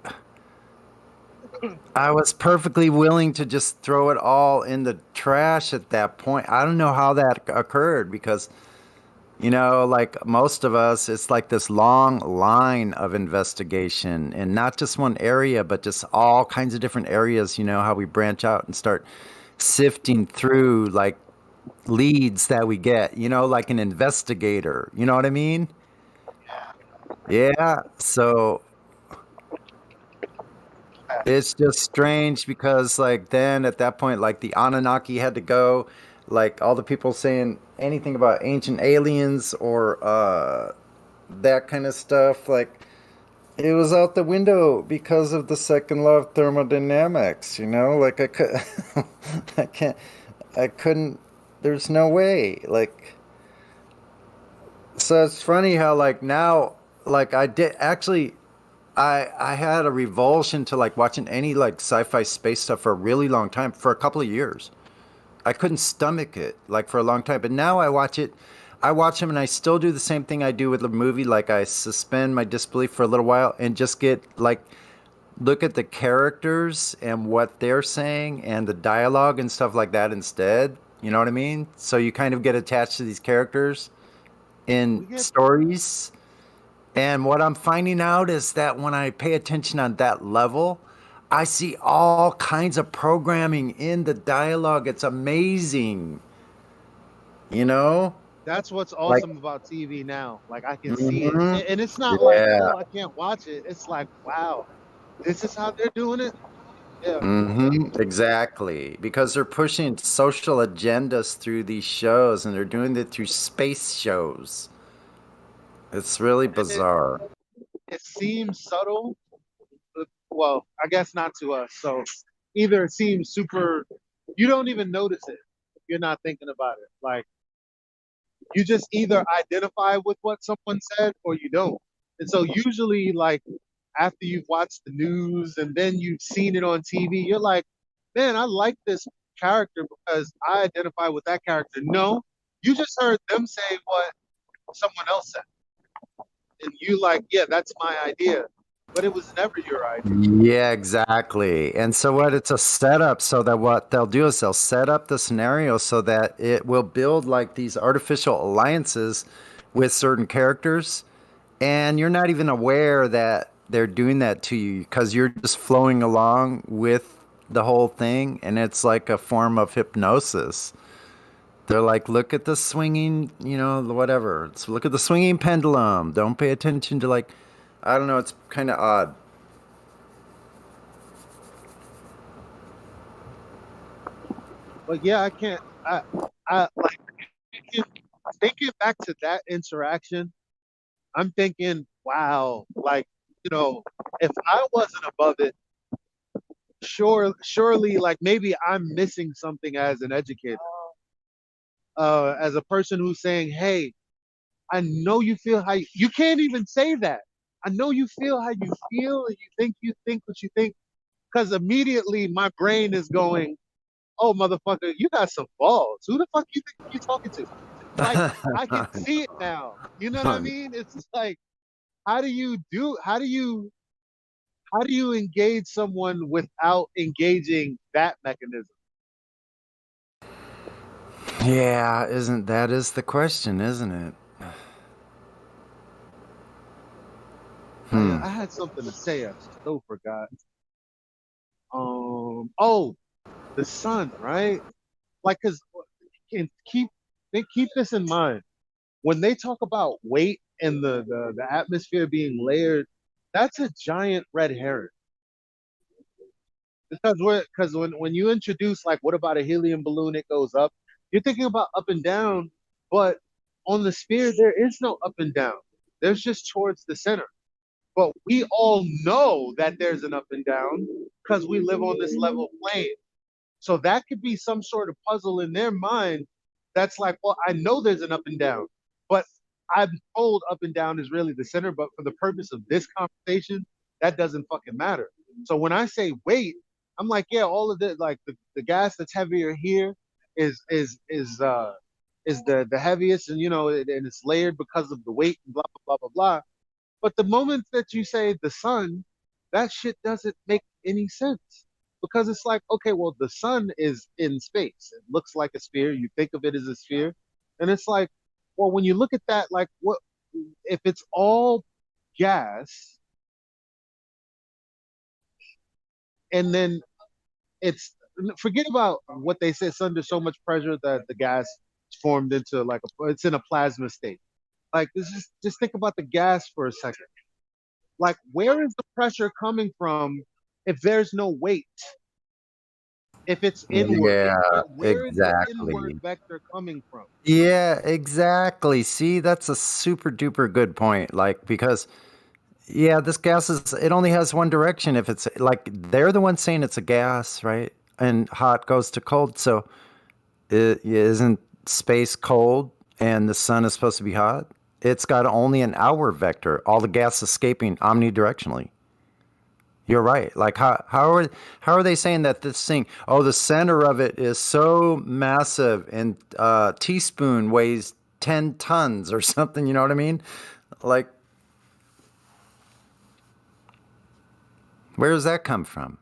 I was perfectly willing to just throw it all in the trash at that point. I don't know how that occurred because, like most of us, it's like this long line of investigation and not just one area, but just all kinds of different areas, how we branch out and start sifting through like leads that we get, like an investigator, you know what I mean? Yeah. So it's just strange because like then at that point, like the Anunnaki had to go, like all the people saying anything about ancient aliens or that kind of stuff, like it was out the window because of the second law of thermodynamics, like I couldn't, there's no way, like, so it's funny how like now, like I did actually, I had a revulsion to like watching any like sci-fi space stuff for a really long time, for a couple of years. I couldn't stomach it like for a long time, but now I watch them and I still do the same thing I do with a movie. Like I suspend my disbelief for a little while and just get like look at the characters and what they're saying and the dialogue and stuff like that instead. You know what I mean? So you kind of get attached to these characters in stories. And what I'm finding out is that when I pay attention on that level, I see all kinds of programming in the dialogue. It's amazing. You know? That's what's Like, awesome about TV now. Like I can see it, mhm. and it's not like, Yeah. oh, I can't watch it. It's like, wow, this is how they're doing it. Yeah. Exactly. Because they're pushing social agendas through these shows and they're doing it through space shows. It's really bizarre. It seems subtle. But, well, I guess not to us. So either it seems super, you don't even notice it. You're not thinking about it. Like you just either identify with what someone said or you don't. And so usually, like after you've watched the news and then you've seen it on TV, you're like, man, I like this character because I identify with that character. No, you just heard them say what someone else said. And you like, yeah, that's my idea. But it was never your idea. Yeah, exactly. And so what it's a setup so that what they'll do is they'll set up the scenario so that it will build like these artificial alliances with certain characters. And you're not even aware that they're doing that to you because you're just flowing along with the whole thing. And it's like a form of hypnosis. They're like, look at the swinging, you know, whatever. Look at the swinging pendulum. Don't pay attention to like, I don't know. It's kind of odd. But yeah, I can't. I like thinking back to that interaction. I'm thinking, wow, like if I wasn't above it, surely, like maybe I'm missing something as an educator, as a person who's saying, hey, I know you feel how you can't even say that. I know you feel how you feel, and you think what you think, because immediately my brain is going, oh motherfucker, you got some balls. Who the fuck you think you're talking to? Like I can see it now. You know what I mean? It's just like, how do you engage someone without engaging that mechanism? Yeah, that is the question, isn't it? I had something to say. I so forgot. Oh, the sun, right? Like, cause keep this in mind when they talk about weight and the atmosphere being layered. That's a giant red herring. Because when you introduce like, what about a helium balloon? It goes up. You're thinking about up and down, but on the sphere there is no up and down. There's just towards the center. But we all know that there's an up and down because we live on this level plane. So that could be some sort of puzzle in their mind that's like, well, I know there's an up and down, but I'm told up and down is really the center. But for the purpose of this conversation, that doesn't fucking matter. So when I say weight, I'm like, yeah, all of this, like the gas that's heavier here is the heaviest, and and it's layered because of the weight and blah blah blah blah blah. But the moment that you say the sun, that shit doesn't make any sense. Because it's like, okay, well, the sun is in space. It looks like a sphere. You think of it as a sphere. And it's like, well, when you look at that, like, what if it's all gas and then forget about what they say, it's under so much pressure that the gas is formed into like it's in a plasma state. Like, just think about the gas for a second. Like, where is the pressure coming from if there's no weight? If it's inward, Yeah, where is the inward exactly. vector coming from? Yeah, exactly. See, that's a super duper good point. Like, because, yeah, this gas it only has one direction. If it's like, they're the ones saying it's a gas, right? And hot goes to cold. So, isn't space cold and the sun is supposed to be hot? It's got only an outward vector, all the gas escaping omnidirectionally. You're right. Like how are they saying that this thing? Oh, the center of it is so massive, and teaspoon weighs 10 tons or something. You know what I mean? Like, Where does that come from?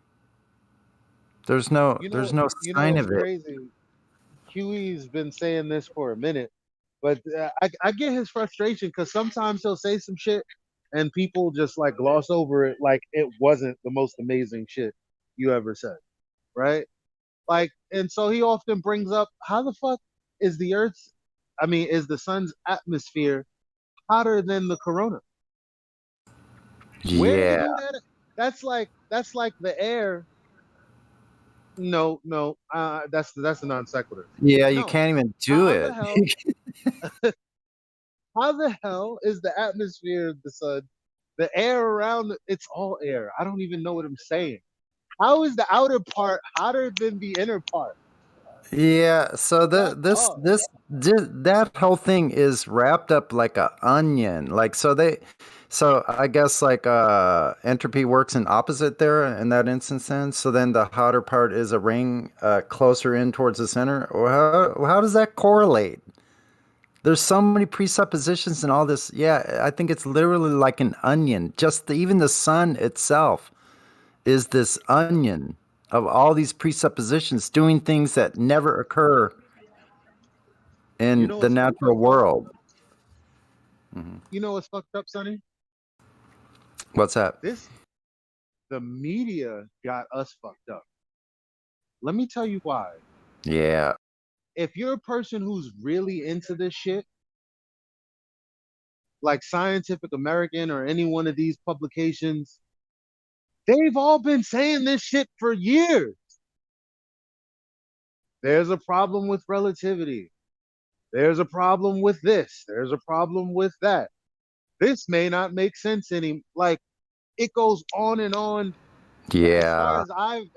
There's no sign It's of it. crazy. Huey's been saying this for a minute, but I get his frustration because sometimes he'll say some shit and people just like gloss over it like it wasn't the most amazing shit you ever said, right? Like, and so he often brings up how the fuck is the Earth's, is the sun's atmosphere hotter than the corona? Where did he Yeah. do that? That's like the air. No, that's a non sequitur. Yeah, you No, can't even do how it. the hell? How the hell is the atmosphere of the sun, the air around it's all air? I don't even know what I'm saying. How is the outer part hotter than the inner part? Yeah, so Up. that whole thing is wrapped up like a onion. Like so I guess like entropy works in opposite there in that instance then. So then the hotter part is a ring closer in towards the center. Or how does that correlate? There's so many presuppositions and all this. Yeah, I think it's literally like an onion. Even the sun itself is this onion of all these presuppositions doing things that never occur in the What's fucked natural up, bro? world. You know what's fucked up, Sonny? What's that? The media got us fucked up. Let me tell you why. Yeah. If you're a person who's really into this shit, like Scientific American or any one of these publications, they've all been saying this shit for years. There's a problem with relativity. There's a problem with this. There's a problem with that. This may not make sense any. Like, it goes on and on. Yeah.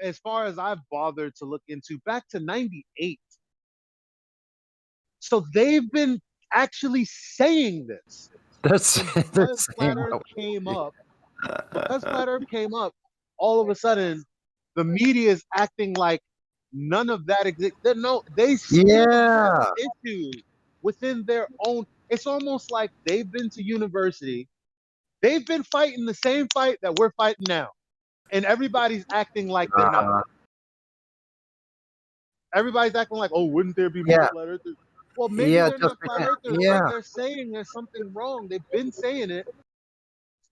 As far as I've bothered to look into, back to '98. So they've been actually saying this. Because Flat Earth came up, all of a sudden the media is acting like none of that exists. They still have issues within their own. It's almost like they've been to university. They've been fighting the same fight that we're fighting now. And everybody's acting like they're not. Everybody's acting like, oh, wouldn't there be more flat earthers? Well, maybe they're not flat earthers, but they're saying there's something wrong. They've been saying it,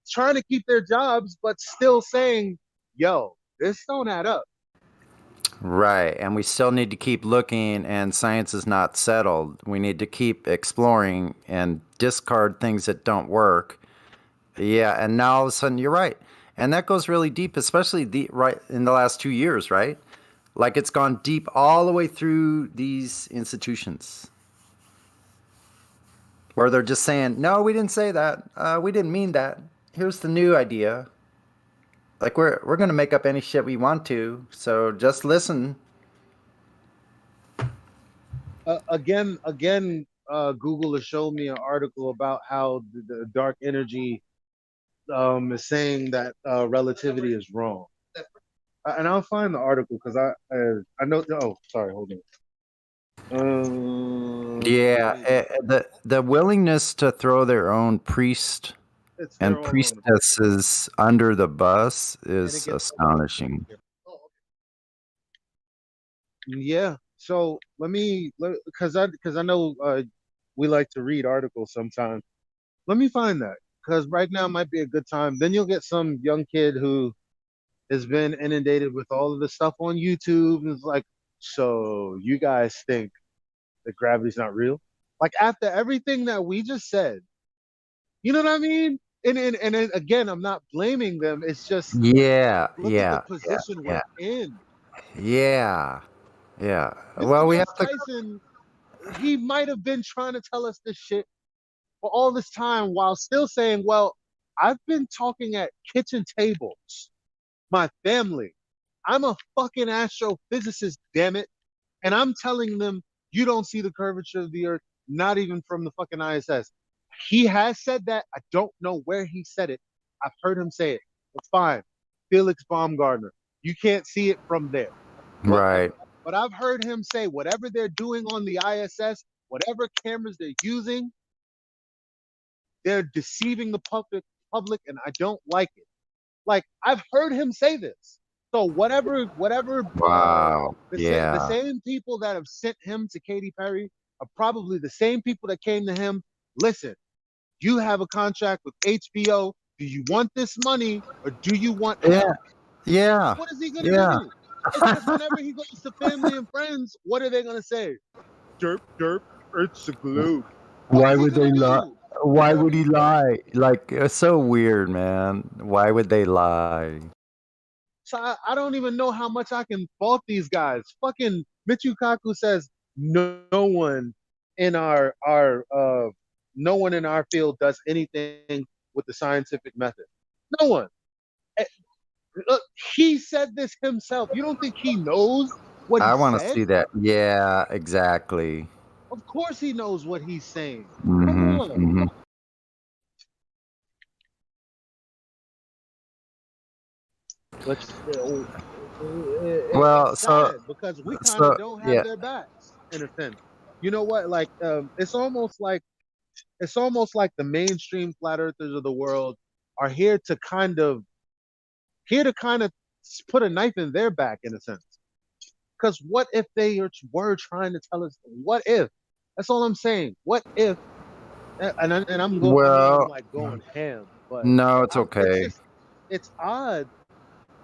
trying to keep their jobs, but still saying, yo, this don't add up. Right. And we still need to keep looking, and science is not settled. We need to keep exploring and discard things that don't work. Yeah. And now all of a sudden, you're right. And that goes really deep, especially right in the last 2 years, right? Like it's gone deep all the way through these institutions where they're just saying, no, we didn't say that. We didn't mean that. Here's the new idea. Like we're going to make up any shit we want to. So just listen. Again, Google has shown me an article about how the dark energy is saying that relativity is wrong. And I'll find the article because I know. Oh, sorry, hold on. Yeah, the willingness to throw their own priest and priestesses under the bus is astonishing. Yeah. So because I know we like to read articles sometimes. Let me find that because right now might be a good time. Then you'll get some young kid who has been inundated with all of the stuff on YouTube and it's like, so you guys think that gravity's not real? Like after everything that we just said, you know what I mean? And again, I'm not blaming them. It's just look at the position we're in. Yeah. Mr. Wes Tyson, he might have been trying to tell us this shit for all this time while still saying, well, I've been talking at kitchen tables. My family. I'm a fucking astrophysicist, damn it. And I'm telling them you don't see the curvature of the earth, not even from the fucking ISS. He has said that. I don't know where he said it. I've heard him say it. It's fine. Felix Baumgartner. You can't see it from there. Right. But I've heard him say whatever they're doing on the ISS, whatever cameras they're using, they're deceiving the public, and I don't like it. Like I've heard him say this. So whatever, Wow. the Yeah. same people that have sent him to Katy Perry are probably the same people that came to him. Listen, you have a contract with HBO. Do you want this money or do you want Yeah. help? Yeah. What is he gonna Yeah. do? It's just whenever he goes to family and friends, what are they gonna say? Derp, derp, Earth's a globe. What Why is he would they gonna lie? do? Why would he lie? Like, it's so weird, man. Why would they lie? So I don't even know how much I can fault these guys. Fucking Michio Kaku says no one in no one in our field does anything with the scientific method. No one. Eh, Look, he said this himself. You don't think he knows what he I want to said? see that. Yeah, exactly. Of course he knows what he's saying. Come Hmm. on. Hmm. Let's Well, it's so, sad because we kind of don't have yeah. their backs in a sense. You know what? Like it's almost like the mainstream flat earthers of the world are here to kind of put a knife in their back in a sense. Because what if they were trying to tell us? What if? That's all I'm saying. What if? And I'm going. I know I'm Well, like going ham, but no, it's it's okay. just odd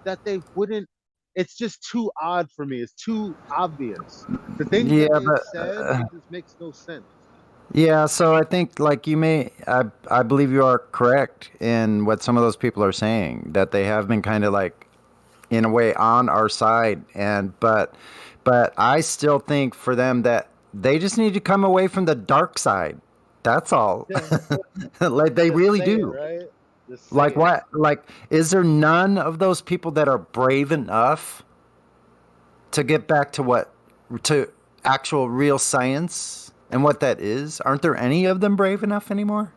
that they wouldn't. It's just too odd for me. It's too obvious. The things Yeah, that they've but said, it just makes no sense. yeah, so I think like I believe you are correct in what some of those people are saying, that they have been kind of like in a way on our side, but I still think for them that they just need to come away from the dark side. That's all. Like they Just really say it, do. right? Just say Like it. what? Like, is there none of those people that are brave enough to get back to actual real science and what that is? Aren't there any of them brave enough anymore?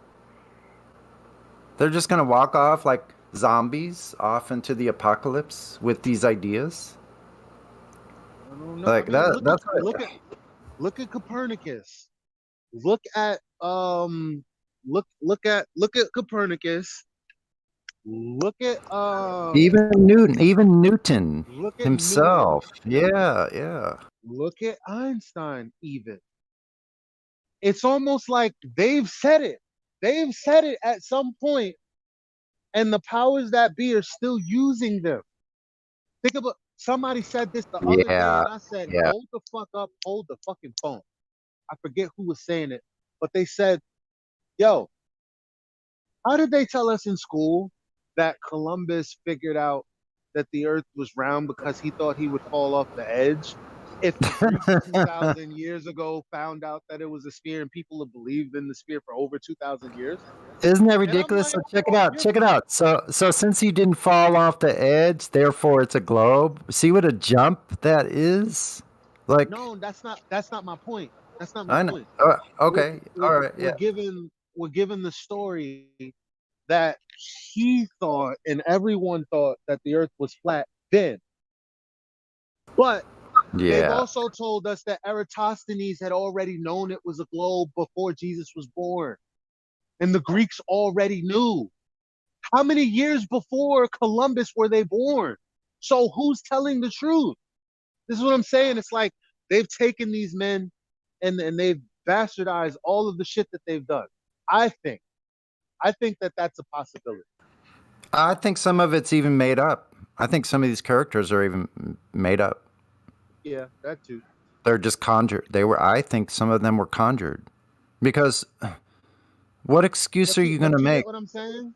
They're just gonna walk off like zombies off into the apocalypse with these ideas. I don't know. Like I mean, that. That's look at Copernicus. Look at look at Copernicus. Look at even Newton look at Newton. himself. Yeah, yeah. Look at Einstein. Even it's almost like they've said it. They've said it at some point, and the powers that be are still using them. Think about somebody said this the other day, Yeah, and I said, yeah. "Hold the fuck up, hold the fucking phone." I forget who was saying it, but they said, "Yo, how did they tell us in school that Columbus figured out that the Earth was round because he thought he would fall off the edge? If the Greeks 2,000 years ago found out that it was a sphere and people have believed in the sphere for over 2,000 years?" Isn't that And I'm ridiculous? like, So check it out. you're Check it out. So since he didn't fall off the edge, therefore it's a globe. See what a jump that is? Like, no, that's not my point. That's not my I know. point. Okay. All right. Yeah. We're given the story that he thought and everyone thought that the Earth was flat then. But they've Yeah. also told us that Eratosthenes had already known it was a globe before Jesus was born. And the Greeks already knew. How many years before Columbus were they born? So who's telling the truth? This is what I'm saying. It's like they've taken these men and they've bastardized all of the shit that they've done. I think that that's a possibility. I think some of it's even made up. I think some of these characters are even made up. Yeah, that too. They're just conjured. I think some of them were conjured. Because what excuse are you going to But you make? get what I'm saying?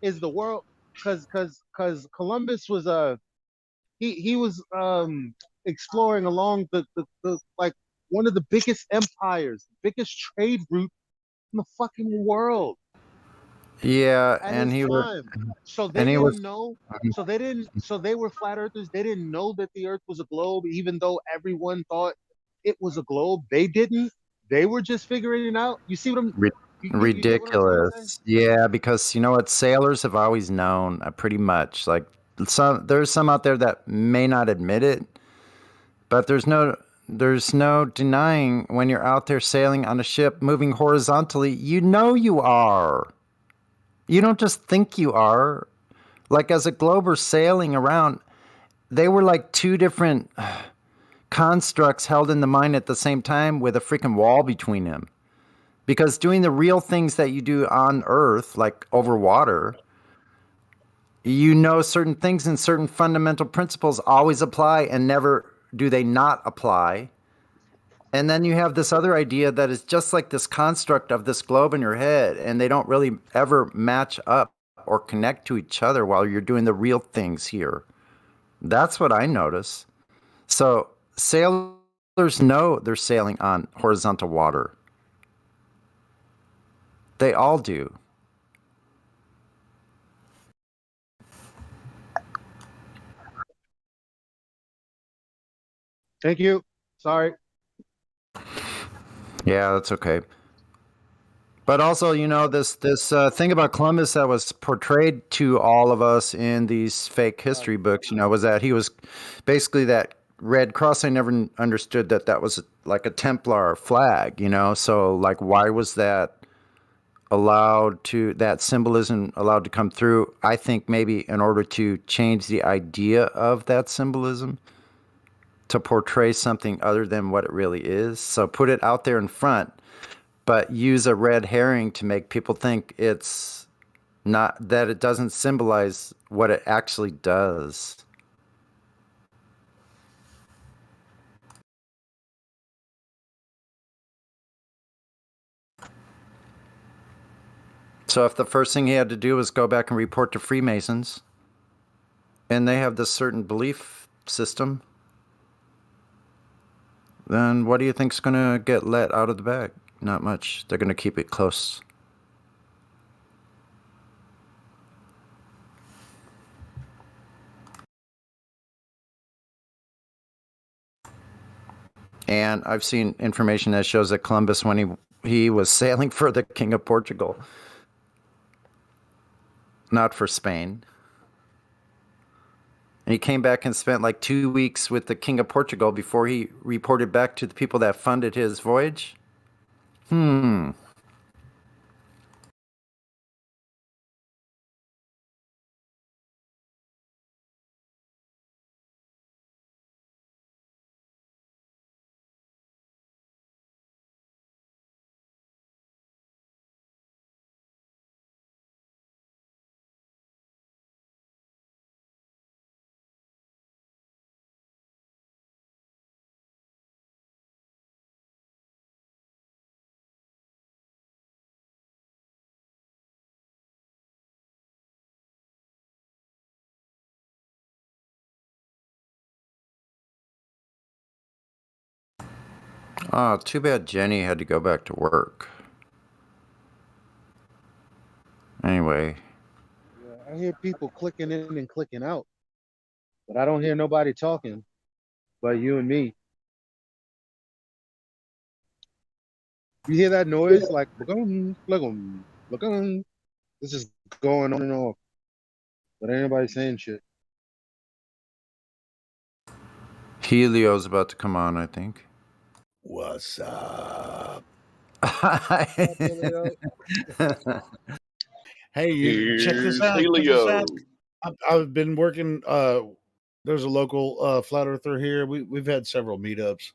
Is the world because Columbus was he was exploring along the like one of the biggest empires, biggest trade route in the fucking world. Yeah, At and his he was, time. So they and he was, didn't know. So they were flat earthers. They didn't know that the earth was a globe, even though everyone thought it was a globe. They didn't. They were just figuring it out. You see what I'm you get what I'm trying to say? ridiculous. Yeah, because you know what, sailors have always known pretty much. Like there's some out there that may not admit it, but there's no denying when you're out there sailing on a ship moving horizontally, you know you are. You don't just think you are. Like as a glober sailing around, they were like two different constructs held in the mind at the same time with a freaking wall between them. Because doing the real things that you do on Earth, like over water, you know certain things and certain fundamental principles always apply and never do they not apply. And then you have this other idea that is just like this construct of this globe in your head, and they don't really ever match up or connect to each other while you're doing the real things here. That's what I notice. So sailors know they're sailing on horizontal water. They all do. Thank you. Sorry. Yeah, that's okay. But also, you know, this thing about Columbus that was portrayed to all of us in these fake history books, you know, was that he was basically that Red Cross. I never understood that that was like a Templar flag, you know. So, like, why was that that symbolism allowed to come through? I think maybe in order to change the idea of that symbolism, to portray something other than what it really is. So put it out there in front, but use a red herring to make people think it's not, that it doesn't symbolize what it actually does. So if the first thing he had to do was go back and report to Freemasons, and they have this certain belief system, then what do you think's going to get let out of the bag? Not much. They're going to keep it close. And I've seen information that shows that Columbus, when he was sailing for the King of Portugal, not for Spain, and he came back and spent like 2 weeks with the King of Portugal before he reported back to the people that funded his voyage. Oh, too bad Jenny had to go back to work. Anyway. Yeah, I hear people clicking in and clicking out, but I don't hear nobody talking but you and me. You hear that noise? Like, this is going on and off, but ain't nobody saying shit. Helio's about to come on, I think. What's up? Hey, check this out. I've been working. There's a local flat earther here. We've had several meetups,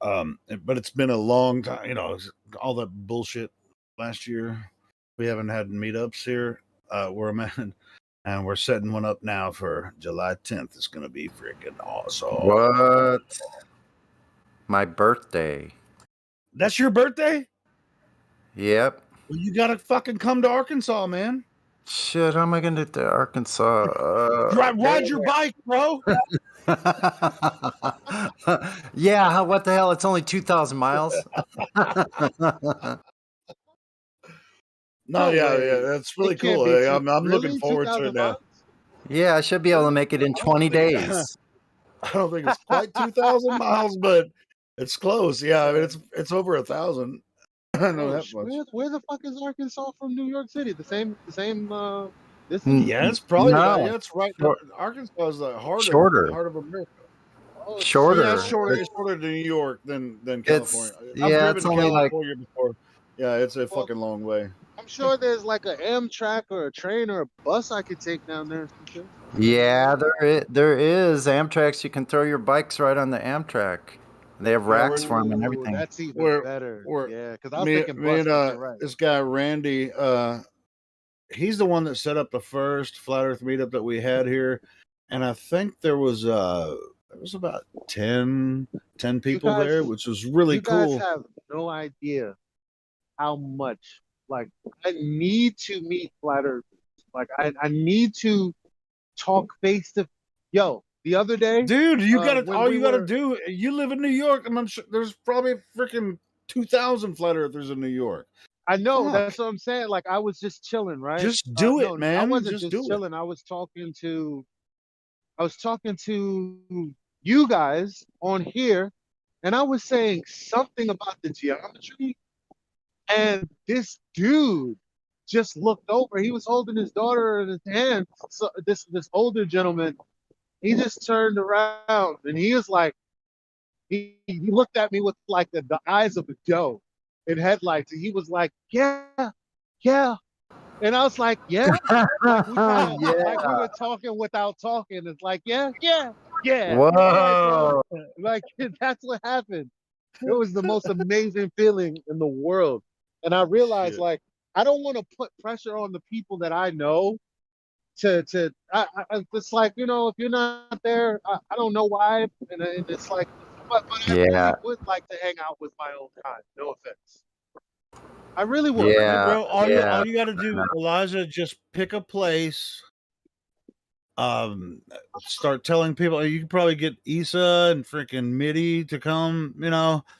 but it's been a long time. You know, all that bullshit last year. We haven't had meetups here where I'm at, and we're setting one up now for July 10th. It's gonna be freaking awesome. What? My birthday. That's your birthday? Yep. Well, you gotta fucking come to Arkansas, man. Shit, how am I gonna get to Arkansas? Ride your bike, bro. Yeah, what the hell? It's only 2,000 miles. No, yeah, that's really cool. I'm looking forward to it now. Yeah, I should be able to make it in 20 days. I don't think it's quite 2,000 miles, but it's close. Yeah, I mean, it's over 1,000. I know that much. Where the fuck is Arkansas from New York City? The same distance? Yeah, it's probably it's right. Short. Arkansas is the heart of America. Oh, shorter. Yeah, it's shorter to New York than California. I've driven to California before. Yeah, it's a fucking long way. I I'm sure there's like an Amtrak or a train or a bus I could take down there. Yeah, there is Amtrak's. You can throw your bikes right on the Amtrak. They have racks for them and everything. That's even better. Yeah, because I was thinking me bus. and But you're right. this guy Randy, he's the one that set up the first Flat Earth meetup that we had here, and I think there was about 10 people there, which was really cool. You guys have no idea how much like I need to meet flat earthers. Like I need to talk face to. Yo, the other day, Dude, you gotta when all we you gotta were- do. You live in New York, and I'm sure there's probably freaking 2,000 flat earthers in New York. I know Fuck. that's what I'm saying. Like I was just chilling, right? Just do it, no, I man. wasn't Just just do it. chilling. I was talking to you guys on here, and I was saying something about the geometry, and this dude just looked over. He was holding his daughter in his hand. So this older gentleman, he just turned around and he was like, he looked at me with like the eyes of a doe in headlights, and he was like, yeah, and I was like, yeah, like we kinda, like we were talking without talking. It's like, yeah. Whoa. All right, bro. Like that's what happened. It was the most amazing feeling in the world. And I realized, like, I don't want to put pressure on the people that I know it's like, if you're not there, I don't know why. And it's like, but I really would like to hang out with my own kind. No offense. I really would. Hey, bro, all you got to do, Elijah, just pick a place. Start telling people. You can probably get Issa and freaking Mitty to come.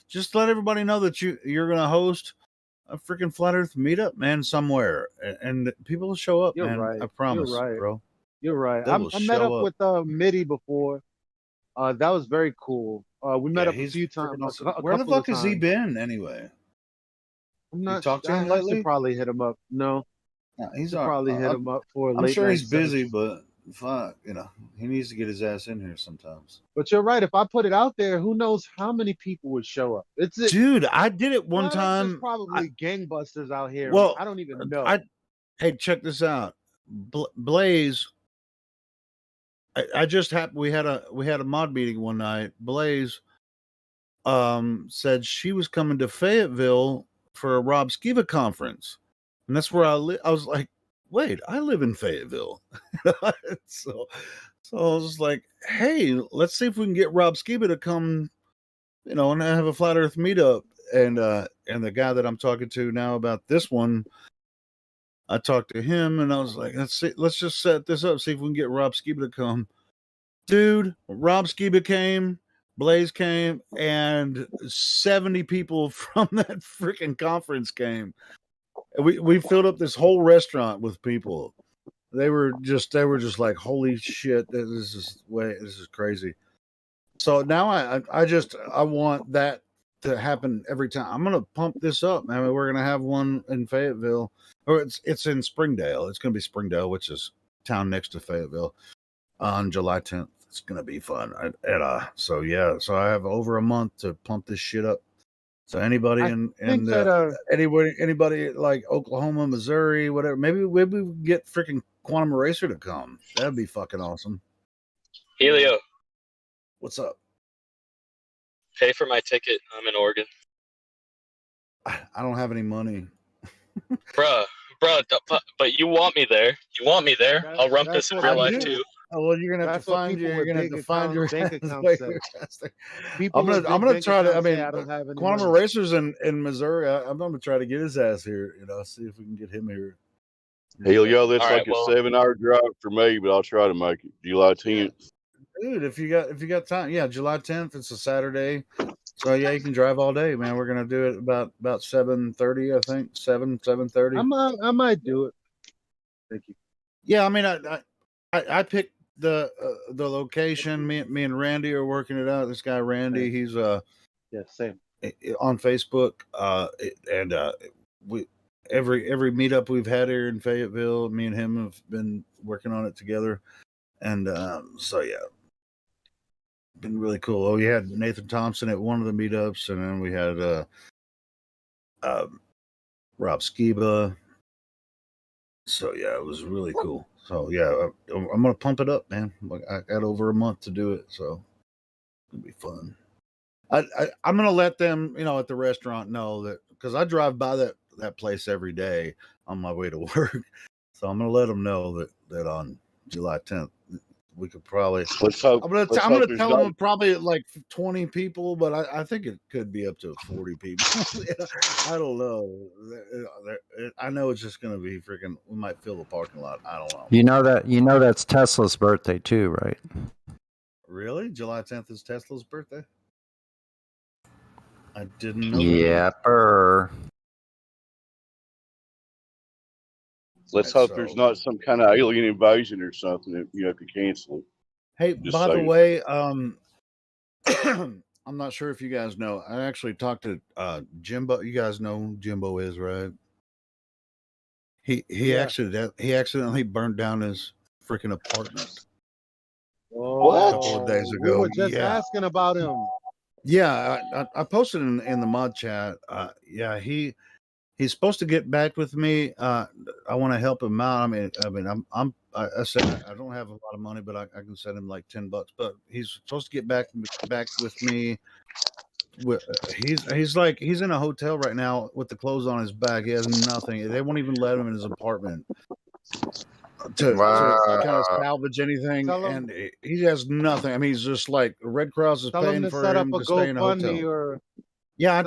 Just let everybody know that you're gonna host a freaking Flat Earth meetup, man, somewhere, and people will show up. You're man. right. I promise, You're right. bro. You're right. They will I met show up with Mitty before. That was very cool. We met up a he's few freaking times. awesome. Where the fuck has he been anyway? I'm You not. talked to him I lately? should probably hit him up. No, He's should probably hit him up for a I'm late sure night he's busy, session. but fuck, he needs to get his ass in here sometimes. But you're right. If I put it out there, who knows how many people would show up? Dude, I did it one Flat Earth is time. probably gangbusters out here. Well, I don't even know. Hey, check this out. Blaze. I just happened. We had a mod meeting one night. Blaze said she was coming to Fayetteville for a Rob Skiba conference, and that's where I live. I was like, wait, I live in Fayetteville. so I was like, hey, let's see if we can get Rob Skiba to come, and have a Flat Earth meetup. And the guy that I'm talking to now about this one, I talked to him and I was like, let's just set this up, see if we can get Rob Skiba to come. Dude, Rob Skiba came, Blaze came, and 70 people from that freaking conference came. We filled up this whole restaurant with people. They were just like, holy shit, this is crazy. So now I want that to happen every time. I'm gonna pump this up, man. We're gonna have one in Fayetteville, or it's in Springdale. It's gonna be Springdale, which is town next to Fayetteville, on July 10th. It's gonna be fun. So I have over a month to pump this shit up. So anybody anybody like Oklahoma, Missouri, whatever, maybe we get freaking Quantum Eraser to come. That'd be fucking awesome. Helio, What's up? pay for my ticket. I'm in Oregon. I don't have any money. Bruh, but you want me there. You want me there. I'll rump this in real life too. Oh, well, you're gonna have That's to what find people you're with gonna have big to find your bank accounts way say. your testing. People I'm with gonna big try to. I bank mean, accounts say, I don't have any Quantum money. Erasers in Missouri. I'm gonna try to get his ass here. See if we can get him here. Helio, that's All like right, a well- 7-hour drive for me, but I'll try to make it. July 10th. Dude, if you got time, yeah, July 10th. It's a Saturday, so yeah, you can drive all day, man. We're gonna do it about 7:30, I think 7:30. I might do it. Thank you. Yeah, I mean, I picked the location. Me and Randy are working it out. This guy Randy, he's Yeah, same. on Facebook, and we every meetup we've had here in Fayetteville, me and him have been working on it together, and so yeah, been really cool. Oh, we had Nathan Thompson at one of the meetups, and then we had Rob Skiba, So yeah, it was really cool. So yeah, I'm gonna pump it up, man. I got over a month to do it, so it'll be fun. I'm gonna let them, at the restaurant know that, because I drive by that place every day on my way to work. So I'm gonna let them know that on July 10th we could probably. Let's hope. I'm gonna there's tell not. them probably like 20 people, but I think it could be up to 40 people. I don't know. I know it's just gonna be freaking. We might fill the parking lot. I don't know. You know that's Tesla's birthday too, right? Really? July 10th is Tesla's birthday? I didn't know that. Yepper. Let's hope there's not some kind of alien invasion or something that you have to cancel it. Hey, Just by the saying. way, I'm not sure if you guys know. I actually talked to Jimbo. You guys know who Jimbo is, right? He accidentally burned down his freaking apartment. Oh, A couple of days we ago. were just Yeah. asking about him. Yeah, I posted in the mod chat. Yeah, he's supposed to get back with me. I want to help him out. I said I don't have a lot of money, but I can send him like $10. But he's supposed to get back with me. He's in a hotel right now with the clothes on his back. He has nothing. They won't even let him in his apartment to kind of salvage anything, and he has nothing. I mean, he's just like Red Cross is paying for him to stay in a hotel. Or Yeah, I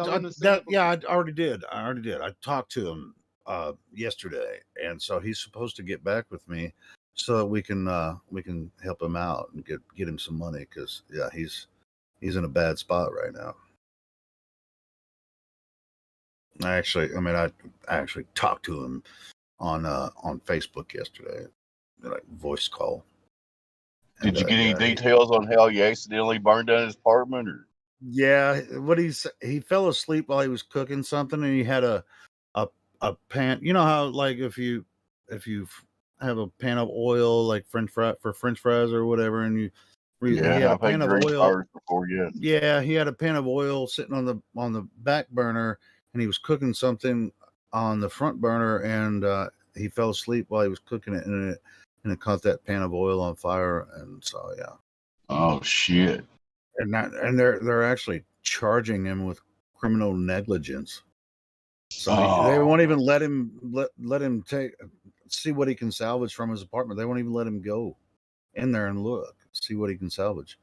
already did. I talked to him yesterday, and so he's supposed to get back with me so that we can help him out and get him some money, because yeah, he's in a bad spot right now. I actually talked to him on Facebook yesterday, like voice call. Did you get any details on how he accidentally burned down his apartment? Or yeah, he fell asleep while he was cooking something, and he had a pan. You know how, like, if you have a pan of oil, like French fries or whatever, and he had a pan of oil before. Yeah, he had a pan of oil sitting on the back burner, and he was cooking something on the front burner, and he fell asleep while he was cooking it, and it caught that pan of oil on fire, and so yeah. Oh shit! And they're actually charging him with criminal negligence. So they won't even let him see what he can salvage from his apartment. They won't even let him go in there and see what he can salvage.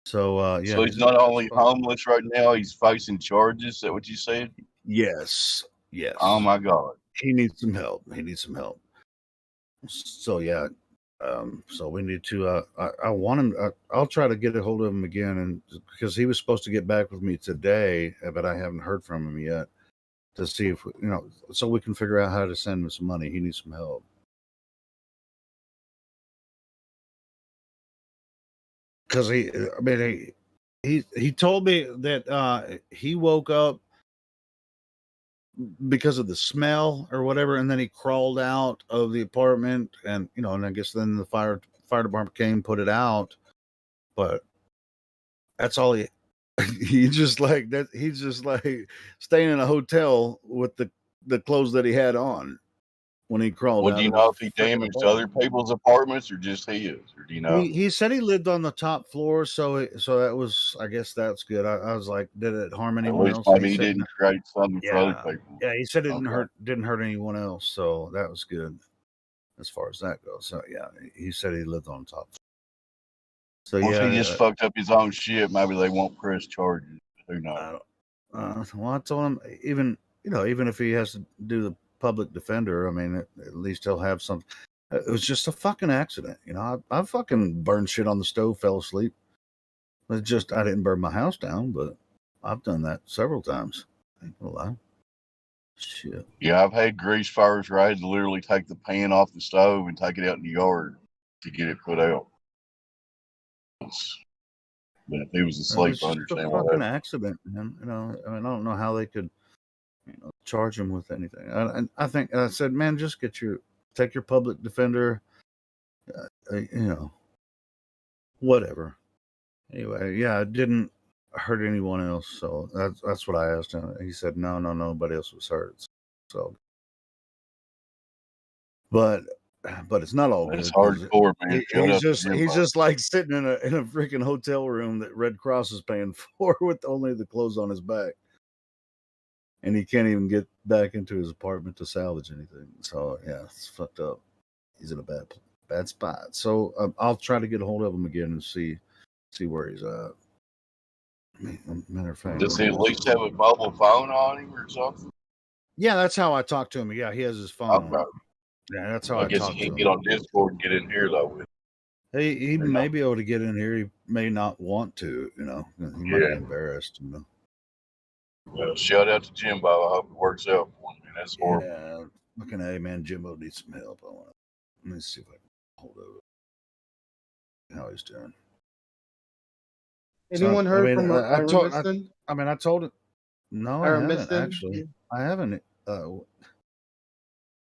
So yeah. So he's not only homeless right now; he's facing charges. Is that what you said? Yes. Oh my God! He needs some help. So yeah. So we need to. I want him. I'll try to get a hold of him again, and because he was supposed to get back with me today, but I haven't heard from him yet to see if so we can figure out how to send him some money. He needs some help. Because he told me that he woke up because of the smell or whatever, and then he crawled out of the apartment, and and I guess then the fire department came, put it out, but that's all he's just like that. He's just like staying in a hotel with the clothes that he had on when he crawled out. Do you know if he damaged other people's apartments or just his? Or do you know? He said he lived on the top floor, so that was, I guess that's good. I was like, did it harm anyone else? Maybe he didn't create something for other people. Yeah, he said it didn't hurt anyone else, so that was good as far as that goes. So yeah, he said he lived on top. So if he just fucked up his own shit, maybe they won't press charges. Who knows? Well, I told him even if he has to do the public defender, I mean, at least he'll have some. It was just a fucking accident, I fucking burned shit on the stove, fell asleep. It's just I didn't burn my house down, but I've done that several times. Ain't gonna lie. Shit. Yeah, I've had grease fires where I had to literally take the pan off the stove and take it out in the yard to get it put out. But if he was asleep, I understand what happened. Accident, man. I don't know how they could, charge him with anything. I think I said, man, just take your public defender. Whatever. Anyway, yeah, it didn't hurt anyone else, so that's what I asked him. He said, no, nobody else was hurt. So but it's not all good. It's hardcore, man. Shout out to He's Jimbo. just like sitting in a freaking hotel room that Red Cross is paying for with only the clothes on his back, and he can't even get back into his apartment to salvage anything. So yeah, it's fucked up. He's in a bad spot. So I'll try to get a hold of him again and see where he's at. Matter of fact, Does he at least have a mobile phone on him or something? yeah, that's how I talk to him. Yeah, he has his phone. Okay. Yeah, that's how I I guess talk he to can him. get on Discord and get in here though. With He Or may not. be able to get in here. He may not want to. He might be Yeah. embarrassed. Well, shout out to Jimbo. I hope it works out for him. Man, that's horrible. Yeah, looking at, hey man, Jimbo needs some help. Let me see if I can hold of it. How he's doing. Anyone So, heard from I Ira told. Miston? I told it. No, I Ira haven't Miston? actually. I haven't.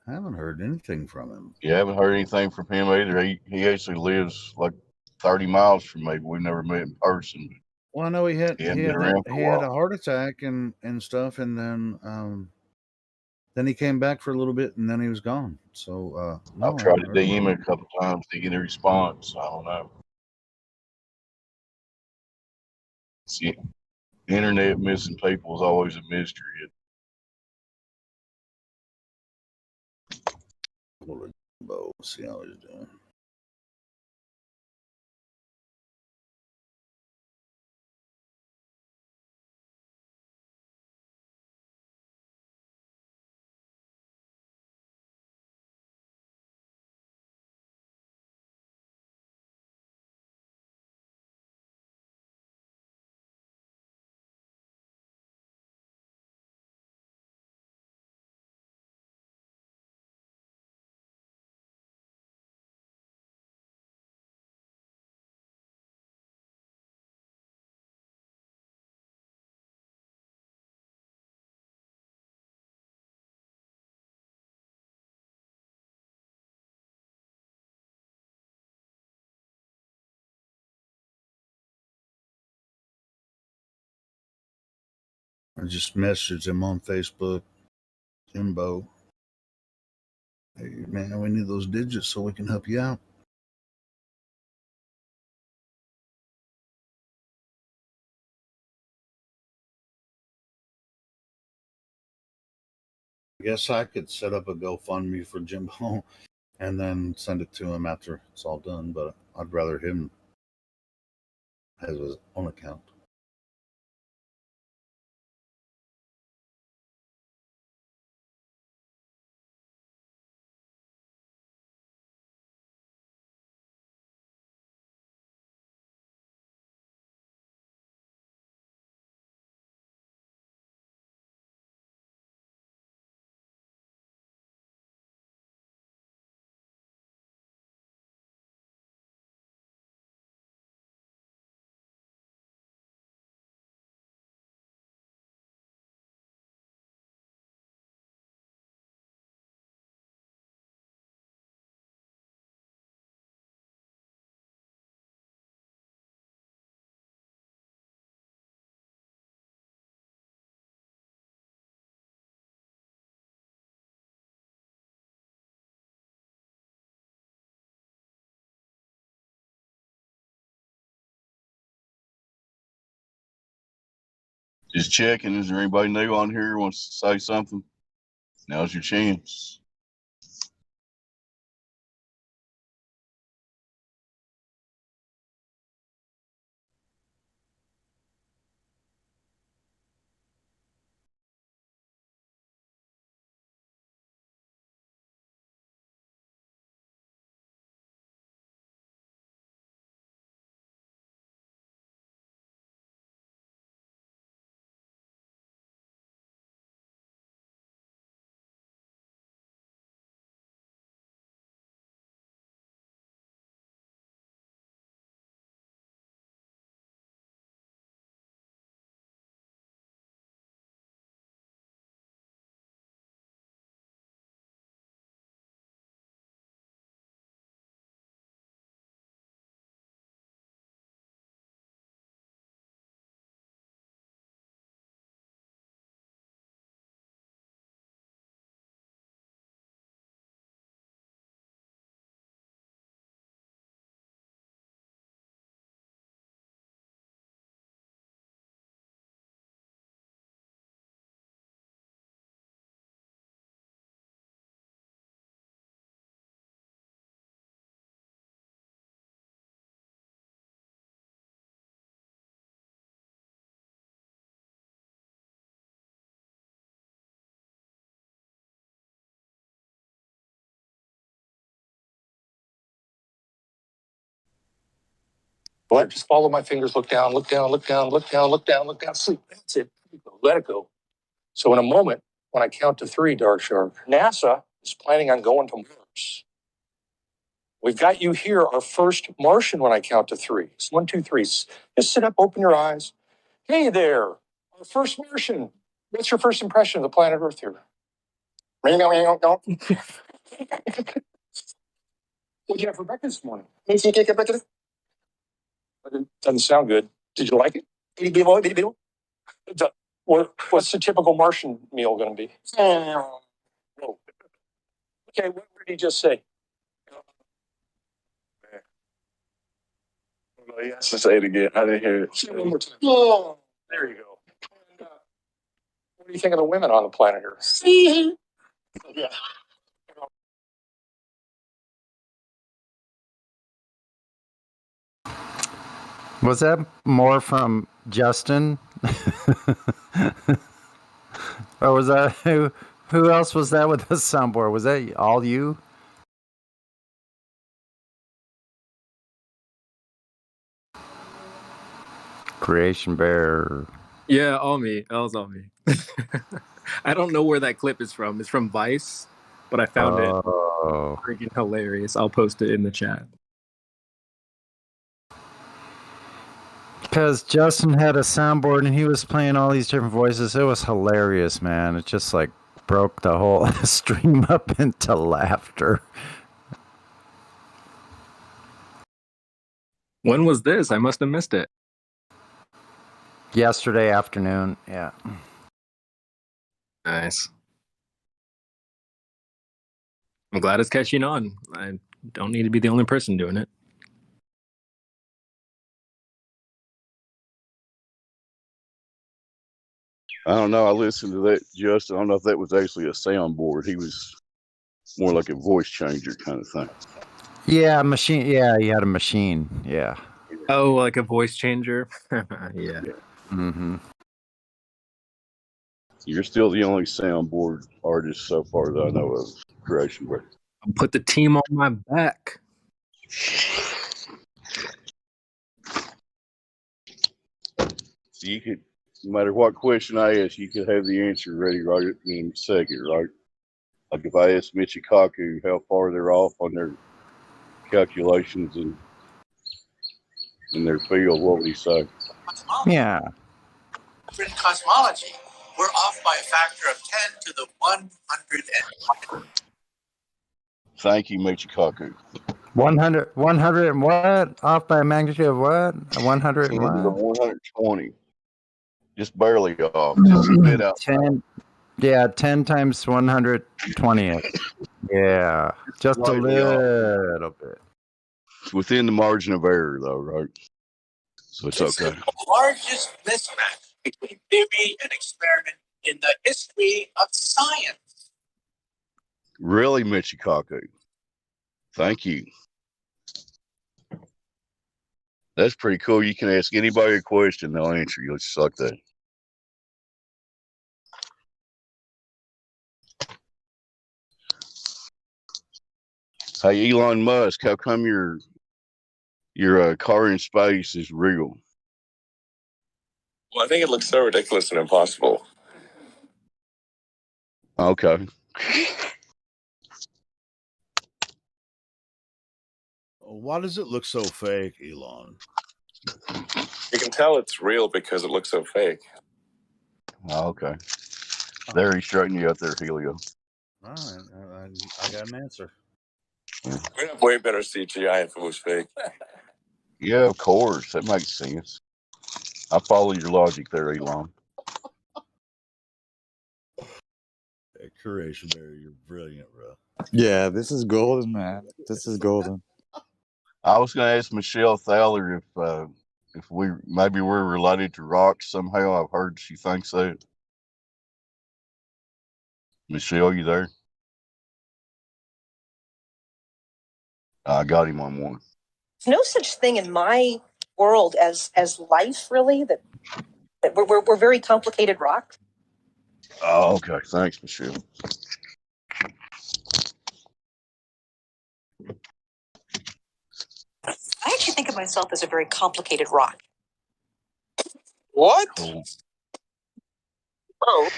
I haven't heard anything from him. You haven't heard anything from him either. He actually lives like 30 miles from me. We've never met in person. Well, I know he had He hadn't been around for a he had while. a heart attack and stuff, and then he came back for a little bit, and then he was gone. So no, I've I tried haven't to heard DM him from a couple times to get a response. I don't know. See, internet missing people is always a mystery. Jimbo. See how he's doing. I just messaged him on Facebook, Jimbo. Hey man, we need those digits so we can help you out. I guess I could set up a GoFundMe for Jimbo and then send it to him after it's all done, but I'd rather him have his own account. Just checking. Is there anybody new on here who wants to say something? Now's your chance. What? Just follow my fingers. Look down, look down, look down, look down, look down, look down. Sleep. That's it. Let it go. So in a moment, when I count to 3, Dark Shark, NASA is planning on going to Mars. We've got you here, our first Martian, when I count to 3. It's 1, 2, 3. Just sit up, open your eyes. Hey there, our first Martian. What's your first impression of the planet Earth here? What'd you have for breakfast this morning? Doesn't sound good. Did you like it? What's the typical Martian meal going to be? Okay, what did he just say? He has to say it again. I didn't hear it. Say it one more time. Oh, there you go. And, what do you think of the women on the planet Earth? Yeah. Was that more from Justin? Or was that who else was that with the soundboard? Was that all you? Creation Bear. Yeah, all me. That was all me. I don't know where that clip is from. It's from Vice, but I found it freaking hilarious. I'll post it in the chat. Because Justin had a soundboard and he was playing all these different voices. It was hilarious, man. It just like broke the whole stream up into laughter. When was this? I must have missed it. Yesterday afternoon, yeah. Nice. I'm glad it's catching on. I don't need to be the only person doing it. I don't know. I listened to that, Justin. I don't know if that was actually a soundboard. He was more like a voice changer kind of thing. Yeah, machine. Yeah, he had a machine. Yeah. Oh, like a voice changer? Yeah. Mm-hmm. You're still the only soundboard artist so far that I know of. Creation Bear. I'll put the team on my back. So you could, no matter what question I ask, you could have the answer ready right in a second, right? Like if I ask Michikaku how far they're off on their calculations and in their field, what would he say? Yeah. In cosmology, we're off by a factor of 10 to the 100. Thank you, Michikaku. 100 and what? Off by a magnitude of what? 100 and 10 to the what? 120. Just barely off. Just a bit out. 10. Yeah, 10 times 120th. Yeah, just a little bit. It's within the margin of error, though, right? So it's okay. The largest mismatch between theory and experiment in the history of science. Really, Michikaku? Thank you. That's pretty cool. You can ask anybody a question, they'll answer you. Just like that. Hey, Elon Musk, how come your car in space is real? Well, I think it looks so ridiculous and impossible. Okay. Why does it look so fake, Elon? You can tell it's real because it looks so fake. Oh, okay. There, he's straightened you out there, Helio. All right, I got an answer. We'd have way better CGI if it was fake. Yeah, of course. That makes sense. I follow your logic there, Elon. Hey, Creation Bear, you're brilliant, bro. Yeah, this is golden, man. This is golden. I was going to ask Michelle Thaler if we're related to rocks somehow. I've heard she thinks that. Michelle, you there? I got him on one. There's no such thing in my world as life, really. That we're very complicated rocks. Oh, okay. Thanks, Michelle. I like to think of myself as a very complicated rock. What? Oh.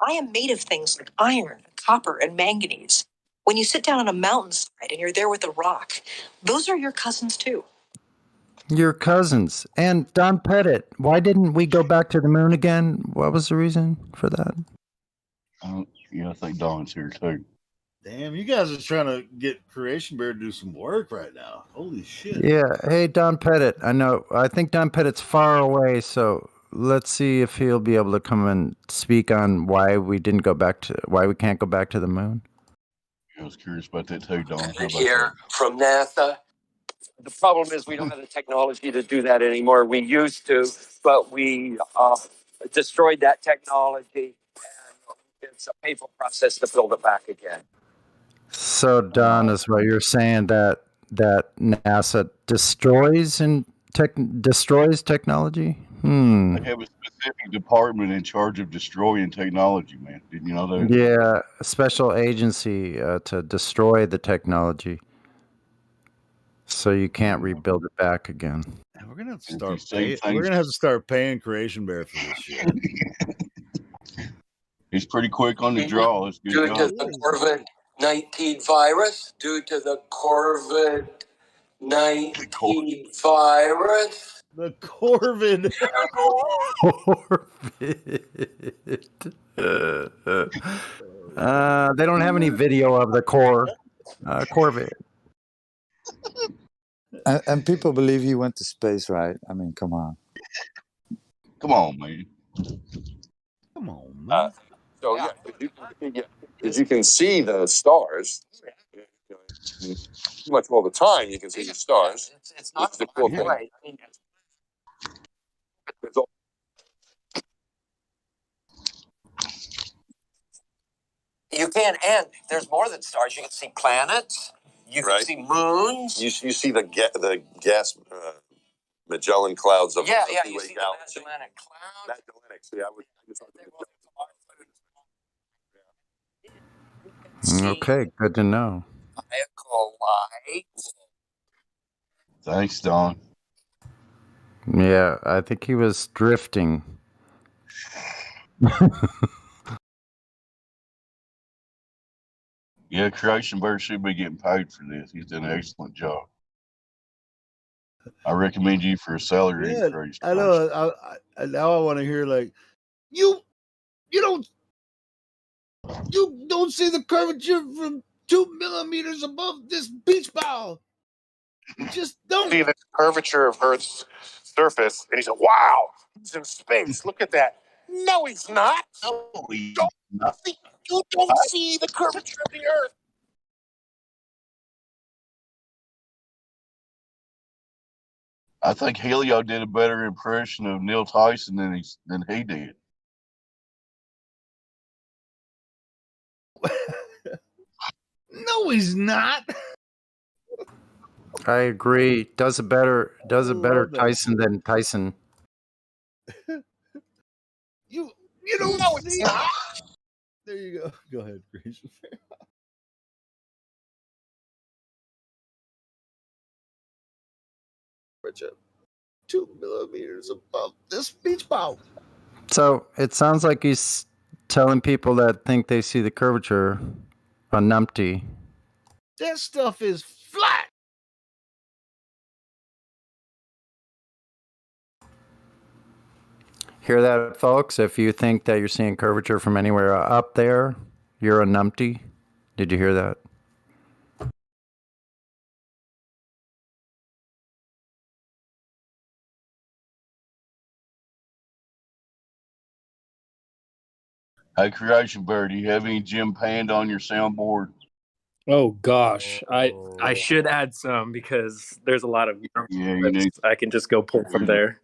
I am made of things like iron, copper, and manganese. When you sit down on a mountainside and you're there with a rock, those are your cousins too. Your cousins. And Don Pettit, why didn't we go back to the moon again? What was the reason for that? Yeah, I think Don's here too. Damn, you guys are trying to get Creation Bear to do some work right now. Holy shit. Yeah. Hey, Don Pettit. I think Don Pettit's far away, so let's see if he'll be able to come and speak on why we can't go back to the moon. I was curious about that too, Don. How about Here from NASA. The problem is we don't have the technology to do that anymore. We used to, but we destroyed that technology, and it's a painful process to build it back again. So, Don, is what you're saying that NASA destroys technology? They have a specific department in charge of destroying technology, man. Didn't you know that? Yeah, a special agency to destroy the technology, so you can't rebuild it back again. We're gonna have to start. We're gonna have to start paying Creation Bear for this shit. He's pretty quick on the draw. It's good. Due to the COVID-19 virus, The Corvid. They don't have any video of the Corvid. And people believe he went to space, right? I mean, come on. Come on, man. Come on, man. So yeah, because you can see the stars. Much more of the time you can see the stars. It's not the cool thing. right. I mean, you can, and there's more than stars. You can see planets. You can see moons. You see the gas Magellan clouds of You the see Galaxy. the Magellanic Cloud. Magellanic. See, I just Okay, good to know. Thanks, Don. Yeah, I think he was drifting. Yeah, Creation Bear should be getting paid for this. He's done an excellent job. I recommend you for a salary increase. I know. Now I want to hear like you don't see the curvature from 2 millimeters above this beach ball. You just don't see the curvature of Earth's surface, and he said, "Wow, he's in space. Look at that." No, he's not. No, he's not. You don't see the curvature of the Earth. I think Helio did a better impression of Neil Tyson than he did. No, he's not. I agree. Does a better Tyson than Tyson. You don't know it's not. There you go. Go ahead, Creation Bear. Richard, 2 millimeters above this beach ball. So it sounds like he's telling people that think they see the curvature a numpty. That stuff is flat. Hear that, folks? If you think that you're seeing curvature from anywhere up there, you're a numpty. Did you hear that? Hey, Creation Bear, do you have any Jim Pand on your soundboard? Oh gosh, I should add some because there's a lot of I can just go pull from there.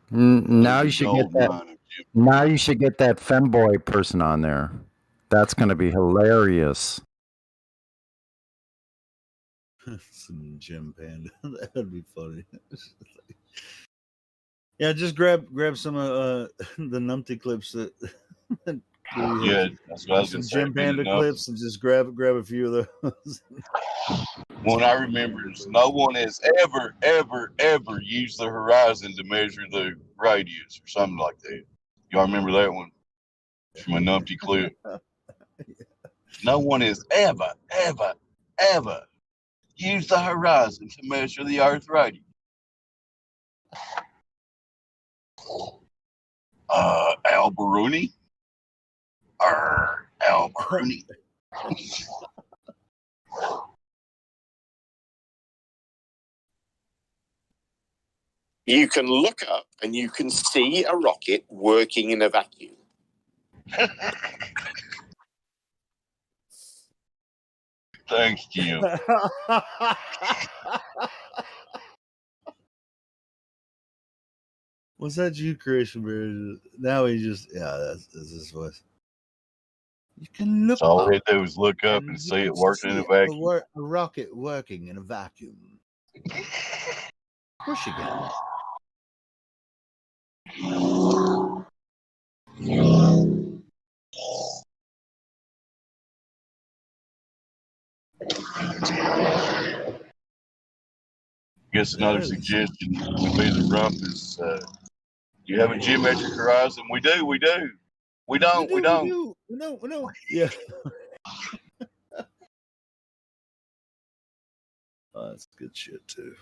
Now you should get that. Now you should get that femboy person on there. That's going to be hilarious. Some Jim Panda. That would be funny. Yeah, just grab some of the numpty clips that. Yeah, that's what I was some going to say. Jim Panda clips and just grab a few of those. One I remember is no one has ever used the horizon to measure the radius or something like that. Y'all remember that one from a numpty clip? No one has ever used the horizon to measure the Earth radius. Al Baruni? Al Baruni. You can look up and you can see a rocket working in a vacuum. Thanks, Jim. Was that you, Creation Bear? Now he just, that's his voice. You can look So all up we had to do was look up and you see can it working in a see vacuum. a rocket working in a vacuum. Push again. Guess another suggestion would be the rump is, you have a geometric horizon? We do. We don't. We don't. No. Yeah. Oh, that's good shit too.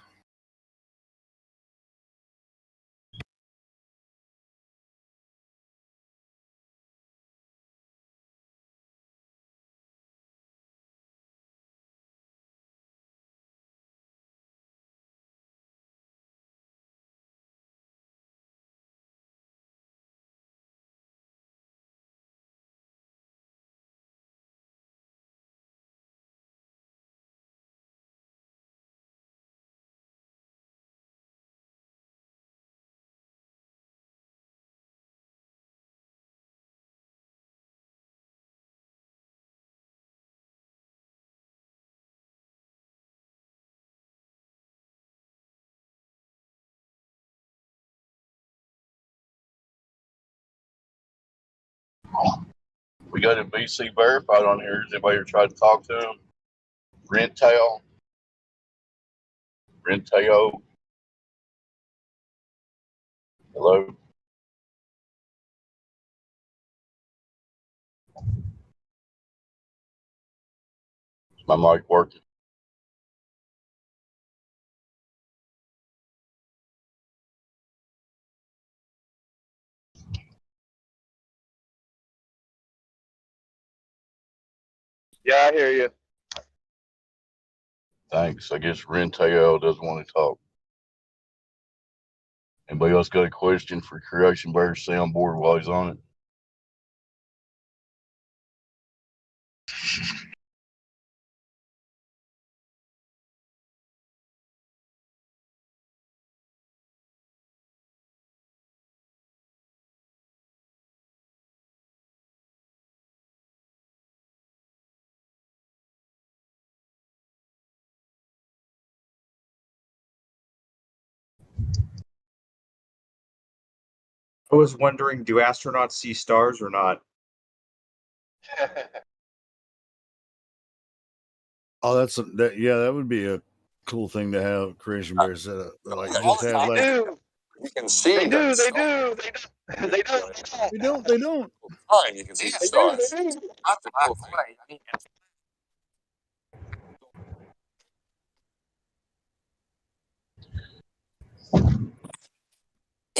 We got a BC verified on here. Has anybody ever tried to talk to him? Rentale. Hello? Is my mic working? Yeah, I hear you. Thanks. I guess Rentale doesn't want to talk. Anybody else got a question for Creation Bear soundboard while he's on it? I was wondering, do astronauts see stars or not? Oh, that would be a cool thing to have Creation Bear set up. Like just have like You can see They do. They don't. Fine, you can see the stars. Not the both way. I mean,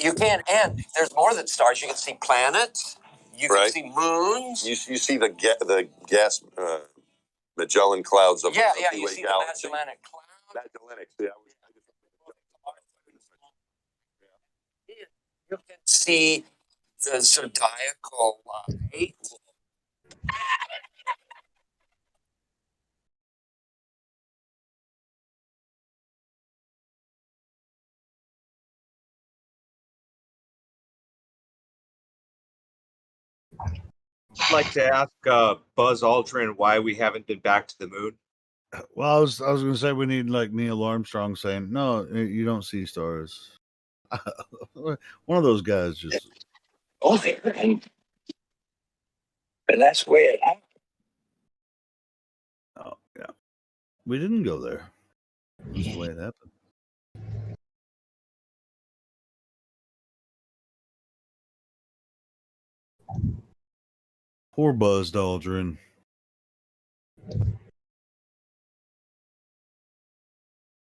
You can, and there's more than stars. You can see planets. You can see moons. You see the gas Magellan clouds of Yeah, the you Milky see Way galaxy. the Magellanic Cloud. Magellanic, yeah. You can see the zodiacal light. I'd like to ask Buzz Aldrin why we haven't been back to the moon. Well, I was going to say we need like Neil Armstrong saying, "No, you don't see stars." One of those guys just. Oh, they right. But that's where it happened. Oh yeah. We didn't go there. That's the way it happened. Poor Buzz Aldrin. He's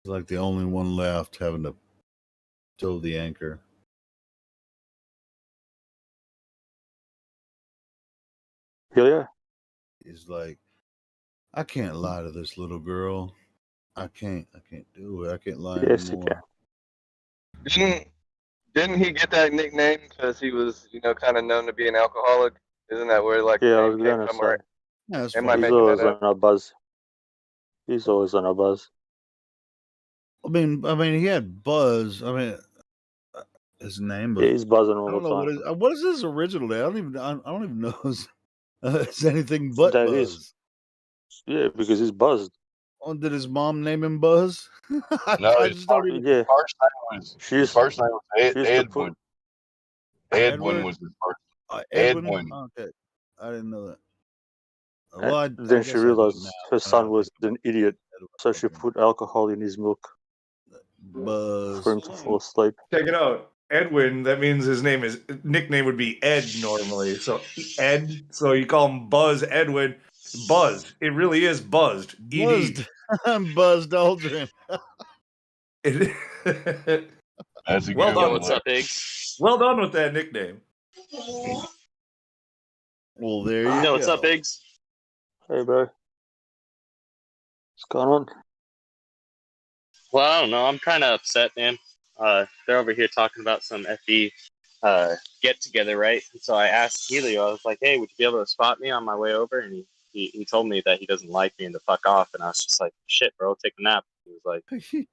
like the only one left having to tow the anchor. Yeah. He's like, I can't lie to this little girl. I can't do it. I can't lie Yes, anymore. Didn't he get that nickname because he was, kind of known to be an alcoholic? Isn't that where like Yeah, I the was name came gonna from? say. Or Yeah, that's am I He's making always that up? on a buzz. He's always on a buzz. I mean, he had Buzz. I mean, his name was. Yeah, he's buzzing I all don't the know time. what is his original name. I don't even know. It's anything but That Buzz. is. Yeah, because he's buzzed. Oh, did his mom name him Buzz? No, I his just don't even. Yeah. His first name was She used to Edwin. Edwin Edward? was his first. Edwin. Edwin. Okay, I didn't know that. And Well, I then she guess I do realized now. her son was an idiot, so she put alcohol in his milk Buzz. for him to fall asleep. Check it out. Edwin, that means his nickname would be Ed normally. So Ed, so you call him Buzz Edwin. Buzzed. It really is buzzed. Buzzed. I'm Buzzed Aldrin. That's a Well good done. one. What's up, Iggs? Well done with that nickname. Well, there you Yo, what's go. up, Iggs? Hey, bro. What's going on? Well, I don't know. I'm kind of upset, man. They're over here talking about some FE get together, right? And so I asked Helio. I was like, "Hey, would you be able to spot me on my way over?" And he told me that he doesn't like me and to fuck off. And I was just like, "Shit, bro, take a nap." He was like,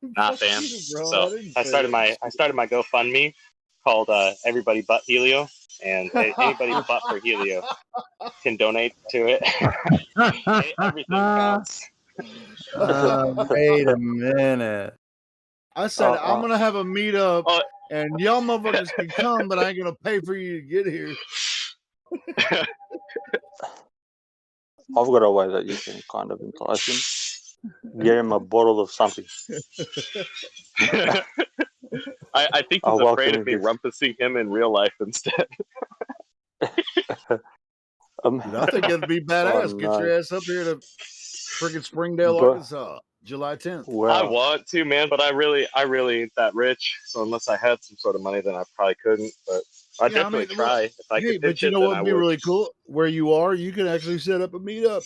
"Nah, Fuck fam." you, bro. So I started my GoFundMe called Everybody But Helio, and anybody but for Helio can donate to it. Everything counts. Wait a minute. I said I'm gonna have a meetup, and y'all motherfuckers can come, but I ain't gonna pay for you to get here. I've got a way that you can kind of entice him. Get him a bottle of something. I think I'll he's afraid welcome of me him. rumpusing him in real life instead. Dude, I think it'd be badass. Get your ass up here to freaking Springdale, But- Arkansas, July 10th. I want to, man, but I really ain't that rich. So unless I had some sort of money, then I probably couldn't. But I'd definitely try. If I Hey, could but pitch you it, know then what I would be would. really cool? Where you are, you can actually set up a meetup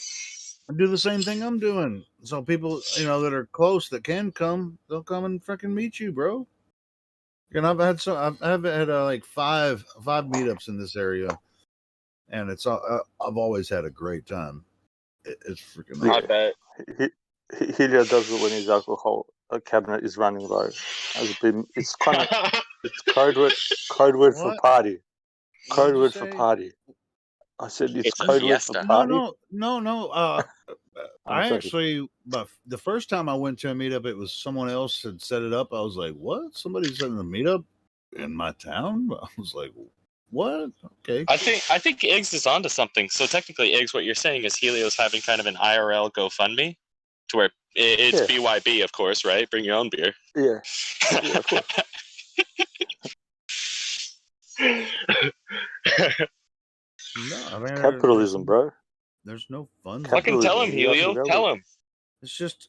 and do the same thing I'm doing. So people, that are close that can come, they'll come and freaking meet you, bro. And I've had like five meetups in this area, and I've always had a great time. It's freaking. I bet. Helio does it when his alcohol cabinet is running low. It's kind of it's code word for What? party. Code you word for say? party. I said it's It's a code word for fiesta. party. No. I joking. actually, but the first time I went to a meetup, it was someone else had set it up. I was like, "What? Somebody's setting a meetup in my town?" I was like, "What? Okay." I think Iggs is onto something. So technically, Iggs, what you're saying is Helio's having kind of an IRL GoFundMe, to where it's Yeah. BYB, of course, right? Bring your own beer. Yeah, of course. No, I mean, Capitalism, bro. There's no fun. Fucking tell him, Capitalism, you have to Helio. go Tell with- him. It's just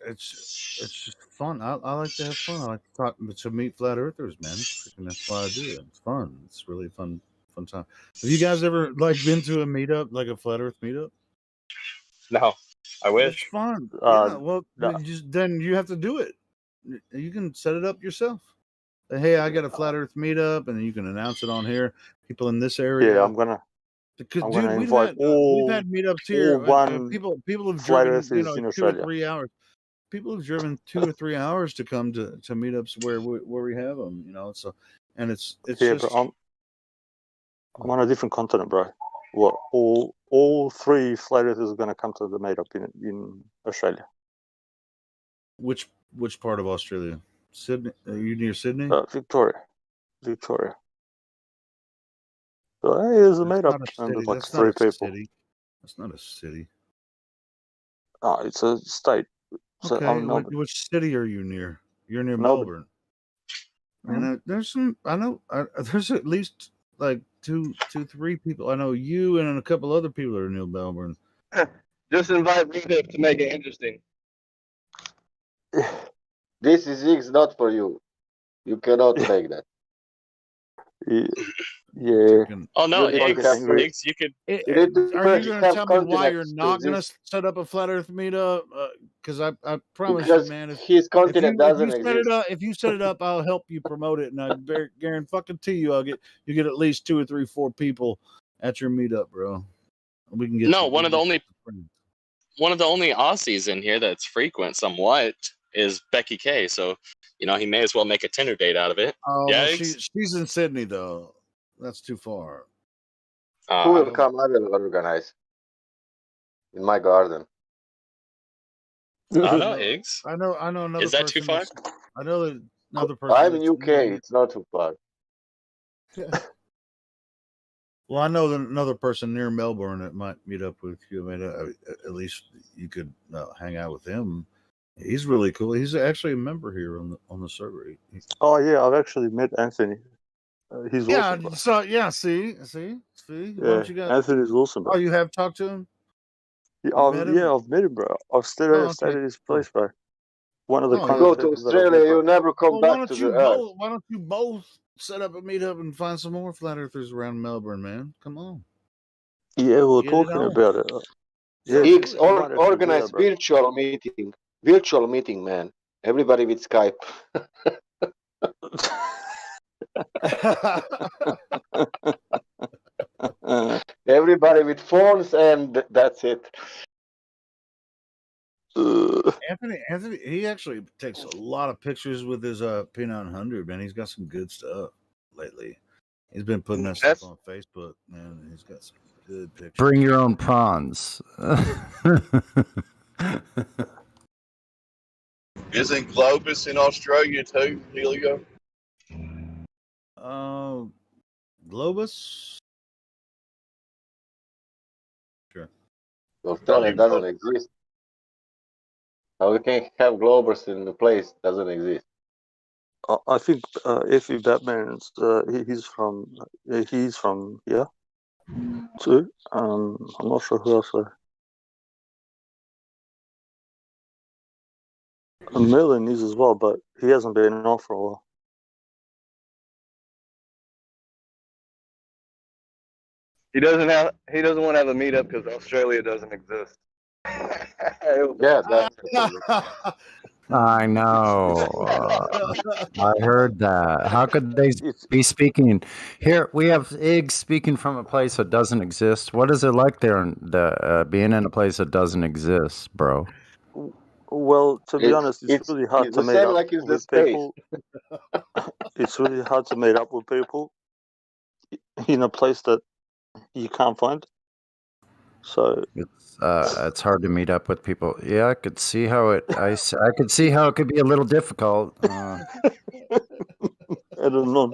fun. I like to have fun. I like to talk to meet flat earthers, man. That's why I do it. It's fun. It's really fun time. Have you guys ever been to a meetup, like a flat Earth meetup? No, I It's wish. fun. Uh, Yeah. Well, no. then you have to do it. You can set it up yourself. Say, hey, I got a flat Earth meetup, and you can announce it on here. People in this area. Yeah, I'm gonna Because, I'm gonna dude, invite we've had meetups here. all People have flat driven, earthers in 2 or Australia. 3 hours. People have driven 2 or 3 hours to come to meetups where we have them. So, and it's Yeah, just. but I'm on a different continent, bro. What? All 3 flat earthers are gonna come to the meetup in Australia. Which part of Australia? Sydney? Are you near Sydney? Victoria. So hey, there's a That's meetup, not a and there's city. like That's 3 not a people. city. That's not a city. Oh, it's a state. So Okay, I'm Melbourne. which city are you near? You're near Melbourne. Melbourne. And there's some. I know. There's at least like two, 3 people. I know you and a couple other people are near Melbourne. Just invite me to make it interesting. This is X not for you. You cannot make that. Yeah. Oh no, You need to Higgs, have Higgs, you could. Are You need to you first going to have tell me why you're continents to not going to exist. set up a flat Earth meetup? Because I promise Because you, man, his continent if doesn't you set it exist. up, I'll help you promote it, and I guarantee fucking to you, you get at least 2 or 3, 4 people at your meetup, bro. We can get No, you, one of the only Aussies in here that's frequent somewhat is Becky K. So he may as well make a Tinder date out of it. Oh, Yeah, well, she's in Sydney though. That's too far. Who will come? I will organize in my garden. I know, Higgs. I know another. Is that person too far? I know that another person. I'm in UK. It's not too far. Well, I know that another person near Melbourne that might meet up with you. I mean, at least you could hang out with him. He's really cool. He's actually a member here on the server. Oh yeah, I've actually met Anthony. He's awesome. Bro. So yeah, see. Yeah, Anthony's awesome, bro. Oh, you have talked to him? I've met him, bro. I've stayed at his place, bro. One of the you go to Australia, you never come back to the Earth. Why don't you both set up a meetup and find some more flat earthers around Melbourne, man? Come on. Yeah, we're talking about it. Higgs, organize virtual meeting, man. Everybody with Skype. Everybody with phones, and that's it. Anthony, he actually takes a lot of pictures with his P900, man. He's got some good stuff lately. He's been putting that stuff on Facebook, man. He's got some good pictures. Bring your own prawns. Isn't Globus in Australia too, Helio? Globus? Sure. Australia doesn't exist. How we can have Globus in the place doesn't exist. I think Effie Batman's he's from here too. I'm not sure who else. Merlin is as well, but he hasn't been on for a while. He doesn't want to have a meetup because Australia doesn't exist. Yeah, that's I know. I heard that. How could they be speaking? Here we have Iggs speaking from a place that doesn't exist. What is it like there, being in a place that doesn't exist, bro? Well, to be honest, it's really hard to meet up with people. It's really hard to meet up with people in a place that you can't find. So it's hard to meet up with people. Yeah, I could see how it. I could see how it could be a little difficult. I don't know.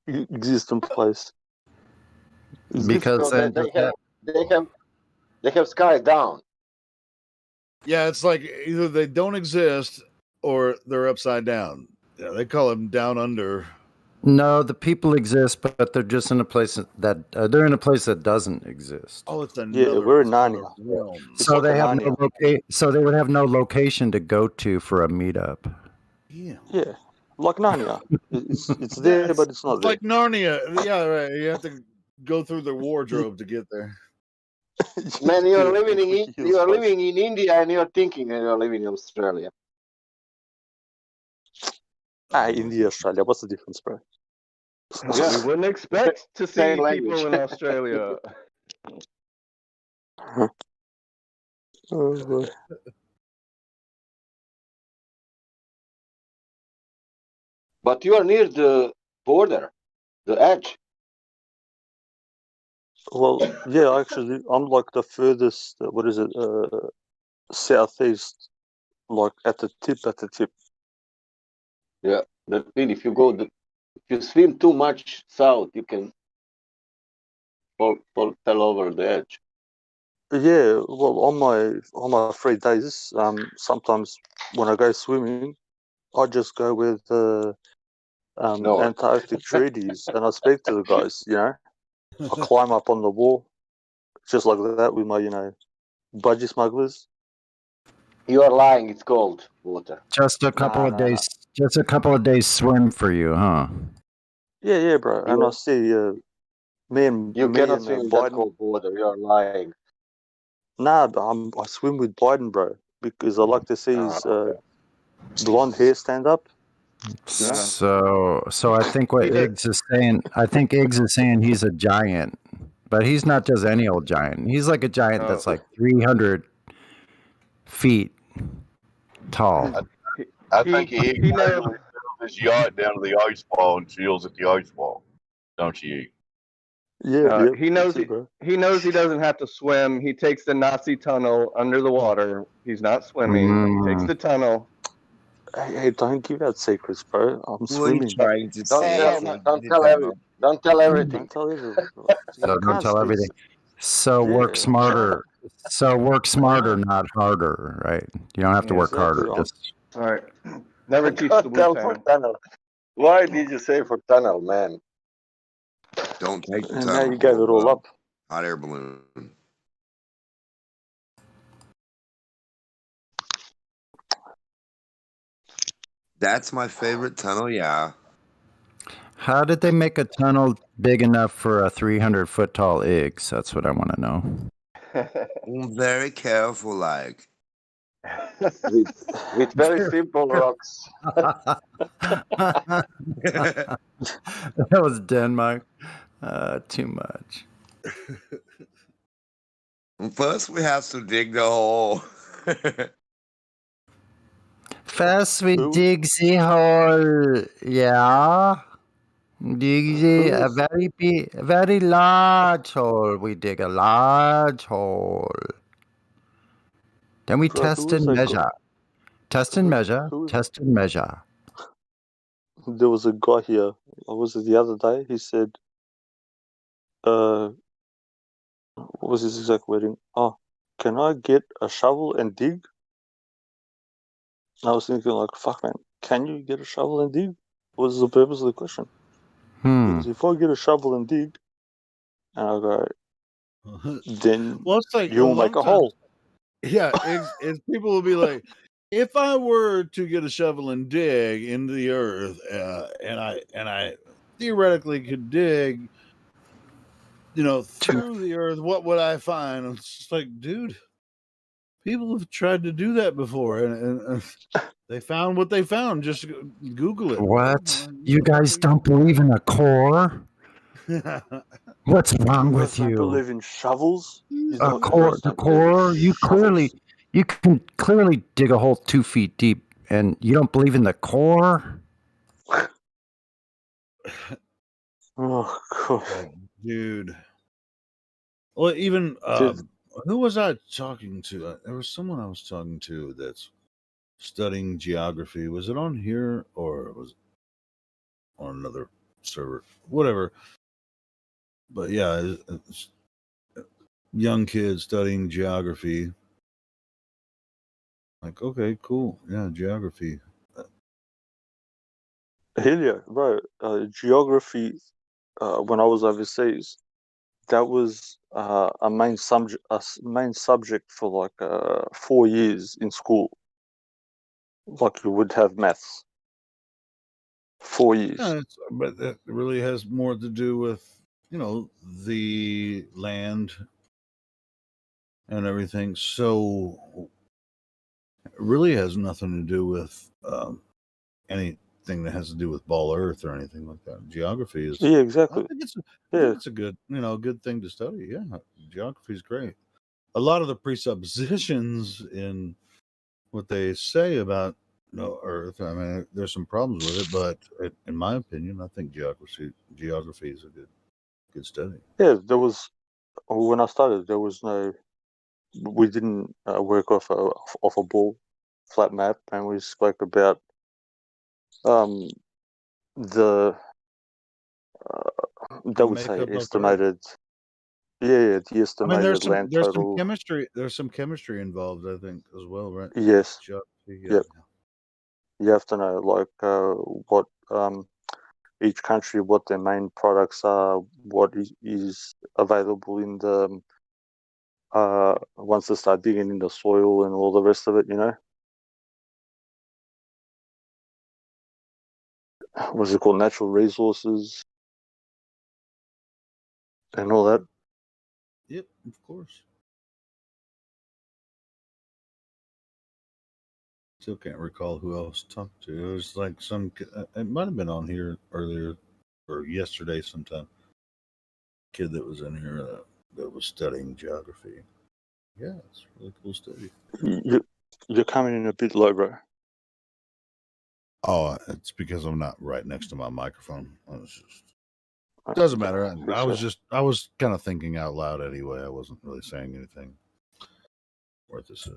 Existing place. Because they have sky down. Yeah, it's like either they don't exist or they're upside down. Yeah, they call them down under. No, the people exist, but they're just in a place that they're in a place that doesn't exist. Oh, it's we're in Narnia. So they have so they would have no location to go to for a meetup. Yeah, like Narnia. It's there, but it's not it's there. like Narnia. Yeah, right. You have to go through the wardrobe to get there. Man, you are living in India and you are thinking you are living in Australia. India, Australia. What's the difference, bro? Yeah, we wouldn't expect to see Same people language. in Australia. Oh, boy. But you are near the border, the edge. Well, yeah, actually, I'm like the furthest. What is it? Southeast, like at the tip. Yeah, that means if you swim too much south, you can fall over the edge. Yeah, well, on my free days, sometimes when I go swimming, I just go with No. Antarctic treaties, and I speak to the guys. You know, I climb up on the wall, just like that, with my budgie smugglers. You are lying. It's cold water. Just a couple of days. Just a couple of days swim for you, huh? Yeah, bro. And I see You cannot swim in that cold water. You are lying. Nah, but I swim with Biden, bro, because I like to see his blonde hair stand up. So I think what Iggs is saying, he's a giant, but he's not just any old giant. He's like a giant that's like 300 feet tall. I think he builds his yacht down to the ice wall and chills at the ice wall. Don't you? Yeah, he knows he knows he doesn't have to swim. He takes the Nazi tunnel under the water. He's not swimming. He takes the tunnel. Hey, don't give out secrets, bro. I'm swimming. Don't tell everything. Don't tell everything. So don't tell everything. So work smarter. So work smarter, not harder, right? You don't have to work harder. Just all right. Never teach the tell for tunnel. Why did you say for tunnel, man? Don't take the And tunnel. now you gave it all up. Hot air balloon. That's my favorite tunnel, yeah. how did they make a tunnel big enough for a 300-foot tall Iggs? That's what I want to know. Very careful, like. with very simple rocks. That was Denmark. Too much. First, we have to dig the hole. First, we dig the hole. Yeah. Dig a very big, very large hole. We dig a large hole. Then we test and measure. Test and measure. Test and measure. There was a guy here. What was it the other day? He said, what was his exact wording? Oh, can I get a shovel and dig? And I was thinking, like, fuck, man, can you get a shovel and dig? What is the purpose of the question? Because if I get a shovel and dig, and I go, then well, it's like you'll make a hole. Yeah, it's people will be like, if I were to get a shovel and dig into the earth, and I theoretically could dig, through the earth, what would I find? And it's just like, dude, people have tried to do that before, and they found what they found. Just Google it. What? You guys don't believe in a core? What's wrong with you? Believe in shovels? A core, the core. You can clearly dig a hole 2 feet deep, and you don't believe in the core. Oh god, dude. Well, even who was I talking to? There was someone I was talking to that's studying geography. Was it on here or was it on another server? Whatever. But yeah, it's young kids studying geography. Like, okay, cool. Yeah, geography. Hell yeah, bro. Geography, when I was overseas, that was a main subject for like 4 years in school. Like you would have maths. 4 years. Yeah, but that really has more to do with, the land and everything. So it really has nothing to do with anything that has to do with Ball Earth or anything like that. Geography is exactly. I think it's a good good thing to study. Yeah, geography is great. A lot of the presuppositions in what they say about Earth, I mean, there's some problems with it, but in my opinion, I think geography is a good study. Yeah, there was when I started. There was no. We didn't work off a ball, flat map, and we spoke about the they would say estimated. Yeah, the I mean, estimated land there's some total. chemistry. There's some chemistry involved, I think, as well, right? Yes. Geography, Yep. You have to know like what each country, what their main products are, what is available in the once they start digging in the soil and all the rest of it, you know. What's it called? Natural resources and all that. Yep, of course. Still can't recall who else talked to. It was like some. It might have been on here earlier or yesterday sometime. Kid that was in here that was studying geography. Yeah, it's a really cool study. You're coming in a bit low, bro. Oh, it's because I'm not right next to my microphone. Doesn't matter. I was kind of thinking out loud anyway. I wasn't really saying anything worth a shit.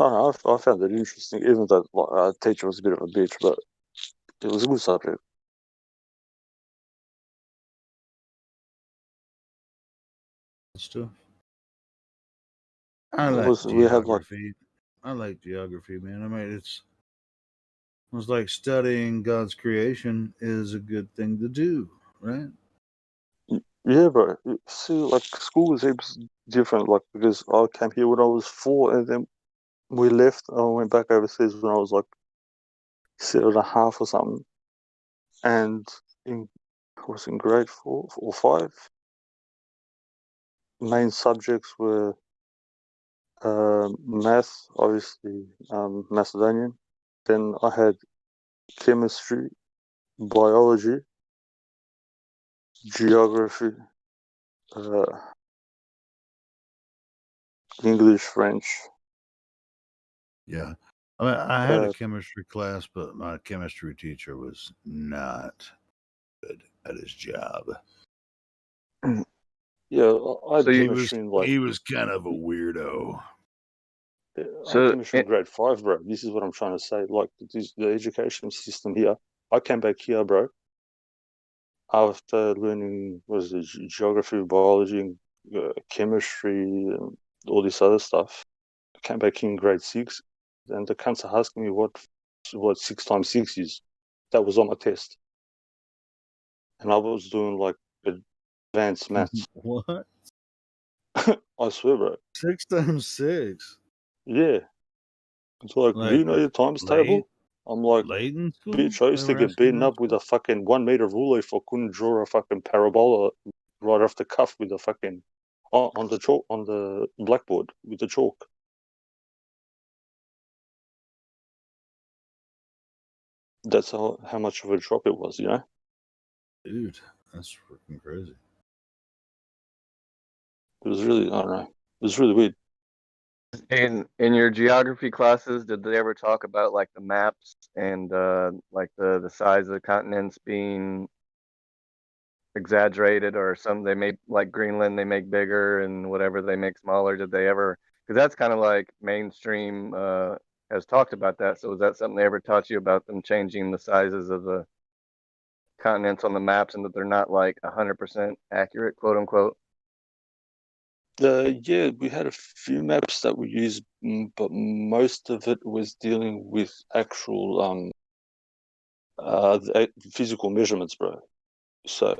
I found it interesting, even though our teacher was a bit of a bitch, but it was a good subject. Stuff. I like geography. I like geography, man. I mean, it was like studying God's creation is a good thing to do, right? Yeah, bro. See, like school was heaps different, like because I came here when I was 4, and then we left. I went back overseas when I was like 7.5 or something, and I was in grade 4 or 5. Main subjects were math, obviously, Macedonian. Then I had chemistry, biology, geography, English, French. Yeah. I mean, I had a chemistry class, but my chemistry teacher was not good at his job. Yeah, I had he was kind of a weirdo. So I chemistry in grade 5, bro. This is what I'm trying to say. Like the education system here. I came back here, bro, after learning geography, biology, and chemistry, and all this other stuff. I came back in grade 6, and the cunts are asking me what 6 times 6 is. That was on my test, and I was doing like advanced maths. What? I swear, bro. 6 times 6. Yeah. It's like, do you know your times table? I'm like, bitch, I used to get beaten up with a fucking 1 meter ruler if I couldn't draw a fucking parabola right off the cuff with a fucking on the chalk on the blackboard with the chalk. That's how much of a drop it was, you know? Dude, that's freaking crazy. It was really, I don't know. It was really weird. In your geography classes, did they ever talk about like the maps and like the size of the continents being exaggerated, or some they make like Greenland they make bigger and whatever they make smaller? Did they ever? Because that's kind of like mainstream has talked about that. So is that something they ever taught you about, them changing the sizes of the continents on the maps and that they're not like 100% accurate, quote unquote? Yeah, we had a few maps that we used, but most of it was dealing with actual physical measurements, bro. So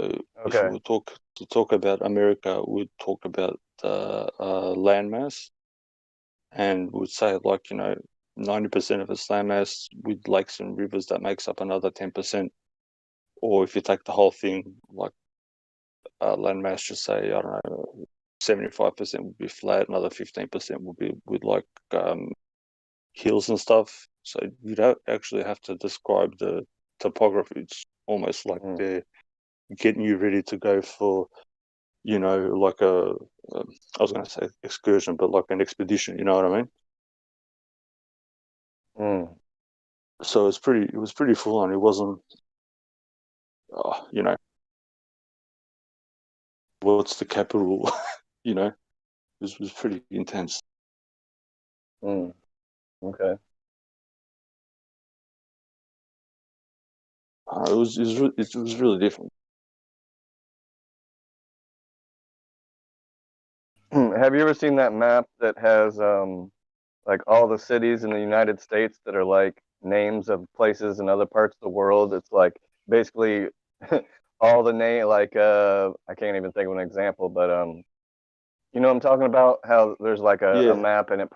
if we were talk about America, we'd talk about landmass, and we'd say like 90% of its landmass with lakes and rivers that makes up another 10%. Or if you take the whole thing, like landmass, just say I don't know, 75% would be flat, another 15% would be with like hills and stuff. So you don't actually have to describe the topography. It's almost like they're getting you ready to go for, like I was going to say excursion, but like an expedition. You know what I mean? So it was pretty full on. It wasn't, what's the capital? It was pretty intense. Okay. it was really different. Have you ever seen that map that has like all the cities in the United States that are like names of places in other parts of the world? It's like basically all the name, like I can't even think of an example, but you know what I'm talking about? How there's like a map and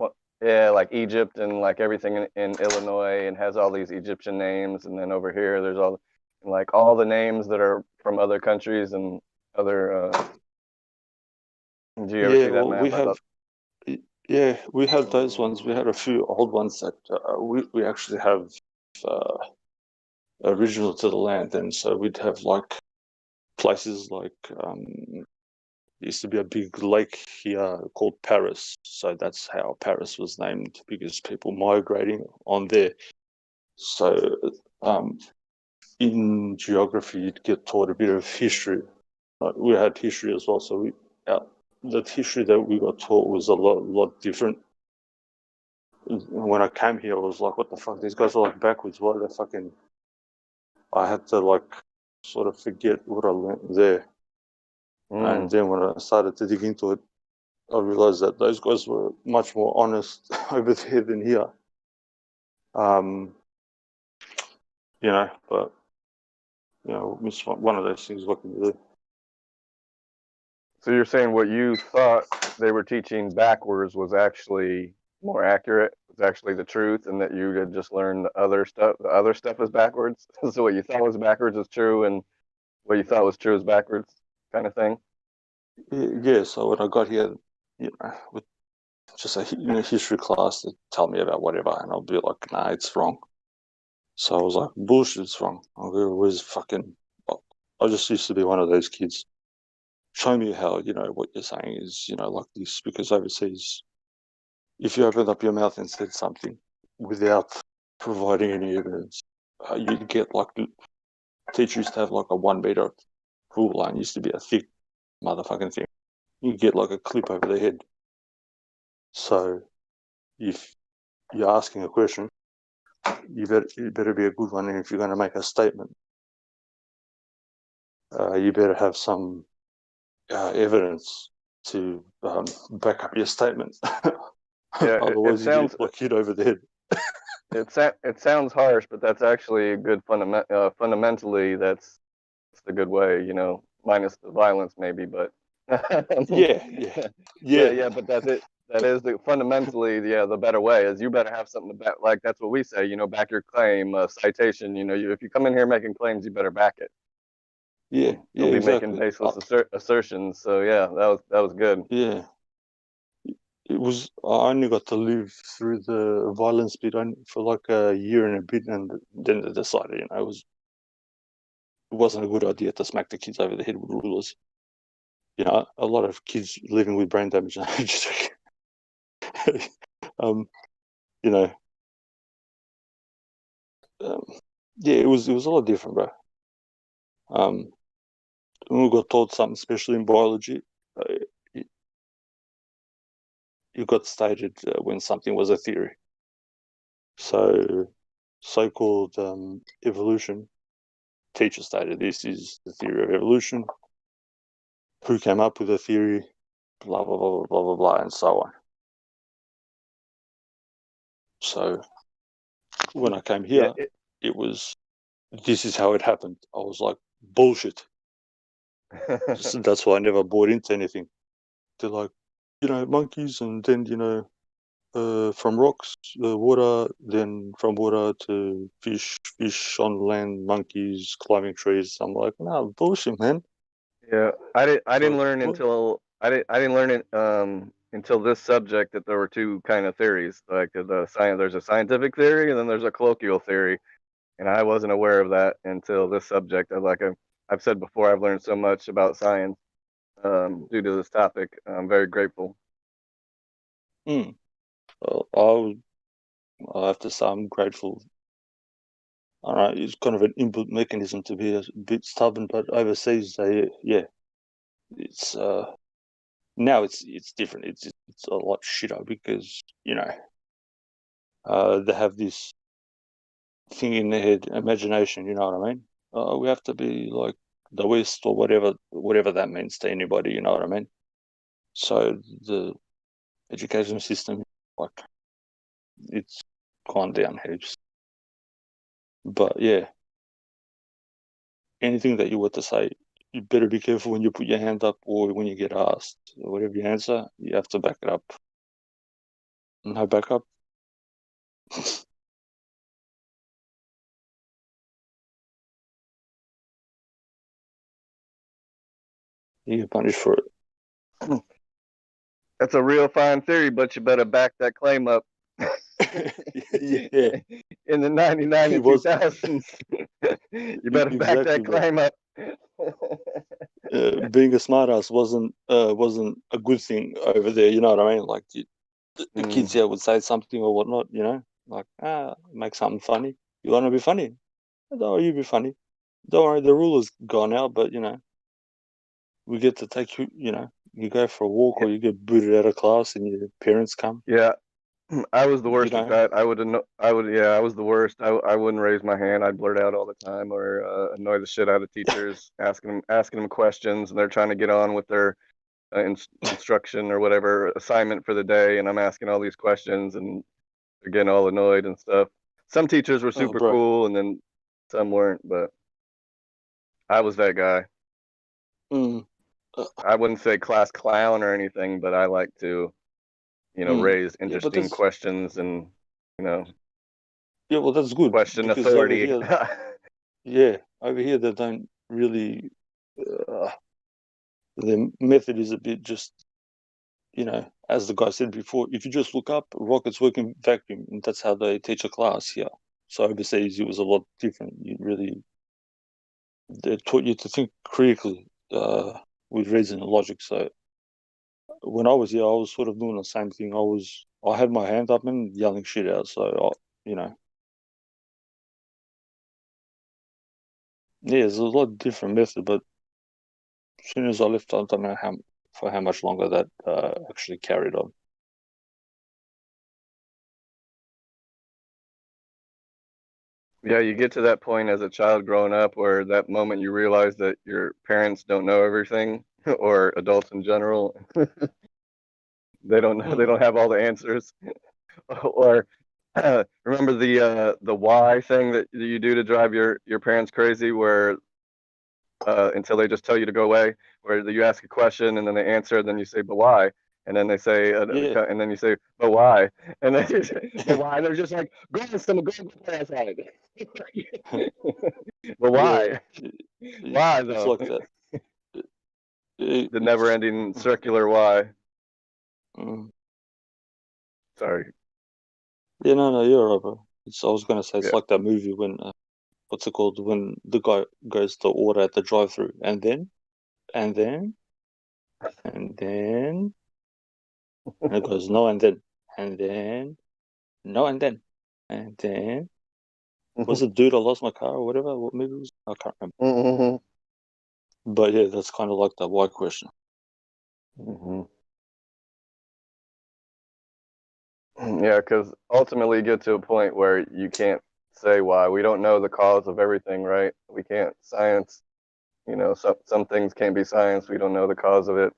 like Egypt and like everything in Illinois and has all these Egyptian names, and then over here there's all the names that are from other countries and other. Do you ever see that map? We have those ones. We had a few old ones that we actually have original to the land, and so we'd have like places like there used to be a big lake here called Paris, so that's how Paris was named, because people migrating on there. So in geography, you'd get taught a bit of history. We had history as well, so the history that we got taught was a lot different. When I came here, I was like, what the fuck? These guys are like backwards. Why are they fucking... I had to like sort of forget what I learned there. And then when I started to dig into it, I realized that those guys were much more honest over there than here. But it's one of those things. What can you do? So you're saying what you thought they were teaching backwards was actually more accurate, was actually the truth, and that you had just learned the other stuff is backwards? So what you thought was backwards is true, and what you thought was true is backwards, kind of thing? Yeah, so when I got here, with just a history class, they tell me about whatever, and I'll be like, nah, it's wrong. So I was like, bullshit, it's wrong. I'll go, where's fucking... I just used to be one of those kids. Show me how, what you're saying is, like this, because overseas, if you opened up your mouth and said something without providing any evidence, you'd get like... Teachers used to have like a 1 meter ruler, and used to be a thick motherfucking thing. You get like a clip over the head. So if you're asking a question, you better be a good one, and if you're going to make a statement, you better have some evidence to back up your statement. Yeah, otherwise you get like hit over the head. It sounds harsh, but that's actually a good fundamentally. That's the good way, minus the violence maybe, but yeah. But that's it. That is fundamentally, the better way is you better have something to back. Like that's what we say, back your claim, citation. If you come in here making claims, you better back it. Don't be exactly. making baseless assertions. So yeah, that was good. Yeah, it was. I only got to live through the violence bit for like a year and a bit, and then they decided, it wasn't a good idea to smack the kids over the head with rulers. A lot of kids living with brain damage. It was a lot different, bro. When we got taught something, especially in biology, it got stated when something was a theory. So-called evolution, teacher stated this is the theory of evolution. Who came up with the theory? Blah blah blah blah blah blah, and so on. So when I came here, it was, this is how it happened. I was like, bullshit. That's why I never bought into anything. They're like, monkeys, and then from rocks, water, then from water to fish on land, monkeys climbing trees. I'm like, nah, bullshit, man. Yeah, I didn't learn until I didn't learn it until this subject that there were two kind of theories. Like there's a scientific theory and then there's a colloquial theory, and I wasn't aware of that until this subject. I've said before, I've learned so much about science due to this topic. I'm very grateful. Well, I have to say I'm grateful. All right, it's kind of an inbuilt mechanism to be a bit stubborn, but overseas, it's now it's different. It's a lot shitter because they have this thing in their head, imagination. You know what I mean? we have to be like the West or whatever that means to anybody. You know what I mean? So the education system, like, it's gone down heaps. But yeah, anything that you were to say, you better be careful when you put your hand up or when you get asked. Whatever you answer, you have to back it up. No backup. You get punished for it. That's a real fine theory, but you better back that claim up. Yeah. In the 99 and 2000s, you better back Exactly, that claim up. Being a smartass wasn't a good thing over there. You know what I mean? Like the kids here would say something or whatnot. You know, like make something funny. You want to be funny? Oh, you be funny. Don't worry, the ruler's gone out, but you know, we get to take you. You know, you go for a walk or you get booted out of class, and your parents come. Yeah, I was the worst You at know? that. I was the worst. I wouldn't raise my hand. I'd blurt out all the time or annoy the shit out of teachers, asking them questions, and they're trying to get on with their instruction or whatever assignment for the day, and I'm asking all these questions, and they're getting all annoyed and stuff. Some teachers were super cool, and then some weren't, but I was that guy. I wouldn't say class clown or anything, but I like to, raise interesting questions and, Yeah, well, that's good. Question because authority. Over here, over here they don't really. The method is a bit just, as the guy said before, if you just look up, rockets work in vacuum, and that's how they teach a class here. So overseas, it was a lot different. They taught you to think critically with reason and logic. So when I was here, I was sort of doing the same thing. I had my hand up and yelling shit out. So, yeah, there's a lot different method, but as soon as I left, I don't know for how much longer that actually carried on. Yeah, you get to that point as a child growing up where that moment you realize that your parents don't know everything, or adults in general. They don't know, they don't have all the answers. Or remember the why thing that you do to drive your parents crazy, where until they just tell you to go away, where you ask a question and then they answer, then you say, but why? And then they say, and then you say, but why? And then you say, but why? And they're just like, go play outside. But why? Why though? It's like that. The never-ending circular why. Sorry. Yeah, no, you're right, bro. I was gonna say it's like that movie when what's it called, when the guy goes to order at the drive-through, and then and it goes no, and then no, and then was it Dude, I Lost My Car or whatever? What movie was it? I can't remember. But yeah, that's kind of like that why question. Yeah, because ultimately you get to a point where you can't say why. We don't know the cause of everything, right? We can't science, some things can't be science. We don't know the cause of it.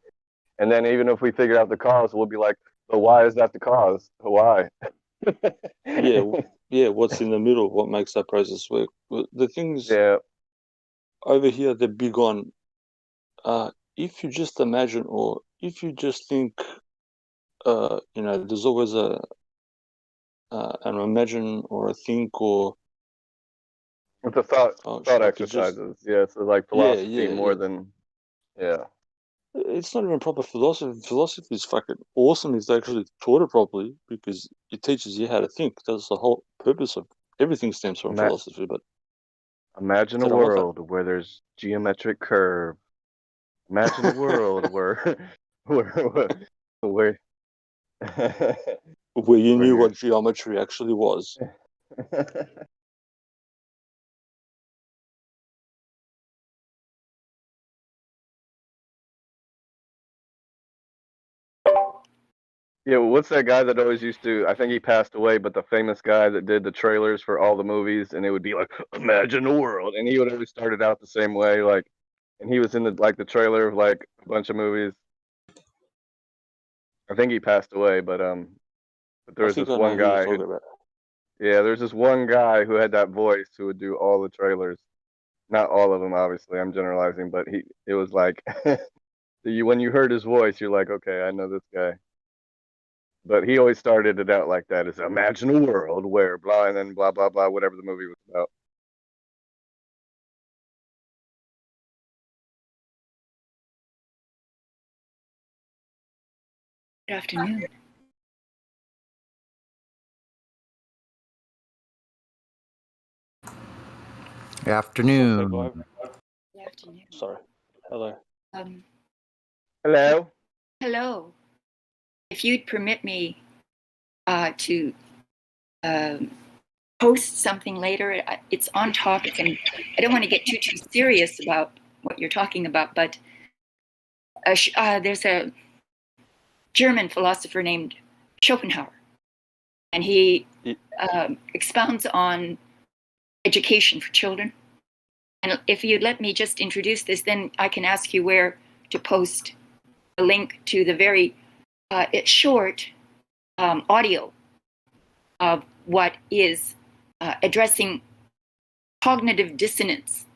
And then even if we figure out the cause, we'll be like, but why is that the cause? Why? Yeah, what's in the middle? What makes that process work? The things over here, they're big on if you just imagine, or if you just think, there's always an imagine or a think or it's a thought exercises. So like philosophy more than It's not even proper philosophy. Philosophy is fucking awesome if they actually taught it properly, because it teaches you how to think. That's the whole purpose of everything stems from philosophy. But imagine a world where there's geometric curve. Imagine a world where you knew what geometry actually was. Yeah, what's that guy that always used to? I think he passed away, but the famous guy that did the trailers for all the movies, and it would be like, "Imagine a world," and he would always start it out the same way, like, and he was in the trailer of like a bunch of movies. I think he passed away, but there I was think this I know one who you're guy talking who, about. yeah, there's this one guy who had that voice who would do all the trailers. Not all of them, obviously. I'm generalizing, but it was like, when you heard his voice, you're like, okay, I know this guy. But he always started it out like that: is imagine a world where blah, and then blah blah blah, whatever the movie was about. Good afternoon. Afternoon. Good afternoon. Sorry. Hello. Hello. Hello. If you'd permit me to post something later, it's on topic, and I don't want to get too serious about what you're talking about, but there's a German philosopher named Schopenhauer, and he expounds on education for children. And if you'd let me just introduce this, then I can ask you where to post a link to the very short audio of what is addressing cognitive dissonance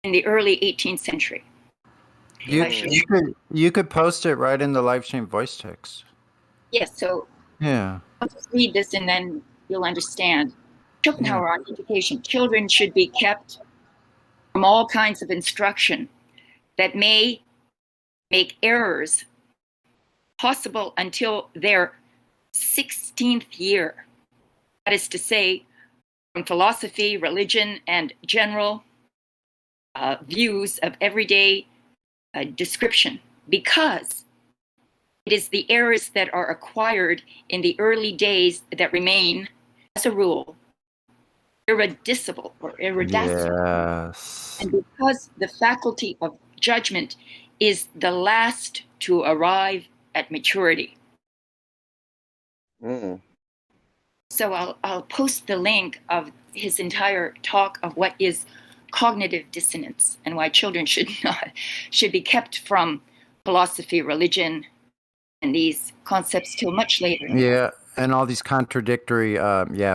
in the early 18th century. You could post it right in the live stream voice text. Yes, so Yeah. I'll just read this and then you'll understand. Schopenhauer on education. Children should be kept from all kinds of instruction that may make errors possible until their 16th year. That is to say, from philosophy, religion, and general views of everyday description, because it is the errors that are acquired in the early days that remain, as a rule, irreducible or irreducible. Yes. And because the faculty of judgment is the last to arrive at maturity. So I'll post the link of his entire talk of what is cognitive dissonance and why children should be kept from philosophy, religion, and these concepts till much later. Yeah, and all these contradictory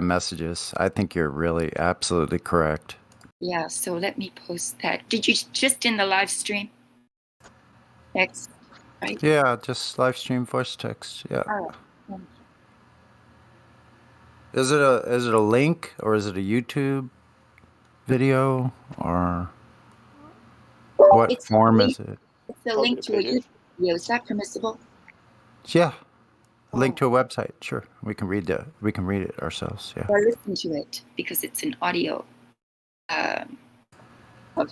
messages. I think you're really absolutely correct. Yeah, so let me post that. Did you just in the live stream? Text, right? Yeah, just live stream voice text. Yeah. All right. Thank you. Is it a link or is it a YouTube video or what form is it? It's a link to a YouTube video. Is that permissible? Yeah. A link to a website. Sure. We can read it ourselves. Yeah. Or listen to it because it's an audio of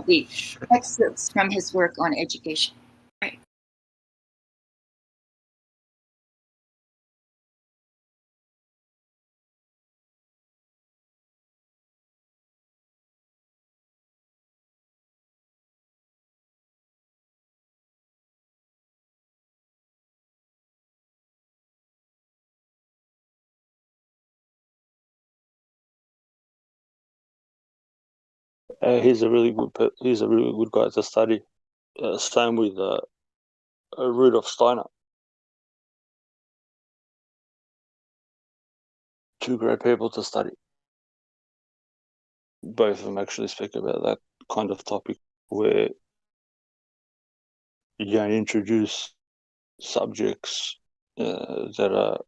the excerpts from his work on education. Right. He's a really good guy to study. Same with Rudolf Steiner. Two great people to study. Both of them actually speak about that kind of topic where you can introduce subjects that are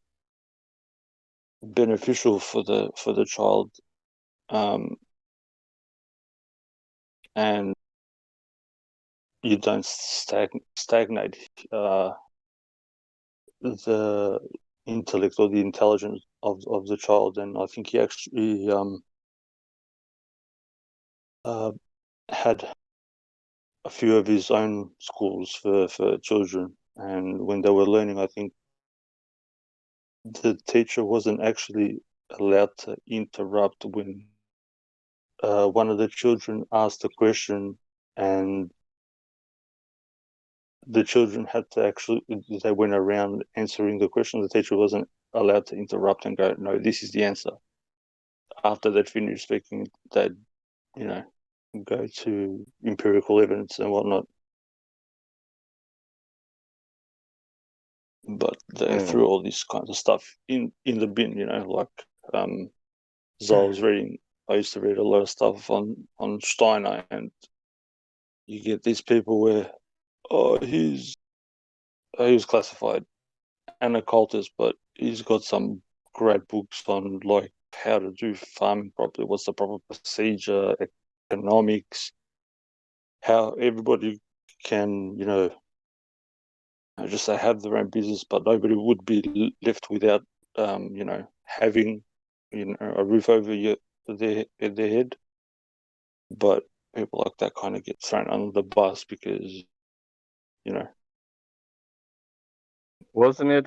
beneficial for the child, and you don't stagnate the intellect or the intelligence of the child. And I think he actually had a few of his own schools for children, and when they were learning, I think the teacher wasn't actually allowed to interrupt when one of the children asked a question, and the children had to actually, they went around answering the question. The teacher wasn't allowed to interrupt and go, no, this is the answer. After they'd finished speaking, they'd, you know, go to empirical evidence and whatnot. But they threw all this kind of stuff in the bin, you know, like so I used to read a lot of stuff on Steiner, and you get these people where, he was classified an occultist, but he's got some great books on like how to do farming properly, what's the proper procedure, economics, how everybody can, you know, just say have their own business, but nobody would be left without, you know, having, you know, a roof over their head. But people like that kind of get thrown under the bus because, you know. Wasn't it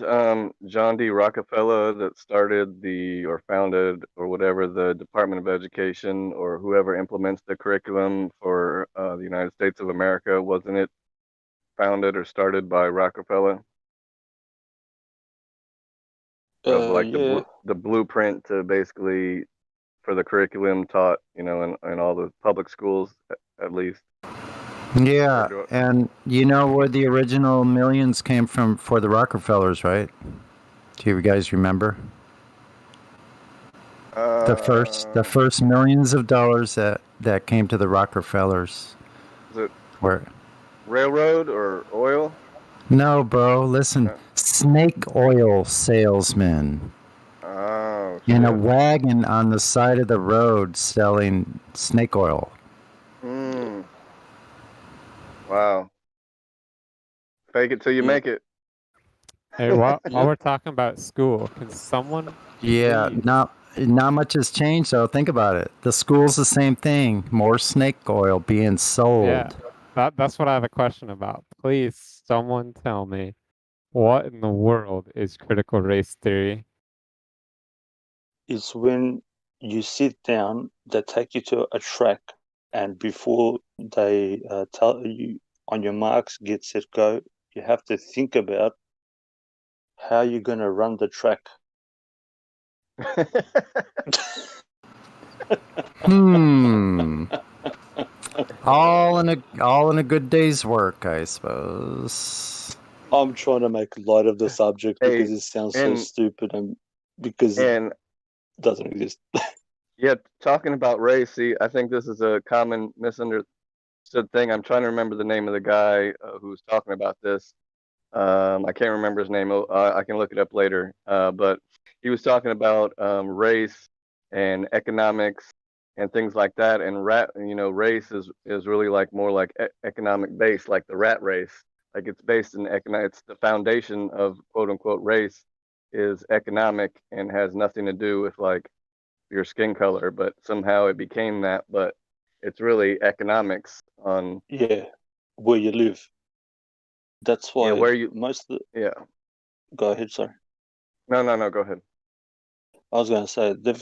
John D. Rockefeller that started or founded or whatever the Department of Education, or whoever implements the curriculum for the United States of America? Wasn't it founded or started by Rockefeller? Of like Yeah. the blueprint to basically for the curriculum taught, you know, in all the public schools at least. Yeah, and you know where the original millions came from for the Rockefellers, right? Do you guys remember? The first millions of dollars that came to the Rockefellers. Is it where? Railroad or oil? No, bro. Listen, snake oil salesman. Oh, in a wagon on the side of the road selling snake oil. Wow. Fake it till you make it. Hey, while we're talking about school, can someone please... not much has changed though. Think about it. The school's the same thing. More snake oil being sold. Yeah, that's what I have a question about. Please, someone tell me, what in the world is critical race theory? It's when you sit down, they take you to a track, and before they tell you on your marks, get set, go, you have to think about how you're going to run the track. All in a good day's work, I suppose. I'm trying to make light of the subject because it sounds so stupid, and because it doesn't exist. Yeah, talking about race, see, I think this is a common misunderstood thing. I'm trying to remember the name of the guy who was talking about this. I can't remember his name. I can look it up later. But he was talking about race and economics and things like that. And race is really like more like economic based, like the rat race. Like it's based in it's the foundation of quote unquote race is economic and has nothing to do with like your skin color, but somehow it became that. But it's really economics on where you live. That's why where you Go ahead, sorry. No, go ahead. I was going to say they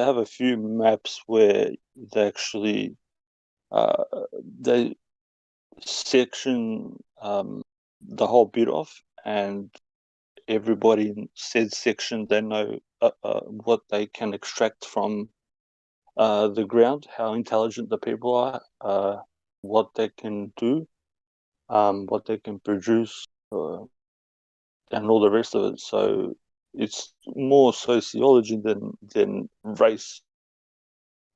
have a few maps where they actually they section the whole bit off, and everybody in said section they know what they can extract from the ground, how intelligent the people are, what they can do, what they can produce, and all the rest of it. So it's more sociology than race.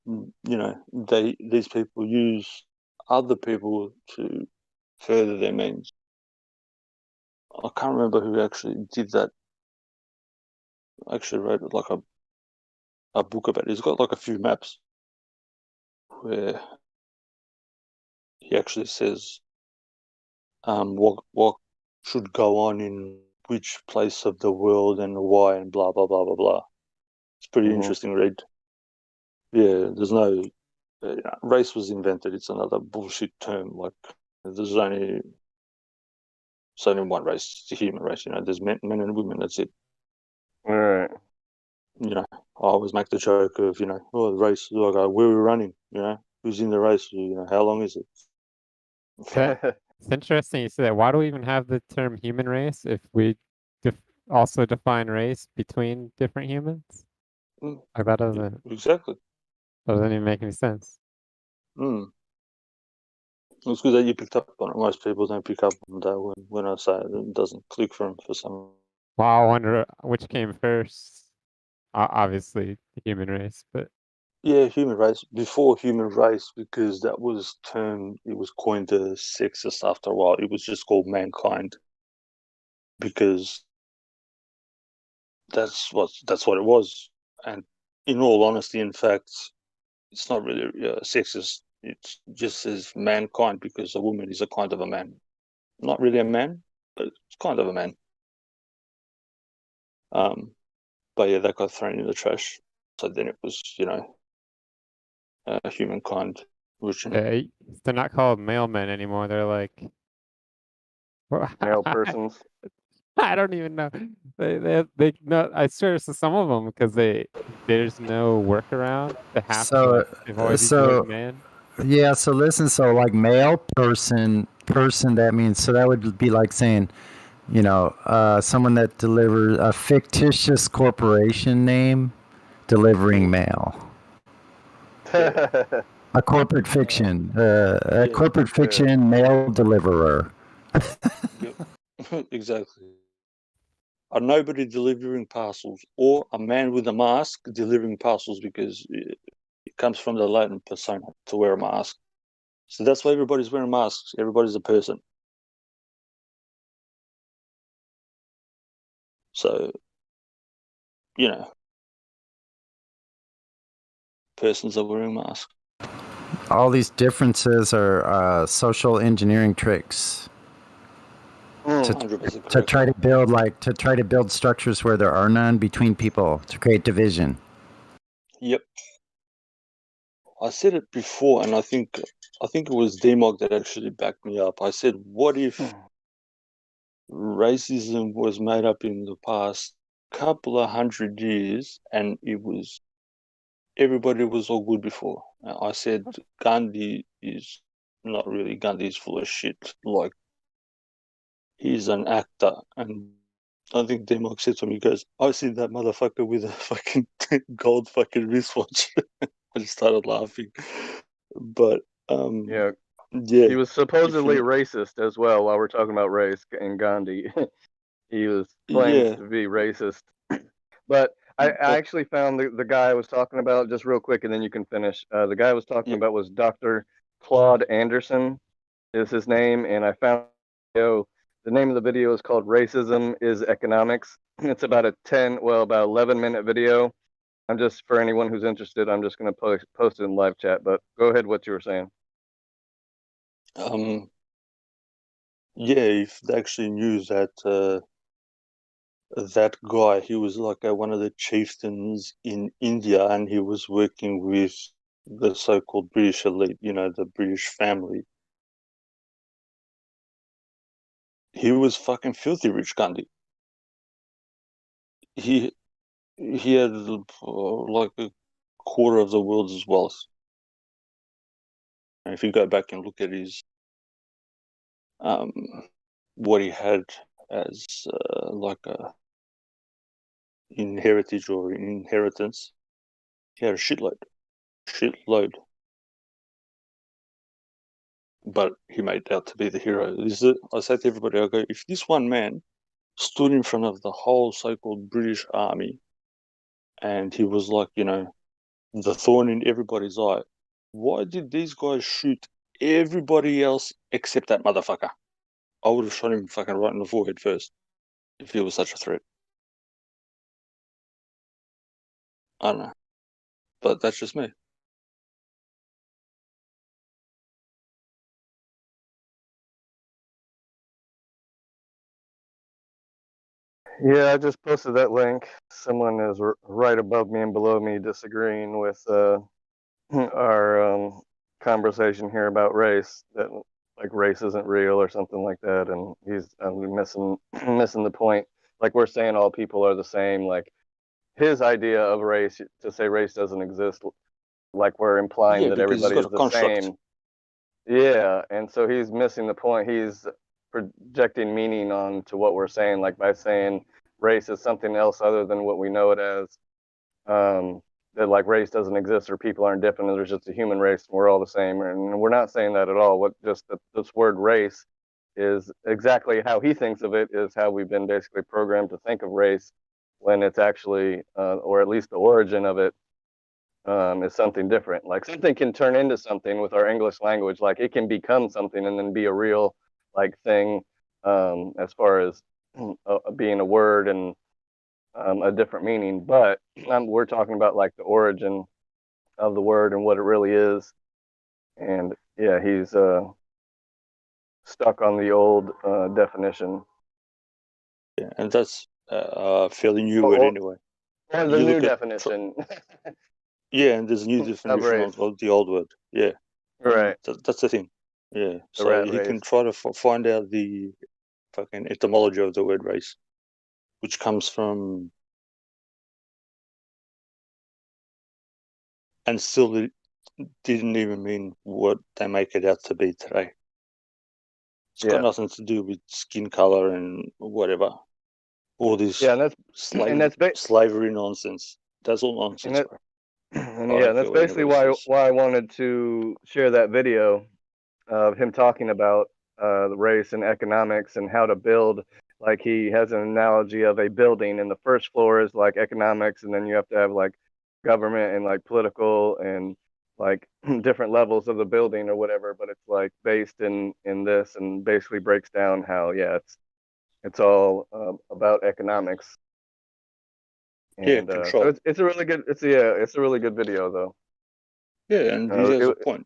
You know, these people use other people to further their means. I can't remember who actually did that. I actually wrote like a book about it. He's got like a few maps where he actually says what should go on in which place of the world and why and blah blah blah blah blah. It's pretty interesting read. Yeah, there's no race was invented. It's another bullshit term. Like there's only one race. It's the human race. You know, there's men and women. That's it. All right. You know, I always make the joke of the race. Like, where are we running? You know, who's in the race? You know, how long is it? It's interesting you say that. Why do we even have the term human race if we also define race between different humans? Like that doesn't even make any sense. It's good that you picked up on it. Most people don't pick up on that when I say it. It doesn't click for them for some. Well, I wonder which came first. Obviously, the human race, but yeah, human race before human race, because that was term. It was coined as sexist after a while. It was just called mankind because that's what it was. And in all honesty, in fact, it's not really sexist. It just says mankind because a woman is a kind of a man. Not really a man, but it's kind of a man. But yeah, that got thrown in the trash. So then it was, humankind. Which they're not called mailmen anymore. They're like male persons. I don't even know. They no. I swear to some of them because there's no workaround. They have to. They've always used the word man. Yeah, so listen, so like male person, that means, so that would be like saying, someone that delivers a fictitious corporation name delivering mail. A corporate fiction, corporate fiction mail deliverer. Exactly. A nobody delivering parcels, or a man with a mask delivering parcels, because it comes from the Latin persona, to wear a mask. So that's why everybody's wearing masks. Everybody's a person. So, persons are wearing masks. All these differences are social engineering tricks. To try to build structures where there are none between people, to create division. Yep. I said it before, and I think it was Demog that actually backed me up. I said, what if racism was made up in the past couple of 100 years and everybody was all good before? I said Gandhi is not really. Gandhi is full of shit. Like, he's an actor, and I think Demog said to me, he goes, I see that motherfucker with a fucking gold fucking wristwatch. I just started laughing. But yeah, he was supposedly racist as well. While we're talking about race and Gandhi, he was claimed to be racist. But I actually found the guy I was talking about, just real quick, and then you can finish. The guy I was talking about was Dr. Claude Anderson, is his name, and I found the name of the video is called "Racism is Economics." It's about a 11-minute video. I'm just, for anyone who's interested, I'm just going to post it in live chat. But go ahead, what you were saying. Yeah, if they actually knew that that guy, he was like one of the chieftains in India, and he was working with the so-called British elite, the British family. He was fucking filthy rich, Gandhi. He had like a quarter of the world's wealth. And if you go back and look at his what he had as like a inheritance, he had a shitload. But he made out to be the hero. I say to everybody, I go, if this one man stood in front of the whole so-called British army, and he was like, the thorn in everybody's eye, why did these guys shoot everybody else except that motherfucker? I would have shot him fucking right in the forehead first if he was such a threat. I don't know. But that's just me. Yeah, I just posted that link. Someone is right above me and below me disagreeing with our conversation here about race, that like race isn't real or something like that, and he's missing the point. Like, we're saying all people are the same. Like, his idea of race, to say race doesn't exist, like we're implying that everybody is the same. Yeah, and so he's missing the point. He's projecting meaning on to what we're saying, like by saying race is something else other than what we know it as. That like race doesn't exist or people aren't different. There's just a human race and we're all the same. And we're not saying that at all. What just this word race is exactly how he thinks of it is how we've been basically programmed to think of race when it's actually, or at least the origin of it is something different. Like something can turn into something with our English language. Like it can become something and then be a real like thing as far as being a word and a different meaning. But we're talking about like the origin of the word and what it really is. And yeah, he's stuck on the old definition. Yeah, and that's fairly new word anyway. Or the new definition. Yeah, and there's a new definition of the old word. Yeah. Right. That's the thing. Yeah. The So rat he can race. try to find out the fucking etymology of the word race, which comes from, and still didn't even mean what they make it out to be today. It's got nothing to do with skin color and whatever. All this slavery nonsense. That's all nonsense, bro. And yeah, that's basically why I wanted to share that video of him talking about the race and economics and how to build. Like he has an analogy of a building, and the first floor is like economics, and then you have to have like government and like political and like different levels of the building or whatever. But it's like based in this, and basically breaks down how it's all about economics. And so it's a really good it's a really good video though. Yeah, and he has a point.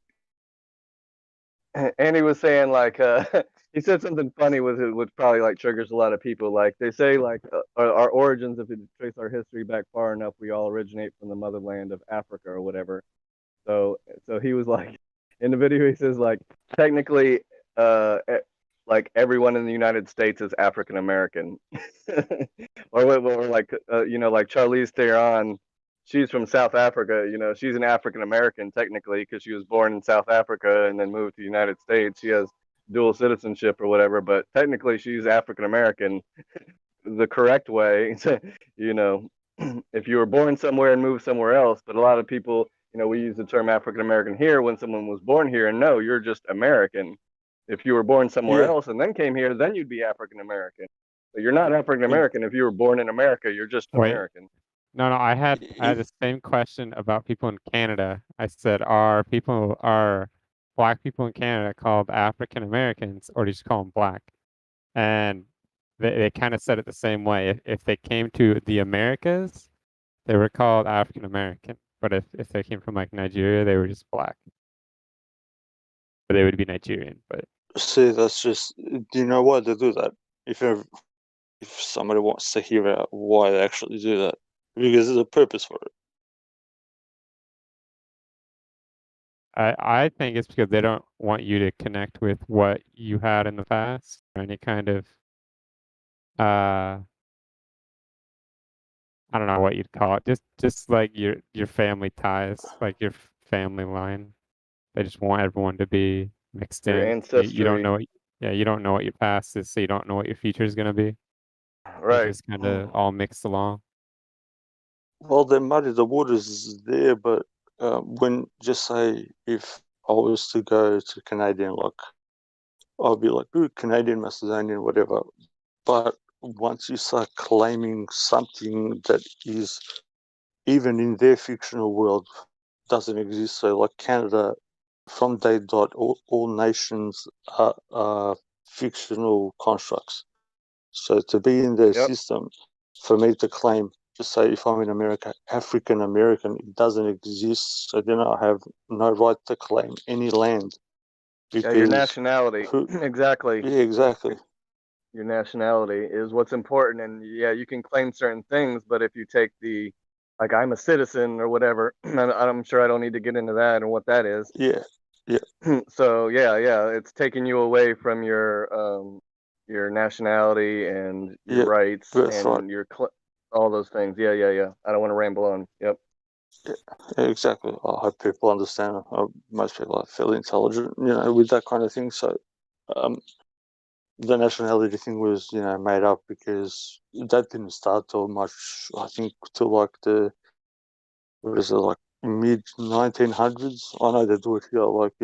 And he was saying like he said something funny which probably like triggers a lot of people. Like they say like our origins, if we trace our history back far enough, we all originate from the motherland of Africa or whatever. So he was like in the video he says like technically like everyone in the United States is African American, or like like Charlize Theron, she's from South Africa. She's an African American technically because she was born in South Africa and then moved to the United States. She has dual citizenship or whatever, but technically she's African American. The correct way, if you were born somewhere and moved somewhere else, but a lot of people, we use the term African American here when someone was born here, and no, you're just American. If you were born somewhere else and then came here, then you'd be African American. But you're not African American if you were born in America. You're just American. No, I had the same question about people in Canada. I said, are black people in Canada called African Americans, or do you just call them black? And they kind of said it the same way. If they came to the Americas, they were called African American. But if they came from like Nigeria, they were just black. But they would be Nigerian. But see, that's just. Do you know why they do that? If somebody wants to hear out why they actually do that, because there's a purpose for it. I think it's because they don't want you to connect with what you had in the past, or any kind of I don't know what you'd call it. Just like your family ties, like your family line. They just want everyone to be mixed in. Ancestry. You don't know you don't know what your past is, so you don't know what your future is gonna be. Right. It's just kind of all mixed along. Well, they muddy the waters there, but when just say if I was to go to Canadian, like I'll be like, ooh, Canadian, Macedonian, whatever. But once you start claiming something that is even in their fictional world doesn't exist, so like Canada, from day dot, all nations are fictional constructs. So to be in their system, for me to claim, just say if I'm in America, African American, it doesn't exist. So then I have no right to claim any land. Yeah, your nationality. Exactly. Yeah, exactly. Your nationality is what's important, and yeah, you can claim certain things, but if you take like I'm a citizen or whatever, I'm sure I don't need to get into that and what that is. Yeah. So yeah, it's taking you away from your nationality and your rights and your all those things. Yeah. I don't want to ramble on. Yep. Yeah, exactly. I hope people understand. Most people are fairly intelligent, with that kind of thing. So, the nationality thing was, made up because that didn't start till much. I think till like mid 1900s. I know they do it here, like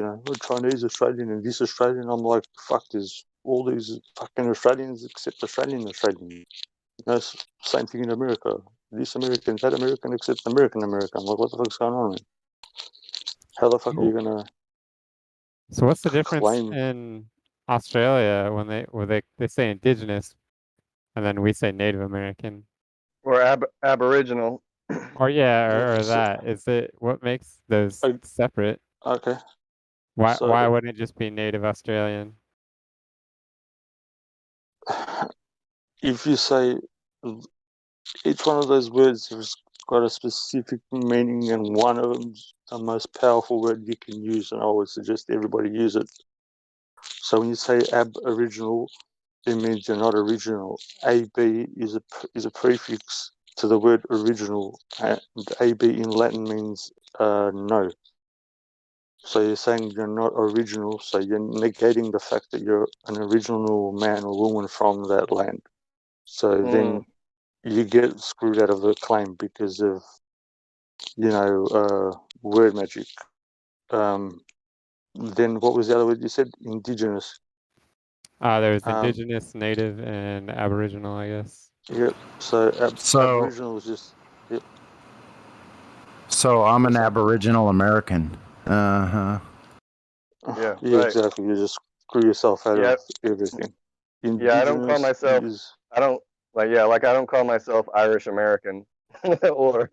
Chinese, Australian, and this Australian. I'm like, fuck, there's all these fucking Australians except Australian. Same thing in America. This American, that American, except American. I'm like, what the fuck's going on, man? How the fuck are you gonna? So what's the difference claim? in Australia when they say Indigenous, and then we say Native American? Or Aboriginal. Or or that is it? What makes those separate? Okay. Why wouldn't it just be Native Australian? If you say each one of those words has got a specific meaning, and one of them's the most powerful word you can use, and I would suggest everybody use it. So when you say Aboriginal, it means you're not original. AB is a prefix to the word original, and AB in Latin means no. So you're saying you're not original, so you're negating the fact that you're an original man or woman from that land. So then you get screwed out of the claim because of, word magic. Then what was the other word you said? Indigenous. There's Indigenous, Native, and Aboriginal, I guess. Yep. So Aboriginal is just. Yep. So I'm an Aboriginal American. Yeah. Yeah, Right. exactly. You just screw yourself out of everything. Yeah, I don't call myself. I don't call myself Irish American or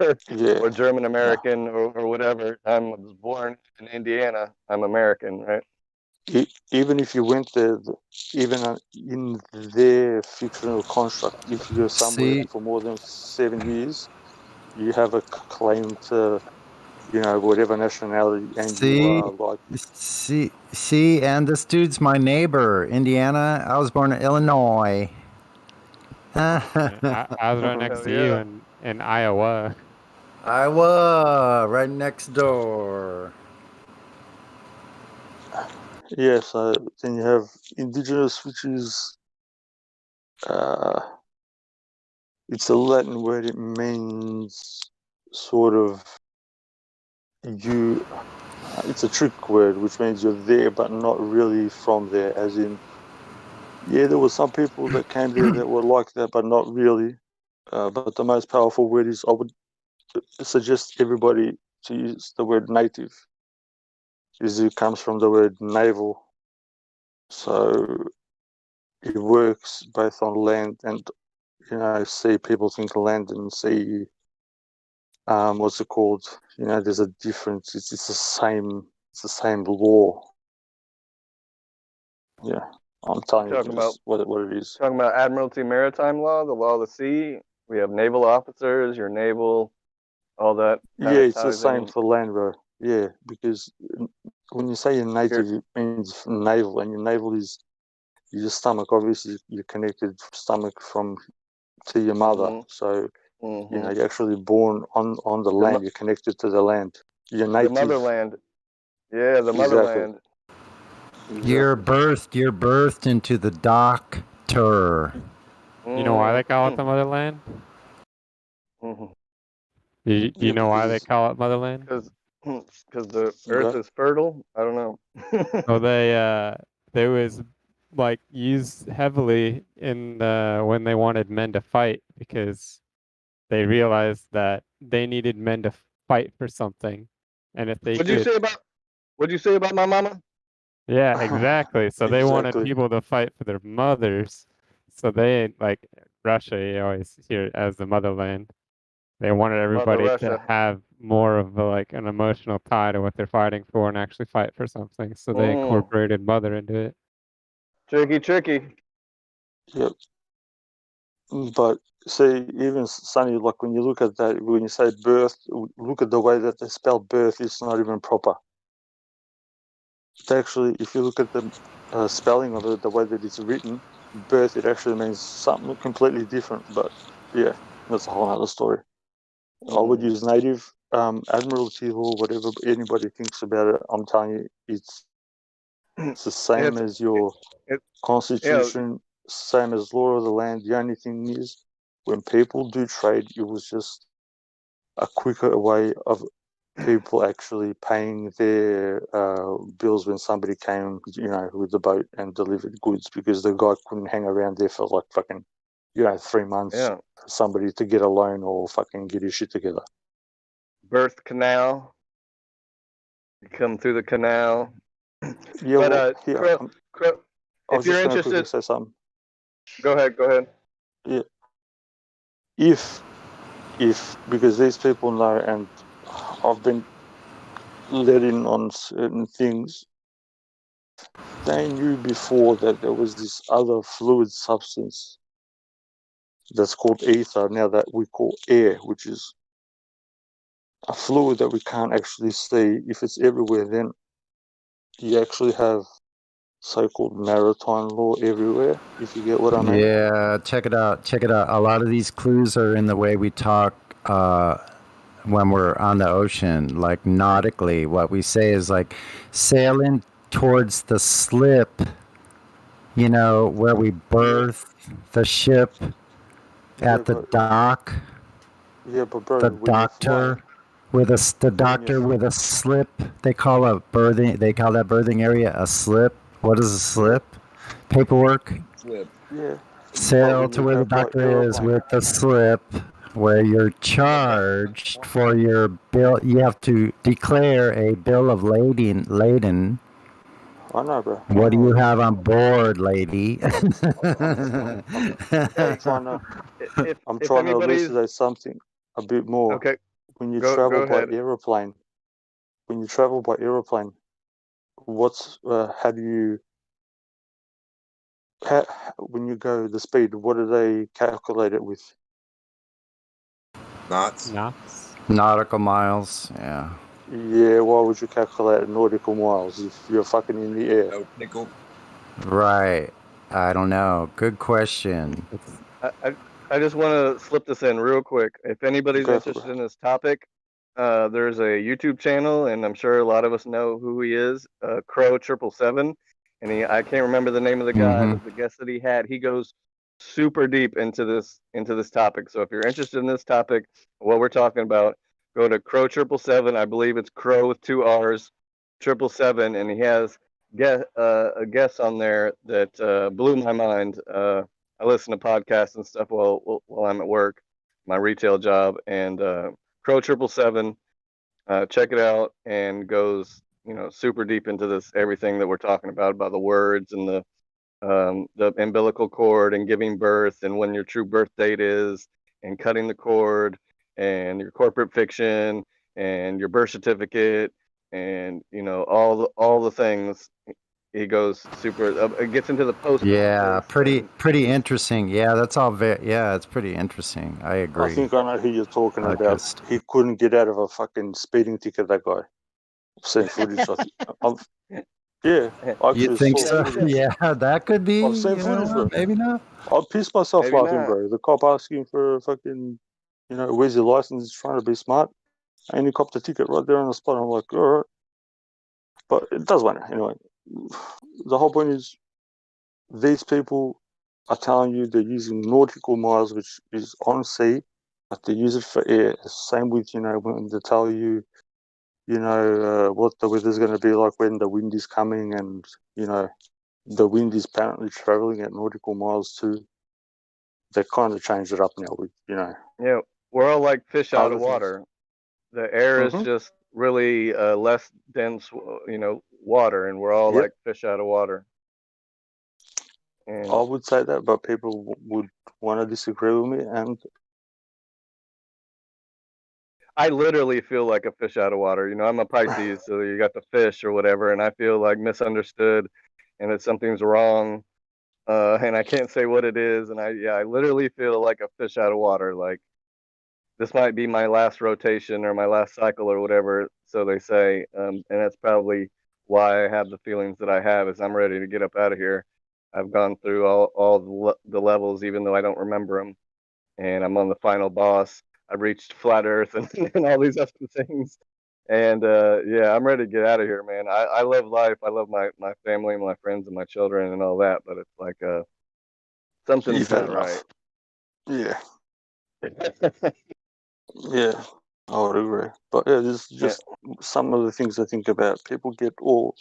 German American or whatever. I was born in Indiana. I'm American, right? Even if you went there, even in their fictional construct, if you're somewhere for more than 7 years, you have a claim to, whatever nationality, and you are like. See, and this dude's my neighbor, Indiana. I was born in Illinois. I was right next to you in Iowa. Iowa, right next door. Yeah, so then you have Indigenous, which is, it's a Latin word. It means sort of it's a trick word, which means you're there but not really from there, as in, there were some people that came there that were like that, but not really. But the most powerful word is, I would suggest everybody to use the word native, because it comes from the word navel. So it works both on land and, sea. People think land and sea, what's it called? There's a difference. It's the same law. Yeah, I'm telling you just what it is. Talking about Admiralty Maritime Law, the law of the sea. We have naval officers, your naval, all that. Yeah, it's the same for land, bro. Yeah, because when you say you're native, it means naval, and your navel is your stomach. Obviously, you're connected stomach to your mother. So you're actually born on the land. You're connected to the land. You're native. The motherland. Yeah, the motherland. Exactly. You're birthed into the doctor. You know why they call it the motherland? You know why they call it motherland? Because the earth is fertile. I don't know. So they was used heavily in when they wanted men to fight, because they realized that they needed men to fight for something, and if they What'd you say about my mama? Yeah, exactly. So they wanted people to fight for their mothers. So they, like Russia, you always hear it as the motherland. They wanted everybody to have more of an emotional tie to what they're fighting for and actually fight for something. So they incorporated mother into it. Tricky. Yep. But see, even Sonny, like when you look at that, when you say birth, look at the way that they spell birth. It's not even proper. It's actually, if you look at the spelling of it, the way that it's written, birth, it actually means something completely different. But yeah, that's a whole other story. I would use native, Admiralty or whatever anybody thinks about it, I'm telling you, it's the same as your constitution, same as law of the land. The only thing is, when people do trade, it was just a quicker way of people actually paying their bills when somebody came, with the boat and delivered goods, because the guy couldn't hang around there for like fucking, 3 months for somebody to get a loan or fucking get his shit together. Birth canal. You come through the canal. Yeah, but Crow, if you're interested, say something. Go ahead. Yeah. If because these people know, and I've been let in on certain things, they knew before that there was this other fluid substance that's called ether, now that we call air, which is a fluid that we can't actually see. If it's everywhere, then you actually have so-called maritime law everywhere, if you get what I mean. Yeah, check it out. A lot of these clues are in the way we talk when we're on the ocean, like nautically. What we say is like sailing towards the slip, where we berth the ship at the dock. Yeah, but bro, the doctor with the doctor with a slip. They call that berthing area a slip. What is a slip? Paperwork. Slip. Yeah. Sail to where the doctor is with the slip, where you're charged for your bill. You have to declare a bill of lading. I know, bro. What do you have on board, lady? I'm trying to elucidate something a bit more. Okay. When you Go travel by ahead. aeroplane, when you go the speed, what do they calculate it with? Knots. Nautical miles. Yeah. Yeah, why would you calculate nautical miles if you're fucking in the air? No nickel. Right. I don't know. Good question. I just want to slip this in real quick. If anybody's interested in this topic, there's a YouTube channel, and I'm sure a lot of us know who he is, Crow 777, and I can't remember the name of the guy, but the guest that he had, he goes super deep into this topic. So if you're interested in this topic, what we're talking about, go to Crow 777. I believe it's Crow with 2 R's, 777, and he has a guest on there that blew my mind. I listen to podcasts and stuff while I'm at work, my retail job, and Crow 777. Check it out, and goes super deep into this, everything that we're talking about the words and the umbilical cord and giving birth and when your true birth date is and cutting the cord and your corporate fiction and your birth certificate and all the things. He goes super. It gets into the post. Yeah, pretty interesting. Yeah, that's all. It's pretty interesting. I agree. I think I know who you're talking about. He couldn't get out of a fucking speeding ticket. That guy. I've seen footage. You think so? Yeah, that could be. I've seen footage, bro. Maybe not. I'll piss myself Maybe laughing, not. bro. The cop asking for a fucking, where's your license? He's trying to be smart, and he copped the ticket right there on the spot. I'm like, all right, but it does matter anyway. The whole point is, these people are telling you they're using nautical miles, which is on sea, but they use it for air. Same with when they tell you, what the weather's going to be like when the wind is coming, and the wind is apparently traveling at nautical miles too. They kind of changed it up now with Yeah, we're all like fish out of water. The air is just really less dense, water, and we're all like fish out of water. And I would say that, but people would want to disagree with me, and I literally feel like a fish out of water. I'm a Pisces, so you got the fish or whatever, and I feel like misunderstood, and that something's wrong, and I can't say what it is, and I literally feel like a fish out of water. Like this might be my last rotation or my last cycle or whatever, so they say, and that's probably why I have the feelings that I have. Is I'm ready to get up out of here. I've gone through all the levels, even though I don't remember them, and I'm on the final boss. I've reached flat Earth and, and all these other things. And yeah, I'm ready to get out of here, man. I love life. I love my family, my friends, and my children, and all that. But it's like something's not right. Yeah. Yeah, I would agree. But yeah, this is just some of the things I think about. People get all,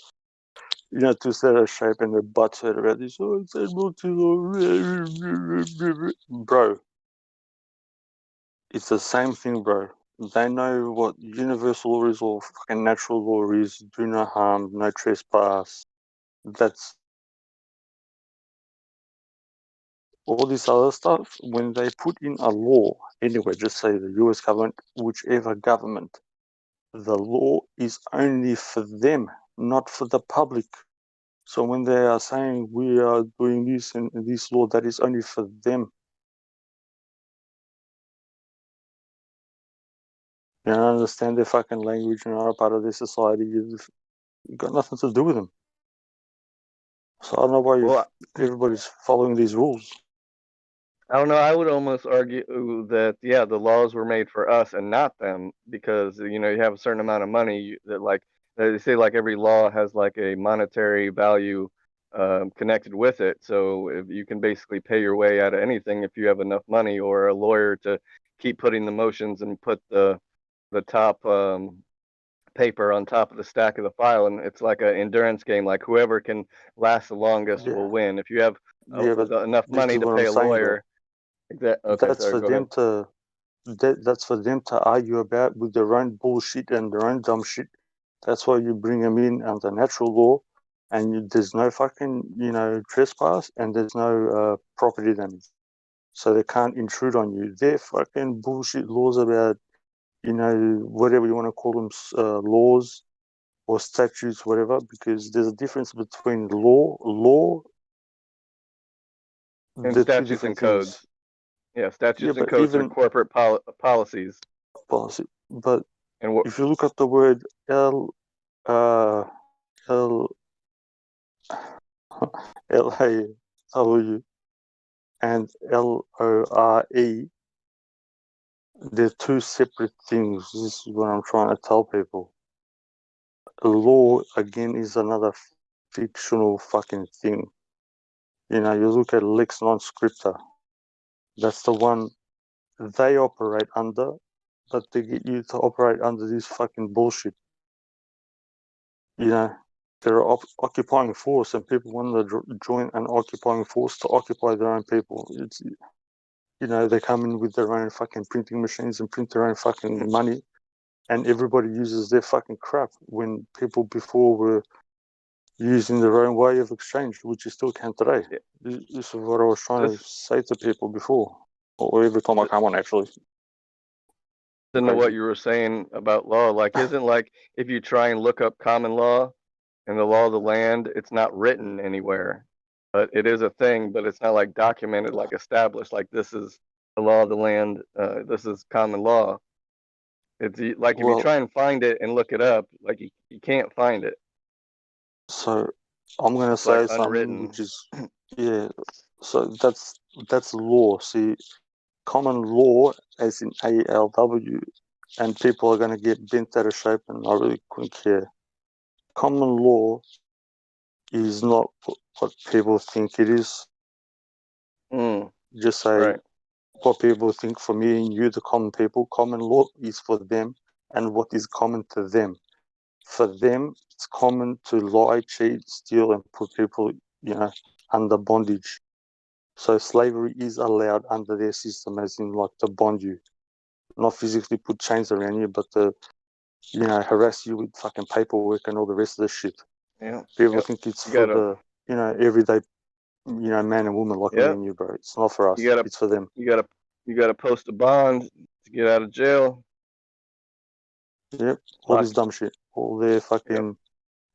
to set a shape and their butts hurt about this. Oh, it's able to, bro. It's the same thing, bro. They know what universal law is or fucking natural law is. Do no harm, no trespass. That's all this other stuff. When they put in a law, anyway, just say the US government, whichever government, the law is only for them, not for the public. So when they are saying we are doing this and this law, that is only for them. You don't understand their fucking language and are a part of their society. You've got nothing to do with them. So I don't know why everybody's following these rules. I don't know. I would almost argue that the laws were made for us and not them, because you have a certain amount of money that, like they say, like every law has like a monetary value connected with it. So if you can basically pay your way out of anything if you have enough money, or a lawyer to keep putting the motions and put the top paper on top of the stack of the file, and it's like an endurance game. Like whoever can last the longest will win. If you have enough money to pay a lawyer. That's for them to. That's for them to argue about with their own bullshit and their own dumb shit. That's why you bring them in under natural law, and there's no fucking trespass, and there's no property damage, so they can't intrude on you. They're fucking bullshit laws about whatever you want to call them, laws or statutes, whatever. Because there's a difference between law, and statutes and codes. Things. Yeah, statutes and codes are corporate policies. Policy, but if you look at the word LAW and LORE, they're two separate things. This is what I'm trying to tell people. Law again is another fictional fucking thing. You look at Lex non scripta. That's the one they operate under, but they get you to operate under this fucking bullshit. They're occupying force, and people want to join an occupying force to occupy their own people. It's, they come in with their own fucking printing machines and print their own fucking money, and everybody uses their fucking crap, when people before were using their own way of exchange, which you still can today. Yeah. This is what I was trying to say to people before, or every time I come on, actually. Didn't know what you were saying about law. Like, isn't like if you try and look up common law and the law of the land, it's not written anywhere, but it is a thing. But it's not like documented, like established. Like this is the law of the land. This is common law. It's like if you try and find it and look it up, like you can't find it. So I'm gonna say something which is So that's law. See, common law, as in ALW, and people are gonna get bent out of shape, and I really couldn't care. Common law is not what people think it is. Just say what people think. For me and you, the common people, common law is for them, and what is common to them. For them, it's common to lie, cheat, steal, and put people, under bondage. So slavery is allowed under their system, as in like to bond you, not physically put chains around you, but to, harass you with fucking paperwork and all the rest of the shit. Yeah. People think it's for the, everyday, man and woman like me and you, bro. It's not for us. It's for them. You gotta post a bond to get out of jail. Yep. All this dumb shit. All their fucking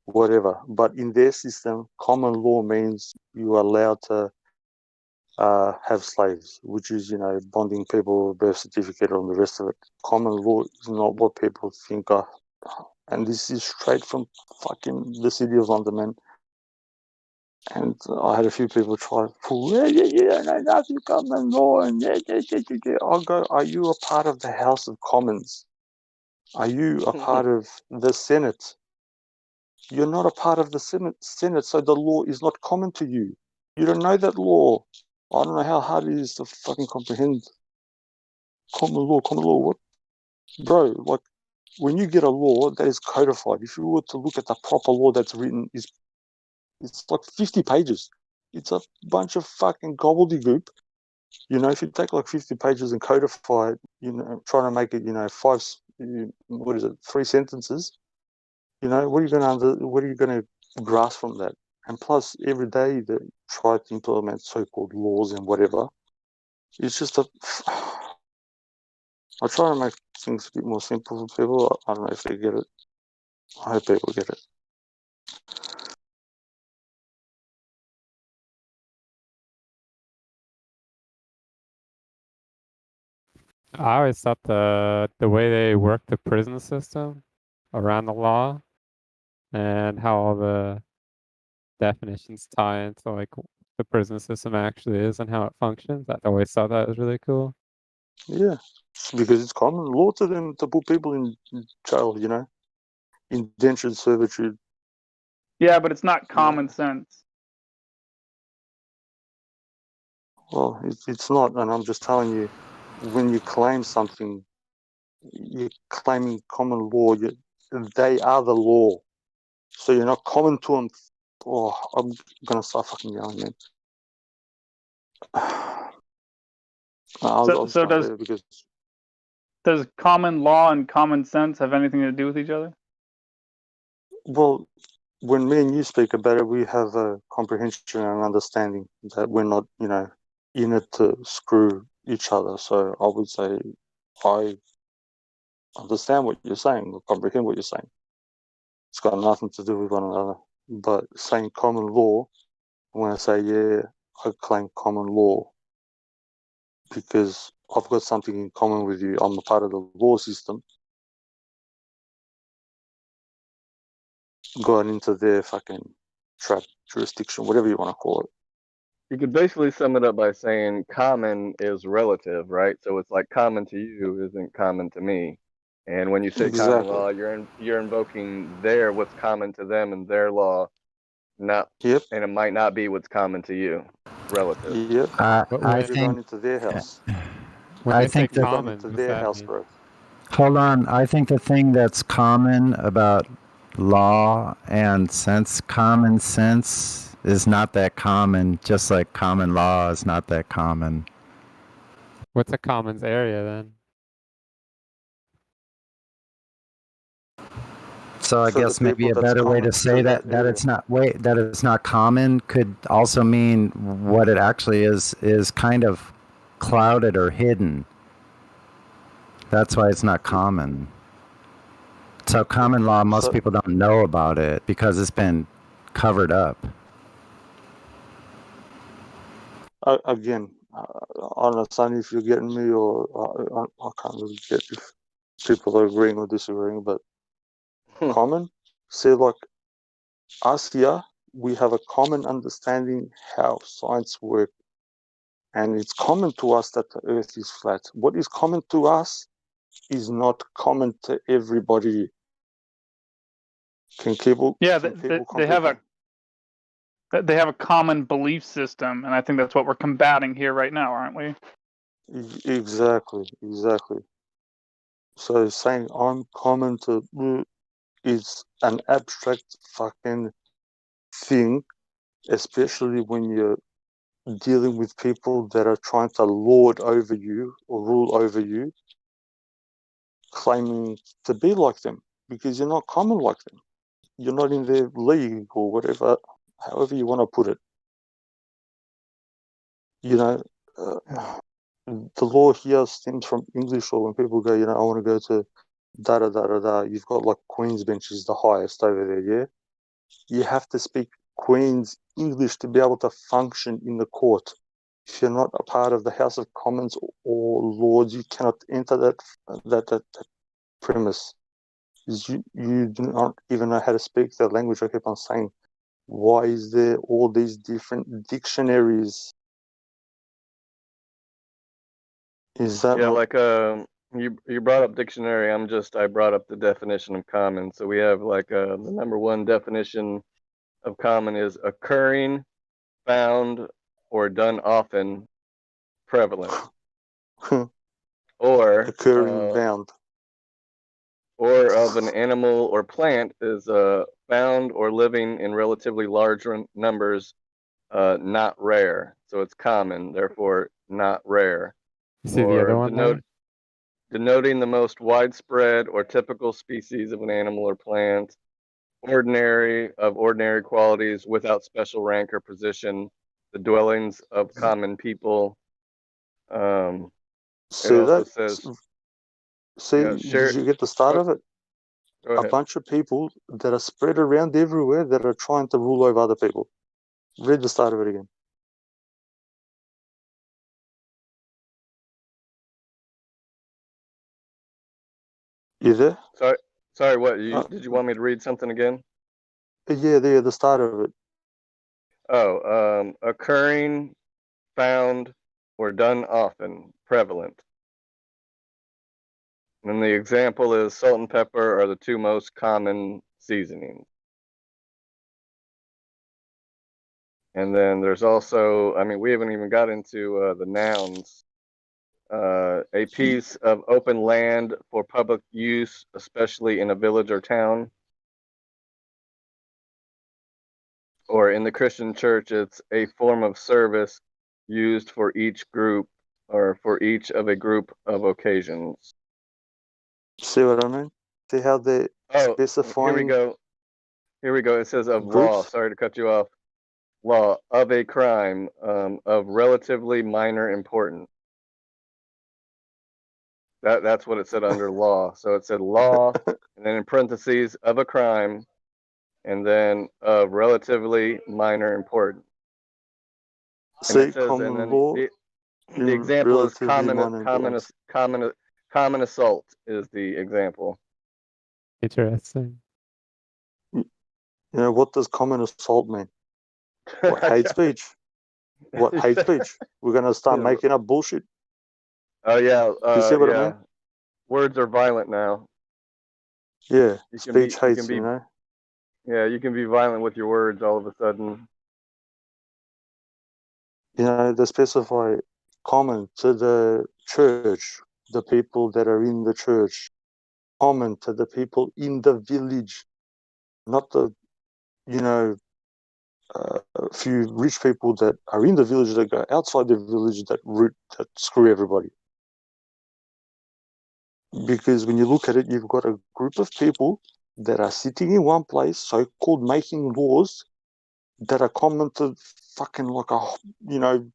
whatever. But in their system, common law means you are allowed to have slaves, which is, bonding people, birth certificate, and the rest of it. Common law is not what people think of. And this is straight from fucking the city of London, man. And I had a few people try to pull, no, nothing common law, and I'll go, are you a part of the House of Commons? Are you a part of the Senate? You're not a part of the Senate, so the law is not common to you. You don't know that law. I don't know how hard it is to fucking comprehend common law, what? Bro, like, when you get a law that is codified, if you were to look at the proper law that's written, it's like 50 pages. It's a bunch of fucking gobbledygook. You know, if you take like 50 pages and codify it, you know, trying to make it, you know, 3 sentences, you know, what are you going to grasp from that? And plus, every day they try to implement so-called laws and whatever. It's just I try to make things a bit more simple for people. I don't know if they get it. I hope people get it. I always thought the way they work the prison system around the law and how all the definitions tie into like the prison system actually is and how it functions. I always thought that was really cool. Yeah, because it's common law to them to put people in jail, you know, indentured servitude. Yeah, but it's not common sense. Well, it's not, and I'm just telling you, when you claim something, you're claiming common law. They are the law, so you're not common to them. Oh, I'm gonna start fucking yelling, man. So does common law and common sense have anything to do with each other? Well, when me and you speak about it, we have a comprehension and understanding that we're not, you know, in it to screw each other. So I would say I understand what you're saying, or comprehend what you're saying. It's got nothing to do with one another. But saying common law, when I say, yeah, I claim common law because I've got something in common with you. I'm a part of the law system. Going into their fucking trap jurisdiction, whatever you want to call it. You could basically sum it up by saying common is relative, right? So it's like common to you isn't common to me. And when you say common law, you're invoking what's common to them and their law, not and it might not be what's common to you. It's relative. Yep. I think going into their house. I think you're going into their house, bro. Hold on. I think the thing that's common about law and common sense is not that common, just like common law is not that common. What's a commons area then? So I guess maybe a better way to say that it's not common could also mean what it actually is kind of clouded or hidden. That's why it's not common. So common law, most people don't know about it because it's been covered up. Again, I don't know, Sonny, if you're getting me, or I can't really get if people are agreeing or disagreeing, but common, say like us here, we have a common understanding how science works, and it's common to us that the Earth is flat. What is common to us is not common to everybody. Can people? Yeah, can people they have a common belief system, and I think that's what we're combating here right now, aren't we? Exactly. So saying I'm common to is an abstract fucking thing, especially when you're dealing with people that are trying to lord over you or rule over you, claiming to be like them because you're not common like them. You're not in their league or whatever, however you want to put it. You know, the law here stems from English law. When people go, you know, I want to go to da. You've got like Queen's Bench is the highest over there, yeah? You have to speak Queen's English to be able to function in the court. If you're not a part of the House of Commons or Lords, you cannot enter that premise. You do not even know how to speak the language. I keep on saying why is there all these different dictionaries? Is that Yeah, not... like you brought up dictionary. I brought up the definition of common. So we have like the number one definition of common is occurring, found, or done often, prevalent, or occurring, found, or of an animal or plant is found or living in relatively large numbers, not rare. So it's common, therefore not rare. You see the other one there? Denoting the most widespread or typical species of an animal or plant, ordinary qualities without special rank or position, the dwellings of common people. See it also that? says, Did you get the start of it? Go A ahead. bunch of people that are spread around everywhere that are trying to rule over other people. Read the start of it again. You there? Sorry. What did you want me to read something again? Yeah, there, the start of it. Oh, occurring, found, or done often, prevalent. And then the example is salt and pepper are the two most common seasonings. And then there's also, I mean, we haven't even got into the nouns. A piece of open land for public use, especially in a village or town. Or in the Christian church, it's a form of service used for each group or for each of a group of occasions. See what I mean? See how they specifying. Here we go. It says of groups? Law. Sorry to cut you off. Law of a crime of relatively minor importance. That's what it said under law. So it said law, and then in parentheses of a crime, and then of relatively minor importance. See, and it says, common law. The example is common assault is the example. Interesting. You know, what does common assault mean? What, hate speech? What, hate speech? We're going to start making up bullshit. Oh, yeah. You see what I mean? Words are violent now. Yeah, speech hates, you know? Yeah, you can be violent with your words all of a sudden. You know, they specify common to the church, the people that are in the church, common to the people in the village, not the, you know, a few rich people that are in the village that go outside the village that screw everybody. Because when you look at it, you've got a group of people that are sitting in one place, so-called making laws that are common to fucking like a, you know,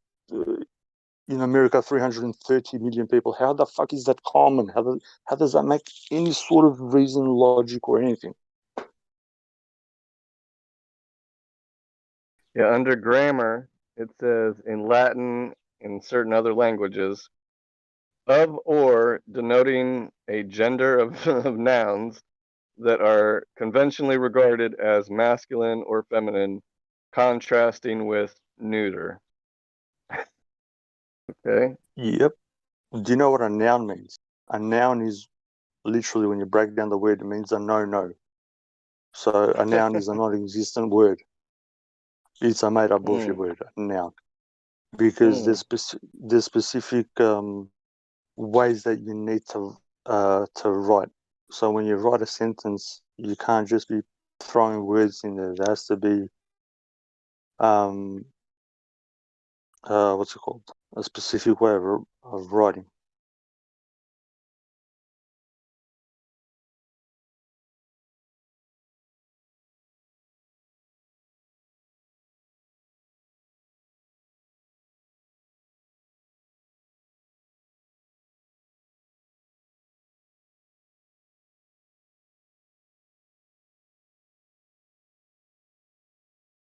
in America, 330 million people. How the fuck is that common? How does that make any sort of reason, logic, or anything? Yeah, under grammar, it says in Latin and certain other languages, of or denoting a gender of nouns that are conventionally regarded as masculine or feminine, contrasting with neuter. Okay. Yep. Do you know what a noun means? A noun is literally, when you break down the word, it means a no. So a noun is a non-existent word. It's a made-up bullshit word, a noun. Because there's specific ways that you need to write. So when you write a sentence, you can't just be throwing words in there. There has to be what's it called? A specific way of writing.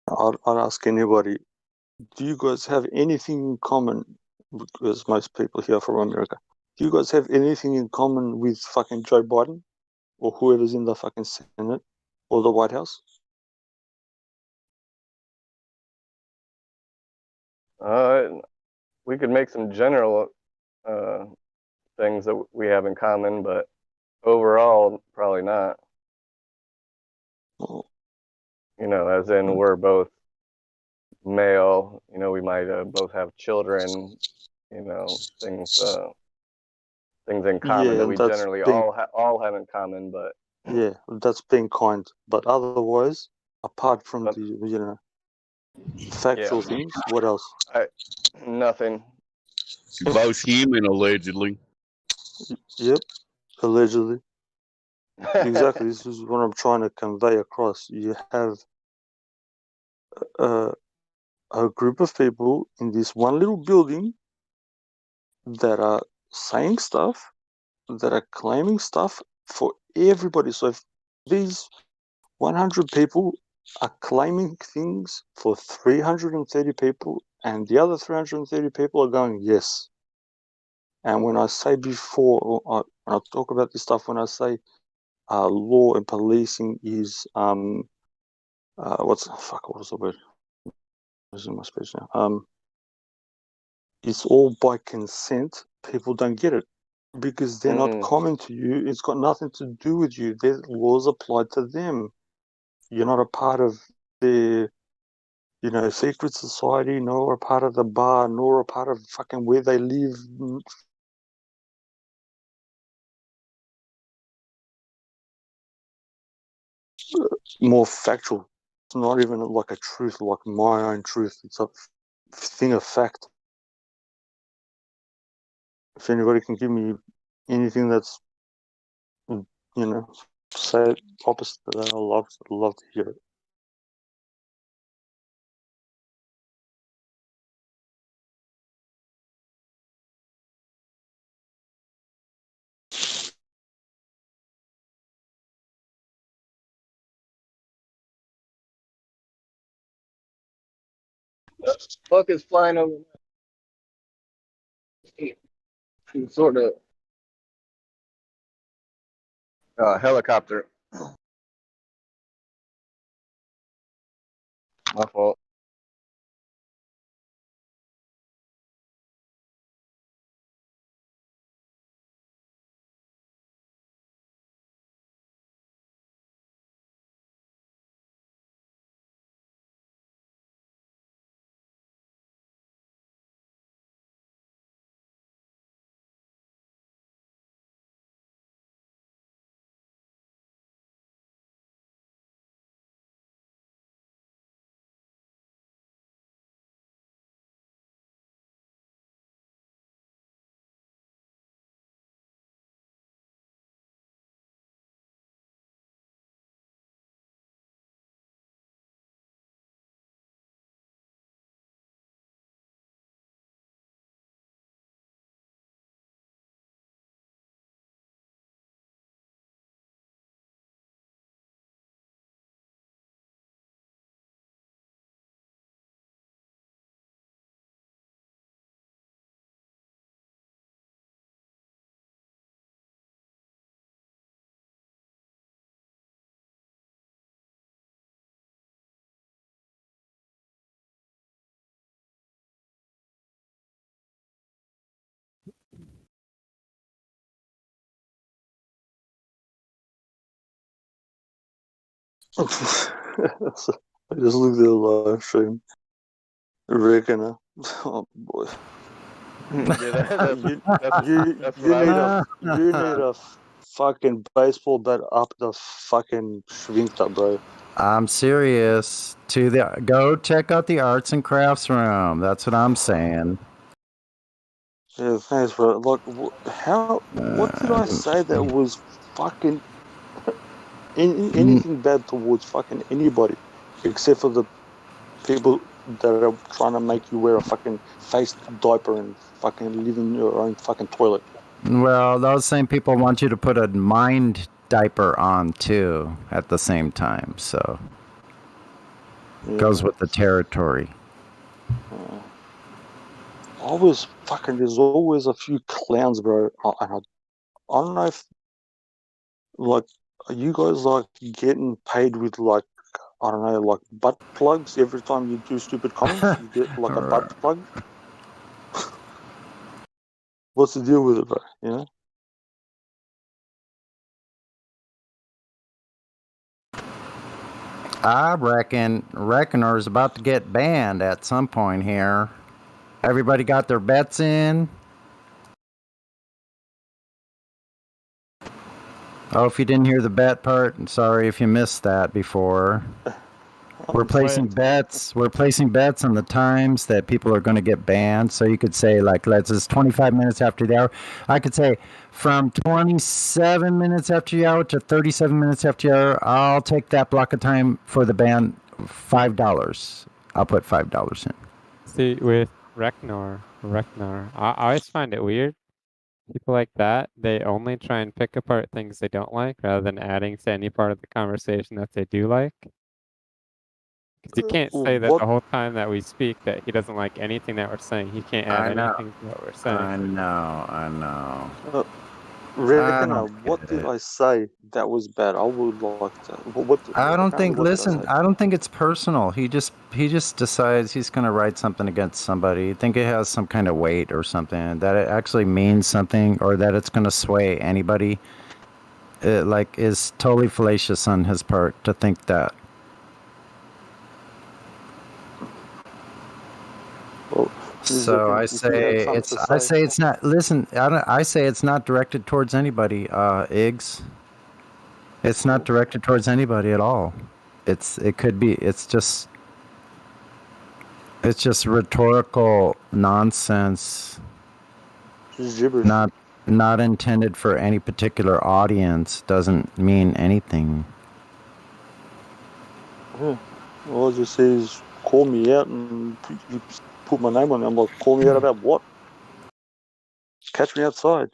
I'll ask anybody, do you guys have anything in common? Because most people here are from America. Do you guys have anything in common with fucking Joe Biden or whoever's in the fucking Senate or the White House? We could make some general things that we have in common, but overall, probably not. You know, as in we're both male. You know, we might both have children. You know, things in common that we generally all have in common. But yeah, that's being kind. But otherwise, apart from the factual things, what else? Nothing. Both human, allegedly. Yep, allegedly. Exactly. This is what I'm trying to convey across. You have a group of people in this one little building that are saying stuff, that are claiming stuff for everybody. So if these 100 people are claiming things for 330 people, and the other 330 people are going, yes. And when I say before, when I talk about this stuff, when I say law and policing is, what was the word? Losing my speech now. It's all by consent. People don't get it because they're not common to you. It's got nothing to do with you. Their laws apply to them. You're not a part of their, secret society, nor a part of the bar, nor a part of fucking where they live. More factual. It's not even like a truth, like my own truth. It's a thing of fact. If anybody can give me anything that's, say it opposite to that, I'd love to hear it. Fuck is flying over some sort of helicopter. My fault. I just looked at the live stream. Reckon, oh boy. You need a fucking baseball bat up the fucking sphincter, bro. I'm serious. Go check out the arts and crafts room. That's what I'm saying. Yeah, thanks, bro. Like, what did I say that was fucking anything bad towards fucking anybody, except for the people that are trying to make you wear a fucking face diaper and fucking live in your own fucking toilet. Well, those same people want you to put a mind diaper on too at the same time, so goes with the territory. There's always a few clowns, bro. And I don't know if, like, are you guys, like, getting paid with, like, I don't know, like butt plugs every time you do stupid comments. You get like a butt plug. What's the deal with it, bro? You know? I reckon Reckoner is about to get banned at some point here. Everybody got their bets in. Oh, if you didn't hear the bet part, I'm sorry if you missed that before. We're placing bets. We're placing bets on the times that people are going to get banned. So you could say, like, let's just 25 minutes after the hour. I could say from 27 minutes after the hour to 37 minutes after the hour. I'll take that block of time for the ban. $5. I'll put $5 in. See, with Reknor, I always find it weird. People like that, they only try and pick apart things they don't like rather than adding to any part of the conversation that they do like. Because you can't say that the whole time that we speak that he doesn't like anything that we're saying. He can't add anything to what we're saying. I know. Reckoner, what did I say that was bad? I would like to. I don't think. Listen, I don't think it's personal. He just decides he's going to write something against somebody. I think it has some kind of weight or something, that it actually means something, or that it's going to sway anybody. It is totally fallacious on his part to think that. So I say it's not. Listen, I say it's not directed towards anybody. Iggs. It's not directed towards anybody at all. It could be. It's just rhetorical nonsense. Not intended for any particular audience. Doesn't mean anything. Yeah. All I just say is call me out and you put my name on it. I'm like, call me out about what? Catch me outside.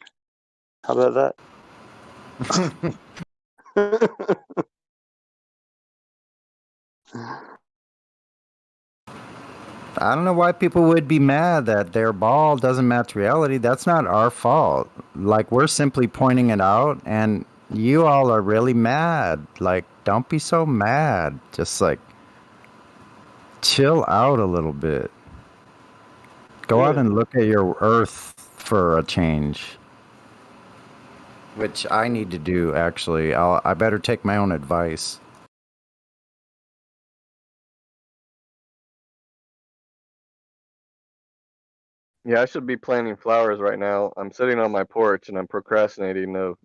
How about that? I don't know why people would be mad that their ball doesn't match reality. That's not our fault. Like, we're simply pointing it out, and you all are really mad. Like, don't be so mad. Just chill out a little bit. Go out and look at your Earth for a change. Which I need to do, actually. I better take my own advice. Yeah, I should be planting flowers right now. I'm sitting on my porch and I'm procrastinating of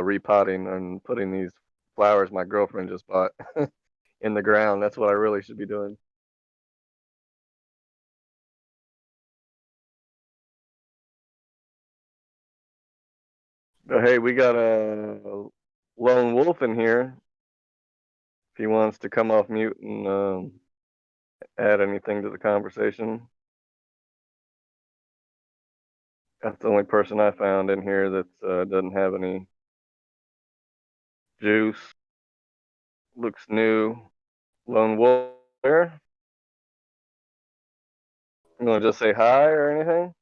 repotting and putting these flowers my girlfriend just bought in the ground. That's what I really should be doing. But hey, we got a lone wolf in here. If he wants to come off mute and add anything to the conversation. That's the only person I found in here that doesn't have any juice. Looks new. Lone wolf there. You want to just say hi or anything?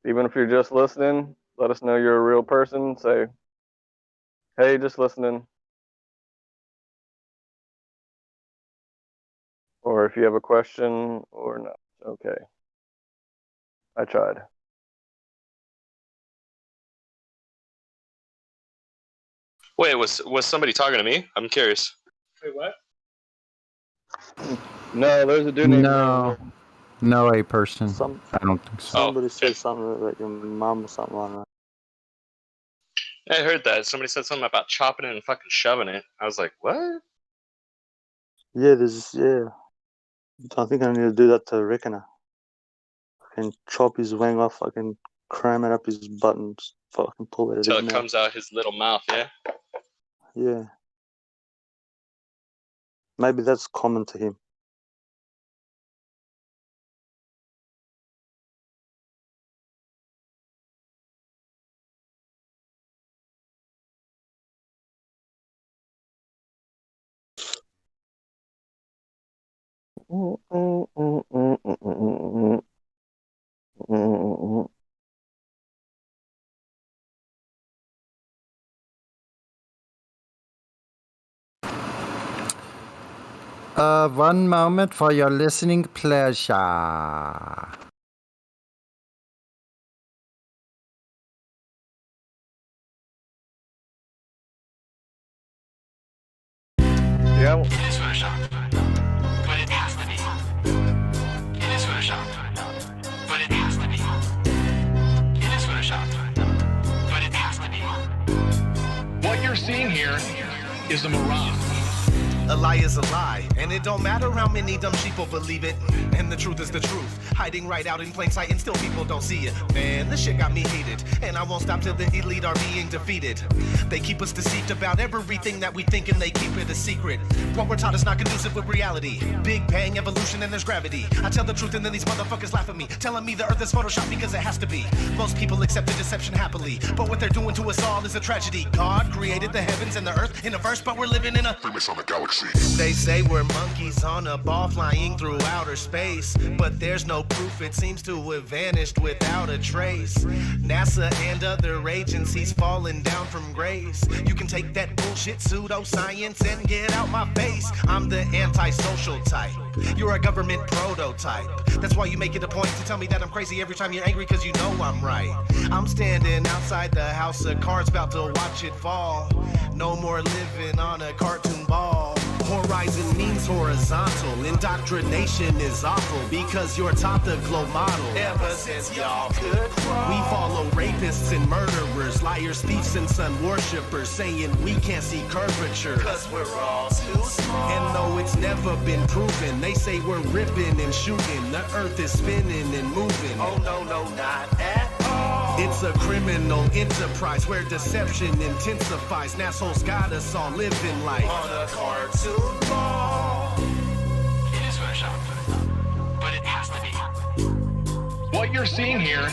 Even if you're just listening, let us know you're a real person. Say, hey, just listening. Or if you have a question or not. Okay. I tried. Wait, was somebody talking to me? I'm curious. Wait, what? No, there's a dude named Lone Wolf. No, a person. I don't think so. Somebody said something about your mum or something like that. I heard that. Somebody said something about chopping it and fucking shoving it. I was like, what? Yeah, I think I need to do that to Reckoner. I can chop his wing off, I can cram it up his buttons, fucking pull it out Until of his it mouth. comes out his little mouth, yeah? Yeah. Maybe that's common to him. One moment for your listening pleasure. Yeah. It is Photoshop, but it has to be. It is Photoshop, but it has to be. It is Photoshop, but it has to be. What you're seeing here is a mirage. A lie is a lie, and it don't matter how many dumb sheeple believe it. And the truth is the truth, hiding right out in plain sight, and still people don't see it. Man, this shit got me heated, and I won't stop till the elite are being defeated. They keep us deceived about everything that we think, and they keep it a secret. What we're taught is not conducive with reality. Big bang, evolution, and there's gravity. I tell the truth, and then these motherfuckers laugh at me, telling me the earth is Photoshop because it has to be. Most people accept the deception happily, but what they're doing to us all is a tragedy. God created the heavens and the earth in a verse, but we're living in a famous on the galaxy. They say we're monkeys on a ball flying through outer space, but there's no proof. It seems to have vanished without a trace. NASA and other agencies falling down from grace. You can take that bullshit pseudoscience and get out my face. I'm the antisocial type. You're a government prototype. That's why you make it a point to tell me that I'm crazy every time you're angry, cause you know I'm right. I'm standing outside the house of cards about to watch it fall. No more living on a cartoon ball. Horizon means horizontal. Indoctrination is awful because you're taught the globe model. Ever since y'all could crawl, we follow rapists and murderers, liars, thieves, and sun worshippers, saying we can't see curvature cause we're all too small. And though it's never been proven, they say we're ripping and shooting. The earth is spinning and moving. Oh no, no, not at all. It's a criminal enterprise where deception intensifies. Assholes got us all living life on a cartoon ball. It is Photoshop, but it has to be. What you're seeing here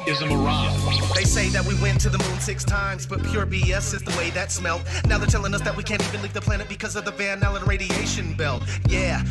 is a mirage. They say that we went to the moon 6 times, but pure BS is the way that smelled. Now they're telling us that we can't even leave the planet because of the Van Allen radiation belt. Yeah,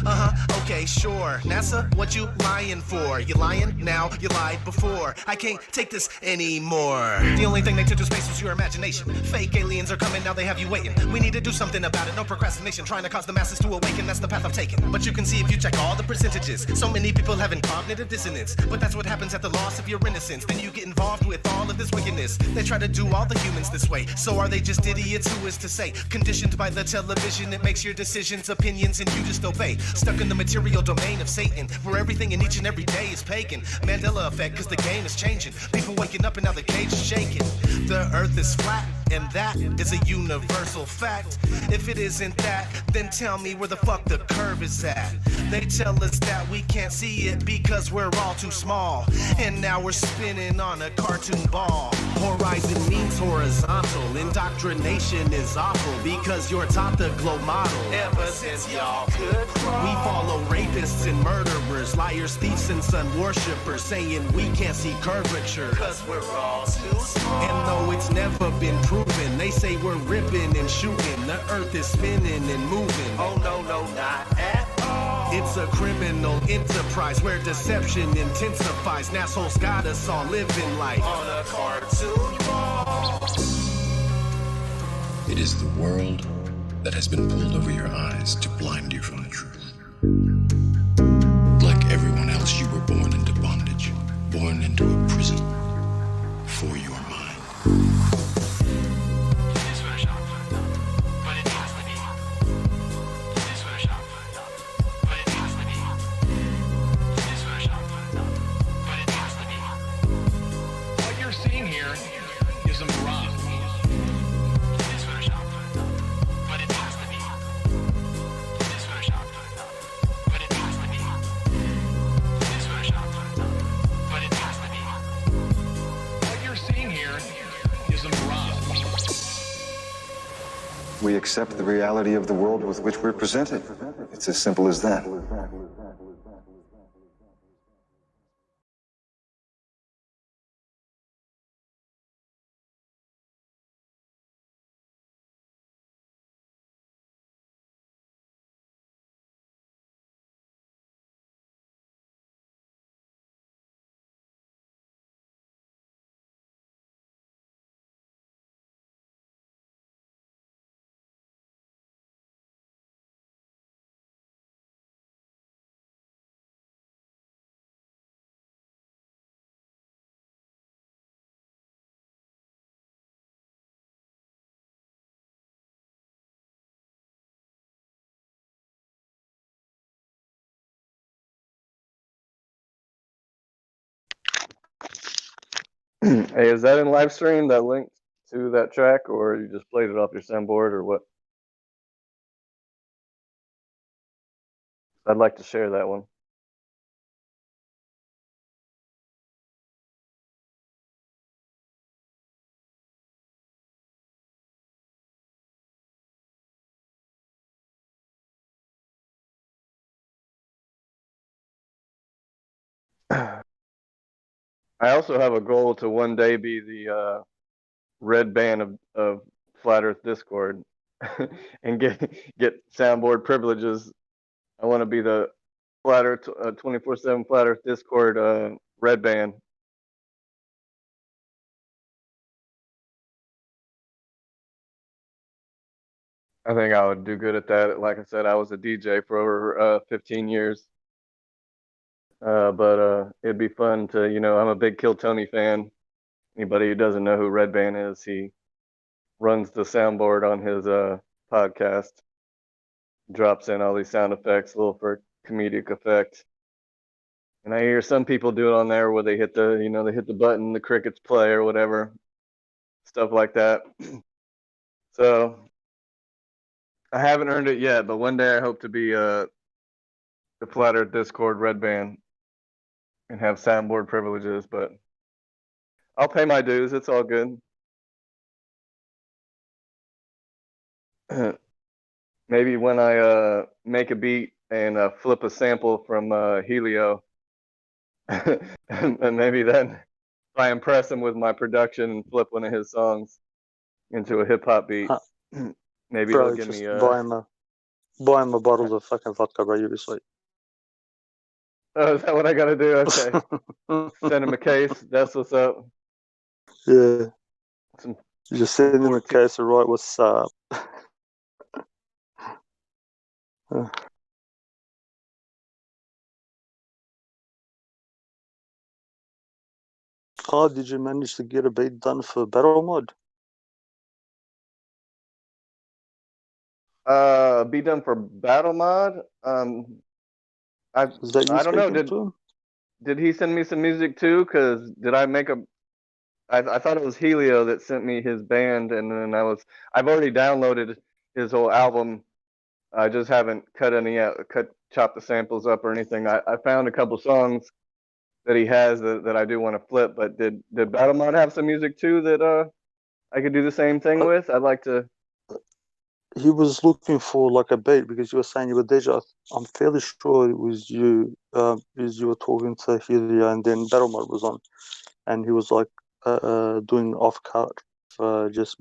okay, sure. NASA, what you lying for? You lying now, you lied before. I can't take this anymore. The only thing they took to space was your imagination. Fake aliens are coming, now they have you waiting. We need to do something about it, no procrastination. Trying to cause the masses to awaken, that's the path I've taken. But you can see if you check all the percentages. So many people having cognitive dissonance. But that's what happens at the loss of your innocence. Then you get involved with all of this wickedness. They try to do all the humans this way. So are they just idiots? Who is to say? Conditioned by the television, it makes your decisions, opinions, and you just obey. Stuck in the material domain of Satan, where everything in each and every day is pagan. Mandela effect, cause the game is changing. People waking up and now the cage is shaking. The earth is flat, and that is a universal fact. If it isn't that, then tell me where the fuck the curve is at. They tell us that we can't see it because we're all too small. And now we're spinning on a cartoon ball. Horizon means horizontal. Indoctrination is awful because you're taught the globe model. Ever since y'all could crawl, we follow rapists and murderers, liars, thieves, and sun worshippers, saying we can't see curvature cause we're all too small. And though it's never been proven, they say we're ripping and shooting. The earth is spinning and moving. Oh no, no, not at all. It's a criminal enterprise where deception intensifies. Assholes got us all living life on a cartoon ball. It is the world that has been pulled over your eyes to blind you from the truth. Like everyone else, you were born into bondage, born into a prison for your mind. We accept the reality of the world with which we're presented. It's as simple as that. Hey, is that in Livestream, that link to that track, or you just played it off your soundboard, or what? I'd like to share that one. I also have a goal to one day be the red band of Flat Earth Discord and get soundboard privileges. I want to be the Flat Earth 24/7 Flat Earth Discord red band. I think I would do good at that. Like I said, I was a DJ for over 15 years. But it'd be fun to, I'm a big Kill Tony fan. Anybody who doesn't know who Red Band is, he runs the soundboard on his podcast, drops in all these sound effects, a little for comedic effect. And I hear some people do it on there where they hit the button, the crickets play or whatever, stuff like that. So I haven't earned it yet, but one day I hope to be the Flat Earth Discord Red Band and have soundboard privileges, but I'll pay my dues. It's all good. Maybe when I make a beat and flip a sample from Helio, and maybe then if I impress him with my production and flip one of his songs into a hip hop beat, maybe Bro, he'll give just me buy him a bottle of fucking vodka, bro. You'll be sweet. Oh, is that what I gotta do? Okay. Send him a case. That's what's up. Yeah. You just send him a case of right, what's up? Oh, did you manage to get a beat done for Battle Mod? Be done for Battle Mod. I don't know. Did he send me some music too? Cause did I make I thought it was Helio that sent me his band, and then I've already downloaded his whole album. I just haven't chopped the samples up or anything. I found a couple songs that he has that I do want to flip, but did Battlemod have some music too that I could do the same thing with? I'd like to. He was looking for like a beat because you were saying you were DJ. I'm fairly sure it was you, because you were talking to Helio, and then Battlemod was on, and he was like doing off cut for just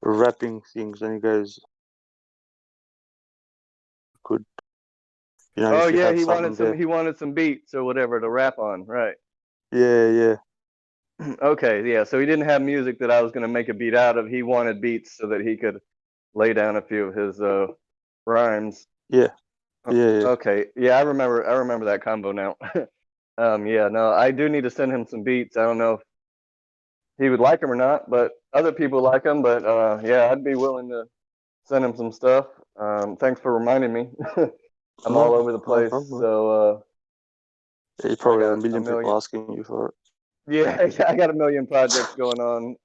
rapping things, and he goes, "Good, Oh yeah, he wanted some beats or whatever to rap on, right? Yeah. Okay, yeah. So he didn't have music that I was gonna make a beat out of. He wanted beats so that he could lay down a few of his rhymes. Yeah. Okay, yeah, I remember that combo now. Yeah, no, I do need to send him some beats. I don't know if he would like them or not, but other people like them. But yeah, I'd be willing to send him some stuff. Thanks for reminding me. I'm all over the place, so you probably have a million people asking you for it. Yeah, I got a million projects going on.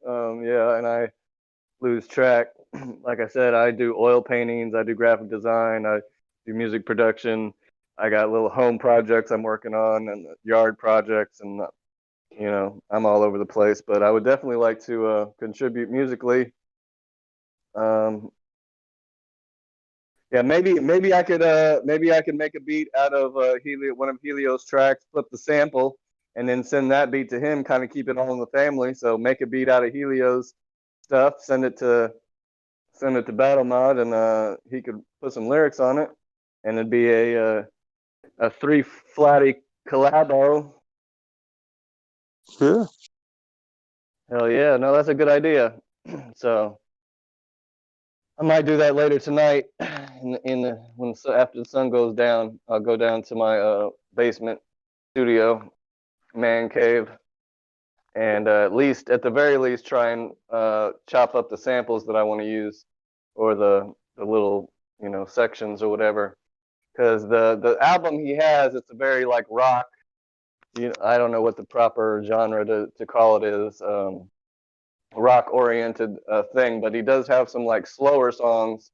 Yeah, and I lose track. Like I said, I do oil paintings, I do graphic design, I do music production. I got little home projects I'm working on and yard projects, and I'm all over the place. But I would definitely like to contribute musically. Yeah, maybe I could make a beat out of one of Helio's tracks, flip the sample, and then send that beat to him. Kind of keep it all in the family. So make a beat out of Helio's stuff, send it to Battle Mod, and he could put some lyrics on it, and it'd be a three flatty collabo. Yeah. Hell yeah! No, that's a good idea. So I might do that later tonight. After the sun goes down, I'll go down to my basement studio, man cave, and at the very least, try and chop up the samples that I want to use, or the little sections or whatever. Because the album he has, it's a very like rock I don't know what the proper genre to call it is, rock oriented thing, but he does have some like slower songs,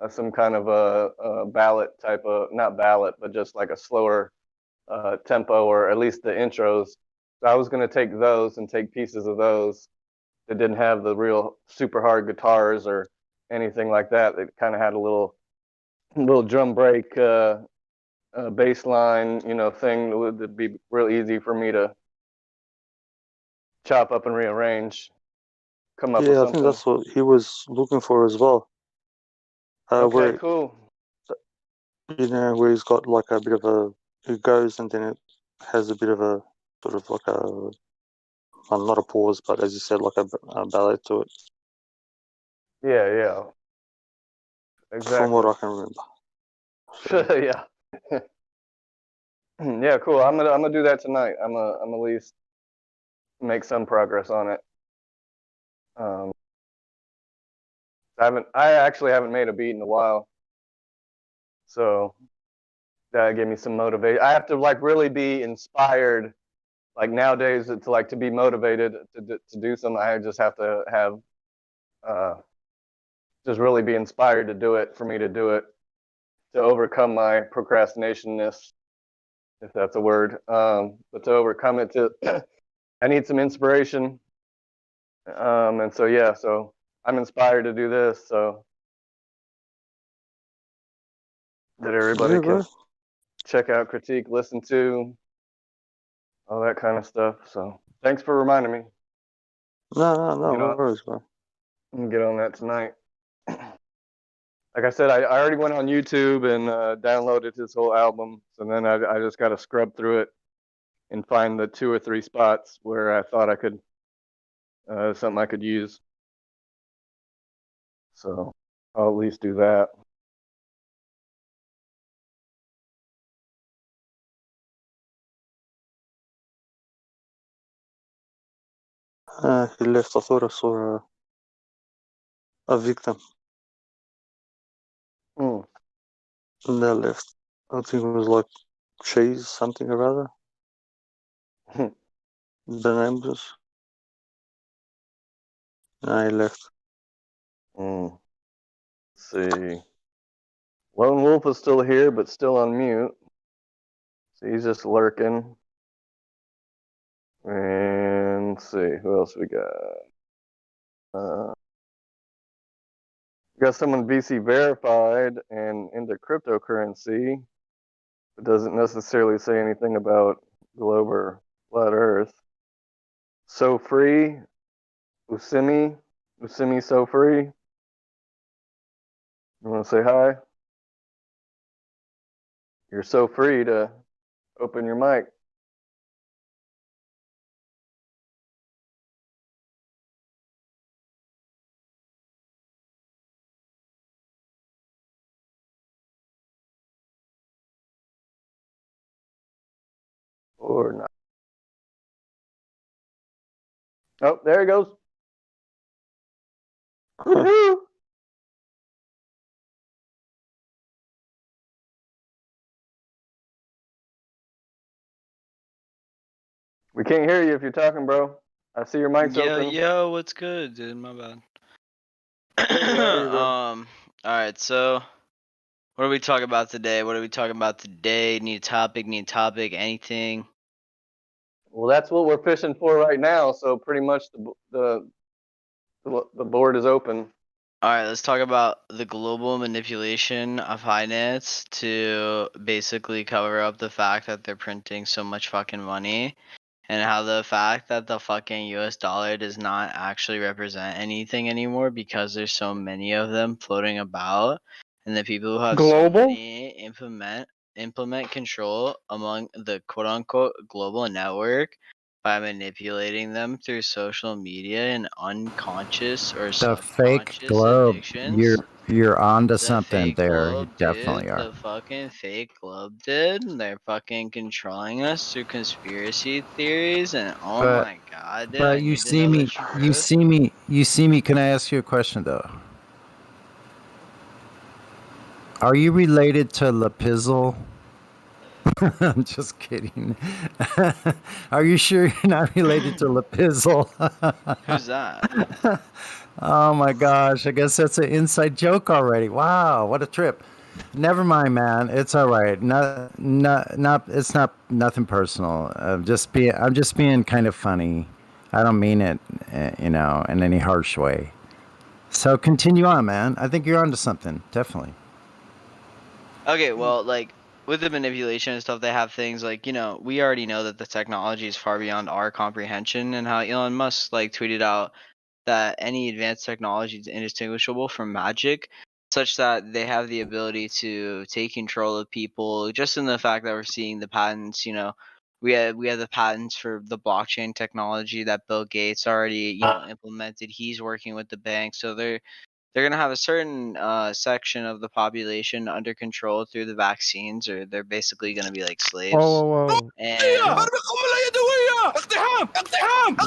some kind of a ballad type of, not ballad, but just like a slower tempo, or at least the intros. So I was going to take those and take pieces of those that didn't have the real super hard guitars or anything like that. It kind of had a little drum break, bass line, thing that would be real easy for me to chop up and rearrange. Come up with Yeah, I something. think that's what he was looking for as well. Okay, cool. Where he's got like a bit of a, it goes and then it has a bit of a sort of like a, well, not a pause, but as you said, like a ballad to it. Yeah. Exactly. From what I can remember. Yeah. Yeah, cool. I'm gonna do that tonight. I'm at least make some progress on it. I actually haven't made a beat in a while, so that gave me some motivation. I have to like really be inspired. Like nowadays, to be motivated to do something, I just have to have just really be inspired to do it, for me to do it, to overcome my procrastinationness, if that's a word. But to overcome it, I need some inspiration. And so I'm inspired to do this, so that everybody can check out, critique, listen to, all that kind of stuff. So thanks for reminding me. No worries, bro. I'm gonna get on that tonight. Like I said, I already went on YouTube and downloaded his whole album. So then I just got to scrub through it and find the 2 or 3 spots where I thought I could, something I could use. So I'll at least do that. He left. I thought I saw a victim. And they left. I think it was like cheese, something or other. The name was. No, he left. Let's see. Lone Wolf is still here, but still on mute. So he's just lurking. And let's see, who else we got? We got someone VC verified and into cryptocurrency. It doesn't necessarily say anything about globe or flat Earth. So free, Usimi so free. You want to say hi? You're so free to open your mic. Or not. Oh, there he goes. Woohoo! We can't hear you if you're talking, bro. I see your mic's open. Yo, what's good, dude? My bad. All right, so what are we talking about today? Need topic, anything? Well, that's what we're fishing for right now. So pretty much the board is open. All right, let's talk about the global manipulation of finance to basically cover up the fact that they're printing so much fucking money, and how the fact that the fucking US dollar does not actually represent anything anymore because there's so many of them floating about, and the people who have global? so many implement control among the quote-unquote global network by manipulating them through social media and unconscious or the fake subconscious globe. addictions. You're onto The something fake there. globe, You definitely dude, are. the fucking fake globe, dude. They're fucking controlling us through conspiracy theories, and oh But- my god, dude. But I you need to see know me. the truth. You see me. Can I ask you a question though? Are you related to La Pizzle? I'm just kidding. Are you sure you're not related to Lepizzle? Who's that? Oh my gosh, I guess that's an inside joke already. Wow, what a trip. Never mind, man. It's all right. It's not nothing personal. I'm just being kind of funny. I don't mean it, in any harsh way. So continue on, man. I think you're onto something. Definitely. Okay, well, like with the manipulation and stuff, they have things like, we already know that the technology is far beyond our comprehension, and how Elon Musk like tweeted out that any advanced technology is indistinguishable from magic, such that they have the ability to take control of people. Just in the fact that we're seeing the patents, we have the patents for the blockchain technology that Bill Gates already implemented. He's working with the bank, so they're going to have a certain section of the population under control through the vaccines, or they're basically going to be like slaves. Whoa. And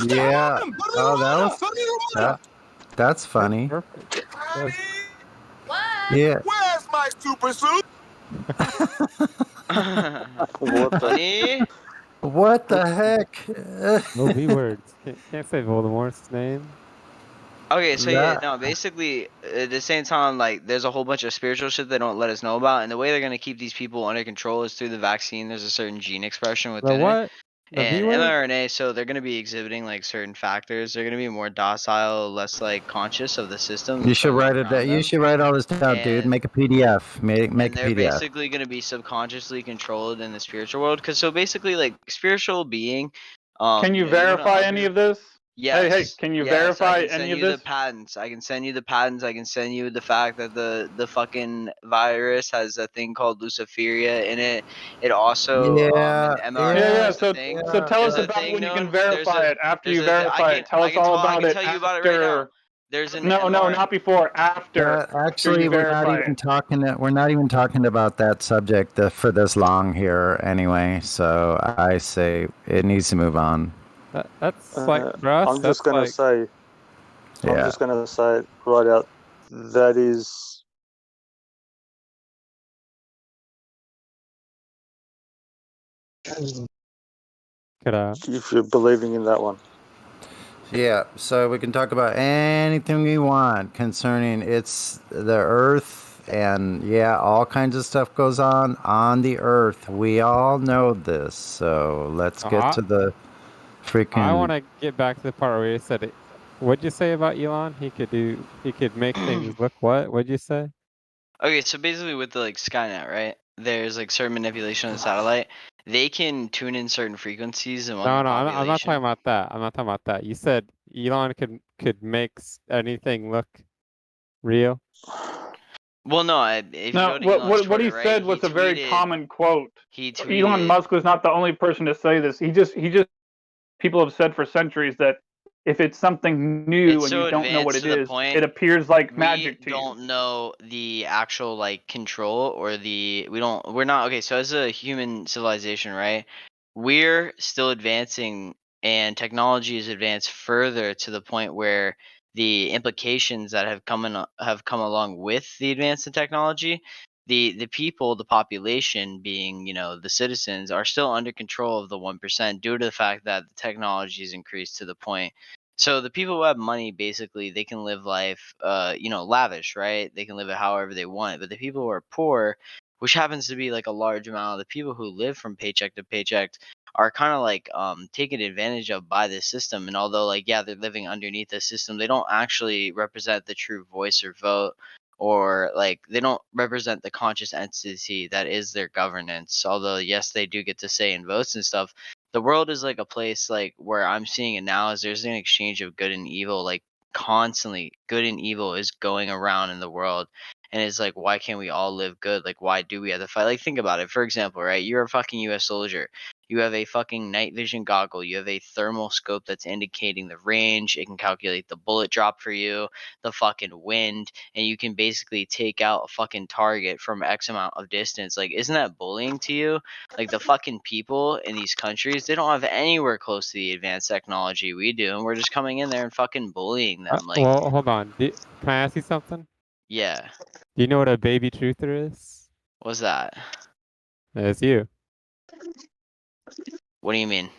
Yeah. Oh, that's funny. Perfect. Yeah. Where's my super suit? Honey? What the heck? No B words. Can't say Voldemort's name. Okay, so yeah, no, basically, at the same time, like, there's a whole bunch of spiritual shit they don't let us know about, and the way they're gonna keep these people under control is through the vaccine. There's a certain gene expression within what? it, The and V word? mRNA. So they're gonna be exhibiting like certain factors. They're gonna be more docile, less like conscious of the system. You should write it down. You should write all this down, dude. Make a PDF. Make And a they're PDF. basically gonna be subconsciously controlled in the spiritual world, because so basically, like, spiritual being. Can you verify any of this? Yes. Hey, can you yes, verify I can send any of you this? the patents. I can send you the patents. I can send you the fact that the fucking virus has a thing called Luciferia in it. It also Yeah, an mRNA. Yeah. There's a So thing. so tell us There's a about thing when you can known. There's verify a it. After there's you a. verify it, tell us all I about can it tell you about it right now. after. There's an No, mRNA. not before. After. Actually, you we're not verify even it. talking. We're not even talking about that subject for this long here, anyway. So I say it needs to move on. That's like for us. I'm just gonna say. I'm Yeah. just gonna say it right out. That is. If you're believing in that one. Yeah, so we can talk about anything we want concerning the Earth, and yeah, all kinds of stuff goes on the Earth. We all know this, so let's get to the freaking. I want to get back to the part where you said it. What'd you say about Elon? He could make things look what? What'd you say? Okay, so basically with the like Skynet, right? There's like certain manipulation of the satellite. They can tune in certain frequencies among No, the I'm population. not talking about that. I'm not talking about that. You said Elon could make anything look real. Well, no, if No, you go to Elon's what he Twitter, right, said was a very tweeted- common quote. He tweeted. Elon Musk was not the only person to say this. He just people have said for centuries that if it's something new It's and so you don't know what advanced it to the is, point it appears like we magic to you. don't know the actual like control or we're not okay. So as a human civilization, right, we're still advancing, and technology is advanced further to the point where the implications that have come along with the advance in technology, the people, the population being, the citizens, are still under control of the 1% due to the fact that the technology is increased to the point. So the people who have money, basically, they can live life, lavish, right? They can live it however they want. But the people who are poor, which happens to be like a large amount of the people who live from paycheck to paycheck, are kind of like taken advantage of by this system. And although, like, yeah, they're living underneath the system, they don't actually represent the true voice or vote, or like they don't represent the conscious entity that is their governance. Although, yes, they do get to say in votes and stuff. The world is like a place like where I'm seeing it now is there's an exchange of good and evil, like constantly good and evil is going around in the world. And it's like, why can't we all live good? Like, why do we have to fight? Like, think about it. For example, right? You're a fucking US soldier. You have a fucking night vision goggle. You have a thermal scope that's indicating the range. It can calculate the bullet drop for you, the fucking wind, and you can basically take out a fucking target from X amount of distance. Like, isn't that bullying to you? Like, the fucking people in these countries, they don't have anywhere close to the advanced technology we do, and we're just coming in there and fucking bullying them. Like, Well, hold on. Can I ask you something? yeah. Do you know what a baby truther is? What's that? It's you. What do you mean?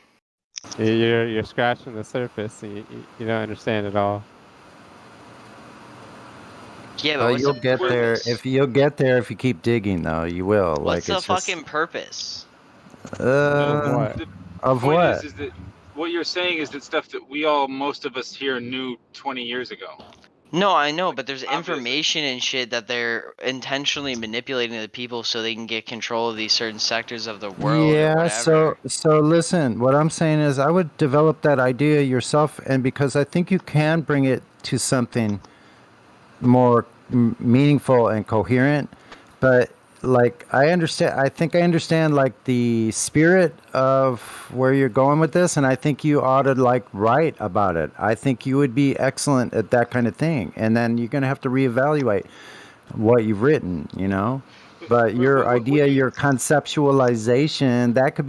You're scratching the surface. You don't understand at all. Yeah, but what's You'll the get there purpose? you'll get there if you keep digging, though. You will. What's Like the it's just fucking purpose? What? Of Point what? is that what you're saying is that stuff that most of us here knew 20 years ago. No, I know, but there's information and shit that they're intentionally manipulating the people so they can get control of these certain sectors of the world or Yeah, whatever. so listen, what I'm saying is I would develop that idea yourself, and because I think you can bring it to something more meaningful and coherent, but like I think I understand like the spirit of where you're going with this, and I think you ought to like write about it. I think you would be excellent at that kind of thing, and then you're going to have to reevaluate what you've written, you know. But your idea, your conceptualization, that could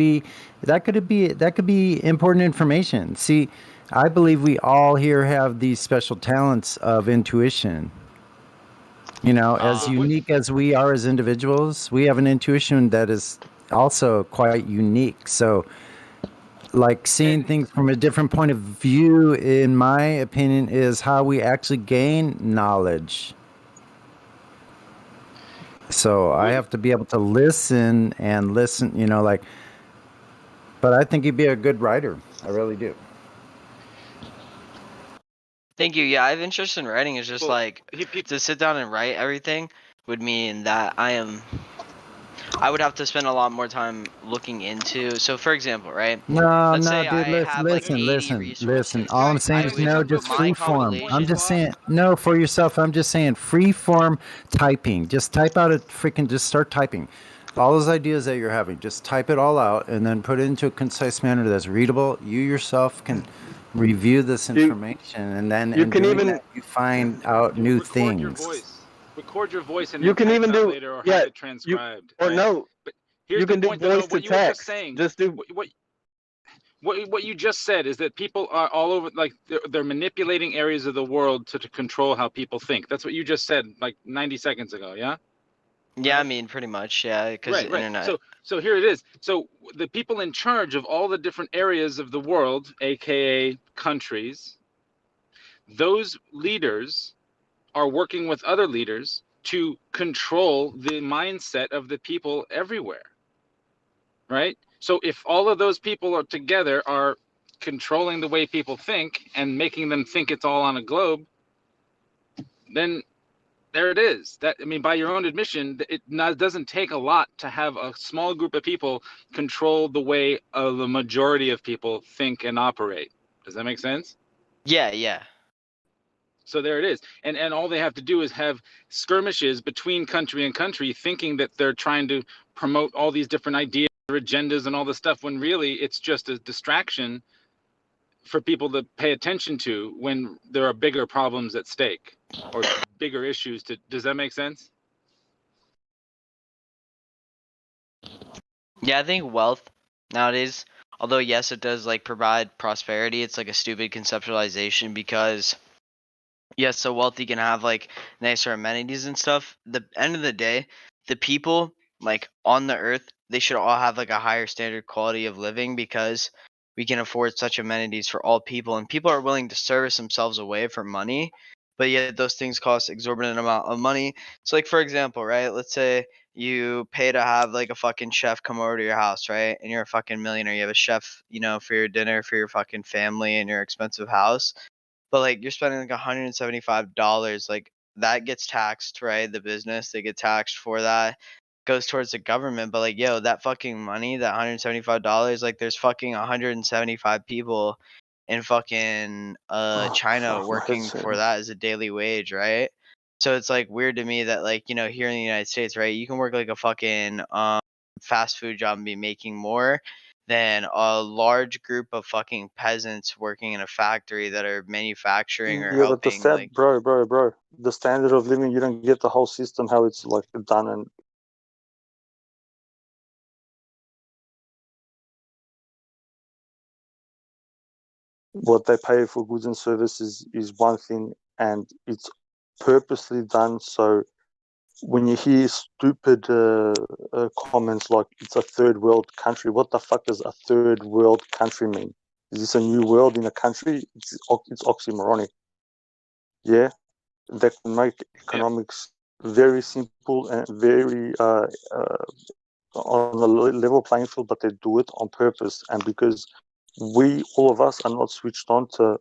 be important information. See, I believe we all here have these special talents of intuition. You know, as unique as we are as individuals, we have an intuition that is also quite unique. So, like seeing things from a different point of view, in my opinion, is how we actually gain knowledge. So I have to be able to listen, you know, like, but I think you'd be a good writer. I really do. Thank you. Yeah, I have interest in writing. It's just like to sit down and write everything would mean that I would have to spend a lot more time looking into. So, for example, right? No, Let's no, say dude. I have like 80 Listen. resources. All I'm saying I is would no, just free mine form. I'm population. just saying no for yourself. I'm just saying free form typing. Just type out just start typing. All those ideas that you're having, just type it all out and then put it into a concise manner that's readable. You yourself can review this information, and then you in can doing even that, you find out new things. Record your voice and you then can type even it out do later or have it transcribed. or right? no. But here's You the can do point, though. voice to What you were just text. saying. Just do What you just said is that people are all over, like they're manipulating areas of the world to control how people think. That's what you just said like 90 seconds ago. Yeah. Yeah, I mean, pretty much, yeah, because Right. internet. So here it is. So the people in charge of all the different areas of the world, aka countries, those leaders are working with other leaders to control the mindset of the people everywhere. Right? So if all of those people are together are controlling the way people think and making them think it's all on a globe, then there it is. That, I mean, by your own admission, it doesn't take a lot to have a small group of people control the way the majority of people think and operate. Does that make sense? Yeah. So there it is. And all they have to do is have skirmishes between country and country, thinking that they're trying to promote all these different ideas or agendas and all this stuff, when really it's just a distraction for people to pay attention to when there are bigger problems at stake or bigger issues. Does that make sense? Yeah, I think wealth nowadays, although yes, it does like provide prosperity, it's like a stupid conceptualization because yes, so wealthy can have like nicer amenities and stuff. The end of the day, the people like on the earth, they should all have like a higher standard quality of living because we can afford such amenities for all people, and people are willing to service themselves away for money, but yet those things cost exorbitant amount of money. So like for example, right, let's say you pay to have like a fucking chef come over to your house, right, and you're a fucking millionaire, you have a chef, you know, for your dinner for your fucking family in your expensive house, but like you're spending like $175, like that gets taxed, right? The business, they get taxed for that, goes towards the government. But like, yo, that fucking money, that $175, like there's fucking 175 people in fucking China Fuck, my working head's for hurting. that as a daily wage, right? So it's like weird to me that like, you know, here in the United States, right, you can work like a fucking fast food job and be making more than a large group of fucking peasants working in a factory that are manufacturing or Yeah, but helping like bro. The standard of living, you don't get the whole system how it's like done, and what they pay for goods and services is one thing, and it's purposely done so when you hear stupid comments like it's a third world country, what the fuck does a third world country mean? Is this a new world in a country? It's oxymoronic. Yeah, they can make economics very simple and very on a level playing field, but they do it on purpose, and because all of us are not switched on to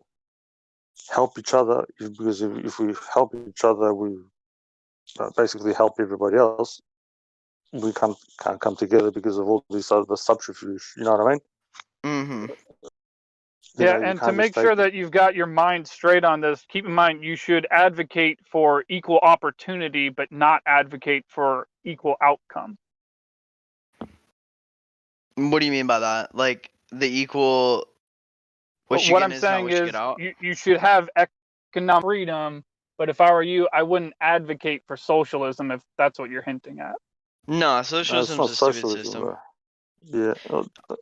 help each other, because if we help each other, we basically help everybody else. We can't come together because of all these other subterfuge. You know what I mean? Mm-hmm. Yeah, and to make sure that you've got your mind straight on this, keep in mind you should advocate for equal opportunity, but not advocate for equal outcome. What do you mean by that? Like the equal. What I'm saying is you should have economic freedom, but if I were you, I wouldn't advocate for socialism if that's what you're hinting at. No, socialism's a stupid system. Bro. Yeah.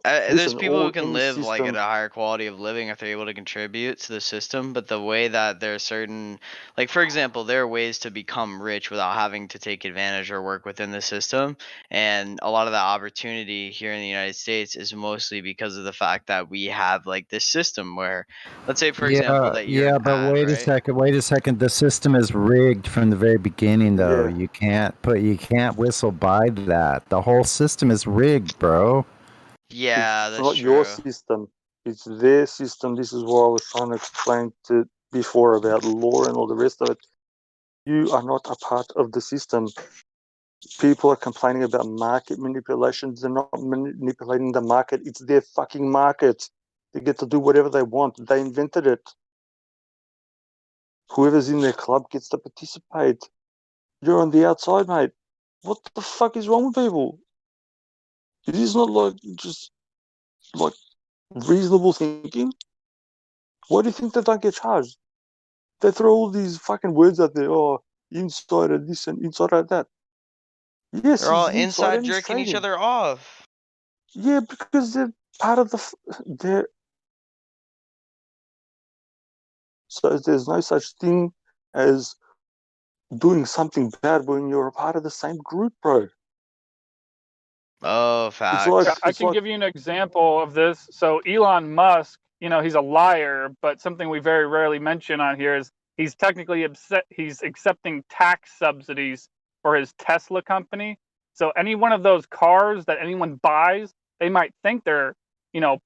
There's people who can live like at a higher quality of living if they're able to contribute to the system, but the way that there are certain, like for example, there are ways to become rich without having to take advantage or work within the system, and a lot of the opportunity here in the United States is mostly because of the fact that we have like this system where, let's say for example that you're but wait a second. The system is rigged from the very beginning, though. You can't whistle by that. The whole system is rigged, bro. Yeah, it's not your system. It's their system. This is what I was trying to explain before about law and all the rest of it. You are not a part of the system. People are complaining about market manipulation. They're not manipulating the market. It's their fucking market. They get to do whatever they want. They invented it. Whoever's in their club gets to participate. You're on the outside, mate. What the fuck is wrong with people? It is not like just like reasonable thinking. Why do you think they don't get charged? They throw all these fucking words out there. Oh, insider this and insider that. Yes, they're all he's inside jerking each other off. Yeah, because they're part of the. So there's no such thing as doing something bad when you're a part of the same group, bro. Oh, facts. I can give you an example of this. So Elon Musk, he's a liar, but something we very rarely mention on here is he's technically he's accepting tax subsidies for his Tesla company. So any one of those cars that anyone buys, they might think they're,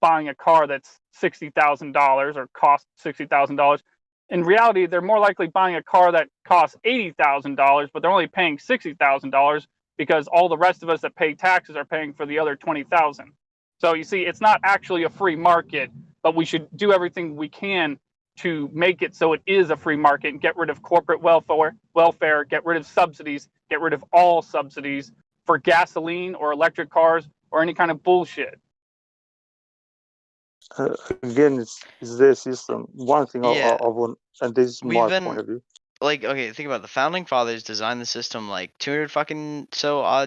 buying a car that's $60,000 or costs $60,000. In reality, they're more likely buying a car that costs $80,000, but they're only paying $60,000 because all the rest of us that pay taxes are paying for the other $20,000. So you see, it's not actually a free market, but we should do everything we can to make it so it is a free market and get rid of corporate welfare, get rid of subsidies, get rid of all subsidies for gasoline or electric cars or any kind of bullshit. Again, it's their system. One thing I want, and this is my point of view. Like, okay, think about it. The founding fathers designed the system like 200 fucking so odd